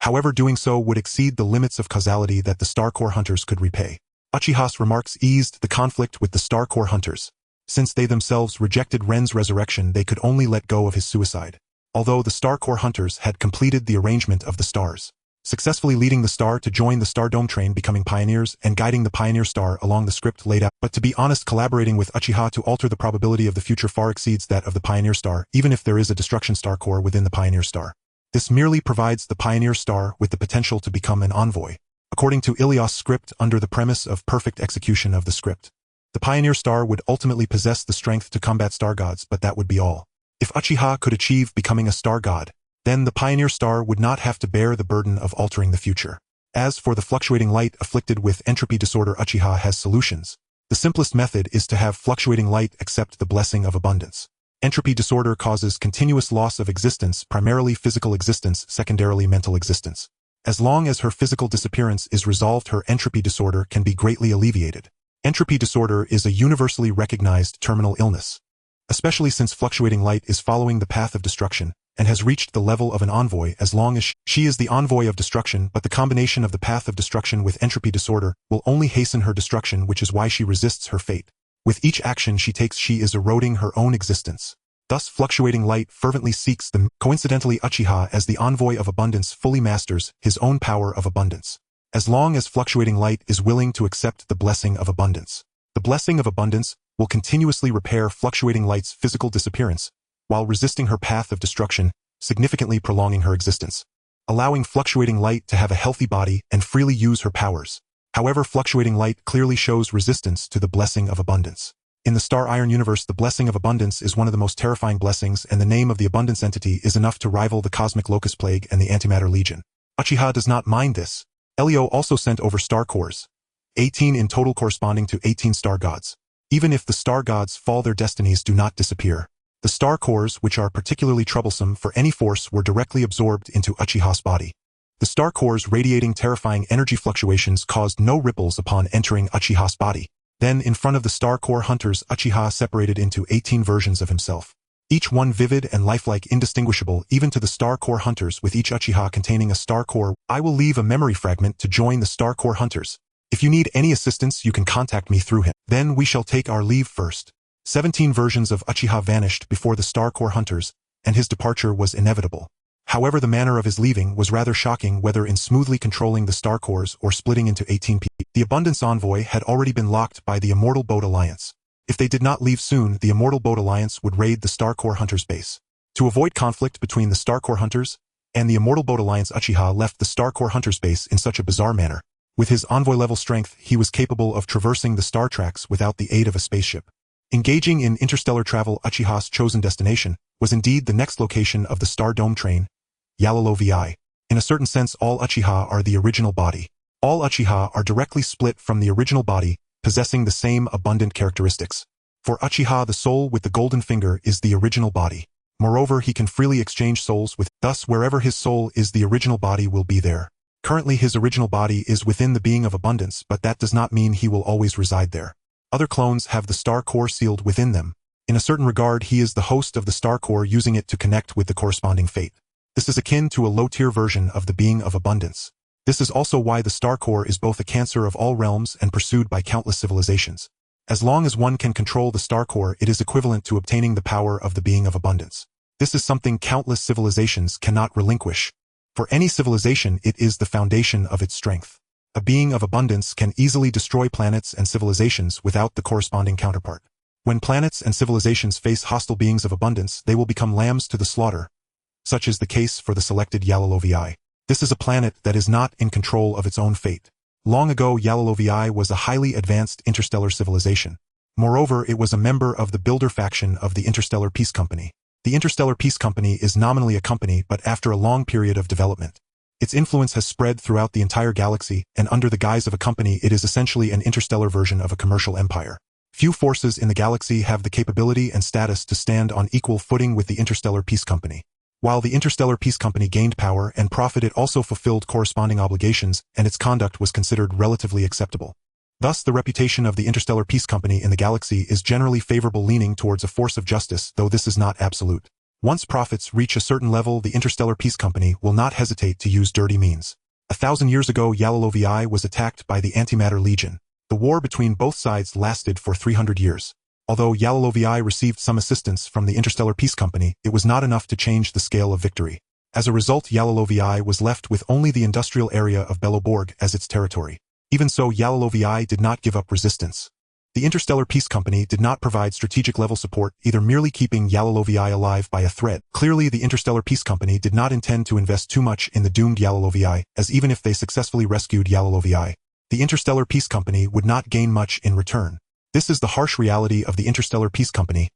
However, doing so would exceed the limits of causality that the Star Corps hunters could repay. Uchiha's remarks eased the conflict with the Star Corps hunters. Since they themselves rejected Ren's resurrection, they could only let go of his suicide. Although the Star Corps hunters had completed the arrangement of the stars, successfully leading the star to join the Star Dome train, becoming pioneers, and guiding the Pioneer Star along the script laid out. But to be honest, collaborating with Uchiha to alter the probability of the future far exceeds that of the Pioneer Star, even if there is a Destruction Star Corps within the Pioneer Star. This merely provides the Pioneer Star with the potential to become an envoy. According to Ilias' script, under the premise of perfect execution of the script, the Pioneer Star would ultimately possess the strength to combat star gods, but that would be all. If Uchiha could achieve becoming a star god, then the Pioneer Star would not have to bear the burden of altering the future. As for the fluctuating light afflicted with entropy disorder, Uchiha has solutions. The simplest method is to have fluctuating light accept the blessing of abundance. Entropy disorder causes continuous loss of existence, primarily physical existence, secondarily mental existence. As long as her physical disappearance is resolved, her entropy disorder can be greatly alleviated. Entropy disorder is a universally recognized terminal illness, especially since fluctuating light is following the path of destruction and has reached the level of an envoy. As long as she is the envoy of destruction, but the combination of the path of destruction with entropy disorder will only hasten her destruction, which is why she resists her fate. With each action she takes, she is eroding her own existence. Thus, fluctuating light fervently seeks them. Coincidentally, Uchiha, as the envoy of abundance, fully masters his own power of abundance. As long as fluctuating light is willing to accept the blessing of abundance, the blessing of abundance will continuously repair fluctuating light's physical disappearance, while resisting her path of destruction, significantly prolonging her existence, allowing fluctuating light to have a healthy body and freely use her powers. However, fluctuating light clearly shows resistance to the blessing of abundance. In the Star Iron universe, the blessing of abundance is one of the most terrifying blessings, and the name of the abundance entity is enough to rival the cosmic locust plague and the antimatter legion. Uchiha does not mind this. Elio also sent over star cores, 18 in total, corresponding to 18 star gods. Even if the star gods fall, their destinies do not disappear. The star cores, which are particularly troublesome for any force, were directly absorbed into Uchiha's body. The star cores radiating terrifying energy fluctuations caused no ripples upon entering Uchiha's body. Then, in front of the star core hunters, Uchiha separated into 18 versions of himself, each one vivid and lifelike, indistinguishable even to the star core hunters, with each Uchiha containing a star core. I will leave a memory fragment to join the star core hunters. If you need any assistance, you can contact me through him. Then we shall take our leave first. 17 versions of Uchiha vanished before the star core hunters, and his departure was inevitable. However, the manner of his leaving was rather shocking, whether in smoothly controlling the star cores or splitting into 18 pieces. The Abundance Envoy had already been locked by the Immortal Boat Alliance. If they did not leave soon, the Immortal Boat Alliance would raid the Star Core Hunters base. To avoid conflict between the Star Core Hunters and the Immortal Boat Alliance, Uchiha left the Star Core Hunters base in such a bizarre manner. With his envoy-level strength, he was capable of traversing the star tracks without the aid of a spaceship. Engaging in interstellar travel, Uchiha's chosen destination was indeed the next location of the Star Dome train, Yalolo Vi. In a certain sense, all Uchiha are the original body. All Uchiha are directly split from the original body, possessing the same abundant characteristics. For Uchiha, the soul with the golden finger is the original body. Moreover, he can freely exchange souls with, thus wherever his soul is, the original body will be there. Currently, his original body is within the being of abundance, but that does not mean he will always reside there. Other clones have the star core sealed within them. In a certain regard, he is the host of the star core, using it to connect with the corresponding fate. This is akin to a low-tier version of the being of abundance. This is also why the star core is both a cancer of all realms and pursued by countless civilizations. As long as one can control the star core, it is equivalent to obtaining the power of the being of abundance. This is something countless civilizations cannot relinquish. For any civilization, it is the foundation of its strength. A being of abundance can easily destroy planets and civilizations without the corresponding counterpart. When planets and civilizations face hostile beings of abundance, they will become lambs to the slaughter. Such is the case for the selected Yalolo Vi. This is a planet that is not in control of its own fate. Long ago, Yalolo Vi was a highly advanced interstellar civilization. Moreover, it was a member of the Builder faction of the Interstellar Peace Company. The Interstellar Peace Company is nominally a company, but after a long period of development, its influence has spread throughout the entire galaxy, and under the guise of a company, it is essentially an interstellar version of a commercial empire. Few forces in the galaxy have the capability and status to stand on equal footing with the Interstellar Peace Company. While the Interstellar Peace Company gained power and profit, it also fulfilled corresponding obligations, and its conduct was considered relatively acceptable. Thus, the reputation of the Interstellar Peace Company in the galaxy is generally favorable, leaning towards a force of justice, though this is not absolute. Once profits reach a certain level, the Interstellar Peace Company will not hesitate to use dirty means. 1,000 years ago, Yalolo Vi was attacked by the Antimatter Legion. The war between both sides lasted for 300 years. Although Yalolo Vi received some assistance from the Interstellar Peace Company, it was not enough to change the scale of victory. As a result, Yalolo Vi was left with only the industrial area of Beloborg as its territory. Even so, Yalolo Vi did not give up resistance. The Interstellar Peace Company did not provide strategic-level support, either merely keeping Yalolo Vi alive by a thread. Clearly, the Interstellar Peace Company did not intend to invest too much in the doomed Yalolo Vi, as even if they successfully rescued Yalolo Vi, the Interstellar Peace Company would not gain much in return. This is the harsh reality of the Interstellar Peace Company.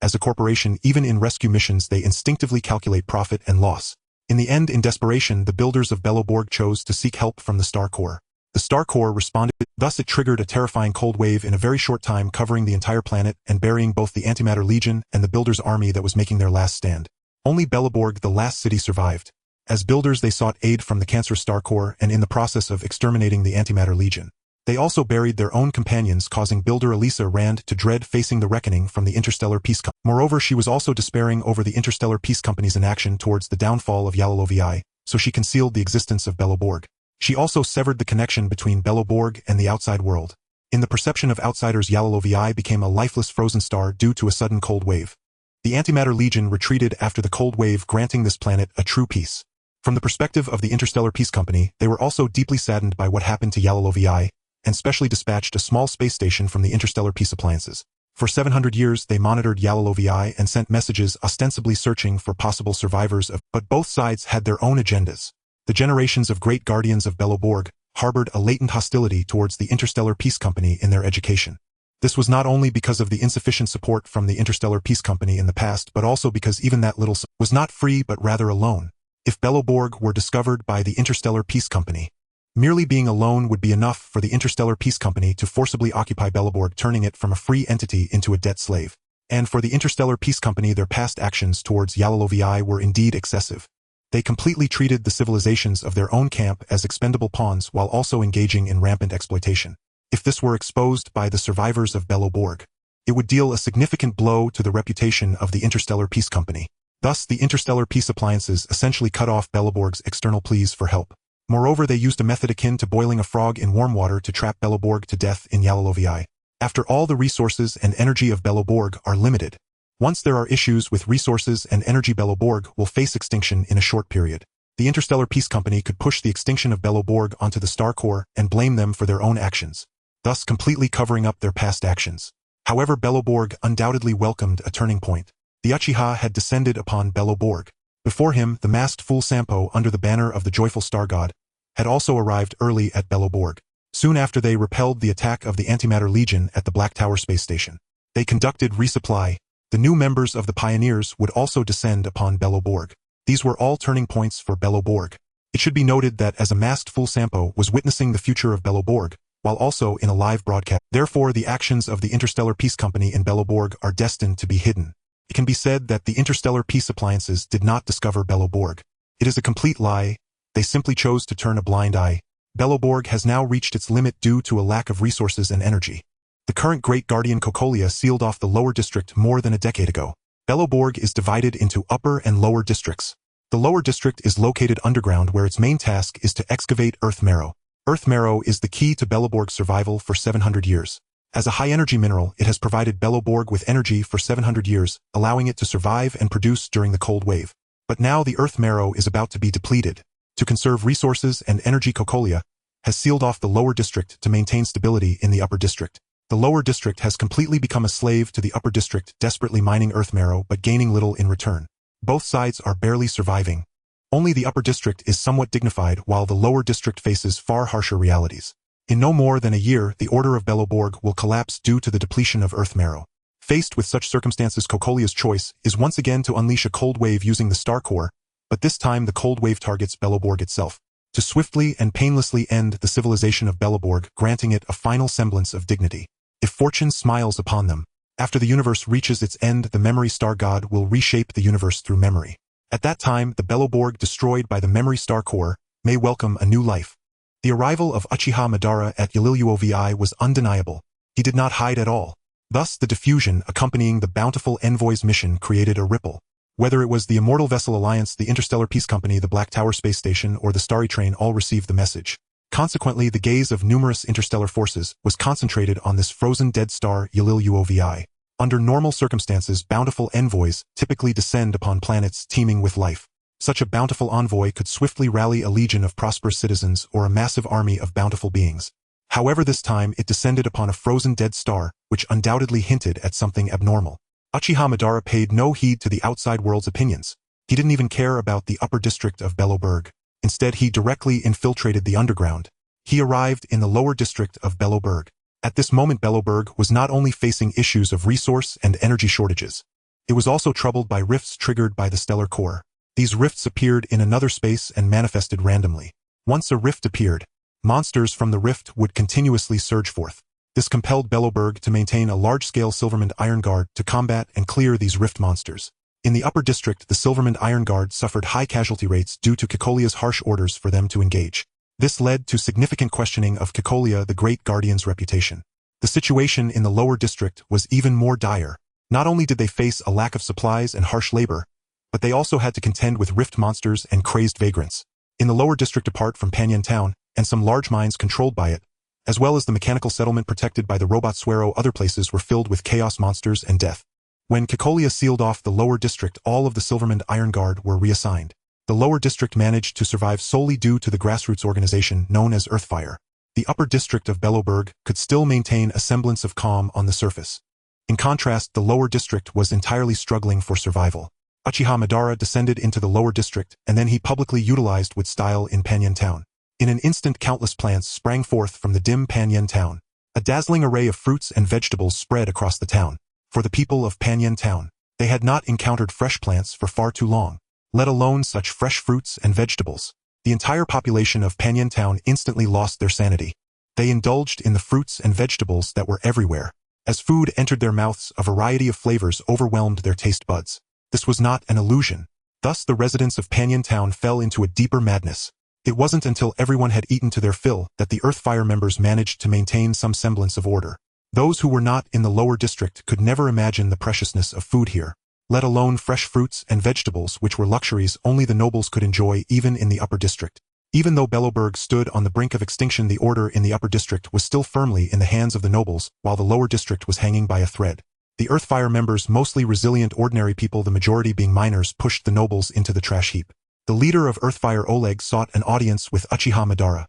As a corporation, even in rescue missions, they instinctively calculate profit and loss. In the end, in desperation, the builders of Beloborg chose to seek help from the Star Core. The star core responded, thus it triggered a terrifying cold wave in a very short time, covering the entire planet and burying both the Antimatter Legion and the Builders' army that was making their last stand. Only Bellaborg, the last city, survived. As builders, they sought aid from the cancerous star core and in the process of exterminating the Antimatter Legion. They also buried their own companions, causing builder Elisa Rand to dread facing the reckoning from the Interstellar Peace Company. Moreover, she was also despairing over the Interstellar Peace Company's inaction towards the downfall of Yalalovi, so she concealed the existence of Bellaborg. She also severed the connection between Bellaborg and the outside world. In the perception of outsiders, Yalalovi became a lifeless frozen star due to a sudden cold wave. The Antimatter Legion retreated after the cold wave, granting this planet a true peace. From the perspective of the Interstellar Peace Company, they were also deeply saddened by what happened to Yalalovi, and specially dispatched a small space station from the Interstellar Peace Appliances. For 700 years, they monitored Yalalovi and sent messages ostensibly searching for possible survivors but both sides had their own agendas. The generations of great guardians of Bellaborg harbored a latent hostility towards the Interstellar Peace Company in their education. This was not only because of the insufficient support from the Interstellar Peace Company in the past, but also because even that little was not free but rather alone. If Bellaborg were discovered by the Interstellar Peace Company, merely being alone would be enough for the Interstellar Peace Company to forcibly occupy Bellaborg, turning it from a free entity into a debt slave. And for the Interstellar Peace Company, their past actions towards Yalalovi were indeed excessive. They completely treated the civilizations of their own camp as expendable pawns while also engaging in rampant exploitation. If this were exposed by the survivors of Bellaborg, it would deal a significant blow to the reputation of the Interstellar Peace Company. Thus, the Interstellar Peace Appliances essentially cut off Bellaborg's external pleas for help. Moreover, they used a method akin to boiling a frog in warm water to trap Bellaborg to death in Yalalovi. After all, the resources and energy of Bellaborg are limited. Once there are issues with resources and energy, Bellaborg will face extinction in a short period. The Interstellar Peace Company could push the extinction of Bellaborg onto the Star Core and blame them for their own actions, thus completely covering up their past actions. However, Bellaborg undoubtedly welcomed a turning point. The Uchiha had descended upon Bellaborg. Before him, the masked fool Sampo, under the banner of the joyful star god, had also arrived early at Bellaborg. Soon after, they repelled the attack of the Antimatter Legion at the Black Tower space station. They conducted resupply. The new members of the Pioneers would also descend upon Bellaborg. These were all turning points for Bellaborg. It should be noted that as a masked fool Sampo was witnessing the future of Bellaborg, while also in a live broadcast. Therefore, the actions of the Interstellar Peace Company in Bellaborg are destined to be hidden. It can be said that the Interstellar Peace Appliances did not discover Bellaborg. It is a complete lie. They simply chose to turn a blind eye. Bellaborg has now reached its limit due to a lack of resources and energy. The current Great Guardian Kokolia sealed off the lower district more than a decade ago. Bellaborg is divided into upper and lower districts. The lower district is located underground, where its main task is to excavate earth marrow. Earth marrow is the key to Bellaborg's survival for 700 years. As a high-energy mineral, it has provided Bellaborg with energy for 700 years, allowing it to survive and produce during the cold wave. But now the earth marrow is about to be depleted. To conserve resources and energy, Kokolia has sealed off the lower district to maintain stability in the upper district. The lower district has completely become a slave to the upper district, desperately mining earth marrow but gaining little in return. Both sides are barely surviving. Only the upper district is somewhat dignified, while the lower district faces far harsher realities. In no more than a year, the Order of Bellaborg will collapse due to the depletion of earth marrow. Faced with such circumstances, Kokolia's choice is once again to unleash a cold wave using the Star Core, but this time the cold wave targets Bellaborg itself, to swiftly and painlessly end the civilization of Bellaborg, granting it a final semblance of dignity. If fortune smiles upon them, after the universe reaches its end, the Memory Star God will reshape the universe through memory. At that time, the Bellaborg destroyed by the Memory Star Core may welcome a new life. The arrival of Uchiha Madara at Yalalovi was undeniable. He did not hide at all. Thus, the diffusion accompanying the bountiful envoy's mission created a ripple. Whether it was the Immortal Vessel Alliance, the Interstellar Peace Company, the Black Tower Space Station, or the Starry Train, all received the message. Consequently, the gaze of numerous interstellar forces was concentrated on this frozen dead star Yalalovi. Under normal circumstances, bountiful envoys typically descend upon planets teeming with life. Such a bountiful envoy could swiftly rally a legion of prosperous citizens or a massive army of bountiful beings. However, this time it descended upon a frozen dead star, which undoubtedly hinted at something abnormal. Uchiha Madara paid no heed to the outside world's opinions. He didn't even care about the upper district of Bellaborg. Instead, he directly infiltrated the underground. He arrived in the lower district of Bellaborg. At this moment, Bellaborg was not only facing issues of resource and energy shortages. It was also troubled by rifts triggered by the stellar core. These rifts appeared in another space and manifested randomly. Once a rift appeared, monsters from the rift would continuously surge forth. This compelled Belloberg to maintain a large-scale Silvermond Iron Guard to combat and clear these rift monsters. In the upper district, the Silvermond Iron Guard suffered high casualty rates due to Kekolia's harsh orders for them to engage. This led to significant questioning of Kekolia the Great Guardian's reputation. The situation in the lower district was even more dire. Not only did they face a lack of supplies and harsh labor, but they also had to contend with rift monsters and crazed vagrants. In the lower district, apart from Panyan Town, and some large mines controlled by it, as well as the mechanical settlement protected by the robot Suero, other places were filled with chaos monsters and death. When Kekolia sealed off the lower district, all of the Silvermond Iron Guard were reassigned. The lower district managed to survive solely due to the grassroots organization known as Earthfire. The upper district of Belloberg could still maintain a semblance of calm on the surface. In contrast, the lower district was entirely struggling for survival. Uchiha Madara descended into the lower district, and then he publicly utilized with style in Panyan Town. In an instant, countless plants sprang forth from the dim Panyan Town. A dazzling array of fruits and vegetables spread across the town. For the people of Panyan Town, they had not encountered fresh plants for far too long, let alone such fresh fruits and vegetables. The entire population of Panyan Town instantly lost their sanity. They indulged in the fruits and vegetables that were everywhere. As food entered their mouths, a variety of flavors overwhelmed their taste buds. This was not an illusion. Thus the residents of Panyan Town fell into a deeper madness. It wasn't until everyone had eaten to their fill that the Earthfire members managed to maintain some semblance of order. Those who were not in the lower district could never imagine the preciousness of food here, let alone fresh fruits and vegetables, which were luxuries only the nobles could enjoy even in the upper district. Even though Belloberg stood on the brink of extinction, the order in the upper district was still firmly in the hands of the nobles, while the lower district was hanging by a thread. The Earthfire members, mostly resilient ordinary people, the majority being miners, pushed the nobles into the trash heap. The leader of Earthfire, Oleg, sought an audience with Uchiha Madara.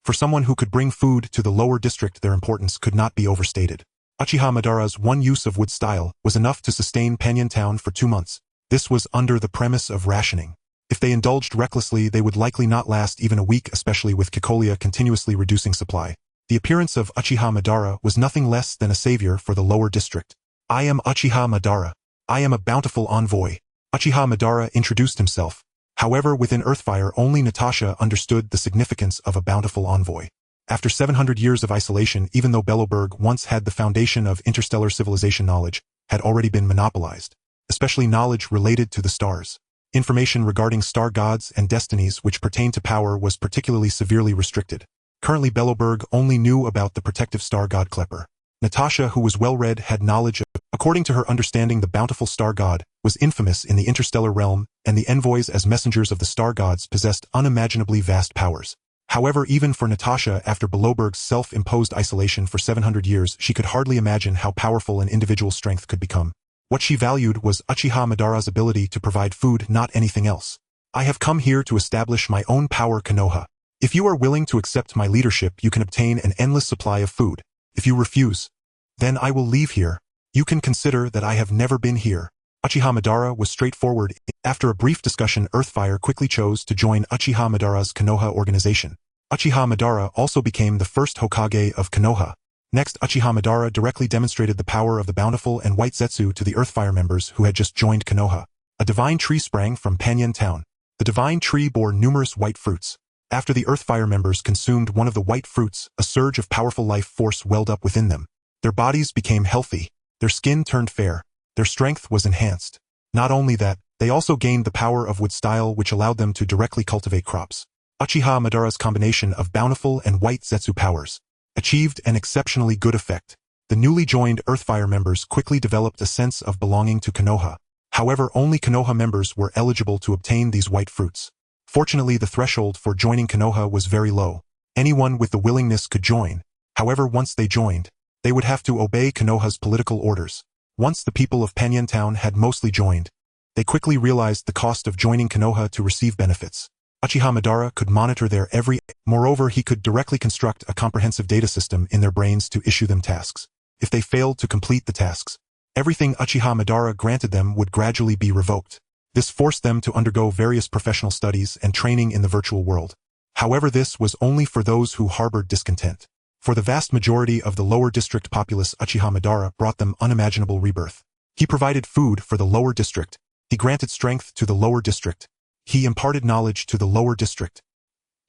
For someone who could bring food to the lower district, their importance could not be overstated. Uchiha Madara's one use of wood style was enough to sustain Panyan Town for 2 months. This was under the premise of rationing. If they indulged recklessly, they would likely not last even a week, especially with Kekolia continuously reducing supply. The appearance of Uchiha Madara was nothing less than a savior for the lower district. "I am Uchiha Madara. I am a bountiful envoy." Uchiha Madara introduced himself. However, within Earthfire, only Natasha understood the significance of a bountiful envoy. After 700 years of isolation, even though Belloberg once had the foundation of interstellar civilization, knowledge had already been monopolized, especially knowledge related to the stars. Information regarding star gods and destinies which pertain to power was particularly severely restricted. Currently, Belloberg only knew about the protective star god Klepper. Natasha, who was well-read, had knowledge of, according to her understanding, the bountiful star god was infamous in the interstellar realm, and the envoys as messengers of the star gods possessed unimaginably vast powers. However, even for Natasha, after Belloberg's self-imposed isolation for 700 years, she could hardly imagine how powerful an individual strength could become. What she valued was Uchiha Madara's ability to provide food, not anything else. "I have come here to establish my own power, Konoha. If you are willing to accept my leadership, you can obtain an endless supply of food. If you refuse, then I will leave here. You can consider that I have never been here." Uchiha Madara was straightforward. After a brief discussion, Earthfire quickly chose to join Uchiha Madara's Konoha organization. Uchiha Madara also became the first Hokage of Konoha. Next, Uchiha Madara directly demonstrated the power of the bountiful and white Zetsu to the Earthfire members who had just joined Konoha. A divine tree sprang from Panyan Town. The divine tree bore numerous white fruits. After the Earthfire members consumed one of the white fruits, a surge of powerful life force welled up within them. Their bodies became healthy. Their skin turned fair. Their strength was enhanced. Not only that, they also gained the power of wood style, which allowed them to directly cultivate crops. Uchiha Madara's combination of bountiful and white Zetsu powers achieved an exceptionally good effect. The newly joined Earthfire members quickly developed a sense of belonging to Konoha. However, only Konoha members were eligible to obtain these white fruits. Fortunately, the threshold for joining Konoha was very low. Anyone with the willingness could join. However, once they joined, they would have to obey Konoha's political orders. Once the people of Panyan Town had mostly joined, they quickly realized the cost of joining Konoha to receive benefits. Uchiha Madara could monitor their every. Moreover, he could directly construct a comprehensive data system in their brains to issue them tasks. If they failed to complete the tasks, everything Uchiha Madara granted them would gradually be revoked. This forced them to undergo various professional studies and training in the virtual world. However, this was only for those who harbored discontent. For the vast majority of the lower district populace, Uchiha Madara brought them unimaginable rebirth. He provided food for the lower district. He granted strength to the lower district. He imparted knowledge to the lower district.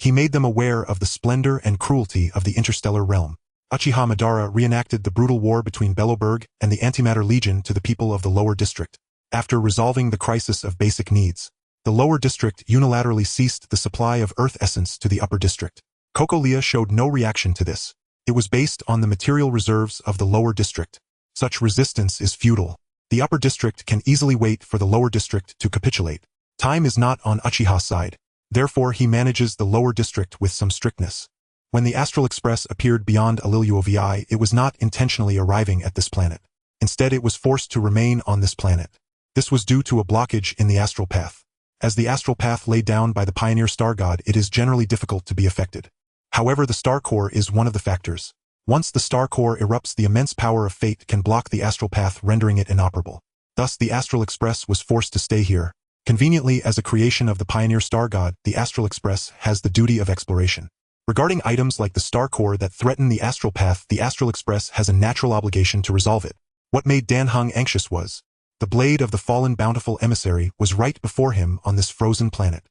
He made them aware of the splendor and cruelty of the interstellar realm. Uchiha Madara reenacted the brutal war between Belobirg and the Antimatter Legion to the people of the lower district. After resolving the crisis of basic needs, the lower district unilaterally ceased the supply of earth essence to the upper district. Kokolia showed no reaction to this. It was based on the material reserves of the lower district. Such resistance is futile. The upper district can easily wait for the lower district to capitulate. Time is not on Uchiha's side. Therefore, he manages the lower district with some strictness. When the Astral Express appeared beyond Aliluovi, it was not intentionally arriving at this planet. Instead, it was forced to remain on this planet. This was due to a blockage in the astral path. As the astral path laid down by the pioneer star god, it is generally difficult to be affected. However, the star core is one of the factors. Once the star core erupts, the immense power of fate can block the astral path, rendering it inoperable. Thus, the Astral Express was forced to stay here. Conveniently, as a creation of the pioneer star god, the Astral Express has the duty of exploration. Regarding items like the star core that threaten the astral path, the Astral Express has a natural obligation to resolve it. What made Dan Heng anxious was the blade of the fallen bountiful emissary was right before him on this frozen planet.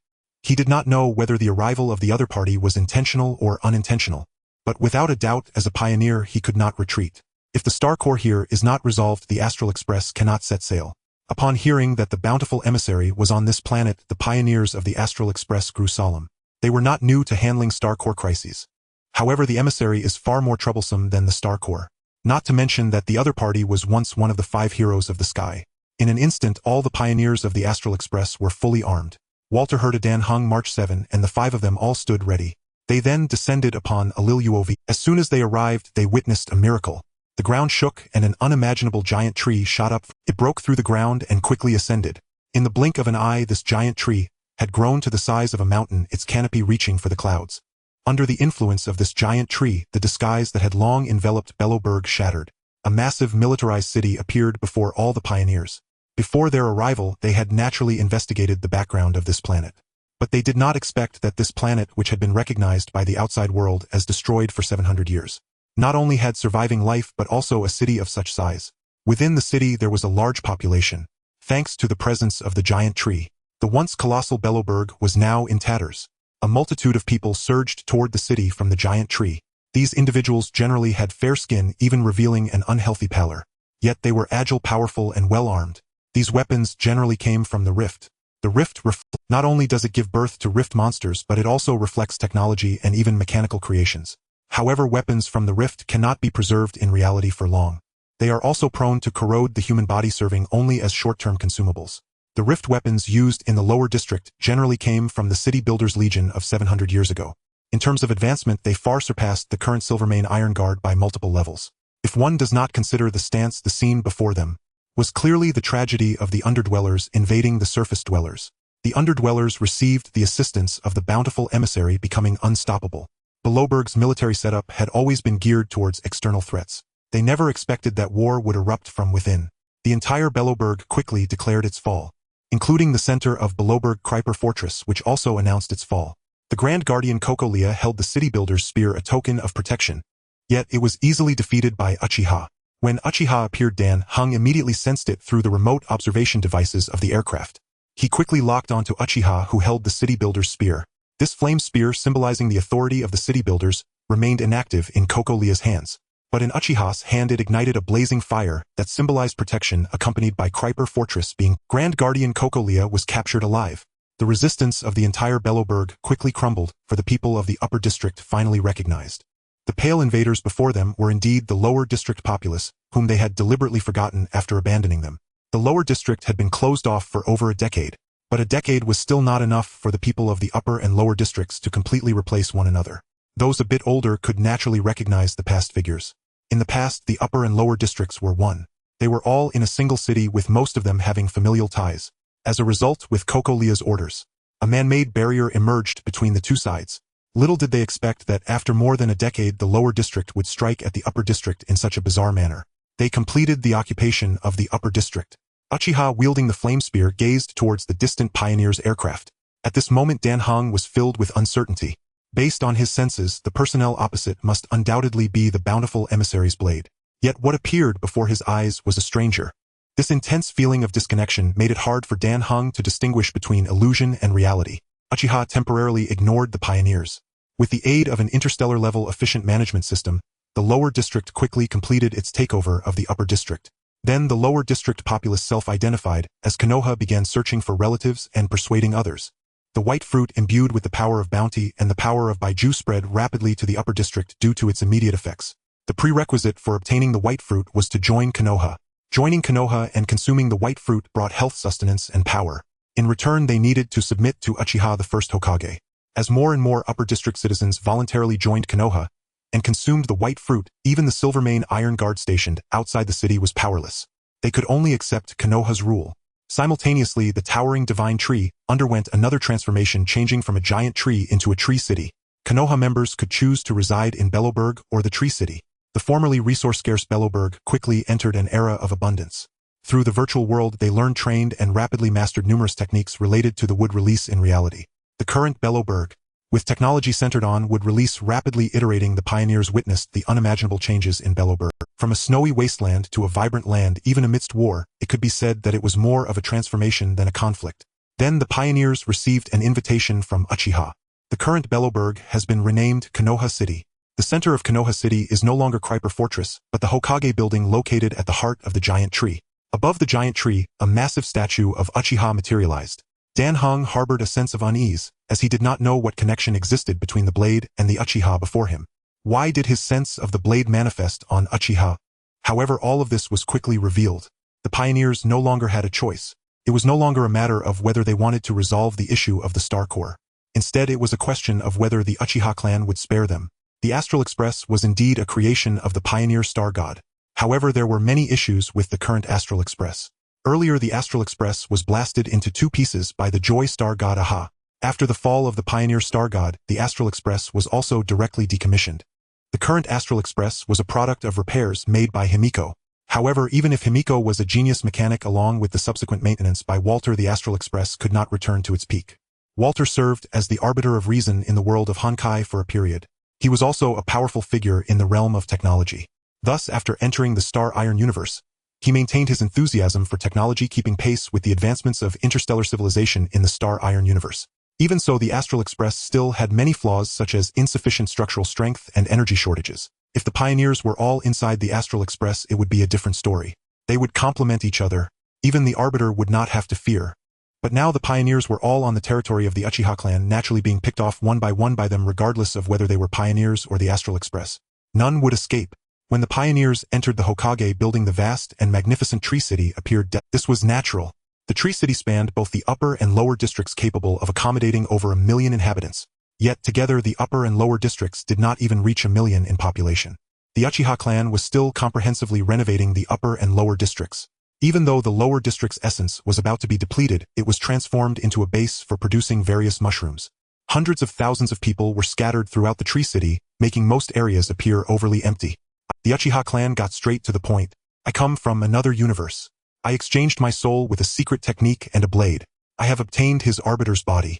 He did not know whether the arrival of the other party was intentional or unintentional, but without a doubt, as a pioneer, he could not retreat. If the star core here is not resolved, the Astral Express cannot set sail. Upon hearing that the bountiful emissary was on this planet, the pioneers of the Astral Express grew solemn. They were not new to handling star core crises. However, the emissary is far more troublesome than the star core. Not to mention that the other party was once one of the 5 heroes of the sky. In an instant, all the pioneers of the Astral Express were fully armed. Walter heard a Dan Heng March 7, and the 5 of them all stood ready. They then descended upon Aliluovi. As soon as they arrived, they witnessed a miracle. The ground shook, and an unimaginable giant tree shot up. It broke through the ground and quickly ascended. In the blink of an eye, this giant tree had grown to the size of a mountain, its canopy reaching for the clouds. Under the influence of this giant tree, the disguise that had long enveloped Belobirg shattered. A massive militarized city appeared before all the pioneers. Before their arrival, they had naturally investigated the background of this planet. But they did not expect that this planet, which had been recognized by the outside world as destroyed for 700 years, not only had surviving life but also a city of such size. Within the city there was a large population. Thanks to the presence of the giant tree, the once colossal Belobirg was now in tatters. A multitude of people surged toward the city from the giant tree. These individuals generally had fair skin, even revealing an unhealthy pallor. Yet they were agile, powerful, and well-armed. These weapons generally came from the rift. The rift not only does it give birth to rift monsters, but it also reflects technology and even mechanical creations. However, weapons from the rift cannot be preserved in reality for long. They are also prone to corrode the human body, serving only as short-term consumables. The rift weapons used in the lower district generally came from the city builders' legion of 700 years ago. In terms of advancement, they far surpassed the current Silvermane Iron Guard by multiple levels. If one does not consider the stance, the scene before them was clearly the tragedy of the underdwellers invading the surface dwellers. The underdwellers received the assistance of the bountiful emissary, becoming unstoppable. Belobirg's military setup had always been geared towards external threats. They never expected that war would erupt from within. The entire Belobirg quickly declared its fall, including the center of Belobirg Kryper Fortress, which also announced its fall. The Grand Guardian Kokolia held the city builder's spear, a token of protection. Yet it was easily defeated by Uchiha. When Uchiha appeared, Dan Heng immediately sensed it through the remote observation devices of the aircraft. He quickly locked onto Uchiha, who held the city builder's spear. This flame spear, symbolizing the authority of the city builders, remained inactive in Kokolia's hands. But in Uchiha's hand it ignited a blazing fire that symbolized protection, accompanied by Kryper Fortress being. Grand Guardian Kokolia was captured alive. The resistance of the entire Belobirg quickly crumbled, for the people of the upper district finally recognized. The pale invaders before them were indeed the lower district populace, whom they had deliberately forgotten after abandoning them. The lower district had been closed off for over a decade, but a decade was still not enough for the people of the upper and lower districts to completely replace one another. Those a bit older could naturally recognize the past figures. In the past, the upper and lower districts were one. They were all in a single city, with most of them having familial ties. As a result, with Kokolia's orders, a man-made barrier emerged between the two sides. Little did they expect that after more than a decade the lower district would strike at the upper district in such a bizarre manner. They completed the occupation of the upper district. Uchiha, wielding the flame spear, gazed towards the distant pioneer's aircraft. At this moment Dan Heng was filled with uncertainty. Based on his senses, the personnel opposite must undoubtedly be the bountiful emissary's blade. Yet what appeared before his eyes was a stranger. This intense feeling of disconnection made it hard for Dan Heng to distinguish between illusion and reality. Uchiha temporarily ignored the pioneers. With the aid of an interstellar-level efficient management system, the lower district quickly completed its takeover of the upper district. Then the lower district populace self-identified as Konoha began searching for relatives and persuading others. The white fruit imbued with the power of bounty and the power of Baiju spread rapidly to the upper district due to its immediate effects. The prerequisite for obtaining the white fruit was to join Konoha. Joining Konoha and consuming the white fruit brought health sustenance and power. In return, they needed to submit to Uchiha the First Hokage. As more and more upper district citizens voluntarily joined Konoha and consumed the white fruit, even the Silvermane Iron Guard stationed outside the city was powerless. They could only accept Konoha's rule. Simultaneously, the towering divine tree underwent another transformation, changing from a giant tree into a tree city. Konoha members could choose to reside in Bellowburg or the Tree City. The formerly resource-scarce Bellowburg quickly entered an era of abundance. Through the virtual world, they learned, trained, and rapidly mastered numerous techniques related to the wood release in reality. The current Bellowburg, with technology centered on wood release rapidly iterating, the pioneers witnessed the unimaginable changes in Bellowburg. From a snowy wasteland to a vibrant land, even amidst war, it could be said that it was more of a transformation than a conflict. Then the pioneers received an invitation from Uchiha. The current Bellowburg has been renamed Konoha City. The center of Konoha City is no longer Kryper Fortress, but the Hokage building located at the heart of the giant tree. Above the giant tree, a massive statue of Uchiha materialized. Dan Heng harbored a sense of unease, as he did not know what connection existed between the blade and the Uchiha before him. Why did his sense of the blade manifest on Uchiha? However, all of this was quickly revealed. The pioneers no longer had a choice. It was no longer a matter of whether they wanted to resolve the issue of the Star Core. Instead, it was a question of whether the Uchiha clan would spare them. The Astral Express was indeed a creation of the pioneer star god. However, there were many issues with the current Astral Express. Earlier, the Astral Express was blasted into two pieces by the Joy Star God Aha. After the fall of the Pioneer Star God, the Astral Express was also directly decommissioned. The current Astral Express was a product of repairs made by Himiko. However, even if Himiko was a genius mechanic, along with the subsequent maintenance by Walter, the Astral Express could not return to its peak. Walter served as the arbiter of reason in the world of Honkai for a period. He was also a powerful figure in the realm of technology. Thus, after entering the Star Iron universe, he maintained his enthusiasm for technology, keeping pace with the advancements of interstellar civilization in the Star Iron universe. Even so, the Astral Express still had many flaws, such as insufficient structural strength and energy shortages. If the pioneers were all inside the Astral Express, it would be a different story. They would complement each other. Even the Arbiter would not have to fear. But now the pioneers were all on the territory of the Uchiha clan, naturally being picked off one by them regardless of whether they were pioneers or the Astral Express. None would escape. When the pioneers entered the Hokage building, the vast and magnificent Tree City appeared. This was natural. The Tree City spanned both the upper and lower districts, capable of accommodating over 1 million inhabitants. Yet together, the upper and lower districts did not even reach 1 million in population. The Uchiha clan was still comprehensively renovating the upper and lower districts. Even though the lower district's essence was about to be depleted, it was transformed into a base for producing various mushrooms. Hundreds of thousands of people were scattered throughout the Tree City, making most areas appear overly empty. The Uchiha clan got straight to the point. I come from another universe. I exchanged my soul with a secret technique and a blade. I have obtained his arbiter's body.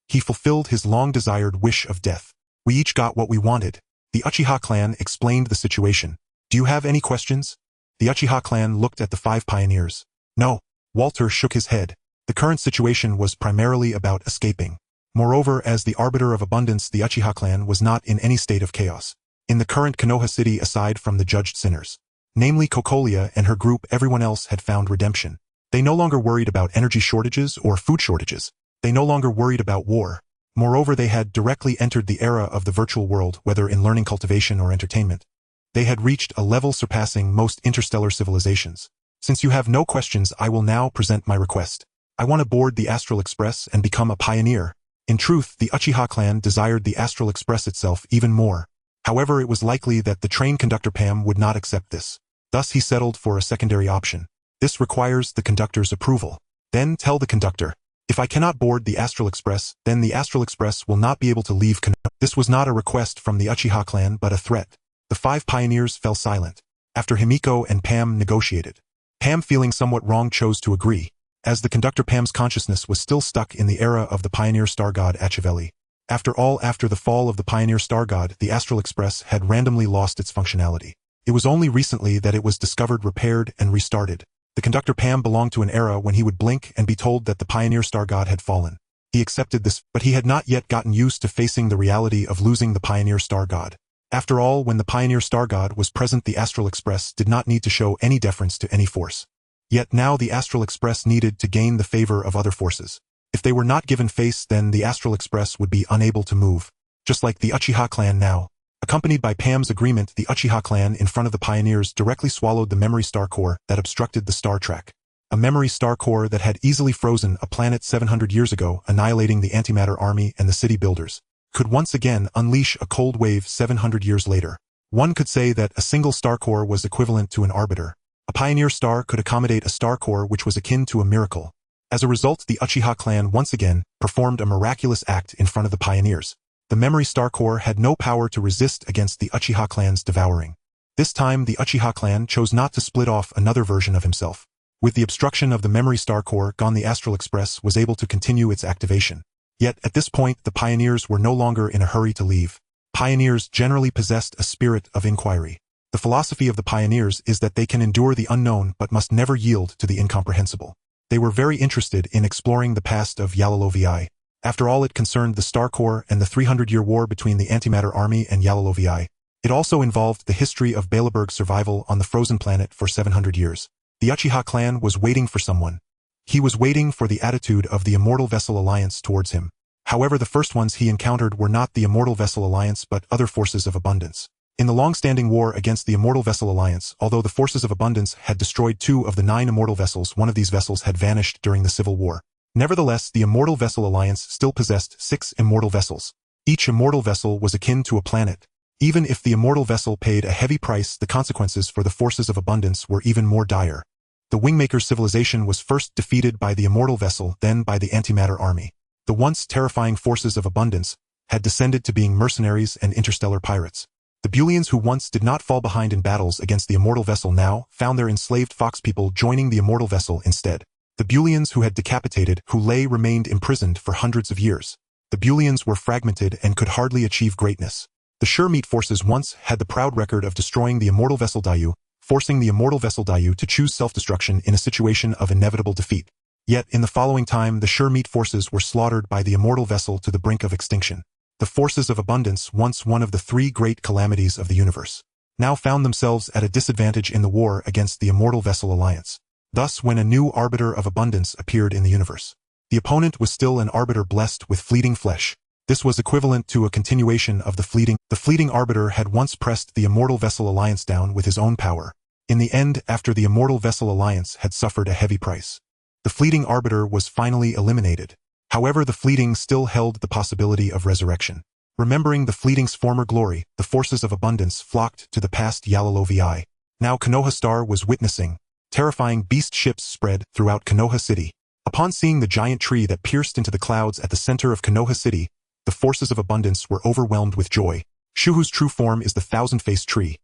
He fulfilled his long-desired wish of death. We each got what we wanted. The Uchiha clan explained the situation. Do you have any questions? The Uchiha clan looked at the 5 pioneers. No. Walter shook his head. The current situation was primarily about escaping. Moreover, as the arbiter of abundance, the Uchiha clan was not in any state of chaos. In the current Konoha City, aside from the judged sinners, namely Cocolia and her group, everyone else had found redemption. They no longer worried about energy shortages or food shortages. They no longer worried about war. Moreover, they had directly entered the era of the virtual world, whether in learning, cultivation, or entertainment. They had reached a level surpassing most interstellar civilizations. Since you have no questions, I will now present my request. I want to board the Astral Express and become a pioneer. In truth, the Uchiha clan desired the Astral Express itself even more. However, it was likely that the train conductor Pam would not accept this. Thus he settled for a secondary option. This requires the conductor's approval. Then tell the conductor, if I cannot board the Astral Express, then the Astral Express will not be able to leave Konoha. This was not a request from the Uchiha clan but a threat. The 5 pioneers fell silent. After Himiko and Pam negotiated, Pam, feeling somewhat wrong, chose to agree. As the conductor, Pam's consciousness was still stuck in the era of the Pioneer Star God Achivelli. After all, after the fall of the Pioneer Star God, the Astral Express had randomly lost its functionality. It was only recently that it was discovered, repaired, and restarted. The conductor Pam belonged to an era when he would blink and be told that the Pioneer Star God had fallen. He accepted this, but he had not yet gotten used to facing the reality of losing the Pioneer Star God. After all, when the Pioneer Star God was present, the Astral Express did not need to show any deference to any force. Yet now the Astral Express needed to gain the favor of other forces. If they were not given face, then the Astral Express would be unable to move. Just like the Uchiha clan now. Accompanied by Pam's agreement, the Uchiha clan in front of the pioneers directly swallowed the memory star core that obstructed the star track. A memory star core that had easily frozen a planet 700 years ago, annihilating the antimatter army and the city builders, could once again unleash a cold wave 700 years later. One could say that a single star core was equivalent to an arbiter. A pioneer star could accommodate a star core which was akin to a miracle. As a result, the Uchiha clan once again performed a miraculous act in front of the pioneers. The memory star core had no power to resist against the Uchiha clan's devouring. This time, the Uchiha clan chose not to split off another version of himself. With the obstruction of the memory star core gone, the Astral Express was able to continue its activation. Yet, at this point, the pioneers were no longer in a hurry to leave. Pioneers generally possessed a spirit of inquiry. The philosophy of the pioneers is that they can endure the unknown but must never yield to the incomprehensible. They were very interested in exploring the past of Yalalovi. After all, it concerned the Star Core and the 300-year war between the Antimatter Army and Yalalovi. It also involved the history of Baleberg's survival on the frozen planet for 700 years. The Uchiha clan was waiting for someone. He was waiting for the attitude of the Immortal Vessel Alliance towards him. However, the first ones he encountered were not the Immortal Vessel Alliance but other forces of abundance. In the long-standing war against the Immortal Vessel Alliance, although the forces of abundance had destroyed 2 of the 9 immortal vessels, one of these vessels had vanished during the Civil War. Nevertheless, the Immortal Vessel Alliance still possessed 6 immortal vessels. Each immortal vessel was akin to a planet. Even if the immortal vessel paid a heavy price, the consequences for the forces of abundance were even more dire. The Wingmaker's civilization was first defeated by the immortal vessel, then by the Antimatter Army. The once terrifying forces of abundance had descended to being mercenaries and interstellar pirates. The Booleans who once did not fall behind in battles against the immortal vessel now found their enslaved fox people joining the immortal vessel instead. The Booleans who had decapitated Hule remained imprisoned for hundreds of years. The Booleans were fragmented and could hardly achieve greatness. The Sure-Meat forces once had the proud record of destroying the immortal vessel Dayu, forcing the immortal vessel Dayu to choose self-destruction in a situation of inevitable defeat. Yet, in the following time, the Sure-Meat forces were slaughtered by the immortal vessel to the brink of extinction. The forces of abundance, once one of the 3 great calamities of the universe, now found themselves at a disadvantage in the war against the Immortal Vessel Alliance. Thus, when a new arbiter of abundance appeared in the universe, the opponent was still an arbiter blessed with fleeting flesh. This was equivalent to a continuation of the fleeting. The fleeting arbiter had once pressed the Immortal Vessel Alliance down with his own power. In the end, after the Immortal Vessel Alliance had suffered a heavy price, the fleeting arbiter was finally eliminated. However, the fleeting still held the possibility of resurrection. Remembering the fleeting's former glory, the forces of abundance flocked to the past Yalalovi. Now Konoha Star was witnessing. Terrifying beast ships spread throughout Konoha City. Upon seeing the giant tree that pierced into the clouds at the center of Konoha City, the forces of abundance were overwhelmed with joy. Shuhu's true form is the thousand-faced tree,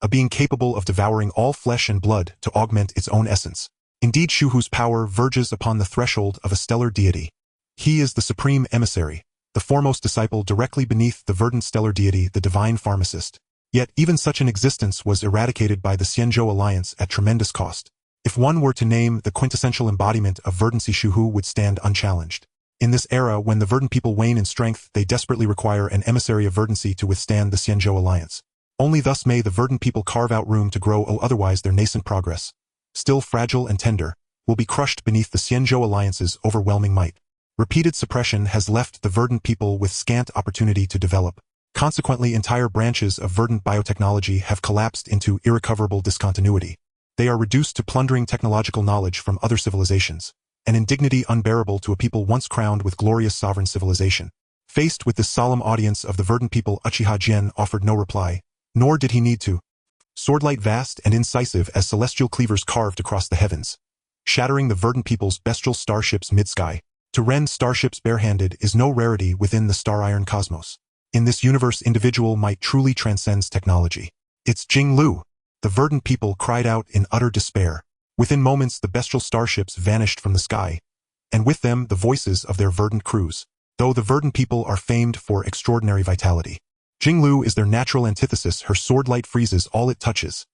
a being capable of devouring all flesh and blood to augment its own essence. Indeed, Shuhu's power verges upon the threshold of a stellar deity. He is the supreme emissary, the foremost disciple directly beneath the verdant stellar deity, the divine pharmacist. Yet even such an existence was eradicated by the Xianzhou Alliance at tremendous cost. If one were to name the quintessential embodiment of verdancy, Shuhu would stand unchallenged. In this era, when the verdant people wane in strength, they desperately require an emissary of verdancy to withstand the Xianzhou Alliance. Only thus may the verdant people carve out room to grow, otherwise their nascent progress, still fragile and tender, will be crushed beneath the Xianzhou Alliance's overwhelming might. Repeated suppression has left the verdant people with scant opportunity to develop. Consequently, entire branches of verdant biotechnology have collapsed into irrecoverable discontinuity. They are reduced to plundering technological knowledge from other civilizations, an indignity unbearable to a people once crowned with glorious sovereign civilization. Faced with this solemn audience of the verdant people, Uchiha Jin offered no reply, nor did he need to. Swordlight vast and incisive as celestial cleavers carved across the heavens, shattering the verdant people's bestial starships mid-sky. To rend starships barehanded is no rarity within the star-iron cosmos. In this universe, individual might truly transcends technology. It's Jing Lu. The verdant people cried out in utter despair. Within moments, the bestial starships vanished from the sky, and with them the voices of their verdant crews. Though the verdant people are famed for extraordinary vitality, Jing Lu is their natural antithesis. Her sword light freezes all it touches.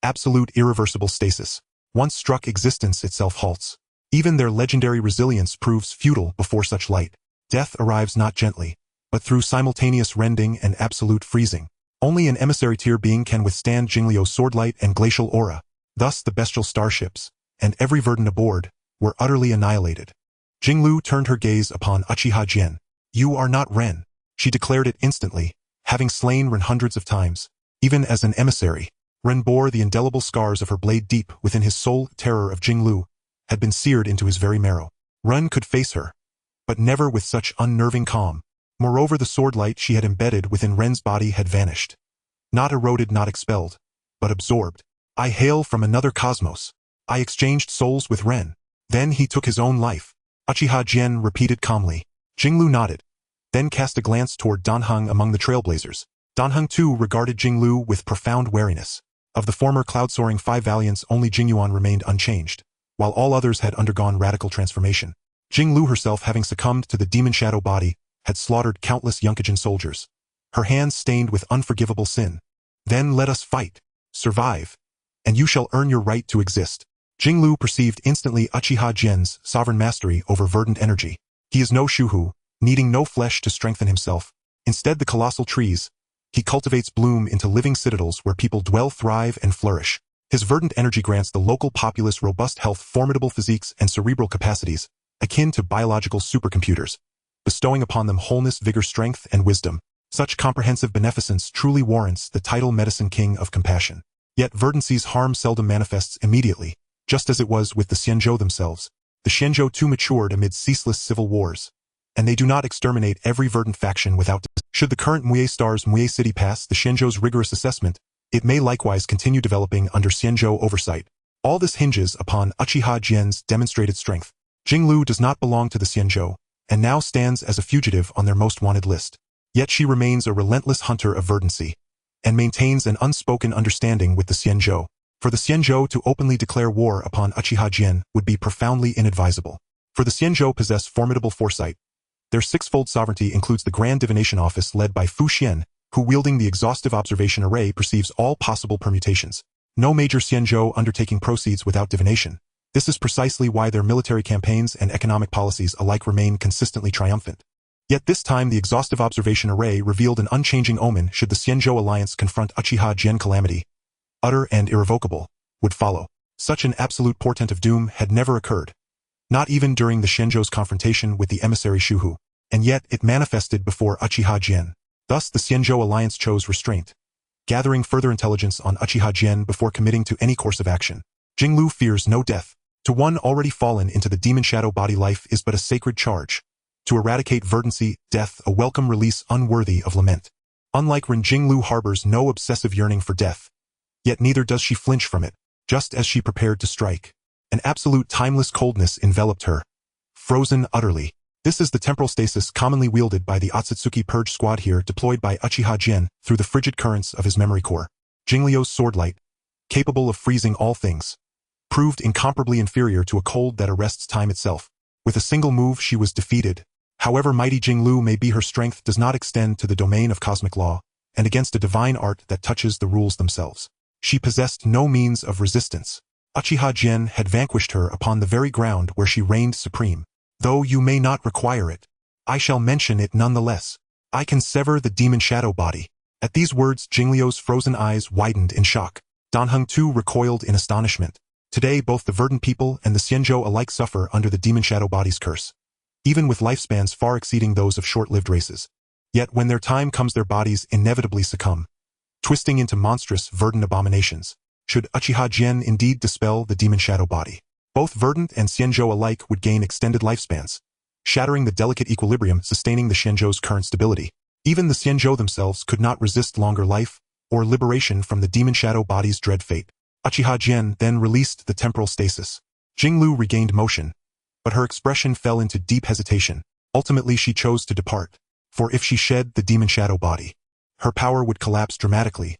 Absolute irreversible stasis. Once struck, existence itself halts. Even their legendary resilience proves futile before such light. Death arrives not gently, but through simultaneous rending and absolute freezing. Only an emissary tier being can withstand Jingliu's swordlight and glacial aura. Thus the bestial starships, and every verdant aboard, were utterly annihilated. Jingliu turned her gaze upon Uchiha Jin. "You are not Ren," she declared it instantly, having slain Ren hundreds of times. Even as an emissary, Ren bore the indelible scars of her blade deep within his soul. Terror of Jingliu had been seared into his very marrow. Ren could face her, but never with such unnerving calm. Moreover, the swordlight she had embedded within Ren's body had vanished. Not eroded, not expelled, but absorbed. "I hail from another cosmos. I exchanged souls with Ren. Then he took his own life," Uchiha Jin repeated calmly. Jingliu nodded, then cast a glance toward Danheng among the trailblazers. Danheng too regarded Jingliu with profound wariness. Of the former cloud-soaring 5 valiants, only Jingyuan remained unchanged, while all others had undergone radical transformation. Jingliu herself, having succumbed to the demon shadow body, had slaughtered countless Yonkajin soldiers, her hands stained with unforgivable sin. "Then let us fight. Survive, and you shall earn your right to exist." Jingliu perceived instantly Uchiha Jin's sovereign mastery over verdant energy. He is no Shuhu, needing no flesh to strengthen himself. Instead, the colossal trees, he cultivates bloom into living citadels where people dwell, thrive, and flourish. His verdant energy grants the local populace robust health, formidable physiques, and cerebral capacities, akin to biological supercomputers, bestowing upon them wholeness, vigor, strength, and wisdom. Such comprehensive beneficence truly warrants the title Medicine King of Compassion. Yet verdancy's harm seldom manifests immediately, just as it was with the Xianzhou themselves. The Xianzhou too matured amid ceaseless civil wars, and they do not exterminate every verdant faction without. Should the current Mue Star's Mue City pass the Xianzhou's rigorous assessment, it may likewise continue developing under Xianzhou oversight. All this hinges upon Uchiha Jin's demonstrated strength. Jingliu does not belong to the Xianzhou, and now stands as a fugitive on their most wanted list. Yet she remains a relentless hunter of verdancy, and maintains an unspoken understanding with the Xianzhou. For the Xianzhou to openly declare war upon Uchiha Jin would be profoundly inadvisable. For the Xianzhou possess formidable foresight. Their sixfold sovereignty includes the Grand Divination Office led by Fu Xian, who wielding the exhaustive observation array perceives all possible permutations. No major Xianzhou undertaking proceeds without divination. This is precisely why their military campaigns and economic policies alike remain consistently triumphant. Yet this time the exhaustive observation array revealed an unchanging omen. Should the Xianzhou alliance confront Uchiha Jin, calamity, utter and irrevocable, would follow. Such an absolute portent of doom had never occurred, not even during the Xianzhou's confrontation with the emissary Shuhu, and yet it manifested before Uchiha Jin. Thus the Xianzhou alliance chose restraint, gathering further intelligence on Uchiha Jin before committing to any course of action. Jingliu fears no death. To one already fallen into the demon shadow body, life is but a sacred charge. To eradicate verdancy, death a welcome release unworthy of lament. Unlike Ren, Jingliu harbors no obsessive yearning for death, yet neither does she flinch from it, just as she prepared to strike. An absolute timeless coldness enveloped her, frozen utterly. This is the temporal stasis commonly wielded by the Otsutsuki Purge Squad, here deployed by Uchiha Jin through the frigid currents of his memory core. Jingliu's swordlight, capable of freezing all things, proved incomparably inferior to a cold that arrests time itself. With a single move she was defeated. However mighty Jingliu may be, her strength does not extend to the domain of cosmic law, and against a divine art that touches the rules themselves. She possessed no means of resistance. Uchiha Jin had vanquished her upon the very ground where she reigned supreme. Though you may not require it, I shall mention it nonetheless. I can sever the demon shadow body. At these words Jingliu's frozen eyes widened in shock. Danheng too recoiled in astonishment. Today both the verdant people and the Xianzhou alike suffer under the demon shadow body's curse, even with lifespans far exceeding those of short-lived races. Yet when their time comes their bodies inevitably succumb, twisting into monstrous verdant abominations. Should Uchiha Jin indeed dispel the demon shadow body, both verdant and Xianzhou alike would gain extended lifespans, shattering the delicate equilibrium sustaining the Xianzhou's current stability. Even the Xianzhou themselves could not resist longer life or liberation from the demon shadow body's dread fate. Uchiha Jin then released the temporal stasis. Jingliu regained motion, but her expression fell into deep hesitation. Ultimately she chose to depart, for if she shed the demon shadow body, her power would collapse dramatically.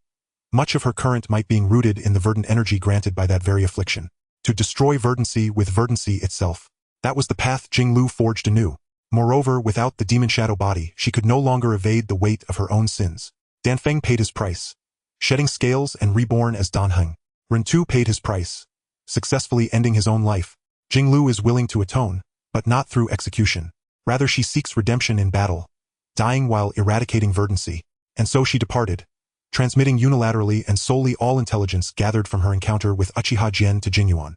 Much of her current might being rooted in the verdant energy granted by that very affliction. To destroy verdancy with verdancy itself. That was the path Jingliu forged anew. Moreover, without the demon shadow body, she could no longer evade the weight of her own sins. Danfeng paid his price, shedding scales and reborn as Danheng. Ren too paid his price, successfully ending his own life. Jingliu is willing to atone, but not through execution. Rather she seeks redemption in battle, dying while eradicating verdancy. And so she departed, transmitting unilaterally and solely all intelligence gathered from her encounter with Uchiha Jin to Jinyuan.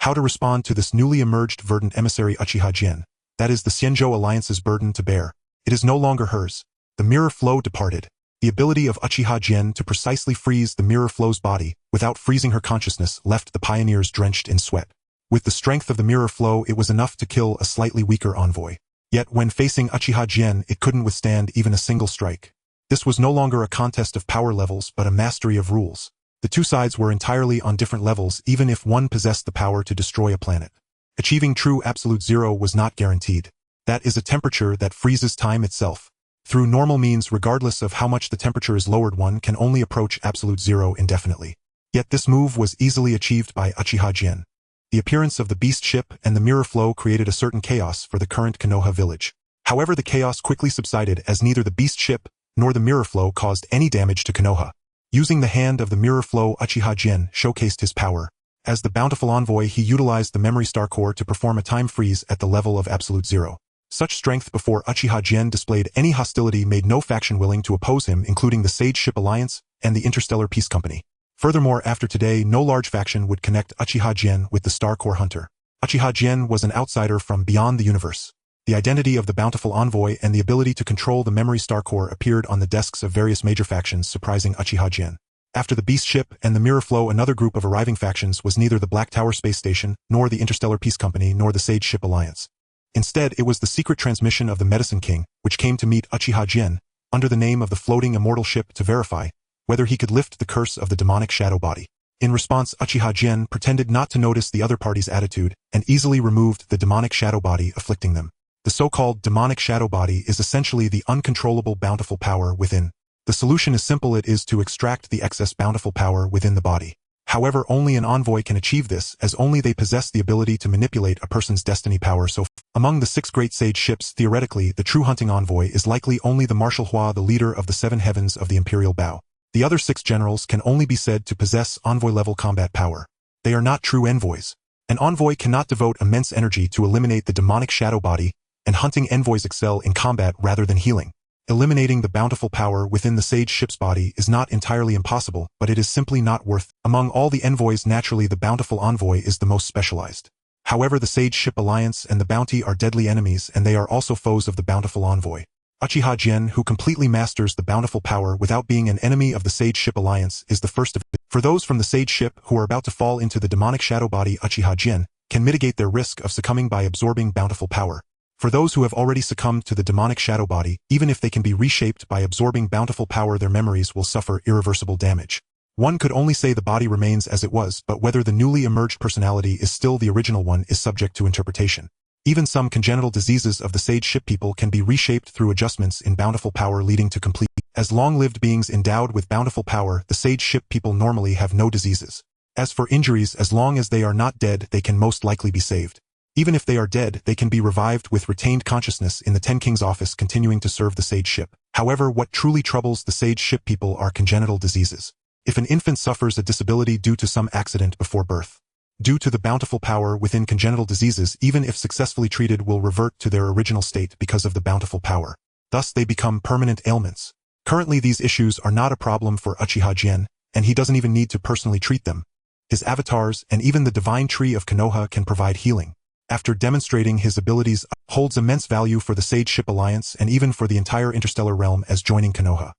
How to respond to this newly emerged verdant emissary Uchiha Jin, that is the Xianzhou Alliance's burden to bear. It is no longer hers. The mirror flow departed. The ability of Uchiha Jin to precisely freeze the mirror flow's body without freezing her consciousness left the pioneers drenched in sweat. With the strength of the mirror flow, it was enough to kill a slightly weaker envoy. Yet when facing Uchiha Jin, it couldn't withstand even a single strike. This was no longer a contest of power levels but a mastery of rules. The two sides were entirely on different levels even if one possessed the power to destroy a planet. Achieving true absolute zero was not guaranteed. That is a temperature that freezes time itself. Through normal means, regardless of how much the temperature is lowered, one can only approach absolute zero indefinitely. Yet this move was easily achieved by Uchiha Jin. The appearance of the beast ship and the mirror flow created a certain chaos for the current Konoha village. However, the chaos quickly subsided as neither the beast ship nor the mirror flow caused any damage to Konoha. Using the hand of the mirror flow, Uchiha Jin showcased his power. As the bountiful envoy, he utilized the memory star core to perform a time freeze at the level of absolute zero. Such strength before Uchiha Jin displayed any hostility made no faction willing to oppose him, including the Sage Ship Alliance and the Interstellar Peace Company. Furthermore, after today, no large faction would connect Uchiha Jin with the Star Core Hunter. Uchiha Jin was an outsider from beyond the universe. The identity of the bountiful envoy and the ability to control the memory star core appeared on the desks of various major factions, surprising Uchiha Jin. After the beast ship and the mirror flow, another group of arriving factions was neither the Black Tower Space Station, nor the Interstellar Peace Company, nor the Sage Ship Alliance. Instead, it was the secret transmission of the Medicine King, which came to meet Uchiha Jin, under the name of the Floating Immortal Ship, to verify whether he could lift the curse of the demonic shadow body. In response, Uchiha Jin pretended not to notice the other party's attitude and easily removed the demonic shadow body, afflicting them. The so-called demonic shadow body is essentially the uncontrollable bountiful power within. The solution is simple: it is to extract the excess bountiful power within the body. However, only an envoy can achieve this, as only they possess the ability to manipulate a person's destiny power. So, among the 6 great sage ships, theoretically, the true hunting envoy is likely only the Martial Hua, the leader of the 7 heavens of the Imperial Bow. The other 6 generals can only be said to possess envoy-level combat power. They are not true envoys. An envoy cannot devote immense energy to eliminate the demonic shadow body, and hunting envoys excel in combat rather than healing. Eliminating the bountiful power within the sage ship's body is not entirely impossible, but it is simply not worth. Among all the envoys, naturally the bountiful envoy is the most specialized. However, the Sage Ship Alliance and the Bounty are deadly enemies, and they are also foes of the bountiful envoy. Uchiha Jin, who completely masters the bountiful power without being an enemy of the Sage Ship Alliance, is the first of it. For those from the Sage Ship who are about to fall into the demonic shadow body, Uchiha Jin can mitigate their risk of succumbing by absorbing bountiful power. For those who have already succumbed to the demonic shadow body, even if they can be reshaped by absorbing bountiful power, their memories will suffer irreversible damage. One could only say the body remains as it was, but whether the newly emerged personality is still the original one is subject to interpretation. Even some congenital diseases of the Sage Ship people can be reshaped through adjustments in bountiful power, leading to complete. As long-lived beings endowed with bountiful power, the Sage Ship people normally have no diseases. As for injuries, as long as they are not dead, they can most likely be saved. Even if they are dead, they can be revived with retained consciousness in the Ten King's office, continuing to serve the Sage Ship. However, what truly troubles the Sage Ship people are congenital diseases. If an infant suffers a disability due to some accident before birth, due to the bountiful power within, congenital diseases, even if successfully treated, will revert to their original state because of the bountiful power. Thus, they become permanent ailments. Currently, these issues are not a problem for Uchiha Jin, and he doesn't even need to personally treat them. His avatars and even the divine tree of Konoha can provide healing. After demonstrating his abilities, holds immense value for the Sage Ship Alliance and even for the entire interstellar realm, as joining Konoha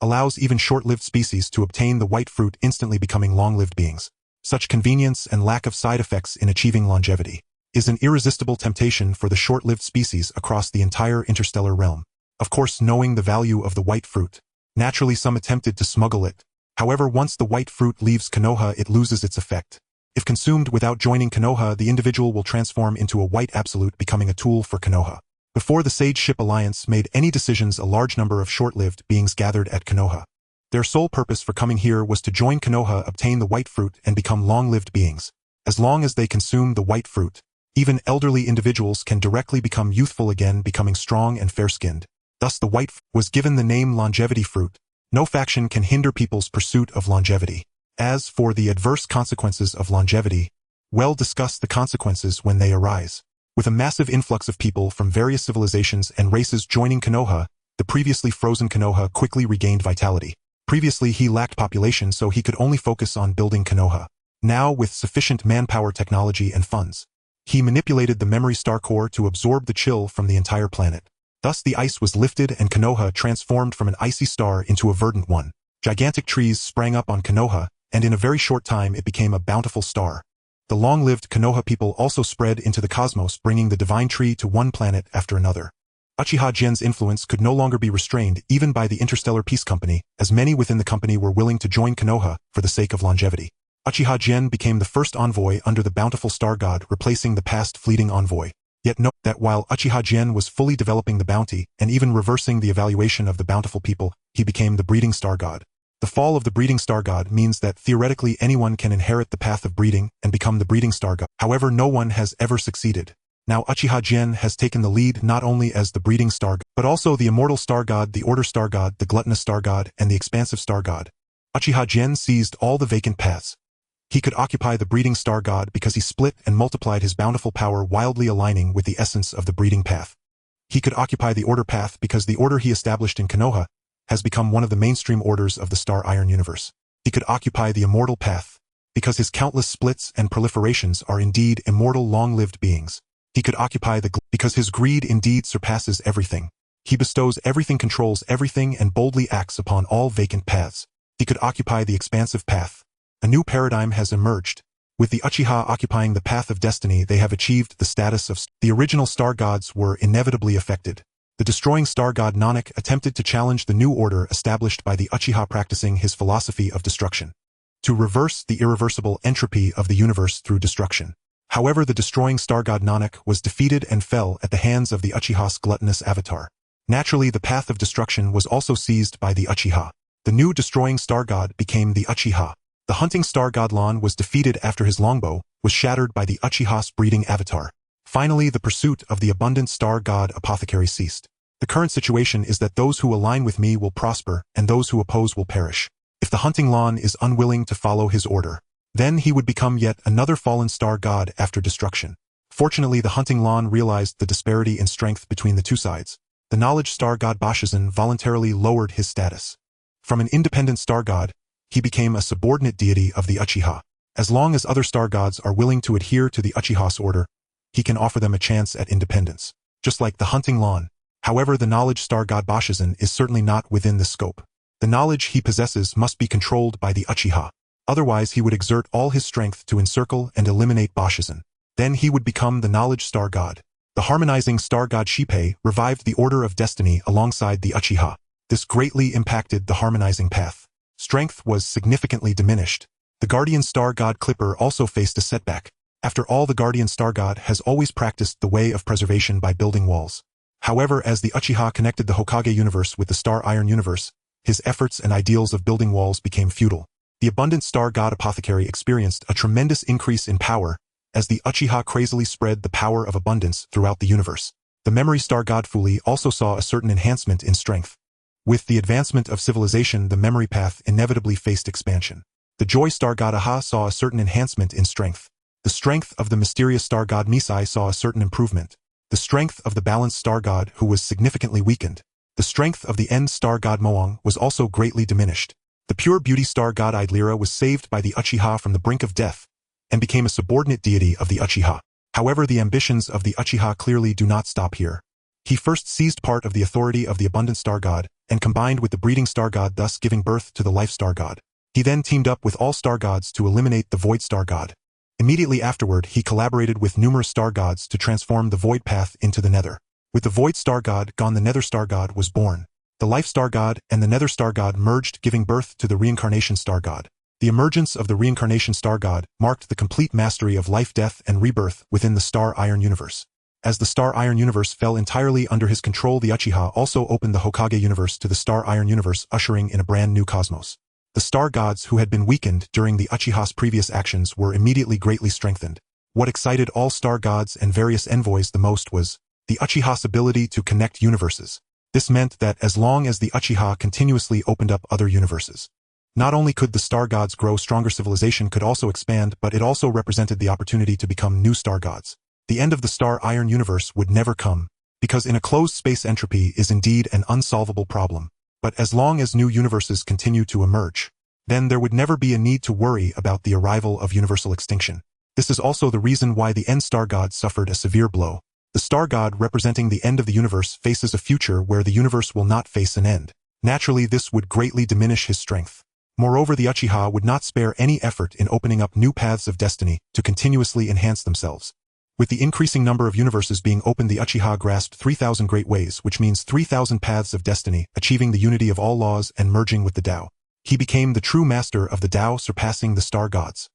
allows even short-lived species to obtain the white fruit, instantly becoming long-lived beings. Such convenience and lack of side effects in achieving longevity is an irresistible temptation for the short-lived species across the entire interstellar realm. Of course, knowing the value of the white fruit, naturally some attempted to smuggle it. However, once the white fruit leaves Konoha, it loses its effect. If consumed without joining Konoha, the individual will transform into a white absolute, becoming a tool for Konoha. Before the Sage Ship Alliance made any decisions, a large number of short-lived beings gathered at Konoha. Their sole purpose for coming here was to join Konoha, obtain the white fruit, and become long-lived beings. As long as they consume the white fruit, even elderly individuals can directly become youthful again, becoming strong and fair-skinned. Thus the white fruit was given the name longevity fruit. No faction can hinder people's pursuit of longevity. As for the adverse consequences of longevity, well, discuss the consequences when they arise. With a massive influx of people from various civilizations and races joining Konoha, the previously frozen Konoha quickly regained vitality. Previously he lacked population, so he could only focus on building Konoha. Now, with sufficient manpower, technology, and funds, he manipulated the memory star core to absorb the chill from the entire planet. Thus the ice was lifted and Konoha transformed from an icy star into a verdant one. Gigantic trees sprang up on Konoha, and in a very short time it became a bountiful star. The long-lived Konoha people also spread into the cosmos, bringing the divine tree to one planet after another. Uchiha Gen's influence could no longer be restrained even by the Interstellar Peace Company, as many within the company were willing to join Konoha for the sake of longevity. Uchiha Gen became the first envoy under the bountiful star god, replacing the past fleeting envoy. Yet note that while Uchiha Gen was fully developing the bounty and even reversing the evaluation of the bountiful people, he became the breeding star god. The fall of the breeding star god means that theoretically anyone can inherit the path of breeding and become the breeding star god. However, no one has ever succeeded. Now Uchiha Gen has taken the lead not only as the breeding star god, but also the immortal star god, the order star god, the gluttonous star god, and the expansive star god. Uchiha Gen seized all the vacant paths. He could occupy the breeding star god because he split and multiplied his bountiful power, wildly aligning with the essence of the breeding path. He could occupy the order path because the order he established in Konoha has become one of the mainstream orders of the Star Iron universe. He could occupy the immortal path because his countless splits and proliferations are indeed immortal, long-lived beings. He could occupy because his greed indeed surpasses everything. He bestows everything, controls everything, and boldly acts upon all vacant paths. He could occupy the expansive path. A new paradigm has emerged. With the Uchiha occupying the path of destiny, they have achieved the status of the original star gods were inevitably affected. The destroying star god Nanak attempted to challenge the new order established by the Uchiha, practicing his philosophy of destruction, to reverse the irreversible entropy of the universe through destruction. However, the destroying star god Nanak was defeated and fell at the hands of the Uchiha's gluttonous avatar. Naturally, the path of destruction was also seized by the Uchiha. The new destroying star god became the Uchiha. The hunting star god Lan was defeated after his longbow was shattered by the Uchiha's breeding avatar. Finally, the pursuit of the abundant star god Apothecary ceased. The current situation is that those who align with me will prosper, and those who oppose will perish. If the hunting Lan is unwilling to follow his order, then he would become yet another fallen star god after destruction. Fortunately, the hunting Lan realized the disparity in strength between the two sides. The knowledge star god Bashizan voluntarily lowered his status. From an independent star god, he became a subordinate deity of the Uchiha. As long as other star gods are willing to adhere to the Uchiha's order, he can offer them a chance at independence. Just like the hunting Lan. However, the knowledge star god Bashizan is certainly not within this scope. The knowledge he possesses must be controlled by the Uchiha. Otherwise, he would exert all his strength to encircle and eliminate Bashizan. Then he would become the knowledge star god. The harmonizing star god Shipei revived the order of destiny alongside the Uchiha. This greatly impacted the harmonizing path. Strength was significantly diminished. The guardian star god Clipper also faced a setback. After all, the guardian star god has always practiced the way of preservation by building walls. However, as the Uchiha connected the Hokage universe with the Star Iron universe, his efforts and ideals of building walls became futile. The abundant star god Apothecary experienced a tremendous increase in power as the Uchiha crazily spread the power of abundance throughout the universe. The memory star god Fuli also saw a certain enhancement in strength. With the advancement of civilization, the memory path inevitably faced expansion. The joy star god Aha saw a certain enhancement in strength. The strength of the mysterious star god Misai saw a certain improvement. The strength of the balanced star god, who was significantly weakened. The strength of the end star god Moang was also greatly diminished. The pure beauty star god Idlira was saved by the Uchiha from the brink of death and became a subordinate deity of the Uchiha. However, the ambitions of the Uchiha clearly do not stop here. He first seized part of the authority of the abundant star god and combined with the breeding star god, thus giving birth to the life star god. He then teamed up with all star gods to eliminate the void star god. Immediately afterward, he collaborated with numerous star gods to transform the void path into the nether. With the void star god gone, the nether star god was born. The life star god and the nether star god merged, giving birth to the reincarnation star god. The emergence of the reincarnation star god marked the complete mastery of life, death, and rebirth within the Star Iron universe. As the Star Iron universe fell entirely under his control, the Uchiha also opened the Hokage universe to the Star Iron universe, ushering in a brand new cosmos. The star gods who had been weakened during the Uchiha's previous actions were immediately greatly strengthened. What excited all star gods and various envoys the most was the Uchiha's ability to connect universes. This meant that as long as the Uchiha continuously opened up other universes, not only could the star gods grow stronger, civilization could also expand, but it also represented the opportunity to become new star gods. The end of the star iron universe would never come, because in a closed space entropy is indeed an unsolvable problem. But as long as new universes continue to emerge, then there would never be a need to worry about the arrival of universal extinction. This is also the reason why the end star god suffered a severe blow. The star god representing the end of the universe faces a future where the universe will not face an end. Naturally, this would greatly diminish his strength. Moreover, the Uchiha would not spare any effort in opening up new paths of destiny to continuously enhance themselves. With the increasing number of universes being opened, the Uchiha grasped 3,000 great ways, which means 3,000 paths of destiny, achieving the unity of all laws and merging with the Tao. He became the true master of the Tao, surpassing the star gods.